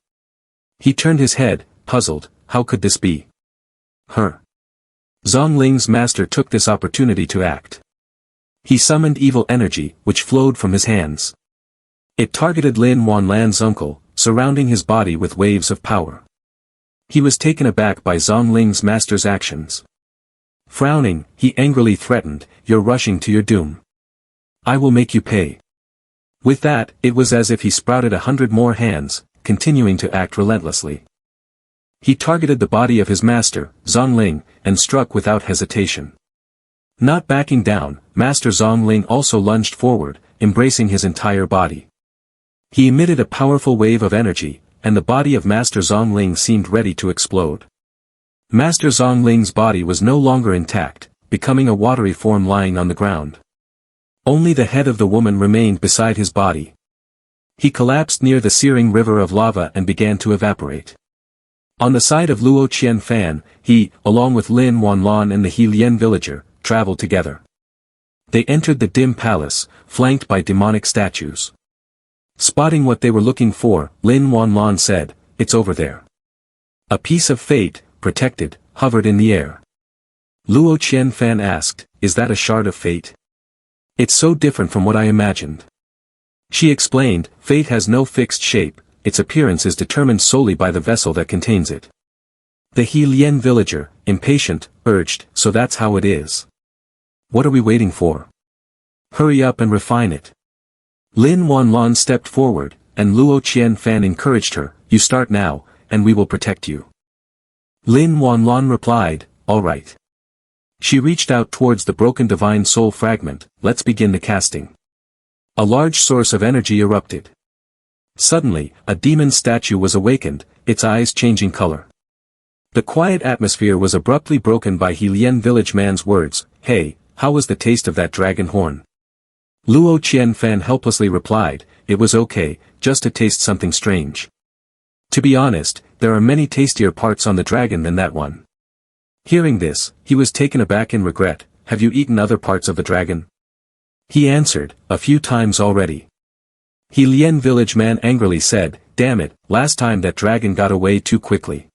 He turned his head, puzzled, how could this be? Her. Zong Ling's master took this opportunity to act. He summoned evil energy, which flowed from his hands. It targeted Lin Wanlan's uncle, surrounding his body with waves of power. He was taken aback by Zong Ling's master's actions. Frowning, he angrily threatened, "You're rushing to your doom. I will make you pay." With that, it was as if he sprouted 100 more hands, continuing to act relentlessly. He targeted the body of his master, Zong Lling, and struck without hesitation. Not backing down, Master Zong Lling also lunged forward, embracing his entire body. He emitted a powerful wave of energy, and the body of Master Zong Lling seemed ready to explode. Master Zong Ling's body was no longer intact, becoming a watery form lying on the ground. Only the head of the woman remained beside his body. He collapsed near the searing river of lava and began to evaporate. On the side of Luo Qianfan, he, along with Lin Wanlan and the Helien villager, traveled together. They entered the dim palace, flanked by demonic statues. Spotting what they were looking for, Lin Wanlan said, "It's over there." A piece of fate, protected, hovered in the air. Luo Qianfan asked, "Is that a shard of fate?" "It's so different from what I imagined." She explained, "Fate has no fixed shape, its appearance is determined solely by the vessel that contains it." The Helien villager, impatient, urged, "So that's how it is. What are we waiting for? Hurry up and refine it." Lin Wanlan stepped forward, and Luo Qianfan encouraged her, "You start now, and we will protect you." Lin Wanlan replied, "All right." She reached out towards the broken divine soul fragment, "Let's begin the casting." A large source of energy erupted. Suddenly, a demon statue was awakened, its eyes changing color. The quiet atmosphere was abruptly broken by Helien village man's words, "Hey, how was the taste of that dragon horn?" Luo Qianfan helplessly replied, "It was okay, just to taste something strange. To be honest, there are many tastier parts on the dragon than that one." Hearing this, he was taken aback in regret, "Have you eaten other parts of the dragon?" He answered, "A few times already." Helien village man angrily said, "Damn it, last time that dragon got away too quickly."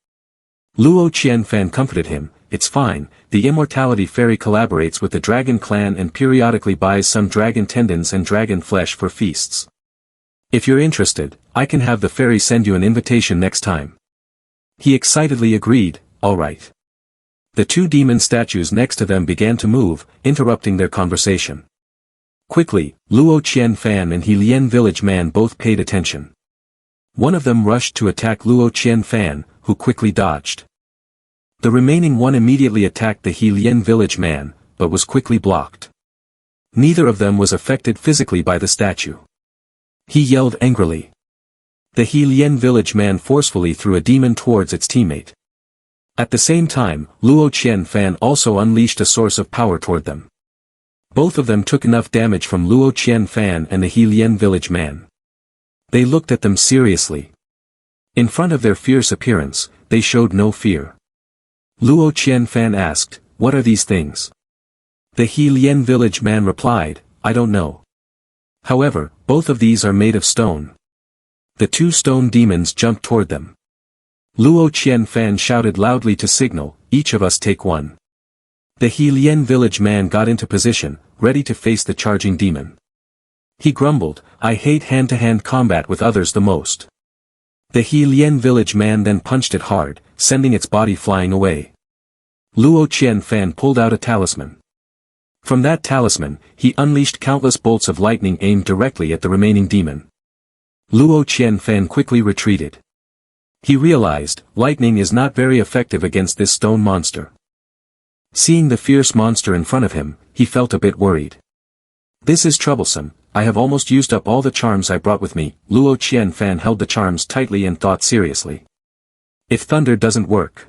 Luo Qianfan comforted him, "It's fine, the immortality fairy collaborates with the dragon clan and periodically buys some dragon tendons and dragon flesh for feasts. If you're interested, I can have the fairy send you an invitation next time." He excitedly agreed, "All right." The two demon statues next to them began to move, interrupting their conversation. Quickly, Luo Qianfan and Helien village man both paid attention. One of them rushed to attack Luo Qianfan, who quickly dodged. The remaining one immediately attacked the Helien village man, but was quickly blocked. Neither of them was affected physically by the statue. He yelled angrily. The Helien village man forcefully threw a demon towards its teammate. At the same time, Luo Qianfan also unleashed a source of power toward them. Both of them took enough damage from Luo Qianfan and the Helien village man. They looked at them seriously. In front of their fierce appearance, they showed no fear. Luo Qianfan asked, "What are these things?" The Helien village man replied, "I don't know. However, both of these are made of stone." The two stone demons jumped toward them. Luo Qianfan shouted loudly to signal, "Each of us take one." The Helien village man got into position, ready to face the charging demon. He grumbled, "I hate hand-to-hand combat with others the most." The Helien village man then punched it hard, sending its body flying away. Luo Qianfan pulled out a talisman. From that talisman, he unleashed countless bolts of lightning aimed directly at the remaining demon. Luo Qianfan quickly retreated. He realized, lightning is not very effective against this stone monster. Seeing the fierce monster in front of him, he felt a bit worried. "This is troublesome, I have almost used up all the charms I brought with me." Luo Qianfan held the charms tightly and thought seriously. If thunder doesn't work.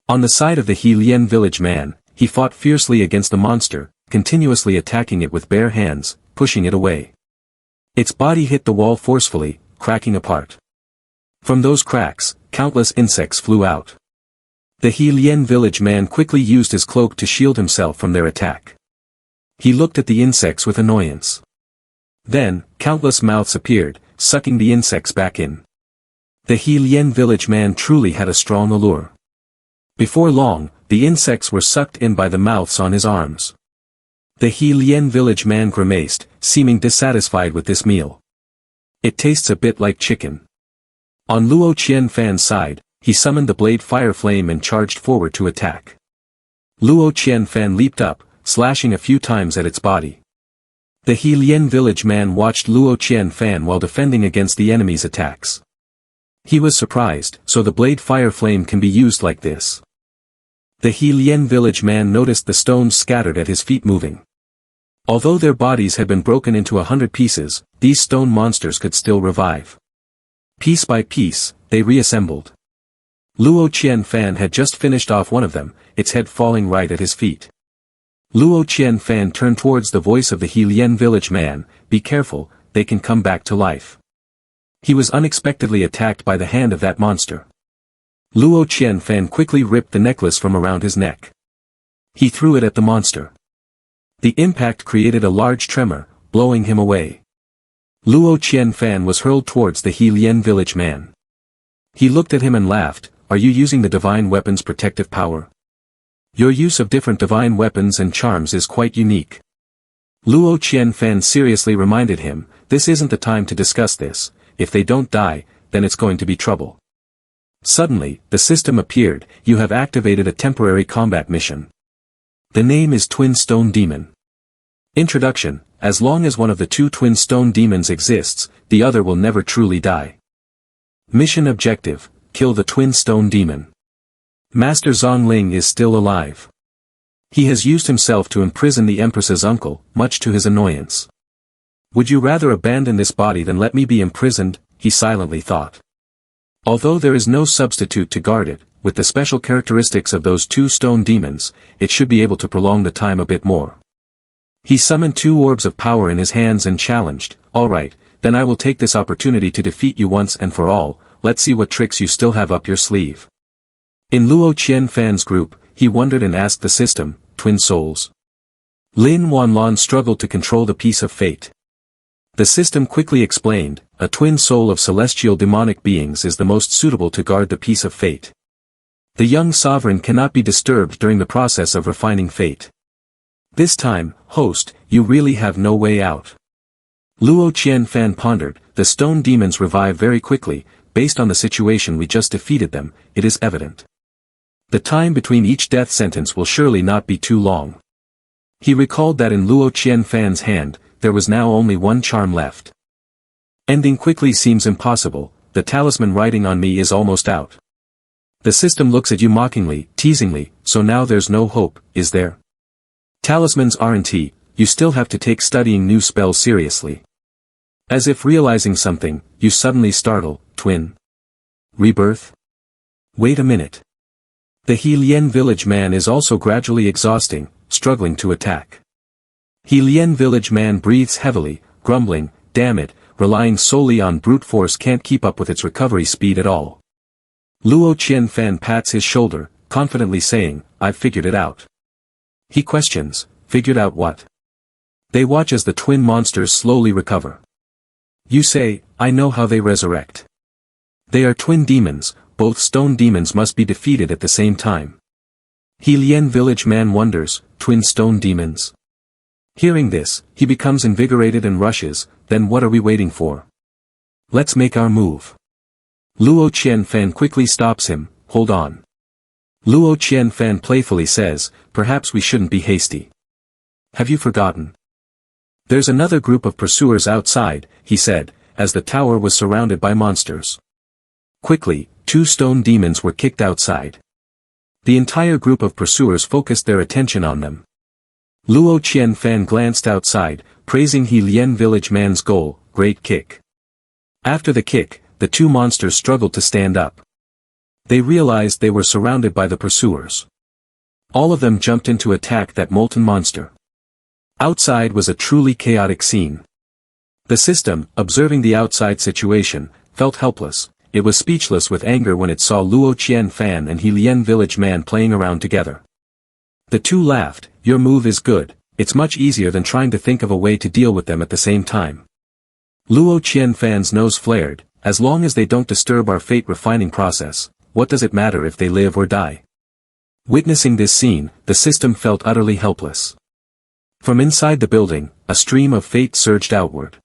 On the side of the Helien village man, he fought fiercely against the monster, continuously attacking it with bare hands, pushing it away. Its body hit the wall forcefully, cracking apart. From those cracks, countless insects flew out. The Lian village man quickly used his cloak to shield himself from their attack. He looked at the insects with annoyance. Then, countless mouths appeared, sucking the insects back in. The Lian village man truly had a strong allure. Before long, the insects were sucked in by the mouths on his arms. The Lian village man grimaced, seeming dissatisfied with this meal. It tastes a bit like chicken. On Luo Qianfan's side, he summoned the blade fire flame and charged forward to attack. Luo Qianfan leaped up, slashing a few times at its body. The Lian village man watched Luo Qianfan while defending against the enemy's attacks. He was surprised, so the blade fire flame can be used like this. The Lian village man noticed the stones scattered at his feet moving. Although their bodies had been broken into 100 pieces, these stone monsters could still revive. Piece by piece, they reassembled. Luo Qianfan had just finished off one of them, its head falling right at his feet. Luo Qianfan turned towards the voice of the Lian village man, "Be careful, they can come back to life." He was unexpectedly attacked by the hand of that monster. Luo Qianfan quickly ripped the necklace from around his neck. He threw it at the monster. The impact created a large tremor, blowing him away. Luo Qianfan was hurled towards the Lian village man. He looked at him and laughed, "Are you using the divine weapon's protective power? Your use of different divine weapons and charms is quite unique." Luo Qianfan seriously reminded him, "This isn't the time to discuss this. If they don't die, then it's going to be trouble." Suddenly, the system appeared, "You have activated a temporary combat mission. The name is Twin Stone Demon. Introduction: As long as one of the two twin stone demons exists, the other will never truly die. Mission objective: Kill the twin stone demon. Master Zong Lling is still alive. He has used himself to imprison the Empress's uncle, much to his annoyance. Would you rather abandon this body than let me be imprisoned?" he silently thought. Although there is no substitute to guard it, with the special characteristics of those two stone demons, it should be able to prolong the time a bit more. He summoned 2 orbs of power in his hands and challenged, "All right, then I will take this opportunity to defeat you once and for all. Let's see what tricks you still have up your sleeve." In Luo Qianfan's group, he wondered and asked the system, "Twin souls?" Lin Wanlan struggled to control the piece of fate. The system quickly explained, "A twin soul of celestial demonic beings is the most suitable to guard the piece of fate. The young sovereign cannot be disturbed during the process of refining fate. This time, host, you really have no way out." Luo Qianfan pondered, "The stone demons revive very quickly, based on the situation we just defeated them, it is evident. The time between each death sentence will surely not be too long." He recalled that in Luo Qianfan's hand, there was now only one charm left. Ending quickly seems impossible, the talisman writing on me is almost out. The system looks at you mockingly, teasingly, "So now there's no hope, is there? Talismans aren't you still have to take studying new spells seriously." As if realizing something, you suddenly startle, "Twin rebirth? Wait a minute." The Lian village man is also gradually exhausting, struggling to attack. Lian village man breathes heavily, grumbling, "Damn it, relying solely on brute force can't keep up with its recovery speed at all." Luo Qianfan pats his shoulder, confidently saying, "I've figured it out." He questions, "Figured out what?" They watch as the twin monsters slowly recover. "You say, I know how they resurrect. They are twin demons, both stone demons must be defeated at the same time." Lian village man wonders, "Twin stone demons?" Hearing this, he becomes invigorated and rushes, "Then what are we waiting for? Let's make our move." Luo Qianfan quickly stops him, "Hold on." Luo Qianfan playfully says, "Perhaps we shouldn't be hasty. Have you forgotten? There's another group of pursuers outside," he said, as the tower was surrounded by monsters. Quickly, 2 stone demons were kicked outside. The entire group of pursuers focused their attention on them. Luo Qianfan glanced outside, praising Lian village man's goal, "Great kick." After the kick, the 2 monsters struggled to stand up. They realized they were surrounded by the pursuers. All of them jumped in to attack that molten monster. Outside was a truly chaotic scene. The system, observing the outside situation, felt helpless. It was speechless with anger when it saw Luo Qianfan and He Lian village man playing around together. The two laughed. Your move is good, it's much easier than trying to think of a way to deal with them at the same time. Luo Qianfan's nose flared. As long as they don't disturb our fate refining process, what does it matter if they live or die? Witnessing this scene, the system felt utterly helpless. From inside the building, a stream of fate surged outward.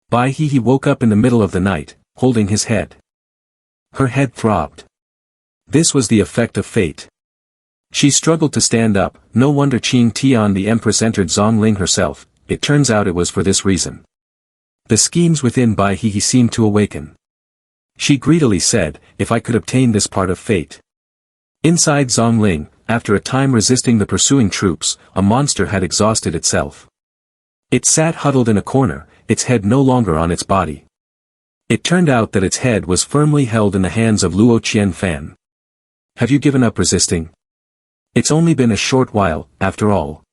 Bai He woke up in the middle of the night, holding his head. Her head throbbed. This was the effect of fate. She struggled to stand up. No wonder Qing Tian the Empress entered Zong Lling herself. It turns out it was for this reason. The schemes within Bai He seemed to awaken. She greedily said, if I could obtain this part of fate. Inside Zong Lling, after a time resisting the pursuing troops, a monster had exhausted itself. It sat huddled in a corner, its head no longer on its body. It turned out that its head was firmly held in the hands of Luo Qianfan. Have you given up resisting? It's only been a short while, after all.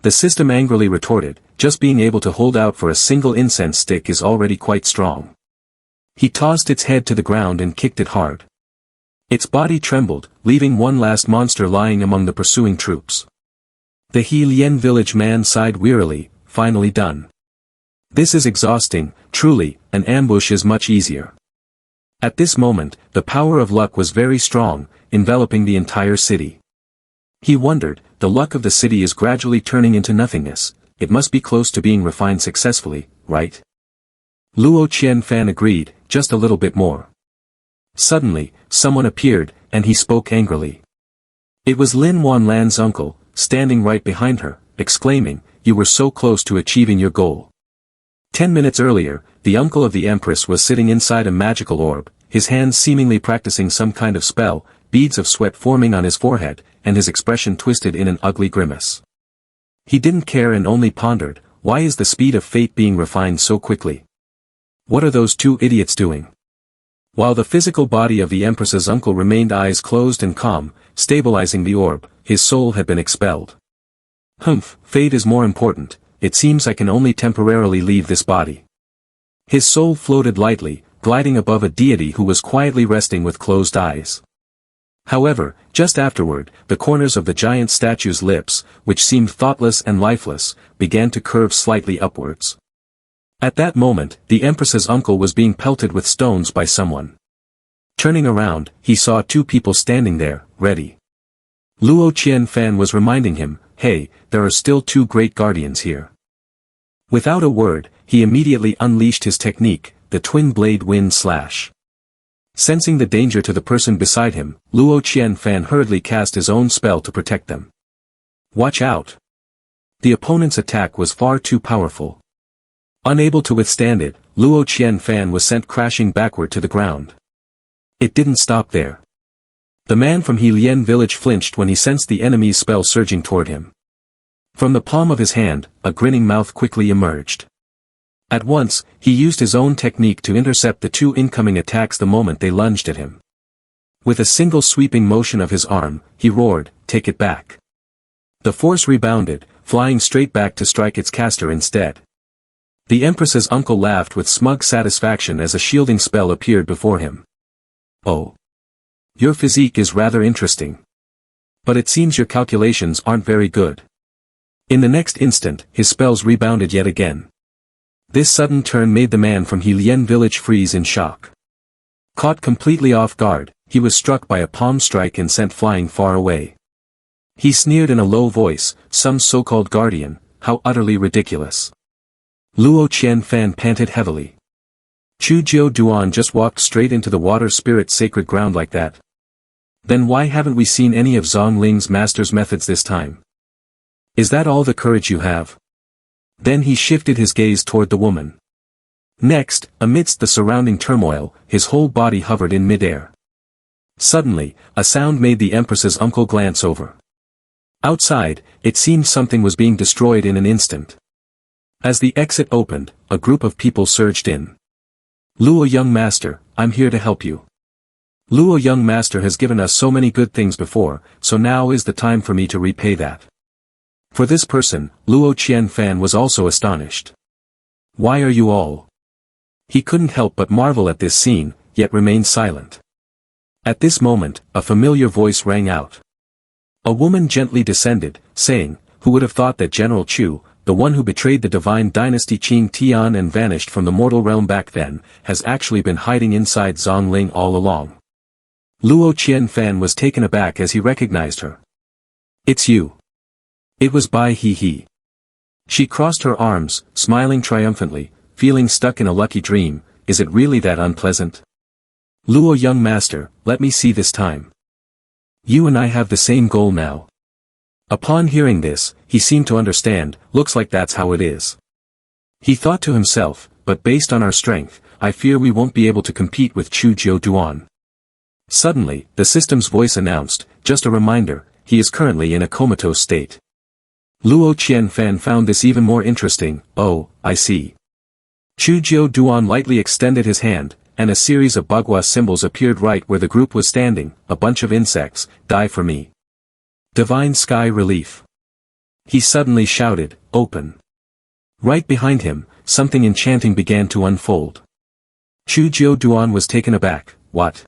The system angrily retorted, just being able to hold out for a single incense stick is already quite strong. He tossed its head to the ground and kicked it hard. Its body trembled, leaving one last monster lying among the pursuing troops. The He Lian village man sighed wearily, finally done. This is exhausting, truly, an ambush is much easier. At this moment, the power of luck was very strong, enveloping the entire city. He wondered, the luck of the city is gradually turning into nothingness, it must be close to being refined successfully, right? Luo Qianfan agreed, just a little bit more. Suddenly, someone appeared, and he spoke angrily. It was Lin Wanlan's uncle, standing right behind her, exclaiming, you were so close to achieving your goal. 10 minutes earlier, the uncle of the Empress was sitting inside a magical orb, his hands seemingly practicing some kind of spell, beads of sweat forming on his forehead, and his expression twisted in an ugly grimace. He didn't care and only pondered, why is the speed of fate being refined so quickly? What are those two idiots doing? While the physical body of the Empress's uncle remained eyes closed and calm, stabilizing the orb, his soul had been expelled. Humph, fate is more important. It seems I can only temporarily leave this body. His soul floated lightly, gliding above a deity who was quietly resting with closed eyes. However, just afterward, the corners of the giant statue's lips, which seemed thoughtless and lifeless, began to curve slightly upwards. At that moment, the Empress's uncle was being pelted with stones by someone. Turning around, he saw two people standing there, ready. Luo Qianfan was reminding him, hey, there are still two great guardians here. Without a word, he immediately unleashed his technique, the twin-blade wind slash. Sensing the danger to the person beside him, Luo Qianfan hurriedly cast his own spell to protect them. Watch out! The opponent's attack was far too powerful. Unable to withstand it, Luo Qianfan was sent crashing backward to the ground. It didn't stop there. The man from He Lian village flinched when he sensed the enemy's spell surging toward him. From the palm of his hand, a grinning mouth quickly emerged. At once, he used his own technique to intercept the two incoming attacks the moment they lunged at him. With a single sweeping motion of his arm, he roared, take it back. The force rebounded, flying straight back to strike its caster instead. The Empress's uncle laughed with smug satisfaction as a shielding spell appeared before him. Oh. Your physique is rather interesting. But it seems your calculations aren't very good. In the next instant, his spells rebounded yet again. This sudden turn made the man from He Lian village freeze in shock. Caught completely off guard, he was struck by a palm strike and sent flying far away. He sneered in a low voice, some so-called guardian, how utterly ridiculous. Luo Qianfan panted heavily. Chu Duan just walked straight into the water spirit's sacred ground like that. Then why haven't we seen any of Zong Ling's master's methods this time? Is that all the courage you have? Then he shifted his gaze toward the woman. Next, amidst the surrounding turmoil, his whole body hovered in midair. Suddenly, a sound made the Empress's uncle glance over. Outside, it seemed something was being destroyed in an instant. As the exit opened, a group of people surged in. Luo young master, I'm here to help you. Luo young master has given us so many good things before, so now is the time for me to repay that. For this person, Luo Qianfan was also astonished. Why are you all? He couldn't help but marvel at this scene, yet remained silent. At this moment, a familiar voice rang out. A woman gently descended, saying, "Who would have thought that General Chu, the one who betrayed the divine dynasty Qing Tian and vanished from the mortal realm back then, has actually been hiding inside Zong Lling all along." Luo Qianfan was taken aback as he recognized her. "It's you." It was Bai He. She crossed her arms, smiling triumphantly, feeling stuck in a lucky dream. Is it really that unpleasant? Luo, young master, let me see this time. You and I have the same goal now. Upon hearing this, he seemed to understand. Looks like that's how it is. He thought to himself, but based on our strength, I fear we won't be able to compete with Chu Duan. Suddenly, the system's voice announced, just a reminder, he is currently in a comatose state. Luo Qianfan found this even more interesting. Oh, I see. Chu Duan lightly extended his hand, and a series of bagua symbols appeared right where the group was standing. A bunch of insects, die for me. Divine sky relief. He suddenly shouted, open. Right behind him, something enchanting began to unfold. Chu Duan was taken aback. What?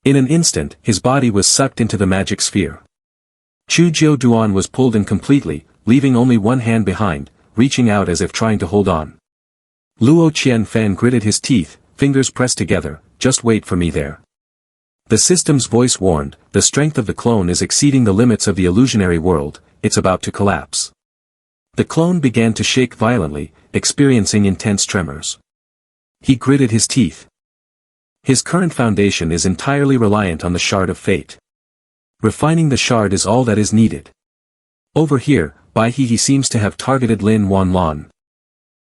In an instant, his body was sucked into the magic sphere. Chu Duan was pulled in completely, leaving only one hand behind, reaching out as if trying to hold on. Luo Qianfan gritted his teeth, fingers pressed together. Just wait for me there. The system's voice warned, the strength of the clone is exceeding the limits of the illusionary world, it's about to collapse. The clone began to shake violently, experiencing intense tremors. He gritted his teeth. His current foundation is entirely reliant on the shard of fate. Refining the shard is all that is needed. Over here, Bai He seems to have targeted Lin Wanlan.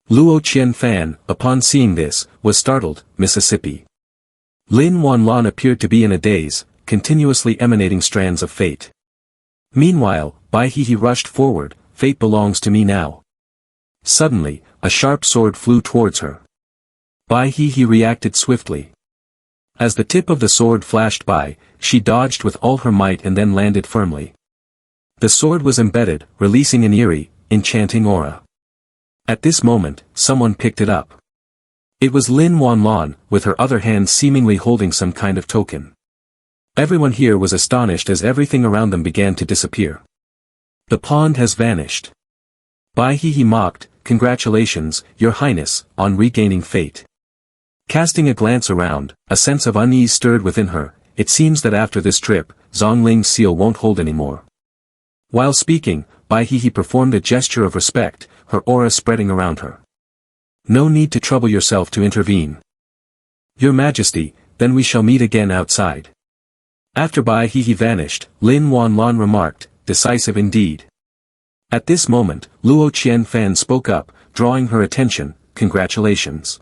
Luo Qianfan, upon seeing this, was startled. Mississippi. Lin Wanlan appeared to be in a daze, continuously emanating strands of fate. Meanwhile, Bai He rushed forward. Fate belongs to me now. Suddenly, a sharp sword flew towards her. Bai He reacted swiftly. As the tip of the sword flashed by, she dodged with all her might and then landed firmly. The sword was embedded, releasing an eerie, enchanting aura. At this moment, someone picked it up. It was Lin Wanlan, with her other hand seemingly holding some kind of token. Everyone here was astonished as everything around them began to disappear. The pond has vanished. Bai He mocked, congratulations, your highness, on regaining fate. Casting a glance around, a sense of unease stirred within her. It seems that after this trip, Zong Ling's seal won't hold anymore. While speaking, Bai He performed a gesture of respect, her aura spreading around her. No need to trouble yourself to intervene. Your Majesty, then we shall meet again outside. After Bai He vanished, Lin Wanlan remarked, decisive indeed. At this moment, Luo Qianfan spoke up, drawing her attention, congratulations.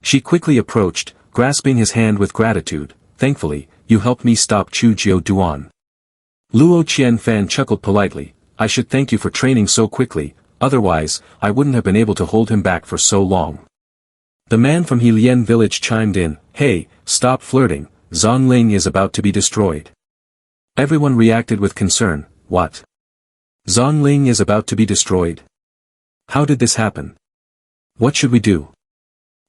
She quickly approached, grasping his hand with gratitude. Thankfully, you helped me stop Chu Duan. Luo Qianfan chuckled politely. I should thank you for training so quickly, otherwise, I wouldn't have been able to hold him back for so long. The man from Helian village chimed in, hey, stop flirting, Zong Lling is about to be destroyed. Everyone reacted with concern. What? Zong Lling is about to be destroyed? How did this happen? What should we do?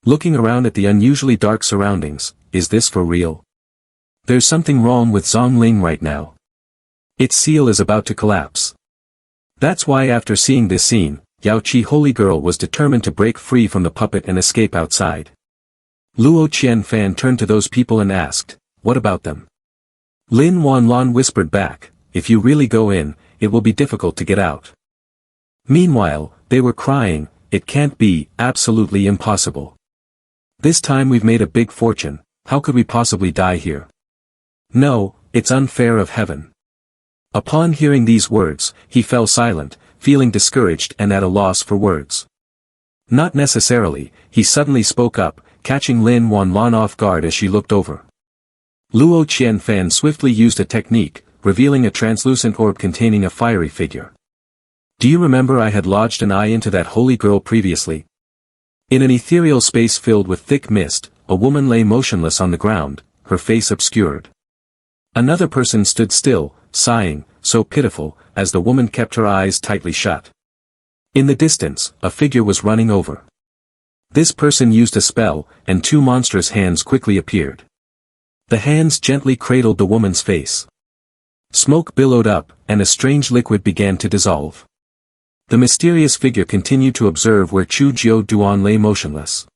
Looking around at the unusually dark surroundings, is this for real? There's something wrong with Zong Lling right now. Its seal is about to collapse. That's why after seeing this scene, Yao Qi Holy Girl was determined to break free from the puppet and escape outside. Luo Qianfan turned to those people and asked, what about them? Lin Wanlan whispered back, if you really go in, it will be difficult to get out. Meanwhile, they were crying, it can't be, absolutely impossible. This time we've made a big fortune, how could we possibly die here? No, it's unfair of heaven. Upon hearing these words, he fell silent, feeling discouraged and at a loss for words. Not necessarily, he suddenly spoke up, catching Lin Wanlan off guard as she looked over. Luo Qianfan swiftly used a technique, revealing a translucent orb containing a fiery figure. Do you remember I had lodged an eye into that holy girl previously? In an ethereal space filled with thick mist, a woman lay motionless on the ground, her face obscured. Another person stood still, sighing, so pitiful, as the woman kept her eyes tightly shut. In the distance, a figure was running over. This person used a spell, and two monstrous hands quickly appeared. The hands gently cradled the woman's face. Smoke billowed up, and a strange liquid began to dissolve. The mysterious figure continued to observe where Chu Duan lay motionless.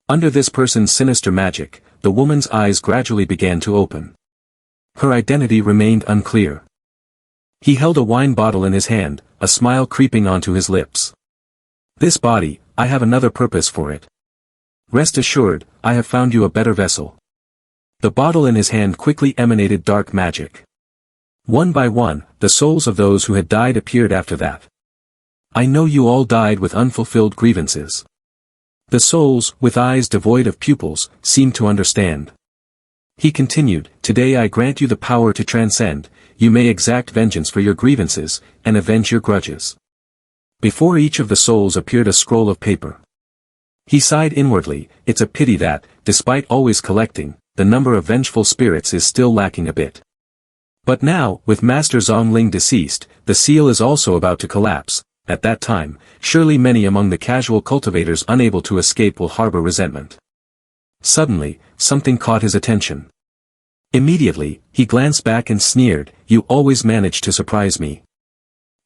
Under this person's sinister magic, the woman's eyes gradually began to open. Her identity remained unclear. He held a wine bottle in his hand, a smile creeping onto his lips. This body, I have another purpose for it. Rest assured, I have found you a better vessel. The bottle in his hand quickly emanated dark magic. One by one, the souls of those who had died appeared after that. I know you all died with unfulfilled grievances. The souls, with eyes devoid of pupils, seemed to understand. He continued, today I grant you the power to transcend, you may exact vengeance for your grievances, and avenge your grudges. Before each of the souls appeared a scroll of paper. He sighed inwardly, it's a pity that, despite always collecting, the number of vengeful spirits is still lacking a bit. But now, with Master Zong Lling deceased, the seal is also about to collapse. At that time, surely many among the casual cultivators unable to escape will harbor resentment. Suddenly, something caught his attention. Immediately, he glanced back and sneered, you always manage to surprise me.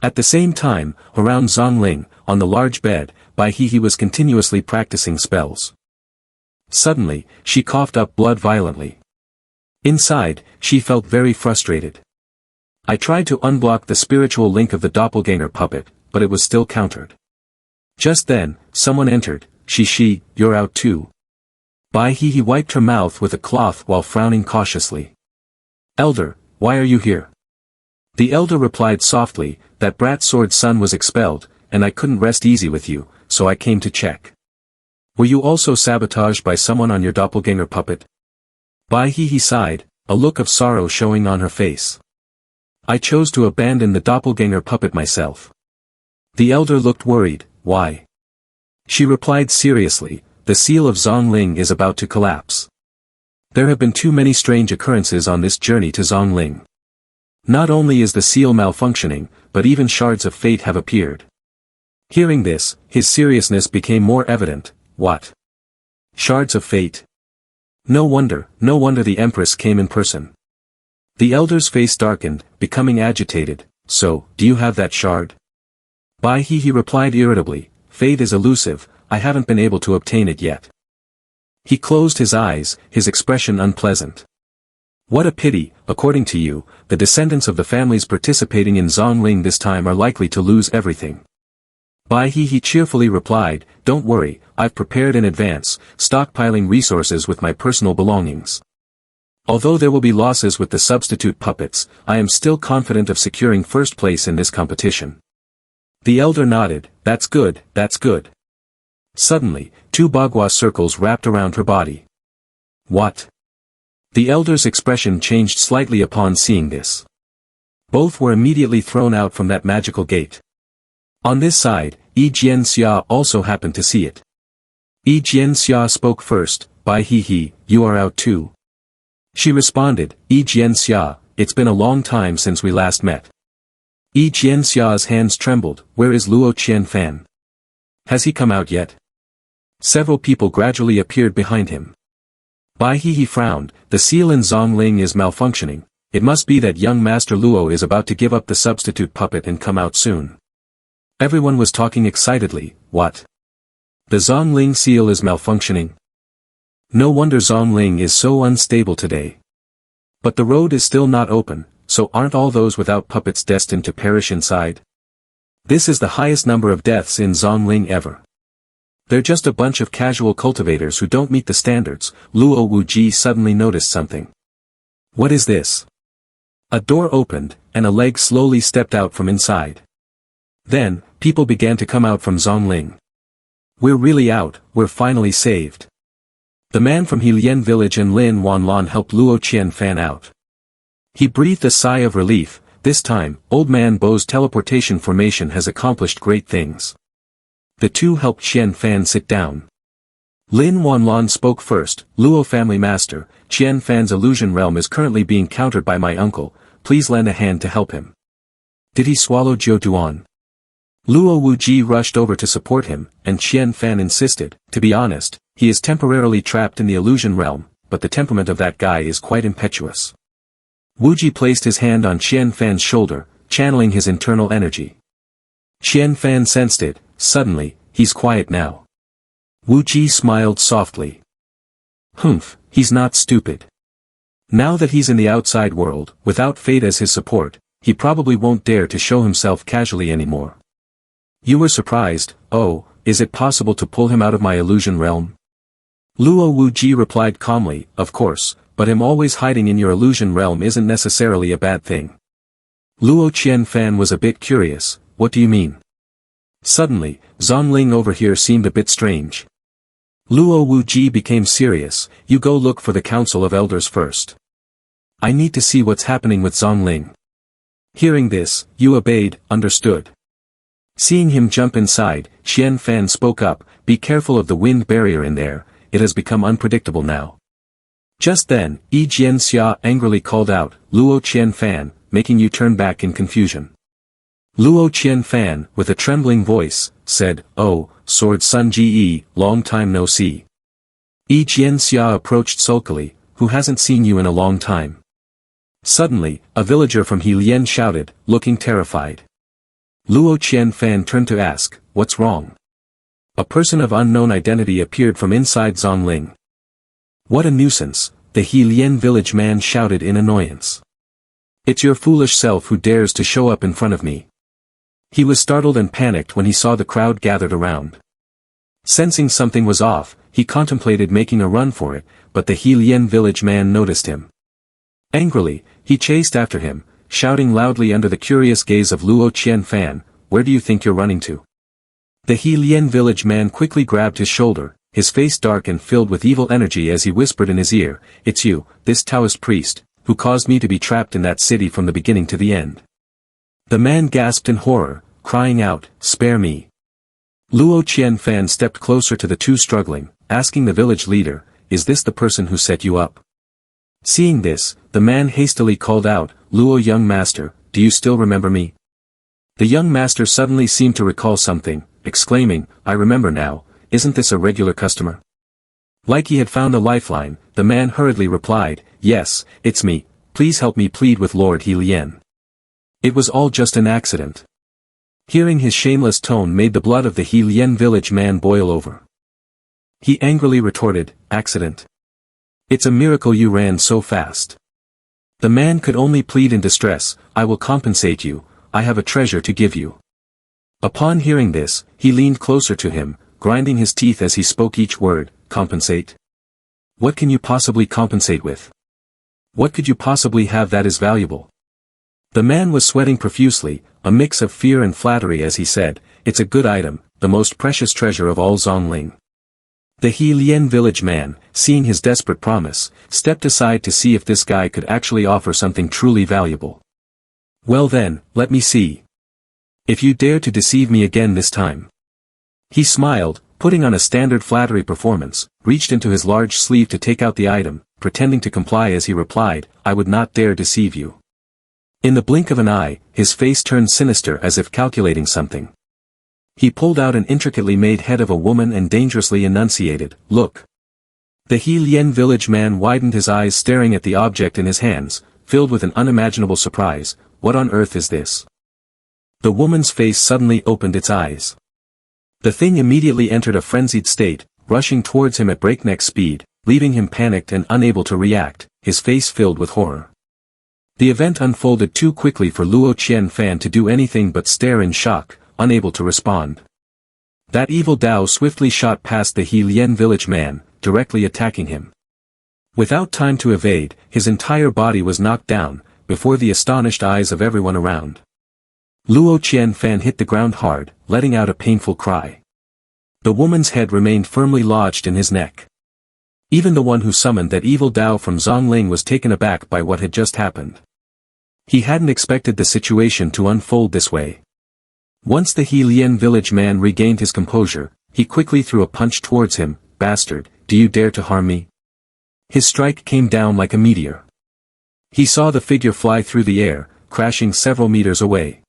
At the same time, around Zong Lling, on the large bed, he was continuously practicing spells. Suddenly, she coughed up blood violently. Inside, she felt very frustrated. I tried to unblock the spiritual link of the doppelganger puppet, but it was still countered. Just then, someone entered, she, you're out too. He wiped her mouth with a cloth while frowning cautiously. Elder, why are you here? The elder replied softly, that brat sword son was expelled, and I couldn't rest easy with you, so I came to check. Were you also sabotaged by someone on your doppelganger puppet? He sighed, a look of sorrow showing on her face. I chose to abandon the doppelganger puppet myself. The elder looked worried, why? She replied seriously, the seal of Zong Lling is about to collapse. There have been too many strange occurrences on this journey to Zong Lling. Not only is the seal malfunctioning, but even shards of fate have appeared. Hearing this, his seriousness became more evident. What? Shards of fate? No wonder the Empress came in person. The elder's face darkened, becoming agitated, so, do you have that shard? He replied irritably, fate is elusive, I haven't been able to obtain it yet. He closed his eyes, his expression unpleasant. What a pity, according to you, the descendants of the families participating in Zong Lling this time are likely to lose everything. He cheerfully replied, don't worry, I've prepared in advance, stockpiling resources with my personal belongings. Although there will be losses with the substitute puppets, I am still confident of securing first place in this competition. The elder nodded, that's good, that's good. Suddenly, two bagua circles wrapped around her body. What? The elder's expression changed slightly upon seeing this. Both were immediately thrown out from that magical gate. On this side, Yi Jian Xia also happened to see it. Yi Jian Xia spoke first, you are out too. She responded, Yi Jian Xia, it's been a long time since we last met. Yi Jian Xia's hands trembled, where is Luo Qianfan? Has he come out yet? Several people gradually appeared behind him. He frowned, the seal in Zong Lling is malfunctioning, it must be that young Master Luo is about to give up the substitute puppet and come out soon. Everyone was talking excitedly, what? The Zong Lling seal is malfunctioning? No wonder Zong Lling is so unstable today. But the road is still not open, so aren't all those without puppets destined to perish inside? This is the highest number of deaths in Zong Lling ever. They're just a bunch of casual cultivators who don't meet the standards. Luo Wuji suddenly noticed something. What is this? A door opened, and a leg slowly stepped out from inside. Then, people began to come out from Zong Lling. We're really out, we're finally saved. The man from Helian village and Lin Wanlan helped Luo Qianfan out. He breathed a sigh of relief, this time, Old Man Bo's teleportation formation has accomplished great things. The two helped Qianfan sit down. Lin Wanlan spoke first, Luo family master, Qianfan's illusion realm is currently being countered by my uncle, please lend a hand to help him. Did he swallow Chu Duan? Luo Wuji rushed over to support him, and Qian Fan insisted, to be honest, he is temporarily trapped in the illusion realm, but the temperament of that guy is quite impetuous. Wuji placed his hand on Qian Fan's shoulder, channeling his internal energy. Qian Fan sensed it. Suddenly, he's quiet now. Wuji smiled softly. Humph, he's not stupid. Now that he's in the outside world, without fate as his support, he probably won't dare to show himself casually anymore. You were surprised. Oh, is it possible to pull him out of my illusion realm? Luo Wuji replied calmly, of course, but him always hiding in your illusion realm isn't necessarily a bad thing. Luo Qian Fan was a bit curious. What do you mean? Suddenly, Zong Lling over here seemed a bit strange. Luo Wuji became serious. You go look for the Council of Elders first. I need to see what's happening with Zong Lling. Hearing this, Yu obeyed, understood. Seeing him jump inside, Qian Fan spoke up, be careful of the wind barrier in there, it has become unpredictable now. Just then, Yi Jianxia angrily called out, Luo Qian Fan, making you turn back in confusion. Luo Qian Fan, with a trembling voice, said, oh, Sword Sun Ge, long time no see. Yi Jianxia approached sulkily, who hasn't seen you in a long time? Suddenly, a villager from Heilian shouted, looking terrified. Luo Qian Fan turned to ask, what's wrong? A person of unknown identity appeared from inside Zong Lling. What a nuisance, the Heilian village man shouted in annoyance. It's your foolish self who dares to show up in front of me. He was startled and panicked when he saw the crowd gathered around. Sensing something was off, he contemplated making a run for it, but the Heilian village man noticed him. Angrily, he chased after him, shouting loudly under the curious gaze of Luo Qian Fan, where do you think you're running to? The Heilian village man quickly grabbed his shoulder, his face dark and filled with evil energy as he whispered in his ear, it's you, this Taoist priest, who caused me to be trapped in that city from the beginning to the end. The man gasped in horror, crying out, spare me. Luo Qian Fan stepped closer to the two struggling, asking the village leader, is this the person who set you up? Seeing this, the man hastily called out, Luo young master, do you still remember me? The young master suddenly seemed to recall something, exclaiming, I remember now, isn't this a regular customer? Like he had found a lifeline, the man hurriedly replied, yes, it's me, please help me plead with Lord Heilian. It was all just an accident. Hearing his shameless tone made the blood of the Heilian village man boil over. He angrily retorted, accident. It's a miracle you ran so fast. The man could only plead in distress, I will compensate you, I have a treasure to give you. Upon hearing this, he leaned closer to him, grinding his teeth as he spoke each word, compensate? What can you possibly compensate with? What could you possibly have that is valuable? The man was sweating profusely, a mix of fear and flattery as he said, it's a good item, the most precious treasure of all Zong Lling. The Heilian village man, seeing his desperate promise, stepped aside to see if this guy could actually offer something truly valuable. Well then, let me see. If you dare to deceive me again this time. He smiled, putting on a standard flattery performance, reached into his large sleeve to take out the item, pretending to comply as he replied, I would not dare deceive you. In the blink of an eye, his face turned sinister as if calculating something. He pulled out an intricately made head of a woman and dangerously enunciated, look. The Heilian village man widened his eyes staring at the object in his hands, filled with an unimaginable surprise, what on earth is this? The woman's face suddenly opened its eyes. The thing immediately entered a frenzied state, rushing towards him at breakneck speed, leaving him panicked and unable to react, his face filled with horror. The event unfolded too quickly for Luo Qian Fan to do anything but stare in shock, unable to respond. That evil Dao swiftly shot past the Heilian village man, directly attacking him. Without time to evade, his entire body was knocked down, before the astonished eyes of everyone around. Luo Qian Fan hit the ground hard, letting out a painful cry. The woman's head remained firmly lodged in his neck. Even the one who summoned that evil Dao from Zong Lling was taken aback by what had just happened. He hadn't expected the situation to unfold this way. Once the Heilian village man regained his composure, he quickly threw a punch towards him, bastard, do you dare to harm me? His strike came down like a meteor. He saw the figure fly through the air, crashing several meters away.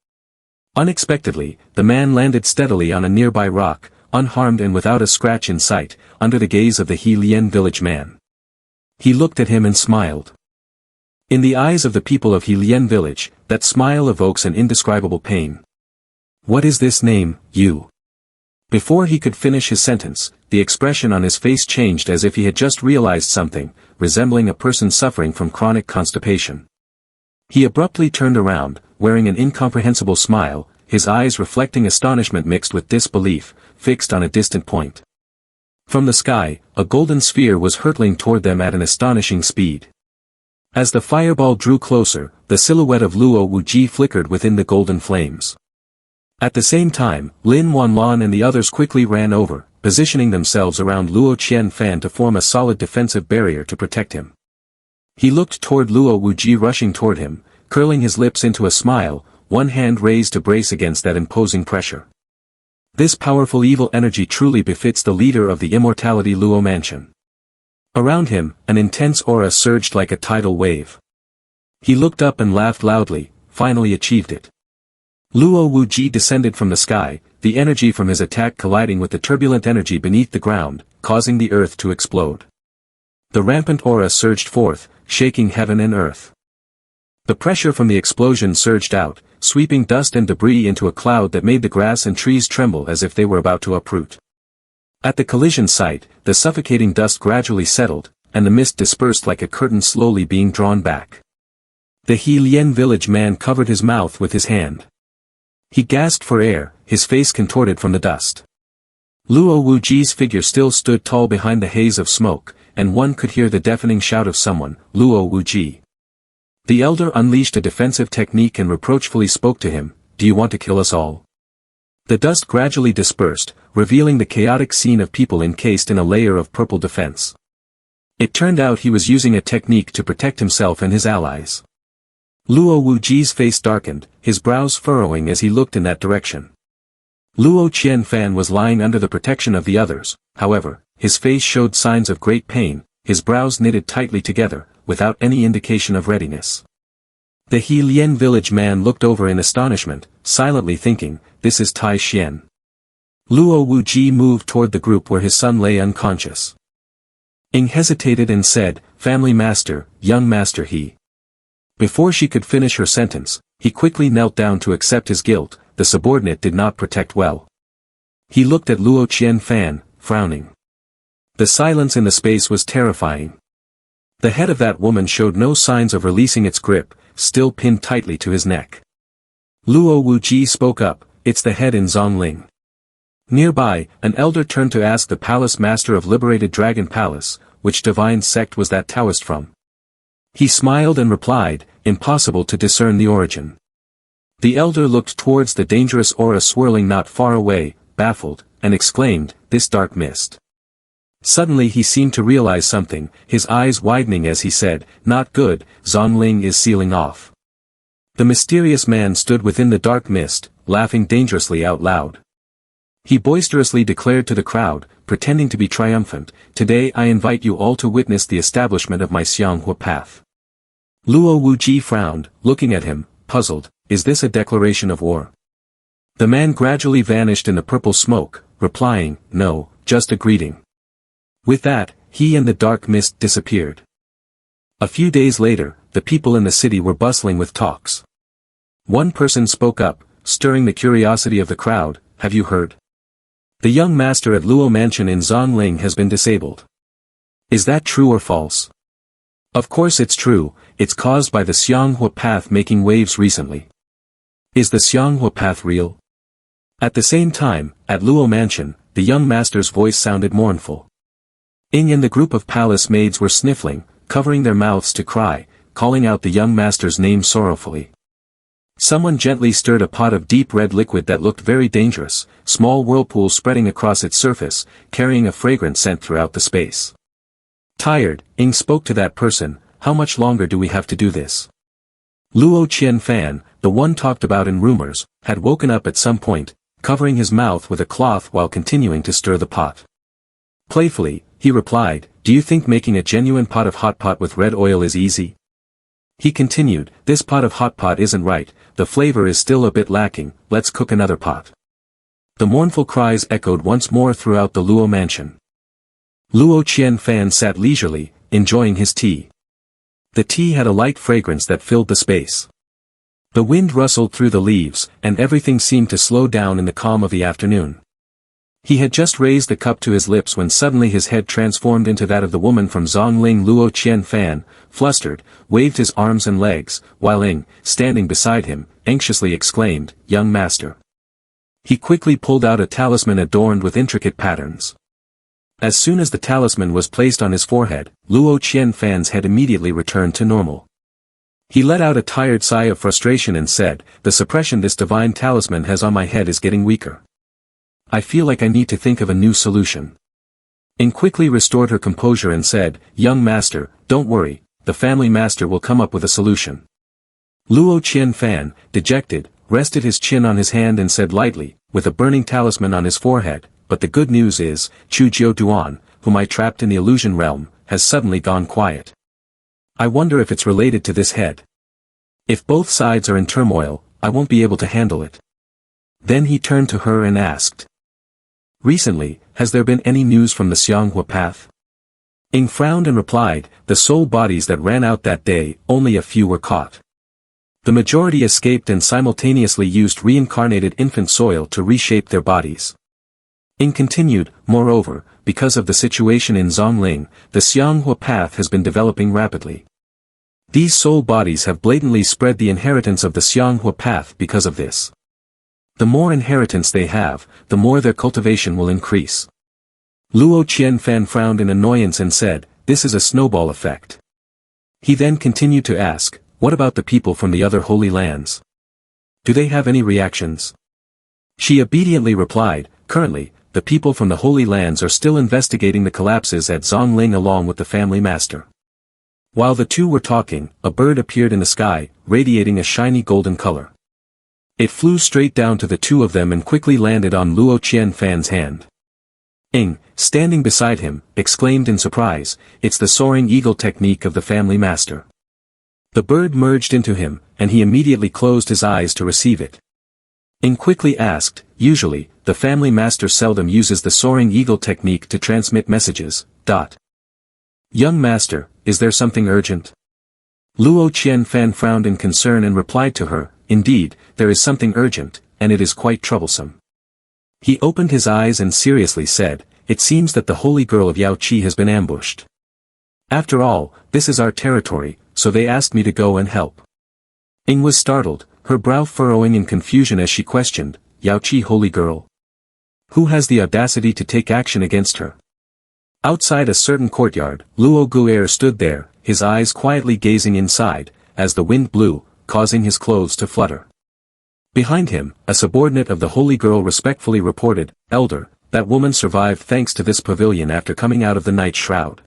Unexpectedly, the man landed steadily on a nearby rock, unharmed and without a scratch in sight, under the gaze of the He Lien village man. He looked at him and smiled. In the eyes of the people of He Lien village, that smile evokes an indescribable pain. What is this name, you? Before he could finish his sentence, the expression on his face changed as if he had just realized something, resembling a person suffering from chronic constipation. He abruptly turned around, wearing an incomprehensible smile, his eyes reflecting astonishment mixed with disbelief, fixed on a distant point. From the sky, a golden sphere was hurtling toward them at an astonishing speed. As the fireball drew closer, the silhouette of Luo Wuji flickered within the golden flames. At the same time, Lin Wanlan and the others quickly ran over, positioning themselves around Luo Qianfan to form a solid defensive barrier to protect him. He looked toward Luo Wuji rushing toward him, curling his lips into a smile, one hand raised to brace against that imposing pressure. This powerful evil energy truly befits the leader of the immortality Luo mansion. Around him, an intense aura surged like a tidal wave. He looked up and laughed loudly, finally achieved it. Luo Wuji descended from the sky, the energy from his attack colliding with the turbulent energy beneath the ground, causing the earth to explode. The rampant aura surged forth, shaking heaven and earth. The pressure from the explosion surged out, sweeping dust and debris into a cloud that made the grass and trees tremble as if they were about to uproot. At the collision site, the suffocating dust gradually settled, and the mist dispersed like a curtain slowly being drawn back. The He Lien village man covered his mouth with his hand. He gasped for air, his face contorted from the dust. Luo Wuji's figure still stood tall behind the haze of smoke, and one could hear the deafening shout of someone, Luo Wuji. The elder unleashed a defensive technique and reproachfully spoke to him, "Do you want to kill us all?" The dust gradually dispersed, revealing the chaotic scene of people encased in a layer of purple defense. It turned out he was using a technique to protect himself and his allies. Luo Wuji's face darkened, his brows furrowing as he looked in that direction. Luo Qianfan was lying under the protection of the others, however, his face showed signs of great pain, his brows knitted tightly together, without any indication of readiness. The He Lien village man looked over in astonishment, silently thinking, "This is Tai Xian." Luo Wuji moved toward the group where his son lay unconscious. Ing hesitated and said, "Family master, young master he." Before she could finish her sentence, he quickly knelt down to accept his guilt. The subordinate did not protect well. He looked at Luo Qianfan, frowning. The silence in the space was terrifying. The head of that woman showed no signs of releasing its grip, still pinned tightly to his neck. Luo Wuji spoke up, "It's the head in Zong Lling." Nearby, an elder turned to ask the palace master of Liberated Dragon Palace, which divine sect was that Taoist from. He smiled and replied, "Impossible to discern the origin." The elder looked towards the dangerous aura swirling not far away, baffled, and exclaimed, "This dark mist." Suddenly he seemed to realize something, his eyes widening as he said, "Not good, Zong Lling is sealing off." The mysterious man stood within the dark mist, laughing dangerously out loud. He boisterously declared to the crowd, pretending to be triumphant, "Today I invite you all to witness the establishment of my Xianghua path." Luo Wuji frowned, looking at him, puzzled, "Is this a declaration of war?" The man gradually vanished in the purple smoke, replying, "No, just a greeting." With that, he and the dark mist disappeared. A few days later, the people in the city were bustling with talks. One person spoke up, stirring the curiosity of the crowd, "Have you heard? The young master at Luo Mansion in Zong Lling has been disabled. Is that true or false?" "Of course it's true, it's caused by the Xianghua path making waves recently." "Is the Xianghua path real?" At the same time, at Luo Mansion, the young master's voice sounded mournful. Ing and the group of palace maids were sniffling, covering their mouths to cry, calling out the young master's name sorrowfully. Someone gently stirred a pot of deep red liquid that looked very dangerous, small whirlpools spreading across its surface, carrying a fragrant scent throughout the space. Tired, Ing spoke to that person, "How much longer do we have to do this?" Luo Qianfan, the one talked about in rumors, had woken up at some point, covering his mouth with a cloth while continuing to stir the pot. Playfully, he replied, "Do you think making a genuine pot of hot pot with red oil is easy?" He continued, "This pot of hot pot isn't right, the flavor is still a bit lacking, let's cook another pot. The mournful cries echoed once more throughout the Luo mansion. Luo Qianfan sat leisurely, enjoying his tea. The tea had a light fragrance that filled the space. The wind rustled through the leaves, and everything seemed to slow down in the calm of the afternoon. He had just raised the cup to his lips when suddenly his head transformed into that of the woman from Zong Lling. Luo Qianfan, flustered, waved his arms and legs, while Ing, standing beside him, anxiously exclaimed, "Young master." He quickly pulled out a talisman adorned with intricate patterns. As soon as the talisman was placed on his forehead, Luo Qianfan's head immediately returned to normal. He let out a tired sigh of frustration and said, "The suppression this divine talisman has on my head is getting weaker. I feel like I need to think of a new solution." Ing quickly restored her composure and said, "Young master, don't worry, the family master will come up with a solution." Luo Qianfan, dejected, rested his chin on his hand and said lightly, with a burning talisman on his forehead, "But the good news is, Chu Duan, whom I trapped in the illusion realm, has suddenly gone quiet. I wonder if it's related to this head. If both sides are in turmoil, I won't be able to handle it." Then he turned to her and asked, "Recently, has there been any news from the Xianghua path?" Ing frowned and replied, "The soul bodies that ran out that day, only a few were caught. The majority escaped and simultaneously used reincarnated infant soil to reshape their bodies." Ing continued, "Moreover, because of the situation in Zong Lling, the Xianghua path has been developing rapidly. These soul bodies have blatantly spread the inheritance of the Xianghua path because of this. The more inheritance they have, the more their cultivation will increase." Luo Qianfan frowned in annoyance and said, "This is a snowball effect." He then continued to ask, "What about the people from the other holy lands? Do they have any reactions?" She obediently replied, "Currently, the people from the holy lands are still investigating the collapses at Zong Lling along with the family master." While the two were talking, a bird appeared in the sky, radiating a shiny golden color. It flew straight down to the two of them and quickly landed on Luo Qianfan's hand. Ing, standing beside him, exclaimed in surprise, "It's the soaring eagle technique of the family master." The bird merged into him, and he immediately closed his eyes to receive it. Ing quickly asked, "Usually, the family master seldom uses the soaring eagle technique to transmit messages. Young master, is there something urgent?" Luo Qianfan frowned in concern and replied to her, "Indeed, there is something urgent, and it is quite troublesome." He opened his eyes and seriously said, "It seems that the holy girl of Yao Qi has been ambushed. After all, this is our territory, so they asked me to go and help." Ing was startled, her brow furrowing in confusion as she questioned, "Yao Qi holy girl? Who has the audacity to take action against her?" Outside a certain courtyard, Luo Gu'er stood there, his eyes quietly gazing inside, as the wind blew, causing his clothes to flutter. Behind him, a subordinate of the holy girl respectfully reported, "Elder, that woman survived thanks to this pavilion after coming out of the night shroud."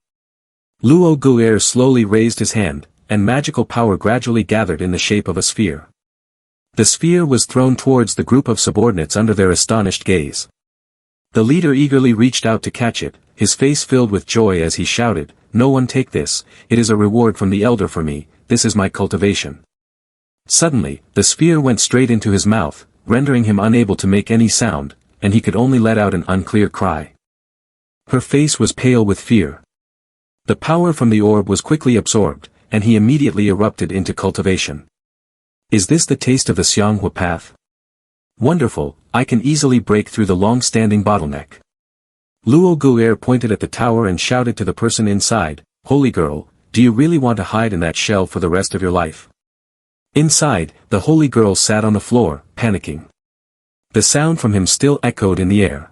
Luo Gu'er slowly raised his hand, and magical power gradually gathered in the shape of a sphere. The sphere was thrown towards the group of subordinates under their astonished gaze. The leader eagerly reached out to catch it, his face filled with joy as he shouted, "No one take this, it is a reward from the elder for me, this is my cultivation." Suddenly, the sphere went straight into his mouth, rendering him unable to make any sound, and he could only let out an unclear cry. Her face was pale with fear. The power from the orb was quickly absorbed, and he immediately erupted into cultivation. "Is this the taste of the Xianghua path? Wonderful, I can easily break through the long-standing bottleneck." Luo Gu'er pointed at the tower and shouted to the person inside, "Holy girl, do you really want to hide in that shell for the rest of your life?" Inside, the holy girl sat on the floor, panicking. The sound from him still echoed in the air.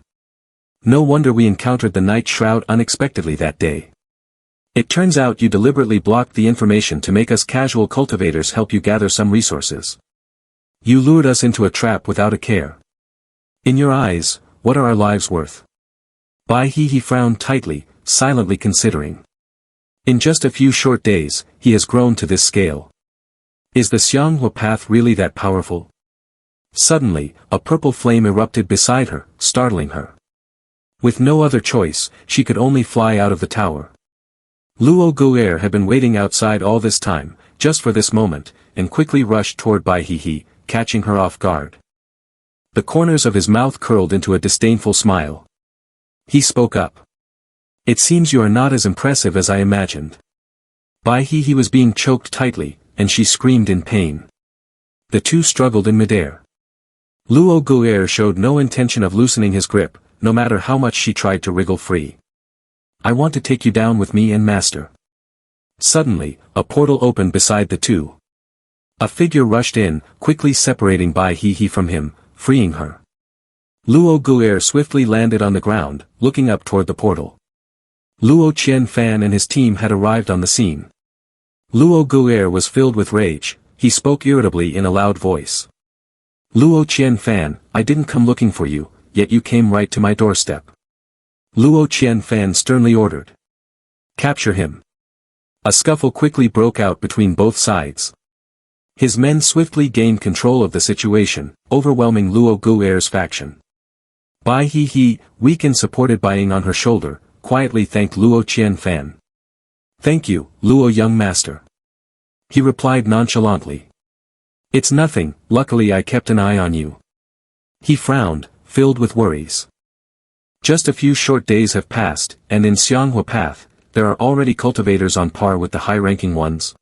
"No wonder we encountered the night shroud unexpectedly that day. It turns out you deliberately blocked the information to make us casual cultivators help you gather some resources. You lured us into a trap without a care. In your eyes, what are our lives worth?" He frowned tightly, silently considering. In just a few short days, he has grown to this scale. Is the Xianghua path really that powerful? Suddenly, a purple flame erupted beside her, startling her. With no other choice, she could only fly out of the tower. Luo Gu'er had been waiting outside all this time, just for this moment, and quickly rushed toward Bai He, catching her off guard. The corners of his mouth curled into a disdainful smile. He spoke up. "It seems you are not as impressive as I imagined." He was being choked tightly, and she screamed in pain. The two struggled in midair. Luo Gu'er showed no intention of loosening his grip, no matter how much she tried to wriggle free. "I want to take you down with me and master." Suddenly, a portal opened beside the two. A figure rushed in, quickly separating He from him, freeing her. Luo Gu'er swiftly landed on the ground, looking up toward the portal. Luo Qianfan and his team had arrived on the scene. Luo Gu'er was filled with rage. He spoke irritably in a loud voice. "Luo Qianfan, I didn't come looking for you, yet you came right to my doorstep." Luo Qianfan sternly ordered. "Capture him." A scuffle quickly broke out between both sides. His men swiftly gained control of the situation, overwhelming Luo Gu'er's faction. He, weak and supported by Ying on her shoulder, quietly thanked Luo Qianfan. "Thank you, Luo young master." He replied nonchalantly. "It's nothing, luckily I kept an eye on you." He frowned, filled with worries. Just a few short days have passed, and in Xianghua Path, there are already cultivators on par with the high-ranking ones.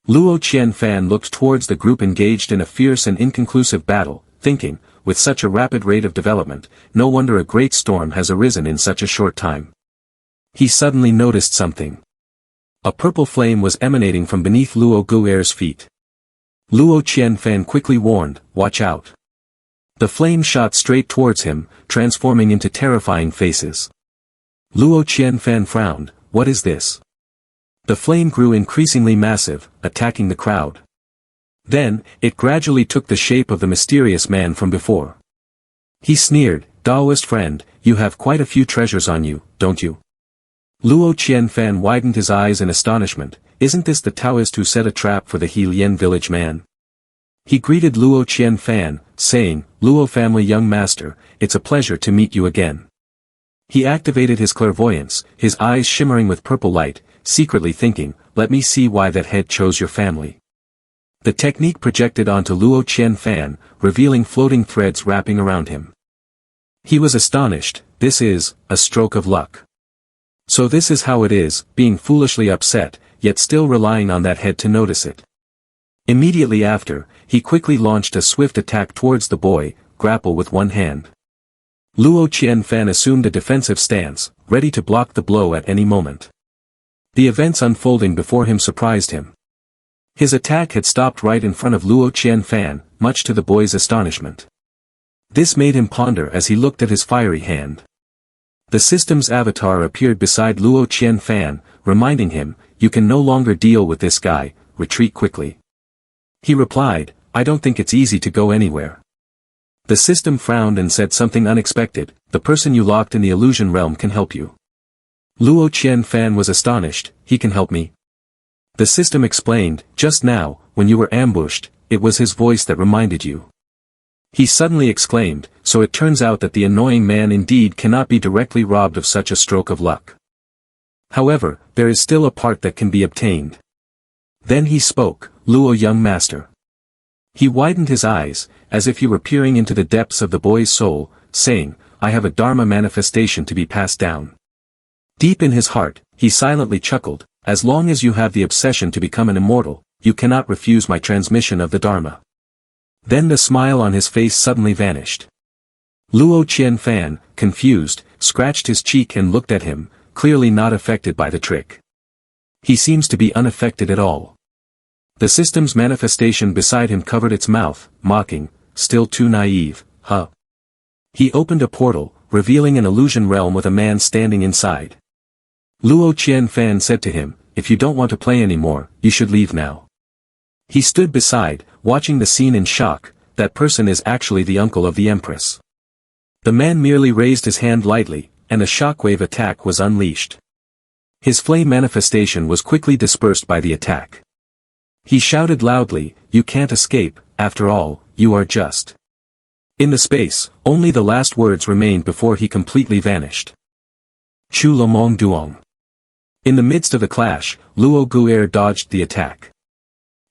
Luo Qianfan looked towards the group engaged in a fierce and inconclusive battle, thinking, with such a rapid rate of development, no wonder a great storm has arisen in such a short time. He suddenly noticed something. A purple flame was emanating from beneath Luo Gu'er's feet. Luo Qianfan quickly warned, "Watch out." The flame shot straight towards him, transforming into terrifying faces. Luo Qianfan frowned, "What is this?" The flame grew increasingly massive, attacking the crowd. Then, it gradually took the shape of the mysterious man from before. He sneered, "Daoist friend, you have quite a few treasures on you, don't you?" Luo Qianfan widened his eyes in astonishment. "Isn't this the Taoist who set a trap for the He Lian village man?" He greeted Luo Qianfan, saying, "Luo family young master, it's a pleasure to meet you again." He activated his clairvoyance, his eyes shimmering with purple light, secretly thinking, "Let me see why that head chose your family." The technique projected onto Luo Qianfan, revealing floating threads wrapping around him. He was astonished. This is a stroke of luck. So this is how it is, being foolishly upset, yet still relying on that head to notice it. Immediately after, he quickly launched a swift attack towards the boy, grapple with one hand. Luo Qianfan assumed a defensive stance, ready to block the blow at any moment. The events unfolding before him surprised him. His attack had stopped right in front of Luo Qianfan, much to the boy's astonishment. This made him ponder as he looked at his fiery hand. The system's avatar appeared beside Luo Qianfan, reminding him, "You can no longer deal with this guy, retreat quickly." He replied, "I don't think it's easy to go anywhere." The system frowned and said something unexpected, "The person you locked in the illusion realm can help you." Luo Qianfan was astonished, "He can help me?" The system explained, "Just now, when you were ambushed, it was his voice that reminded you." He suddenly exclaimed, "So it turns out that the annoying man indeed cannot be directly robbed of such a stroke of luck. However, there is still a part that can be obtained." Then he spoke, "Luo young master." He widened his eyes, as if he were peering into the depths of the boy's soul, saying, "I have a Dharma manifestation to be passed down." Deep in his heart, he silently chuckled, "As long as you have the obsession to become an immortal, you cannot refuse my transmission of the Dharma." Then the smile on his face suddenly vanished. Luo Qianfan, confused, scratched his cheek and looked at him, clearly not affected by the trick. He seems to be unaffected at all. The system's manifestation beside him covered its mouth, mocking, "Still too naive, huh?" He opened a portal, revealing an illusion realm with a man standing inside. Luo Qianfan said to him, "If you don't want to play anymore, you should leave now." He stood beside, watching the scene in shock. That person is actually the uncle of the Empress. The man merely raised his hand lightly, and a shockwave attack was unleashed. His flame manifestation was quickly dispersed by the attack. He shouted loudly, "You can't escape, after all, you are just." In the space, only the last words remained before he completely vanished. Chu Lomong Duong. In the midst of the clash, Luo Gu'er dodged the attack.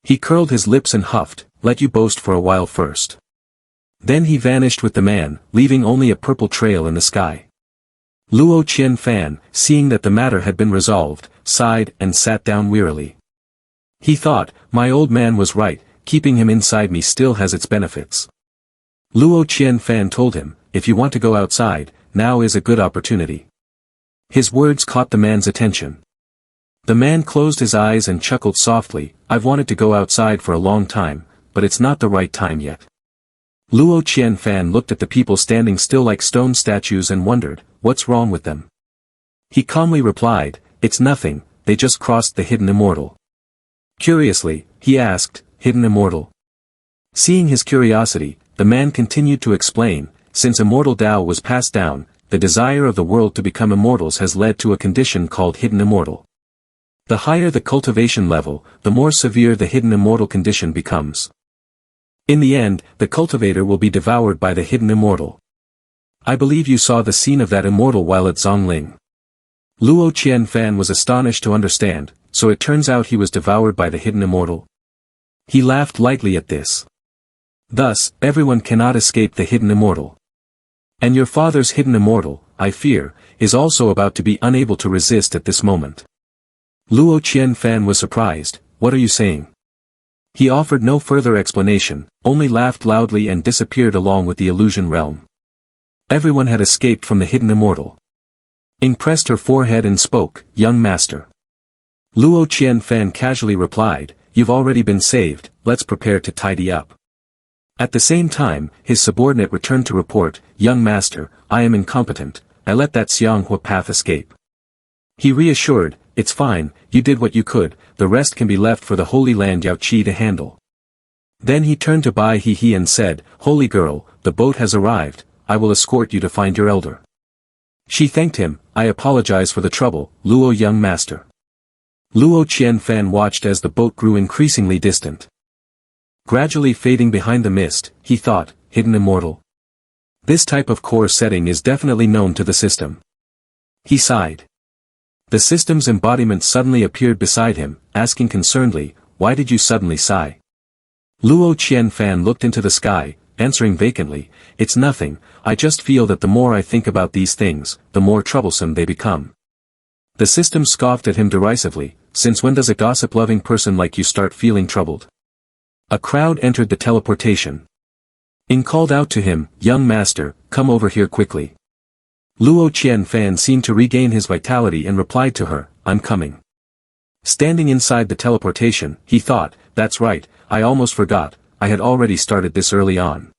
He curled his lips and huffed, let you boast for a while first. Then he vanished with the man, leaving only a purple trail in the sky. Luo Qianfan, seeing that the matter had been resolved, sighed and sat down wearily. He thought, my old man was right, keeping him inside me still has its benefits. Luo Qianfan told him, if you want to go outside, now is a good opportunity. His words caught the man's attention. The man closed his eyes and chuckled softly, I've wanted to go outside for a long time, but it's not the right time yet. Luo Qianfan looked at the people standing still like stone statues and wondered, what's wrong with them? He calmly replied, it's nothing, they just crossed the hidden immortal. Curiously, he asked, hidden immortal? Seeing his curiosity, the man continued to explain, since immortal Tao was passed down, the desire of the world to become immortals has led to a condition called hidden immortal. The higher the cultivation level, the more severe the hidden immortal condition becomes. In the end, the cultivator will be devoured by the hidden immortal. I believe you saw the scene of that immortal while at Zong Lling. Luo Qianfan was astonished to understand, so it turns out he was devoured by the hidden immortal. He laughed lightly at this. Thus, everyone cannot escape the hidden immortal. And your father's hidden immortal, I fear, is also about to be unable to resist at this moment. Luo Qianfan was surprised, what are you saying? He offered no further explanation, only laughed loudly and disappeared along with the illusion realm. Everyone had escaped from the hidden immortal. Ing pressed her forehead and spoke, young master. Luo Qianfan casually replied, you've already been saved, let's prepare to tidy up. At the same time, his subordinate returned to report, young master, I am incompetent, I let that Xianghua path escape. He reassured, it's fine, you did what you could, the rest can be left for the Holy Land Yao Qi to handle. Then he turned to Bai He and said, holy girl, the boat has arrived, I will escort you to find your elder. She thanked him, I apologize for the trouble, Luo young master. Luo Qianfan watched as the boat grew increasingly distant. Gradually fading behind the mist, he thought, hidden immortal. This type of core setting is definitely known to the system. He sighed. The system's embodiment suddenly appeared beside him, asking concernedly, why did you suddenly sigh? Luo Qianfan looked into the sky, answering vacantly, it's nothing, I just feel that the more I think about these things, the more troublesome they become. The system scoffed at him derisively, since when does a gossip-loving person like you start feeling troubled? A crowd entered the teleportation. Ing called out to him, young master, come over here quickly. Luo Qianfan seemed to regain his vitality and replied to her, I'm coming. Standing inside the teleportation, he thought, that's right, I almost forgot, I had already started this early on.